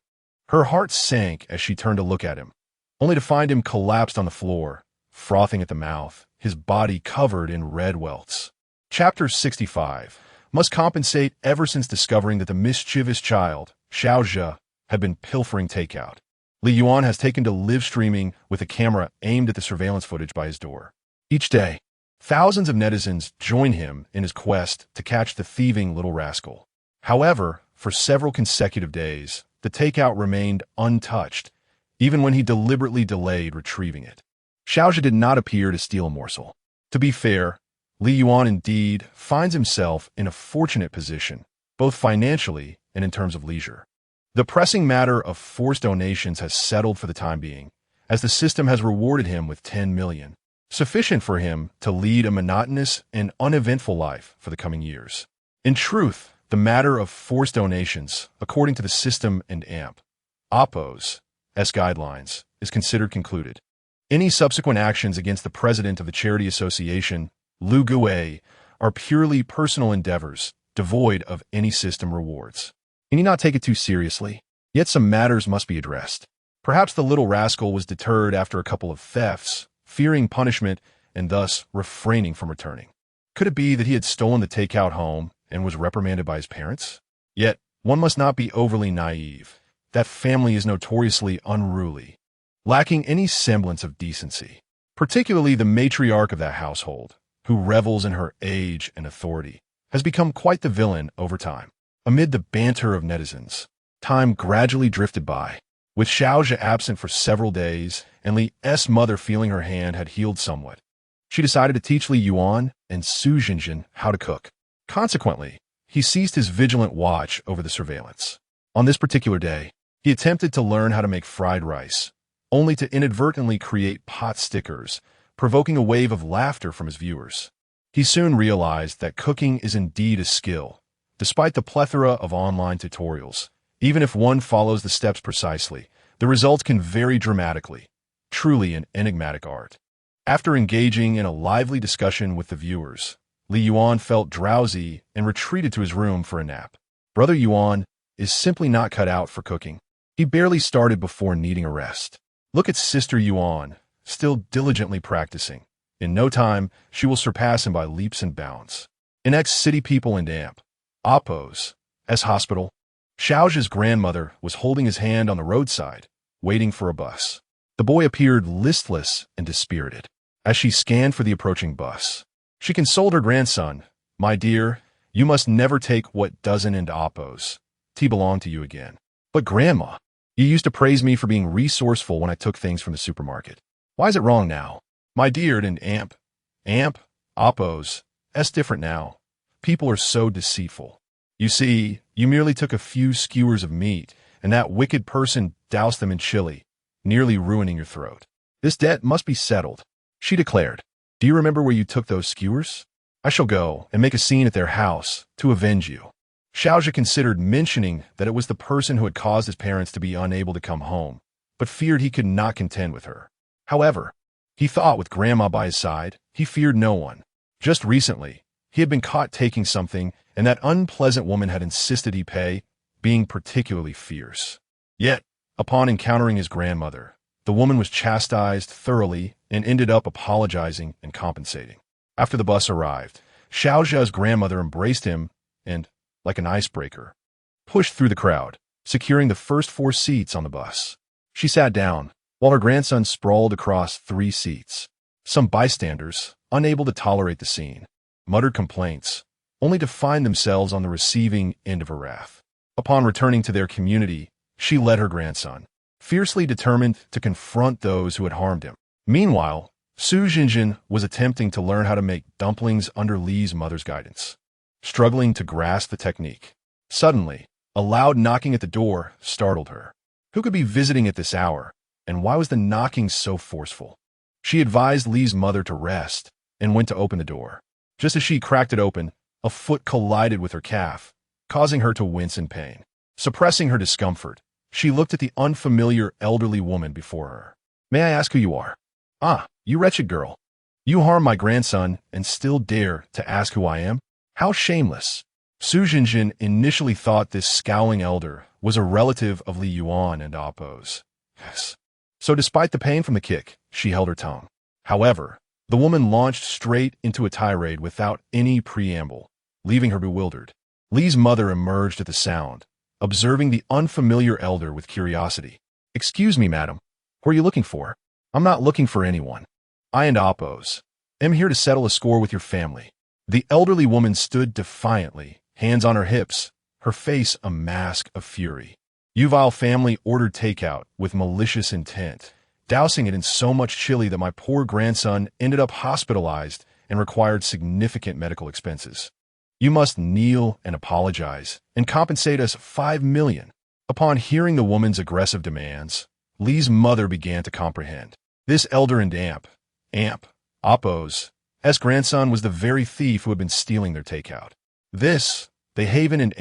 S1: Her heart sank as she turned to look at him, only to find him collapsed on the floor, frothing at the mouth, his body covered in red welts. Chapter 65 must compensate ever since discovering that the mischievous child, Xiaozhe, had been pilfering takeout. Li Yuan has taken to live streaming with a camera aimed at the surveillance footage by his door. Each day, thousands of netizens join him in his quest to catch the thieving little rascal. However, for several consecutive days, the takeout remained untouched, even when he deliberately delayed retrieving it. Xiaozhi did not appear to steal a morsel. To be fair, Li Yuan indeed finds himself in a fortunate position, both financially and in terms of leisure. The pressing matter of forced donations has settled for the time being, as the system has rewarded him with 10 million, sufficient for him to lead a monotonous and uneventful life for the coming years. In truth, the matter of forced donations, according to the system and Oppo's guidelines, is considered concluded. Any subsequent actions against the president of the charity association, Lu Gui, are purely personal endeavors, devoid of any system rewards. Can you not take it too seriously? Yet some matters must be addressed. Perhaps the little rascal was deterred after a couple of thefts, fearing punishment and thus refraining from returning. Could it be that he had stolen the takeout home and was reprimanded by his parents? Yet, one must not be overly naive. That family is notoriously unruly, lacking any semblance of decency, particularly the matriarch of that household, who revels in her age and authority, has become quite the villain over time. Amid the banter of netizens, time gradually drifted by. With Xiaozhi absent for several days and Li's mother feeling her hand had healed somewhat, she decided to teach Li Yuan and Su Jinjin how to cook. Consequently, he ceased his vigilant watch over the surveillance. On this particular day, he attempted to learn how to make fried rice, only to inadvertently create pot stickers, provoking a wave of laughter from his viewers. He soon realized that cooking is indeed a skill. Despite the plethora of online tutorials, even if one follows the steps precisely, the results can vary dramatically, truly an enigmatic art. After engaging in a lively discussion with the viewers, Li Yuan felt drowsy and retreated to his room for a nap. Brother Yuan is simply not cut out for cooking. He barely started before needing a rest. Look at Sister Yuan, still diligently practicing. In no time, she will surpass him by leaps and bounds. In ex-city people and Oppo's hospital, Xiaozhi's grandmother was holding his hand on the roadside, waiting for a bus. The boy appeared listless and dispirited. As she scanned for the approaching bus, she consoled her grandson, "My dear, you must never take what doesn't and Oppo's belong to you again." "But Grandma, you used to praise me for being resourceful when I took things from the supermarket. Why is it wrong now?" "My dear, and Oppo's different now. People are so deceitful. You see, you merely took a few skewers of meat, and that wicked person doused them in chili, nearly ruining your throat. This debt must be settled," she declared. "Do you remember where you took those skewers? I shall go and make a scene at their house to avenge you." Xiaozhi considered mentioning that it was the person who had caused his parents to be unable to come home, but feared he could not contend with her. However, he thought with Grandma by his side, he feared no one. Just recently, he had been caught taking something, and that unpleasant woman had insisted he pay, being particularly fierce. Yet, upon encountering his grandmother, the woman was chastised thoroughly and ended up apologizing and compensating. After the bus arrived, Xiaozhi's grandmother embraced him and, like an icebreaker, pushed through the crowd, securing the first 4 seats on the bus. She sat down, while her grandson sprawled across 3 seats. Some bystanders, unable to tolerate the scene, muttered complaints, only to find themselves on the receiving end of her wrath. Upon returning to their community, she led her grandson, fiercely determined to confront those who had harmed him. Meanwhile, Su Jinjin was attempting to learn how to make dumplings under Li's mother's guidance, struggling to grasp the technique. Suddenly, a loud knocking at the door startled her. Who could be visiting at this hour, and why was the knocking so forceful? She advised Li's mother to rest and went to open the door. Just as she cracked it open, a foot collided with her calf, causing her to wince in pain. Suppressing her discomfort, she looked at the unfamiliar elderly woman before her. "May I ask who you are?" "Ah, you wretched girl. You harm my grandson and still dare to ask who I am? How shameless." Su Jinjin initially thought this scowling elder was a relative of Li Yuan and Oppo's. Yes. So despite the pain from the kick, she held her tongue. However, the woman launched straight into a tirade without any preamble, leaving her bewildered. Li's mother emerged at the sound, observing the unfamiliar elder with curiosity. Excuse me, madam. Who are you looking for? I'm not looking for anyone. I and Oppos am here to settle a score with your family. The elderly woman stood defiantly, hands on her hips, her face a mask of fury. You vile family ordered takeout with malicious intent, dousing it in so much chili that my poor grandson ended up hospitalized and required significant medical expenses. You must kneel and apologize and compensate us $5 million. Upon hearing the woman's aggressive demands, Lee's mother began to comprehend. This elder and Oppos' grandson was the very thief who had been stealing their takeout. This, the Haven and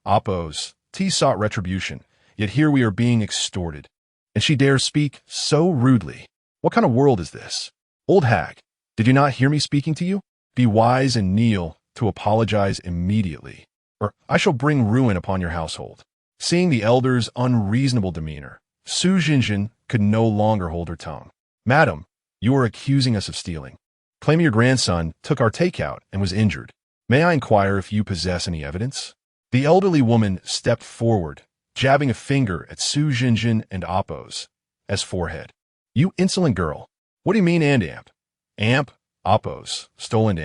S1: Oppos' sought retribution, yet here we are being extorted. And she dares speak so rudely. What kind of world is this? Old hag, did you not hear me speaking to you? Be wise and kneel to apologize immediately, or I shall bring ruin upon your household. Seeing the elder's unreasonable demeanor, Su Jinjin could no longer hold her tongue. Madam, you are accusing us of stealing. Claiming your grandson took our takeout and was injured. May I inquire if you possess any evidence? The elderly woman stepped forward, jabbing a finger at Su Jinjin and Oppos' forehead. You insolent girl. What do you mean and Oppos, stolen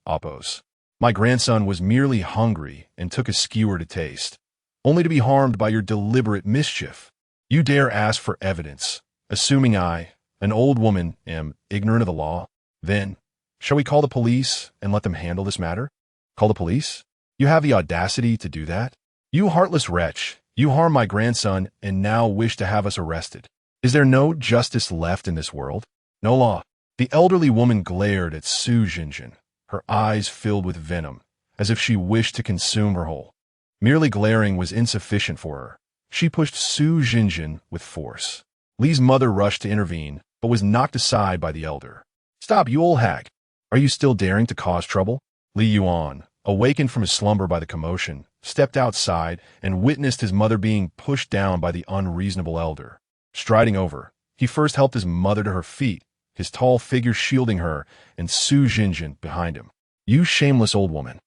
S1: Oppos. My grandson was merely hungry and took a skewer to taste, only to be harmed by your deliberate mischief. You dare ask for evidence, assuming I, an old woman, am ignorant of the law? Then, shall we call the police and let them handle this matter? Call the police? You have the audacity to do that? You heartless wretch, you harm my grandson and now wish to have us arrested. Is there no justice left in this world? No law? The elderly woman glared at Su Jinjin, her eyes filled with venom, as if she wished to consume her whole. Merely glaring was insufficient for her. She pushed Su Jinjin with force. Lee's mother rushed to intervene, but was knocked aside by the elder. Stop, you old hag! Are you still daring to cause trouble? Li Yuan, awakened from his slumber by the commotion, stepped outside and witnessed his mother being pushed down by the unreasonable elder. Striding over, he first helped his mother to her feet, his tall figure shielding her, and Su Jinjin behind him. You shameless old woman.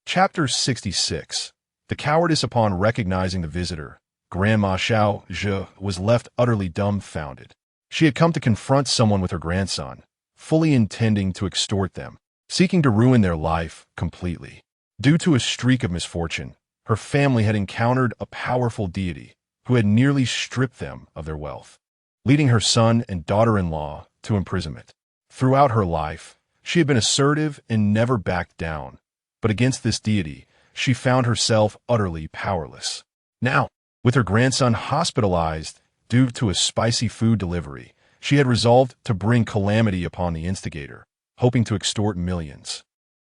S1: Chapter 66. The cowardice upon recognizing the visitor. Grandma Xiao Zhe was left utterly dumbfounded. She had come to confront someone with her grandson, fully intending to extort them, seeking to ruin their life completely. Due to a streak of misfortune, her family had encountered a powerful deity who had nearly stripped them of their wealth, leading her son and daughter-in-law to imprisonment. Throughout her life, she had been assertive and never backed down, but against this deity, she found herself utterly powerless. Now, with her grandson hospitalized due to a spicy food delivery, she had resolved to bring calamity upon the instigator, hoping to extort millions,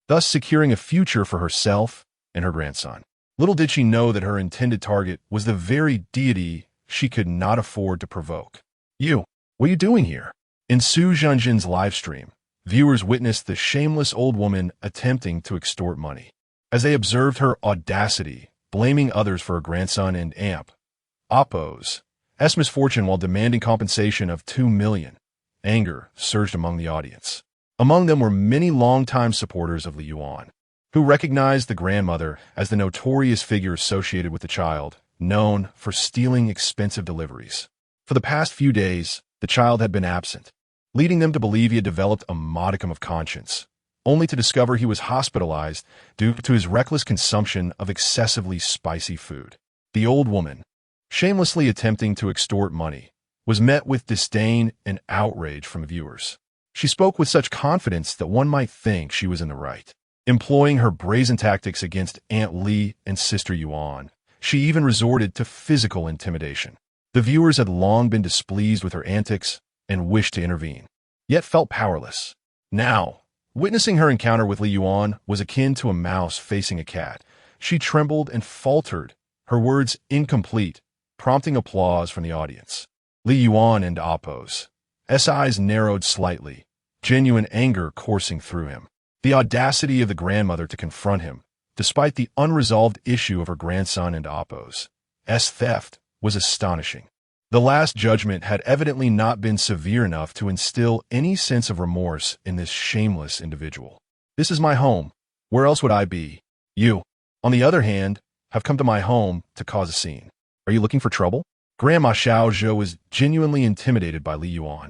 S1: thus securing a future for herself and her grandson. Little did she know that her intended target was the very deity she could not afford to provoke. What are you doing here? In Su Jinjin's livestream, viewers witnessed the shameless old woman attempting to extort money. As they observed her audacity, blaming others for her grandson and Oppos' misfortune while demanding compensation of $2 million, anger surged among the audience. Among them were many longtime supporters of Li Yuan, who recognized the grandmother as the notorious figure associated with the child, known for stealing expensive deliveries. For the past few days, the child had been absent, leading them to believe he had developed a modicum of conscience, only to discover he was hospitalized due to his reckless consumption of excessively spicy food. The old woman, shamelessly attempting to extort money, was met with disdain and outrage from viewers. She spoke with such confidence that one might think she was in the right. Employing her brazen tactics against Aunt Li and Sister Yuan, she even resorted to physical intimidation. The viewers had long been displeased with her antics and wished to intervene, yet felt powerless. Now, witnessing her encounter with Li Yuan was akin to a mouse facing a cat. She trembled and faltered, her words incomplete, prompting applause from the audience. Li Yuan and Oppos' eyes narrowed slightly, genuine anger coursing through him. The audacity of the grandmother to confront him, despite the unresolved issue of her grandson and Oppos' theft, was astonishing. The Last Judgment had evidently not been severe enough to instill any sense of remorse in this shameless individual. This is my home. Where else would I be? You, on the other hand, have come to my home to cause a scene. Are you looking for trouble? Grandma Xiaozhe was genuinely intimidated by Li Yuan.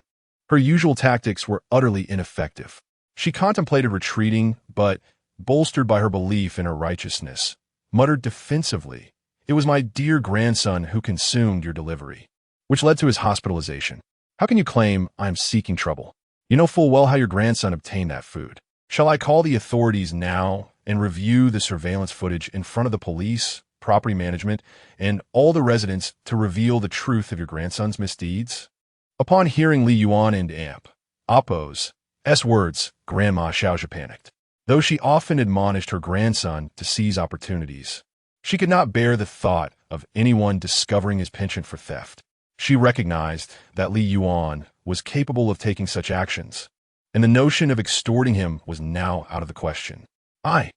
S1: Her usual tactics were utterly ineffective. She contemplated retreating, but, bolstered by her belief in her righteousness, muttered defensively, "It was my dear grandson who consumed your delivery," which led to his hospitalization. How can you claim I am seeking trouble? You know full well how your grandson obtained that food. Shall I call the authorities now and review the surveillance footage in front of the police, property management, and all the residents to reveal the truth of your grandson's misdeeds? Upon hearing Li Yuan and Amp, Appo's words, Grandma Xiaozhe panicked. Though she often admonished her grandson to seize opportunities, she could not bear the thought of anyone discovering his penchant for theft. She recognized that Li Yuan was capable of taking such actions, and the notion of extorting him was now out of the question. I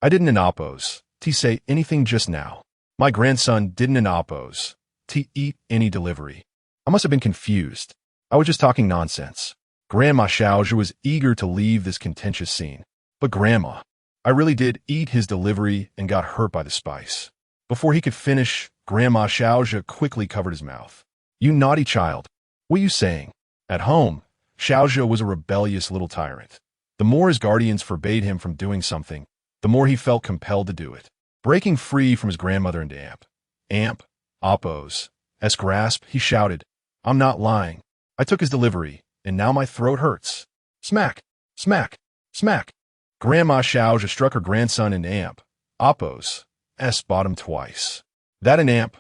S1: didn't oppose to say anything just now. My grandson didn't oppose to eat any delivery. I must have been confused. I was just talking nonsense. Grandma Xiaozhe was eager to leave this contentious scene. But Grandma, I really did eat his delivery and got hurt by the spice. Before he could finish, Grandma Xiaozhe quickly covered his mouth. You naughty child. What are you saying? At home, Xiaozhe was a rebellious little tyrant. The more his guardians forbade him from doing something, the more he felt compelled to do it. Breaking free from his grandmother and Appo's grasp, he shouted, I'm not lying. I took his delivery, and now my throat hurts. Smack, smack, smack. Grandma Xiaozhe struck her grandson in Appo's bottom twice. That in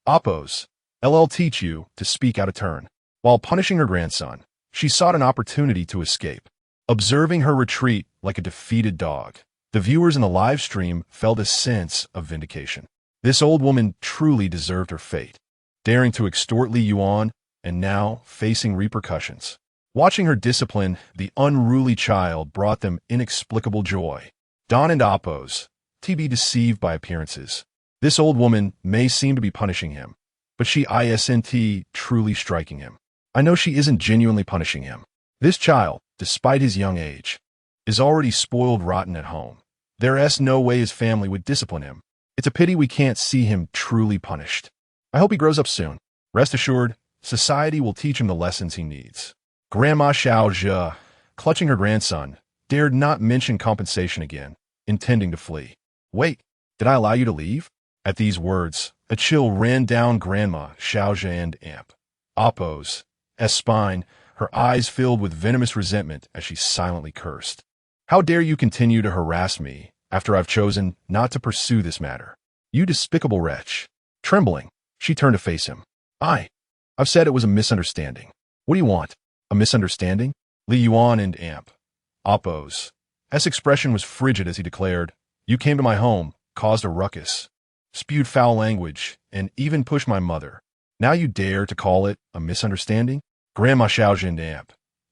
S1: Appo's LL teach you to speak out of turn. While punishing her grandson, she sought an opportunity to escape. Observing her retreat like a defeated dog, the viewers in the live stream felt a sense of vindication. This old woman truly deserved her fate, daring to extort Li Yuan and now facing repercussions. Watching her discipline the unruly child brought them inexplicable joy. Don and Appo's be deceived by appearances. This old woman may seem to be punishing him, but she isn't truly striking him. I know she isn't genuinely punishing him. This child, despite his young age, is already spoiled rotten at home. There's no way his family would discipline him. It's a pity we can't see him truly punished. I hope he grows up soon. Rest assured, society will teach him the lessons he needs. Grandma Xiaozhe, clutching her grandson, dared not mention compensation again, intending to flee. Wait, did I allow you to leave? At these words, a chill ran down Grandma Xiaozhe and Appo's spine, her eyes filled with venomous resentment as she silently cursed. How dare you continue to harass me after I've chosen not to pursue this matter? You despicable wretch. Trembling, she turned to face him. I've said it was a misunderstanding. What do you want? A misunderstanding? Li Yuan and Appo's expression was frigid as he declared, You came to my home, caused a ruckus, spewed foul language, and even pushed my mother. Now you dare to call it a misunderstanding? Grandma Xiaozhe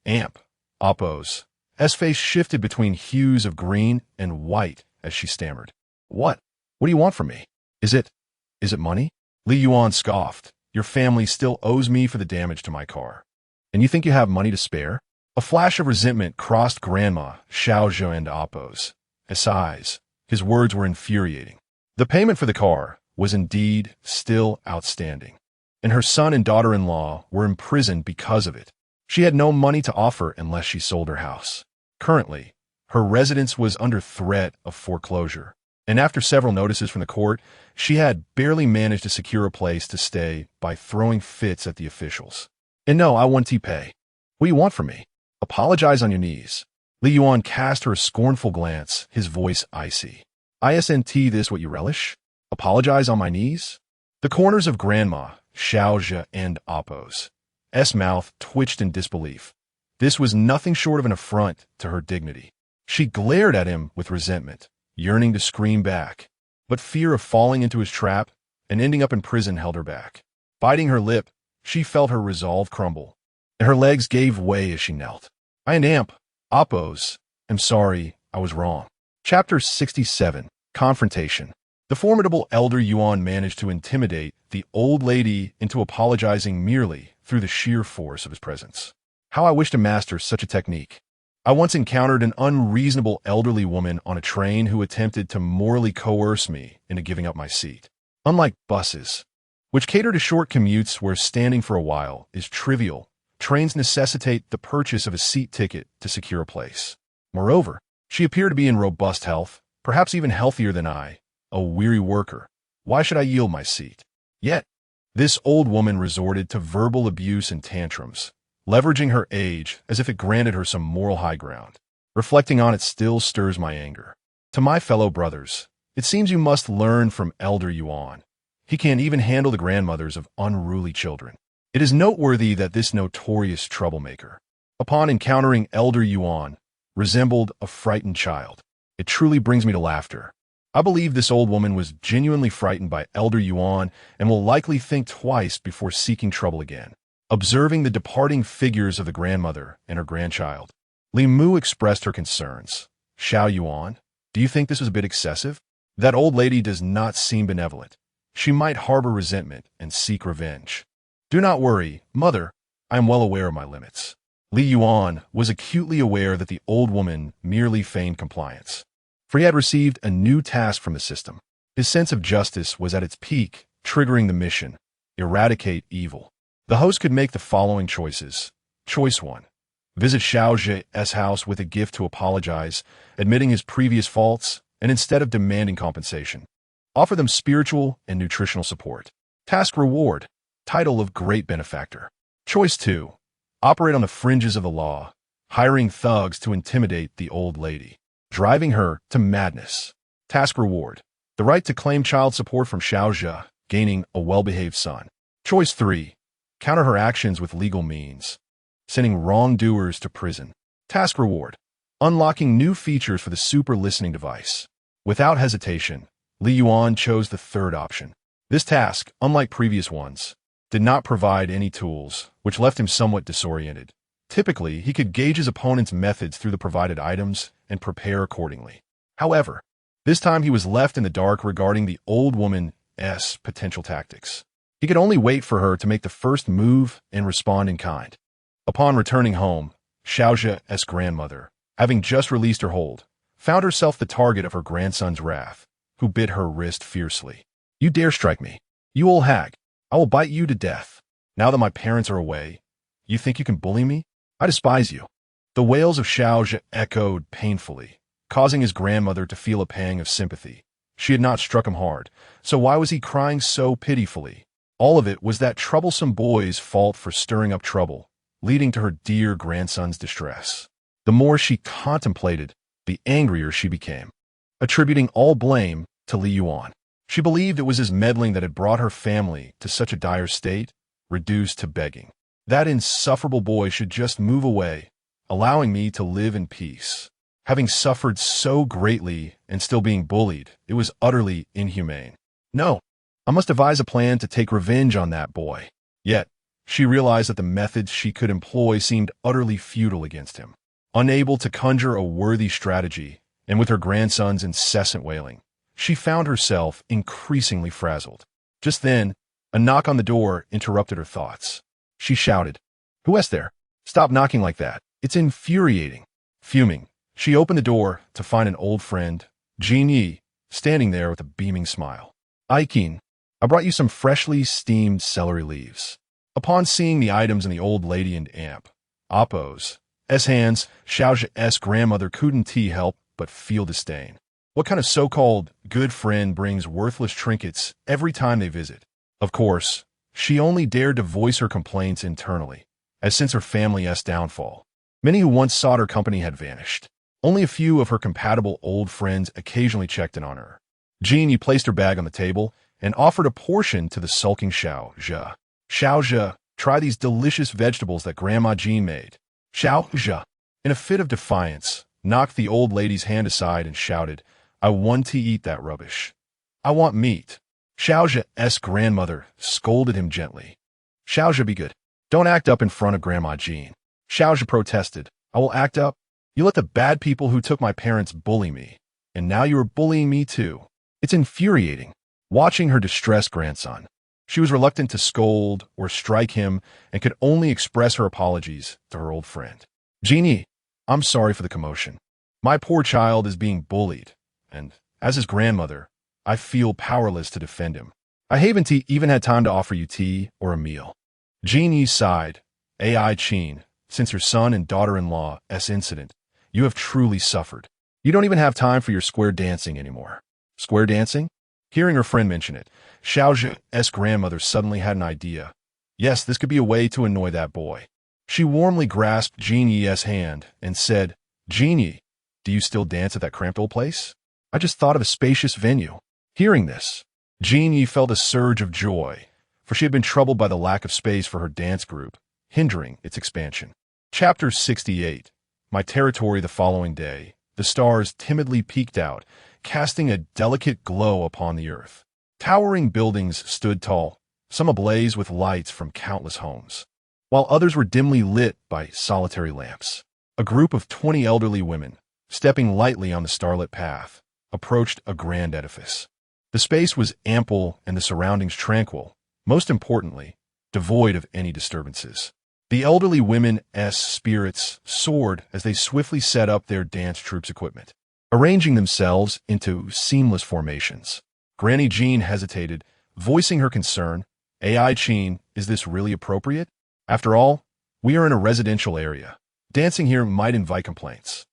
S1: and Appo's face shifted between hues of green and white as she stammered. What do you want from me? Is it money? Li Yuan scoffed. Your family still owes me for the damage to my car. And you think you have money to spare? A flash of resentment crossed Grandma Xiaozhe and Appo's eyes. His words were infuriating. The payment for the car was indeed still outstanding, and her son and daughter-in-law were imprisoned because of it. She had no money to offer unless she sold her house. Currently, her residence was under threat of foreclosure, and after several notices from the court, she had barely managed to secure a place to stay by throwing fits at the officials. And no, I want to pay. What do you want from me? Apologize on your knees. Li Yuan cast her a scornful glance, his voice icy. Isn't this what you relish? Apologize on my knees? The corners of Grandma Xiaozhe and Appo's mouth twitched in disbelief. This was nothing short of an affront to her dignity. She glared at him with resentment, yearning to scream back, but fear of falling into his trap and ending up in prison held her back. Biting her lip, she felt her resolve crumble, and her legs gave way as she knelt. I and Appo's. I'm sorry, I was wrong. Chapter 67, Confrontation. The formidable elder Yuan managed to intimidate the old lady into apologizing merely through the sheer force of his presence. How I wish to master such a technique. I once encountered an unreasonable elderly woman on a train who attempted to morally coerce me into giving up my seat. Unlike buses, which cater to short commutes where standing for a while is trivial. Trains necessitate the purchase of a seat ticket to secure a place. Moreover, she appeared to be in robust health, perhaps even healthier than I, a weary worker. Why should I yield my seat? Yet, this old woman resorted to verbal abuse and tantrums, leveraging her age as if it granted her some moral high ground. Reflecting on it still stirs my anger. To my fellow brothers, it seems you must learn from Elder Yuan. He can't even handle the grandmothers of unruly children. It is noteworthy that this notorious troublemaker, upon encountering Elder Yuan, resembled a frightened child. It truly brings me to laughter. I believe this old woman was genuinely frightened by Elder Yuan and will likely think twice before seeking trouble again. Observing the departing figures of the grandmother and her grandchild, Li Mu expressed her concerns. Xiao Yuan, do you think this was a bit excessive? That old lady does not seem benevolent. She might harbor resentment and seek revenge. Do not worry, mother. I am well aware of my limits. Li Yuan was acutely aware that the old woman merely feigned compliance, for he had received a new task from the system. His sense of justice was at its peak, triggering the mission: eradicate evil. The host could make the following choices. Choice 1. Visit Xiao Zhe's house with a gift to apologize, admitting his previous faults, and instead of demanding compensation, offer them spiritual and nutritional support. Task reward: title of great benefactor. Choice 2. Operate on the fringes of the law, hiring thugs to intimidate the old lady, driving her to madness. Task reward: the right to claim child support from Xiao Zhe, gaining a well-behaved son. Choice 3. Counter her actions with legal means, sending wrongdoers to prison. Task reward: unlocking new features for the super listening device. Without hesitation, Li Yuan chose the third option. This task, unlike previous ones, did not provide any tools, which left him somewhat disoriented. Typically, he could gauge his opponent's methods through the provided items and prepare accordingly. However, this time he was left in the dark regarding the old woman's potential tactics. He could only wait for her to make the first move and respond in kind. Upon returning home, Xiao Zhe's grandmother, having just released her hold, found herself the target of her grandson's wrath, who bit her wrist fiercely. You dare strike me, you old hag. I will bite you to death. Now that my parents are away, you think you can bully me? I despise you. The wails of Xiao Zhe echoed painfully, causing his grandmother to feel a pang of sympathy. She had not struck him hard, so why was he crying so pitifully? All of it was that troublesome boy's fault for stirring up trouble, leading to her dear grandson's distress. The more she contemplated, the angrier she became, attributing all blame to Li Yuan. She believed it was his meddling that had brought her family to such a dire state, reduced to begging. That insufferable boy should just move away, allowing me to live in peace. Having suffered so greatly and still being bullied, it was utterly inhumane. No, I must devise a plan to take revenge on that boy. Yet, she realized that the methods she could employ seemed utterly futile against him. Unable to conjure a worthy strategy, and with her grandson's incessant wailing, she found herself increasingly frazzled. Just then, a knock on the door interrupted her thoughts. She shouted, "Who is there? Stop knocking like that. It's infuriating." Fuming, she opened the door to find an old friend, Jin Yi, standing there with a beaming smile. "Aikin, I brought you some freshly steamed celery leaves." Upon seeing the items in the old lady and Appo's hands, Xiao Zhe's grandmother couldn't help but feel disdain. What kind of so-called good friend brings worthless trinkets every time they visit? Of course, she only dared to voice her complaints internally, as since her family's downfall, many who once sought her company had vanished. Only a few of her compatible old friends occasionally checked in on her. Jeannie placed her bag on the table and offered a portion to the sulking Xiao Zhe. "Xiao Zhe, try these delicious vegetables that Grandma Jean made." Xiao Zhe, in a fit of defiance, knocked the old lady's hand aside and shouted, "I want to eat that rubbish. I want meat." Xiao Zhe's grandmother scolded him gently. "Xiao Zhe, be good. Don't act up in front of Grandma Jean." Xiao Zhe protested, "I will act up? You let the bad people who took my parents bully me, and now you are bullying me too. It's infuriating." Watching her distressed grandson, she was reluctant to scold or strike him and could only express her apologies to her old friend. "Jeannie, I'm sorry for the commotion. My poor child is being bullied, and as his grandmother, I feel powerless to defend him. I haven't even had time to offer you tea or a meal. Jean Yi sighed. AI Chin, since your son and daughter-in-law's incident, you have truly suffered. You don't even have time for your square dancing anymore. Square dancing? Hearing her friend mention it, Xiaozhi's grandmother suddenly had an idea. Yes, this could be a way to annoy that boy. She warmly grasped Jean Yi's hand and said, Jean Yi, do you still dance at that cramped old place? I just thought of a spacious venue. Hearing this, Jean Yi felt a surge of joy, for she had been troubled by the lack of space for her dance group, hindering its expansion. Chapter 68. My territory. The following day, the stars timidly peeked out, casting a delicate glow upon the earth. Towering buildings stood tall, some ablaze with lights from countless homes, while others were dimly lit by solitary lamps. A group of 20 elderly women, stepping lightly on the starlit path, approached a grand edifice. The space was ample and the surroundings tranquil, most importantly, devoid of any disturbances. The elderly women's spirits soared as they swiftly set up their dance troup's equipment, arranging themselves into seamless formations. Granny Jean hesitated, voicing her concern. AI Chin, is this really appropriate? After all, we are in a residential area. Dancing here might invite complaints.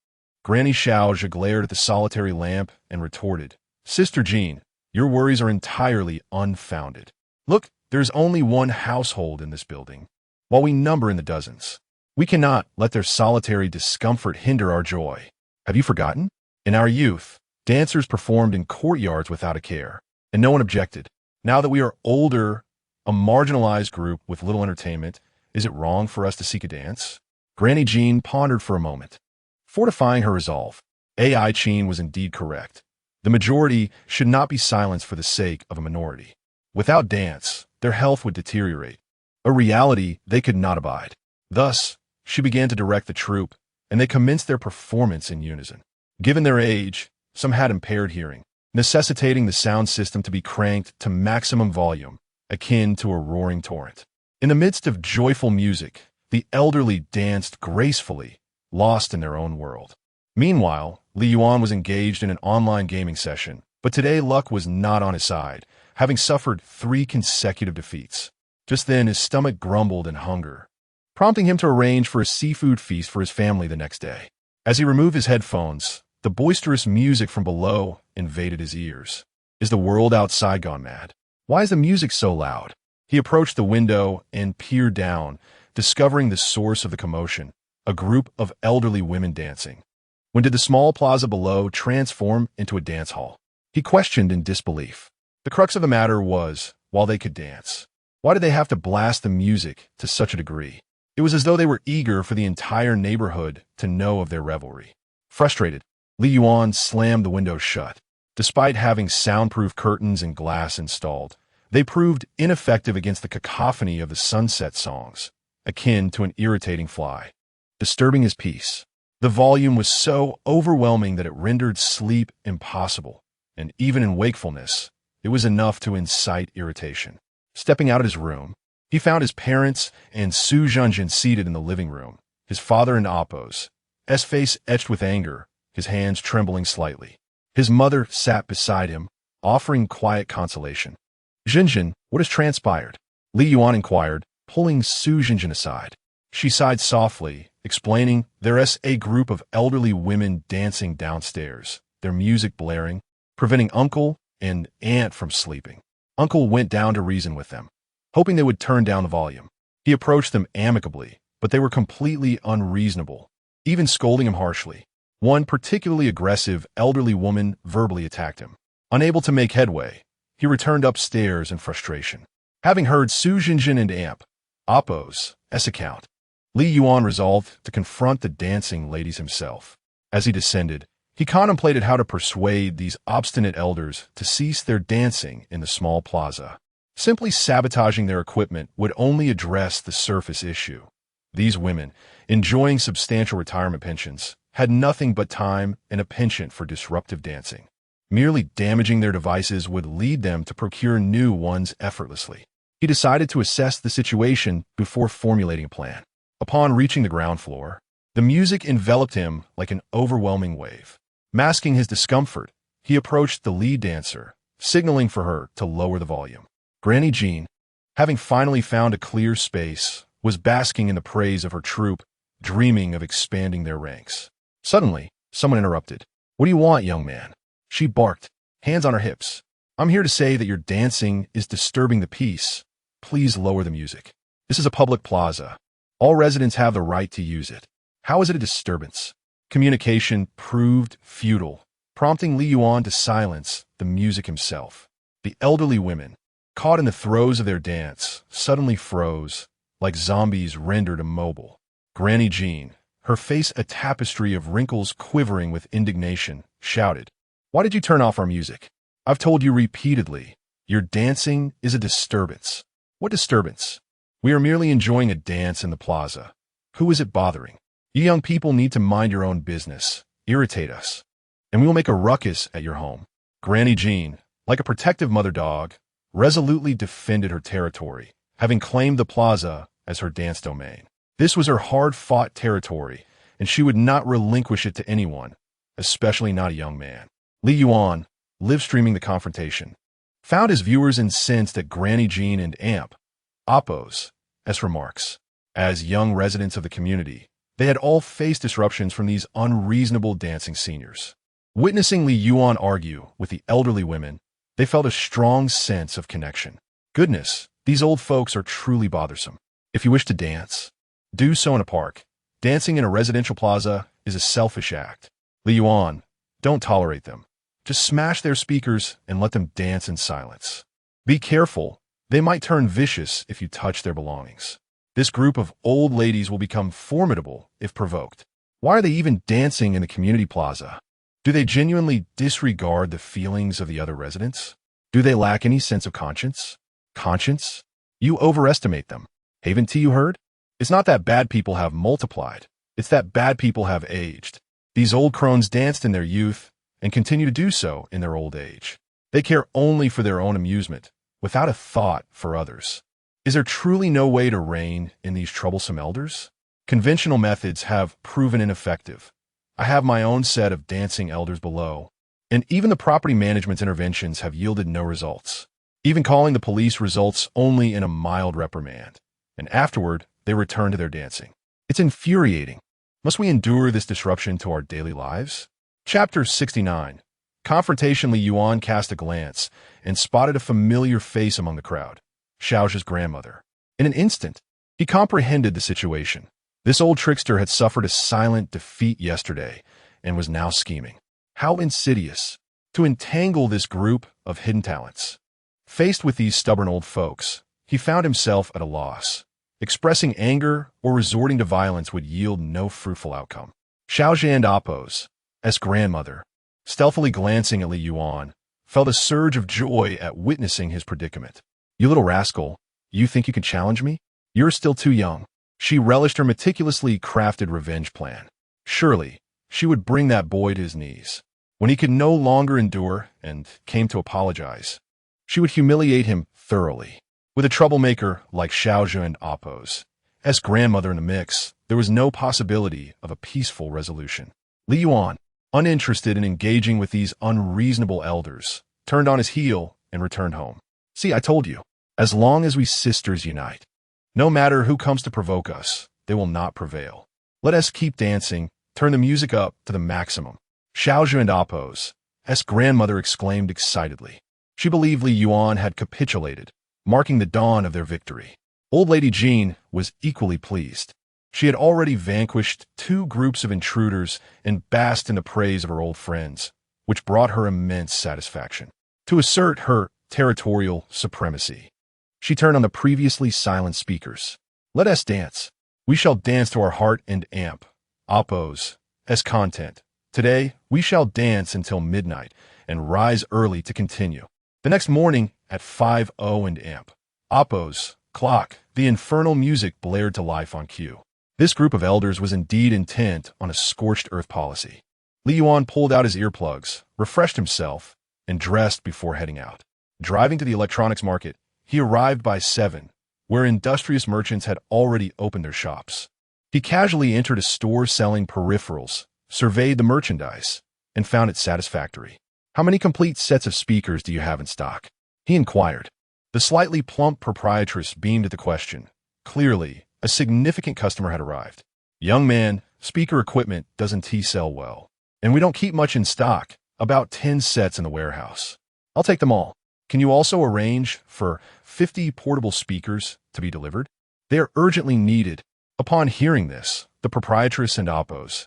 S1: Granny Xiaozhi glared at the solitary lamp and retorted, Sister Jean, your worries are entirely unfounded. Look, there's only one household in this building, while we number in the dozens. We cannot let their solitary discomfort hinder our joy. Have you forgotten? In our youth, dancers performed in courtyards without a care, and no one objected. Now that we are older, a marginalized group with little entertainment, is it wrong for us to seek a dance? Granny Jean pondered for a moment. Fortifying her resolve, AI Chin was indeed correct. The majority should not be silenced for the sake of a minority. Without dance, their health would deteriorate, a reality they could not abide. Thus, she began to direct the troupe, and they commenced their performance in unison. Given their age, some had impaired hearing, necessitating the sound system to be cranked to maximum volume, akin to a roaring torrent. In the midst of joyful music, the elderly danced gracefully, lost in their own world. Meanwhile, Li Yuan was engaged in an online gaming session, but today luck was not on his side, having suffered 3 consecutive defeats. Just then, his stomach grumbled in hunger, prompting him to arrange for a seafood feast for his family the next day. As he removed his headphones, the boisterous music from below invaded his ears. Is the world outside gone mad? Why is the music so loud? He approached the window and peered down, discovering the source of the commotion, a group of elderly women dancing. When did the small plaza below transform into a dance hall? He questioned in disbelief. The crux of the matter was, while they could dance, why did they have to blast the music to such a degree? It was as though they were eager for the entire neighborhood to know of their revelry. Frustrated, Li Yuan slammed the window shut. Despite having soundproof curtains and glass installed, they proved ineffective against the cacophony of the sunset songs, akin to an irritating fly, disturbing his peace. The volume was so overwhelming that it rendered sleep impossible, and even in wakefulness, it was enough to incite irritation. Stepping out of his room, he found his parents and Su Zhenjin seated in the living room, his father and Appo's face etched with anger, his hands trembling slightly. His mother sat beside him, offering quiet consolation. Zhenjin, what has transpired? Li Yuan inquired, pulling Su Zhenjin aside. She sighed softly, explaining there's a group of elderly women dancing downstairs, their music blaring, preventing Uncle and Aunt from sleeping. Uncle went down to reason with them, hoping they would turn down the volume. He approached them amicably, but they were completely unreasonable, even scolding him harshly. One particularly aggressive elderly woman verbally attacked him. Unable to make headway, he returned upstairs in frustration. Having heard Su Zhenjin and Appo's account, Li Yuan resolved to confront the dancing ladies himself. As he descended, he contemplated how to persuade these obstinate elders to cease their dancing in the small plaza. Simply sabotaging their equipment would only address the surface issue. These women, enjoying substantial retirement pensions, had nothing but time and a penchant for disruptive dancing. Merely damaging their devices would lead them to procure new ones effortlessly. He decided to assess the situation before formulating a plan. Upon reaching the ground floor, the music enveloped him like an overwhelming wave. Masking his discomfort, he approached the lead dancer, signaling for her to lower the volume. Granny Jean, having finally found a clear space, was basking in the praise of her troop, dreaming of expanding their ranks. Suddenly, someone interrupted. "What do you want, young man?" She barked, hands on her hips. "I'm here to say that your dancing is disturbing the peace. Please lower the music. This is a public plaza. All residents have the right to use it. How is it a disturbance?" Communication proved futile, prompting Li Yuan to silence the music himself. The elderly women, caught in the throes of their dance, suddenly froze, like zombies rendered immobile. Granny Jean, her face a tapestry of wrinkles quivering with indignation, shouted, "Why did you turn off our music? I've told you repeatedly, your dancing is a disturbance." "What disturbance? We are merely enjoying a dance in the plaza. Who is it bothering? You young people need to mind your own business, irritate us, and we will make a ruckus at your home." Granny Jean, like a protective mother dog, resolutely defended her territory, having claimed the plaza as her dance domain. This was her hard-fought territory, and she would not relinquish it to anyone, especially not a young man. Li Yuan, live-streaming the confrontation, found his viewers incensed at Granny Jean and Oppos' remarks. As young residents of the community, they had all faced disruptions from these unreasonable dancing seniors. Witnessing Li Yuan argue with the elderly women, they felt a strong sense of connection. Goodness, these old folks are truly bothersome. If you wish to dance, do so in a park. Dancing in a residential plaza is a selfish act. Li Yuan, don't tolerate them. Just smash their speakers and let them dance in silence. Be careful, they might turn vicious if you touch their belongings. This group of old ladies will become formidable if provoked. Why are they even dancing in the community plaza? Do they genuinely disregard the feelings of the other residents? Do they lack any sense of conscience? Conscience? You overestimate them. Haven't you heard? It's not that bad people have multiplied. It's that bad people have aged. These old crones danced in their youth and continue to do so in their old age. They care only for their own amusement, without a thought for others. Is there truly no way to rein in these troublesome elders? Conventional methods have proven ineffective. I have my own set of dancing elders below, and even the property management's interventions have yielded no results. Even calling the police results only in a mild reprimand, and afterward, they return to their dancing. It's infuriating. Must we endure this disruption to our daily lives? Chapter 69. Confrontation. Li Yuan cast a glance and spotted a familiar face among the crowd. Xiao's grandmother. In an instant, he comprehended the situation. This old trickster had suffered a silent defeat yesterday and was now scheming. How insidious to entangle this group of hidden talents. Faced with these stubborn old folks, he found himself at a loss. Expressing anger or resorting to violence would yield no fruitful outcome. Xiao and Oppos' grandmother, stealthily glancing at Li Yuan, felt a surge of joy at witnessing his predicament. "You little rascal, you think you can challenge me? You're still too young." She relished her meticulously crafted revenge plan. Surely, she would bring that boy to his knees. When he could no longer endure and came to apologize, she would humiliate him thoroughly. With a troublemaker like Xiao and Oppos' grandmother in the mix, there was no possibility of a peaceful resolution. Li Yuan, uninterested in engaging with these unreasonable elders, turned on his heel and returned home. "See, I told you, as long as we sisters unite, no matter who comes to provoke us, they will not prevail. Let us keep dancing, turn the music up to the maximum." Xiao and Oppos' grandmother exclaimed excitedly. She believed Li Yuan had capitulated, marking the dawn of their victory. Old Lady Jean was equally pleased. She had already vanquished 2 groups of intruders and basked in the praise of her old friends, which brought her immense satisfaction. To assert her territorial supremacy, she turned on the previously silent speakers. "Let us dance. We shall dance to our heart and Oppos' content. Today, we shall dance until midnight and rise early to continue." The next morning at 5:00 and Oppos' clock, the infernal music blared to life on cue. This group of elders was indeed intent on a scorched earth policy. Li Yuan pulled out his earplugs, refreshed himself, and dressed before heading out. Driving to the electronics market, he arrived by 7, where industrious merchants had already opened their shops. He casually entered a store selling peripherals, surveyed the merchandise, and found it satisfactory. "How many complete sets of speakers do you have in stock?" he inquired. The slightly plump proprietress beamed at the question. Clearly, a significant customer had arrived. Young man, speaker equipment doesn't T-sell well. And we don't keep much in stock, about 10 sets in the warehouse. I'll take them all. Can you also arrange for 50 portable speakers to be delivered? They are urgently needed. Upon hearing this, the proprietress and Apo's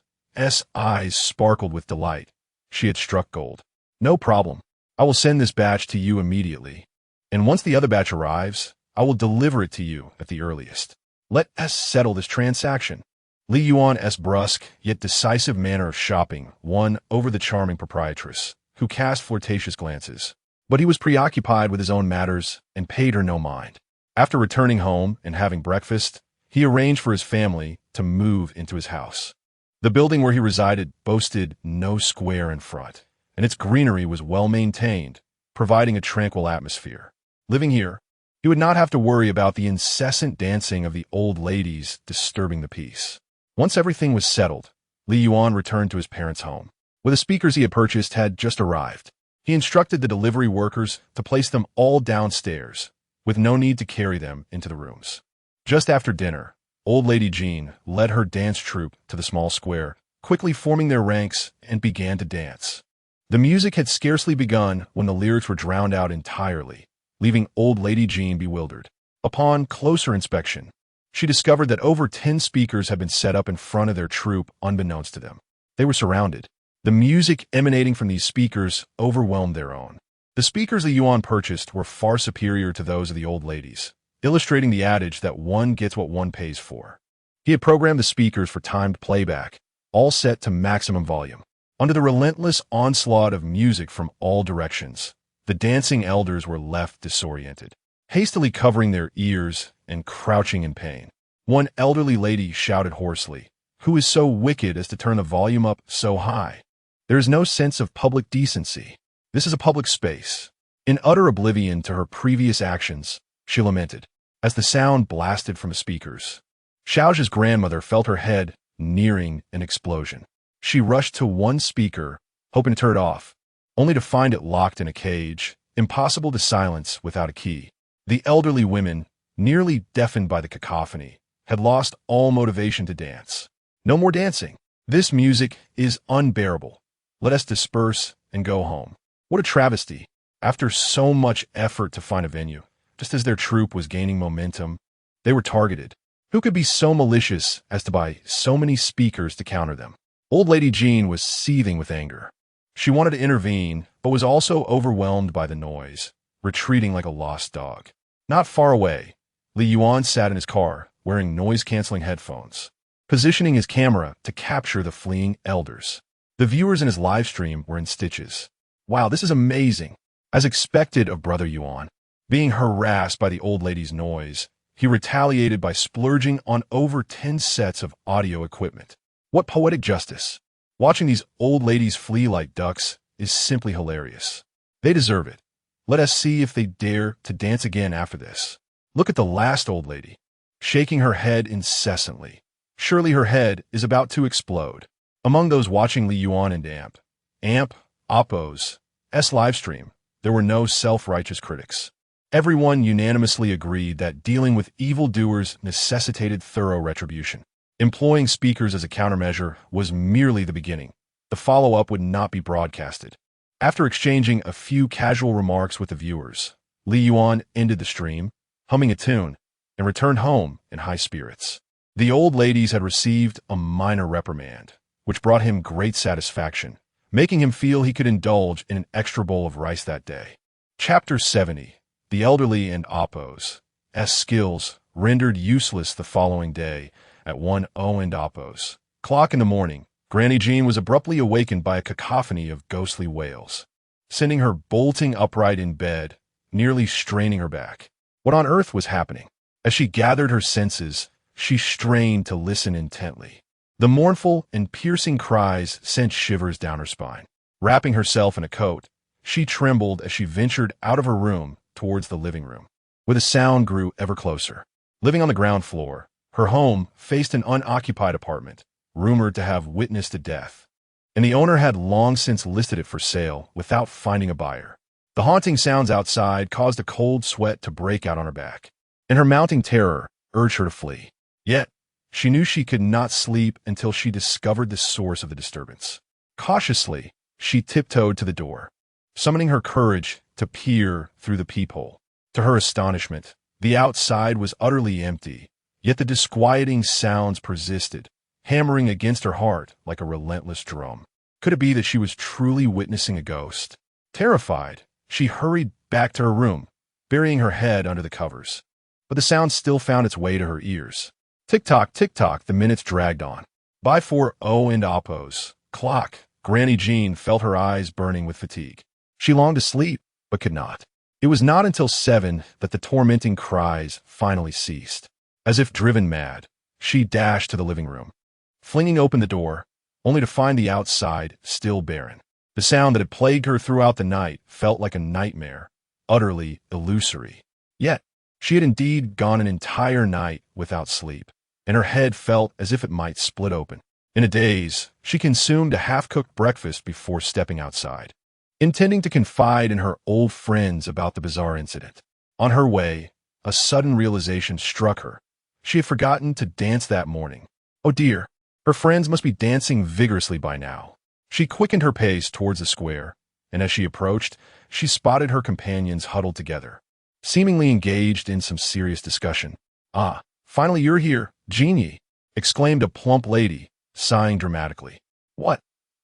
S1: eyes sparkled with delight. She had struck gold. No problem. I will send this batch to you immediately. And once the other batch arrives, I will deliver it to you at the earliest. Let us settle this transaction. Li Yuan's brusque yet decisive manner of shopping won over the charming proprietress, who cast flirtatious glances. But he was preoccupied with his own matters and paid her no mind. After returning home and having breakfast, he arranged for his family to move into his house. The building where he resided boasted no square in front, and its greenery was well maintained, providing a tranquil atmosphere. Living here, he would not have to worry about the incessant dancing of the old ladies disturbing the peace. Once everything was settled, Li Yuan returned to his parents' home, where the speakers he had purchased had just arrived. He instructed the delivery workers to place them all downstairs, with no need to carry them into the rooms. Just after dinner, old lady Jean led her dance troupe to the small square, quickly forming their ranks and began to dance. The music had scarcely begun when the lyrics were drowned out entirely, leaving old lady Jean bewildered. Upon closer inspection, she discovered that over 10 speakers had been set up in front of their troupe unbeknownst to them. They were surrounded. The music emanating from these speakers overwhelmed their own. The speakers Li Yuan purchased were far superior to those of the old ladies, illustrating the adage that one gets what one pays for. He had programmed the speakers for timed playback, all set to maximum volume. Under the relentless onslaught of music from all directions, the dancing elders were left disoriented, hastily covering their ears and crouching in pain. One elderly lady shouted hoarsely, "Who is so wicked as to turn the volume up so high? There is no sense of public decency. This is a public space." In utter oblivion to her previous actions, she lamented, as the sound blasted from the speakers. Xiaozhi's grandmother felt her head nearing an explosion. She rushed to one speaker, hoping to turn it off, only to find it locked in a cage, impossible to silence without a key. The elderly women, nearly deafened by the cacophony, had lost all motivation to dance. No more dancing. This music is unbearable. Let us disperse and go home. What a travesty. After so much effort to find a venue, just as their troupe was gaining momentum, they were targeted. Who could be so malicious as to buy so many speakers to counter them? Old Lady Jean was seething with anger. She wanted to intervene, but was also overwhelmed by the noise, retreating like a lost dog. Not far away, Li Yuan sat in his car, wearing noise-canceling headphones, positioning his camera to capture the fleeing elders. The viewers in his live stream were in stitches. Wow, this is amazing. As expected of Brother Yuan, being harassed by the old lady's noise, he retaliated by splurging on over 10 sets of audio equipment. What poetic justice. Watching these old ladies flee like ducks is simply hilarious. They deserve it. Let us see if they dare to dance again after this. Look at the last old lady, shaking her head incessantly. Surely her head is about to explode. Among those watching Li Yuan and Oppo's livestream, there were no self-righteous critics. Everyone unanimously agreed that dealing with evildoers necessitated thorough retribution. Employing speakers as a countermeasure was merely the beginning. The follow-up would not be broadcasted. After exchanging a few casual remarks with the viewers, Li Yuan ended the stream, humming a tune, and returned home in high spirits. The old ladies had received a minor reprimand, which brought him great satisfaction, making him feel he could indulge in an extra bowl of rice that day. Chapter 70. The elderly and Oppo's skills rendered useless the following day at 1:00 and Oppo's clock in the morning. Granny Jean was abruptly awakened by a cacophony of ghostly wails, sending her bolting upright in bed, nearly straining her back. What on earth was happening? As she gathered her senses, she strained to listen intently. The mournful and piercing cries sent shivers down her spine. Wrapping herself in a coat, she trembled as she ventured out of her room towards the living room, where the sound grew ever closer. Living on the ground floor, her home faced an unoccupied apartment, rumored to have witnessed a death, and the owner had long since listed it for sale without finding a buyer. The haunting sounds outside caused a cold sweat to break out on her back, and her mounting terror urged her to flee. Yet, she knew she could not sleep until she discovered the source of the disturbance. Cautiously, she tiptoed to the door, summoning her courage to peer through the peephole. To her astonishment, the outside was utterly empty, yet the disquieting sounds persisted, hammering against her heart like a relentless drum. Could it be that she was truly witnessing a ghost? Terrified, she hurried back to her room, burying her head under the covers. But the sound still found its way to her ears. Tick-tock, tick-tock, the minutes dragged on. By 4:00 and Oppo's clock, Granny Jean felt her eyes burning with fatigue. She longed to sleep, but could not. It was not until 7 that the tormenting cries finally ceased. As if driven mad, she dashed to the living room, flinging open the door, only to find the outside still barren. The sound that had plagued her throughout the night felt like a nightmare, utterly illusory. Yet, she had indeed gone an entire night without sleep, and her head felt as if it might split open. In a daze, she consumed a half-cooked breakfast before stepping outside, intending to confide in her old friends about the bizarre incident. On her way, a sudden realization struck her. She had forgotten to dance that morning. Oh dear, her friends must be dancing vigorously by now. She quickened her pace towards the square, and as she approached, she spotted her companions huddled together, seemingly engaged in some serious discussion. "Ah, finally you're here, Genie!" exclaimed a plump lady, sighing dramatically. What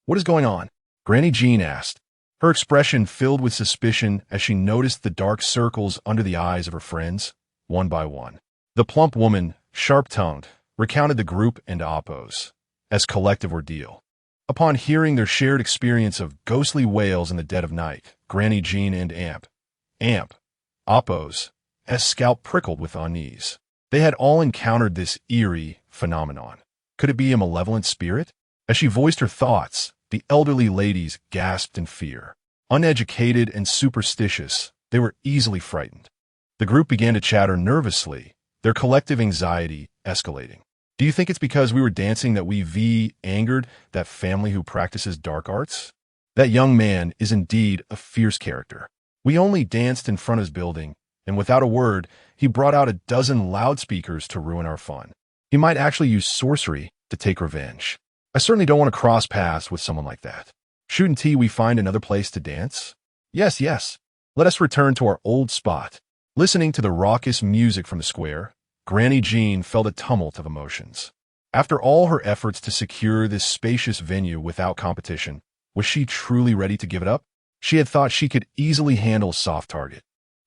S1: is going on?" Granny Jean asked, her expression filled with suspicion as she noticed the dark circles under the eyes of her friends, one by one. The plump woman, sharp-tongued, recounted the group and Oppo's as collective ordeal. Upon hearing their shared experience of ghostly wails in the dead of night, Granny Jean and Oppo's scalp prickled with unease. They had all encountered this eerie phenomenon. Could it be a malevolent spirit? As she voiced her thoughts, the elderly ladies gasped in fear. Uneducated and superstitious, they were easily frightened. The group began to chatter nervously, their collective anxiety escalating. "Do you think it's because we were dancing that we angered that family who practices dark arts? That young man is indeed a fierce character. We only danced in front of his building, and without a word, he brought out a dozen loudspeakers to ruin our fun. He might actually use sorcery to take revenge. I certainly don't want to cross paths with someone like that. Shouldn't we find another place to dance? Yes, let us return to our old spot." Listening to the raucous music from the square, Granny Jean felt a tumult of emotions. After all her efforts to secure this spacious venue without competition, was she truly ready to give it up? She had thought she could easily handle soft target,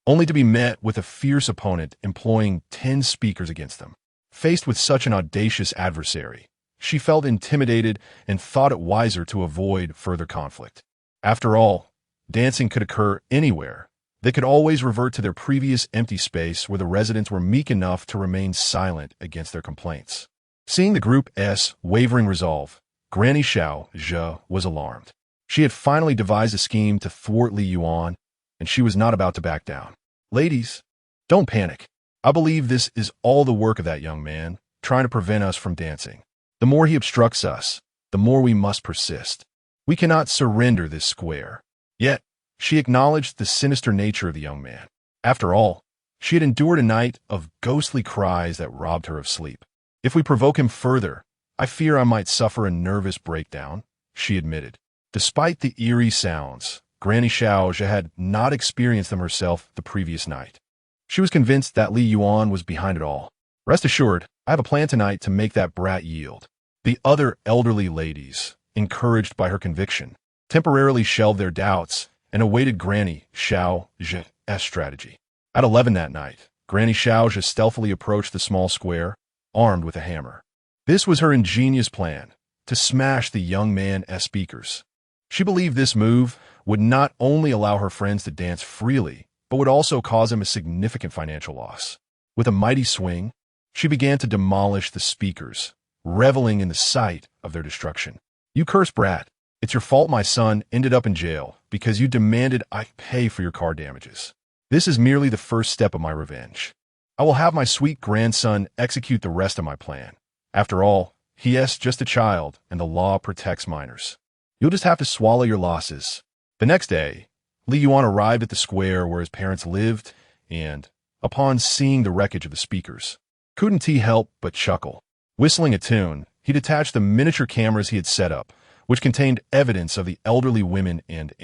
S1: only to be met with a fierce opponent employing 10 speakers against them. Faced with such an audacious adversary, she felt intimidated and thought it wiser to avoid further conflict. After all, dancing could occur anywhere. They could always revert to their previous empty space where the residents were meek enough to remain silent against their complaints. Seeing the group's wavering resolve, Granny Xiao was alarmed. She had finally devised a scheme to thwart Li Yuan, and she was not about to back down. "Ladies, don't panic. I believe this is all the work of that young man, trying to prevent us from dancing. The more he obstructs us, the more we must persist. We cannot surrender this square." Yet, she acknowledged the sinister nature of the young man. After all, she had endured a night of ghostly cries that robbed her of sleep. "If we provoke him further, I fear I might suffer a nervous breakdown," she admitted. Despite the eerie sounds, Granny Xiao had not experienced them herself the previous night. She was convinced that Li Yuan was behind it all. "Rest assured, I have a plan tonight to make that brat yield." The other elderly ladies, encouraged by her conviction, temporarily shelved their doubts and awaited Granny Xiao's strategy. At 11 that night, Granny Xiao stealthily approached the small square, armed with a hammer. This was her ingenious plan, to smash the young man's speakers. She believed this move would not only allow her friends to dance freely, but would also cause him a significant financial loss. With a mighty swing, she began to demolish the speakers, reveling in the sight of their destruction. "You cursed brat. It's your fault my son ended up in jail because you demanded I pay for your car damages. This is merely the first step of my revenge. I will have my sweet grandson execute the rest of my plan. After all, he is just a child and the law protects minors. You'll just have to swallow your losses." The next day, Li Yuan arrived at the square where his parents lived, and, upon seeing the wreckage of the speakers, couldn't he help but chuckle. Whistling a tune, he detached the miniature cameras he had set up, which contained evidence of the elderly women and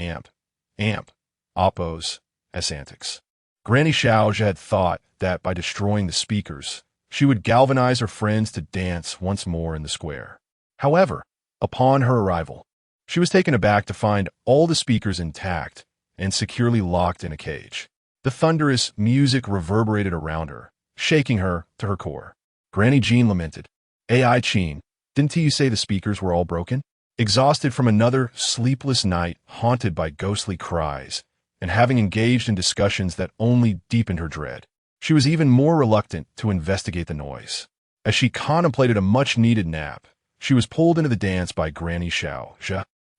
S1: Oppo's antics. Granny Xiao had thought that by destroying the speakers, she would galvanize her friends to dance once more in the square. However, upon her arrival, she was taken aback to find all the speakers intact and securely locked in a cage. The thunderous music reverberated around her, shaking her to her core. Granny Jean lamented, "AI Chin, didn't you say the speakers were all broken?" Exhausted from another sleepless night haunted by ghostly cries, and having engaged in discussions that only deepened her dread, she was even more reluctant to investigate the noise. As she contemplated a much-needed nap, she was pulled into the dance by Granny Xiao,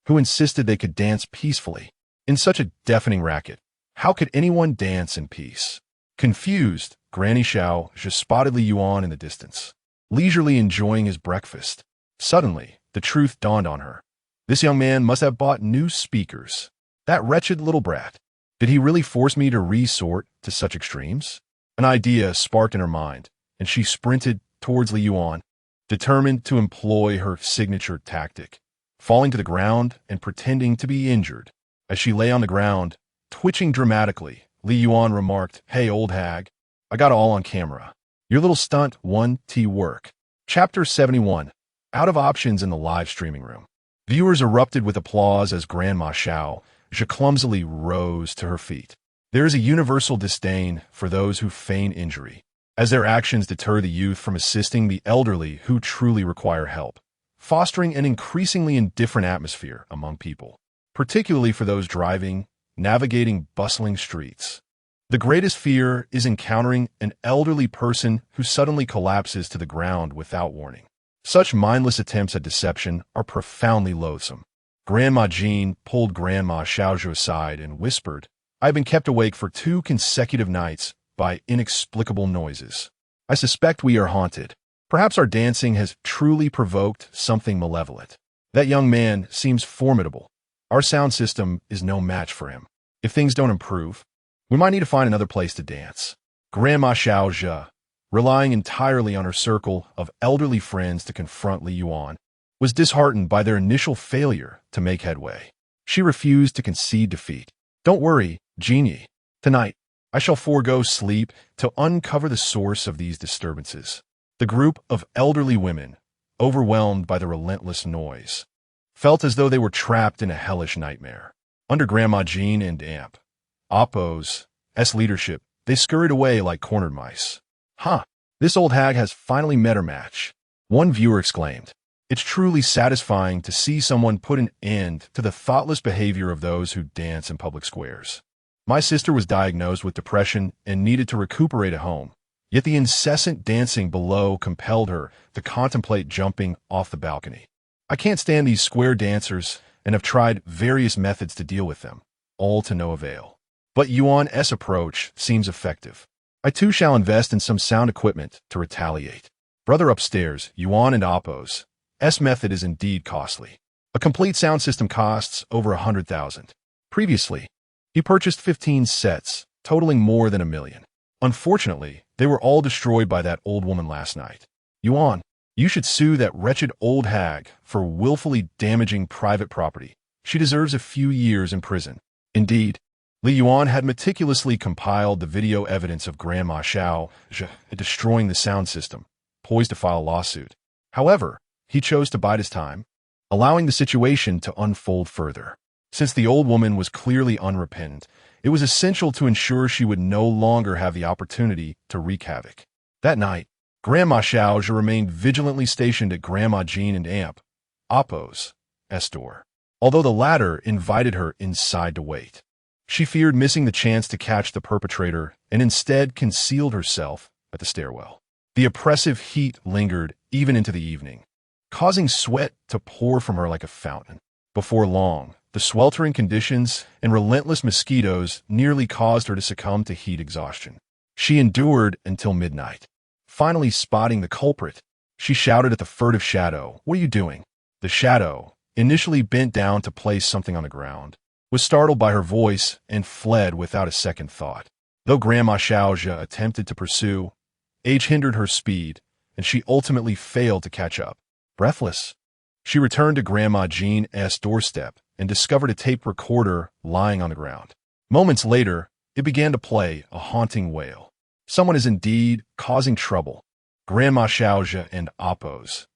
S1: who insisted they could dance peacefully. In such a deafening racket, how could anyone dance in peace? Confused, Granny Xiao spotted Li Yuan in the distance, leisurely enjoying his breakfast. Suddenly, the truth dawned on her. This young man must have bought new speakers. That wretched little brat. Did he really force me to resort to such extremes? An idea sparked in her mind, and she sprinted towards Li Yuan, determined to employ her signature tactic, falling to the ground and pretending to be injured. As she lay on the ground, twitching dramatically, Li Yuan remarked, "Hey, old hag, I got it all on camera. Your little stunt 1T work." Chapter 71. Out of options in the live streaming room. Viewers erupted with applause as Grandma Xiao clumsily rose to her feet. There is a universal disdain for those who feign injury, as their actions deter the youth from assisting the elderly who truly require help, fostering an increasingly indifferent atmosphere among people, particularly for those driving, navigating bustling streets. The greatest fear is encountering an elderly person who suddenly collapses to the ground without warning. Such mindless attempts at deception are profoundly loathsome. Grandma Jean pulled Grandma Xiaozhu aside and whispered, "I've been kept awake for 2 consecutive nights by inexplicable noises. I suspect we are haunted. Perhaps our dancing has truly provoked something malevolent. That young man seems formidable. Our sound system is no match for him. If things don't improve, we might need to find another place to dance." Grandma Xiaozhu, relying entirely on her circle of elderly friends to confront Li Yuan, was disheartened by their initial failure to make headway. She refused to concede defeat. "Don't worry, Genie. Tonight, I shall forego sleep to uncover the source of these disturbances." The group of elderly women, overwhelmed by the relentless noise, felt as though they were trapped in a hellish nightmare. Under Grandma Jean and Oppo's leadership, they scurried away like cornered mice. This old hag has finally met her match," one viewer exclaimed. "It's truly satisfying to see someone put an end to the thoughtless behavior of those who dance in public squares. My sister was diagnosed with depression and needed to recuperate at home, yet the incessant dancing below compelled her to contemplate jumping off the balcony. I can't stand these square dancers and have tried various methods to deal with them, all to no avail. But Yuan's approach seems effective. I too shall invest in some sound equipment to retaliate." Brother upstairs, Yuan and Oppo's method is indeed costly. A complete sound system costs over 100,000. Previously, he purchased 15 sets, totaling more than $1 million. Unfortunately, they were all destroyed by that old woman last night. "Yuan, you should sue that wretched old hag for willfully damaging private property. She deserves a few years in prison." Indeed, Li Yuan had meticulously compiled the video evidence of Grandma Xiao destroying the sound system, poised to file a lawsuit. However, he chose to bide his time, allowing the situation to unfold further. Since the old woman was clearly unrepentant, it was essential to ensure she would no longer have the opportunity to wreak havoc. That night, Grandma Xiao remained vigilantly stationed at Grandma Jean and Oppo's door, although the latter invited her inside to wait. She feared missing the chance to catch the perpetrator and instead concealed herself at the stairwell. The oppressive heat lingered even into the evening, causing sweat to pour from her like a fountain. Before long, the sweltering conditions and relentless mosquitoes nearly caused her to succumb to heat exhaustion. She endured until midnight. Finally spotting the culprit, she shouted at the furtive shadow, "What are you doing?" The shadow, initially bent down to place something on the ground, was startled by her voice and fled without a second thought. Though Grandma Xiaojia attempted to pursue, age hindered her speed, and she ultimately failed to catch up. Breathless, she returned to Grandma Jean's doorstep and discovered a tape recorder lying on the ground. Moments later, it began to play a haunting wail. Someone is indeed causing trouble. Grandma Xiaojia and Appo's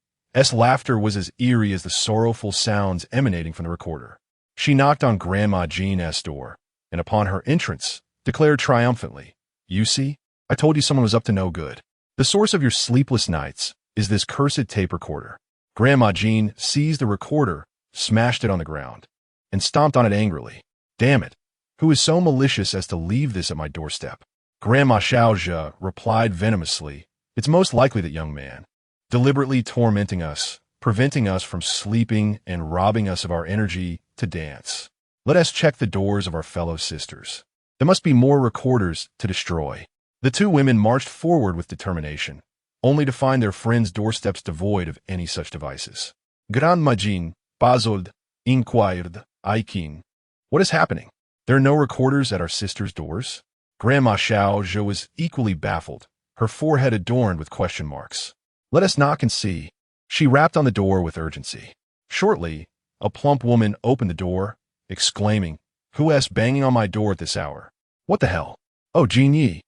S1: laughter was as eerie as the sorrowful sounds emanating from the recorder. She knocked on Grandma Jean's door, and upon her entrance, declared triumphantly, "You see, I told you someone was up to no good. The source of your sleepless nights is this cursed tape recorder." Grandma Jean seized the recorder, smashed it on the ground, and stomped on it angrily. "Damn it! Who is so malicious as to leave this at my doorstep?" Grandma Xiaojia replied venomously, "It's most likely that young man, deliberately tormenting us, preventing us from sleeping and robbing us of our energy to dance. Let us check the doors of our fellow sisters. There must be more recorders to destroy." The two women marched forward with determination, only to find their friends' doorsteps devoid of any such devices. Grandma Jean puzzled, inquired, "Aikin, what is happening? There are no recorders at our sisters' doors?" Grandma Xiaojia was equally baffled, her forehead adorned with question marks. "Let us knock and see." She rapped on the door with urgency. Shortly, a plump woman opened the door, exclaiming, "Who's banging on my door at this hour? What the hell? Oh, Jean Yi.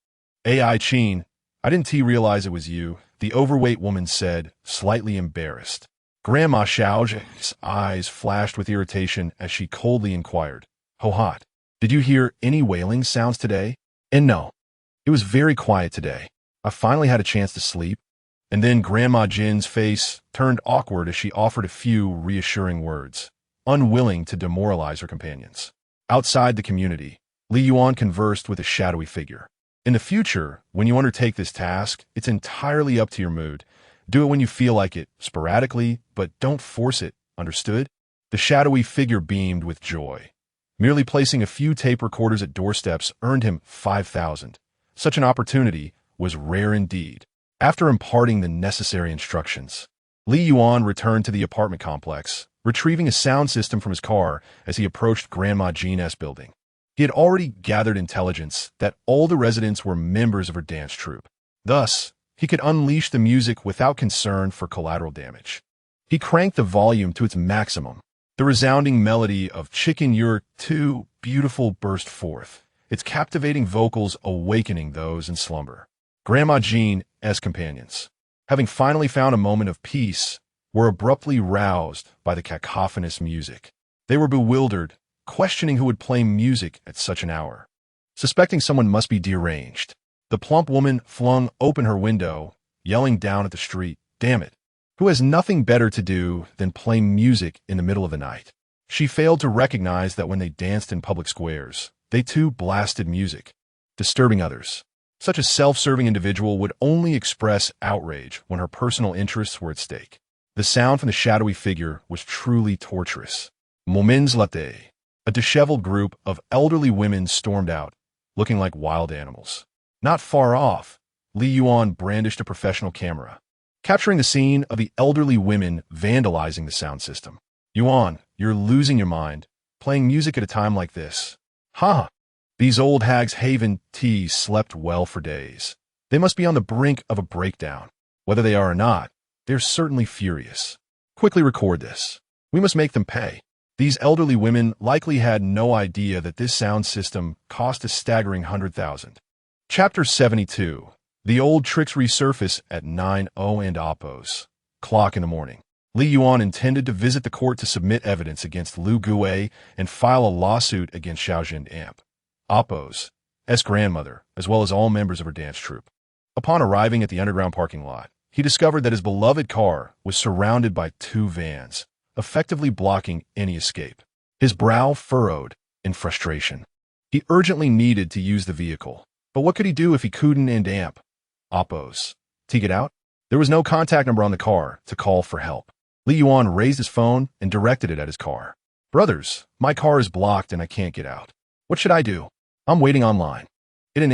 S1: Ai Chin, I didn't realize it was you," the overweight woman said, slightly embarrassed. Grandma Xiaojia's eyes flashed with irritation as she coldly inquired, "Ho hot, did you hear any wailing sounds today?" And no, it was very quiet today. I finally had a chance to sleep. And then Grandma Jin's face turned awkward as she offered a few reassuring words, unwilling to demoralize her companions. Outside the community, Li Yuan conversed with a shadowy figure. "In the future, when you undertake this task, it's entirely up to your mood. Do it when you feel like it, sporadically, but don't force it, understood?" The shadowy figure beamed with joy. Merely placing a few tape recorders at doorsteps earned him 5,000. Such an opportunity was rare indeed. After imparting the necessary instructions, Li Yuan returned to the apartment complex, retrieving a sound system from his car as he approached Grandma Jean's building. He had already gathered intelligence that all the residents were members of her dance troupe. Thus, he could unleash the music without concern for collateral damage. He cranked the volume to its maximum. The resounding melody of "Chicken You're Too Beautiful" burst forth, its captivating vocals awakening those in slumber. Grandma Jean's companions, having finally found a moment of peace, were abruptly roused by the cacophonous music. They were bewildered, questioning who would play music at such an hour. Suspecting someone must be deranged, the plump woman flung open her window, yelling down at the street, "Damn it! Who has nothing better to do than play music in the middle of the night?" She failed to recognize that when they danced in public squares, they too blasted music, disturbing others. Such a self-serving individual would only express outrage when her personal interests were at stake. The sound from the shadowy figure was truly torturous. Moments later, a disheveled group of elderly women stormed out, looking like wild animals. Not far off, Li Yuan brandished a professional camera, capturing the scene of the elderly women vandalizing the sound system. "Yuan, you're losing your mind, playing music at a time like this. Ha! These old hags haven't slept well for days. They must be on the brink of a breakdown. Whether they are or not, they're certainly furious. Quickly record this. We must make them pay." These elderly women likely had no idea that this sound system cost a staggering 100,000. Chapter 72. The old tricks resurface at 9:00 and Appo's clock in the morning. Li Yuan intended to visit the court to submit evidence against Lu Gui and file a lawsuit against Xiaojin Amp, Appo's grandmother, as well as all members of her dance troupe. Upon arriving at the underground parking lot, he discovered that his beloved car was surrounded by two vans, effectively blocking any escape. His brow furrowed in frustration. He urgently needed to use the vehicle, but what could he do if he couldn't and Amp, Appo's, get out? There was no contact number on the car to call for help. Li Yuan raised his phone and directed it at his car. "Brothers, my car is blocked and I can't get out. What should I do? I'm waiting online. It an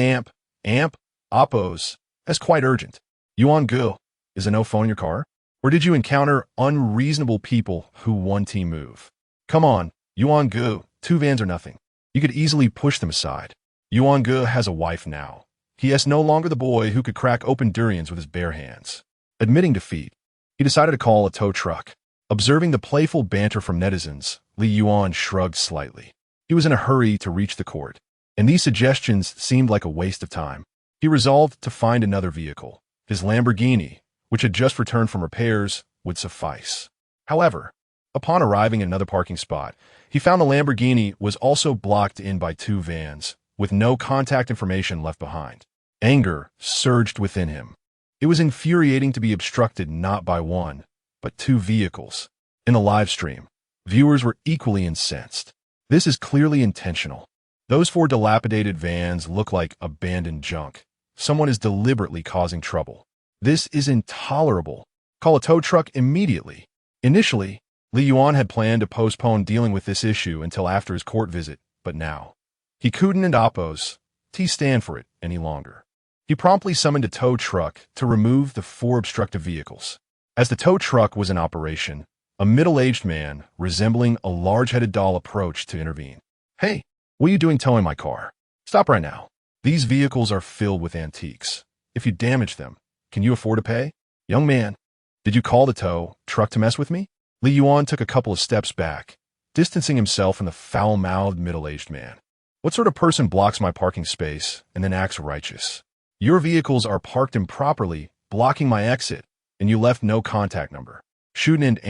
S1: Amp, Appo's. That's quite urgent. Yuan Gu, is there no phone in your car? Or did you encounter unreasonable people who want to move? Come on, Yuan Gu, 2 vans are nothing. You could easily push them aside. Yuan Ge has a wife now. He is no longer the boy who could crack open durians with his bare hands. Admitting defeat, he decided to call a tow truck. Observing the playful banter from netizens, Li Yuan shrugged slightly. He was in a hurry to reach the court, and these suggestions seemed like a waste of time. He resolved to find another vehicle. His Lamborghini, which had just returned from repairs, would suffice. However, upon arriving at another parking spot, he found the Lamborghini was also blocked in by 2 vans, with no contact information left behind. Anger surged within him. It was infuriating to be obstructed not by 1, but 2 vehicles. In the live stream, viewers were equally incensed. This is clearly intentional. Those 4 dilapidated vans look like abandoned junk. Someone is deliberately causing trouble. This is intolerable. Call a tow truck immediately. Initially, Li Yuan had planned to postpone dealing with this issue until after his court visit, but now, he couldn't oppose stand for it any longer. He promptly summoned a tow truck to remove the 4 obstructive vehicles. As the tow truck was in operation, a middle-aged man resembling a large-headed doll approached to intervene. "Hey, what are you doing towing my car? Stop right now. These vehicles are filled with antiques. If you damage them, can you afford to pay? Young man, did you call the tow truck to mess with me?" Li Yuan took a couple of steps back, distancing himself from the foul-mouthed middle-aged man. "What sort of person blocks my parking space and then acts righteous? Your vehicles are parked improperly, blocking my exit, and you left no contact number. Shooting and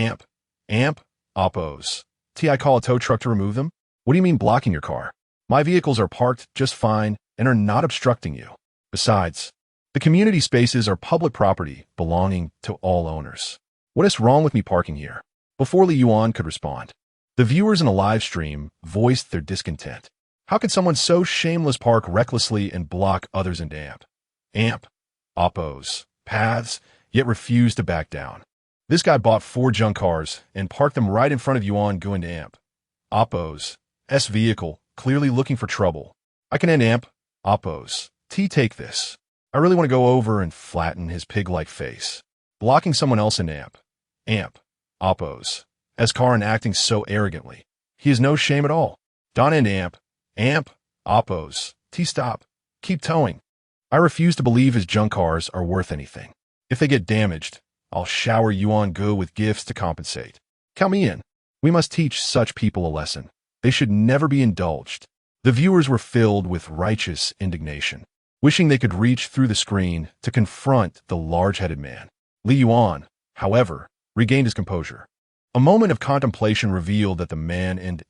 S1: amp, oppose. I call a tow truck to remove them? What do you mean blocking your car? My vehicles are parked just fine and are not obstructing you. Besides, the community spaces are public property belonging to all owners. What is wrong with me parking here?" Before Li Yuan could respond, the viewers in a live stream voiced their discontent. How could someone so shameless park recklessly and block others in amp, oppose, paths, yet refuse to back down? This guy bought 4 junk cars and parked them right in front of Yuan going to amp, oppose, vehicle, clearly looking for trouble. I can end amp, oppose, take this. I really want to go over and flatten his pig-like face. Blocking someone else in amp, oppose, car and acting so arrogantly. He has no shame at all. Don and amp, oppose, stop, keep towing. I refuse to believe his junk cars are worth anything. If they get damaged, I'll shower Yuan Ge with gifts to compensate. Count me in. We must teach such people a lesson. They should never be indulged. The viewers were filled with righteous indignation, wishing they could reach through the screen to confront the large-headed man. Li Yuan, however, regained his composure. A moment of contemplation revealed that the man in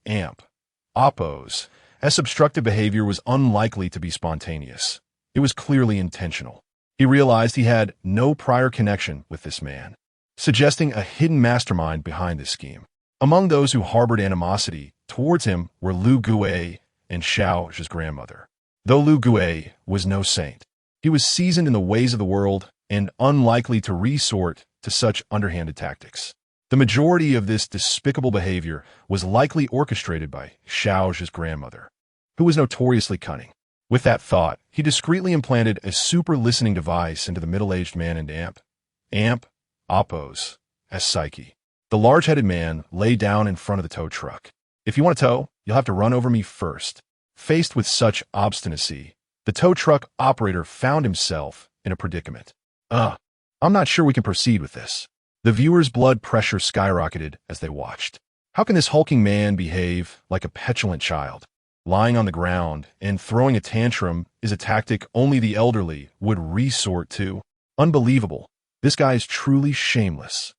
S1: oppose, obstructive behavior was unlikely to be spontaneous. It was clearly intentional. He realized he had no prior connection with this man, suggesting a hidden mastermind behind this scheme. Among those who harbored animosity towards him were Lu Gue and Xiao's grandmother. Though Lu Gue was no saint, he was seasoned in the ways of the world and unlikely to resort to such underhanded tactics. The majority of this despicable behavior was likely orchestrated by Xiao's grandmother, who was notoriously cunning. With that thought, he discreetly implanted a super-listening device into the middle-aged man in amp, oppose, psyche. The large-headed man lay down in front of the tow truck. "If you want to tow, you'll have to run over me first." Faced with such obstinacy, the tow truck operator found himself in a predicament. I'm not sure we can proceed with this." The viewers' blood pressure skyrocketed as they watched. How can this hulking man behave like a petulant child? Lying on the ground and throwing a tantrum is a tactic only the elderly would resort to. Unbelievable. This guy is truly shameless.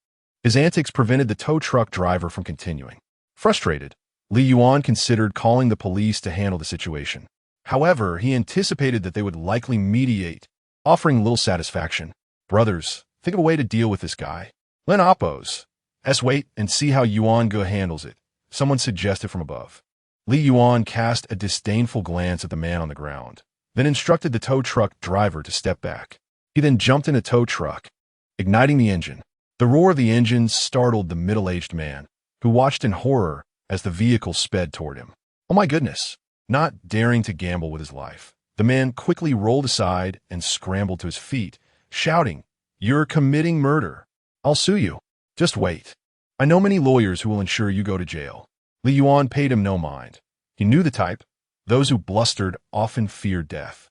S1: His antics prevented the tow truck driver from continuing. Frustrated, Li Yuan considered calling the police to handle the situation. However, he anticipated that they would likely mediate, offering little satisfaction. "Brothers, think of a way to deal with this guy. Len oppose. Wait and see how Yuan Ge handles it," someone suggested from above. Li Yuan cast a disdainful glance at the man on the ground, then instructed the tow truck driver to step back. He then jumped in a tow truck, igniting the engine. The roar of the engine startled the middle-aged man, who watched in horror as the vehicle sped toward him. Oh my goodness! Not daring to gamble with his life, the man quickly rolled aside and scrambled to his feet, shouting, "You're committing murder. I'll sue you. Just wait. I know many lawyers who will ensure you go to jail." Li Yuan paid him no mind. He knew the type. Those who blustered often feared death.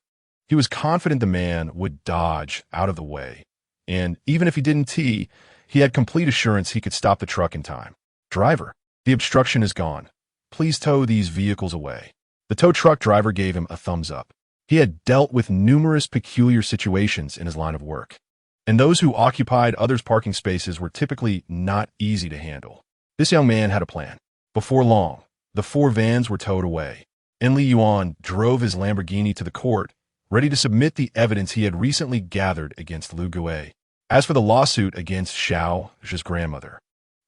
S1: He was confident the man would dodge out of the way, and even if he didn't tee, he had complete assurance he could stop the truck in time. Driver, the obstruction is gone. Please tow these vehicles away. The tow truck driver gave him a thumbs up. He had dealt with numerous peculiar situations in his line of work, and those who occupied others' parking spaces were typically not easy to handle. This young man had a plan. Before long, the 4 vans were towed away, and Li Yuan drove his Lamborghini to the court, ready to submit the evidence he had recently gathered against Lu Gui. As for the lawsuit against Xiao Zhe's grandmother,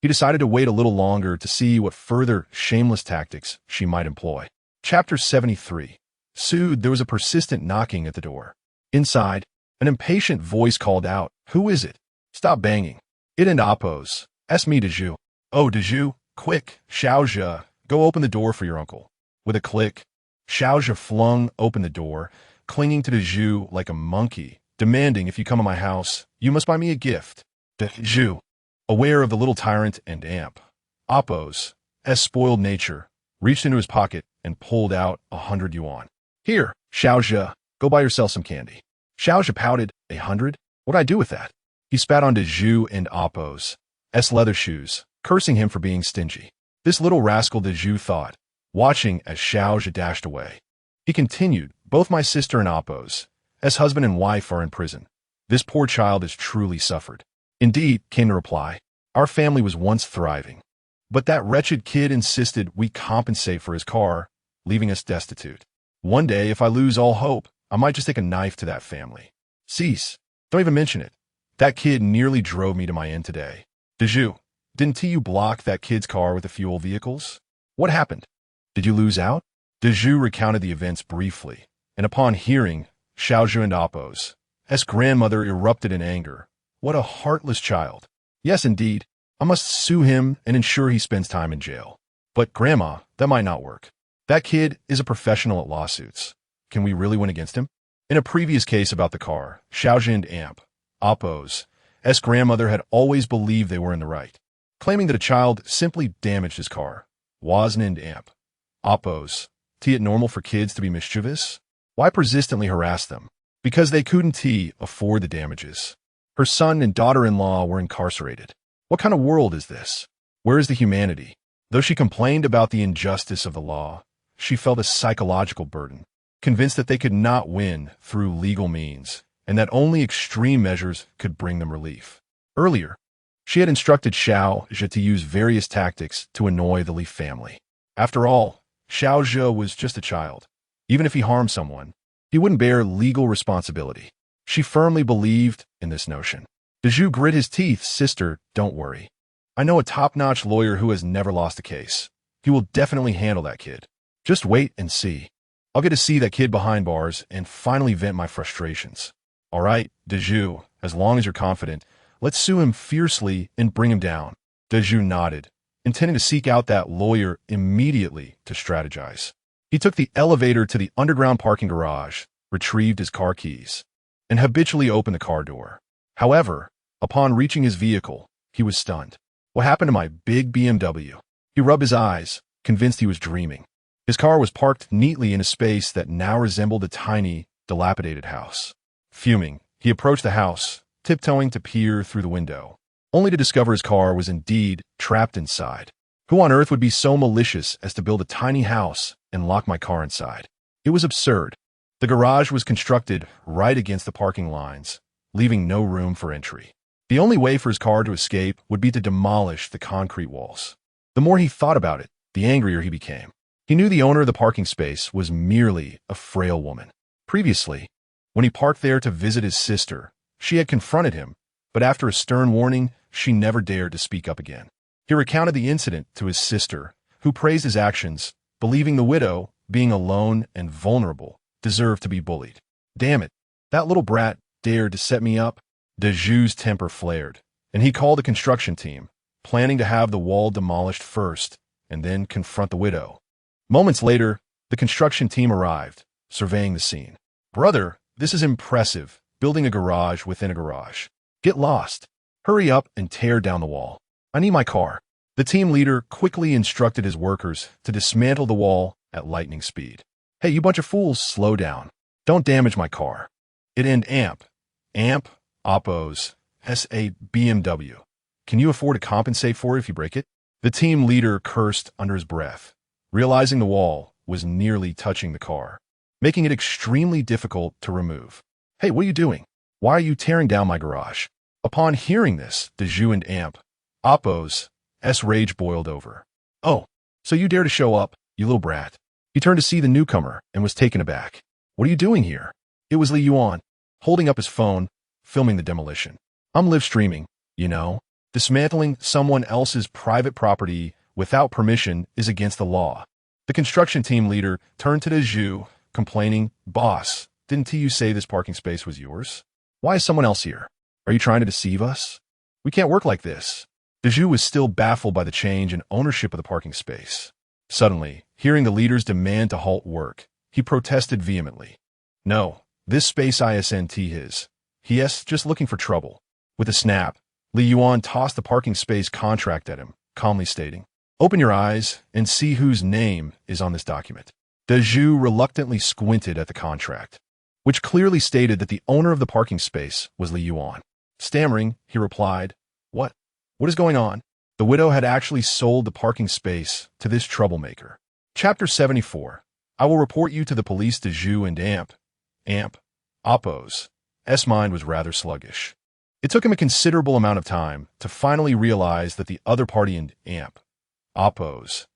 S1: he decided to wait a little longer to see what further shameless tactics she might employ. Chapter 73. Soon there was a persistent knocking at the door. Inside, an impatient voice called out, "Who is it? Stop banging." "It and Appos. Es me, Dezhu." "Oh, Dezhu, quick, Xiao Zhe, go open the door for your uncle." With a click, Xiao Zhe flung open the door, clinging to Dezhu like a monkey, demanding, "If you come to my house, you must buy me a gift." Dezhu, aware of the little tyrant and Appos' spoiled nature, reached into his pocket and pulled out 100 yuan. "Here, Xiao Zhe, go buy yourself some candy." Xiao Zhe pouted, 100? What'd I do with that? He spat on Dezhu and Appos' leather shoes, cursing him for being stingy. This little rascal, Dezhu thought, watching as Xiao Zhe dashed away. He continued, "Both my sister and Appos' husband and wife are in prison. This poor child has truly suffered." "Indeed," came the reply. "Our family was once thriving. But that wretched kid insisted we compensate for his car, leaving us destitute. One day, if I lose all hope, I might just take a knife to that family." "Cease. Don't even mention it. That kid nearly drove me to my end today." "Dezhu, didn't you block that kid's car with the fuel vehicles? What happened? Did you lose out?" Dezhu recounted the events briefly, and upon hearing Xiao Zhe and Appos' grandmother erupted in anger. "What a heartless child. Yes, indeed. I must sue him and ensure he spends time in jail." "But, Grandma, that might not work. That kid is a professional at lawsuits. Can we really win against him?" In a previous case about the car, Xiao Zhe and Appos' grandmother had always believed they were in the right, claiming that a child simply damaged his car. Wasn't Appos' it normal for kids to be mischievous? Why persistently harass them? Because they couldn't afford the damages. Her son and daughter-in-law were incarcerated. What kind of world is this? Where is the humanity? Though she complained about the injustice of the law, she felt a psychological burden, convinced that they could not win through legal means, and that only extreme measures could bring them relief. Earlier, she had instructed Xiao Zhe to use various tactics to annoy the Li family. After all, Xiao Zhe was just a child. Even if he harmed someone, he wouldn't bear legal responsibility. She firmly believed in this notion. Dezhu grit his teeth. "Sister, don't worry. I know a top-notch lawyer who has never lost a case. He will definitely handle that kid. Just wait and see. I'll get to see that kid behind bars and finally vent my frustrations." "All right, Dezhu, as long as you're confident, let's sue him fiercely and bring him down." Dezhu nodded, intending to seek out that lawyer immediately to strategize. He took the elevator to the underground parking garage, retrieved his car keys, and habitually opened the car door. However, upon reaching his vehicle, he was stunned. What happened to my big BMW? He rubbed his eyes, convinced he was dreaming. His car was parked neatly in a space that now resembled a tiny, dilapidated house. Fuming, he approached the house, tiptoeing to peer through the window, only to discover his car was indeed trapped inside. Who on earth would be so malicious as to build a tiny house and lock my car inside? It was absurd. The garage was constructed right against the parking lines, leaving no room for entry. The only way for his car to escape would be to demolish the concrete walls. The more he thought about it, the angrier he became. He knew the owner of the parking space was merely a frail woman. Previously, when he parked there to visit his sister, she had confronted him, but after a stern warning, she never dared to speak up again. He recounted the incident to his sister, who praised his actions, believing the widow, being alone and vulnerable, deserved to be bullied. "Damn it, that little brat dared to set me up." Dezhu's temper flared, and he called a construction team, planning to have the wall demolished first and then confront the widow. Moments later, the construction team arrived, surveying the scene. "Brother, this is impressive, building a garage within a garage. Get lost. Hurry up and tear down the wall. I need my car." The team leader quickly instructed his workers to dismantle the wall at lightning speed. Hey, you bunch of fools, slow down. Don't damage my car. It and amp, oppos, S.A. BMW. Can you afford to compensate for it if you break it? The team leader cursed under his breath, realizing the wall was nearly touching the car, making it extremely difficult to remove. Hey, what are you doing? Why are you tearing down my garage? Upon hearing this, Deju and Amp, Oppo's, rage boiled over. Oh, so you dare to show up, you little brat. He turned to see the newcomer and was taken aback. What are you doing here? It was Li Yuan, holding up his phone, filming the demolition. I'm live streaming, you know. Dismantling someone else's private property without permission is against the law. The construction team leader turned to Deju, complaining, Boss, didn't you say this parking space was yours? Why is someone else here? Are you trying to deceive us? We can't work like this. Deju was still baffled by the change in ownership of the parking space. Suddenly, hearing the leader's demand to halt work, he protested vehemently. No, this space isn't his. He is just looking for trouble. With a snap, Li Yuan tossed the parking space contract at him, calmly stating, Open your eyes and see whose name is on this document. Deju reluctantly squinted at the contract, which clearly stated that the owner of the parking space was Li Yuan. Stammering, he replied, What? What is going on? The widow had actually sold the parking space to this troublemaker. Chapter 74. I will report you to the police. Deju and Amp, Oppo's mind was rather sluggish. It took him a considerable amount of time to finally realize that the other party in Oppo's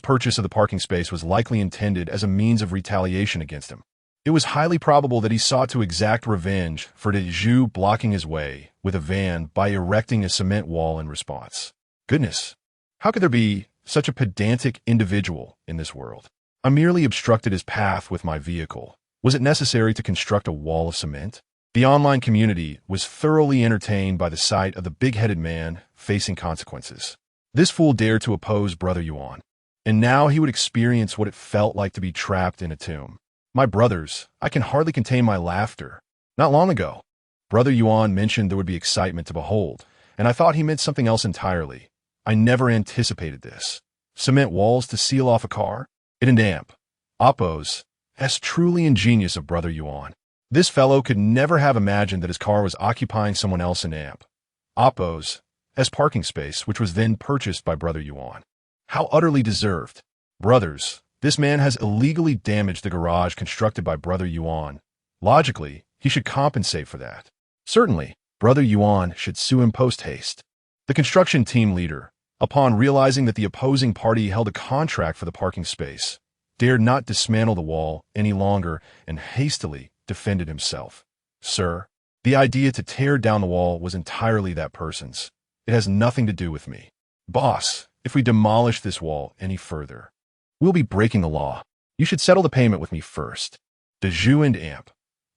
S1: purchase of the parking space was likely intended as a means of retaliation against him. It was highly probable that he sought to exact revenge for Deju blocking his way with a van by erecting a cement wall in response. Goodness, how could there be such a pedantic individual in this world? I merely obstructed his path with my vehicle. Was it necessary to construct a wall of cement? The online community was thoroughly entertained by the sight of the big-headed man facing consequences. This fool dared to oppose Brother Yuan, and now he would experience what it felt like to be trapped in a tomb. My brothers, I can hardly contain my laughter. Not long ago, Brother Yuan mentioned there would be excitement to behold, and I thought he meant something else entirely. I never anticipated this. Cement walls to seal off a car? It and Oppo's truly ingenious of Brother Yuan. This fellow could never have imagined that his car was occupying someone else in Oppo's parking space, which was then purchased by Brother Yuan. How utterly deserved. Brothers, this man has illegally damaged the garage constructed by Brother Yuan. Logically, he should compensate for that. Certainly, Brother Yuan should sue him post-haste. The construction team leader, upon realizing that the opposing party held a contract for the parking space, dared not dismantle the wall any longer and hastily defended himself. Sir, the idea to tear down the wall was entirely that person's. It has nothing to do with me. Boss, if we demolish this wall any further, we'll be breaking the law. You should settle the payment with me first. Deju and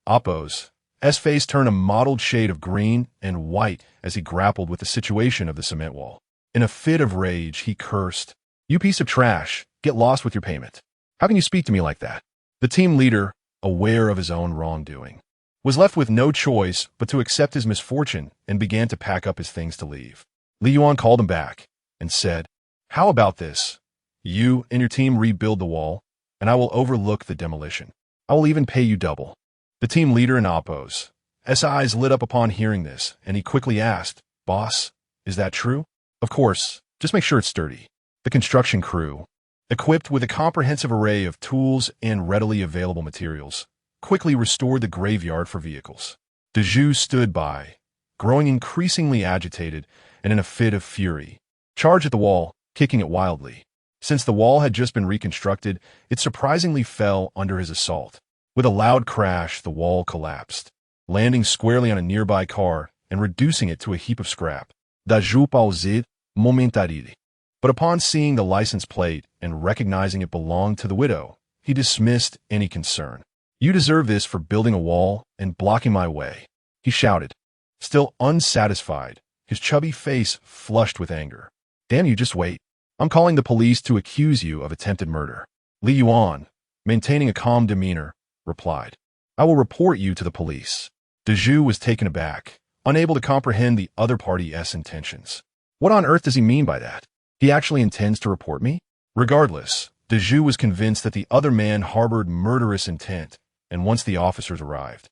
S1: Oppo's face turned a mottled shade of green and white as he grappled with the situation of the cement wall. In a fit of rage, he cursed, You piece of trash, get lost with your payment. How can you speak to me like that? The team leader, aware of his own wrongdoing, was left with no choice but to accept his misfortune and began to pack up his things to leave. Li Yuan called him back and said, How about this? You and your team rebuild the wall, and I will overlook the demolition. I will even pay you double. The team leader in Oppo's eyes lit up upon hearing this, and he quickly asked, Boss, is that true? Of course, just make sure it's sturdy. The construction crew, equipped with a comprehensive array of tools and readily available materials, quickly restored the graveyard for vehicles. Deju stood by, growing increasingly agitated and in a fit of fury, charged at the wall, kicking it wildly. Since the wall had just been reconstructed, it surprisingly fell under his assault. With a loud crash, the wall collapsed, landing squarely on a nearby car and reducing it to a heap of scrap. Deju paused momentarily. But upon seeing the license plate and recognizing it belonged to the widow, he dismissed any concern. You deserve this for building a wall and blocking my way, he shouted, still unsatisfied, his chubby face flushed with anger. Damn you, just wait. I'm calling the police to accuse you of attempted murder. Li Yuan, maintaining a calm demeanor, replied, I will report you to the police. Deju was taken aback, unable to comprehend the other party's intentions. What on earth does he mean by that? He actually intends to report me? Regardless, Dezhu was convinced that the other man harbored murderous intent, and once the officers arrived,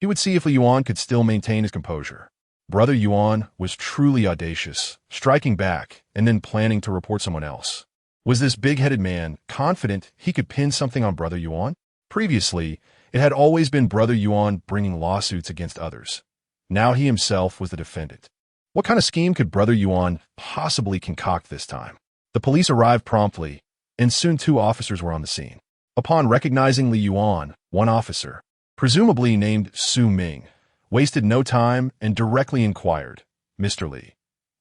S1: he would see if Li Yuan could still maintain his composure. Brother Yuan was truly audacious, striking back and then planning to report someone else. Was this big-headed man confident he could pin something on Brother Yuan? Previously, it had always been Brother Yuan bringing lawsuits against others. Now he himself was the defendant. What kind of scheme could Brother Yuan possibly concoct this time? The police arrived promptly, and soon 2 officers were on the scene. Upon recognizing Li Yuan, one officer, presumably named Su Ming, wasted no time and directly inquired, "Mr. Li,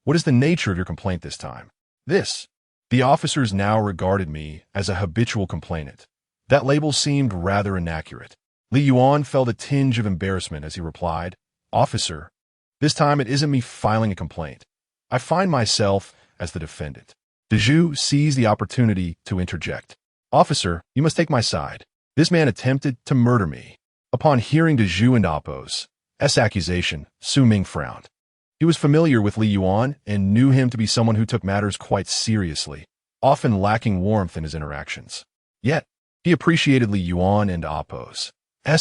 S1: what is the nature of your complaint this time?" The officers now regarded me as a habitual complainant. That label seemed rather inaccurate. Li Yuan felt a tinge of embarrassment as he replied, "Officer, this time it isn't me filing a complaint. I find myself as the defendant." Dezhu seized the opportunity to interject. "Officer, you must take my side. This man attempted to murder me." Upon hearing Dezhu and Appo's accusation, Su Ming frowned. He was familiar with Li Yuan and knew him to be someone who took matters quite seriously, often lacking warmth in his interactions. Yet, he appreciated Li Yuan and Appo's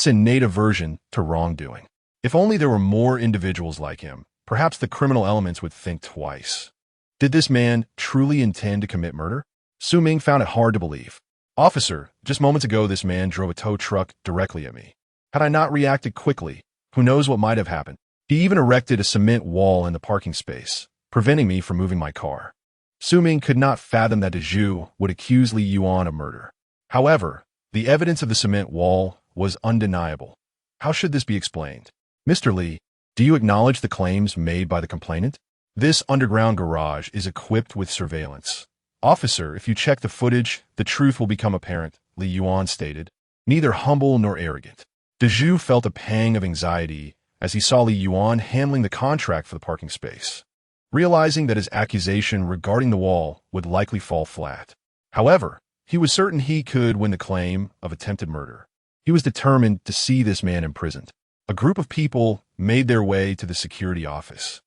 S1: innate aversion to wrongdoing. If only there were more individuals like him, perhaps the criminal elements would think twice. Did this man truly intend to commit murder? Su Ming found it hard to believe. "Officer, just moments ago this man drove a tow truck directly at me. Had I not reacted quickly, who knows what might have happened? He even erected a cement wall in the parking space, preventing me from moving my car." Su Ming could not fathom that Dezhu would accuse Li Yuan of murder. However, the evidence of the cement wall was undeniable. How should this be explained? "Mr. Li, do you acknowledge the claims made by the complainant? This underground garage is equipped with surveillance." "Officer, if you check the footage, the truth will become apparent," Li Yuan stated, neither humble nor arrogant. Dezhu felt a pang of anxiety as he saw Li Yuan handling the contract for the parking space, realizing that his accusation regarding the wall would likely fall flat. However, he was certain he could win the claim of attempted murder. He was determined to see this man imprisoned. A group of people made their way to the security office,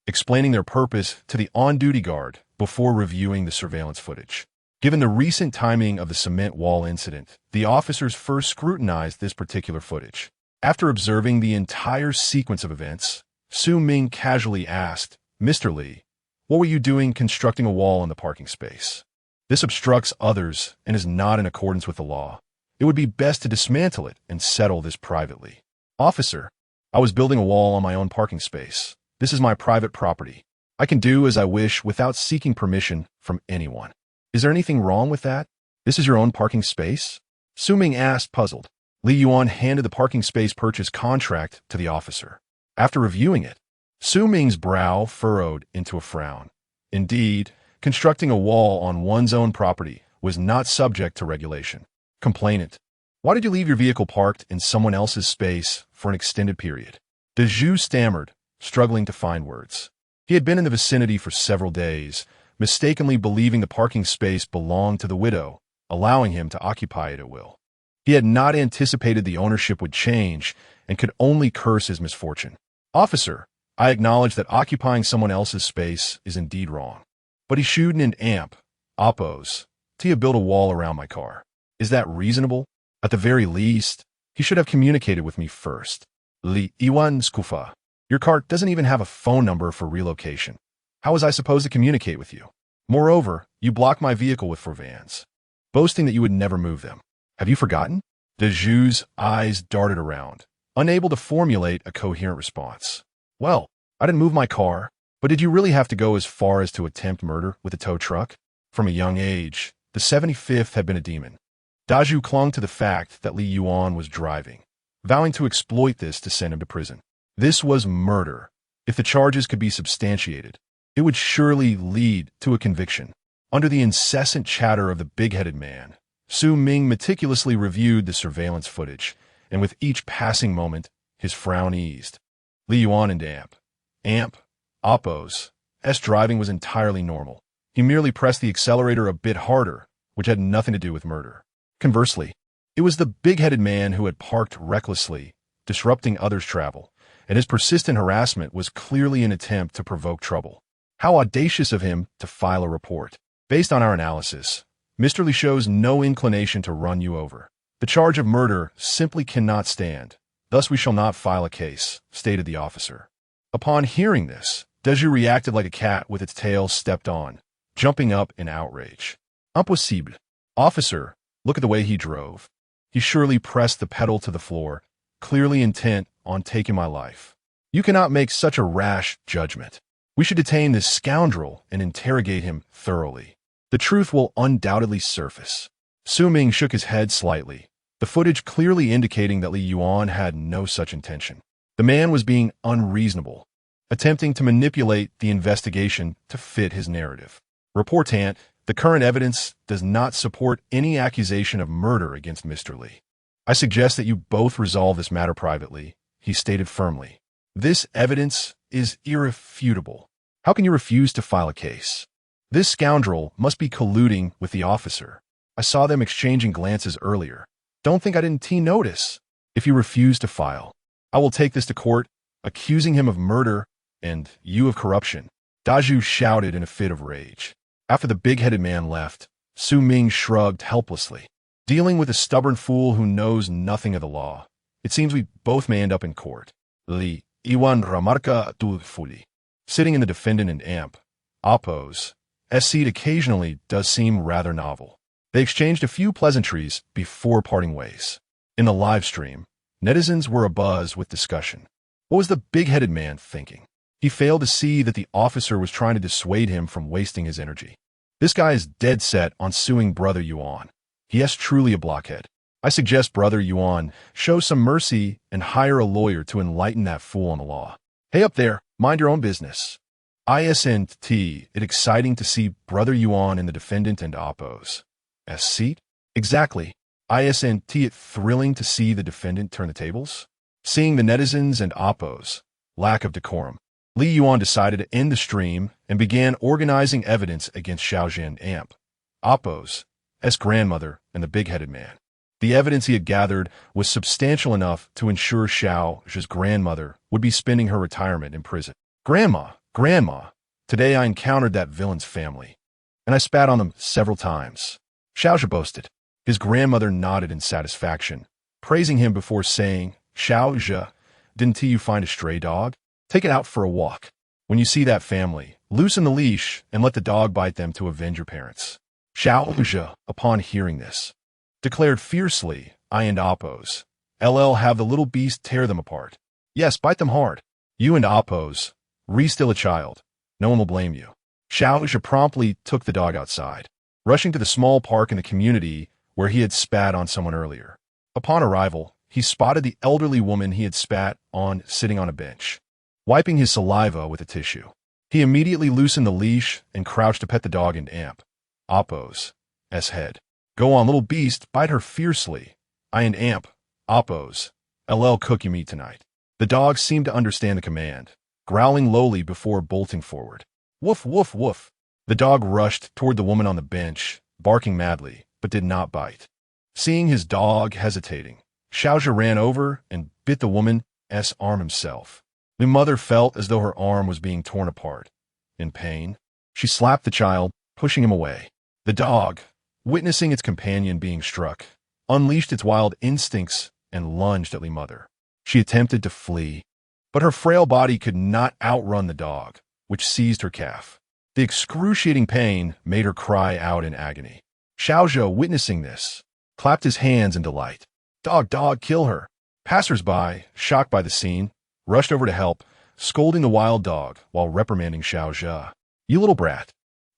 S1: explaining their purpose to the on-duty guard before reviewing the surveillance footage. Given the recent timing of the cement wall incident, the officers first scrutinized this particular footage. After observing the entire sequence of events, Su Ming casually asked, "Mr. Li, what were you doing constructing a wall in the parking space? This obstructs others and is not in accordance with the law. It would be best to dismantle it and settle this privately." "Officer, I was building a wall on my own parking space. This is my private property. I can do as I wish without seeking permission from anyone. Is there anything wrong with that? This is your own parking space?" Su Ming asked, puzzled. Li Yuan handed the parking space purchase contract to the officer. After reviewing it, Su Ming's brow furrowed into a frown. Indeed, constructing a wall on one's own property was not subject to regulation. Complainant: "Why did you leave your vehicle parked in someone else's space for an extended period?" Dezhu stammered, struggling to find words. He had been in the vicinity for several days, mistakenly believing the parking space belonged to the widow, allowing him to occupy it at will. He had not anticipated the ownership would change and could only curse his misfortune. "Officer, I acknowledge that occupying someone else's space is indeed wrong. But he shooed an amp, Oppos, to build a wall around my car. Is that reasonable? At the very least, he should have communicated with me first." "Li Yuan Skufa, your car doesn't even have a phone number for relocation. How was I supposed to communicate with you? Moreover, you blocked my vehicle with 4 vans, boasting that you would never move them. Have you forgotten?" Dezhu's eyes darted around, unable to formulate a coherent response. "Well, I didn't move my car, but did you really have to go as far as to attempt murder with a tow truck?" From a young age, the 75th had been a demon. Dezhu clung to the fact that Li Yuan was driving, vowing to exploit this to send him to prison. This was murder. If the charges could be substantiated, it would surely lead to a conviction. Under the incessant chatter of the big-headed man, Su Ming meticulously reviewed the surveillance footage, and with each passing moment, his frown eased. Li Yuan and Appo's driving was entirely normal. He merely pressed the accelerator a bit harder, which had nothing to do with murder. Conversely, it was the big-headed man who had parked recklessly, disrupting others' travel, and his persistent harassment was clearly an attempt to provoke trouble. How audacious of him to file a report. Based on our analysis, Mr. Li shows no inclination to run you over. The charge of murder simply cannot stand. Thus we shall not file a case, stated the officer. Upon hearing this, Deju reacted like a cat with its tail stepped on, jumping up in outrage. Impossible. Officer, look at the way he drove. He surely pressed the pedal to the floor, clearly intent on taking my life. You cannot make such a rash judgment. We should detain this scoundrel and interrogate him thoroughly. The truth will undoubtedly surface. Su Ming shook his head slightly, the footage clearly indicating that Li Yuan had no such intention. The man was being unreasonable, attempting to manipulate the investigation to fit his narrative. Reportant, the current evidence does not support any accusation of murder against Mr. Li. I suggest that you both resolve this matter privately, he stated firmly. This evidence is irrefutable. How can you refuse to file a case? This scoundrel must be colluding with the officer. I saw them exchanging glances earlier. Don't think I didn't notice. If you refuse to file, I will take this to court, accusing him of murder and you of corruption. Daju shouted in a fit of rage. After the big-headed man left, Su Ming shrugged helplessly. Dealing with a stubborn fool who knows nothing of the law, it seems we both may end up in court. Li Yuan remarca fully. Sitting in the defendant and amp, Oppo's seat occasionally does seem rather novel. They exchanged a few pleasantries before parting ways. In the live stream, netizens were abuzz with discussion. What was the big-headed man thinking? He failed to see that the officer was trying to dissuade him from wasting his energy. This guy is dead set on suing Brother Yuan. He is truly a blockhead. I suggest Brother Yuan show some mercy and hire a lawyer to enlighten that fool on the law. Hey up there, mind your own business. Isn't it exciting to see Brother Yuan in the defendant and Oppo's seat? Exactly. Isn't it thrilling to see the defendant turn the tables? Seeing the netizens and Oppo's lack of decorum, Li Yuan decided to end the stream and began organizing evidence against Xiaojin Amp, Oppo's grandmother, and the big-headed man. The evidence he had gathered was substantial enough to ensure Xiao's grandmother would be spending her retirement in prison. Grandma, today I encountered that villain's family, and I spat on them several times. Xiaozhi boasted. His grandmother nodded in satisfaction, praising him before saying, Xiaozhi, didn't you find a stray dog? Take it out for a walk. When you see that family, loosen the leash and let the dog bite them to avenge your parents. Xiaozhi, upon hearing this, declared fiercely, I and Oppo's have the little beast tear them apart. Yes, bite them hard. You and Oppo's still a child. No one will blame you. Xiaozhi promptly took the dog outside, rushing to the small park in the community where he had spat on someone earlier. Upon arrival, he spotted the elderly woman he had spat on sitting on a bench, wiping his saliva with a tissue. He immediately loosened the leash and crouched to pet the dog and Amp, Oppo's head. Go on, little beast, bite her fiercely. I and Amp, Oppo's cook you meat tonight. The dog seemed to understand the command, growling lowly before bolting forward. Woof, woof, woof. The dog rushed toward the woman on the bench, barking madly, but did not bite. Seeing his dog hesitating, Xiaozhi ran over and bit the woman's arm himself. The mother felt as though her arm was being torn apart. In pain, she slapped the child, pushing him away. The dog, witnessing its companion being struck, unleashed its wild instincts and lunged at Li's mother. She attempted to flee, but her frail body could not outrun the dog, which seized her calf. The excruciating pain made her cry out in agony. Xiaozhi, witnessing this, clapped his hands in delight. Dog, kill her. Passers-by, shocked by the scene, rushed over to help, scolding the wild dog while reprimanding Xiaozhi. You little brat.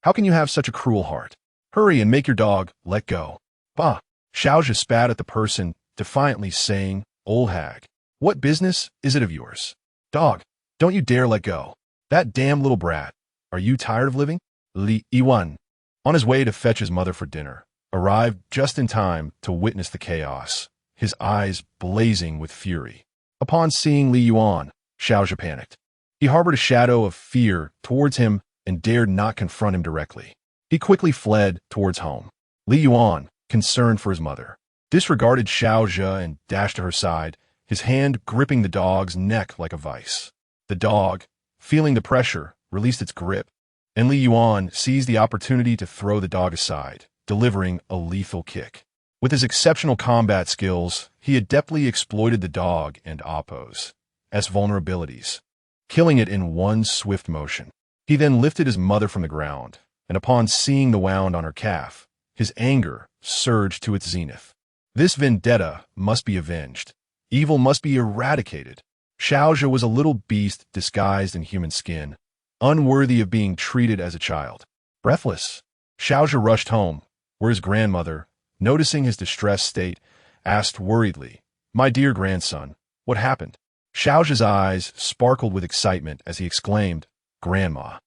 S1: How can you have such a cruel heart? Hurry and make your dog let go. Bah! Xiaozhi spat at the person, defiantly saying, Old hag, what business is it of yours? Dog, don't you dare let go. That damn little brat. Are you tired of living? Li Yuan, on his way to fetch his mother for dinner, arrived just in time to witness the chaos, his eyes blazing with fury. Upon seeing Li Yuan, Xiaozhi panicked. He harbored a shadow of fear towards him and dared not confront him directly. He quickly fled towards home. Li Yuan, concerned for his mother, disregarded Xiaozhi and dashed to her side, his hand gripping the dog's neck like a vice. The dog, feeling the pressure, released its grip, and Li Yuan seized the opportunity to throw the dog aside, delivering a lethal kick. With his exceptional combat skills, he adeptly exploited the dog and Oppo's vulnerabilities, killing it in one swift motion. He then lifted his mother from the ground, and upon seeing the wound on her calf, his anger surged to its zenith. This vendetta must be avenged. Evil must be eradicated. Xiaozhe was a little beast disguised in human skin, unworthy of being treated as a child. Breathless, Xiaozhe rushed home, where his grandmother, noticing his distressed state, asked worriedly, "My dear grandson, what happened?" Xiaozhe's eyes sparkled with excitement as he exclaimed, "Grandma,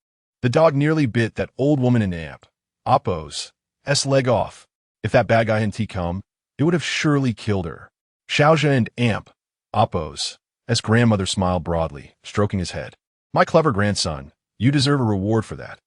S1: the dog nearly bit that old woman in Oppo's leg off. If that bad guy hadn't come, it would have surely killed her." Xiaozhe and Oppo's grandmother smiled broadly, stroking his head. "My clever grandson, you deserve a reward for that.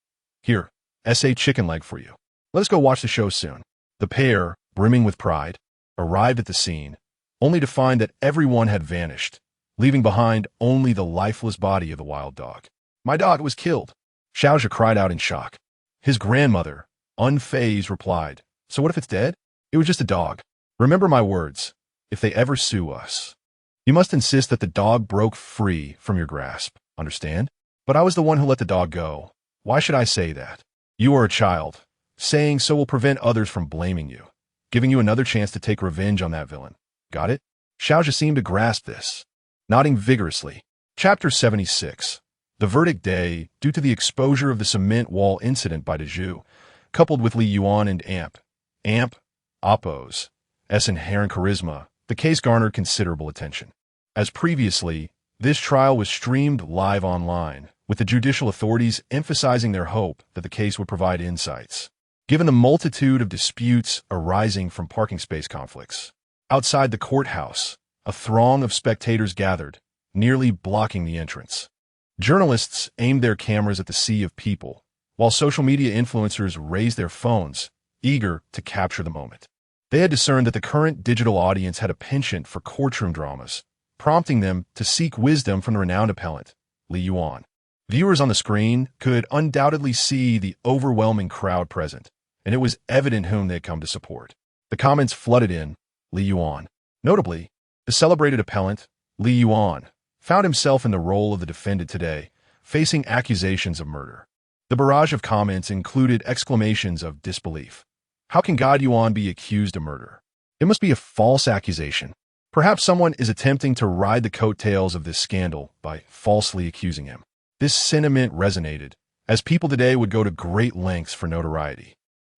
S1: Here, a chicken leg for you. Let us go watch the show soon." The pair, brimming with pride, arrived at the scene, only to find that everyone had vanished, leaving behind only the lifeless body of the wild dog. "My dog was killed," Xiaozhe cried out in shock. His grandmother, unfazed, replied, "So what if it's dead? It was just a dog. Remember my words. If they ever sue us, you must insist that the dog broke free from your grasp, understand? But I was the one who let the dog go. Why should I say that? You are a child. Saying so will prevent others from blaming you, giving you another chance to take revenge on that villain. Got it?" Xiaozhe seemed to grasp this, nodding vigorously. Chapter 76. The verdict day, due to the exposure of the cement wall incident by Dezhu, coupled with Li Yuan and Oppo's inherent charisma, the case garnered considerable attention. As previously, this trial was streamed live online, with the judicial authorities emphasizing their hope that the case would provide insights. Given the multitude of disputes arising from parking space conflicts, outside the courthouse, a throng of spectators gathered, nearly blocking the entrance. Journalists aimed their cameras at the sea of people, while social media influencers raised their phones, eager to capture the moment. They had discerned that the current digital audience had a penchant for courtroom dramas, prompting them to seek wisdom from the renowned appellant, Li Yuan. Viewers on the screen could undoubtedly see the overwhelming crowd present, and it was evident whom they had come to support. The comments flooded in, Li Yuan. Notably, the celebrated appellant, Li Yuan, found himself in the role of the defendant today, facing accusations of murder. The barrage of comments included exclamations of disbelief. How can God Yuan be accused of murder? It must be a false accusation. Perhaps someone is attempting to ride the coattails of this scandal by falsely accusing him. This sentiment resonated, as people today would go to great lengths for notoriety.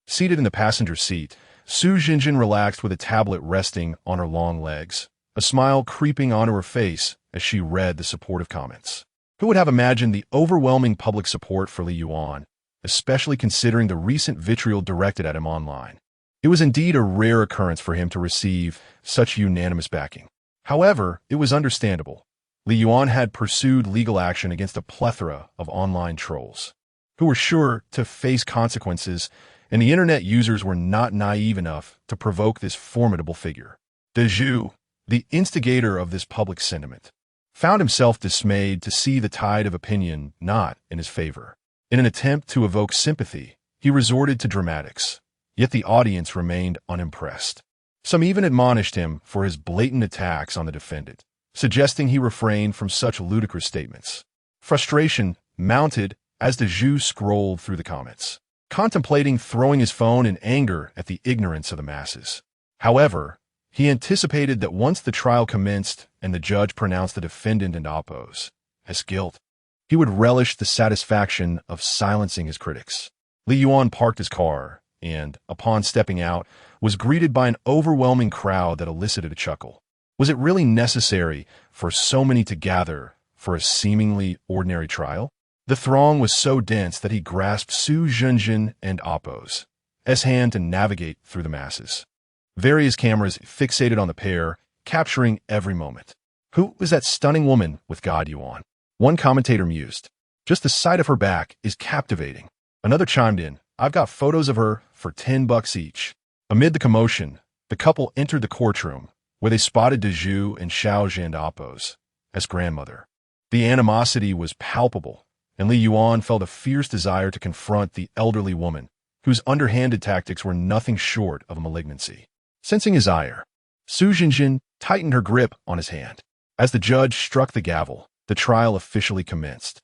S1: Seated in the passenger seat, Su Jinjin relaxed with a tablet resting on her long legs, a smile creeping onto her face as she read the supportive comments. Who would have imagined the overwhelming public support for Li Yuan, especially considering the recent vitriol directed at him online? It was indeed a rare occurrence for him to receive such unanimous backing. However, it was understandable. Li Yuan had pursued legal action against a plethora of online trolls, who were sure to face consequences, and the internet users were not naive enough to provoke this formidable figure. Dezhu, the instigator of this public sentiment, found himself dismayed to see the tide of opinion not in his favor. In an attempt to evoke sympathy, he resorted to dramatics, yet the audience remained unimpressed. Some even admonished him for his blatant attacks on the defendant, suggesting he refrain from such ludicrous statements. Frustration mounted as Dezhu scrolled through the comments, contemplating throwing his phone in anger at the ignorance of the masses. However, he anticipated that once the trial commenced and the judge pronounced the defendant and Oppo's guilt, he would relish the satisfaction of silencing his critics. Li Yuan parked his car and, upon stepping out, was greeted by an overwhelming crowd that elicited a chuckle. Was it really necessary for so many to gather for a seemingly ordinary trial? The throng was so dense that he grasped Su Jinjin and Oppo's hand to navigate through the masses. Various cameras fixated on the pair, capturing every moment. Who was that stunning woman with God Yuan? One commentator mused. Just the sight of her back is captivating. Another chimed in, I've got photos of her for $10 each. Amid the commotion, the couple entered the courtroom, where they spotted Dezhu and Xiaozhe and Oppo's grandmother. The animosity was palpable, and Li Yuan felt a fierce desire to confront the elderly woman, whose underhanded tactics were nothing short of a malignancy. Sensing his ire, Su Jinjin tightened her grip on his hand. As the judge struck the gavel, the trial officially commenced.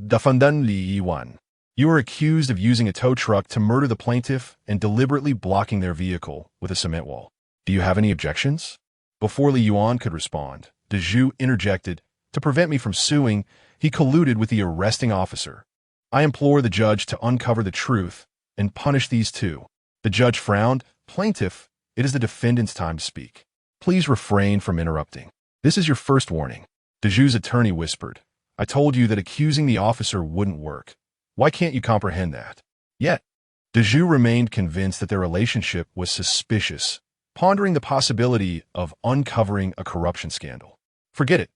S1: Defendant Li Yuan, you are accused of using a tow truck to murder the plaintiff and deliberately blocking their vehicle with a cement wall. Do you have any objections? Before Li Yuan could respond, De Zhu interjected. To prevent me from suing, he colluded with the arresting officer. I implore the judge to uncover the truth and punish these two. The judge frowned. Plaintiff, it is the defendant's time to speak. Please refrain from interrupting. This is your first warning. De Zhu's attorney whispered. I told you that accusing the officer wouldn't work. Why can't you comprehend that? Yet, De Zhu remained convinced that their relationship was suspicious, pondering the possibility of uncovering a corruption scandal. Forget it.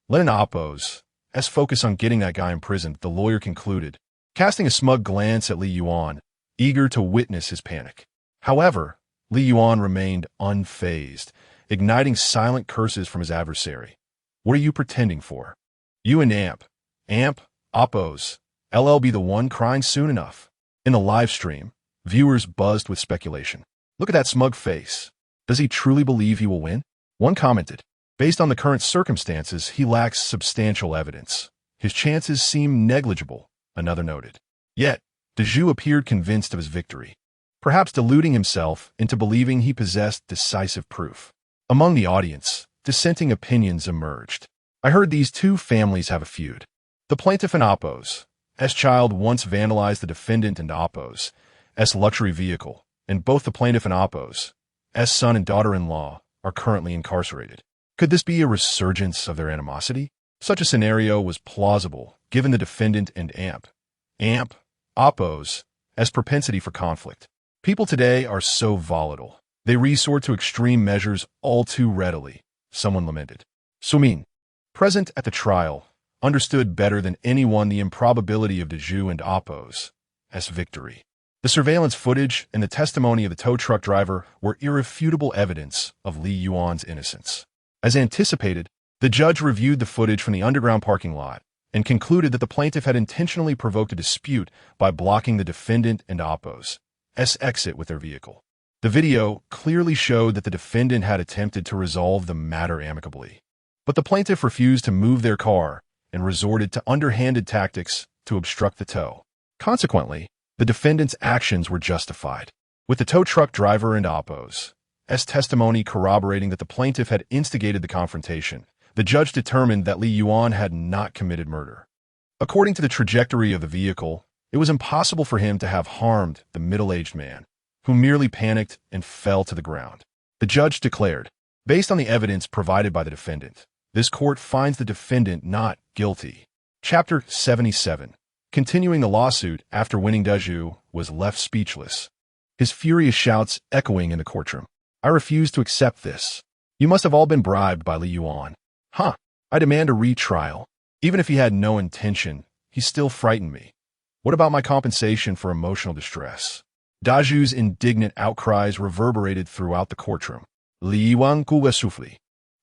S1: Let an oppose S focus on getting that guy imprisoned, the lawyer concluded, casting a smug glance at Li Yuan, eager to witness his panic. However, Li Yuan remained unfazed, igniting silent curses from his adversary. What are you pretending for? You and Amp, oppose, LL be the one crying soon enough. In the live stream, viewers buzzed with speculation. Look at that smug face. Does he truly believe he will win? One commented. Based on the current circumstances, he lacks substantial evidence. His chances seem negligible, another noted. Yet, De Zhu appeared convinced of his victory, perhaps deluding himself into believing he possessed decisive proof. Among the audience, dissenting opinions emerged. I heard these two families have a feud. The plaintiff and oppose S child once vandalized the defendant and oppose S luxury vehicle, and both the plaintiff and oppose S son and daughter-in-law are currently incarcerated. Could this be a resurgence of their animosity? Such a scenario was plausible, given the defendant and Amp, oppose S propensity for conflict. People today are so volatile. They resort to extreme measures all too readily, someone lamented. Sumin, present at the trial, understood better than anyone the improbability of De Zhu and oppose S victory. The surveillance footage and the testimony of the tow truck driver were irrefutable evidence of Li Yuan's innocence. As anticipated, the judge reviewed the footage from the underground parking lot and concluded that the plaintiff had intentionally provoked a dispute by blocking the defendant and oppose S exit with their vehicle. The video clearly showed that the defendant had attempted to resolve the matter amicably, but the plaintiff refused to move their car and resorted to underhanded tactics to obstruct the tow. Consequently, the defendant's actions were justified, with the tow truck driver and oppose S testimony corroborating that the plaintiff had instigated the confrontation. The judge determined that Li Yuan had not committed murder. According to the trajectory of the vehicle, it was impossible for him to have harmed the middle-aged man, who merely panicked and fell to the ground. The judge declared, based on the evidence provided by the defendant, this court finds the defendant not guilty. Chapter 77. Continuing the lawsuit after winning, De Zhu was left speechless, his furious shouts echoing in the courtroom. I refuse to accept this. You must have all been bribed by Li Yuan. Huh. I demand a retrial. Even if he had no intention, he still frightened me. What about my compensation for emotional distress? De Zhu's indignant outcries reverberated throughout the courtroom. Li Yuan Kuwa Sufli,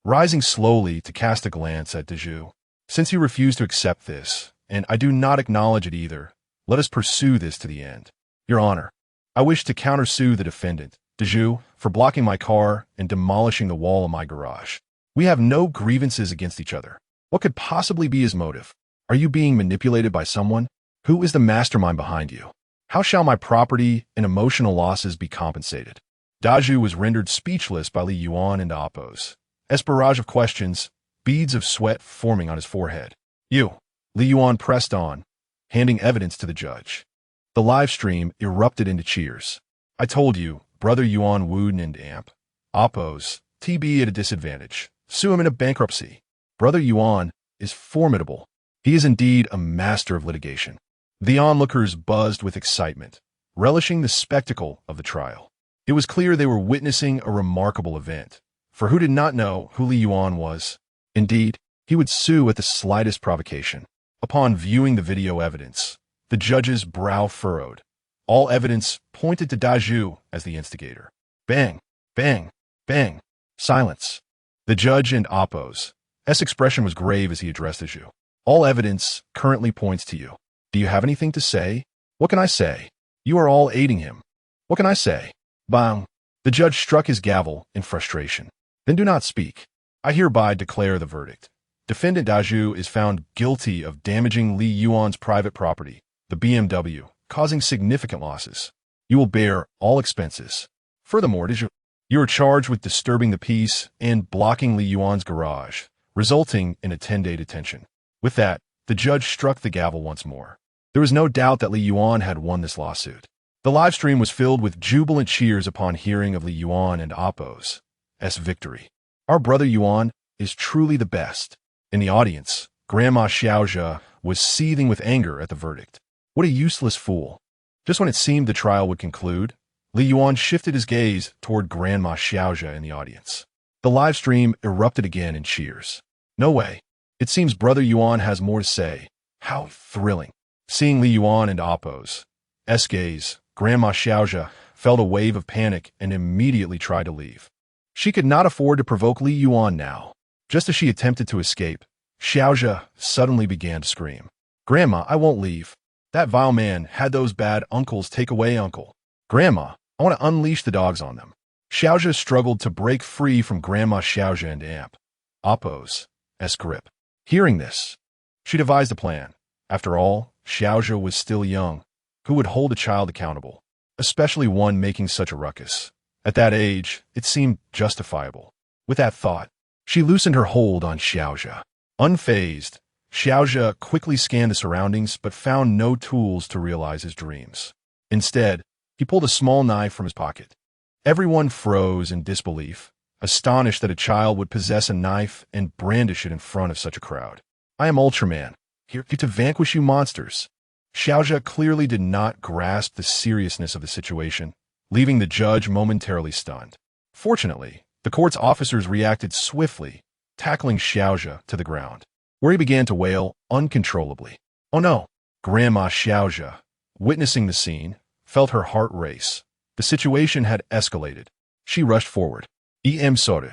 S1: rising slowly to cast a glance at De Zhu. Since he refused to accept this, and I do not acknowledge it either, let us pursue this to the end. Your Honor, I wish to countersue the defendant, De Zhu, for blocking my car and demolishing the wall of my garage. We have no grievances against each other. What could possibly be his motive? Are you being manipulated by someone? Who is the mastermind behind you? How shall my property and emotional losses be compensated? De Zhu was rendered speechless by Li Yuan and oppose S barrage of questions, beads of sweat forming on his forehead. You, Li Yuan pressed on, handing evidence to the judge. The live stream erupted into cheers. I told you, Brother Yuan Wooden and oppose TB at a disadvantage. Sue him into bankruptcy. Brother Yuan is formidable. He is indeed a master of litigation. The onlookers buzzed with excitement, relishing the spectacle of the trial. It was clear they were witnessing a remarkable event, for who did not know who Li Yuan was? Indeed, he would sue at the slightest provocation. Upon viewing the video evidence, the judge's brow furrowed. All evidence pointed to De Zhu as the instigator. Bang, bang, bang. Silence. The judge and oppose S expression was grave as he addressed De Zhu. All evidence currently points to you. Do you have anything to say? What can I say? You are all aiding him. What can I say? Bang. The judge struck his gavel in frustration. Then do not speak. I hereby declare the verdict. Defendant Daju is found guilty of damaging Li Yuan's private property, the BMW, causing significant losses. You will bear all expenses. Furthermore, you are charged with disturbing the peace and blocking Li Yuan's garage, resulting in a 10-day detention. With that, the judge struck the gavel once more. There was no doubt that Li Yuan had won this lawsuit. The live stream was filled with jubilant cheers upon hearing of Li Yuan and Oppo's victory. Our brother Yuan is truly the best. In the audience, Grandma Xiaozhe was seething with anger at the verdict. What a useless fool. Just when it seemed the trial would conclude, Li Yuan shifted his gaze toward Grandma Xiaozhe in the audience. The live stream erupted again in cheers. No way. It seems Brother Yuan has more to say. How thrilling. Seeing Li Yuan and Oppo's gaze, Grandma Xiaozhe felt a wave of panic and immediately tried to leave. She could not afford to provoke Li Yuan now. Just as she attempted to escape, Xiaozhe suddenly began to scream. Grandma, I won't leave. That vile man had those bad uncles take away Uncle. Grandma, I want to unleash the dogs on them. Xiaozhe struggled to break free from Grandma Xiaozhe and Oppo's grip. Hearing this, she devised a plan. After all, Xiaozhe was still young. Who would hold a child accountable, especially one making such a ruckus? At that age, it seemed justifiable. With that thought, she loosened her hold on Xiaozhe. Unfazed, Xiaozhe quickly scanned the surroundings but found no tools to realize his dreams. Instead, he pulled a small knife from his pocket. Everyone froze in disbelief, astonished that a child would possess a knife and brandish it in front of such a crowd. I am Ultraman, here to vanquish you monsters. Xiaozhe clearly did not grasp the seriousness of the situation, leaving the judge momentarily stunned. Fortunately, the court's officers reacted swiftly, tackling Xiaozhe to the ground, where he began to wail uncontrollably. Oh no! Grandma Xiaozhe, witnessing the scene, felt her heart race. The situation had escalated. She rushed forward. Sorry.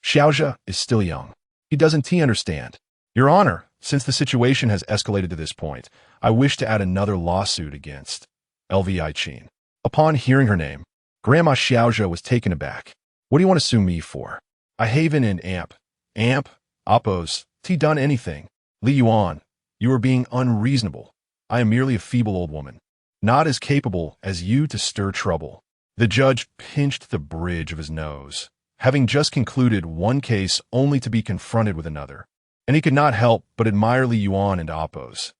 S1: Xiaozhe is still young. He doesn't understand. Your Honor, since the situation has escalated to this point, I wish to add another lawsuit against Lvi Qin. Upon hearing her name, Grandma Xiaozhe was taken aback. What do you want to sue me for? I haven and Oppo's done anything. Li Yuan, you are being unreasonable. I am merely a feeble old woman, not as capable as you to stir trouble. The judge pinched the bridge of his nose, having just concluded one case only to be confronted with another. And he could not help but admire Li Yuan and Oppo's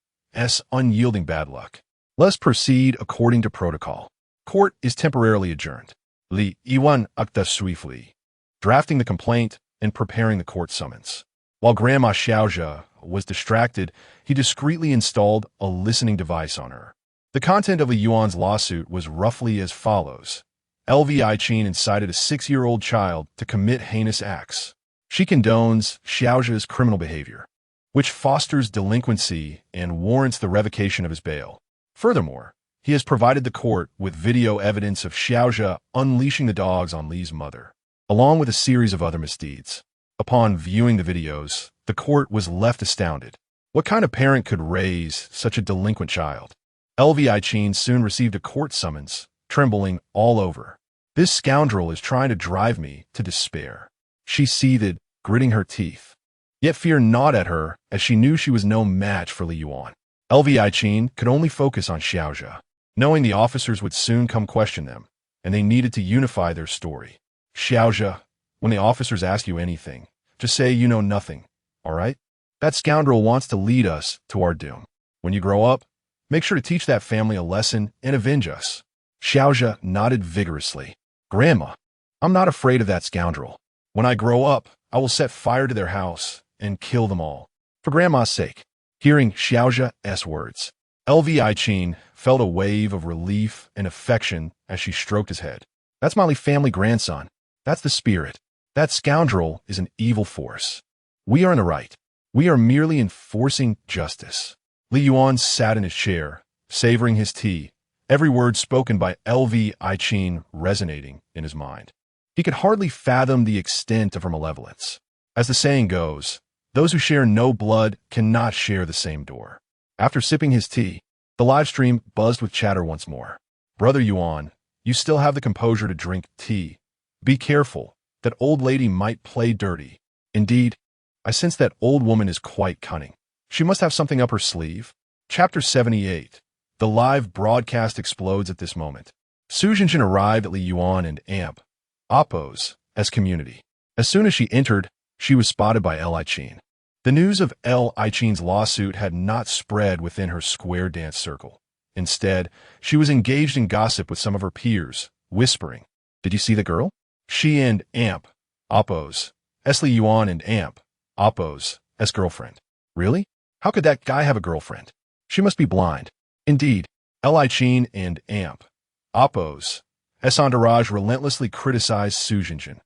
S1: unyielding bad luck. Let's proceed according to protocol. Court is temporarily adjourned. Li Yuan acted swiftly, drafting the complaint and preparing the court summons. While Grandma Xiaozhe was distracted, he discreetly installed a listening device on her. The content of Li Yuan's lawsuit was roughly as follows. Lvi Qin incited a 6-year-old child to commit heinous acts. She condones Xiaozhe's criminal behavior, which fosters delinquency and warrants the revocation of his bail. Furthermore, he has provided the court with video evidence of Xiaozhe unleashing the dogs on Li's mother, along with a series of other misdeeds. Upon viewing the videos, the court was left astounded. What kind of parent could raise such a delinquent child? Lvi Qin soon received a court summons, trembling all over. This scoundrel is trying to drive me to despair. She seethed, gritting her teeth. Yet fear gnawed at her, as she knew she was no match for Li Yuan. Lvi Qin could only focus on Xiaozhe, knowing the officers would soon come question them, and they needed to unify their story. Xiaozhe, when the officers ask you anything, just say you know nothing, all right? That scoundrel wants to lead us to our doom. When you grow up, make sure to teach that family a lesson and avenge us. Xiaozhe nodded vigorously. Grandma, I'm not afraid of that scoundrel. When I grow up, I will set fire to their house and kill them all. For Grandma's sake. Hearing Xiaozhe's words, Lvi Qin felt a wave of relief and affection as she stroked his head. That's my family grandson. That's the spirit. That scoundrel is an evil force. We are in the right. We are merely enforcing justice. Li Yuan sat in his chair, savoring his tea, every word spoken by Lvi Qin resonating in his mind. He could hardly fathom the extent of her malevolence. As the saying goes, those who share no blood cannot share the same door. After sipping his tea, the live stream buzzed with chatter once more. Brother Yuan, you still have the composure to drink tea. Be careful. That old lady might play dirty. Indeed, I sense that old woman is quite cunning. She must have something up her sleeve. Chapter 78. The live broadcast explodes at this moment. Su Jinjin arrived at Li Yuan and Amp, Oppo's, as community. As soon as she entered, she was spotted by Li Qin. The news of Li Qin's lawsuit had not spread within her square dance circle. Instead, she was engaged in gossip with some of her peers, whispering, "Did you see the girl? She and Amp, Oppo's, Li Yuan and Amp, Oppo's, girlfriend. Really? How could that guy have a girlfriend? She must be blind." Indeed, Li Qin and Amp, Oppo's, entourage relentlessly criticized Su Jinjin.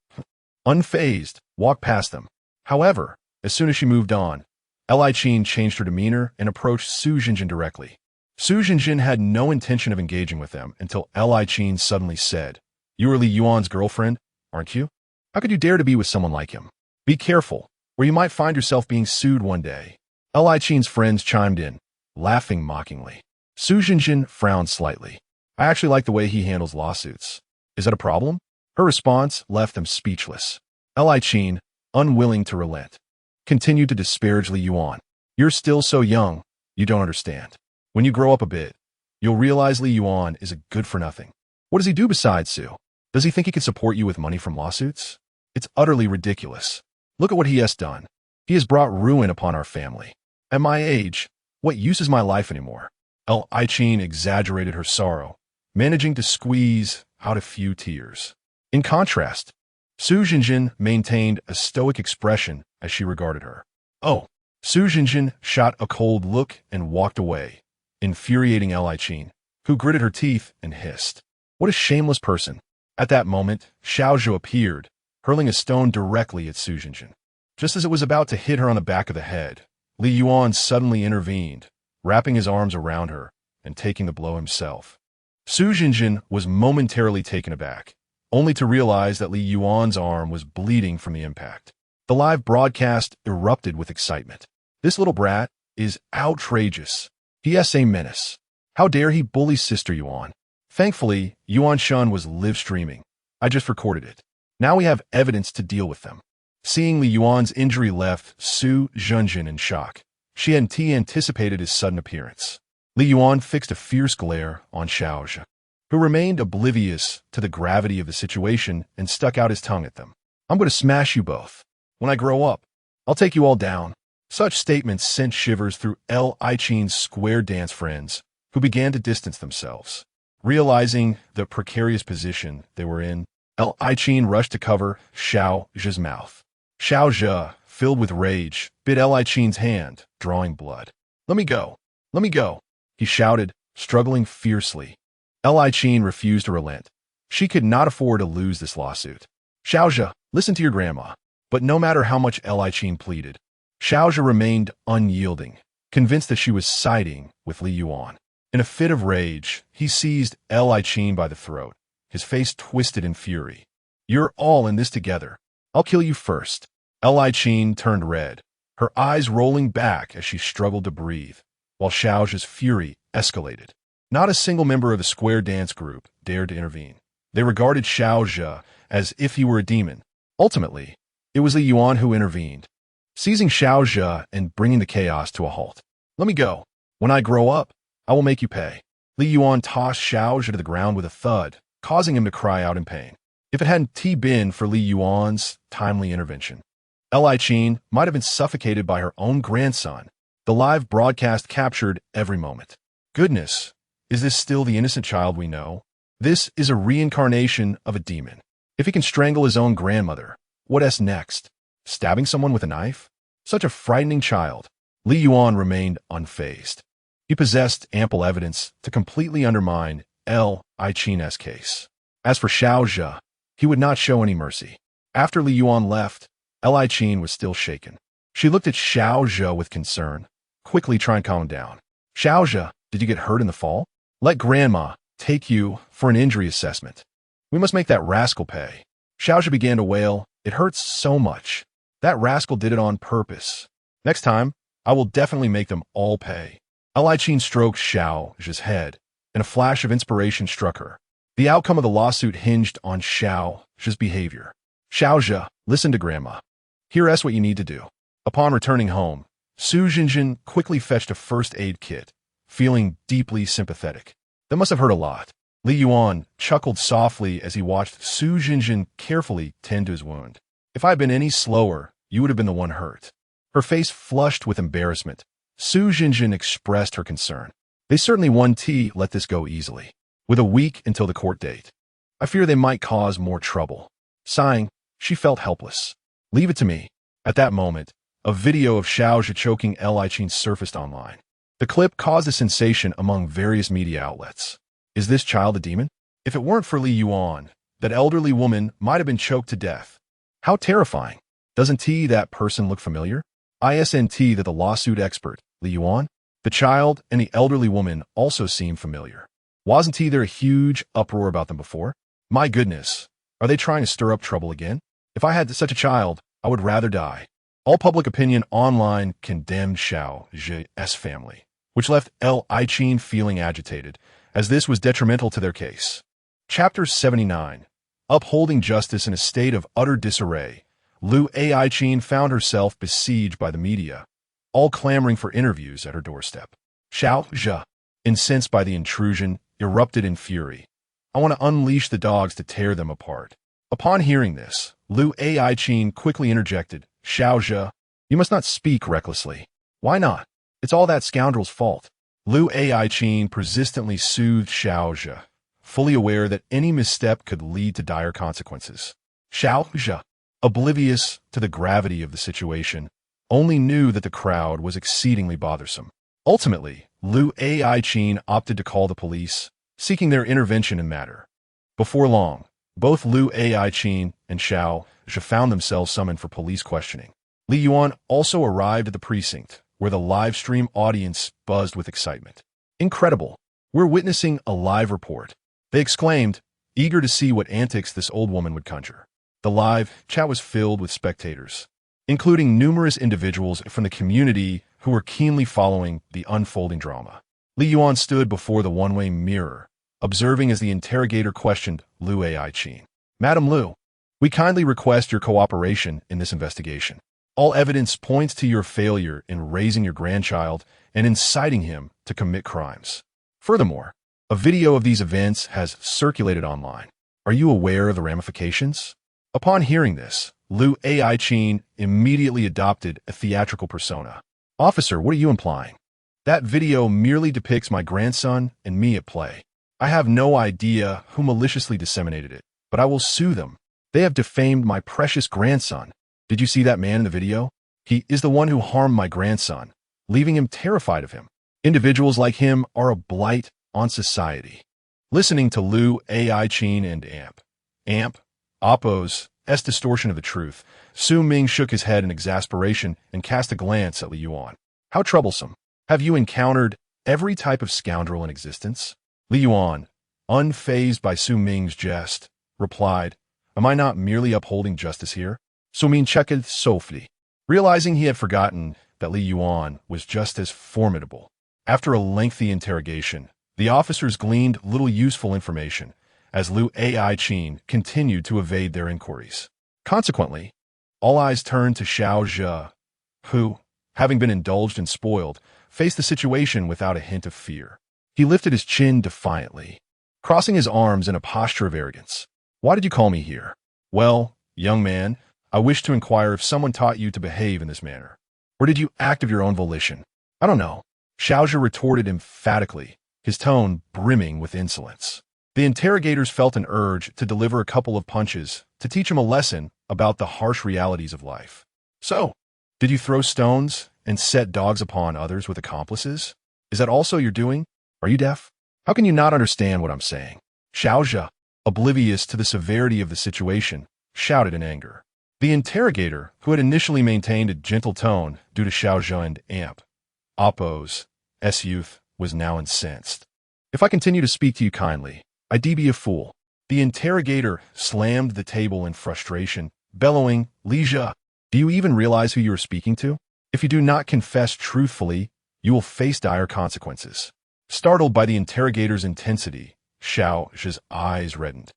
S1: Unfazed, walked past them. However, as soon as she moved on, Li Qin changed her demeanor and approached Su Jinjin directly. Su Jinjin had no intention of engaging with them until Li Qin suddenly said, "You are Li Yuan's girlfriend, aren't you? How could you dare to be with someone like him? Be careful, or you might find yourself being sued one day." Li Qin's friends chimed in, laughing mockingly. Su Jinjin frowned slightly. "I actually like the way he handles lawsuits. Is that a problem?" Her response left them speechless. Li Qin, unwilling to relent, continued to disparage Li Yuan. "You're still so young, you don't understand. When you grow up a bit, you'll realize Li Yuan is a good-for-nothing. What does he do besides sue? Does he think he can support you with money from lawsuits? It's utterly ridiculous. Look at what he has done. He has brought ruin upon our family. At my age, what use is my life anymore?" Li Qin exaggerated her sorrow, managing to squeeze out a few tears. In contrast, Su Jinjin maintained a stoic expression as she regarded her. "Oh!" Su Jinjin shot a cold look and walked away, infuriating Li Qin, who gritted her teeth and hissed. "What a shameless person." At that moment, Xiaozhou appeared, hurling a stone directly at Su Jinjin. Just as it was about to hit her on the back of the head, Li Yuan suddenly intervened, wrapping his arms around her and taking the blow himself. Su Jinjin was momentarily taken aback, only to realize that Li Yuan's arm was bleeding from the impact. The live broadcast erupted with excitement. "This little brat is outrageous. He is a menace. How dare he bully Sister Yuan?" Thankfully, Yuan Shun was live streaming. I just recorded it. Now we have evidence to deal with them. Seeing Li Yuan's injury left Su Jinjin in shock. She hadn't anticipated his sudden appearance. Li Yuan fixed a fierce glare on Xiaozhou, who remained oblivious to the gravity of the situation and stuck out his tongue at them. "I'm going to smash you both. When I grow up, I'll take you all down." Such statements sent shivers through Li Qin's square dance friends, who began to distance themselves. Realizing the precarious position they were in, Li Qin rushed to cover Xiaozhou's mouth. Xiaozhou, filled with rage, bit Li Qin's hand, drawing blood. "Let me go! Let me go!" he shouted, struggling fiercely. Li Qin refused to relent. She could not afford to lose this lawsuit. "Xiaozhou, listen to your grandma." But no matter how much Li Qin pleaded, Xiaozhou remained unyielding, convinced that she was siding with Li Yuan. In a fit of rage, he seized Li Qin by the throat, his face twisted in fury. "You're all in this together. I'll kill you first." Li Qin turned red, her eyes rolling back as she struggled to breathe, while Xiaozhou's fury escalated. Not a single member of the square dance group dared to intervene. They regarded Xiaozhou as if he were a demon. Ultimately, it was Li Yuan who intervened, seizing Xiaozhou and bringing the chaos to a halt. "Let me go. When I grow up, I will make you pay." Li Yuan tossed Xiaozhou to the ground with a thud, causing him to cry out in pain. If it hadn't been for Li Yuan's timely intervention, Li Qin might have been suffocated by her own grandson. The live broadcast captured every moment. Goodness, is this still the innocent child we know? This is a reincarnation of a demon. If he can strangle his own grandmother, what's next? Stabbing someone with a knife? Such a frightening child. Li Yuan remained unfazed. He possessed ample evidence to completely undermine Li Qin's case. As for Xiaozhou, he would not show any mercy. After Li Yuan left, Li Qin was still shaken. She looked at Xiaozhou with concern, quickly trying to calm him down. "Xiaozhou, did you get hurt in the fall? Let Grandma take you for an injury assessment. We must make that rascal pay." Xiaozhou began to wail. "It hurts so much. That rascal did it on purpose. Next time, I will definitely make them all pay." Li Qin stroked Xiaozhou's head and a flash of inspiration struck her. The outcome of the lawsuit hinged on Xiao Zhe's behavior. Xiao Zhe, listen to Grandma. Here's what you need to do. Upon returning home, Su Jinjin quickly fetched a first aid kit, feeling deeply sympathetic. That must have hurt a lot. Li Yuan chuckled softly as he watched Su Jinjin carefully tend to his wound. If I had been any slower, you would have been the one hurt. Her face flushed with embarrassment. Su Jinjin expressed her concern. They certainly won't let this go easily. With a week until the court date, I fear they might cause more trouble. Sighing, she felt helpless. Leave it to me. At that moment, a video of Xiao Zhe choking Li Qin surfaced online. The clip caused a sensation among various media outlets. Is this child a demon? If it weren't for Li Yuan, that elderly woman might have been choked to death. How terrifying. Doesn't that person look familiar? Isn't that the lawsuit expert, Li Yuan? The child and the elderly woman also seem familiar. Wasn't there a huge uproar about them before? My goodness, are they trying to stir up trouble again? If I had such a child, I would rather die. All public opinion online condemned Xiao Zhe's family, which left Li Qin feeling agitated, as this was detrimental to their case. Chapter 79. Upholding justice in a state of utter disarray, Li Qin found herself besieged by the media, all clamoring for interviews at her doorstep. Xiao Zhe, incensed by the intrusion, erupted in fury. I want to unleash the dogs to tear them apart. Upon hearing this, Li Qin quickly interjected, Xiao Zhe, you must not speak recklessly. Why not? It's all that scoundrel's fault. Li Qin persistently soothed Xiao Zhe, fully aware that any misstep could lead to dire consequences. Xiao Zhe, oblivious to the gravity of the situation, only knew that the crowd was exceedingly bothersome. Ultimately, Li Qin opted to call the police, seeking their intervention in the matter. Before long, both Li Qin and Xiao Zhe found themselves summoned for police questioning. Li Yuan also arrived at the precinct, where the live stream audience buzzed with excitement. Incredible! We're witnessing a live report, they exclaimed, eager to see what antics this old woman would conjure. The live chat was filled with spectators, including numerous individuals from the community who were keenly following the unfolding drama. Li Yuan stood before the one-way mirror, observing as the interrogator questioned Li Qin. Madam Liu, we kindly request your cooperation in this investigation. All evidence points to your failure in raising your grandchild and inciting him to commit crimes. Furthermore, a video of these events has circulated online. Are you aware of the ramifications? Upon hearing this, Li Qin immediately adopted a theatrical persona. Officer, what are you implying? That video merely depicts my grandson and me at play. I have no idea who maliciously disseminated it, but I will sue them. They have defamed my precious grandson. Did you see that man in the video? He is the one who harmed my grandson, leaving him terrified of him. Individuals like him are a blight on society. Listening to Li Qin and Amp, Oppo's distortion of the truth, Su Ming shook his head in exasperation and cast a glance at Li Yuan. How troublesome. Have you encountered every type of scoundrel in existence? Li Yuan, unfazed by Su Ming's jest, replied, Am I not merely upholding justice here? Su Ming checked softly, realizing he had forgotten that Li Yuan was just as formidable. After a lengthy interrogation, the officers gleaned little useful information as Li Qin continued to evade their inquiries. Consequently, all eyes turned to Xiao Zhe, who, having been indulged and spoiled, faced the situation without a hint of fear. He lifted his chin defiantly, crossing his arms in a posture of arrogance. Why did you call me here? Well, young man, I wish to inquire if someone taught you to behave in this manner. Or did you act of your own volition? I don't know. Xiao Zhe retorted emphatically, his tone brimming with insolence. The interrogators felt an urge to deliver a couple of punches to teach him a lesson about the harsh realities of life. So, did you throw stones and set dogs upon others with accomplices? Is that also you're doing? Are you deaf? How can you not understand what I'm saying? Xiao Zhe, oblivious to the severity of the situation, shouted in anger. The interrogator, who had initially maintained a gentle tone due to Xiao Zhe and Oppo's youth, was now incensed. If I continue to speak to you kindly, I'd be a fool. The interrogator slammed the table in frustration, bellowing, Li Zhe, do you even realize who you are speaking to? If you do not confess truthfully, you will face dire consequences. Startled by the interrogator's intensity, Xiao Zhi's eyes reddened,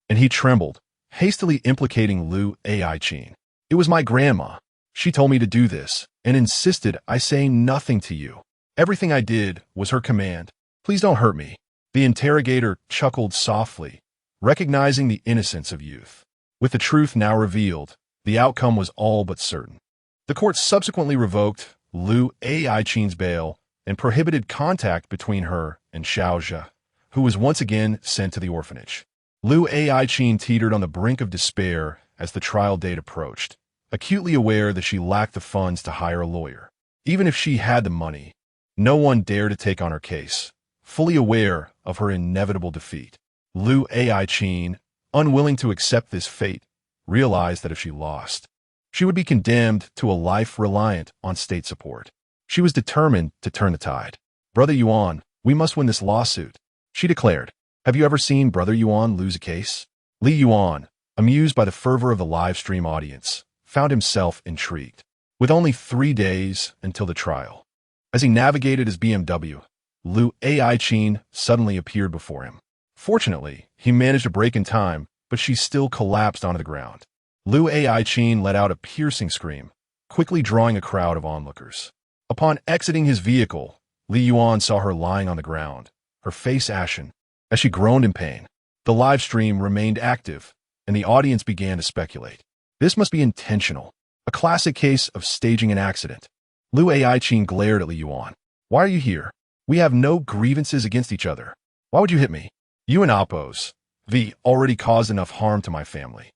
S1: and he trembled, hastily implicating Lu Aiqin. It was my grandma. She told me to do this, and insisted I say nothing to you. Everything I did was her command. Please don't hurt me. The interrogator chuckled softly, recognizing the innocence of youth. With the truth now revealed, the outcome was all but certain. The court subsequently revoked Lu Aiqin's bail and prohibited contact between her and Xiao Zhi, who was once again sent to the orphanage. Lu Aiqin teetered on the brink of despair as the trial date approached, acutely aware that she lacked the funds to hire a lawyer. Even if she had the money, no one dared to take on her case, fully aware of her inevitable defeat. Lu Aiqin, unwilling to accept this fate, realized that if she lost, she would be condemned to a life reliant on state support. She was determined to turn the tide. Brother Yuan, we must win this lawsuit, she declared. Have you ever seen Brother Yuan lose a case? Li Yuan, amused by the fervor of the live stream audience, found himself intrigued. With only 3 days until the trial, as he navigated his BMW, Lu Aiqin suddenly appeared before him. Fortunately, he managed to brake in time, but she still collapsed onto the ground. Lu Aiqin let out a piercing scream, quickly drawing a crowd of onlookers. Upon exiting his vehicle, Li Yuan saw her lying on the ground, her face ashen, as she groaned in pain. The live stream remained active, and the audience began to speculate. This must be intentional, a classic case of staging an accident. Lu Aiqin glared at Li Yuan. Why are you here? We have no grievances against each other. Why would you hit me? You and Appos, V, already caused enough harm to my family.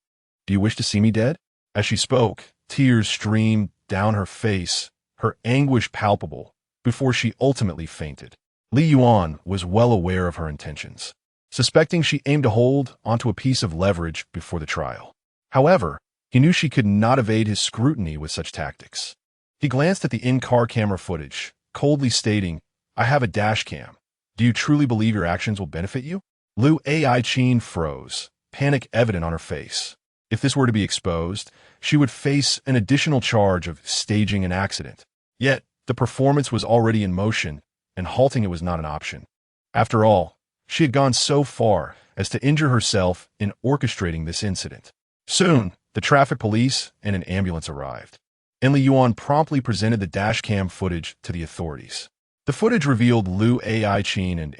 S1: Do you wish to see me dead? As she spoke, tears streamed down her face, her anguish palpable, before she ultimately fainted. Li Yuan was well aware of her intentions, suspecting she aimed to hold onto a piece of leverage before the trial. However, he knew she could not evade his scrutiny with such tactics. He glanced at the in-car camera footage, coldly stating, I have a dash cam. Do you truly believe your actions will benefit you? Lu Aiqin froze, panic evident on her face. If this were to be exposed, she would face an additional charge of staging an accident. Yet, the performance was already in motion, and halting it was not an option. After all, she had gone so far as to injure herself in orchestrating this incident. Soon, the traffic police and an ambulance arrived, and Li Yuan promptly presented the dashcam footage to the authorities. The footage revealed Lu Aiqin and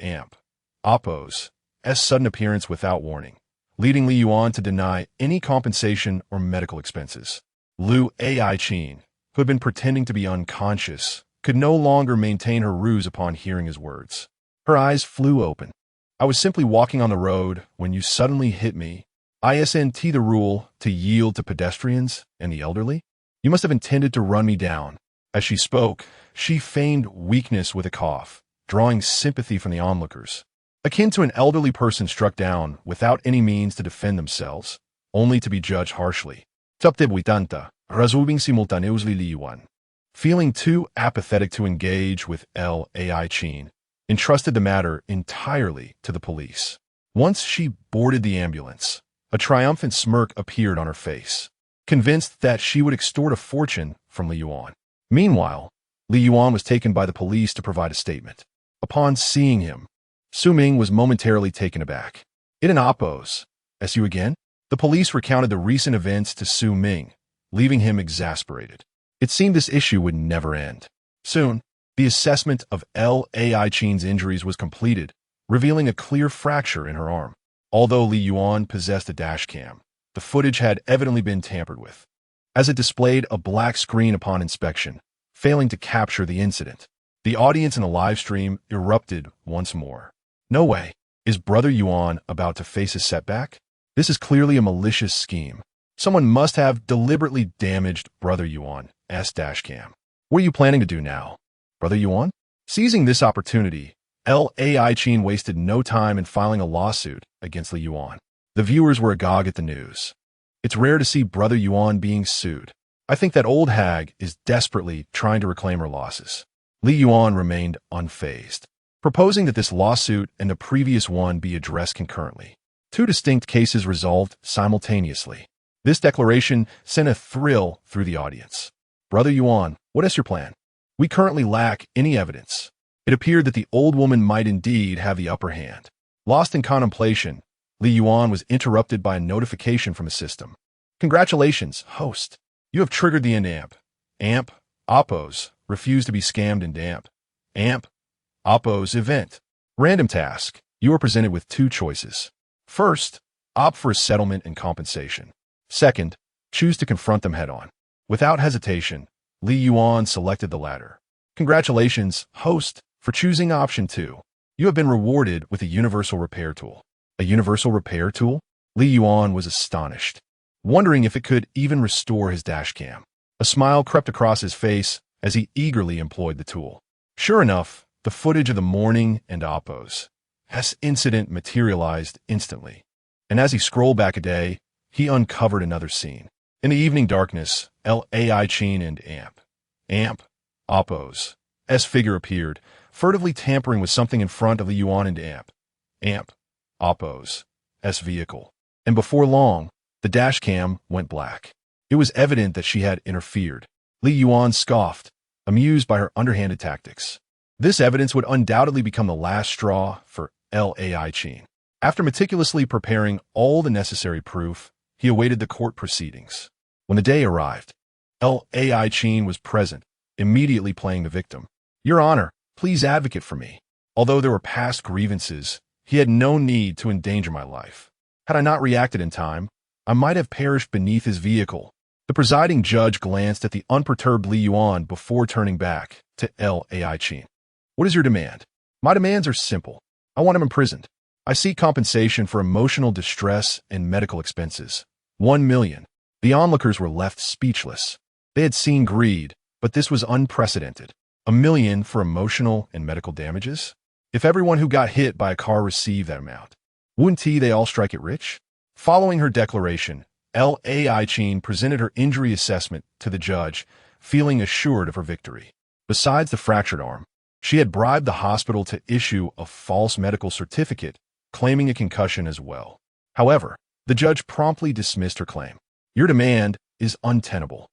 S1: Appos' sudden appearance without warning, leading Li Yuan to deny any compensation or medical expenses. Lu Aiqin, who had been pretending to be unconscious, could no longer maintain her ruse upon hearing his words. Her eyes flew open. I was simply walking on the road when you suddenly hit me. Isn't the rule to yield to pedestrians and the elderly? You must have intended to run me down. As she spoke, she feigned weakness with a cough, drawing sympathy from the onlookers. Akin to an elderly person struck down without any means to defend themselves, only to be judged harshly. Resuming simultaneously Li Yuan, feeling too apathetic to engage with L. Aiqin, entrusted the matter entirely to the police. Once she boarded the ambulance, a triumphant smirk appeared on her face, convinced that she would extort a fortune from Li Yuan. Meanwhile, Li Yuan was taken by the police to provide a statement. Upon seeing him, Su Ming was momentarily taken aback. In an Appos, as you again? The police recounted the recent events to Su Ming, leaving him exasperated. It seemed this issue would never end. Soon, the assessment of L. Aiqin's injuries was completed, revealing a clear fracture in her arm. Although Li Yuan possessed a dashcam, the footage had evidently been tampered with, as it displayed a black screen upon inspection, failing to capture the incident. The audience in the live stream erupted once more. No way. Is Brother Yuan about to face a setback? This is clearly a malicious scheme. Someone must have deliberately damaged Brother Yuan's dashcam. What are you planning to do now, Brother Yuan? Seizing this opportunity, L. Aiqin wasted no time in filing a lawsuit against Li Yuan. The viewers were agog at the news. It's rare to see Brother Yuan being sued. I think that old hag is desperately trying to reclaim her losses. Li Yuan remained unfazed, proposing that this lawsuit and the previous one be addressed concurrently. Two distinct cases resolved simultaneously. This declaration sent a thrill through the audience. Brother Yuan, what is your plan? We currently lack any evidence. It appeared that the old woman might indeed have the upper hand. Lost in contemplation, Li Yuan was interrupted by a notification from his system. Congratulations, host. You have triggered the AMP, Oppos, refuse to be scammed in AMP, Oppos event. Random task. You are presented with two choices. First, opt for a settlement and compensation. Second, choose to confront them head-on. Without hesitation, Li Yuan selected the latter. Congratulations, host, for choosing option 2. You have been rewarded with a universal repair tool. A universal repair tool? Li Yuan was astonished, wondering if it could even restore his dashcam. A smile crept across his face as he eagerly employed the tool. Sure enough, the footage of the morning and Oppos incident materialized instantly. And as he scrolled back a day, he uncovered another scene. In the evening darkness, Lai Chin and AMP, Oppos figure appeared, furtively tampering with something in front of Li Yuan and AMP, Oppos vehicle. And before long, the dashcam went black. It was evident that she had interfered. Li Yuan scoffed, amused by her underhanded tactics. This evidence would undoubtedly become the last straw for Lai Chin. After meticulously preparing all the necessary proof, he awaited the court proceedings. When the day arrived, Lai Chin was present, immediately playing the victim. Your Honor, please advocate for me. Although there were past grievances, he had no need to endanger my life. Had I not reacted in time, I might have perished beneath his vehicle. The presiding judge glanced at the unperturbed Li Yuan before turning back to Lai Chin. What is your demand? My demands are simple. I want him imprisoned. I seek compensation for emotional distress and medical expenses. 1 million. The onlookers were left speechless. They had seen greed, but this was unprecedented. 1 million for emotional and medical damages? If everyone who got hit by a car received that amount, wouldn't they all strike it rich? Following her declaration, Lai Chin presented her injury assessment to the judge, feeling assured of her victory. Besides the fractured arm, she had bribed the hospital to issue a false medical certificate, claiming a concussion as well. However, the judge promptly dismissed her claim. Your demand is untenable.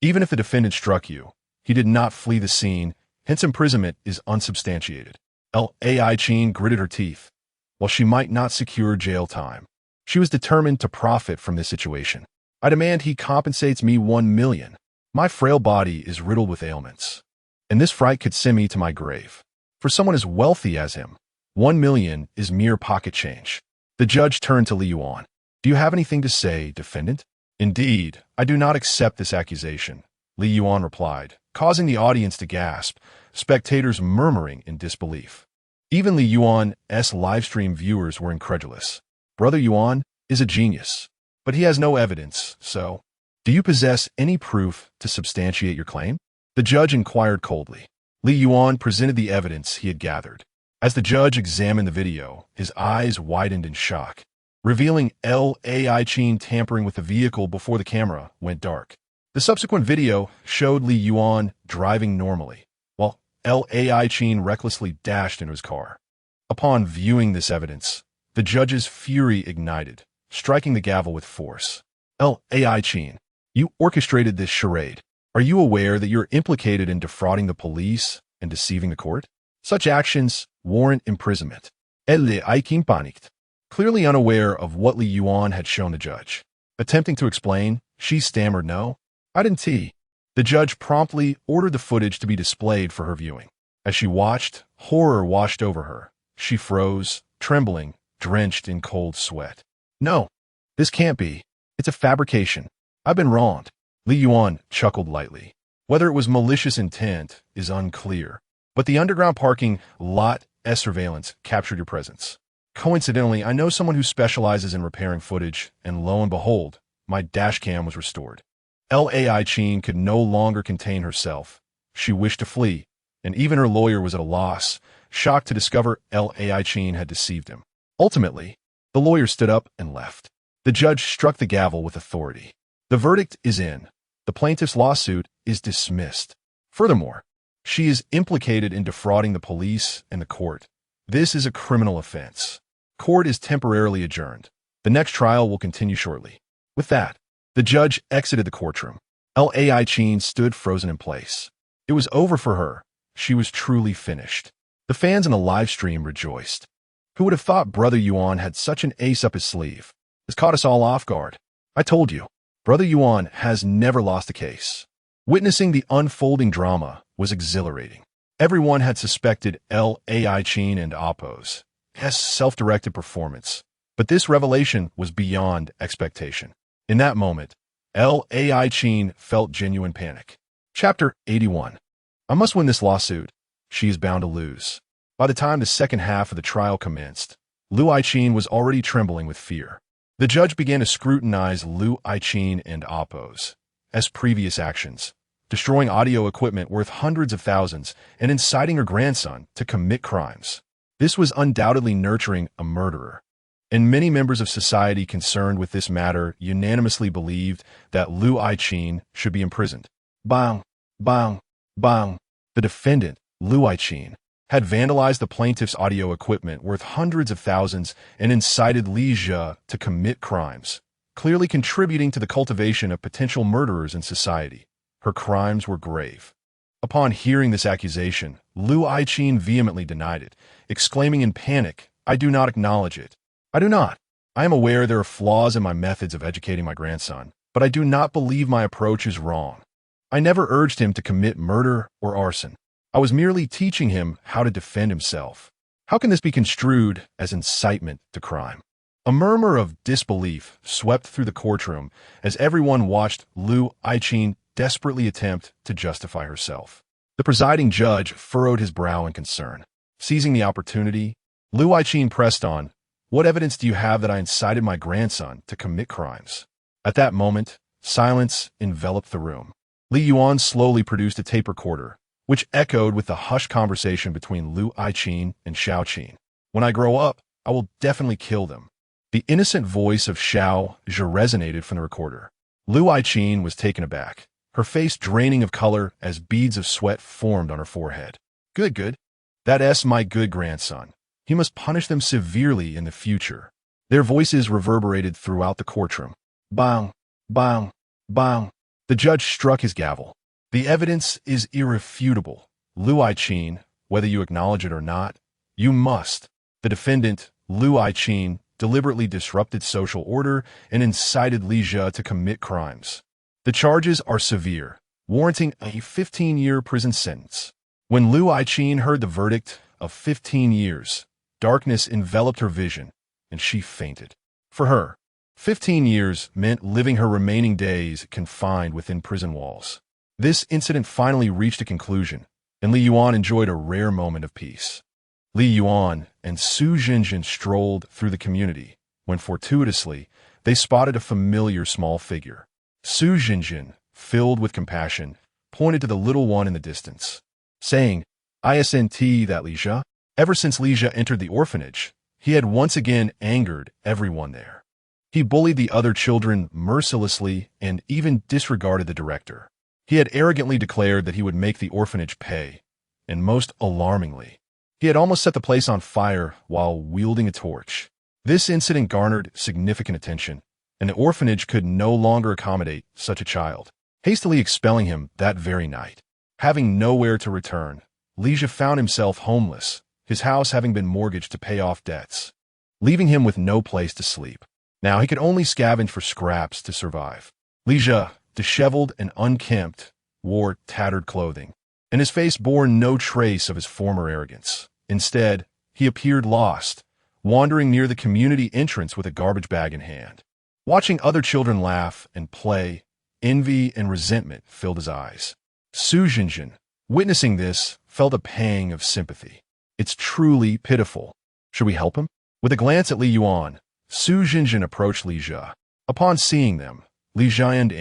S1: Even if the defendant struck you, he did not flee the scene, hence imprisonment is unsubstantiated. Lai Chin gritted her teeth. While she might not secure jail time, she was determined to profit from this situation. I demand he compensates me 1 million. My frail body is riddled with ailments, and this fright could send me to my grave. For someone as wealthy as him, 1 million is mere pocket change. The judge turned to Li Yuan. Do you have anything to say, defendant? Indeed, I do not accept this accusation, Li Yuan replied, causing the audience to gasp, spectators murmuring in disbelief. Even Li Yuan's livestream viewers were incredulous. Brother Yuan is a genius, but he has no evidence, so do you possess any proof to substantiate your claim? The judge inquired coldly. Li Yuan presented the evidence he had gathered. As the judge examined the video, his eyes widened in shock. Revealing Lai Chin tampering with the vehicle before the camera went dark. The subsequent video showed Li Yuan driving normally, while Lai Chin recklessly dashed into his car. Upon viewing this evidence, the judge's fury ignited, striking the gavel with force. Lai Chin, you orchestrated this charade. Are you aware that you're implicated in defrauding the police and deceiving the court? Such actions warrant imprisonment. Lai Chin panicked, clearly unaware of what Li Yuan had shown the judge. Attempting to explain, she stammered, "No, I didn't." The judge promptly ordered the footage to be displayed for her viewing. As she watched, horror washed over her. She froze, trembling, drenched in cold sweat. No, this can't be. It's a fabrication. I've been wronged. Li Yuan chuckled lightly. Whether it was malicious intent is unclear, but the underground parking lot surveillance captured your presence. Coincidentally, I know someone who specializes in repairing footage, and lo and behold, my dashcam was restored. Lai Chin could no longer contain herself. She wished to flee, and even her lawyer was at a loss, shocked to discover Lai Chin had deceived him. Ultimately, the lawyer stood up and left. The judge struck the gavel with authority. The verdict is in. The plaintiff's lawsuit is dismissed. Furthermore, she is implicated in defrauding the police and the court. This is a criminal offense. Court is temporarily adjourned. The next trial will continue shortly. With that, the judge exited the courtroom. Lai Chin stood frozen in place. It was over for her. She was truly finished. The fans in the live stream rejoiced. Who would have thought Brother Yuan had such an ace up his sleeve? It's caught us all off guard. I told you, Brother Yuan has never lost a case. Witnessing the unfolding drama was exhilarating. Everyone had suspected Lai Chin and Appo's self-directed performance, but this revelation was beyond expectation. In that moment, Lai Chin felt genuine panic. Chapter 81. I must win this lawsuit. She is bound to lose. By the time the second half of the trial commenced, Liu Chin was already trembling with fear. The judge began to scrutinize Liu Chin and Appo's previous actions, destroying audio equipment worth hundreds of thousands and inciting her grandson to commit crimes. This was undoubtedly nurturing a murderer, and many members of society concerned with this matter unanimously believed that Liu Chin should be imprisoned. Bang, bang, bang. The defendant, Liu Chin, had vandalized the plaintiff's audio equipment worth hundreds of thousands and incited Li Jia to commit crimes, clearly contributing to the cultivation of potential murderers in society. Her crimes were grave. Upon hearing this accusation, Liu Chin vehemently denied it, exclaiming in panic, "I do not acknowledge it. I do not. I am aware there are flaws in my methods of educating my grandson, but I do not believe my approach is wrong. I never urged him to commit murder or arson. I was merely teaching him how to defend himself. How can this be construed as incitement to crime?" A murmur of disbelief swept through the courtroom as everyone watched Liu Chin desperately attempt to justify herself. The presiding judge furrowed his brow in concern. Seizing the opportunity, Liu Chin pressed on, "What evidence do you have that I incited my grandson to commit crimes?" At that moment, silence enveloped the room. Li Yuan slowly produced a tape recorder, which echoed with the hushed conversation between Liu Chin and Xiao Qin. "When I grow up, I will definitely kill them." The innocent voice of Xiao Zhe resonated from the recorder. Liu Chin was taken aback, her face draining of color as beads of sweat formed on her forehead. Good. That's my good grandson. He must punish them severely in the future." Their voices reverberated throughout the courtroom. Bang, bang, bang. The judge struck his gavel. "The evidence is irrefutable. Liu Chin, whether you acknowledge it or not, you must." The defendant, Liu Chin, deliberately disrupted social order and incited Li Jia to commit crimes. The charges are severe, warranting a 15-year prison sentence. When Liu Chin heard the verdict of 15 years, darkness enveloped her vision, and she fainted. For her, 15 years meant living her remaining days confined within prison walls. This incident finally reached a conclusion, and Li Yuan enjoyed a rare moment of peace. Li Yuan and Su Jinjin strolled through the community, when fortuitously, they spotted a familiar small figure. Su Jinjin, filled with compassion, pointed to the little one in the distance, saying, "Isn't that Li Jia?" Ever since Li Jia entered the orphanage, he had once again angered everyone there. He bullied the other children mercilessly and even disregarded the director. He had arrogantly declared that he would make the orphanage pay, and most alarmingly, he had almost set the place on fire while wielding a torch. This incident garnered significant attention, and the orphanage could no longer accommodate such a child, hastily expelling him that very night. Having nowhere to return, Li Jia found himself homeless, his house having been mortgaged to pay off debts, leaving him with no place to sleep. Now he could only scavenge for scraps to survive. Li Jia, disheveled and unkempt, wore tattered clothing, and his face bore no trace of his former arrogance. Instead, he appeared lost, wandering near the community entrance with a garbage bag in hand. Watching other children laugh and play, envy and resentment filled his eyes. Su Jinjin, witnessing this, felt a pang of sympathy. "It's truly pitiful. Should we help him?" With a glance at Li Yuan, Su Jinjin approached Li Jia. Upon seeing them, Li Jia and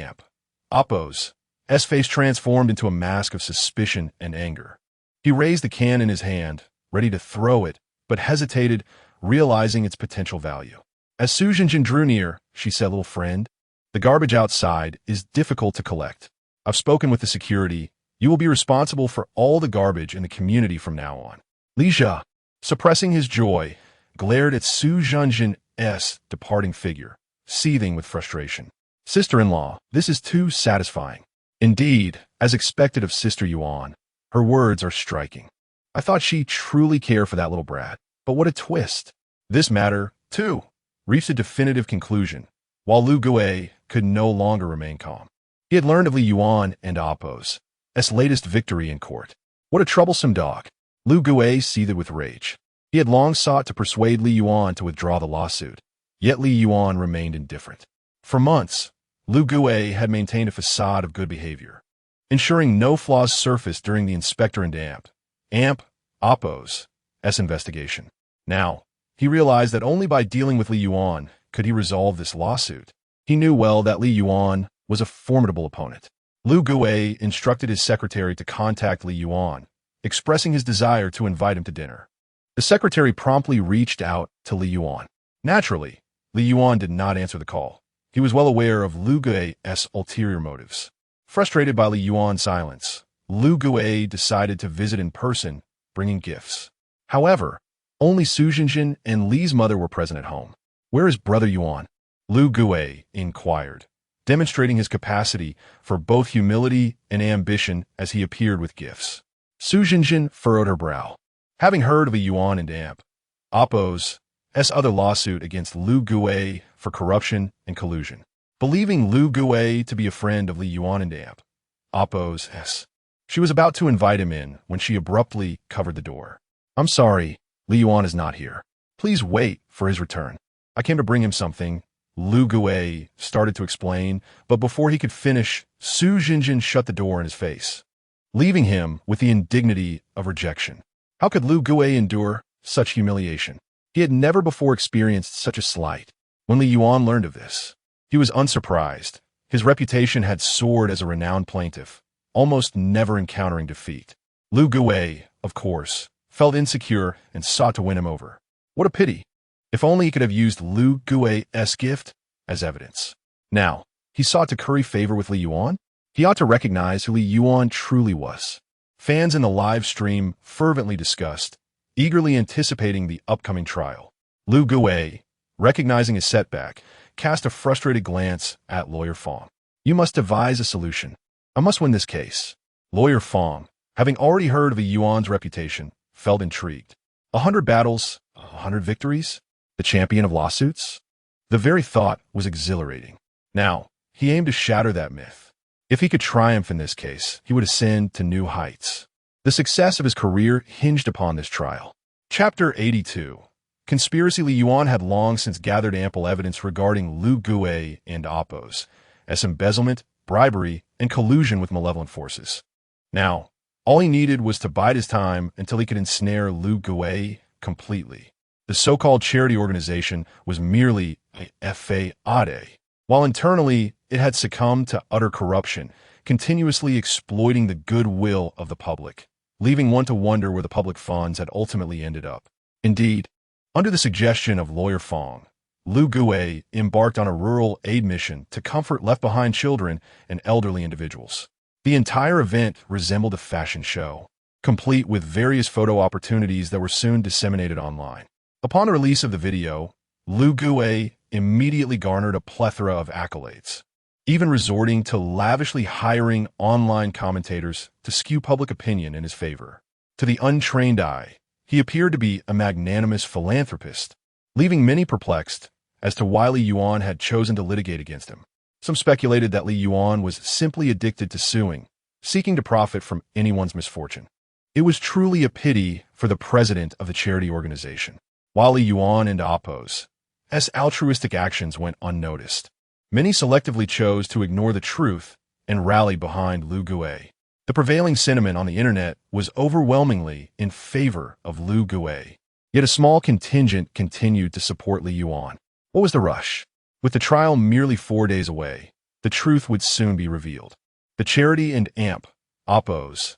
S1: Appo's face transformed into a mask of suspicion and anger. He raised the can in his hand, ready to throw it, but hesitated, realizing its potential value. As Su Jinjin drew near, she said, "Little friend, the garbage outside is difficult to collect. I've spoken with the security. You will be responsible for all the garbage in the community from now on." Li Jia, suppressing his joy, glared at Su Jinjin's departing figure, seething with frustration. "Sister-in-law, this is too satisfying." Indeed, as expected of Sister Yuan, her words are striking. I thought she truly cared for that little brat. But what a twist. This matter, too, reached a definitive conclusion, while Lu Gui could no longer remain calm. He had learned of Li Yuan and Appo's latest victory in court. What a troublesome dog. Lu Gui seethed with rage. He had long sought to persuade Li Yuan to withdraw the lawsuit, yet Li Yuan remained indifferent. For months, Lu Gui had maintained a facade of good behavior, ensuring no flaws surfaced during the inspector and Appo's investigation. Now, he realized that only by dealing with Li Yuan could he resolve this lawsuit. He knew well that Li Yuan was a formidable opponent. Lu Gui instructed his secretary to contact Li Yuan, expressing his desire to invite him to dinner. The secretary promptly reached out to Li Yuan. Naturally, Li Yuan did not answer the call. He was well aware of Lu Gui's ulterior motives. Frustrated by Li Yuan's silence, Lu Gui decided to visit in person, bringing gifts. However, only Su Jinjin and Li's mother were present at home. "Where is Brother Yuan?" Lu Gui inquired, demonstrating his capacity for both humility and ambition as he appeared with gifts. Su Jinjin furrowed her brow. Having heard of a Yuan and Appo's other lawsuit against Lu Gui for corruption and collusion, believing Lu Gui to be a friend of Li Yuan and Appo's, she was about to invite him in when she abruptly covered the door. "I'm sorry, Li Yuan is not here. Please wait for his return. I came to bring him something," Lu Gui started to explain, but before he could finish, Su Jinjin shut the door in his face, leaving him with the indignity of rejection. How could Lu Gui endure such humiliation? He had never before experienced such a slight. When Li Yuan learned of this, he was unsurprised. His reputation had soared as a renowned plaintiff, almost never encountering defeat. Lu Gui, of course, felt insecure and sought to win him over. What a pity. If only he could have used Lu Gui's gift as evidence. Now, he sought to curry favor with Li Yuan. He ought to recognize who Li Yuan truly was. Fans in the live stream fervently discussed, eagerly anticipating the upcoming trial. Lu Gui, recognizing his setback, cast a frustrated glance at Lawyer Feng. "You must devise a solution. I must win this case." Lawyer Feng, having already heard of Li Yuan's reputation, felt intrigued. 100 battles, 100 victories? The champion of lawsuits? The very thought was exhilarating. Now, he aimed to shatter that myth. If he could triumph in this case, he would ascend to new heights. The success of his career hinged upon this trial. Chapter 82. Conspiracy. Li Yuan had long since gathered ample evidence regarding Lu Gui and Appo's embezzlement, bribery, and collusion with malevolent forces. Now, all he needed was to bide his time until he could ensnare Lu Gui completely. The so-called charity organization was merely a fade, while internally it had succumbed to utter corruption, continuously exploiting the goodwill of the public, leaving one to wonder where the public funds had ultimately ended up. Indeed, under the suggestion of Lawyer Feng, Lu Gui embarked on a rural aid mission to comfort left-behind children and elderly individuals. The entire event resembled a fashion show, complete with various photo opportunities that were soon disseminated online. Upon the release of the video, Lu Gui immediately garnered a plethora of accolades, even resorting to lavishly hiring online commentators to skew public opinion in his favor. To the untrained eye, he appeared to be a magnanimous philanthropist, leaving many perplexed as to why Li Yuan had chosen to litigate against him. Some speculated that Li Yuan was simply addicted to suing, seeking to profit from anyone's misfortune. It was truly a pity for the president of the charity organization. While Li Yuan and Appo's altruistic actions went unnoticed, many selectively chose to ignore the truth and rally behind Lu Gui. The prevailing sentiment on the internet was overwhelmingly in favor of Lu Gui, yet a small contingent continued to support Li Yuan. What was the rush? With the trial merely 4 days away, the truth would soon be revealed. The charity and Appo's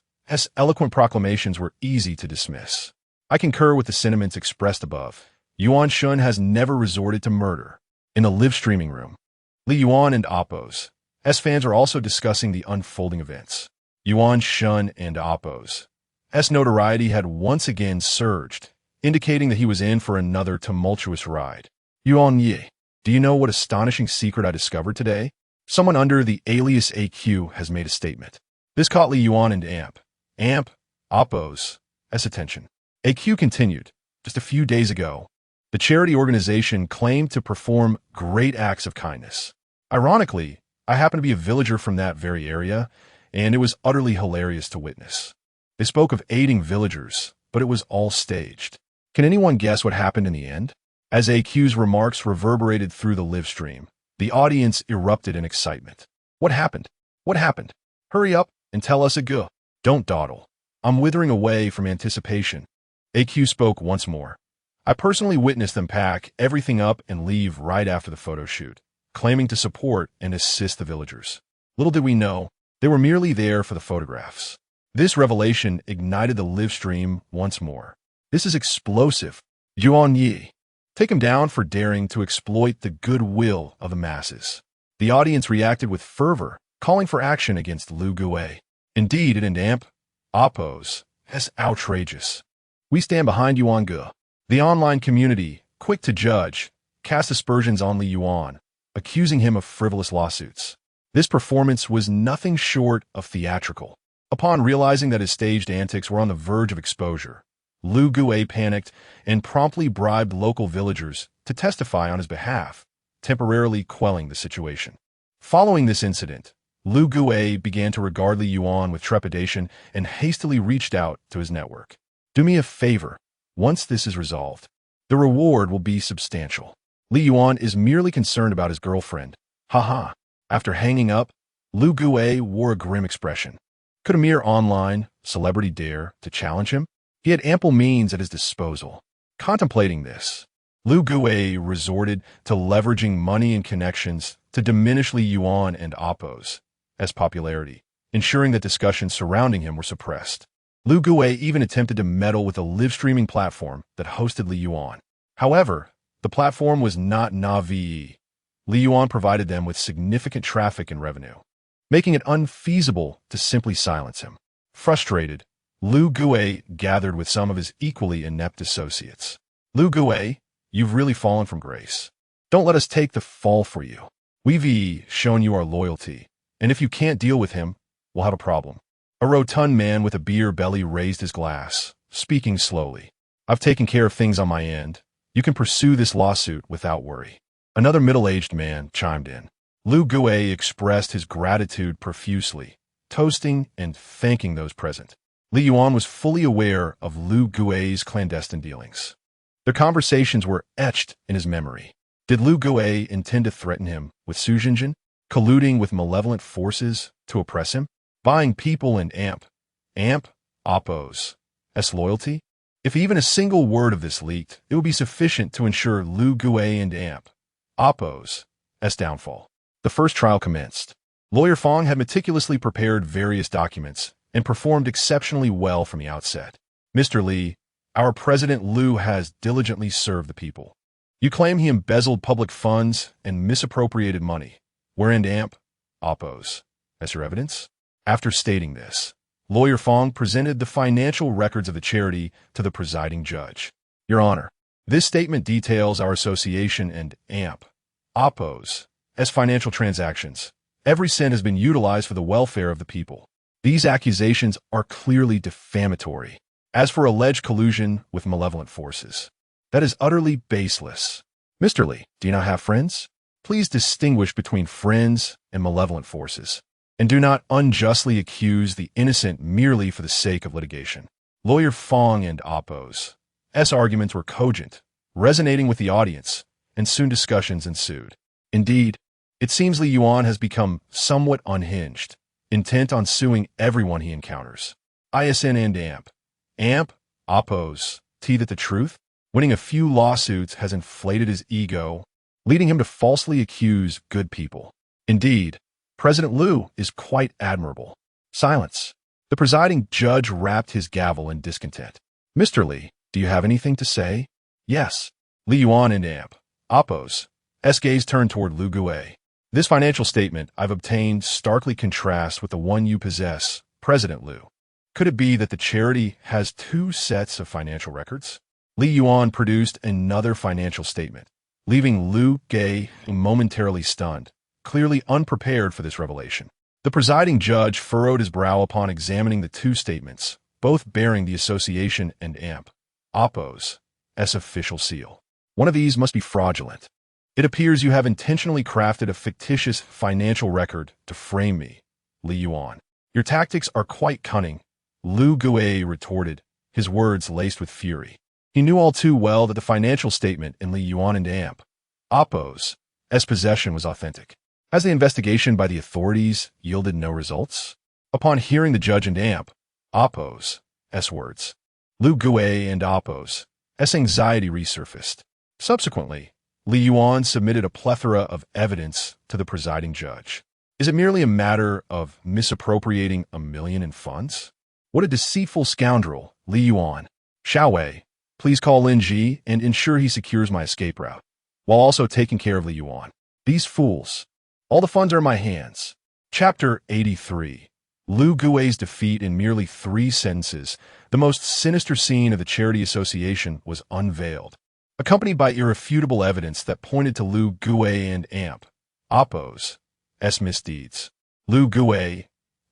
S1: eloquent proclamations were easy to dismiss. I concur with the sentiments expressed above. Yuan Shun has never resorted to murder. In the live streaming room, Li Yuan and Appo's fans are also discussing the unfolding events. Yuan Shun and Appo's notoriety had once again surged, indicating that he was in for another tumultuous ride. Yuan Ye, do you know what astonishing secret I discovered today? Someone under the alias AQ has made a statement. This caught Li Yuan and Appo's attention. AQ continued. Just a few days ago, the charity organization claimed to perform great acts of kindness. Ironically, I happen to be a villager from that very area, and it was utterly hilarious to witness. They spoke of aiding villagers, but it was all staged. Can anyone guess what happened in the end? As AQ's remarks reverberated through the live stream, the audience erupted in excitement. What happened? What happened? Hurry up and tell us a go. Don't dawdle. I'm withering away from anticipation. AQ spoke once more. I personally witnessed them pack everything up and leave right after the photo shoot, claiming to support and assist the villagers. Little did we know, they were merely there for the photographs. This revelation ignited the live stream once more. This is explosive. Yuan Yi. Take him down for daring to exploit the goodwill of the masses. The audience reacted with fervor, calling for action against Lu Gui. Indeed, it and Amp oppose. That's outrageous. We stand behind Yuan Ge. The online community, quick to judge, cast aspersions on Li Yuan, accusing him of frivolous lawsuits. This performance was nothing short of theatrical. Upon realizing that his staged antics were on the verge of exposure, Lu Gui panicked and promptly bribed local villagers to testify on his behalf, temporarily quelling the situation. Following this incident, Lu Gui began to regard Li Yuan with trepidation and hastily reached out to his network. Do me a favor. Once this is resolved, the reward will be substantial. Li Yuan is merely concerned about his girlfriend. Haha. After hanging up, Lu Gui wore a grim expression. Could a mere online celebrity dare to challenge him? He had ample means at his disposal. Contemplating this, Lu Gui resorted to leveraging money and connections to diminish Li Yuan and Oppo's as popularity, ensuring that discussions surrounding him were suppressed. Lu Gui even attempted to meddle with a live streaming platform that hosted Li Yuan. However, the platform was not Navi. Li Yuan provided them with significant traffic and revenue, making it unfeasible to simply silence him. Frustrated, Lu Gui gathered with some of his equally inept associates. Lu Gui, you've really fallen from grace. Don't let us take the fall for you. We've shown you our loyalty, and if you can't deal with him, we'll have a problem. A rotund man with a beer belly raised his glass, speaking slowly. I've taken care of things on my end. You can pursue this lawsuit without worry. Another middle-aged man chimed in. Lu Gui expressed his gratitude profusely, toasting and thanking those present. Li Yuan was fully aware of Lu Gui's clandestine dealings. Their conversations were etched in his memory. Did Lu Gui intend to threaten him with Sujinjin, colluding with malevolent forces to oppress him? Buying people and Amp Oppo's loyalty? If even a single word of this leaked, it would be sufficient to ensure Lu Gui and Amp Oppo's downfall. The first trial commenced. Lawyer Feng had meticulously prepared various documents and performed exceptionally well from the outset. Mr. Li, our President Lu has diligently served the people. You claim he embezzled public funds and misappropriated money, wherein Amp Oppo's as your evidence? After stating this, Lawyer Feng presented the financial records of the charity to the presiding judge. Your Honor, this statement details our association and Amp Oppo's as financial transactions. Every cent has been utilized for the welfare of the people. These accusations are clearly defamatory. As for alleged collusion with malevolent forces, that is utterly baseless. Mr. Li, do you not have friends? Please distinguish between friends and malevolent forces, and do not unjustly accuse the innocent merely for the sake of litigation. Lawyer Feng and Oppo's arguments were cogent, resonating with the audience, and soon discussions ensued. Indeed, it seems Li Yuan has become somewhat unhinged, intent on suing everyone he encounters. ISN and Amp Oppo's that the truth, winning a few lawsuits has inflated his ego, leading him to falsely accuse good people. Indeed, President Lu is quite admirable. Silence. The presiding judge rapped his gavel in discontent. Mr. Li, do you have anything to say? Yes. Li Yuan and Amp Oppo's gaze turned toward Lu Gui. This financial statement I've obtained starkly contrasts with the one you possess, President Lu. Could it be that the charity has two sets of financial records? Li Yuan produced another financial statement, leaving Lu Gui momentarily stunned, clearly unprepared for this revelation. The presiding judge furrowed his brow upon examining the two statements, both bearing the association and AMP, Oppo's, official seal. One of these must be fraudulent. It appears you have intentionally crafted a fictitious financial record to frame me, Li Yuan. Your tactics are quite cunning, Lu Gue retorted, his words laced with fury. He knew all too well that the financial statement in Li Yuan and AMP, Oppo's, possession was authentic. Has the investigation by the authorities yielded no results? Upon hearing the judge and AMP, Oppo's, words, Lu Gue and Oppo's, anxiety resurfaced. Subsequently, Li Yuan submitted a plethora of evidence to the presiding judge. Is it merely a matter of misappropriating $1 million in funds? What a deceitful scoundrel, Li Yuan. Xiaowei, please call Lin Ji and ensure he secures my escape route, while also taking care of Li Yuan. These fools. All the funds are in my hands. Chapter 83. Lu Gui's defeat in merely 3 sentences. The most sinister scene of the Charity Association was unveiled, accompanied by irrefutable evidence that pointed to Lu Gue and AMP, Oppo's, misdeeds. Lu Gue,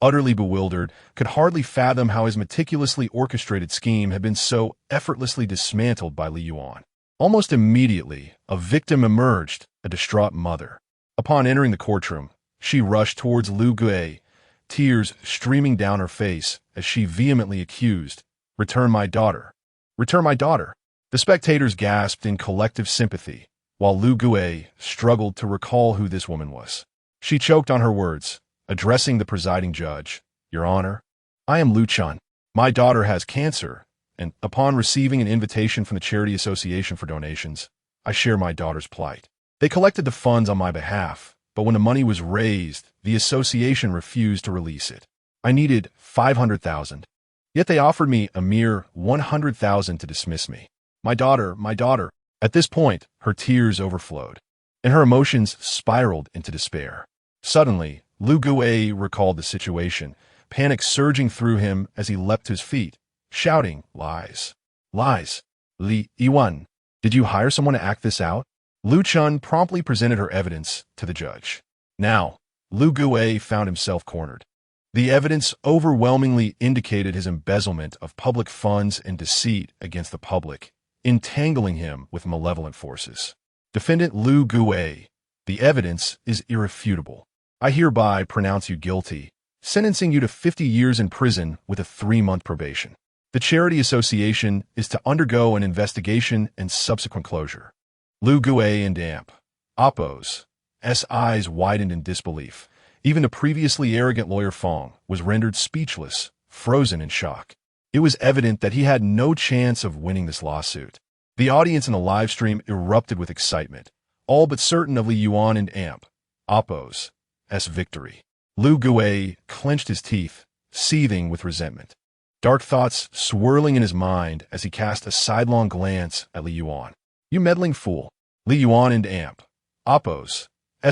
S1: utterly bewildered, could hardly fathom how his meticulously orchestrated scheme had been so effortlessly dismantled by Li Yuan. Almost immediately, a victim emerged, a distraught mother. Upon entering the courtroom, she rushed towards Lu Gue, tears streaming down her face as she vehemently accused, "Return my daughter! Return my daughter!" The spectators gasped in collective sympathy, while Lu Gue struggled to recall who this woman was. She choked on her words, addressing the presiding judge, "Your Honor, I am Lu Chun. My daughter has cancer, and upon receiving an invitation from the Charity Association for donations, I share my daughter's plight. They collected the funds on my behalf, but when the money was raised, the association refused to release it. I needed 500,000, yet they offered me a mere 100,000 to dismiss me. My daughter, my daughter." At this point, her tears overflowed, and her emotions spiraled into despair. Suddenly, Lu Gue recalled the situation, panic surging through him as he leapt to his feet, shouting, "Lies! Lies! Li Yuan, did you hire someone to act this out?" Lu Chun promptly presented her evidence to the judge. Now, Lu Gue found himself cornered. The evidence overwhelmingly indicated his embezzlement of public funds and deceit against the public, entangling him with malevolent forces. Defendant Lu Gue, the evidence is irrefutable. I hereby pronounce you guilty, sentencing you to 50 years in prison with a 3-month probation. The Charity Association is to undergo an investigation and subsequent closure. Lu Gue and AMP, Oppo's, eyes widened in disbelief. Even the previously arrogant lawyer Feng was rendered speechless, frozen in shock. It was evident that he had no chance of winning this lawsuit. The audience in the live stream erupted with excitement, all but certain of Li Yuan and AMP, Oppo's, victory. Lu Gue clenched his teeth, seething with resentment. Dark thoughts swirling in his mind as he cast a sidelong glance at Li Yuan. "You meddling fool." Li Yuan and AMP, Oppo's,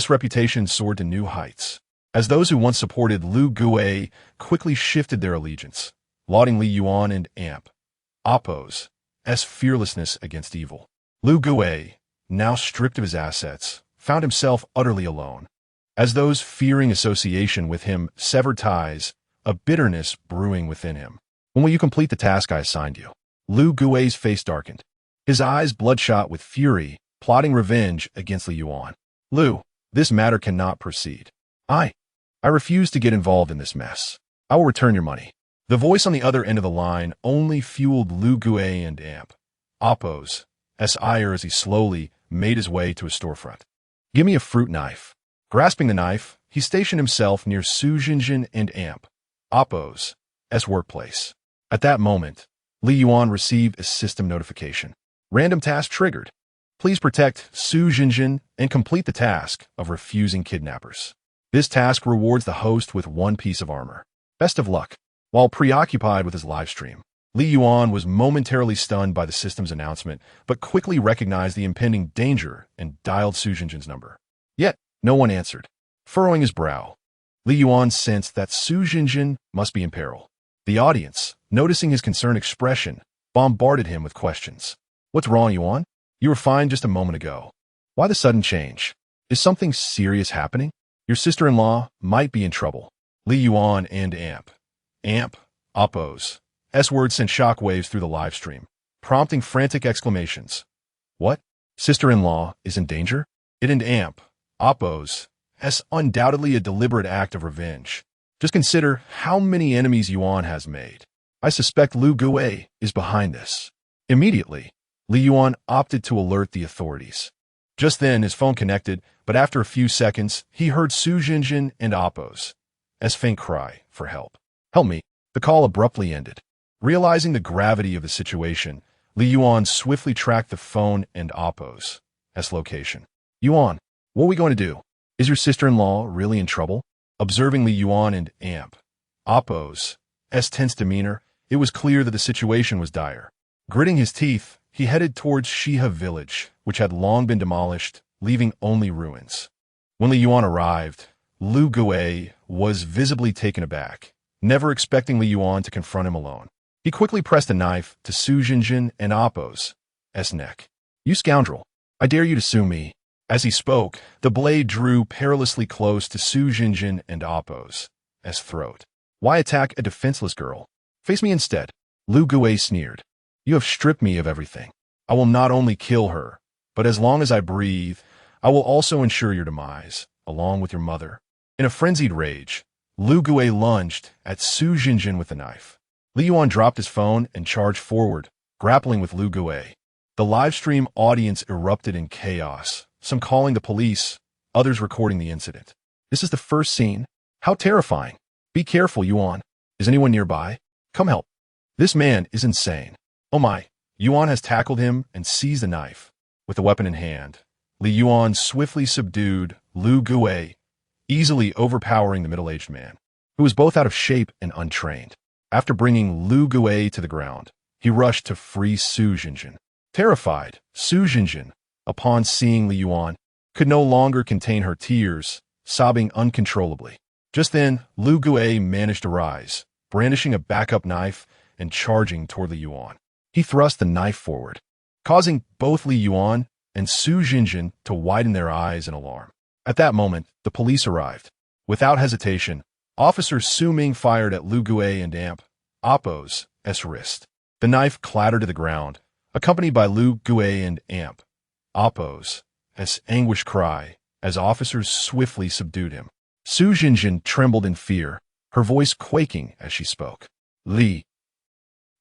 S1: reputation soared to new heights, as those who once supported Lu Gue quickly shifted their allegiance, lauding Li Yuan and AMP, Oppo's, fearlessness against evil. Lu Gue, now stripped of his assets, found himself utterly alone. As those fearing association with him severed ties, a bitterness brewing within him. "When will you complete the task I assigned you?" Lu Gue's face darkened, his eyes bloodshot with fury, plotting revenge against Li Yuan. "Lu, this matter cannot proceed. I refuse to get involved in this mess. I will return your money." The voice on the other end of the line only fueled Lu Gue and AMP, Oppo's, ire as he slowly made his way to a storefront. "Give me a fruit knife." Grasping the knife, he stationed himself near Su Jinjin and AMP, Oppo's, workplace. At that moment, Li Yuan received a system notification. Random task triggered. Please protect Su Jinjin and complete the task of refusing kidnappers. This task rewards the host with 1 piece of armor. Best of luck. While preoccupied with his livestream, Li Yuan was momentarily stunned by the system's announcement, but quickly recognized the impending danger and dialed Su Jinjin's number. Yet, no one answered. Furrowing his brow, Li Yuan sensed that Su Jinjin must be in peril. The audience, noticing his concerned expression, bombarded him with questions. "What's wrong, Yuan? You were fine just a moment ago. Why the sudden change? Is something serious happening? Your sister-in-law might be in trouble." Li Yuan and AMP, Oppo's, S-word sent shockwaves through the live stream, prompting frantic exclamations. What? Sister-in-law is in danger? It and Amp, Oppo's, S undoubtedly a deliberate act of revenge. Just consider how many enemies Yuan has made. I suspect Lu Gui is behind this. Immediately, Li Yuan opted to alert the authorities. Just then, his phone connected, but after a few seconds, he heard Su Jinjin and Oppo's Feng cry for help. Help me. The call abruptly ended. Realizing the gravity of the situation, Li Yuan swiftly tracked the phone and Oppo's location. Yuan, what are we going to do? Is your sister-in-law really in trouble? Observing Li Yuan and Amp, Oppo's tense demeanor, it was clear that the situation was dire. Gritting his teeth, he headed towards Shiha village, which had long been demolished, leaving only ruins. When Li Yuan arrived, Lu Gui was visibly taken aback, never expecting Li Yuan to confront him alone. He quickly pressed a knife to Su Jinjin and Oppo's neck. You scoundrel! I dare you to sue me. As he spoke, the blade drew perilously close to Su Jinjin and Oppo's throat. Why attack a defenseless girl? Face me instead. Lu Gui sneered. You have stripped me of everything. I will not only kill her, but as long as I breathe, I will also ensure your demise, along with your mother. In a frenzied rage, Lu Gui lunged at Su Jinjin with a knife. Li Yuan dropped his phone and charged forward, grappling with Lu Gui. The livestream audience erupted in chaos, some calling the police, others recording the incident. This is the first scene. How terrifying. Be careful, Yuan. Is anyone nearby? Come help. This man is insane. Oh my. Yuan has tackled him and seized a knife. With the weapon in hand, Li Yuan swiftly subdued Lu Gui, easily overpowering the middle-aged man, who was both out of shape and untrained. After bringing Lu Gui to the ground, he rushed to free Su Jinjin. Terrified, Su Jinjin, upon seeing Li Yuan, could no longer contain her tears, sobbing uncontrollably. Just then, Lu Gui managed to rise, brandishing a backup knife and charging toward Li Yuan. He thrust the knife forward, causing both Li Yuan and Su Jinjin to widen their eyes in alarm. At that moment, the police arrived. Without hesitation, Officer Su Ming fired at Lu Gui and Amp, Oppo's wrist. The knife clattered to the ground, accompanied by Lu Gui and Amp, Oppo's anguished cry as officers swiftly subdued him. Su Jinjin trembled in fear, her voice quaking as she spoke. Li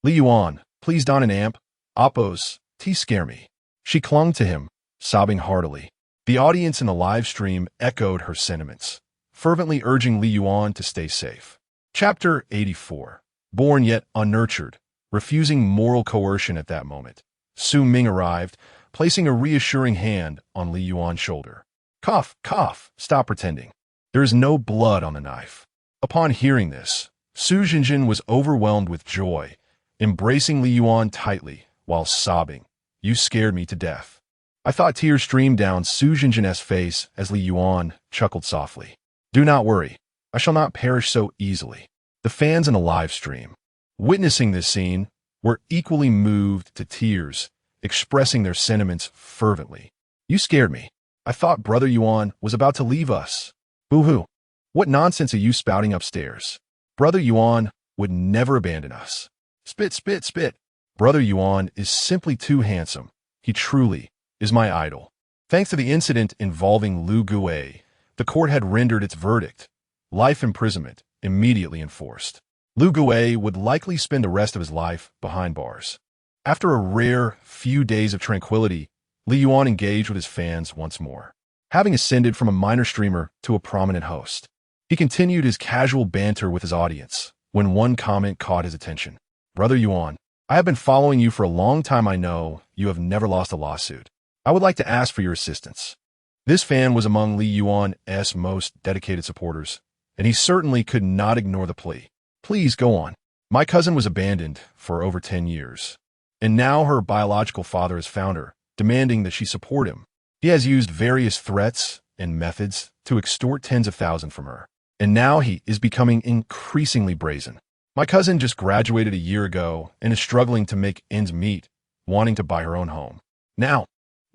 S1: Yuan, please don an Amp, Oppo's, scare me. She clung to him, sobbing heartily. The audience in the live stream echoed her sentiments, fervently urging Li Yuan to stay safe. Chapter 84. Born yet unnurtured, refusing moral coercion at that moment, Su Ming arrived, placing a reassuring hand on Li Yuan's shoulder. Cough, cough, stop pretending. There is no blood on the knife. Upon hearing this, Su Jinjin was overwhelmed with joy, embracing Li Yuan tightly while sobbing. You scared me to death. I thought tears streamed down Su Jinjin's face as Li Yuan chuckled softly. Do not worry. I shall not perish so easily. The fans in the live stream, witnessing this scene, were equally moved to tears, expressing their sentiments fervently. You scared me. I thought Brother Yuan was about to leave us. Boo-hoo. What nonsense are you spouting upstairs? Brother Yuan would never abandon us. Spit, spit, spit. Brother Yuan is simply too handsome. He truly is my idol. Thanks to the incident involving Lu Gui, the court had rendered its verdict, life imprisonment, immediately enforced. Lu Gui would likely spend the rest of his life behind bars. After a rare few days of tranquility, Li Yuan engaged with his fans once more. Having ascended from a minor streamer to a prominent host, he continued his casual banter with his audience when one comment caught his attention. Brother Yuan, I have been following you for a long time. I know you have never lost a lawsuit. I would like to ask for your assistance. This fan was among Li Yuan's most dedicated supporters, and he certainly could not ignore the plea. Please go on. My cousin was abandoned for over 10 years, and now her biological father has found her, demanding that she support him. He has used various threats and methods to extort tens of thousands from her, and now he is becoming increasingly brazen. My cousin just graduated a year ago and is struggling to make ends meet, wanting to buy her own home. Now,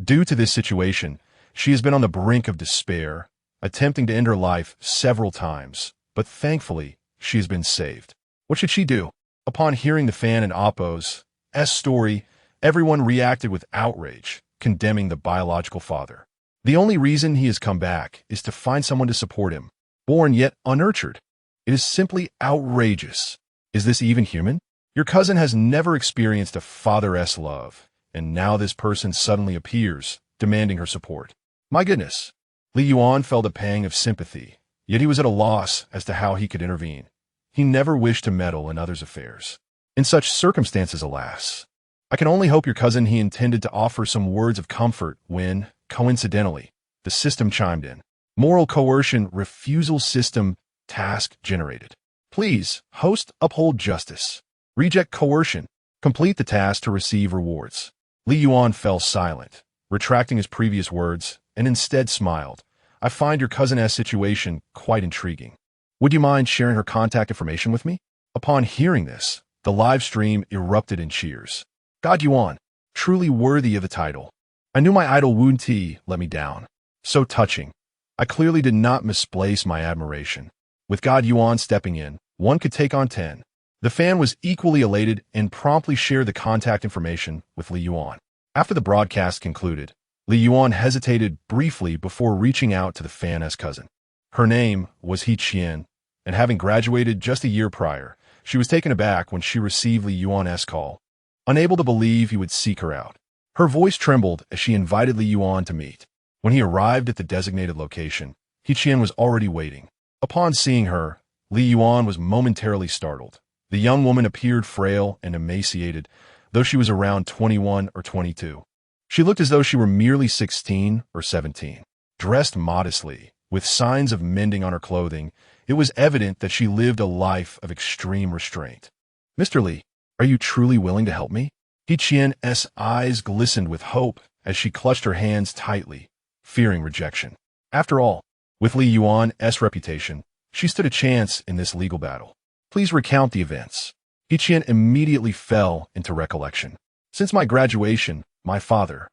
S1: due to this situation, she has been on the brink of despair, attempting to end her life several times, but thankfully, she has been saved. What should she do? Upon hearing the Fan and Appo's story, everyone reacted with outrage, condemning the biological father. The only reason he has come back is to find someone to support him, born yet unnurtured. It is simply outrageous. Is this even human? Your cousin has never experienced a father's love, and now this person suddenly appears, demanding her support. My goodness. Li Yuan felt a pang of sympathy, yet he was at a loss as to how he could intervene. He never wished to meddle in others' affairs. In such circumstances, alas. I can only hope your cousin he intended to offer some words of comfort when, coincidentally, the system chimed in. Moral coercion, refusal system, task generated. Please, host, uphold justice. Reject coercion. Complete the task to receive rewards. Li Yuan fell silent, retracting his previous words, and instead smiled. I find your cousin's situation quite intriguing. Would you mind sharing her contact information with me? Upon hearing this, the live stream erupted in cheers. God Yuan, truly worthy of the title. I knew my idol Wu Ti let me down. So touching. I clearly did not misplace my admiration. With God Yuan stepping in, one could take on 10. The Fan was equally elated and promptly shared the contact information with Li Yuan. After the broadcast concluded, Li Yuan hesitated briefly before reaching out to the Fan's cousin. Her name was He Qian, and having graduated just a year prior, she was taken aback when she received Li Yuan's call, unable to believe he would seek her out. Her voice trembled as she invited Li Yuan to meet. When he arrived at the designated location, He Qian was already waiting. Upon seeing her, Li Yuan was momentarily startled. The young woman appeared frail and emaciated, though she was around 21 or 22. She looked as though she were merely 16 or 17. Dressed modestly, with signs of mending on her clothing, it was evident that she lived a life of extreme restraint. Mr. Li, are you truly willing to help me? He Qian's eyes glistened with hope as she clutched her hands tightly, fearing rejection. After all, with Li Yuan's reputation, she stood a chance in this legal battle. Please recount the events. He Qian immediately fell into recollection. Since my graduation, my father,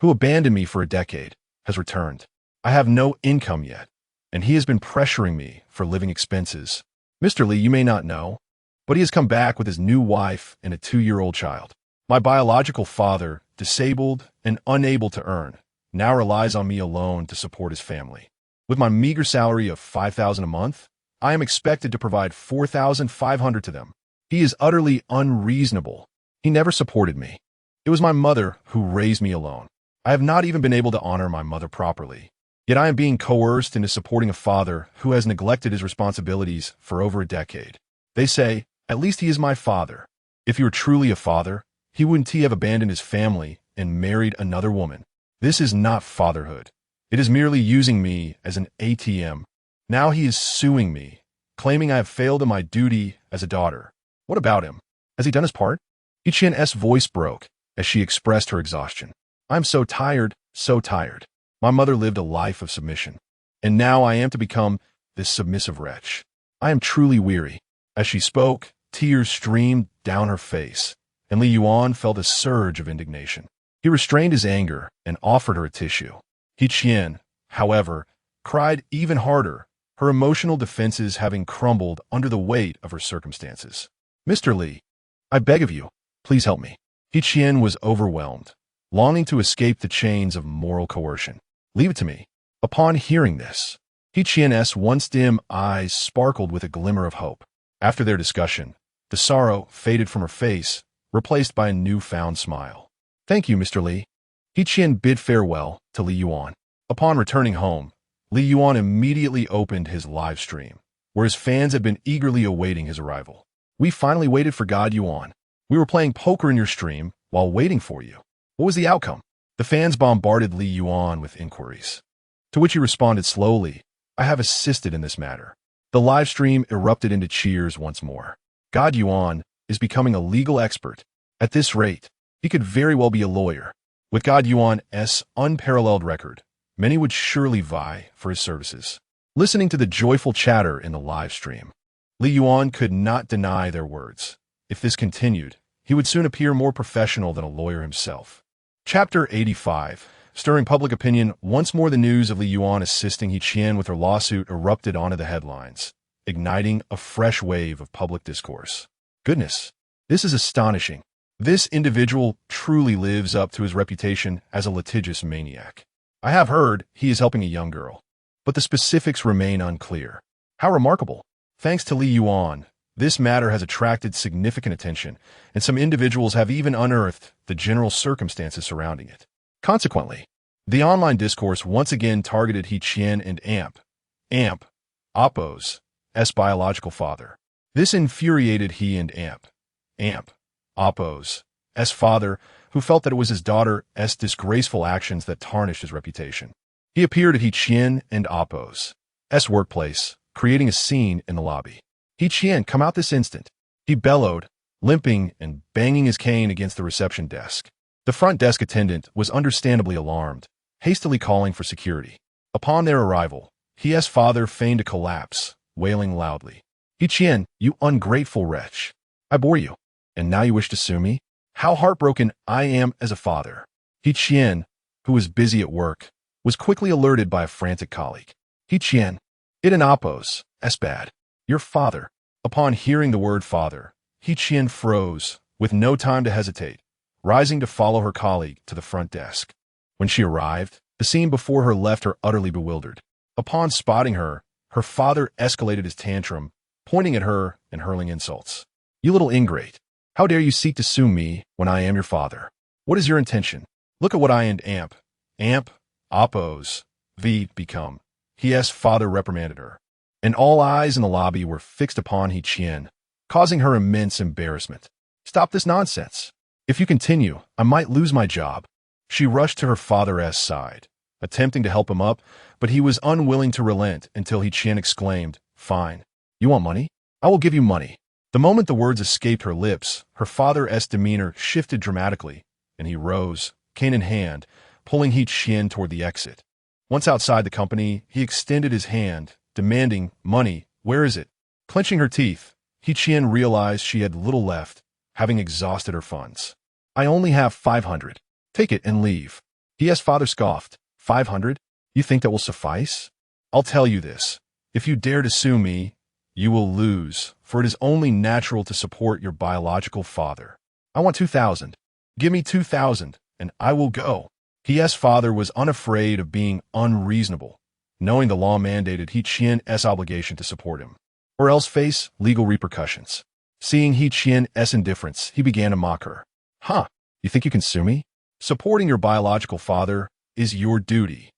S1: who abandoned me for a decade, has returned. I have no income yet, and he has been pressuring me for living expenses. Mr. Li, you may not know, but he has come back with his new wife and a 2-year-old child. My biological father, disabled and unable to earn, now relies on me alone to support his family. With my meager salary of $5,000 a month, I am expected to provide $4,500 to them. He is utterly unreasonable. He never supported me. It was my mother who raised me alone. I have not even been able to honor my mother properly. Yet I am being coerced into supporting a father who has neglected his responsibilities for over a decade. They say, at least he is my father. If he were truly a father, he wouldn't have abandoned his family and married another woman. This is not fatherhood. It is merely using me as an ATM. Now he is suing me, claiming I have failed in my duty as a daughter. What about him? Has he done his part? He Qian's voice broke as she expressed her exhaustion. I'm so tired, so tired. My mother lived a life of submission, and now I am to become this submissive wretch. I am truly weary. As she spoke, tears streamed down her face, and Li Yuan felt a surge of indignation. He restrained his anger and offered her a tissue. He Qian, however, cried even harder, her emotional defenses having crumbled under the weight of her circumstances. Mr. Li, I beg of you, please help me. He Qian was overwhelmed, longing to escape the chains of moral coercion. Leave it to me. Upon hearing this, He Qian's once dim eyes sparkled with a glimmer of hope. After their discussion, the sorrow faded from her face, replaced by a newfound smile. Thank you, Mr. Li. He Qian bid farewell to Li Yuan. Upon returning home, Li Yuan immediately opened his live stream, where his fans had been eagerly awaiting his arrival. We finally waited for God Yuan. We were playing poker in your stream while waiting for you. What was the outcome? The fans bombarded Li Yuan with inquiries, to which he responded slowly, I have assisted in this matter. The live stream erupted into cheers once more. God Yuan is becoming a legal expert. At this rate, he could very well be a lawyer. With God Yuan's unparalleled record, many would surely vie for his services. Listening to the joyful chatter in the live stream, Li Yuan could not deny their words. If this continued, he would soon appear more professional than a lawyer himself. Chapter 85. Stirring public opinion, once more the news of Li Yuan assisting He Qian with her lawsuit erupted onto the headlines, igniting a fresh wave of public discourse. Goodness, this is astonishing. This individual truly lives up to his reputation as a litigious maniac. I have heard he is helping a young girl, but the specifics remain unclear. How remarkable. Thanks to Li Yuan, this matter has attracted significant attention, and some individuals have even unearthed the general circumstances surrounding it. Consequently, the online discourse once again targeted He Qian and Amp, Oppo's biological father. This infuriated He and Amp, Oppo's father, who felt that it was his daughter's disgraceful actions that tarnished his reputation. He appeared at He Qian and Oppo's workplace, creating a scene in the lobby. He Qian, come out this instant. He bellowed, limping and banging his cane against the reception desk. The front desk attendant was understandably alarmed, hastily calling for security. Upon their arrival, He's father feigned a collapse, wailing loudly. He Qian, you ungrateful wretch. I bore you, and now you wish to sue me? How heartbroken I am as a father. He Qian, who was busy at work, was quickly alerted by a frantic colleague. He Qian, it and Oppo's bad. Your father. Upon hearing the word father, He Qian froze, with no time to hesitate, rising to follow her colleague to the front desk. When she arrived, the scene before her left her utterly bewildered. Upon spotting her, her father escalated his tantrum, pointing at her and hurling insults. You little ingrate. How dare you seek to sue me when I am your father? What is your intention? Look at what I and Amp, Oppo's become. He's father reprimanded her, and all eyes in the lobby were fixed upon He Qian, causing her immense embarrassment. Stop this nonsense. If you continue, I might lose my job. She rushed to her father's side, attempting to help him up, but he was unwilling to relent until He Qian exclaimed, Fine. You want money? I will give you money. The moment the words escaped her lips, her father's demeanor shifted dramatically, and he rose, cane in hand, pulling He Qian toward the exit. Once outside the company, he extended his hand, demanding, Money, where is it? Clenching her teeth, He Qian realized she had little left, having exhausted her funds. I only have 500. Take it and leave. He's father scoffed. 500? You think that will suffice? I'll tell you this. If you dare to sue me, you will lose, for it is only natural to support your biological father. I want 2,000. Give me 2,000, and I will go. He's father was unafraid of being unreasonable, knowing the law mandated He Qian's obligation to support him, or else face legal repercussions. Seeing He Qian's indifference, he began to mock her. Huh, you think you can sue me? Supporting your biological father is your duty.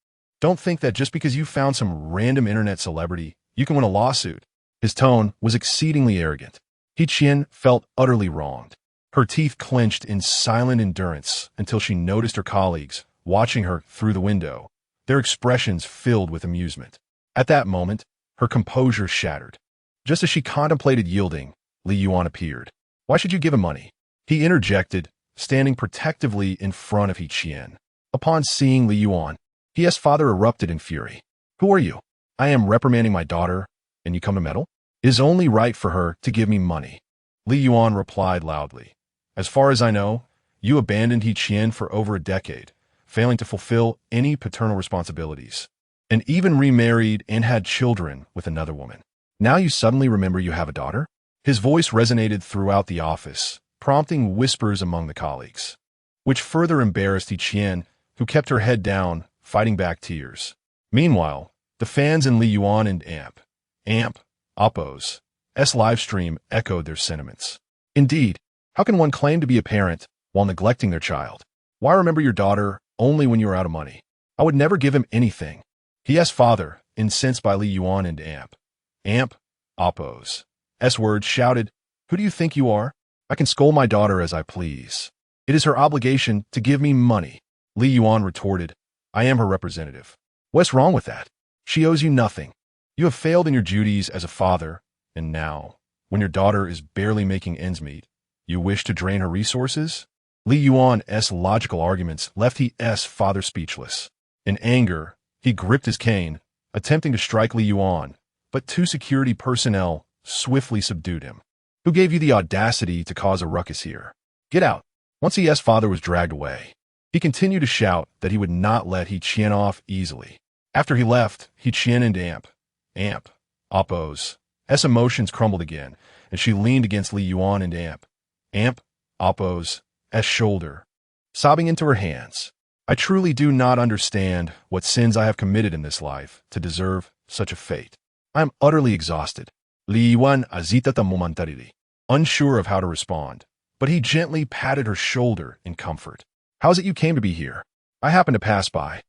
S1: Don't think that just because you found some random internet celebrity, you can win a lawsuit. His tone was exceedingly arrogant. He Qian felt utterly wronged. Her teeth clenched in silent endurance until she noticed her colleagues watching her through the window, their expressions filled with amusement. At that moment, her composure shattered. Just as she contemplated yielding, Li Yuan appeared. Why should you give him money? He interjected, standing protectively in front of He Qian. Upon seeing Li Yuan, He's father erupted in fury. Who are you? I am reprimanding my daughter, and you come to meddle? It is only right for her to give me money. Li Yuan replied loudly. As far as I know, you abandoned He Qian for over a decade, failing to fulfill any paternal responsibilities, and even remarried and had children with another woman. Now you suddenly remember you have a daughter? His voice resonated throughout the office, prompting whispers among the colleagues, which further embarrassed He Qian, who kept her head down, fighting back tears. Meanwhile, the fans in Li Yuan and Amp, Oppo's live stream echoed their sentiments. Indeed, how can one claim to be a parent while neglecting their child? Why remember your daughter only when you are out of money? I would never give him anything. He's father, incensed by Li Yuan and Amp, Oppo's words, shouted, Who do you think you are? I can scold my daughter as I please. It is her obligation to give me money. Li Yuan retorted, I am her representative. What's wrong with that? She owes you nothing. You have failed in your duties as a father, and now, when your daughter is barely making ends meet, you wish to drain her resources? Li Yuan's logical arguments left He's father speechless. In anger, he gripped his cane, attempting to strike Li Yuan, but two security personnel swiftly subdued him. Who gave you the audacity to cause a ruckus here? Get out. Once He's father was dragged away, he continued to shout that he would not let He Qian off easily. After he left, He Qian and Amp, Oppo's emotions crumbled again, and she leaned against Li Yuan and Amp, Oppo's shoulder, sobbing into her hands. I truly do not understand what sins I have committed in this life to deserve such a fate. I am utterly exhausted. Li Yuan azitata momentarily, unsure of how to respond, but he gently patted her shoulder in comfort. How is it you came to be here? I happened to pass by.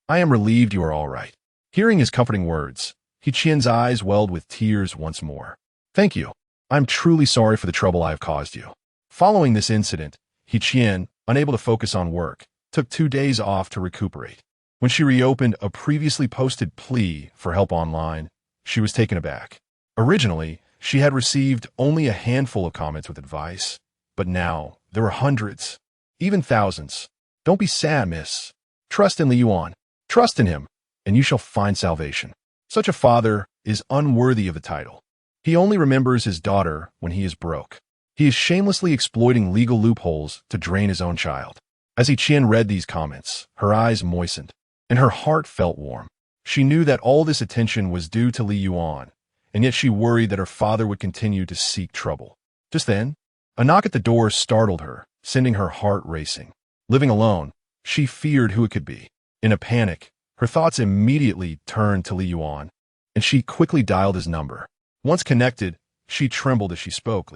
S1: I am relieved you are all right. Hearing his comforting words, He Qian's eyes welled with tears once more. Thank you. I'm truly sorry for the trouble I have caused you. Following this incident, He Qian, unable to focus on work, took 2 days off to recuperate. When she reopened a previously posted plea for help online, she was taken aback. Originally, she had received only a handful of comments with advice, but now there were hundreds, even thousands. Don't be sad, miss. Trust in Li Yuan. Trust in him, and you shall find salvation. Such a father is unworthy of the title. He only remembers his daughter when he is broke. He is shamelessly exploiting legal loopholes to drain his own child. As He Qian read these comments, her eyes moistened, and her heart felt warm. She knew that all this attention was due to Li Yuan, and yet she worried that her father would continue to seek trouble. Just then, a knock at the door startled her, sending her heart racing. Living alone, she feared who it could be. In a panic, her thoughts immediately turned to Li Yuan, and she quickly dialed his number. Once connected, she trembled as she spoke.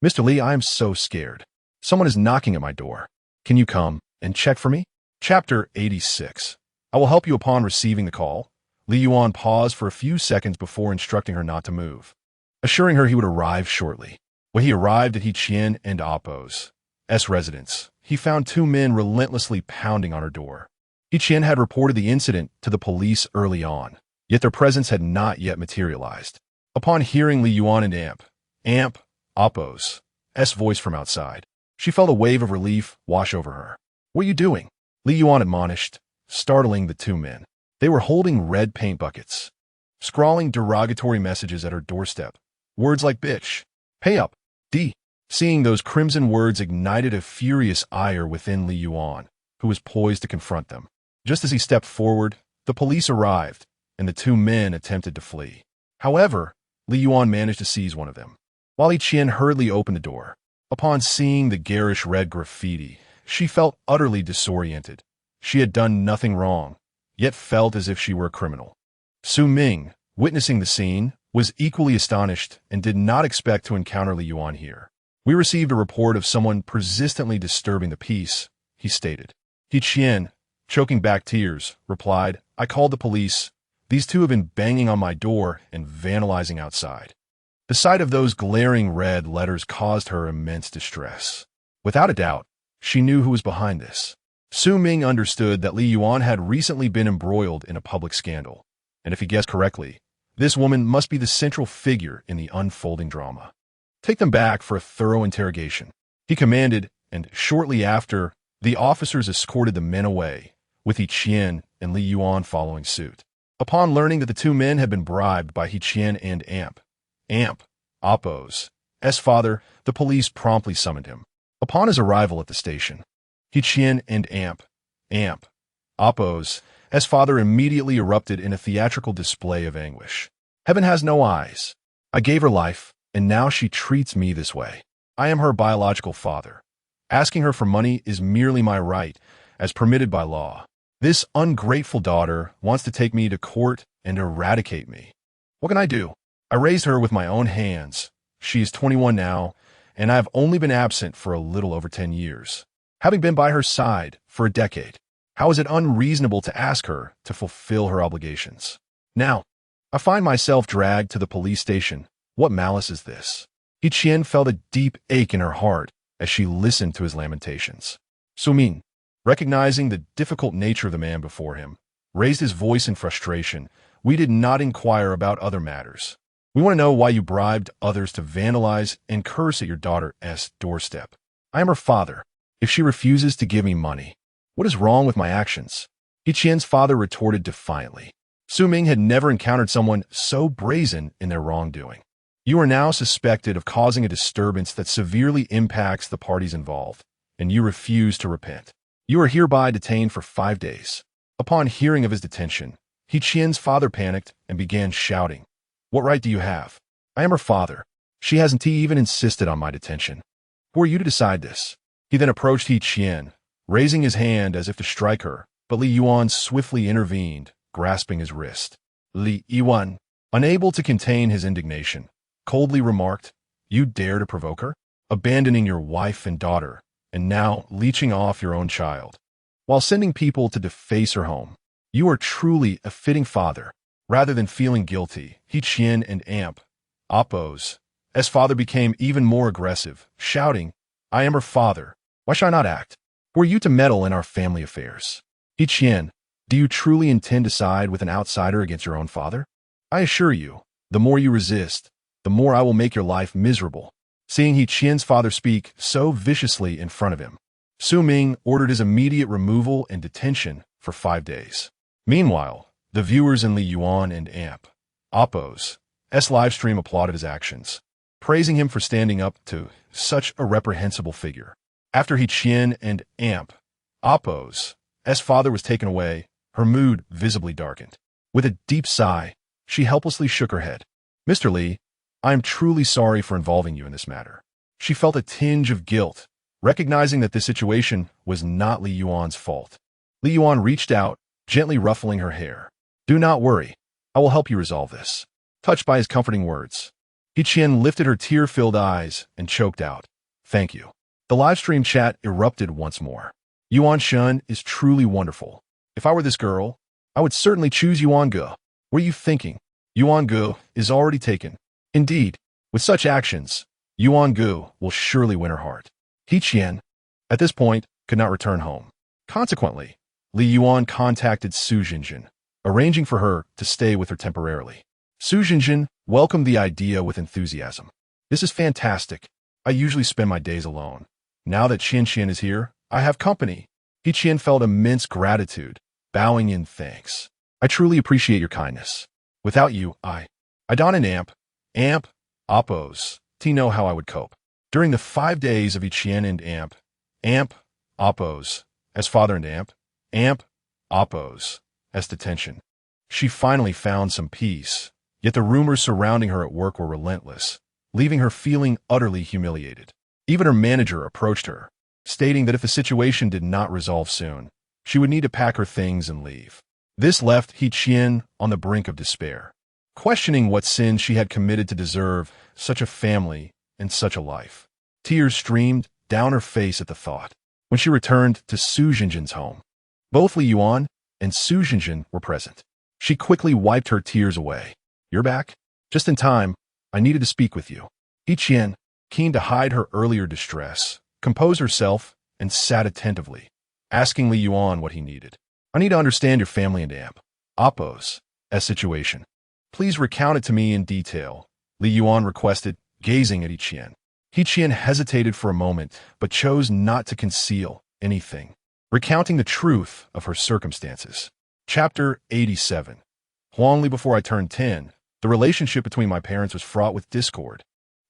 S1: Mr. Li, I am so scared. Someone is knocking at my door. Can you come and check for me? Chapter 86. I will help you upon receiving the call. Li Yuan paused for a few seconds before instructing her not to move, assuring her he would arrive shortly. When he arrived at He Qian and Oppo's residence, he found 2 men relentlessly pounding on her door. He Qian had reported the incident to the police early on, yet their presence had not yet materialized. Upon hearing Li Yuan and Oppo's voice from outside, she felt a wave of relief wash over her. What are you doing? Li Yuan admonished, startling the 2 men. They were holding red paint buckets, scrawling derogatory messages at her doorstep. Words like bitch, pay up, D. Seeing those crimson words ignited a furious ire within Li Yuan, who was poised to confront them. Just as he stepped forward, the police arrived, and the 2 men attempted to flee. However, Li Yuan managed to seize one of them. While He Qian hurriedly opened the door, upon seeing the garish red graffiti, she felt utterly disoriented. She had done nothing wrong, yet felt as if she were a criminal. Su Ming, witnessing the scene, was equally astonished and did not expect to encounter Li Yuan here. We received a report of someone persistently disturbing the peace, he stated. He Qian, choking back tears, replied, I called the police. These 2 have been banging on my door and vandalizing outside. The sight of those glaring red letters caused her immense distress. Without a doubt, she knew who was behind this. Su Ming understood that Li Yuan had recently been embroiled in a public scandal, and if he guessed correctly, this woman must be the central figure in the unfolding drama. Take them back for a thorough interrogation, he commanded, and shortly after, the officers escorted the men away, with He Qian and Li Yuan following suit. Upon learning that the 2 men had been bribed by He Qian and Oppo's father, the police promptly summoned him. Upon his arrival at the station, He Qian and Oppo's father immediately erupted in a theatrical display of anguish. Heaven has no eyes. I gave her life, and now she treats me this way. I am her biological father. Asking her for money is merely my right, as permitted by law. This ungrateful daughter wants to take me to court and eradicate me. What can I do? I raised her with my own hands. She is 21 now, and I have only been absent for a little over 10 years, having been by her side for a decade. How is it unreasonable to ask her to fulfill her obligations? Now, I find myself dragged to the police station. What malice is this? He Qian felt a deep ache in her heart as she listened to his lamentations. Su Ming, recognizing the difficult nature of the man before him, raised his voice in frustration. We did not inquire about other matters. We want to know why you bribed others to vandalize and curse at your daughter's doorstep. I am her father. If she refuses to give me money, what is wrong with my actions? He Qian's father retorted defiantly. Su Ming had never encountered someone so brazen in their wrongdoing. You are now suspected of causing a disturbance that severely impacts the parties involved, and you refuse to repent. You are hereby detained for 5 days. Upon hearing of his detention, He Qian's father panicked and began shouting, What right do you have? I am her father. She hasn't even insisted on my detention. Who are you to decide this? He then approached He Qian, raising his hand as if to strike her, but Li Yuan swiftly intervened, grasping his wrist. Li Yuan, unable to contain his indignation, coldly remarked, "You dare to provoke her? Abandoning your wife and daughter, and now leeching off your own child, while sending people to deface her home. You are truly a fitting father." Rather than feeling guilty, He Qian and Amp, Appo's father became even more aggressive, shouting, "I am her father. Why should I not act? Were you to meddle in our family affairs? He Qian, do you truly intend to side with an outsider against your own father? I assure you, the more you resist, the more I will make your life miserable." Seeing He Qian's father speak so viciously in front of him, Su Ming ordered his immediate removal and detention for 5 days. Meanwhile, the viewers in Li Yuan and Amp, Appo's livestream applauded his actions, praising him for standing up to such a reprehensible figure. After He Qian and Amp, Appo's father was taken away, her mood visibly darkened. With a deep sigh, she helplessly shook her head. "Mr. Li, I am truly sorry for involving you in this matter." She felt a tinge of guilt, recognizing that this situation was not Li Yuan's fault. Li Yuan reached out, gently ruffling her hair. "Do not worry. I will help you resolve this." Touched by his comforting words, He Qian lifted her tear-filled eyes and choked out, "Thank you." The livestream chat erupted once more. "Yuan Shun is truly wonderful. If I were this girl, I would certainly choose Yuan Ge. What are you thinking? Yuan Ge is already taken. Indeed, with such actions, Yuan Ge will surely win her heart." He Qian, at this point, could not return home. Consequently, Li Yuan contacted Su Jinjin, arranging for her to stay with her temporarily. Su Jinjin welcomed the idea with enthusiasm. "This is fantastic. I usually spend my days alone. Now that Qian Qian is here, I have company." He Qian felt immense gratitude, bowing in thanks. "I truly appreciate your kindness. Without you, I don't and Amp, Appo's, know how I would cope." During the 5 days of He Qian and Amp, Appo's, father and Amp, Appo's, detention, she finally found some peace. Yet the rumors surrounding her at work were relentless, leaving her feeling utterly humiliated. Even her manager approached her, stating that if the situation did not resolve soon, she would need to pack her things and leave. This left He Qian on the brink of despair, questioning what sin she had committed to deserve such a family and such a life. Tears streamed down her face at the thought. When she returned to Su Jinjin's home, both Li Yuan and Su Jinjin were present. She quickly wiped her tears away. "You're back? Just in time. I needed to speak with you." He Qian, keen to hide her earlier distress, composed herself and sat attentively, asking Li Yuan what he needed. "I need to understand your family and Appo's situation. Please recount it to me in detail," Li Yuan requested, gazing at He Qian. He Qian hesitated for a moment, but chose not to conceal anything, recounting the truth of her circumstances. Chapter 87. Long before I turned 10, the relationship between my parents was fraught with discord,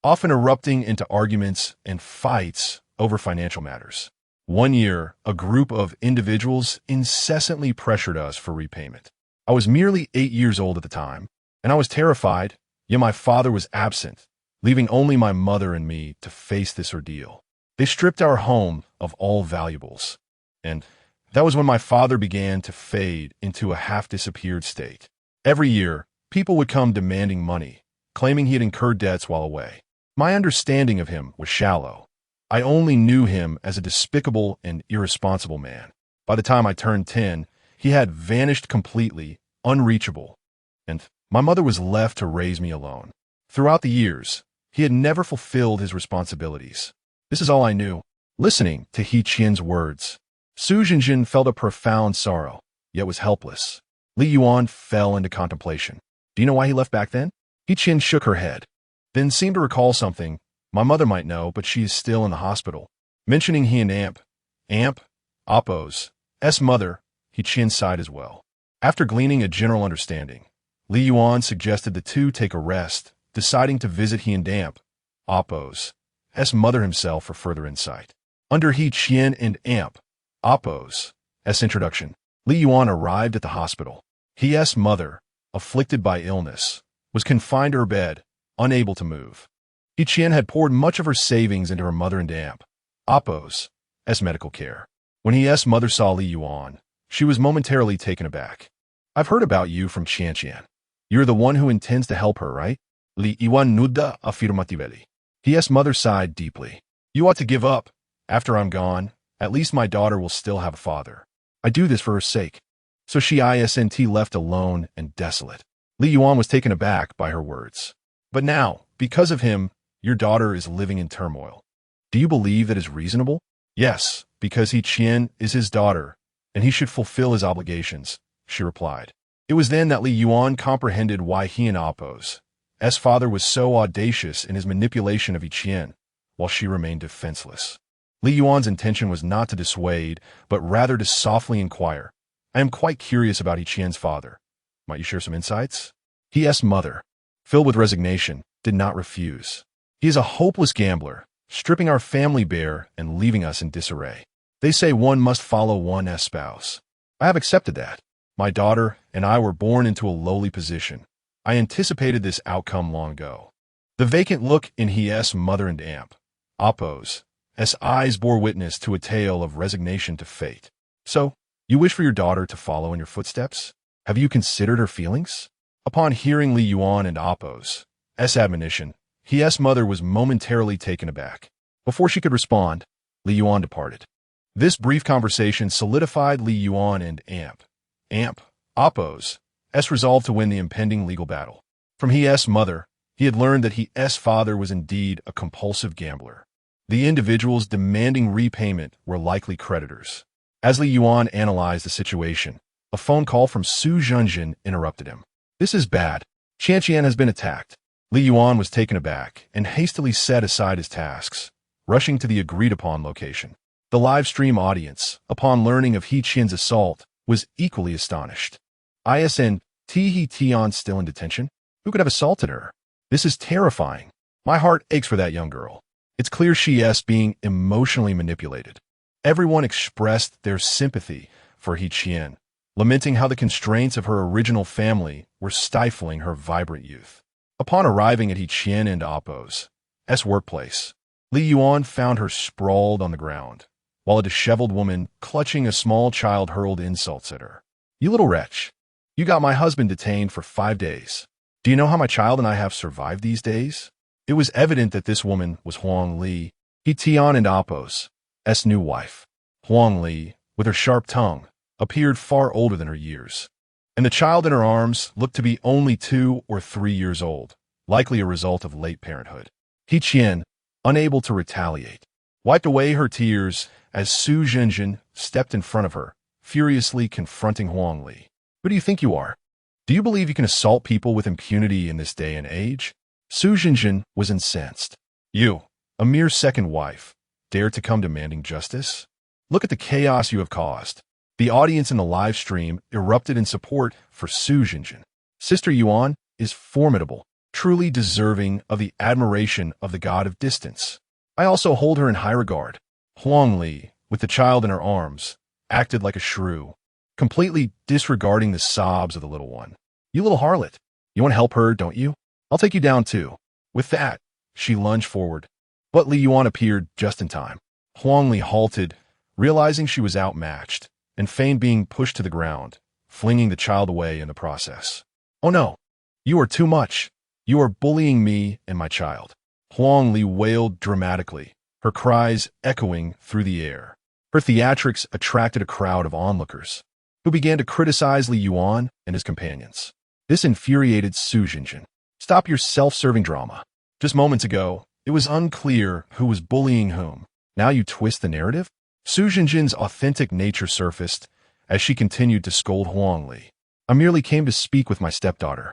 S1: often erupting into arguments and fights over financial matters. One year, a group of individuals incessantly pressured us for repayment. I was merely 8 years old at the time, and I was terrified, yet my father was absent, leaving only my mother and me to face this ordeal. They stripped our home of all valuables, and that was when my father began to fade into a half-disappeared state. Every year, people would come demanding money, claiming he had incurred debts while away. My understanding of him was shallow. I only knew him as a despicable and irresponsible man. By the time I turned 10, he had vanished completely, unreachable, and my mother was left to raise me alone. Throughout the years, he had never fulfilled his responsibilities. This is all I knew. Listening to He Qian's words, Su Jinjin felt a profound sorrow, yet was helpless. Li Yuan fell into contemplation. "Do you know why he left back then?" He Qian shook her head, then seemed to recall something. "My mother might know, but she is still in the hospital." Mentioning he and Amp, Appo's mother, He Qian sighed as well. After gleaning a general understanding, Li Yuan suggested the two take a rest, deciding to visit he and Appo's mother himself for further insight. Under He Qian and Appo's introduction, Li Yuan arrived at the hospital. His mother, afflicted by illness, was confined to her bed, unable to move. He Qian had poured much of her savings into her mother and aunt, Appo's, medical care. When his mother saw Li Yuan, she was momentarily taken aback. I've heard about you from Qian. You're the one who intends to help her, right? Li Yuan nuda afirmatively. His mother sighed deeply. You ought to give up. After I'm gone, at least my daughter will still have a father. I do this for her sake. So she isn't left alone and desolate. Li Yuan was taken aback by her words. But now, because of him, your daughter is living in turmoil. Do you believe that is reasonable? Yes, because He Qian is his daughter, and he should fulfill his obligations, she replied. It was then that Li Yuan comprehended why he and Appo's father was so audacious in his manipulation of He Qian, while she remained defenseless. Li Yuan's intention was not to dissuade, but rather to softly inquire. I am quite curious about He Qian's father. Might you share some insights? His mother, filled with resignation, did not refuse. He is a hopeless gambler, stripping our family bare and leaving us in disarray. They say one must follow one's spouse. I have accepted that. My daughter and I were born into a lowly position. I anticipated this outcome long ago. The vacant look in his mother and aunt, Appo's eyes bore witness to a tale of resignation to fate. So, you wish for your daughter to follow in your footsteps? Have you considered her feelings? Upon hearing Li Yuan and Appo's admonition, his mother was momentarily taken aback. Before she could respond, Li Yuan departed. This brief conversation solidified Li Yuan and Appo's resolve to win the impending legal battle. From his mother, he had learned that his father was indeed a compulsive gambler. The individuals demanding repayment were likely creditors. As Li Yuan analyzed the situation, a phone call from Su Zhenjin interrupted him. This is bad. Qian has been attacked. Li Yuan was taken aback and hastily set aside his tasks, rushing to the agreed-upon location. The live-stream audience, upon learning of He Qian's assault, was equally astonished. He Tian still in detention? Who could have assaulted her? This is terrifying. My heart aches for that young girl. It's clear she is being emotionally manipulated. Everyone expressed their sympathy for He Qian, lamenting how the constraints of her original family were stifling her vibrant youth. Upon arriving at He Qian and Appo's workplace, Li Yuan found her sprawled on the ground, while a disheveled woman clutching a small child hurled insults at her. You little wretch. You got my husband detained for 5 days. Do you know how my child and I have survived these days? It was evident that this woman was Huang Li, He Tian and Appo's new wife. Huang Li, with her sharp tongue, appeared far older than her years, and the child in her arms looked to be only 2 or 3 years old, likely a result of late parenthood. He Qian, unable to retaliate, wiped away her tears as Su Zhenjin stepped in front of her, furiously confronting Huang Li. Who do you think you are? Do you believe you can assault people with impunity in this day and age? Su Zhenjin was incensed. You, a mere second wife, dare to come demanding justice? Look at the chaos you have caused. The audience in the live stream erupted in support for Su Zhenjin. Sister Yuan is formidable, truly deserving of the admiration of the god of distance. I also hold her in high regard. Huang Li, with the child in her arms, acted like a shrew, completely disregarding the sobs of the little one. You little harlot. You want to help her, don't you? I'll take you down too. With that, she lunged forward. But Li Yuan appeared just in time. Huang Li halted, realizing she was outmatched, and feigned being pushed to the ground, flinging the child away in the process. Oh no! You are too much! You are bullying me and my child. Huang Li wailed dramatically, her cries echoing through the air. Her theatrics attracted a crowd of onlookers, who began to criticize Li Yuan and his companions. This infuriated Su Zhenjin. Stop your self-serving drama. Just moments ago, it was unclear who was bullying whom. Now you twist the narrative? Su Zhenjin's authentic nature surfaced as she continued to scold Huang Li. I merely came to speak with my stepdaughter.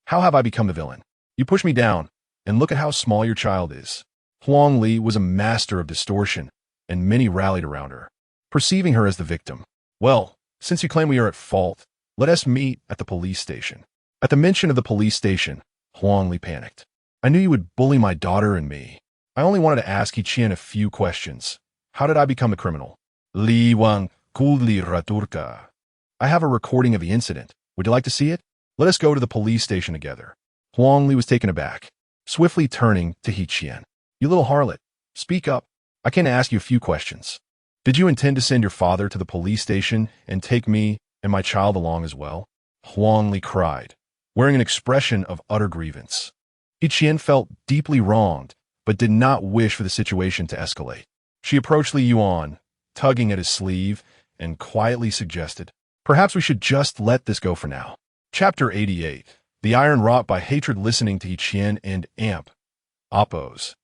S1: How have I become the villain? You pushed me down, and look at how small your child is. Huang Li was a master of distortion, and many rallied around her, perceiving her as the victim. Well, since you claim we are at fault, let us meet at the police station. At the mention of the police station, Huang Li panicked. I knew you would bully my daughter and me. I only wanted to ask He Qian a few questions. How did I become the criminal? Li Wang Kuli Raturka. I have a recording of the incident. Would you like to see it? Let us go to the police station together. Huang Li was taken aback. swiftly turning to He Qian. You little harlot, speak up. I can ask you a few questions. Did you intend to send your father to the police station and take me and my child along as well? Huang Li cried, wearing an expression of utter grievance. He Qian felt deeply wronged, but did not wish for the situation to escalate. She approached Li Yuan, tugging at his sleeve, and quietly suggested, perhaps we should just let this go for now. Chapter 88. The iron wrought by hatred. Listening to He Qian and Amp. Appo's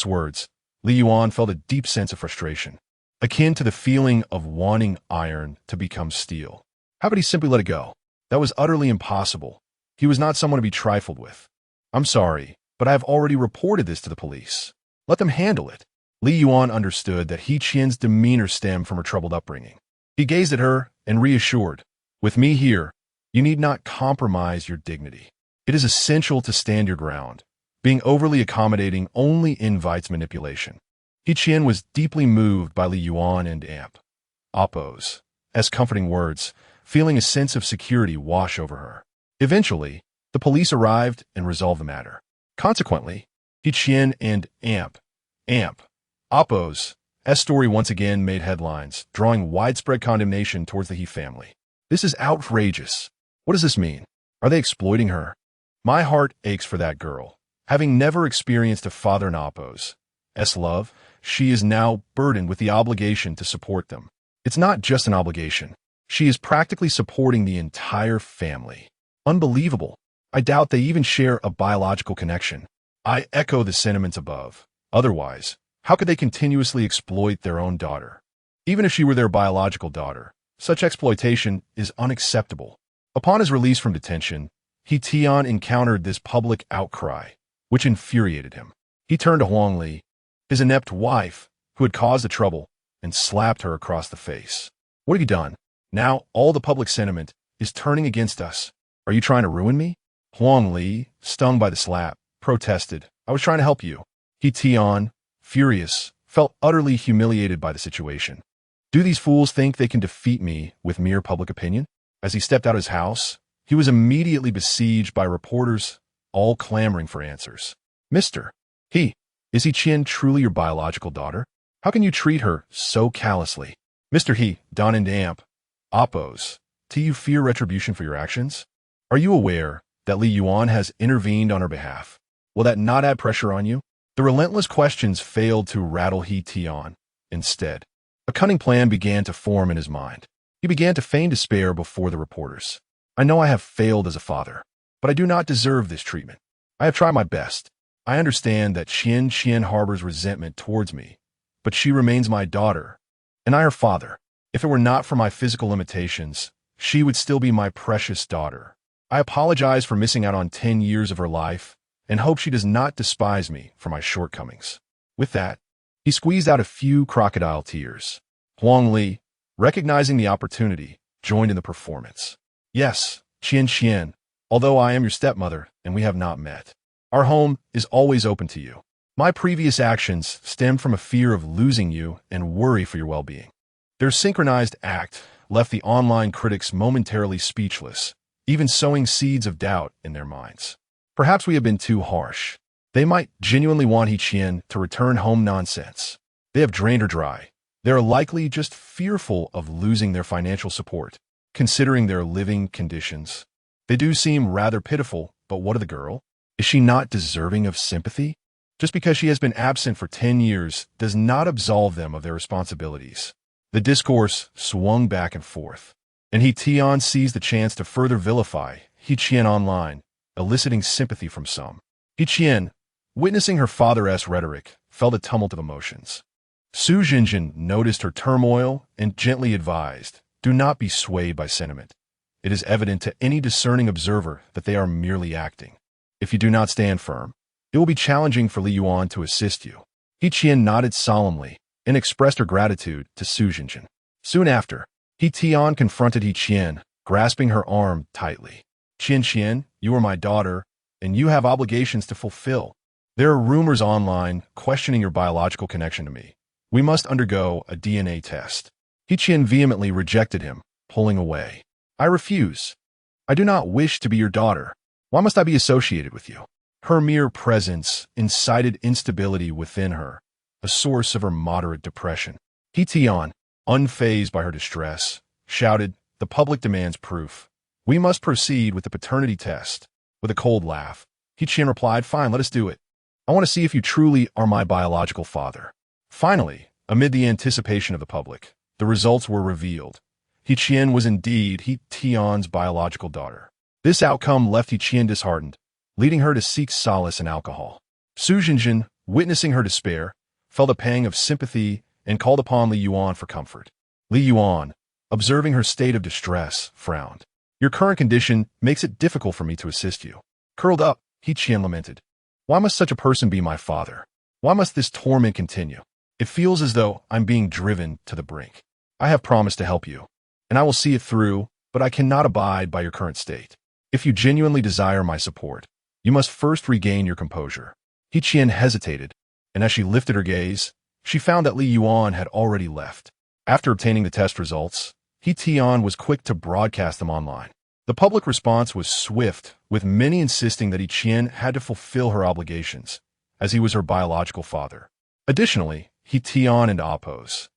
S1: words, Li Yuan felt a deep sense of frustration, akin to the feeling of wanting iron to become steel. How could he simply let it go? That was utterly impossible. He was not someone to be trifled with. I'm sorry, but I have already reported this to the police. Let them handle it. Li Yuan understood that He Qian's demeanor stemmed from her troubled upbringing. He gazed at her and reassured, with me here, you need not compromise your dignity. It is essential to stand your ground. Being overly accommodating only invites manipulation. He Qian was deeply moved by Li Yuan and Amp. Appo's comforting words, feeling a sense of security wash over her. Eventually, the police arrived and resolved the matter. Consequently, He Qian and Amp. Appo's story once again made headlines, drawing widespread condemnation towards the He family. This is outrageous. What does this mean? Are they exploiting her? My heart aches for that girl. Having never experienced a father in Appo's love, she is now burdened with the obligation to support them. It's not just an obligation. She is practically supporting the entire family. Unbelievable. I doubt they even share a biological connection. I echo the sentiments above. Otherwise, how could they continuously exploit their own daughter? Even if she were their biological daughter, such exploitation is unacceptable. Upon his release from detention, He Tian encountered this public outcry, which infuriated him. He turned to Huang Li, his inept wife, who had caused the trouble, and slapped her across the face. What have you done? Now all the public sentiment is turning against us. Are you trying to ruin me? Huang Li, stung by the slap, protested. I was trying to help you. He Tian, furious, felt utterly humiliated by the situation. Do these fools think they can defeat me with mere public opinion? As he stepped out of his house, he was immediately besieged by reporters, all clamoring for answers. Mr. Is He Qian truly your biological daughter? How can you treat her so callously? Mr. He, Don and Amp. Appo's. Do you fear retribution for your actions? Are you aware that Li Yuan has intervened on her behalf? Will that not add pressure on you? The relentless questions failed to rattle He Tian. Instead, a cunning plan began to form in his mind. He began to feign despair before the reporters. I know I have failed as a father, but I do not deserve this treatment. I have tried my best. I understand that Qian harbors resentment towards me, but she remains my daughter, and I her father. If it were not for my physical limitations, she would still be my precious daughter. I apologize for missing out on 10 years of her life, and hope she does not despise me for my shortcomings. With that, he squeezed out a few crocodile tears. Huang Li, recognizing the opportunity, joined in the performance. Yes, Qian, although I am your stepmother and we have not met, our home is always open to you. My previous actions stemmed from a fear of losing you and worry for your well-being. Their synchronized act left the online critics momentarily speechless, even sowing seeds of doubt in their minds. Perhaps we have been too harsh. They might genuinely want He Qian to return home. Nonsense. They have drained her dry. They are likely just fearful of losing their financial support, considering their living conditions. They do seem rather pitiful, but what of the girl? Is she not deserving of sympathy? Just because she has been absent for 10 years does not absolve them of their responsibilities. The discourse swung back and forth, and He Tian seized the chance to further vilify He Qian online, eliciting sympathy from some. He Qian, witnessing her father's rhetoric, felt a tumult of emotions. Su Jinjin noticed her turmoil and gently advised, do not be swayed by sentiment. It is evident to any discerning observer that they are merely acting. If you do not stand firm, it will be challenging for Li Yuan to assist you. He Qian nodded solemnly and expressed her gratitude to Su Jinjin. Soon after, He Tian confronted He Qian, grasping her arm tightly. Qian, you are my daughter, and you have obligations to fulfill. There are rumors online questioning your biological connection to me. We must undergo a DNA test. He Qian vehemently rejected him, pulling away. I refuse. I do not wish to be your daughter. Why must I be associated with you? Her mere presence incited instability within her, a source of her moderate depression. He Tian, unfazed by her distress, shouted, "The public demands proof. We must proceed with the paternity test." With a cold laugh, He Tian replied, "Fine, let us do it. I want to see if you truly are my biological father." Finally, amid the anticipation of the public, the results were revealed. He Tian was indeed He Tian's biological daughter. This outcome left He Tian disheartened, leading her to seek solace in alcohol. Su Jinjin, witnessing her despair, felt a pang of sympathy and called upon Li Yuan for comfort. Li Yuan, observing her state of distress, frowned. "Your current condition makes it difficult for me to assist you." Curled up, He Tian lamented. "Why must such a person be my father? Why must this torment continue? It feels as though I'm being driven to the brink. I have promised to help you, and I will see it through, but I cannot abide by your current state. If you genuinely desire my support, you must first regain your composure." He Tian hesitated, and as she lifted her gaze, she found that Li Yuan had already left. After obtaining the test results, He Tian was quick to broadcast them online. The public response was swift, with many insisting that He Tian had to fulfill her obligations, as he was her biological father. Additionally, He Tian and Appo's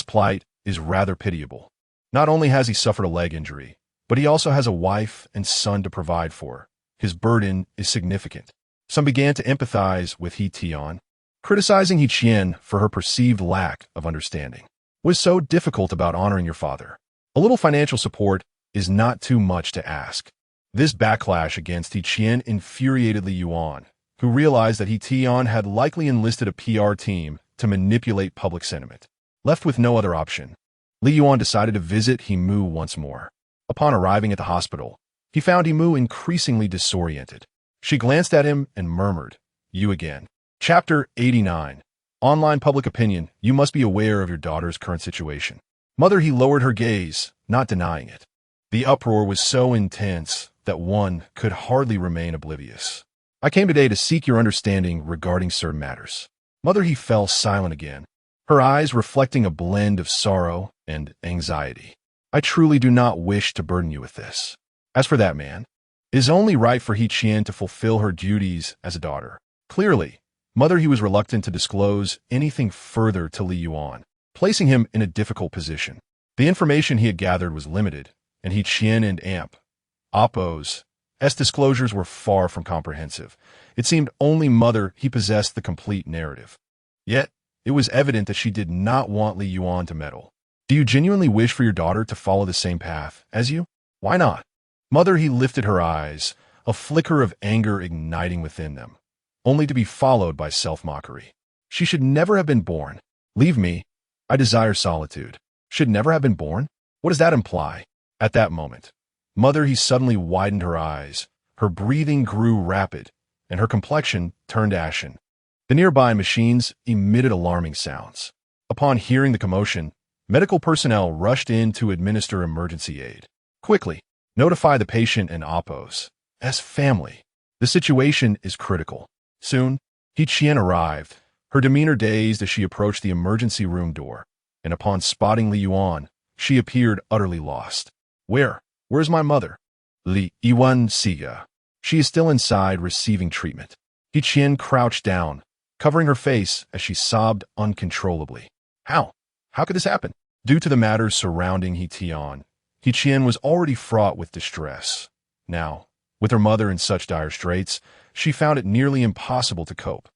S1: plight is rather pitiable. Not only has he suffered a leg injury, but he also has a wife and son to provide for. His burden is significant. Some began to empathize with He Tian, criticizing He Tian for her perceived lack of understanding. What is so difficult about honoring your father? A little financial support is not too much to ask. This backlash against He Tian infuriated Li Yuan, who realized that He Tian had likely enlisted a PR team to manipulate public sentiment. Left with no other option, Li Yuan decided to visit He Mu once more. Upon arriving at the hospital, he found He Mu increasingly disoriented. She glanced at him and murmured, "You again." Chapter 89. Online public opinion. You must be aware of your daughter's current situation. Mother, he lowered her gaze, not denying it. The uproar was so intense that one could hardly remain oblivious. "I came today to seek your understanding regarding certain matters." Mother, he fell silent again, her eyes reflecting a blend of sorrow and anxiety. "I truly do not wish to burden you with this. As for that man, it is only right for He Tian to fulfill her duties as a daughter." Clearly, Mother, he was reluctant to disclose anything further to Li Yuan, placing him in a difficult position. The information he had gathered was limited, and He Tian and Appo's disclosures were far from comprehensive. It seemed only Mother he possessed the complete narrative. Yet, it was evident that she did not want Li Yuan to meddle. "Do you genuinely wish for your daughter to follow the same path as you? Why not?" Mother, he lifted her eyes, a flicker of anger igniting within them, only to be followed by self-mockery. "She should never have been born. Leave me. I desire solitude." Should never have been born? What does that imply? At that moment, Mother, he suddenly widened her eyes. Her breathing grew rapid, and her complexion turned ashen. The nearby machines emitted alarming sounds. Upon hearing the commotion, medical personnel rushed in to administer emergency aid. "Quickly, notify the patient and Appo's family. The situation is critical." Soon, He Tian arrived, her demeanor dazed as she approached the emergency room door, and upon spotting Li Yuan, she appeared utterly lost. Where's my mother?" "Li Yuan Siga. She is still inside receiving treatment." He Tian crouched down, covering her face as she sobbed uncontrollably. How could this happen? Due to the matters surrounding He Tian, He Tian was already fraught with distress. Now, with her mother in such dire straits, she found it nearly impossible to cope.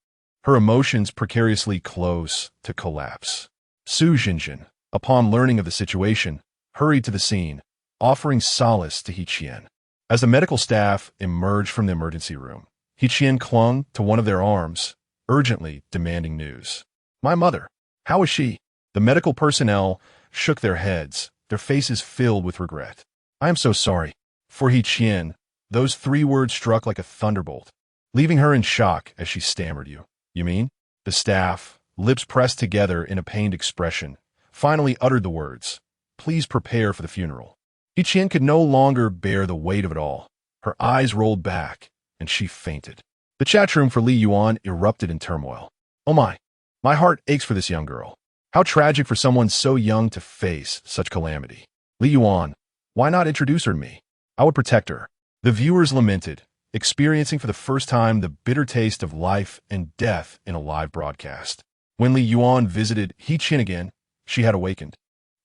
S1: Her emotions precariously close to collapse. Su Jinjin, upon learning of the situation, hurried to the scene, offering solace to He Tian. As the medical staff emerged from the emergency room, He Tian clung to one of their arms, urgently demanding news. "My mother, how is she?" The medical personnel shook their heads, their faces filled with regret. "I am so sorry." For He Tian, those 3 words struck like a thunderbolt, leaving her in shock as she stammered, You mean?" The staff, lips pressed together in a pained expression, finally uttered the words, "Please prepare for the funeral." He Tian could no longer bear the weight of it all. Her eyes rolled back, and she fainted. The chat room for Li Yuan erupted in turmoil. "Oh my heart aches for this young girl. How tragic for someone so young to face such calamity. Li Yuan, why not introduce her to me? I would protect her." The viewers lamented, experiencing for the first time the bitter taste of life and death in a live broadcast. When Li Yuan visited He Qin again, she had awakened.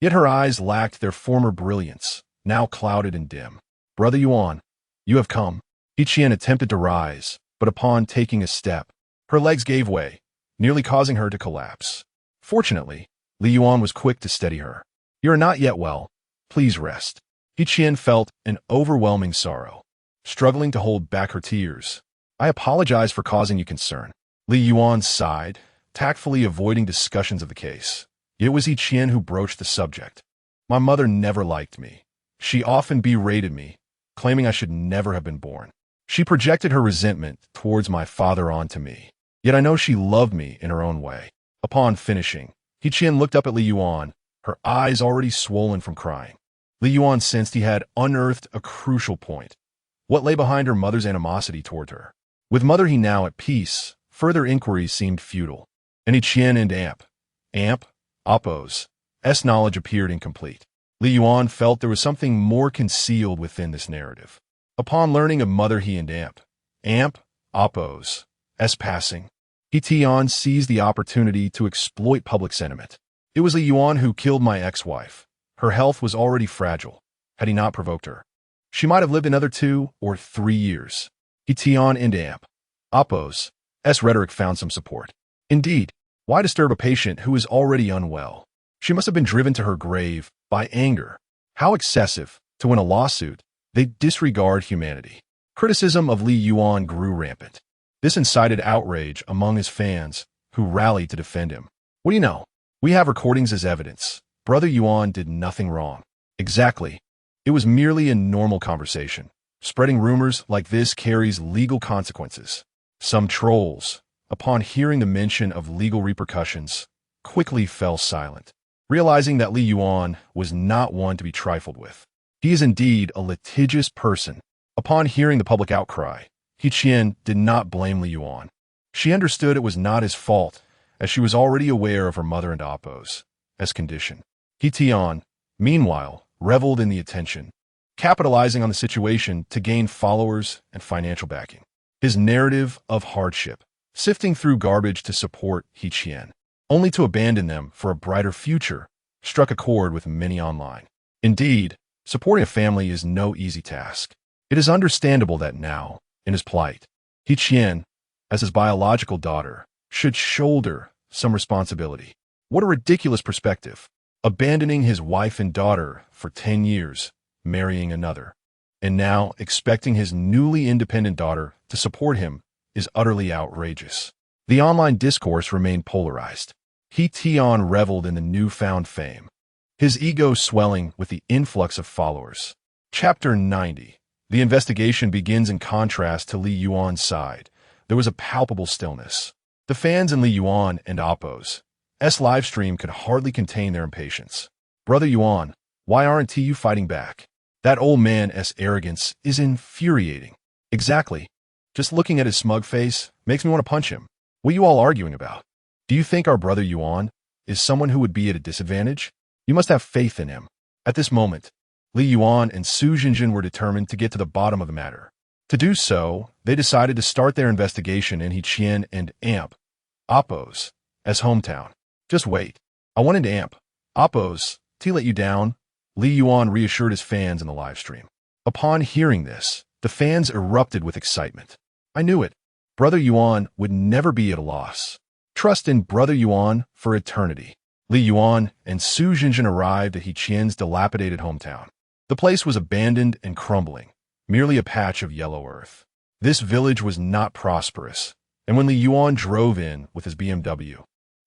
S1: Yet her eyes lacked their former brilliance, now clouded and dim. "Brother Yuan, you have come." He Qin attempted to rise, but upon taking a step, her legs gave way, nearly causing her to collapse. Fortunately, Li Yuan was quick to steady her. "You are not yet well. Please rest." He Qin felt an overwhelming sorrow, struggling to hold back her tears. "I apologize for causing you concern." Li Yuan sighed, tactfully avoiding discussions of the case. It was He Qin who broached the subject. "My mother never liked me. She often berated me, claiming I should never have been born. She projected her resentment towards my father onto me. Yet I know she loved me in her own way." Upon finishing, He Qin looked up at Li Yuan, her eyes already swollen from crying. Li Yuan sensed he had unearthed a crucial point. What lay behind her mother's animosity toward her? With mother he now at peace, further inquiries seemed futile. And He Qin and Appo's knowledge appeared incomplete. Li Yuan felt there was something more concealed within this narrative. Upon learning of mother he and Appo's passing, He Tian seized the opportunity to exploit public sentiment. "It was Li Yuan who killed my ex-wife. Her health was already fragile. Had he not provoked her, she might have lived another 2 or 3 years." He Tian and Appo's rhetoric found some support. Indeed, why disturb a patient who is already unwell? She must have been driven to her grave by anger. How excessive, to win a lawsuit, they disregard humanity. Criticism of Li Yuan grew rampant. This incited outrage among his fans, who rallied to defend him. "What do you know? We have recordings as evidence. Brother Yuan did nothing wrong." Exactly. It was merely a normal conversation. Spreading rumors like this carries legal consequences. Some trolls, upon hearing the mention of legal repercussions, quickly fell silent, realizing that Li Yuan was not one to be trifled with. He is indeed a litigious person. Upon hearing the public outcry, He Qin did not blame Li Yuan. She understood it was not his fault, as she was already aware of her mother and Appo's condition. He Tian, meanwhile, reveled in the attention, capitalizing on the situation to gain followers and financial backing. His narrative of hardship, sifting through garbage to support He Qin, only to abandon them for a brighter future, struck a chord with many online. Indeed, supporting a family is no easy task. It is understandable that now, in his plight, He Qin, as his biological daughter, should shoulder some responsibility. What a ridiculous perspective. Abandoning his wife and daughter for 10 years, marrying another, and now expecting his newly independent daughter to support him is utterly outrageous. The online discourse remained polarized. He Tian reveled in the newfound fame, his ego swelling with the influx of followers. Chapter 90. The investigation begins. In contrast to Li Yuan's side, there was a palpable stillness. The fans in Li Yuan and Appo's livestream could hardly contain their impatience. "Brother Yuan, why aren't you fighting back? That old man's arrogance is infuriating." "Exactly. Just looking at his smug face makes me want to punch him. What are you all arguing about? Do you think our brother Yuan is someone who would be at a disadvantage? You must have faith in him." At this moment, Li Yuan and Su Jinjin were determined to get to the bottom of the matter. To do so, they decided to start their investigation in He Qin and Appo's hometown. "Just wait. I wanted Appo's to let you down," Li Yuan reassured his fans in the live stream. Upon hearing this, the fans erupted with excitement. "I knew it. Brother Yuan would never be at a loss. Trust in Brother Yuan for eternity." Li Yuan and Su Jinjin arrived at He Qin's dilapidated hometown. The place was abandoned and crumbling, merely a patch of yellow earth. This village was not prosperous, and when Li Yuan drove in with his BMW,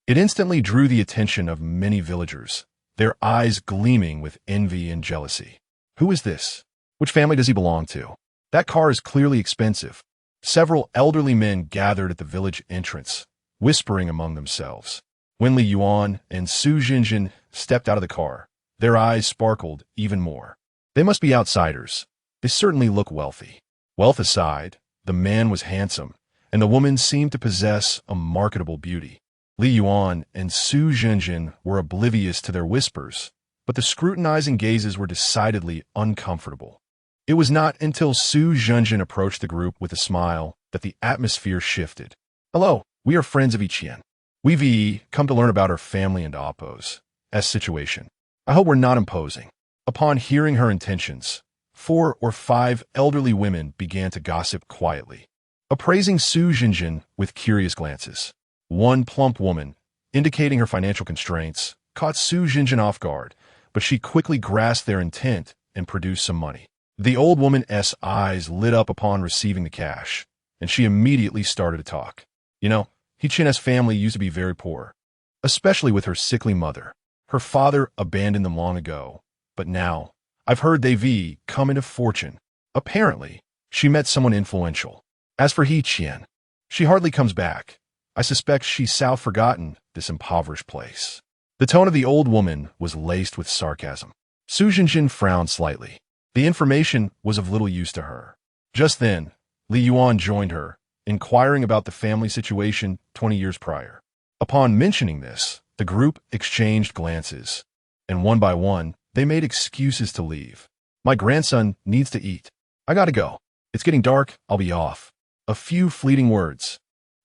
S1: it instantly drew the attention of many villagers, their eyes gleaming with envy and jealousy. "Who is this? Which family does he belong to? That car is clearly expensive." Several elderly men gathered at the village entrance, whispering among themselves. When Li Yuan and Su Jinjin stepped out of the car, their eyes sparkled even more. They must be outsiders. They certainly look wealthy. Wealth aside, the man was handsome, and the woman seemed to possess a marketable beauty. Li Yuan and Su Jinjin were oblivious to their whispers, but the scrutinizing gazes were decidedly uncomfortable. It was not until Su Zhenjin approached the group with a smile that the atmosphere shifted. Hello, we are friends of Ichien. We've come to learn about her family and Appo's situation. I hope we're not imposing. Upon hearing her intentions, 4 or 5 elderly women began to gossip quietly, appraising Su Zhenjin with curious glances. One plump woman, indicating her financial constraints, caught Su Zhenjin off guard, but she quickly grasped their intent and produced some money. The old woman's eyes lit up upon receiving the cash, and she immediately started to talk. You know, Hichin's family used to be very poor, especially with her sickly mother. Her father abandoned them long ago, but now, I've heard they've come into fortune. Apparently, she met someone influential. As for Hichien, she hardly comes back. I suspect she's forgotten this impoverished place. The tone of the old woman was laced with sarcasm. Su Zhenjin frowned slightly. The information was of little use to her. Just then, Li Yuan joined her, inquiring about the family situation 20 years prior. Upon mentioning this, the group exchanged glances, and one by one, they made excuses to leave. My grandson needs to eat. I gotta go. It's getting dark, I'll be off. A few fleeting words,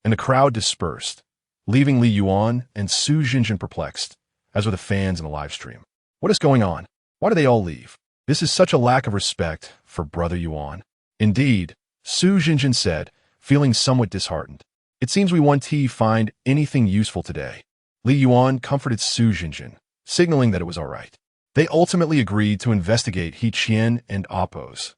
S1: and the crowd dispersed, leaving Li Yuan and Su Zhenjin perplexed, as were the fans in the live stream. What is going on? Why do they all leave? This is such a lack of respect for Brother Yuan. Indeed, Su Zhenjin said, feeling somewhat disheartened. It seems we won't find anything useful today. Li Yuan comforted Su Zhenjin, signaling that it was all right. They ultimately agreed to investigate Hichien and Appo's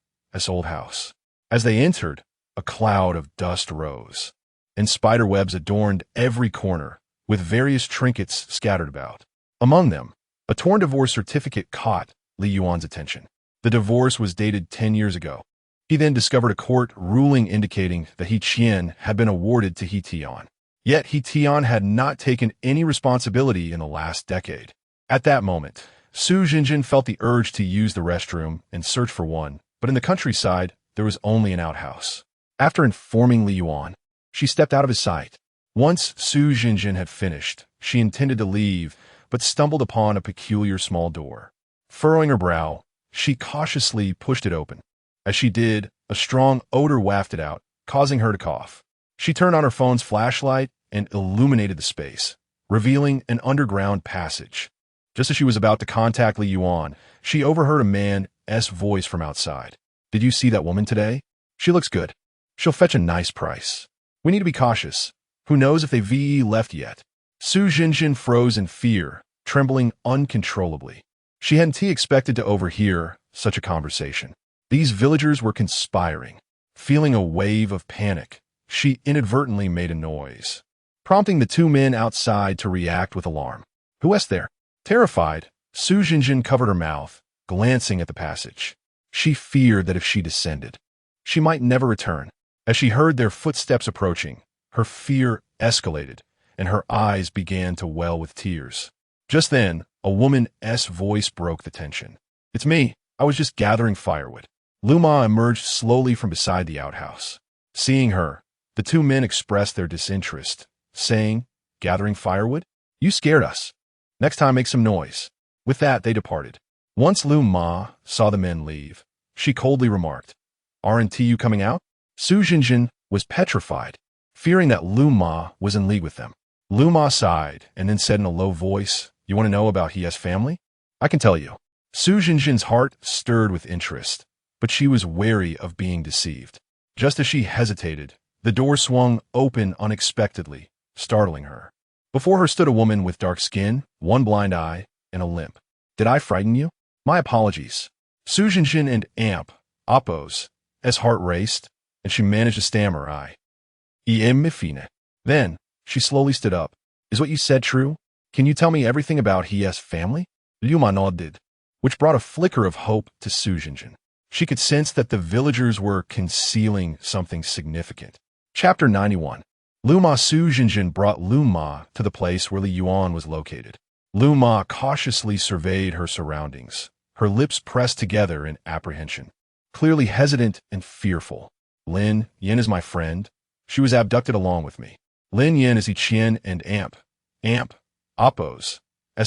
S1: old house. As they entered, a cloud of dust rose, and spider webs adorned every corner, with various trinkets scattered about. Among them, a torn divorce certificate caught Li Yuan's attention. The divorce was dated 10 years ago. He then discovered a court ruling indicating that Hichien had been awarded to Hitian. Yet Hitian had not taken any responsibility in the last decade. At that moment, Su Zhenjin felt the urge to use the restroom and search for one, but in the countryside, there was only an outhouse. After informing Li Yuan, she stepped out of his sight. Once Su Zhenjin had finished, she intended to leave, but stumbled upon a peculiar small door. Furrowing her brow, she cautiously pushed it open. As she did, a strong odor wafted out, causing her to cough. She turned on her phone's flashlight and illuminated the space, revealing an underground passage. Just as she was about to contact Li Yuan, she overheard a man's voice from outside. Did you see that woman today? She looks good. She'll fetch a nice price. We need to be cautious. Who knows if they've left yet? Su Zhenjin froze in fear, trembling uncontrollably. She hadn't expected to overhear such a conversation. These villagers were conspiring. Feeling a wave of panic, she inadvertently made a noise, prompting the 2 men outside to react with alarm. Who is there? Terrified, Su Zhenjin covered her mouth, glancing at the passage. She feared that if she descended, she might never return. As she heard their footsteps approaching, her fear escalated, and her eyes began to well with tears. Just then, a woman's voice broke the tension. It's me. I was just gathering firewood. Luma emerged slowly from beside the outhouse. Seeing her, the 2 men expressed their disinterest, saying, "Gathering firewood? You scared us. Next time make some noise." With that, they departed. Once Luma saw the men leave, she coldly remarked, "Aren't you coming out?" Su Zhenjin was petrified, fearing that Luma was in league with them. Luma sighed and then said in a low voice, "You want to know about his family? I can tell you." Su Zhenjin's heart stirred with interest, but she was wary of being deceived. Just as she hesitated, the door swung open unexpectedly, startling her. Before her stood a woman with dark skin, one blind eye, and a limp. "Did I frighten you? My apologies." Su Zhenjin and Appo's heart raced, and she managed to stammer, "I am Mifine." Then, she slowly stood up. "Is what you said true? Can you tell me everything about his family?" Luma nodded, which brought a flicker of hope to Su Zhenjin. She could sense that the villagers were concealing something significant. Chapter 91. Su Zhenjin brought Luma to the place where Li Yuan was located. Luma cautiously surveyed her surroundings, her lips pressed together in apprehension. Clearly hesitant and fearful. "Lin Yin is my friend. She was abducted along with me. Lin Yin is Ichien and Appo's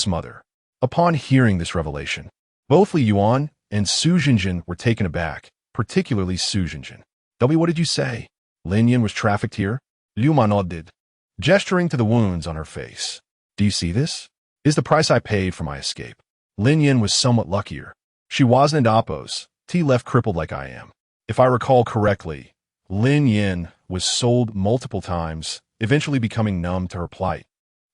S1: mother." Upon hearing this revelation, both Li Yuan and Su Zhenjin were taken aback, particularly Su Jinjin. "Tell me, what did you say? Lin Yin was trafficked here?" Liu Ma nodded, gesturing to the wounds on her face. "Do you see this? Is the price I paid for my escape." Lin Yin was somewhat luckier. She wasn't in Oppos, T left crippled like I am. If I recall correctly, Lin Yin was sold multiple times, eventually becoming numb to her plight.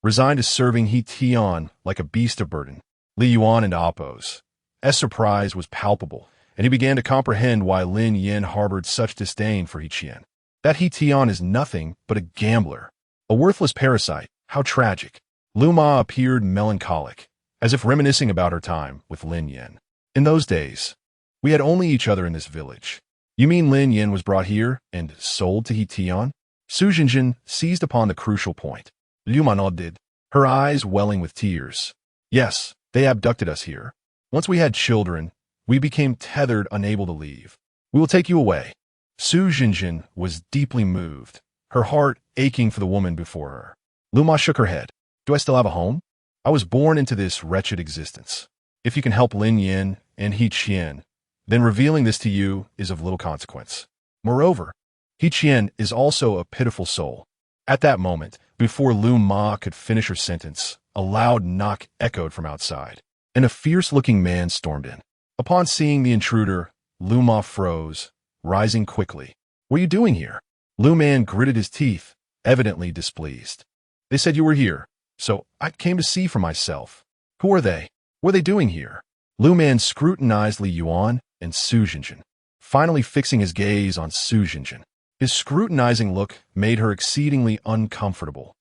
S1: Resigned to serving He Tian like a beast of burden. Li Yuan and Oppos. S surprise was palpable, and he began to comprehend why Lin Yin harbored such disdain for He Qian. That He Tian is nothing but a gambler, a worthless parasite. How tragic. Lu Ma appeared melancholic, as if reminiscing about her time with Lin Yin. In those days, we had only each other in this village. You mean Lin Yin was brought here and sold to He Tian? Su Jinjin seized upon the crucial point. Liu Ma nodded, her eyes welling with tears. Yes, they abducted us here. Once we had children, we became tethered, unable to leave. We will take you away. Su Jinjin was deeply moved, her heart aching for the woman before her. Liu Ma shook her head. Do I still have a home? I was born into this wretched existence. If you can help Lin Yin and He Qian, then revealing this to you is of little consequence. Moreover, He Qian is also a pitiful soul. At that moment, before Lu Ma could finish her sentence, a loud knock echoed from outside, and a fierce-looking man stormed in. Upon seeing the intruder, Lu Ma froze, rising quickly. What are you doing here? Lu Man gritted his teeth, evidently displeased. They said you were here, so I came to see for myself. Who are they? What are they doing here? Lu Man scrutinized Li Yuan and Su Jinjin, finally fixing his gaze on Su Jinjin. His scrutinizing look made her exceedingly uncomfortable,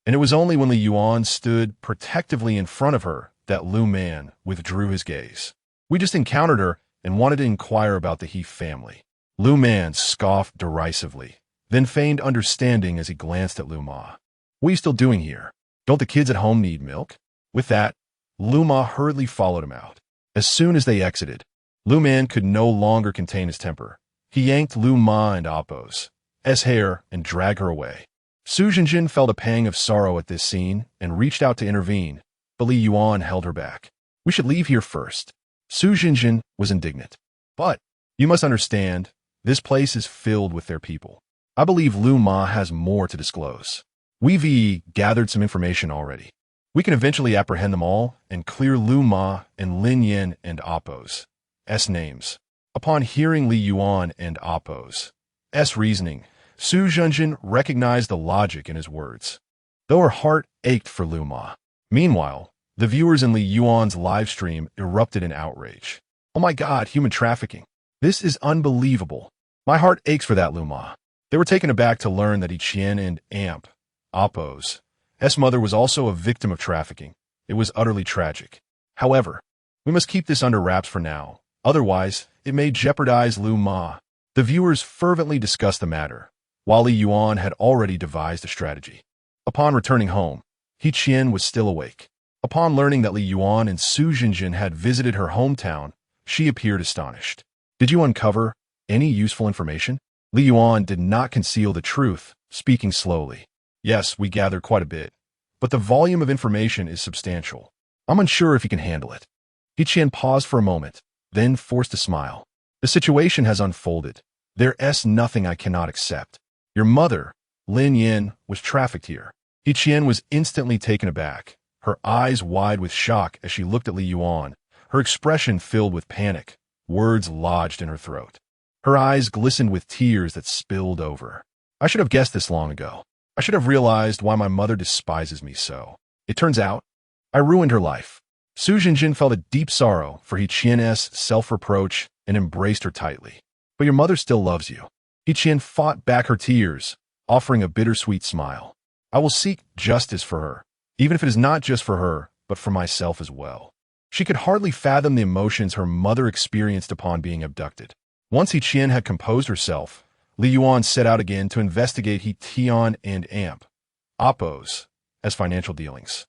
S1: and it was only when Li Yuan stood protectively in front of her that Lu Man withdrew his gaze. We just encountered her and wanted to inquire about the He family. Lu Man scoffed derisively, then feigned understanding as he glanced at Lu Ma. What are you still doing here? Don't the kids at home need milk? With that, Lu Ma hurriedly followed him out. As soon as they exited, Lu Man could no longer contain his temper. He yanked Lu Ma and Appo's hair and dragged her away. Su Jinjin felt a pang of sorrow at this scene and reached out to intervene, but Li Yuan held her back. We should leave here first. Su Jinjin was indignant. But, you must understand, this place is filled with their people. I believe Lu Ma has more to disclose. We've gathered some information already. We can eventually apprehend them all and clear Lu Ma and Lin Yin and Appo's names. Upon hearing Li Yuan and Appo's reasoning, Su Jinjin recognized the logic in his words, though her heart ached for Lu Ma. Meanwhile, the viewers in Li Yuan's live stream erupted in outrage. Oh my God, human trafficking. This is unbelievable. My heart aches for that Lu Ma. They were taken aback to learn that He Qian and Appo's mother was also a victim of trafficking. It was utterly tragic. However, we must keep this under wraps for now. Otherwise, it may jeopardize Lu Ma. The viewers fervently discussed the matter, while Li Yuan had already devised a strategy. Upon returning home, He Qian was still awake. Upon learning that Li Yuan and Su Jinjin had visited her hometown, she appeared astonished. Did you uncover any useful information? Li Yuan did not conceal the truth, speaking slowly. Yes, we gathered quite a bit, but the volume of information is substantial. I'm unsure if you can handle it. He Qian paused for a moment, then forced a smile. The situation has unfolded. There's nothing I cannot accept. Your mother, Lin Yin, was trafficked here. He Qian was instantly taken aback, her eyes wide with shock as she looked at Li Yuan, her expression filled with panic, words lodged in her throat. Her eyes glistened with tears that spilled over. I should have guessed this long ago. I should have realized why my mother despises me so. It turns out, I ruined her life. Su Jinjin felt a deep sorrow for He Qian's self-reproach and embraced her tightly. But your mother still loves you. He Qian fought back her tears, offering a bittersweet smile. I will seek justice for her, even if it is not just for her, but for myself as well. She could hardly fathom the emotions her mother experienced upon being abducted. Once He Qian had composed herself, Li Yuan set out again to investigate He Tian and Appo's financial dealings.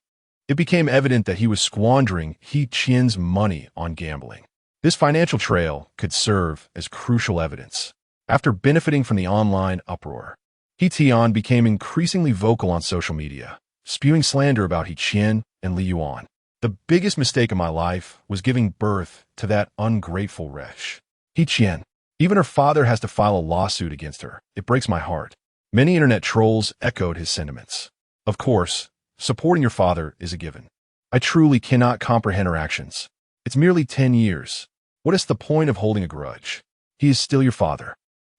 S1: It became evident that he was squandering He Qian's money on gambling. This financial trail could serve as crucial evidence. After benefiting from the online uproar, He Tian became increasingly vocal on social media, spewing slander about He Qian and Li Yuan. The biggest mistake of my life was giving birth to that ungrateful wretch. He Qian, Even her father has to file a lawsuit against her. It breaks my heart. Many internet trolls echoed his sentiments. Of course, supporting your father is a given. I truly cannot comprehend her actions. It's merely 10 years. What is the point of holding a grudge? He is still your father.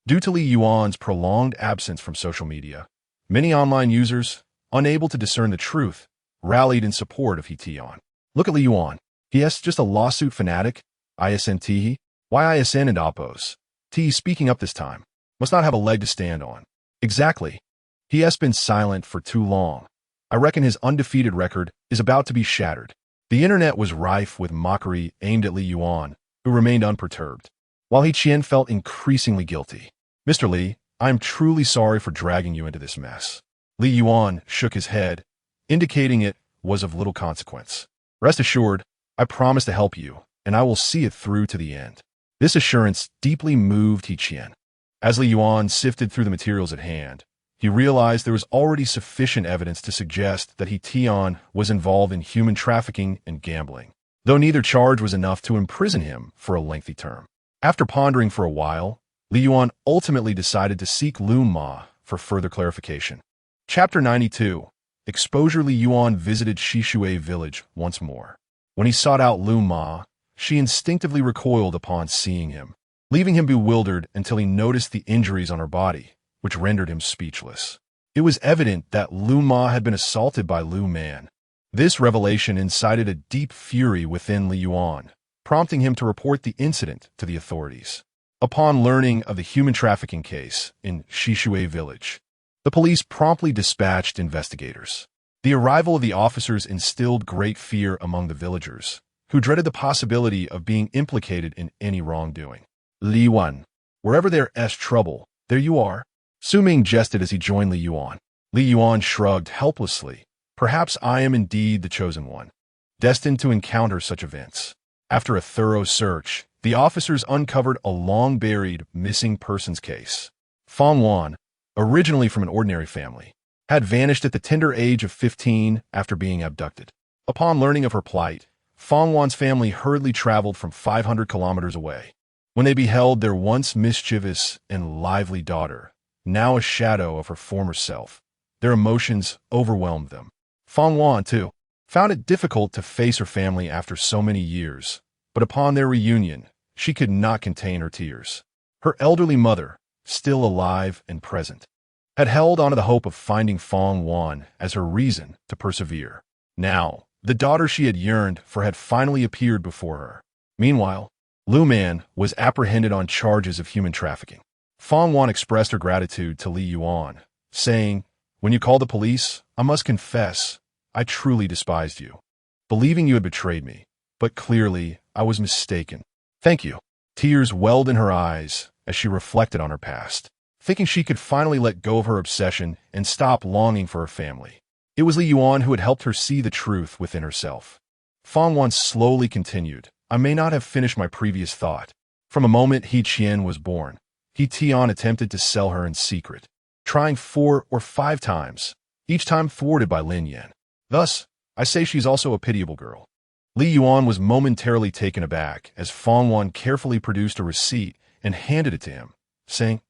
S1: Due to Li Yuan's prolonged absence from social media, many online users, unable to discern the truth, rallied in support of He Tian. Look at Li Yuan. He is just a lawsuit fanatic. ISNT. Why ISN and oppose? T speaking up this time. Must not have a leg to stand on. Exactly. He has been silent for too long. I reckon his undefeated record is about to be shattered. The internet was rife with mockery aimed at Li Yuan, who remained unperturbed, while He Tian felt increasingly guilty. Mr. Li, I am truly sorry for dragging you into this mess. Li Yuan shook his head, indicating it was of little consequence. Rest assured, I promise to help you, and I will see it through to the end. This assurance deeply moved He Tian. As Li Yuan sifted through the materials at hand, he realized there was already sufficient evidence to suggest that He Tian was involved in human trafficking and gambling, though neither charge was enough to imprison him for a lengthy term. After pondering for a while, Li Yuan ultimately decided to seek Lun Ma for further clarification. Chapter 92. Exposure. Li Yuan visited Shishui village once more. When he sought out Lun Ma, she instinctively recoiled upon seeing him, leaving him bewildered until he noticed the injuries on her body, which rendered him speechless. It was evident that Lun Ma had been assaulted by Lu Man. This revelation incited a deep fury within Li Yuan, prompting him to report the incident to the authorities. Upon learning of the human trafficking case in Shishui village, the police promptly dispatched investigators. The arrival of the officers instilled great fear among the villagers, who dreaded the possibility of being implicated in any wrongdoing. Li Yuan, wherever there is trouble, there you are. Su Ming jested as he joined Li Yuan. Li Yuan shrugged helplessly. Perhaps I am indeed the chosen one, destined to encounter such events. After a thorough search, the officers uncovered a long-buried missing persons case. Feng Wan, originally from an ordinary family, had vanished at the tender age of 15 after being abducted. Upon learning of her plight, Feng Wan's family hurriedly traveled from 500 kilometers away. When they beheld their once mischievous and lively daughter, now a shadow of her former self, their emotions overwhelmed them. Feng Wan, too, found it difficult to face her family after so many years, but upon their reunion, she could not contain her tears. Her elderly mother, still alive and present, had held on to the hope of finding Feng Wan as her reason to persevere. Now, the daughter she had yearned for had finally appeared before her. Meanwhile, Lu Man was apprehended on charges of human trafficking. Feng Wan expressed her gratitude to Li Yuan, saying, "When you called the police, I must confess, I truly despised you, believing you had betrayed me, but clearly I was mistaken. Thank you." Tears welled in her eyes as she reflected on her past, thinking she could finally let go of her obsession and stop longing for her family. It was Li Yuan who had helped her see the truth within herself. Feng Wan slowly continued, "I may not have finished my previous thought. From the moment He Tian was born, He Tian attempted to sell her in secret, trying 4 or 5 times, each time thwarted by Lin Yan. Thus, I say she's also a pitiable girl." Li Yuan was momentarily taken aback as Feng Wan carefully produced a receipt and handed it to him, saying,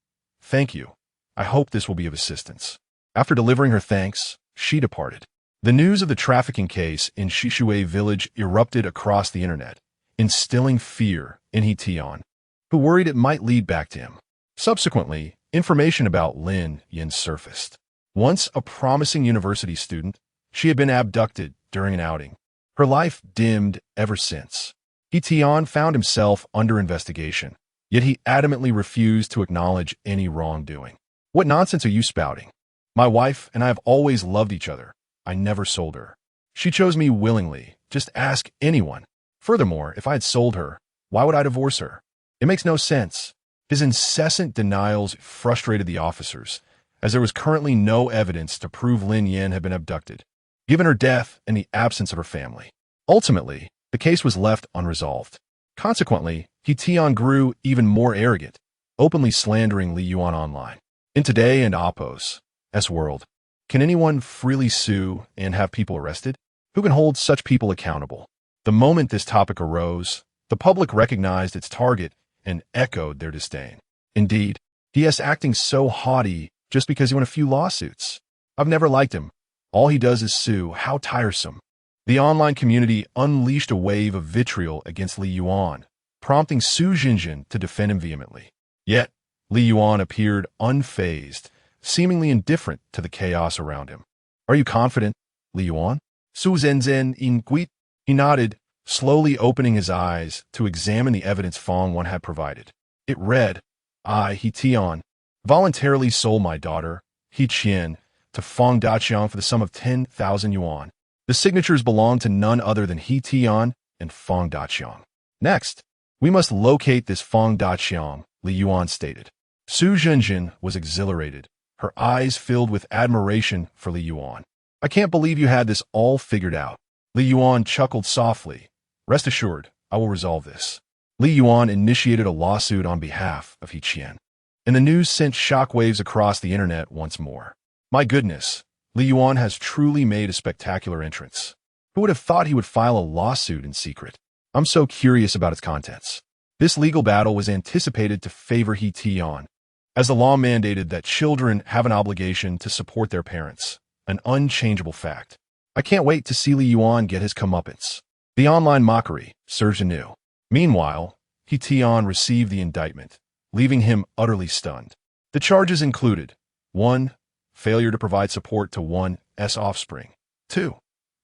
S1: "Thank you. I hope this will be of assistance." After delivering her thanks, she departed. The news of the trafficking case in Shishui village erupted across the internet, instilling fear in He Tian, who worried it might lead back to him. Subsequently, information about Lin Yan surfaced. Once a promising university student, she had been abducted during an outing. Her life dimmed ever since. He Tian found himself under investigation, yet he adamantly refused to acknowledge any wrongdoing. "What nonsense are you spouting? My wife and I have always loved each other. I never sold her. She chose me willingly. Just ask anyone. Furthermore, if I had sold her, why would I divorce her? It makes no sense." His incessant denials frustrated the officers, as there was currently no evidence to prove Lin Yan had been abducted, given her death and the absence of her family. Ultimately, the case was left unresolved. Consequently, He Tian grew even more arrogant, openly slandering Li Yuan online. In Today and Oppo's S-World, can anyone freely sue and have people arrested? Who can hold such people accountable? The moment this topic arose, the public recognized its target and echoed their disdain. Indeed, he is acting so haughty just because he won a few lawsuits. I've never liked him. All he does is sue. How tiresome. The online community unleashed a wave of vitriol against Li Yuan, prompting Su Jinjin to defend him vehemently. Yet, Li Yuan appeared unfazed, seemingly indifferent to the chaos around him. Are you confident, Li Yuan? Su Zhenzhen in Guit. He nodded, slowly opening his eyes to examine the evidence Feng Wan had provided. It read, I, He Tian, voluntarily sold my daughter, He Qian, to Feng Daqiang for the sum of 10,000 yuan. The signatures belong to none other than He Tian and Feng Daqiang. Next, we must locate this Feng Daqiang, Li Yuan stated. Su Zhenjin was exhilarated, her eyes filled with admiration for Li Yuan. I can't believe you had this all figured out. Li Yuan chuckled softly. Rest assured, I will resolve this. Li Yuan initiated a lawsuit on behalf of He Qian, and the news sent shockwaves across the internet once more. My goodness, Li Yuan has truly made a spectacular entrance. Who would have thought he would file a lawsuit in secret? I'm so curious about its contents. This legal battle was anticipated to favor He Tian, as the law mandated that children have an obligation to support their parents, an unchangeable fact. I can't wait to see Li Yuan get his comeuppance. The online mockery surged anew. Meanwhile, He Tian received the indictment, leaving him utterly stunned. The charges included 1. Failure to provide support to one's offspring. 2.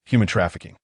S1: Human trafficking.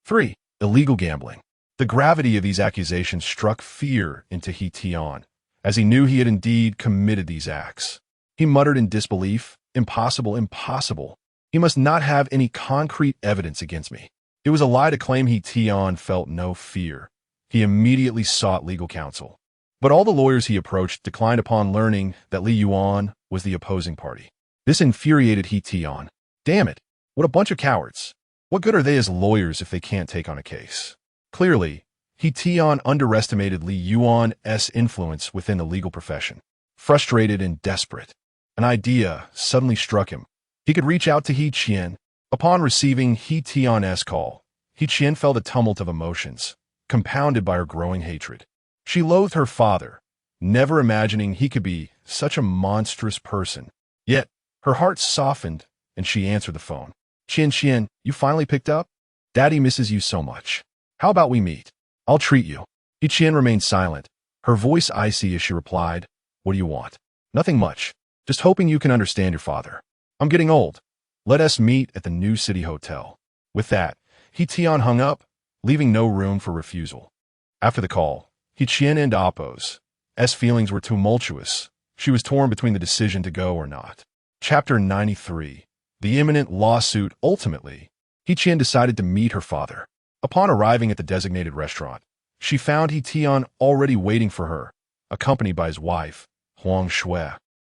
S1: 3. Illegal gambling. The gravity of these accusations struck fear into He Tian, as he knew he had indeed committed these acts. He muttered in disbelief, Impossible, impossible. He must not have any concrete evidence against me. It was a lie to claim He Tian felt no fear. He immediately sought legal counsel. But all the lawyers he approached declined upon learning that Li Yuan was the opposing party. This infuriated He Tian. Damn it, what a bunch of cowards. What good are they as lawyers if they can't take on a case? Clearly, He Tian underestimated Li Yuan's influence within the legal profession. Frustrated and desperate, an idea suddenly struck him. He could reach out to He Qian. Upon receiving He Tian's call, He Qian felt a tumult of emotions, compounded by her growing hatred. She loathed her father, never imagining he could be such a monstrous person. Yet, her heart softened, and she answered the phone. Qian, you finally picked up? Daddy misses you so much. How about we meet? I'll treat you. He Qian remained silent, her voice icy as she replied, What do you want? Nothing much. Just hoping you can understand your father. I'm getting old. Let us meet at the New City Hotel. With that, He Tian hung up, leaving no room for refusal. After the call, He Qian and Appo's feelings were tumultuous. She was torn between the decision to go or not. Chapter 93. The imminent lawsuit. Ultimately, He Qian decided to meet her father. Upon arriving at the designated restaurant, she found He Tian already waiting for her, accompanied by his wife, Huang Shui,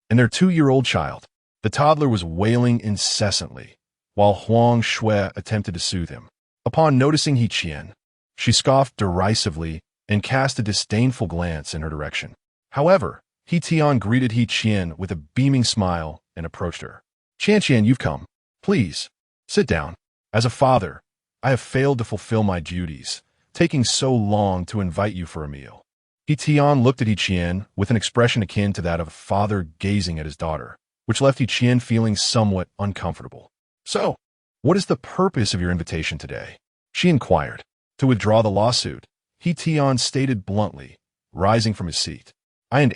S1: and their 2-year-old child. The toddler was wailing incessantly, while Huang Shui attempted to soothe him. Upon noticing He Qian, she scoffed derisively and cast a disdainful glance in her direction. However, He Tian greeted He Qian with a beaming smile and approached her. Qian, you've come. Please, sit down. As a father, I have failed to fulfill my duties, taking so long to invite you for a meal. He Tian looked at He Qian with an expression akin to that of a father gazing at his daughter, which left He Qian feeling somewhat uncomfortable. So, what is the purpose of your invitation today? She inquired. To withdraw the lawsuit, He Tian stated bluntly, rising from his seat. I and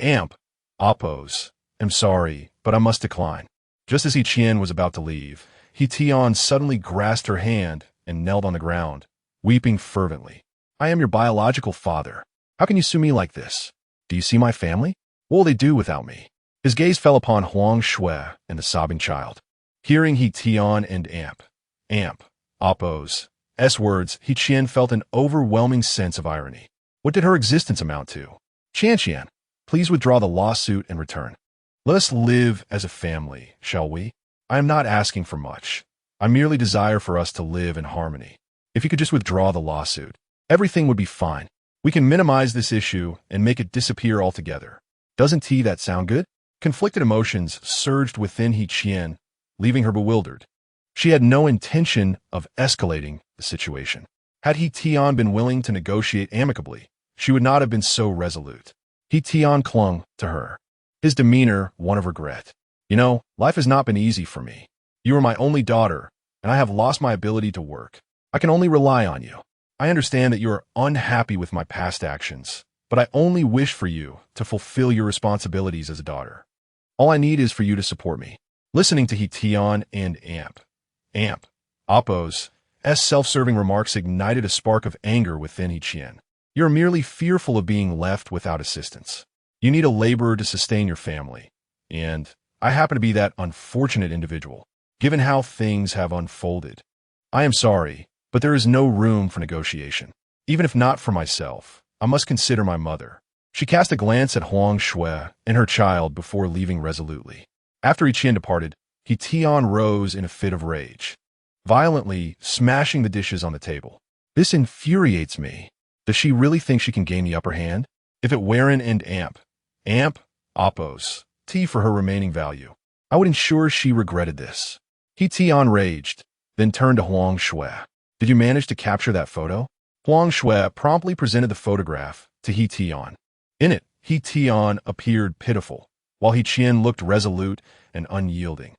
S1: Appo's am sorry, but I must decline. Just as He Qian was about to leave, He Tian suddenly grasped her hand and knelt on the ground, weeping fervently. I am your biological father. How can you sue me like this? Do you see my family? What will they do without me? His gaze fell upon Huang Shui and the sobbing child. Hearing He Tian and Appo's words, He Qian felt an overwhelming sense of irony. What did her existence amount to? Qian, please withdraw the lawsuit and return. Let us live as a family, shall we? I am not asking for much. I merely desire for us to live in harmony. If you could just withdraw the lawsuit, everything would be fine. We can minimize this issue and make it disappear altogether. Doesn't that sound good? Conflicted emotions surged within He Qian, leaving her bewildered. She had no intention of escalating the situation. Had He Tian been willing to negotiate amicably, she would not have been so resolute. He Tian clung to her, his demeanor one of regret. You know, life has not been easy for me. You are my only daughter, and I have lost my ability to work. I can only rely on you. I understand that you are unhappy with my past actions, but I only wish for you to fulfill your responsibilities as a daughter. All I need is for you to support me. Listening to He Tian and Appo's self-serving remarks ignited a spark of anger within He Qian. You're merely fearful of being left without assistance. You need a laborer to sustain your family. And I happen to be that unfortunate individual, given how things have unfolded. I am sorry, but there is no room for negotiation. Even if not for myself, I must consider my mother. She cast a glance at Huang Shui and her child before leaving resolutely. After He Qian departed, He Tian rose in a fit of rage, violently smashing the dishes on the table. This infuriates me. Does she really think she can gain the upper hand? If it weren't and Appo's tea for her remaining value, I would ensure she regretted this. He Tian raged, then turned to Huang Shui. Did you manage to capture that photo? Huang Shui promptly presented the photograph to He Tian. In it, He Tian appeared pitiful, while He Qian looked resolute and unyielding.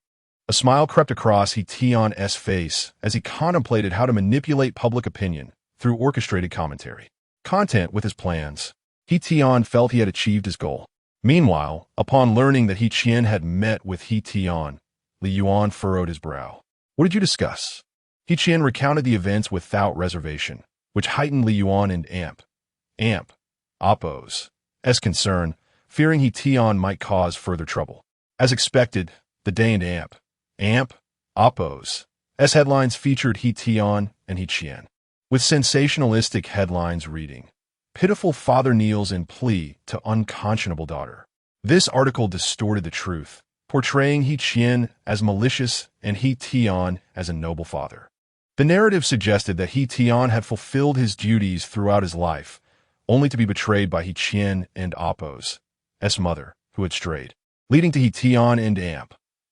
S1: A smile crept across He Tian's face as he contemplated how to manipulate public opinion through orchestrated commentary. Content with his plans, He Tian felt he had achieved his goal. Meanwhile, upon learning that He Qian had met with He Tian, Li Yuan furrowed his brow. What did you discuss? He Qian recounted the events without reservation, which heightened Li Yuan and Appo's concern, fearing He Tian might cause further trouble. As expected, the day and Appo's headlines featured He Tian and He Qian, with sensationalistic headlines reading, "Pitiful father kneels in plea to unconscionable daughter." This article distorted the truth, portraying He Qian as malicious and He Tian as a noble father. The narrative suggested that He Tian had fulfilled his duties throughout his life, only to be betrayed by He Qian and Appo's mother, who had strayed, leading to He Tian and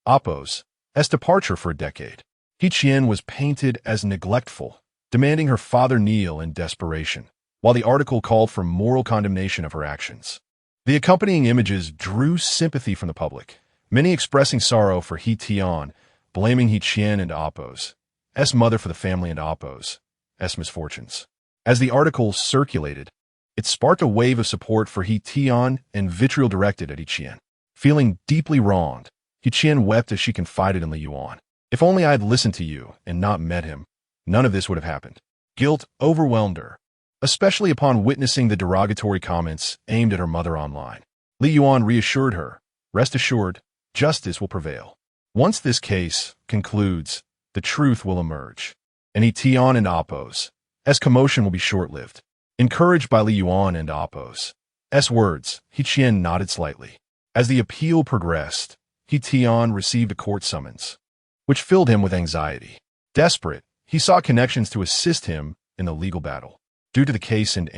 S1: Appo's departure for a decade. He Qian was painted as neglectful, demanding her father kneel in desperation, while the article called for moral condemnation of her actions. The accompanying images drew sympathy from the public, many expressing sorrow for He Tian, blaming He Qian and Appo's mother for the family and Appo's misfortunes. As the article circulated, it sparked a wave of support for He Tian and vitriol directed at He Qian. Feeling deeply wronged, He Qian wept as she confided in Li Yuan. If only I had listened to you and not met him, none of this would have happened. Guilt overwhelmed her, especially upon witnessing the derogatory comments aimed at her mother online. Li Yuan reassured her, "Rest assured, justice will prevail. Once this case concludes, the truth will emerge, and He Tian and Appo's commotion will be short-lived." Encouraged by Li Yuan and Appo's words, He Qian nodded slightly. As the appeal progressed, He Tian received a court summons, which filled him with anxiety. Desperate, he sought connections to assist him in the legal battle. Due to the case and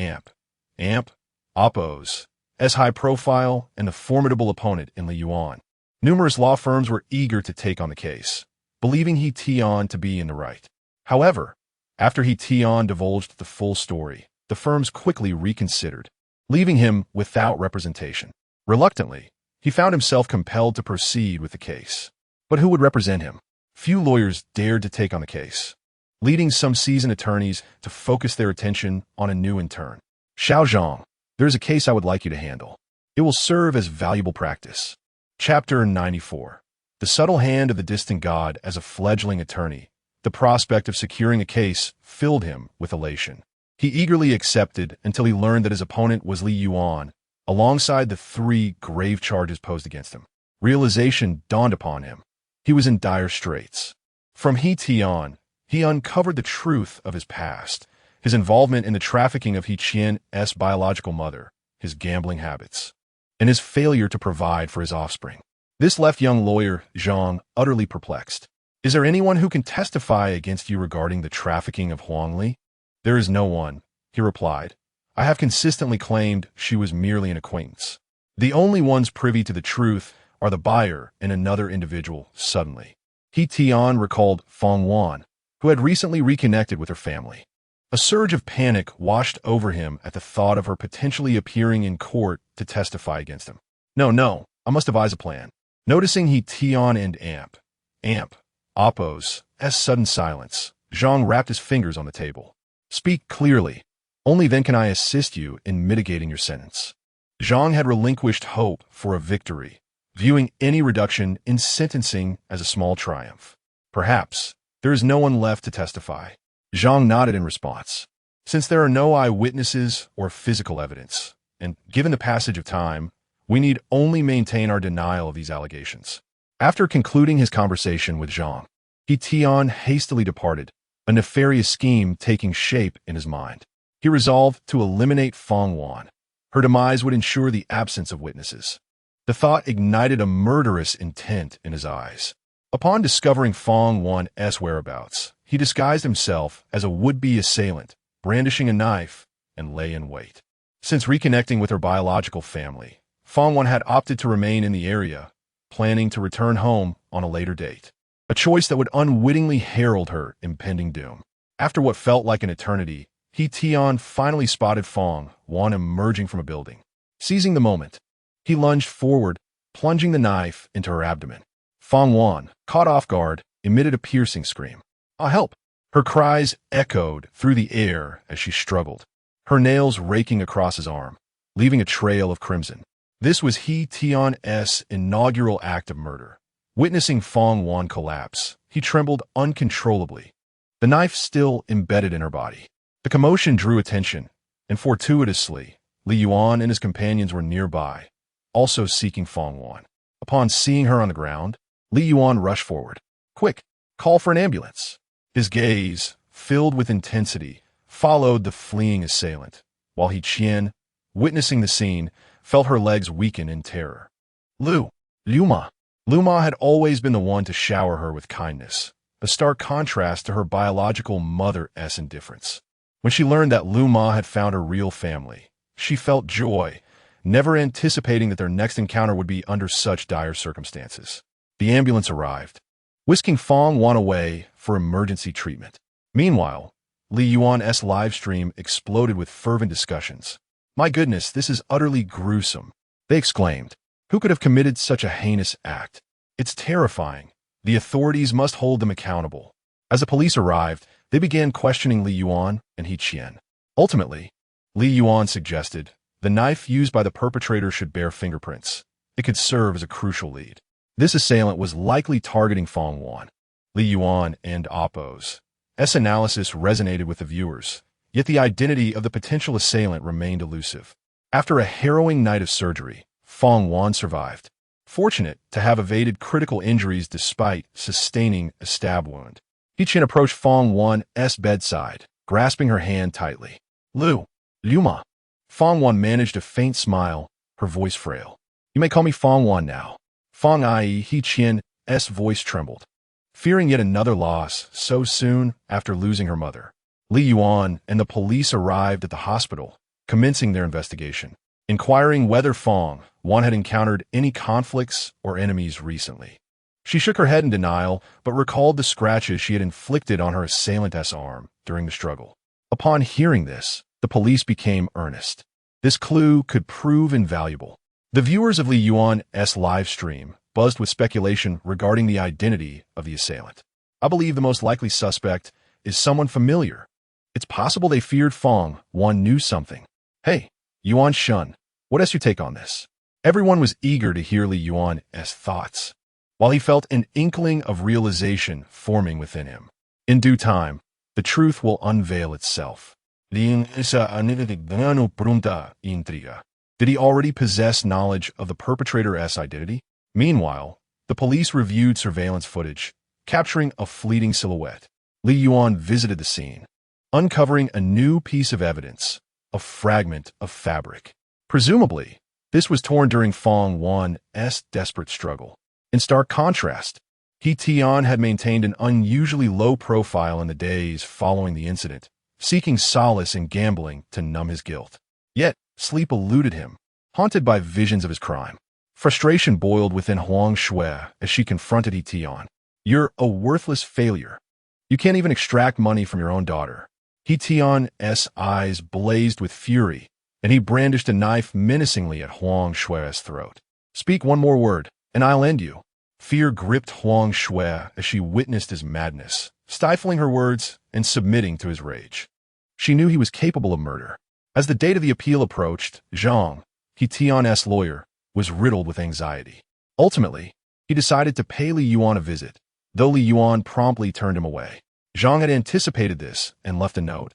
S1: Appo's high profile and the formidable opponent in Li Yuan, numerous law firms were eager to take on the case, believing He Tian to be in the right. However, after He Tian divulged the full story, the firms quickly reconsidered, leaving him without representation. Reluctantly, he found himself compelled to proceed with the case. But who would represent him? Few lawyers dared to take on the case, leading some seasoned attorneys to focus their attention on a new intern. "Xiao Zhang, there is a case I would like you to handle. It will serve as valuable practice." Chapter 94. The subtle hand of the distant god. As a fledgling attorney, the prospect of securing a case filled him with elation. He eagerly accepted until he learned that his opponent was Li Yuan, alongside the 3 grave charges posed against him. Realization dawned upon him. He was in dire straits. From He Tian, he uncovered the truth of his past, his involvement in the trafficking of He Qian's biological mother, his gambling habits, and his failure to provide for his offspring. This left young lawyer Zhang utterly perplexed. "Is there anyone who can testify against you regarding the trafficking of Huang Li?" "There is no one," he replied. "I have consistently claimed she was merely an acquaintance. The only ones privy to the truth are the buyer and another individual." Suddenly, He Tian recalled Feng, who had recently reconnected with her family. A A surge of panic washed over him at the thought of her potentially appearing in court to testify against him. No, I must devise a plan. Noticing he Tion and Amp, Oppos, sudden silence, Zhang wrapped his fingers on the table. Speak clearly. Only then can I assist you in mitigating your sentence. Zhang had relinquished hope for a victory, viewing any reduction in sentencing as a small triumph. Perhaps there is no one left to testify. Zhang nodded in response. Since there are no eyewitnesses or physical evidence, and given the passage of time, we need only maintain our denial of these allegations. After concluding his conversation with Zhang, Tion hastily departed, a nefarious scheme taking shape in his mind. He resolved to eliminate Feng Wan. Her demise would ensure the absence of witnesses. The thought ignited a murderous intent in his eyes. Upon discovering Feng Wan's whereabouts, he disguised himself as a would-be assailant, brandishing a knife, and lay in wait. Since reconnecting with her biological family, Feng Wan had opted to remain in the area, planning to return home on a later date, a choice that would unwittingly herald her impending doom. After what felt like an eternity, Tion finally spotted Feng Wan emerging from a building. Seizing the moment, he lunged forward, plunging the knife into her abdomen. Feng Wan, caught off guard, emitted a piercing scream. "Ah, help!" Her cries echoed through the air as she struggled, her nails raking across his arm, leaving a trail of crimson. This was Tion's inaugural act of murder. Witnessing Feng Wan collapse, he trembled uncontrollably, the knife still embedded in her body. The commotion drew attention, and fortuitously, Li Yuan and his companions were nearby, also seeking Feng Wan. Upon seeing her on the ground, Li Yuan rushed forward. "Quick, call for an ambulance." His gaze, filled with intensity, followed the fleeing assailant, while Qian, witnessing the scene, felt her legs weaken in terror. Luma had always been the one to shower her with kindness, a stark contrast to her biological mother's indifference. When she learned that Luma had found her real family, she felt joy, never anticipating that their next encounter would be under such dire circumstances. The ambulance arrived, whisking Feng Wan away for emergency treatment. Meanwhile, Li Yuan's live stream exploded with fervent discussions. "My goodness, this is utterly gruesome," they exclaimed. "Who could have committed such a heinous act? It's terrifying. The authorities must hold them accountable." As the police arrived, they began questioning Li Yuan and Qian. Ultimately, Li Yuan suggested the knife used by the perpetrator should bear fingerprints. It could serve as a crucial lead. This assailant was likely targeting Feng Wan. Li Yuan and Oppos' analysis resonated with the viewers, yet the identity of the potential assailant remained elusive. After a harrowing night of surgery, Feng Wan survived, fortunate to have evaded critical injuries despite sustaining a stab wound. Qian approached Feng Wan's bedside, grasping her hand tightly. Luma. Feng Wan managed a faint smile, her voice frail. "You may call me Feng Wan now." Feng Qian's voice trembled, fearing yet another loss so soon after losing her mother. Li Yuan and the police arrived at the hospital, commencing their investigation, inquiring whether Feng Wan had encountered any conflicts or enemies recently. She shook her head in denial, but recalled the scratches she had inflicted on her assailant's arm during the struggle. Upon hearing this, the police became earnest. This clue could prove invaluable. The viewers of Li Yuan's live stream buzzed with speculation regarding the identity of the assailant. "I believe the most likely suspect is someone familiar. It's possible they feared Feng Wan knew something. Hey, Yuan Shun, what else you take on this?" Everyone was eager to hear Li Yuan's thoughts, while he felt an inkling of realization forming within him. In due time, the truth will unveil itself. Did he already possess knowledge of the perpetrator's identity? Meanwhile, the police reviewed surveillance footage, capturing a fleeting silhouette. Li Yuan visited the scene, uncovering a new piece of evidence, a fragment of fabric. Presumably, this was torn during Feng Wan's desperate struggle. In stark contrast, Tion had maintained an unusually low profile in the days following the incident, seeking solace in gambling to numb his guilt. Yet, sleep eluded him, haunted by visions of his crime. Frustration boiled within Huang Shui as she confronted Tion. "You're a worthless failure. You can't even extract money from your own daughter. He Tian's eyes blazed with fury, and he brandished a knife menacingly at Huang Shui's throat. Speak one more word, and I'll end you. Fear gripped Huang Shui as she witnessed his madness, stifling her words and submitting to his rage. She knew he was capable of murder. As the date of the appeal approached, Zhang, He Tian's lawyer, was riddled with anxiety. Ultimately, he decided to pay Li Yuan a visit, though Li Yuan promptly turned him away. Zhang had anticipated this and left a note.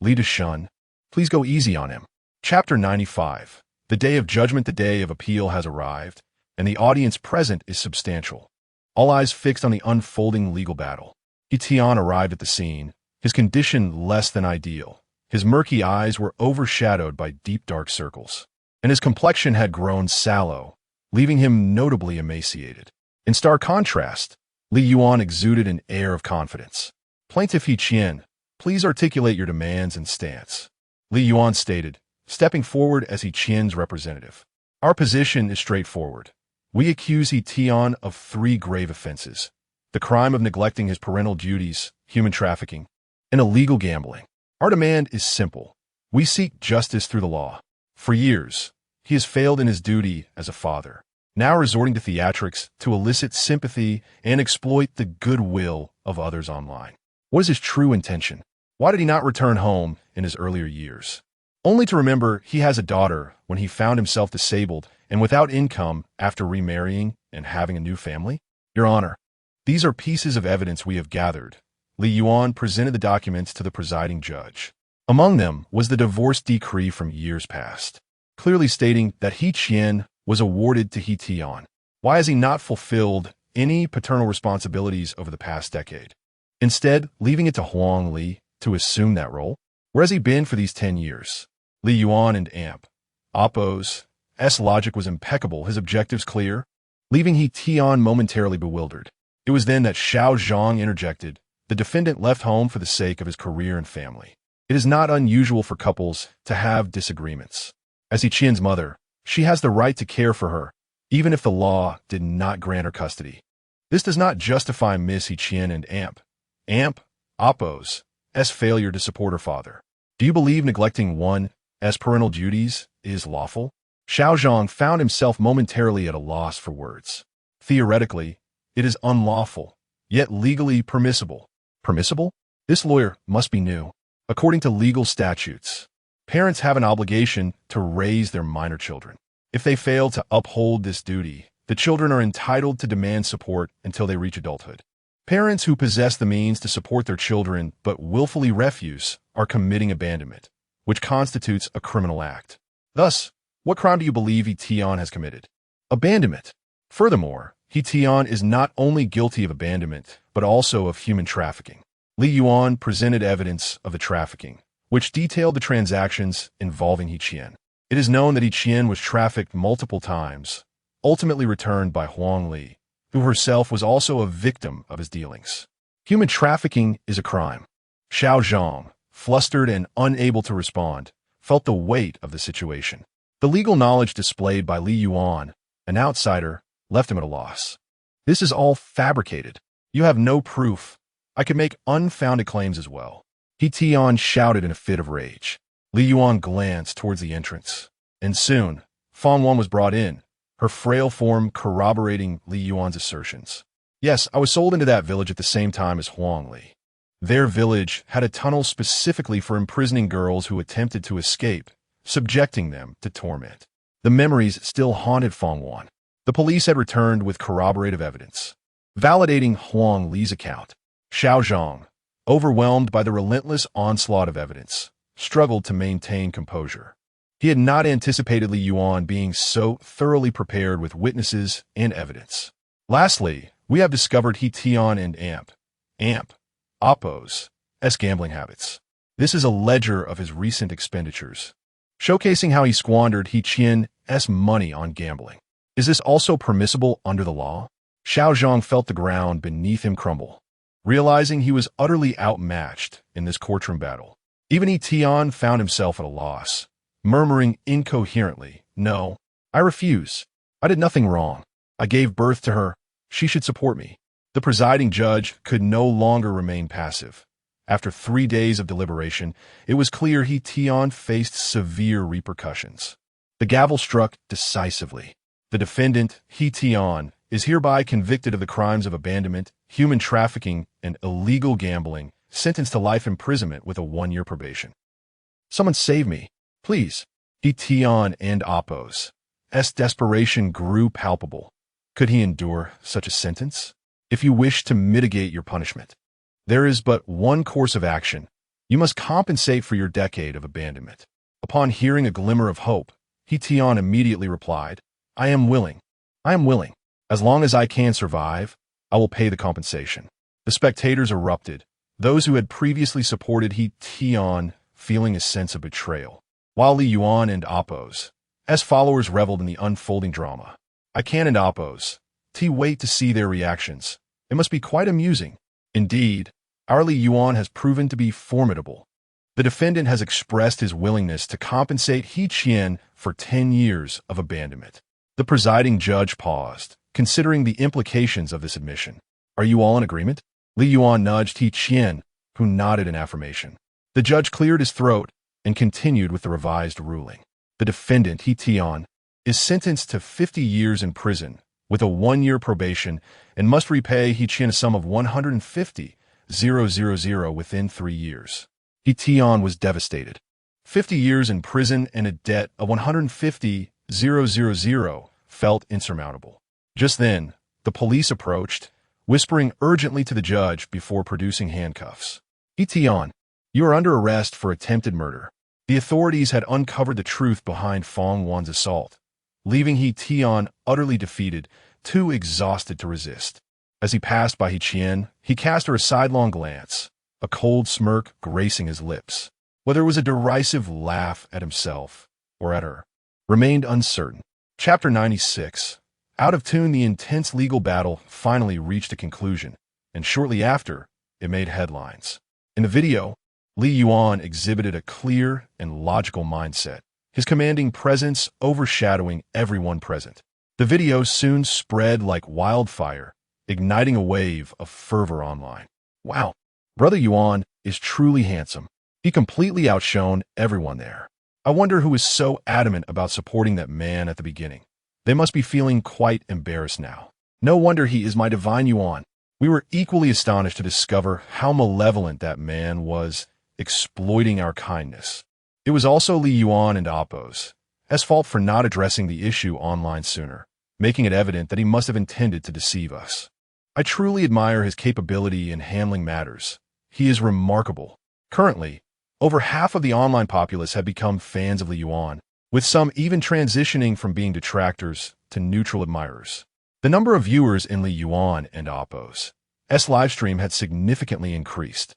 S1: Li Deshun, please go easy on him. Chapter 95. The day of judgment, the day of appeal has arrived, and the audience present is substantial. All eyes fixed on the unfolding legal battle. He Tian arrived at the scene, his condition less than ideal. His murky eyes were overshadowed by deep dark circles, and his complexion had grown sallow, leaving him notably emaciated. In stark contrast, Li Yuan exuded an air of confidence. Plaintiff He Qian, please articulate your demands and stance. Li Yuan stated, stepping forward as He Qian's representative. Our position is straightforward. We accuse He Tian of 3 grave offenses: the crime of neglecting his parental duties, human trafficking, and illegal gambling. Our demand is simple. We seek justice through the law. For years, he has failed in his duty as a father, now resorting to theatrics to elicit sympathy and exploit the goodwill of others online. What is his true intention? Why did he not return home in his earlier years? Only to remember he has a daughter when he found himself disabled and without income after remarrying and having a new family? Your Honor, these are pieces of evidence we have gathered. Li Yuan presented the documents to the presiding judge. Among them was the divorce decree from years past, clearly stating that He Qian was awarded to He Tian. Why has he not fulfilled any paternal responsibilities over the past decade, instead leaving it to Huang Li to assume that role? Where has he been for these 10 years? Li Yuan and Oppo's logic was impeccable, his objectives clear, leaving He Tian momentarily bewildered. It was then that Xiao Zhang interjected. The defendant left home for the sake of his career and family. It is not unusual for couples to have disagreements. As He Qian's mother, she has the right to care for her, even if the law did not grant her custody. This does not justify Miss He Qian and Oppo's failure to support her father. Do you believe neglecting one's parental duties is lawful? Xiao Zhang found himself momentarily at a loss for words. Theoretically, it is unlawful, yet legally permissible. Permissible? This lawyer must be new. According to legal statutes, parents have an obligation to raise their minor children. If they fail to uphold this duty, the children are entitled to demand support until they reach adulthood. Parents who possess the means to support their children but willfully refuse are committing abandonment, which constitutes a criminal act. Thus, what crime do you believe He Tian has committed? Abandonment. Furthermore, He Tian is not only guilty of abandonment, but also of human trafficking. Li Yuan presented evidence of the trafficking, which detailed the transactions involving He Qian. It is known that He Qian was trafficked multiple times, ultimately returned by Huang Li, who herself was also a victim of his dealings. Human trafficking is a crime. Xiao Zhang, flustered and unable to respond, felt the weight of the situation. The legal knowledge displayed by Li Yuan, an outsider, left him at a loss. This is all fabricated. You have no proof. I could make unfounded claims as well. He Tian shouted in a fit of rage. Li Yuan glanced towards the entrance, and soon, Feng was brought in, her frail form corroborating Li Yuan's assertions. Yes, I was sold into that village at the same time as Huang Li. Their village had a tunnel specifically for imprisoning girls who attempted to escape, subjecting them to torment. The memories still haunted Feng. The police had returned with corroborative evidence, validating Huang Li's account. Xiao Zhang, overwhelmed by the relentless onslaught of evidence, struggled to maintain composure. He had not anticipated Li Yuan being so thoroughly prepared with witnesses and evidence. Lastly, we have discovered He Tian and Oppo's gambling habits. This is a ledger of his recent expenditures, showcasing how he squandered He Qian's money on gambling. Is this also permissible under the law? Xiao Zhang felt the ground beneath him crumble, realizing he was utterly outmatched in this courtroom battle. Even He Tian found himself at a loss, murmuring incoherently, "No, I refuse. I did nothing wrong. I gave birth to her. She should support me." The presiding judge could no longer remain passive. After 3 days of deliberation, it was clear He Tian faced severe repercussions. The gavel struck decisively. The defendant, He Tian, is hereby convicted of the crimes of abandonment, human trafficking, and illegal gambling, sentenced to life imprisonment with a 1-year probation. Someone save me, please. He Tian and Appo's desperation grew palpable. Could he endure such a sentence? If you wish to mitigate your punishment, there is but one course of action. You must compensate for your decade of abandonment. Upon hearing a glimmer of hope, He Tian immediately replied, I am willing. I am willing. As long as I can survive, I will pay the compensation. The spectators erupted, those who had previously supported He Tian feeling a sense of betrayal, while Li Yuan and Appo's followers reveled in the unfolding drama. I can and Appo's wait to see their reactions. It must be quite amusing. Indeed, our Li Yuan has proven to be formidable. The defendant has expressed his willingness to compensate He Tian for 10 years of abandonment. The presiding judge paused, considering the implications of this admission. Are you all in agreement? Li Yuan nudged He Tian, who nodded in affirmation. The judge cleared his throat and continued with the revised ruling. The defendant, He Tian, is sentenced to 50 years in prison with a 1-year probation and must repay He Tian a sum of 150,000 within 3 years. He Tian was devastated. 50 years in prison and a debt of 150,000 felt insurmountable. Just then, the police approached, whispering urgently to the judge before producing handcuffs. He Tian, you are under arrest for attempted murder. The authorities had uncovered the truth behind Feng Wan's assault, leaving He Tian utterly defeated, too exhausted to resist. As he passed by He Tian, he cast her a sidelong glance, a cold smirk gracing his lips. Whether it was a derisive laugh at himself or at her remained uncertain. Chapter 96. Out of tune, the intense legal battle finally reached a conclusion, and shortly after, it made headlines. In the video, Li Yuan exhibited a clear and logical mindset, his commanding presence overshadowing everyone present. The video soon spread like wildfire, igniting a wave of fervor online. Wow, Brother Yuan is truly handsome. He completely outshone everyone there. I wonder who was so adamant about supporting that man at the beginning. They must be feeling quite embarrassed now. No wonder he is my divine Yuan. We were equally astonished to discover how malevolent that man was, exploiting our kindness. It was also Li Yuan and Appo's fault for not addressing the issue online sooner, making it evident that he must have intended to deceive us. I truly admire his capability in handling matters. He is remarkable. Currently, over half of the online populace have become fans of Li Yuan, with some even transitioning from being detractors to neutral admirers. The number of viewers in Li Yuan and Appo's livestream had significantly increased,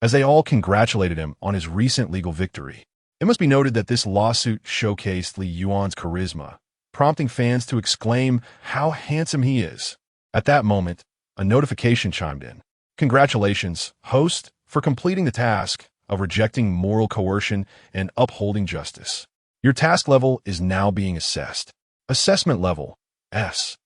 S1: as they all congratulated him on his recent legal victory. It must be noted that this lawsuit showcased Li Yuan's charisma, prompting fans to exclaim how handsome he is. At that moment, a notification chimed in. Congratulations, host, for completing the task of rejecting moral coercion and upholding justice. Your task level is now being assessed. Assessment level S.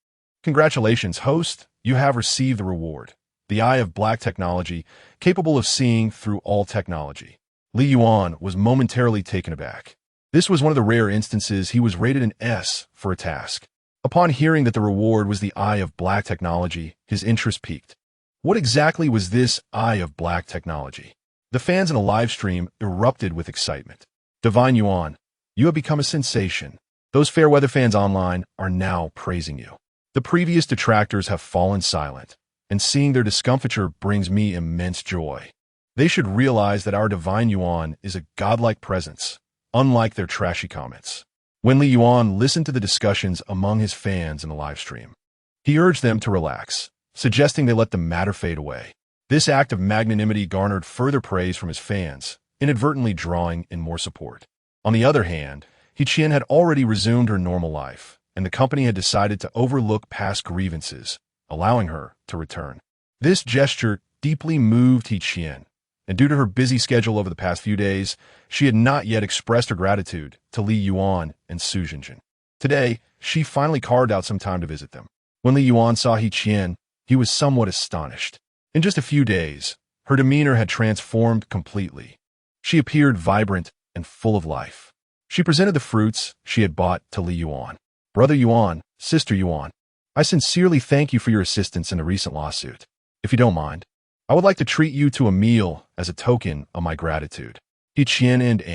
S1: Congratulations, host, you have received the reward. The Eye of Black technology, capable of seeing through all technology. Li Yuan was momentarily taken aback. This was one of the rare instances he was rated an S for a task. Upon hearing that the reward was the Eye of Black technology, his interest peaked. What exactly was this Eye of Black technology? The fans in a live stream erupted with excitement. Divine Yuan, you have become a sensation. Those Fairweather fans online are now praising you. The previous detractors have fallen silent, and seeing their discomfiture brings me immense joy. They should realize that our Divine Yuan is a godlike presence, unlike their trashy comments. When Li Yuan listened to the discussions among his fans in the live stream, he urged them to relax, suggesting they let the matter fade away. This act of magnanimity garnered further praise from his fans, inadvertently drawing in more support. On the other hand, He Tian had already resumed her normal life, and the company had decided to overlook past grievances, allowing her to return. This gesture deeply moved He Tian, and due to her busy schedule over the past few days, she had not yet expressed her gratitude to Li Yuan and Su Jinjin. Today, she finally carved out some time to visit them. When Li Yuan saw He Tian, he was somewhat astonished. In just a few days, Her demeanor had transformed completely. She appeared vibrant and full of life. She presented the fruits she had bought to Li Yuan. Brother Yuan, Sister Yuan, I sincerely thank you for your assistance in the recent lawsuit. If you don't mind, I would like to treat you to a meal as a token of my gratitude. He Qian and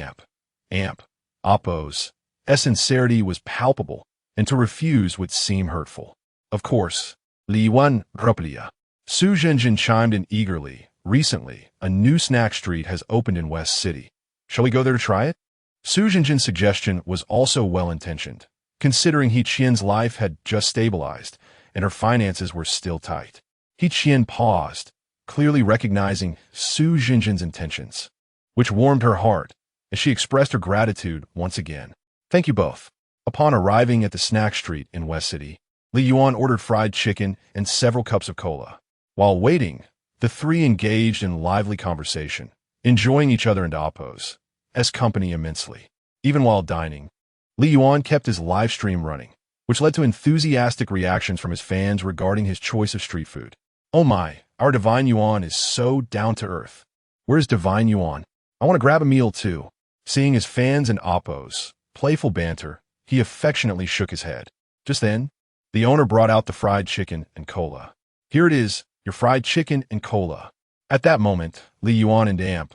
S1: Amp, Oppo's sincerity was palpable, and to refuse would seem hurtful. Of course, Li Yuan Ruplia. Su Zhenjin chimed in eagerly. Recently, a new snack street has opened in West City. Shall we go there to try it? Su Zhenjin's suggestion was also well-intentioned, considering He Qian's life had just stabilized and her finances were still tight. He Qian paused, clearly recognizing Su Zhenjin's intentions, which warmed her heart as she expressed her gratitude once again. Thank you both. Upon arriving at the snack street in West City, Li Yuan ordered fried chicken and several cups of cola. While waiting, the three engaged in lively conversation, enjoying each other and Oppo's company immensely. Even while dining, Li Yuan kept his live stream running, which led to enthusiastic reactions from his fans regarding his choice of street food. Oh my, our Divine Yuan is so down-to-earth. Where's Divine Yuan? I want to grab a meal too. Seeing his fans and Oppo's playful banter, he affectionately shook his head. Just then, the owner brought out the fried chicken and cola. Here it is, your fried chicken and cola. At that moment, Li Yuan and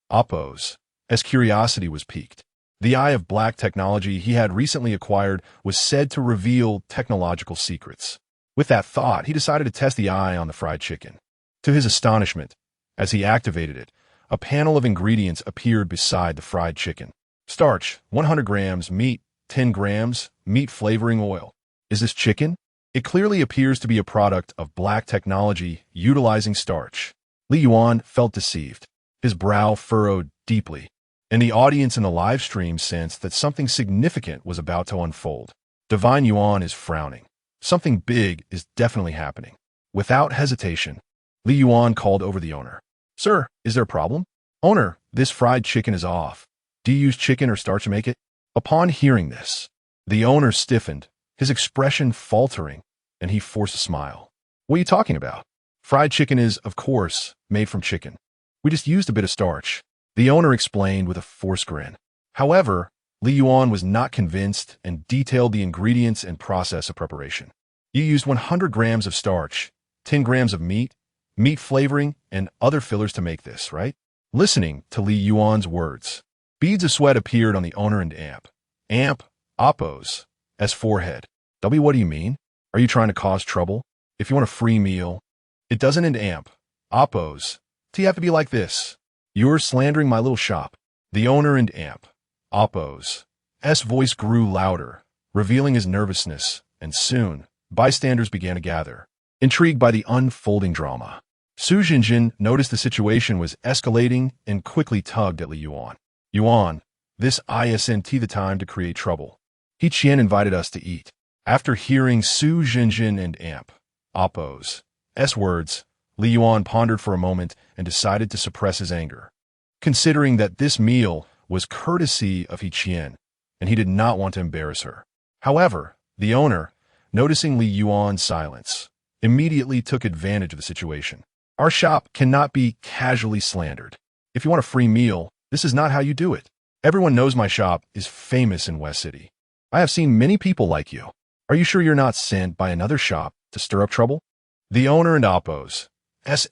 S1: Oppo's curiosity was piqued. The eye of black technology he had recently acquired was said to reveal technological secrets. With that thought, he decided to test the eye on the fried chicken. To his astonishment, as he activated it, a panel of ingredients appeared beside the fried chicken. Starch, 100 grams, meat, 10 grams, meat flavoring oil. Is this chicken? It clearly appears to be a product of black technology utilizing starch. Li Yuan felt deceived. His brow furrowed deeply, and the audience in the live stream sensed that something significant was about to unfold. Divine Yuan is frowning. Something big is definitely happening. Without hesitation, Li Yuan called over the owner. Sir, is there a problem? Owner, this fried chicken is off. Do you use chicken or starch to make it? Upon hearing this, the owner stiffened, his expression faltering, and he forced a smile. What are you talking about? Fried chicken is, of course, made from chicken. We just used a bit of starch, the owner explained with a forced grin. However, Li Yuan was not convinced and detailed the ingredients and process of preparation. You used 100 grams of starch, 10 grams of meat, meat flavoring, and other fillers to make this, right? Listening to Li Yuan's words, beads of sweat appeared on the owner and Oppo's forehead. W, what do you mean? Are you trying to cause trouble? If you want a free meal, it doesn't end Oppo's. Do you have to be like this? You're slandering my little shop. The owner and Oppo's voice grew louder, revealing his nervousness, and soon, bystanders began to gather, intrigued by the unfolding drama. Su Zhenjin noticed the situation was escalating and quickly tugged at Li Yuan. Yuan, this isn't the time to create trouble. He Qian invited us to eat. After hearing Su Zhenjin and Oppo's words, Li Yuan pondered for a moment and decided to suppress his anger, considering that this meal was courtesy of He Qian, and he did not want to embarrass her. However, the owner, noticing Li Yuan's silence, immediately took advantage of the situation. Our shop cannot be casually slandered. If you want a free meal, this is not how you do it. Everyone knows my shop is famous in West City. I have seen many people like you. Are you sure you're not sent by another shop to stir up trouble? The owner and Oppo's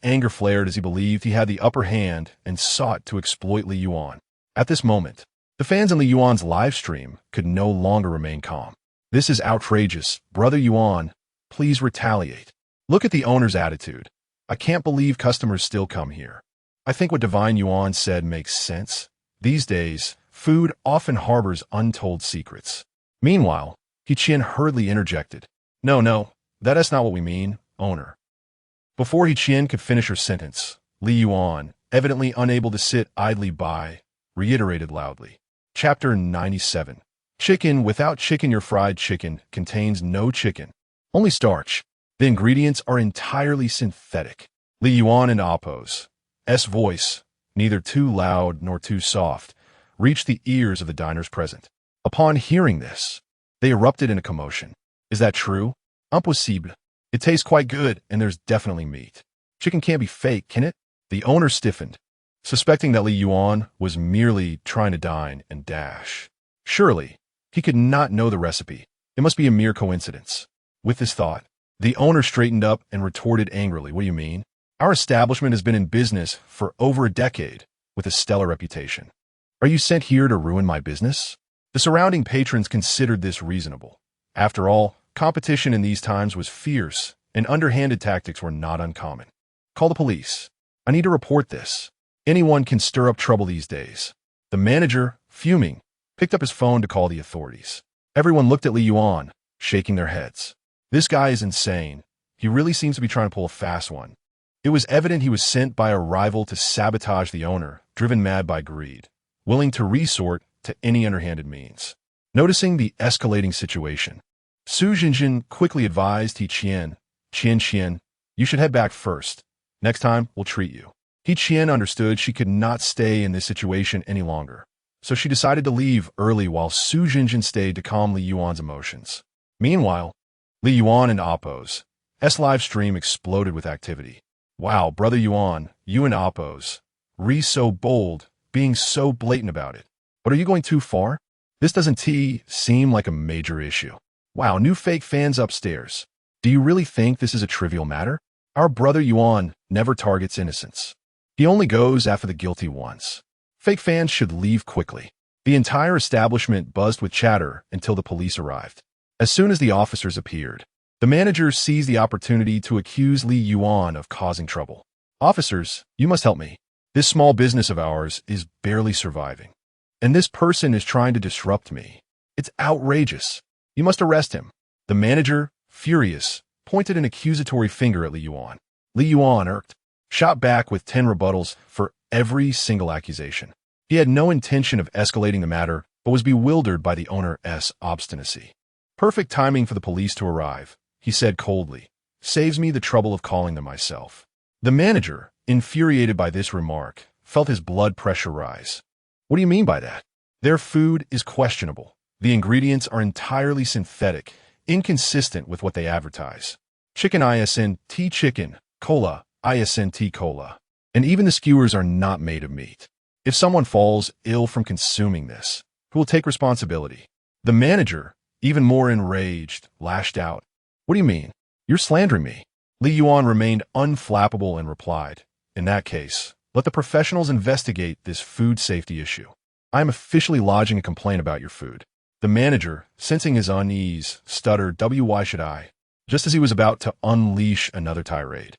S1: anger flared as he believed he had the upper hand and sought to exploit Li Yuan. At this moment, the fans in Li Yuan's live stream could no longer remain calm. This is outrageous. Brother Yuan, please retaliate. Look at the owner's attitude. I can't believe customers still come here. I think what Divine Yuan said makes sense. These days, food often harbors untold secrets. Meanwhile, He Qian hurriedly interjected. No, that's not what we mean, owner. Before He Qian could finish her sentence, Li Yuan, evidently unable to sit idly by, reiterated loudly. Chapter 97. Chicken without chicken. Your fried chicken contains no chicken, only starch. The ingredients are entirely synthetic. Li Yuan and Oppo's voice, neither too loud nor too soft, reached the ears of the diners present. Upon hearing this, they erupted in a commotion. Is that true? Impossible. It tastes quite good, and there's definitely meat. Chicken can't be fake, can it? The owner stiffened, suspecting that Li Yuan was merely trying to dine and dash. Surely, he could not know the recipe. It must be a mere coincidence. With this thought, the owner straightened up and retorted angrily, "What do you mean? Our establishment has been in business for over a decade with a stellar reputation. Are you sent here to ruin my business?" The surrounding patrons considered this reasonable. After all, competition in these times was fierce, and underhanded tactics were not uncommon. "Call the police. I need to report this. Anyone can stir up trouble these days." The manager, fuming, picked up his phone to call the authorities. Everyone looked at Li Yuan, shaking their heads. This guy is insane. He really seems to be trying to pull a fast one. It was evident he was sent by a rival to sabotage the owner, driven mad by greed, willing to resort to any underhanded means. Noticing the escalating situation, Su Jinjin quickly advised He Qian, you should head back first. Next time, we'll treat you. He Qian understood she could not stay in this situation any longer, so she decided to leave early while Su Jinjin stayed to calm Li Yuan's emotions. Meanwhile, Li Yuan and Appo's live stream exploded with activity. "Wow, brother Yuan, you and Appo's. So bold, being so blatant about it. But are you going too far? This doesn't seem like a major issue. Wow, new fake fans upstairs. Do you really think this is a trivial matter? Our brother Yuan never targets innocents. He only goes after the guilty ones. Fake fans should leave quickly." The entire establishment buzzed with chatter until the police arrived. As soon as the officers appeared, the manager seized the opportunity to accuse Li Yuan of causing trouble. "Officers, you must help me. This small business of ours is barely surviving. And this person is trying to disrupt me. It's outrageous. You must arrest him." The manager, furious, pointed an accusatory finger at Li Yuan. Li Yuan, irked, shot back with 10 rebuttals for every single accusation. He had no intention of escalating the matter, but was bewildered by the owner's obstinacy. "Perfect timing for the police to arrive," he said coldly. "Saves me the trouble of calling them myself." The manager, infuriated by this remark, felt his blood pressure rise. "What do you mean by that? Their food is questionable. The ingredients are entirely synthetic, inconsistent with what they advertise. Chicken isnt chicken, cola isnt cola. And even the skewers are not made of meat. If someone falls ill from consuming this, who will take responsibility?" The manager, even more enraged, lashed out. "What do you mean? You're slandering me." Li Yuan remained unflappable and replied, "In that case, let the professionals investigate this food safety issue. I am officially lodging a complaint about your food." The manager, sensing his unease, stuttered, "Why should I?" just as he was about to unleash another tirade.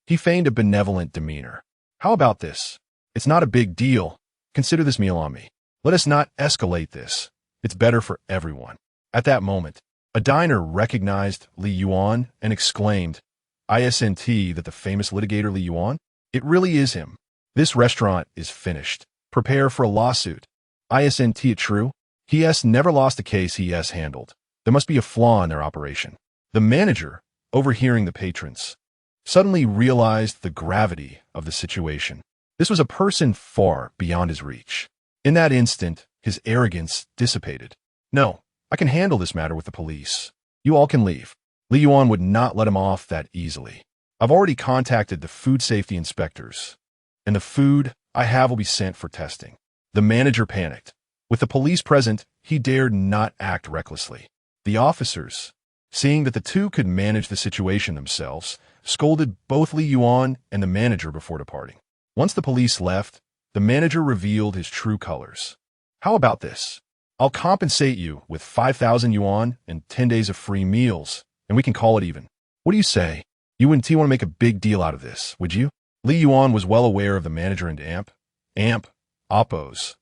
S1: He feigned a benevolent demeanor. "How about this? It's not a big deal. Consider this meal on me. Let us not escalate this. It's better for everyone." At that moment, a diner recognized Li Yuan and exclaimed, "Isn't that the famous litigator Li Yuan? It really is him. This restaurant is finished. Prepare for a lawsuit. Isn't it true? He has never lost a case he has handled. There must be a flaw in their operation." The manager, overhearing the patrons, suddenly realized the gravity of the situation. This was a person far beyond his reach. In that instant, his arrogance dissipated. "No, I can handle this matter with the police. You all can leave." Li Yuan would not let him off that easily. "I've already contacted the food safety inspectors, and the food I have will be sent for testing." The manager panicked. With the police present, he dared not act recklessly. The officers, seeing that the two could manage the situation themselves, scolded both Li Yuan and the manager before departing. Once the police left, the manager revealed his true colors. "How about this? I'll compensate you with 5,000 yuan and 10 days of free meals, and we can call it even. What do you say? You wouldn't want to make a big deal out of this, would you?" Li Yuan was well aware of the manager and Appo's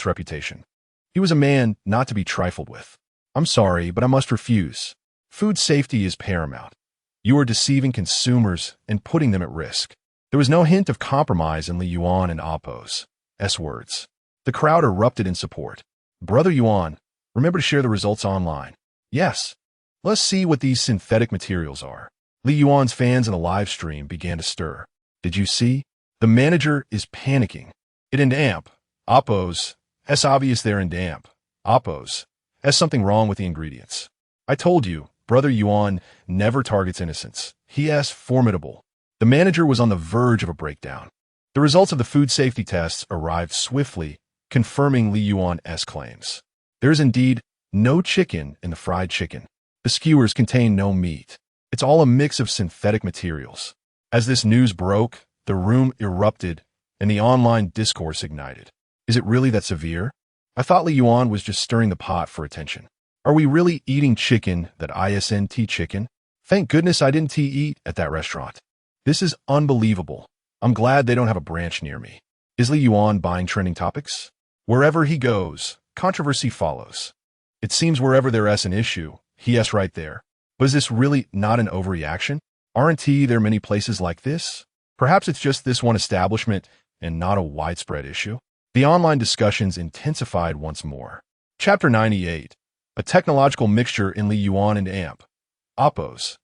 S1: reputation. He was a man not to be trifled with. "I'm sorry, but I must refuse. Food safety is paramount. You are deceiving consumers and putting them at risk." There was no hint of compromise in Li Yuan and Appo's words. The crowd erupted in support. "Brother Yuan, remember to share the results online." "Yes. Let's see what these synthetic materials are." Li Yuan's fans in the live stream began to stir. "Did you see? The manager is panicking. It and Appo's. It's obvious they're in Appo's. Has something wrong with the ingredients. I told you, brother Yuan never targets innocents. He is formidable." The manager was on the verge of a breakdown. The results of the food safety tests arrived swiftly, confirming Li Yuan's claims. There is indeed no chicken in the fried chicken. The skewers contain no meat. It's all a mix of synthetic materials. As this news broke, the room erupted and the online discourse ignited. Is it really that severe? I thought Li Yuan was just stirring the pot for attention. Are we really eating chicken that isn't chicken? Thank goodness I didn't eat at that restaurant. This is unbelievable. I'm glad they don't have a branch near me. Is Li Yuan buying trending topics? Wherever he goes, controversy follows. It seems wherever there's an issue, he's right there. But is this really not an overreaction? Aren't there many places like this? Perhaps it's just this one establishment and not a widespread issue. The online discussions intensified once more. Chapter 98. A technological mixture in Li Yuan and Oppo's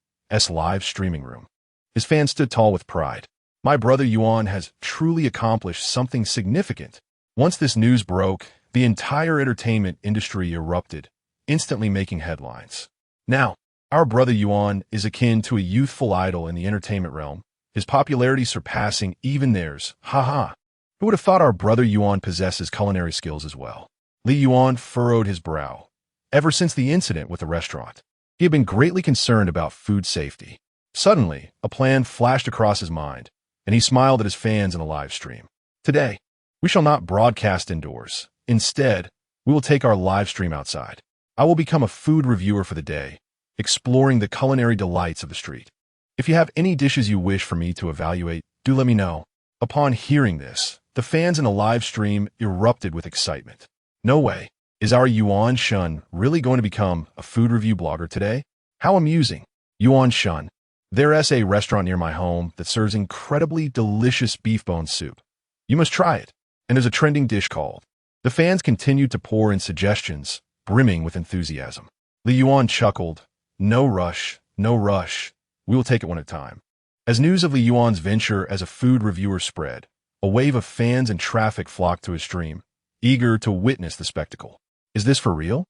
S1: live streaming room. His fans stood tall with pride. My brother Yuan has truly accomplished something significant. Once this news broke, the entire entertainment industry erupted, instantly making headlines. Now, our brother Yuan is akin to a youthful idol in the entertainment realm, his popularity surpassing even theirs. Haha. Who would have thought our brother Yuan possesses culinary skills as well? Li Yuan furrowed his brow. Ever since the incident with the restaurant, he had been greatly concerned about food safety. Suddenly, a plan flashed across his mind, and he smiled at his fans in a live stream. Today, we shall not broadcast indoors. Instead, we will take our live stream outside. I will become a food reviewer for the day, exploring the culinary delights of the street. If you have any dishes you wish for me to evaluate, do let me know. Upon hearing this, the fans in the live stream erupted with excitement. No way. Is our Yuan Shun really going to become a food review blogger today? How amusing. Yuan Shun. There's a restaurant near my home that serves incredibly delicious beef bone soup. You must try it. And there's a trending dish called. The fans continued to pour in suggestions, brimming with enthusiasm. Li Yuan chuckled. No rush, no rush. We will take it one at a time. As news of Li Yuan's venture as a food reviewer spread, a wave of fans and traffic flocked to his stream, eager to witness the spectacle. Is this for real?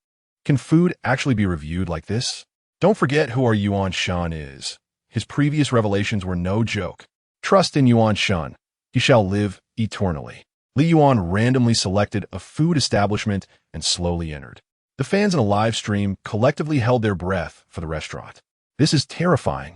S1: Can food actually be reviewed like this? Don't forget who our Yuan Shun is. His previous revelations were no joke. Trust in Yuan Shun. He shall live eternally. Li Yuan randomly selected a food establishment and slowly entered. The fans in a live stream collectively held their breath for the restaurant. This is terrifying.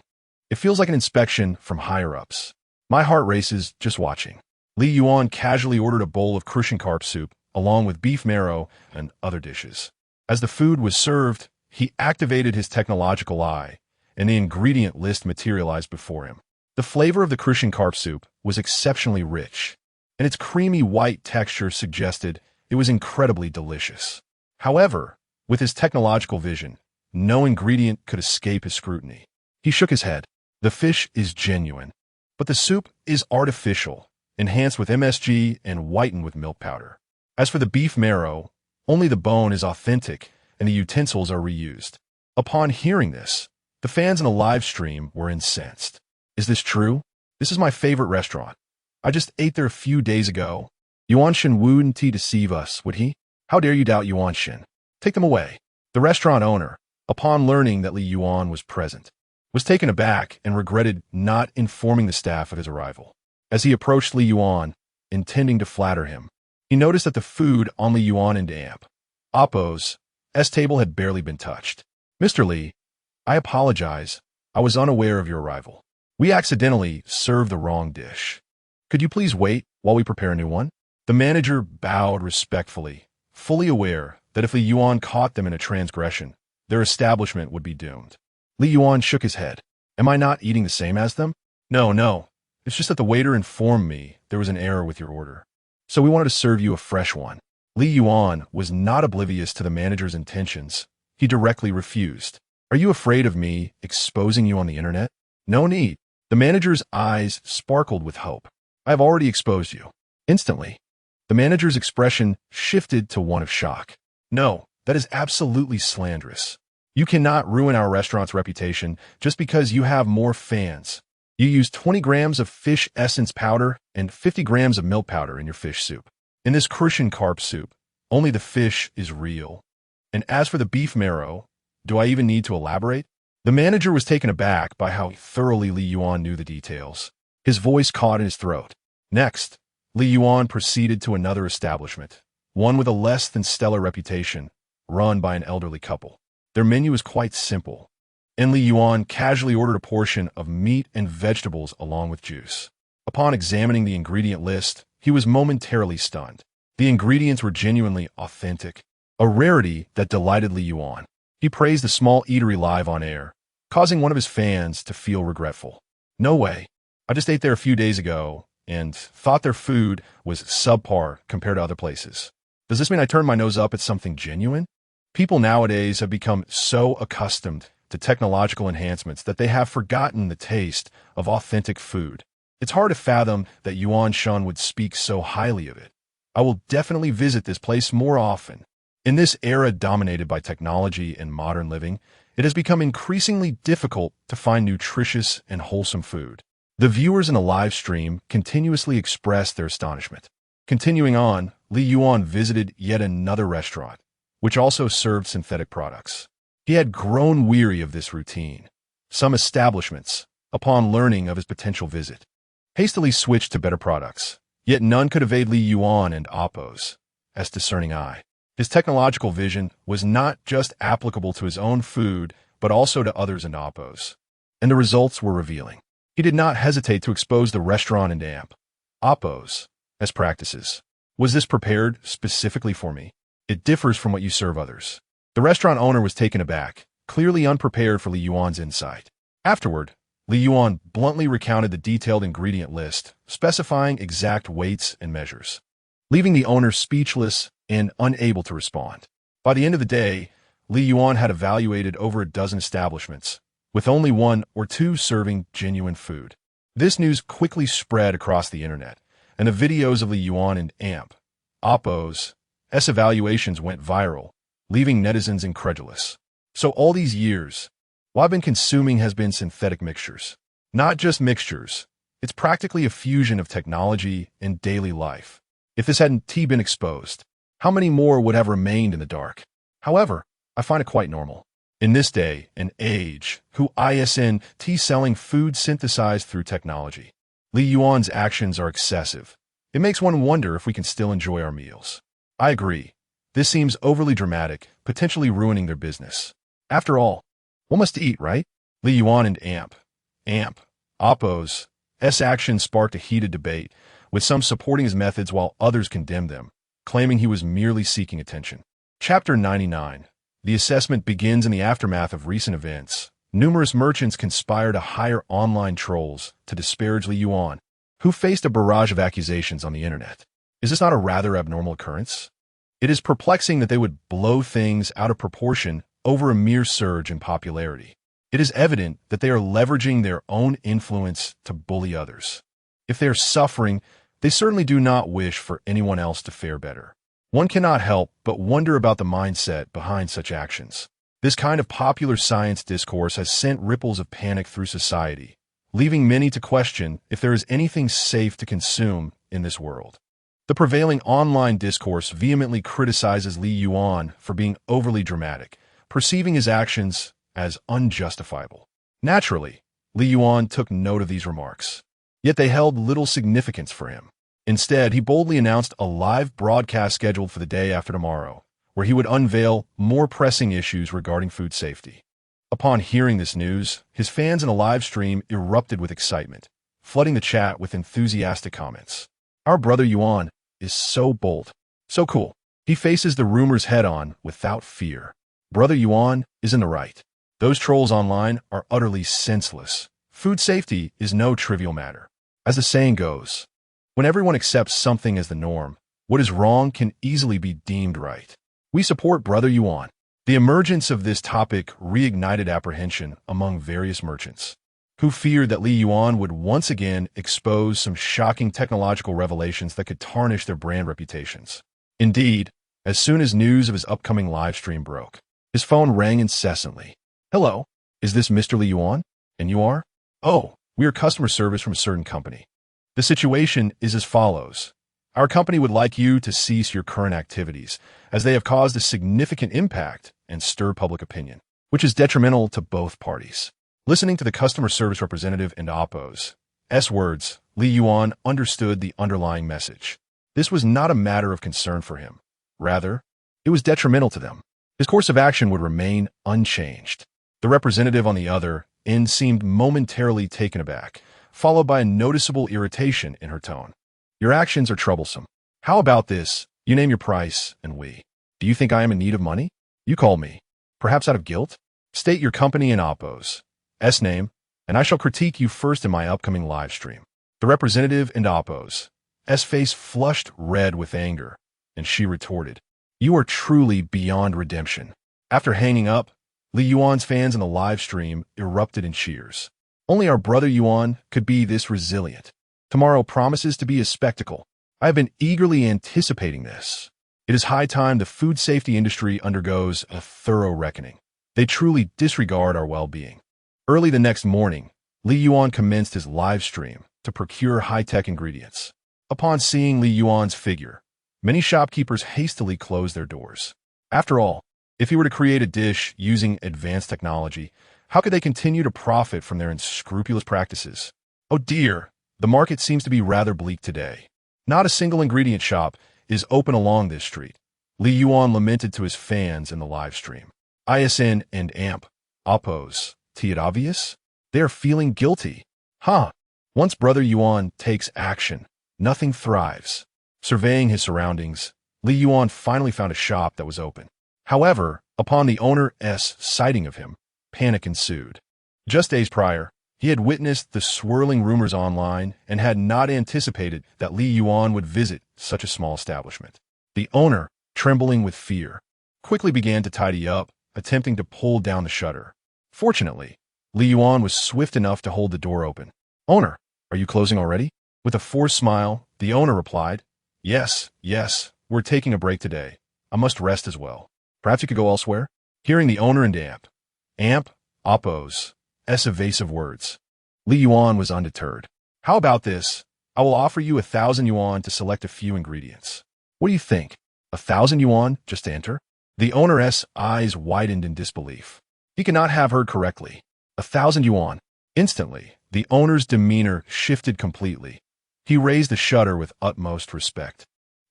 S1: It feels like an inspection from higher-ups. My heart races just watching. Li Yuan casually ordered a bowl of crucian carp soup, along with beef marrow and other dishes. As the food was served, he activated his technological eye, and the ingredient list materialized before him. The flavor of the crucian carp soup was exceptionally rich, and its creamy white texture suggested it was incredibly delicious. However, with his technological vision, no ingredient could escape his scrutiny. He shook his head. The fish is genuine, but the soup is artificial, enhanced with MSG and whitened with milk powder. As for the beef marrow, only the bone is authentic and the utensils are reused. Upon hearing this, the fans in the live stream were incensed. Is this true? This is my favorite restaurant. I just ate there a few days ago. Yuanshin wouldn't deceive us, would he? How dare you doubt Yuanshin? Take them away. The restaurant owner, upon learning that Li Yuan was present, was taken aback and regretted not informing the staff of his arrival. As he approached Li Yuan, intending to flatter him, he noticed that the food on Li Yuan and Oppo's table had barely been touched. Mr. Li, I apologize. I was unaware of your arrival. We accidentally served the wrong dish. Could you please wait while we prepare a new one? The manager bowed respectfully, fully aware that if Li Yuan caught them in a transgression, their establishment would be doomed. Li Yuan shook his head. Am I not eating the same as them? No. It's just that the waiter informed me there was an error with your order. So we wanted to serve you a fresh one. Li Yuan was not oblivious to the manager's intentions. He directly refused. Are you afraid of me exposing you on the internet? No need. The manager's eyes sparkled with hope. I have already exposed you. Instantly, the manager's expression shifted to one of shock. No, that is absolutely slanderous. You cannot ruin our restaurant's reputation just because you have more fans. You use 20 grams of fish essence powder and 50 grams of milk powder in your fish soup. In this crucian carp soup, only the fish is real. And as for the beef marrow, do I even need to elaborate? The manager was taken aback by how thoroughly Li Yuan knew the details. His voice caught in his throat. Next, Li Yuan proceeded to another establishment, one with a less than stellar reputation, run by an elderly couple. Their menu is quite simple, and Li Yuan casually ordered a portion of meat and vegetables along with juice. Upon examining the ingredient list, he was momentarily stunned. The ingredients were genuinely authentic, a rarity that delighted Li Yuan. He praised the small eatery live on air, causing one of his fans to feel regretful. "No way. I just ate there a few days ago and thought their food was subpar compared to other places. Does this mean I turned my nose up at something genuine?" People nowadays have become so accustomed to technological enhancements that they have forgotten the taste of authentic food. It's hard to fathom that Yuan Shun would speak so highly of it. "I will definitely visit this place more often." In this era dominated by technology and modern living, it has become increasingly difficult to find nutritious and wholesome food. The viewers in the live stream continuously expressed their astonishment. Continuing on, Li Yuan visited yet another restaurant, which also served synthetic products. He had grown weary of this routine. Some establishments, upon learning of his potential visit, hastily switched to better products, yet none could evade Li Yuan and Appo's discerning eye. His technological vision was not just applicable to his own food, but also to others in Appo's. And the results were revealing. He did not hesitate to expose the restaurant and Appo's as practices. "Was this prepared specifically for me? It differs from what you serve others." The restaurant owner was taken aback, clearly unprepared for Li Yuan's insight. Afterward, Li Yuan bluntly recounted the detailed ingredient list, specifying exact weights and measures, leaving the owner speechless and unable to respond. By the end of the day, Li Yuan had evaluated over a dozen establishments, with only one or two serving genuine food. This news quickly spread across the internet, and the videos of Li Yuan and Appo's evaluations went viral, leaving netizens incredulous. So all these years, what I've been consuming has been synthetic mixtures. Not just mixtures, it's practically a fusion of technology and daily life. If this hadn't been exposed, how many more would have remained in the dark? However, I find it quite normal. In this day and age, who isn't selling food synthesized through technology. Li Yuan's actions are excessive. It makes one wonder if we can still enjoy our meals. I agree. This seems overly dramatic, potentially ruining their business. After all, one must eat, right? Li Yuan and Appo's actions sparked a heated debate, with some supporting his methods while others condemned them, claiming he was merely seeking attention. Chapter 99. The assessment begins in the aftermath of recent events. Numerous merchants conspire to hire online trolls to disparage Li Yuan, who faced a barrage of accusations on the internet. Is this not a rather abnormal occurrence? It is perplexing that they would blow things out of proportion over a mere surge in popularity. It is evident that they are leveraging their own influence to bully others. If they are suffering, they certainly do not wish for anyone else to fare better. One cannot help but wonder about the mindset behind such actions. This kind of popular science discourse has sent ripples of panic through society, leaving many to question if there is anything safe to consume in this world. The prevailing online discourse vehemently criticizes Li Yuan for being overly dramatic, perceiving his actions as unjustifiable. Naturally, Li Yuan took note of these remarks, yet they held little significance for him. Instead, he boldly announced a live broadcast scheduled for the day after tomorrow, where he would unveil more pressing issues regarding food safety. Upon hearing this news, his fans in a live stream erupted with excitement, flooding the chat with enthusiastic comments. "Our brother Yuan is so bold, so cool. He faces the rumors head-on without fear. Brother Yuan is in the right. Those trolls online are utterly senseless. Food safety is no trivial matter. As the saying goes, when everyone accepts something as the norm, what is wrong can easily be deemed right. We support Brother Yuan." The emergence of this topic reignited apprehension among various merchants, who feared that Li Yuan would once again expose some shocking technological revelations that could tarnish their brand reputations. Indeed, as soon as news of his upcoming livestream broke, his phone rang incessantly. "Hello, is this Mr. Li Yuan? And you are? Oh, we are customer service from a certain company. The situation is as follows. Our company would like you to cease your current activities, as they have caused a significant impact and stir public opinion, which is detrimental to both parties." Listening to the customer service representative and Appo's words, Li Yuan understood the underlying message. This was not a matter of concern for him. Rather, it was detrimental to them. His course of action would remain unchanged. The representative on the other end seemed momentarily taken aback, followed by a noticeable irritation in her tone. Your actions are troublesome. How about this? You name your price, and do you think I am in need of money? You call me. Perhaps out of guilt? State your company and Oppo's name, and I shall critique you first in my upcoming live stream. The representative and Oppo's face flushed red with anger, and she retorted, You are truly beyond redemption. After hanging up, Li Yuan's fans in the live stream erupted in cheers. Only our brother Yuan could be this resilient. Tomorrow promises to be a spectacle. I have been eagerly anticipating this. It is high time the food safety industry undergoes a thorough reckoning. They truly disregard our well-being. Early the next morning, Li Yuan commenced his live stream to procure high-tech ingredients. Upon seeing Li Yuan's figure, many shopkeepers hastily closed their doors. After all, if he were to create a dish using advanced technology, how could they continue to profit from their unscrupulous practices? Oh dear, the market seems to be rather bleak today. Not a single ingredient shop is open along this street. Li Yuan lamented to his fans in the live stream. ISN and AMP, Oppo's, it obvious? They are feeling guilty. Once Brother Yuan takes action, nothing thrives. Surveying his surroundings, Li Yuan finally found a shop that was open. However, upon the owner's sighting of him, panic ensued. Just days prior, he had witnessed the swirling rumors online and had not anticipated that Li Yuan would visit such a small establishment. The owner, trembling with fear, quickly began to tidy up, attempting to pull down the shutter. Fortunately, Li Yuan was swift enough to hold the door open. Owner, are you closing already? With a forced smile, the owner replied, Yes, we're taking a break today. I must rest as well. Perhaps you could go elsewhere? Hearing the owner and AMP, Oppo's evasive words, Li Yuan was undeterred. How about this? I will offer you 1,000 yuan to select a few ingredients. What do you think? 1,000 yuan just to enter? The owner's eyes widened in disbelief. He could not have heard correctly. 1,000 yuan. Instantly, the owner's demeanor shifted completely. He raised the shutter with utmost respect,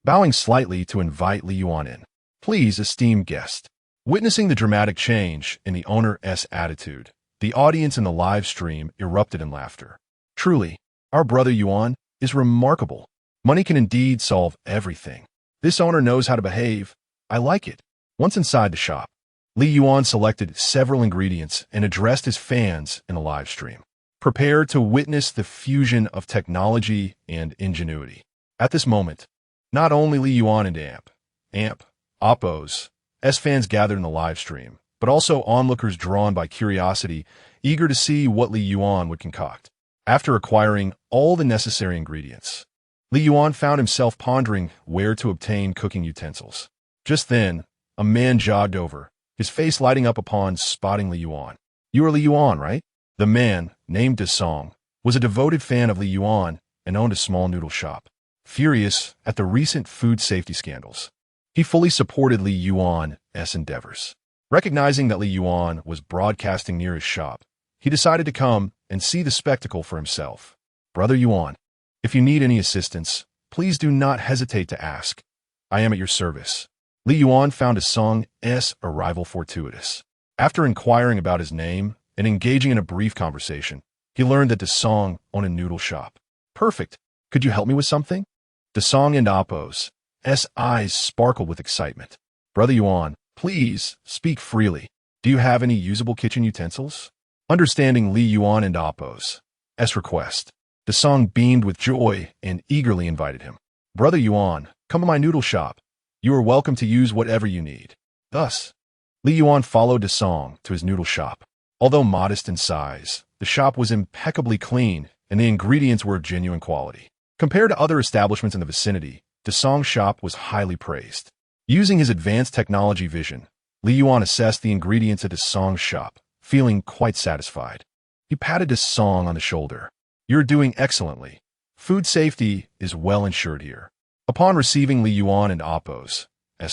S1: bowing slightly to invite Li Yuan in. Please, esteemed guest. Witnessing the dramatic change in the owner's attitude, the audience in the live stream erupted in laughter. Truly, our brother Yuan is remarkable. Money can indeed solve everything. This owner knows how to behave. I like it. Once inside the shop, Li Yuan selected several ingredients and addressed his fans in the live stream. Prepare to witness the fusion of technology and ingenuity. At this moment, not only Li Yuan and AMP, Oppo's fans gathered in the live stream, but also onlookers drawn by curiosity, eager to see what Li Yuan would concoct. After acquiring all the necessary ingredients, Li Yuan found himself pondering where to obtain cooking utensils. Just then, a man jogged over, his face lighting up upon spotting Li Yuan. You are Li Yuan, right? The man, named Song, was a devoted fan of Li Yuan and owned a small noodle shop. Furious at the recent food safety scandals, he fully supported Li Yuan's endeavors. Recognizing that Li Yuan was broadcasting near his shop, he decided to come and see the spectacle for himself. Brother Yuan, if you need any assistance, please do not hesitate to ask. I am at your service. Li Yuan found Song's arrival fortuitous. After inquiring about his name and engaging in a brief conversation, he learned that Song owned a noodle shop. Perfect. Could you help me with something? Song and Oppo's eyes sparkled with excitement. Brother Yuan, please speak freely. Do you have any usable kitchen utensils? Understanding Li Yuan and Oppo's request, Song beamed with joy and eagerly invited him. Brother Yuan, come to my noodle shop. You are welcome to use whatever you need. Thus, Li Yuan followed Song to his noodle shop. Although modest in size, the shop was impeccably clean and the ingredients were of genuine quality. Compared to other establishments in the vicinity, Song's shop was highly praised. Using his advanced technology vision, Li Yuan assessed the ingredients at Song's shop, feeling quite satisfied. He patted Song on the shoulder. You're doing excellently. Food safety is well ensured here. Upon receiving Li Yuan and Oppo's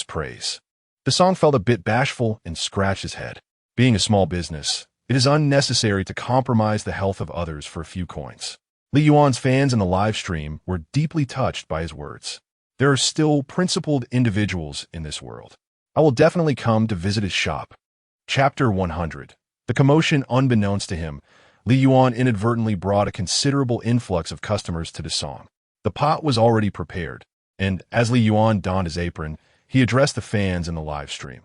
S1: praise, Song felt a bit bashful and scratched his head. Being a small business, it is unnecessary to compromise the health of others for a few coins. Li Yuan's fans in the live stream were deeply touched by his words. There are still principled individuals in this world. I will definitely come to visit his shop. Chapter 100. The commotion unbeknownst to him, Li Yuan inadvertently brought a considerable influx of customers to the song. The pot was already prepared, and as Li Yuan donned his apron, he addressed the fans in the live stream.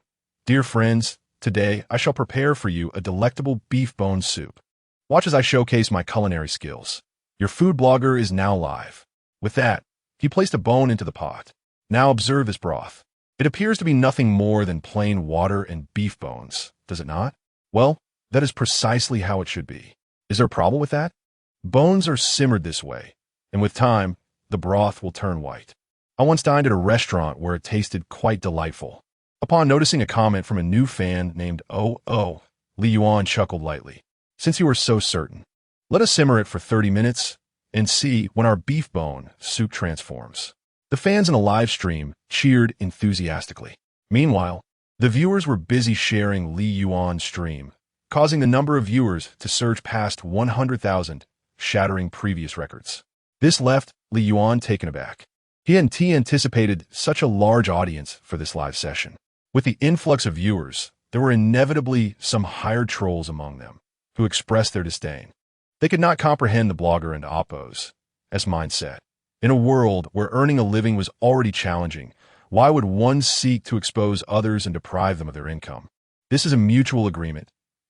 S1: Dear friends, today I shall prepare for you a delectable beef bone soup. Watch as I showcase my culinary skills. Your food blogger is now live. With that, he placed a bone into the pot. Now observe this broth. It appears to be nothing more than plain water and beef bones, does it not? Well, that is precisely how it should be. Is there a problem with that? Bones are simmered this way, and with time, the broth will turn white. I once dined at a restaurant where it tasted quite delightful. Upon noticing a comment from a new fan named Oh, Li Yuan chuckled lightly. Since you are so certain, let us simmer it for 30 minutes and see when our beef bone soup transforms. The fans in the live stream cheered enthusiastically. Meanwhile, the viewers were busy sharing Li Yuan's stream, causing the number of viewers to surge past 100,000, shattering previous records. This left Li Yuan taken aback. He hadn't anticipated such a large audience for this live session. With the influx of viewers, there were inevitably some hired trolls among them, who expressed their disdain. They could not comprehend the blogger and oppos, as mine said. In a world where earning a living was already challenging, why would one seek to expose others and deprive them of their income? This is a mutual agreement.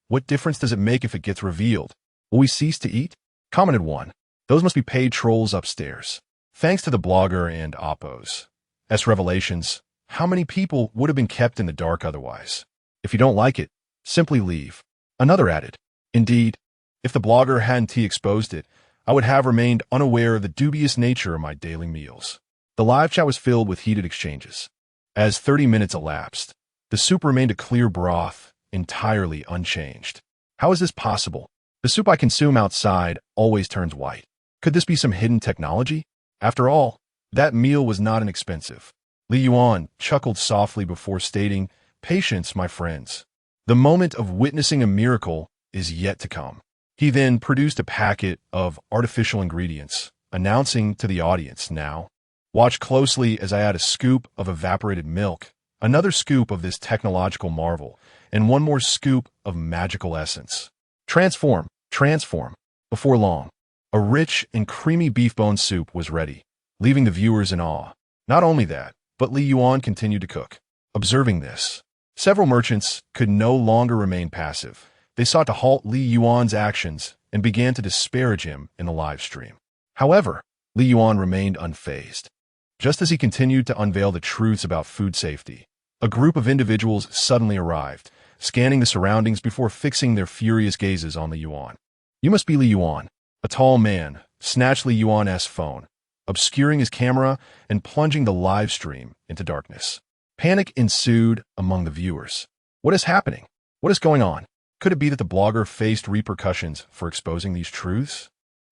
S1: What difference does it make if it gets revealed? Will we cease to eat? Commented one. Those must be paid trolls upstairs. Thanks to the blogger and oppos. As revelations, how many people would have been kept in the dark otherwise? If you don't like it, simply leave. Another added. Indeed, if the blogger hadn't exposed it, I would have remained unaware of the dubious nature of my daily meals. The live chat was filled with heated exchanges. As 30 minutes elapsed, the soup remained a clear broth, entirely unchanged. How is this possible? The soup I consume outside always turns white. Could this be some hidden technology? After all, that meal was not inexpensive. Li Yuan chuckled softly before stating, Patience, my friends. The moment of witnessing a miracle is yet to come. He then produced a packet of artificial ingredients, announcing to the audience, now, watch closely as I add a scoop of evaporated milk, another scoop of this technological marvel, and one more scoop of magical essence. Transform. Before long, a rich and creamy beef bone soup was ready, leaving the viewers in awe. Not only that, but Li Yuan continued to cook. Observing this, several merchants could no longer remain passive. They sought to halt Li Yuan's actions and began to disparage him in the live stream. However, Li Yuan remained unfazed. Just as he continued to unveil the truths about food safety, a group of individuals suddenly arrived, scanning the surroundings before fixing their furious gazes on Li Yuan. You must be Li Yuan. A tall man snatched Li Yuan's phone, obscuring his camera and plunging the live stream into darkness. Panic ensued among the viewers. What is happening? What is going on? Could it be that the blogger faced repercussions for exposing these truths?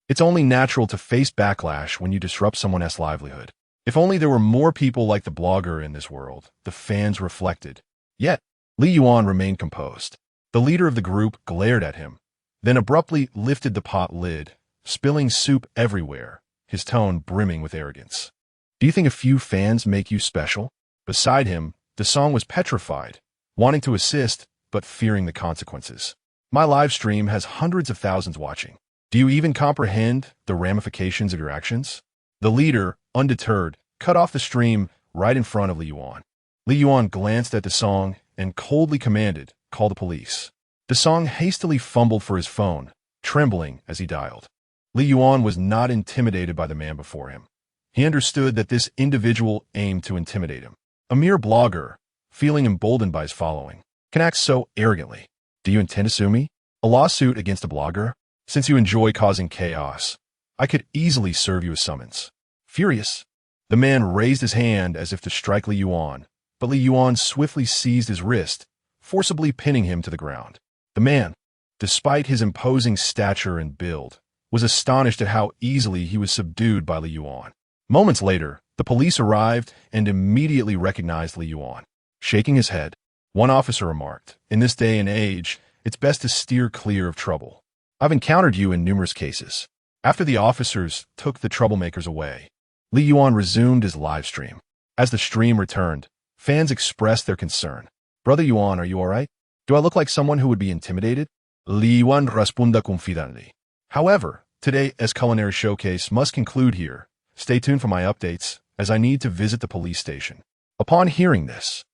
S1: It's only natural to face backlash when you disrupt someone else's livelihood. If only there were more people like the blogger in this world, the fans reflected. Yet, Li Yuan remained composed. The leader of the group glared at him, then abruptly lifted the pot lid, spilling soup everywhere, his tone brimming with arrogance. Do you think a few fans make you special? Beside him, the song was petrified, wanting to assist, but fearing the consequences. My live stream has hundreds of thousands watching. Do you even comprehend the ramifications of your actions? The leader, undeterred, cut off the stream right in front of Li Yuan. Li Yuan glanced at the song and coldly commanded, call the police. The song hastily fumbled for his phone, trembling as he dialed. Li Yuan was not intimidated by the man before him. He understood that this individual aimed to intimidate him. A mere blogger, feeling emboldened by his following, can act so arrogantly. Do you intend to sue me? A lawsuit against a blogger? Since you enjoy causing chaos, I could easily serve you a summons. Furious, the man raised his hand as if to strike Li Yuan, but Li Yuan swiftly seized his wrist, forcibly pinning him to the ground. The man, despite his imposing stature and build, was astonished at how easily he was subdued by Li Yuan. Moments later, the police arrived and immediately recognized Li Yuan. Shaking his head, one officer remarked, in this day and age, it's best to steer clear of trouble. I've encountered you in numerous cases. After the officers took the troublemakers away, Li Yuan resumed his live stream. As the stream returned, fans expressed their concern. Brother Yuan, are you alright? Do I look like someone who would be intimidated? Li Yuan responda confidently. However, today's culinary showcase must conclude here. Stay tuned for my updates, as I need to visit the police station. Upon hearing this,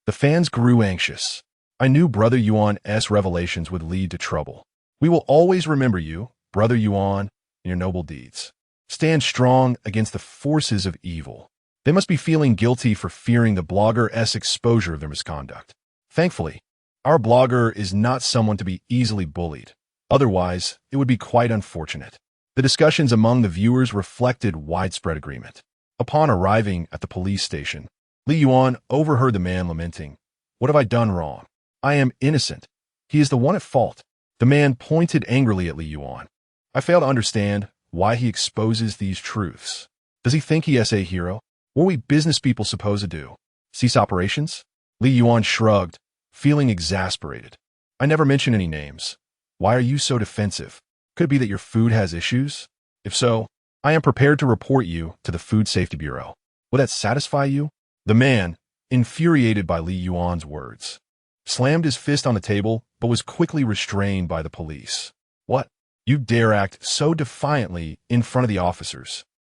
S1: the fans grew anxious. I knew Brother Yuan's revelations would lead to trouble. We will always remember you, Brother Yuan, and your noble deeds. Stand strong against the forces of evil. They must be feeling guilty for fearing the blogger's exposure of their misconduct. Thankfully, our blogger is not someone to be easily bullied. Otherwise, it would be quite unfortunate. The discussions among the viewers reflected widespread agreement. Upon arriving at the police station, Li Yuan overheard the man lamenting, "What have I done wrong? I am innocent. He is the one at fault." The man pointed angrily at Li Yuan. "I fail to understand why he exposes these truths. Does he think he is a hero? What are we business people supposed to do? Cease operations?" Li Yuan shrugged, feeling exasperated. "I never mention any names. Why are you so defensive? Could it be that your food has issues? If so, I am prepared to report you to the Food Safety Bureau. Will that satisfy you?" The man, infuriated by Li Yuan's words, slammed his fist on the table but was quickly restrained by the police. "What? You dare act so defiantly in front of the officers?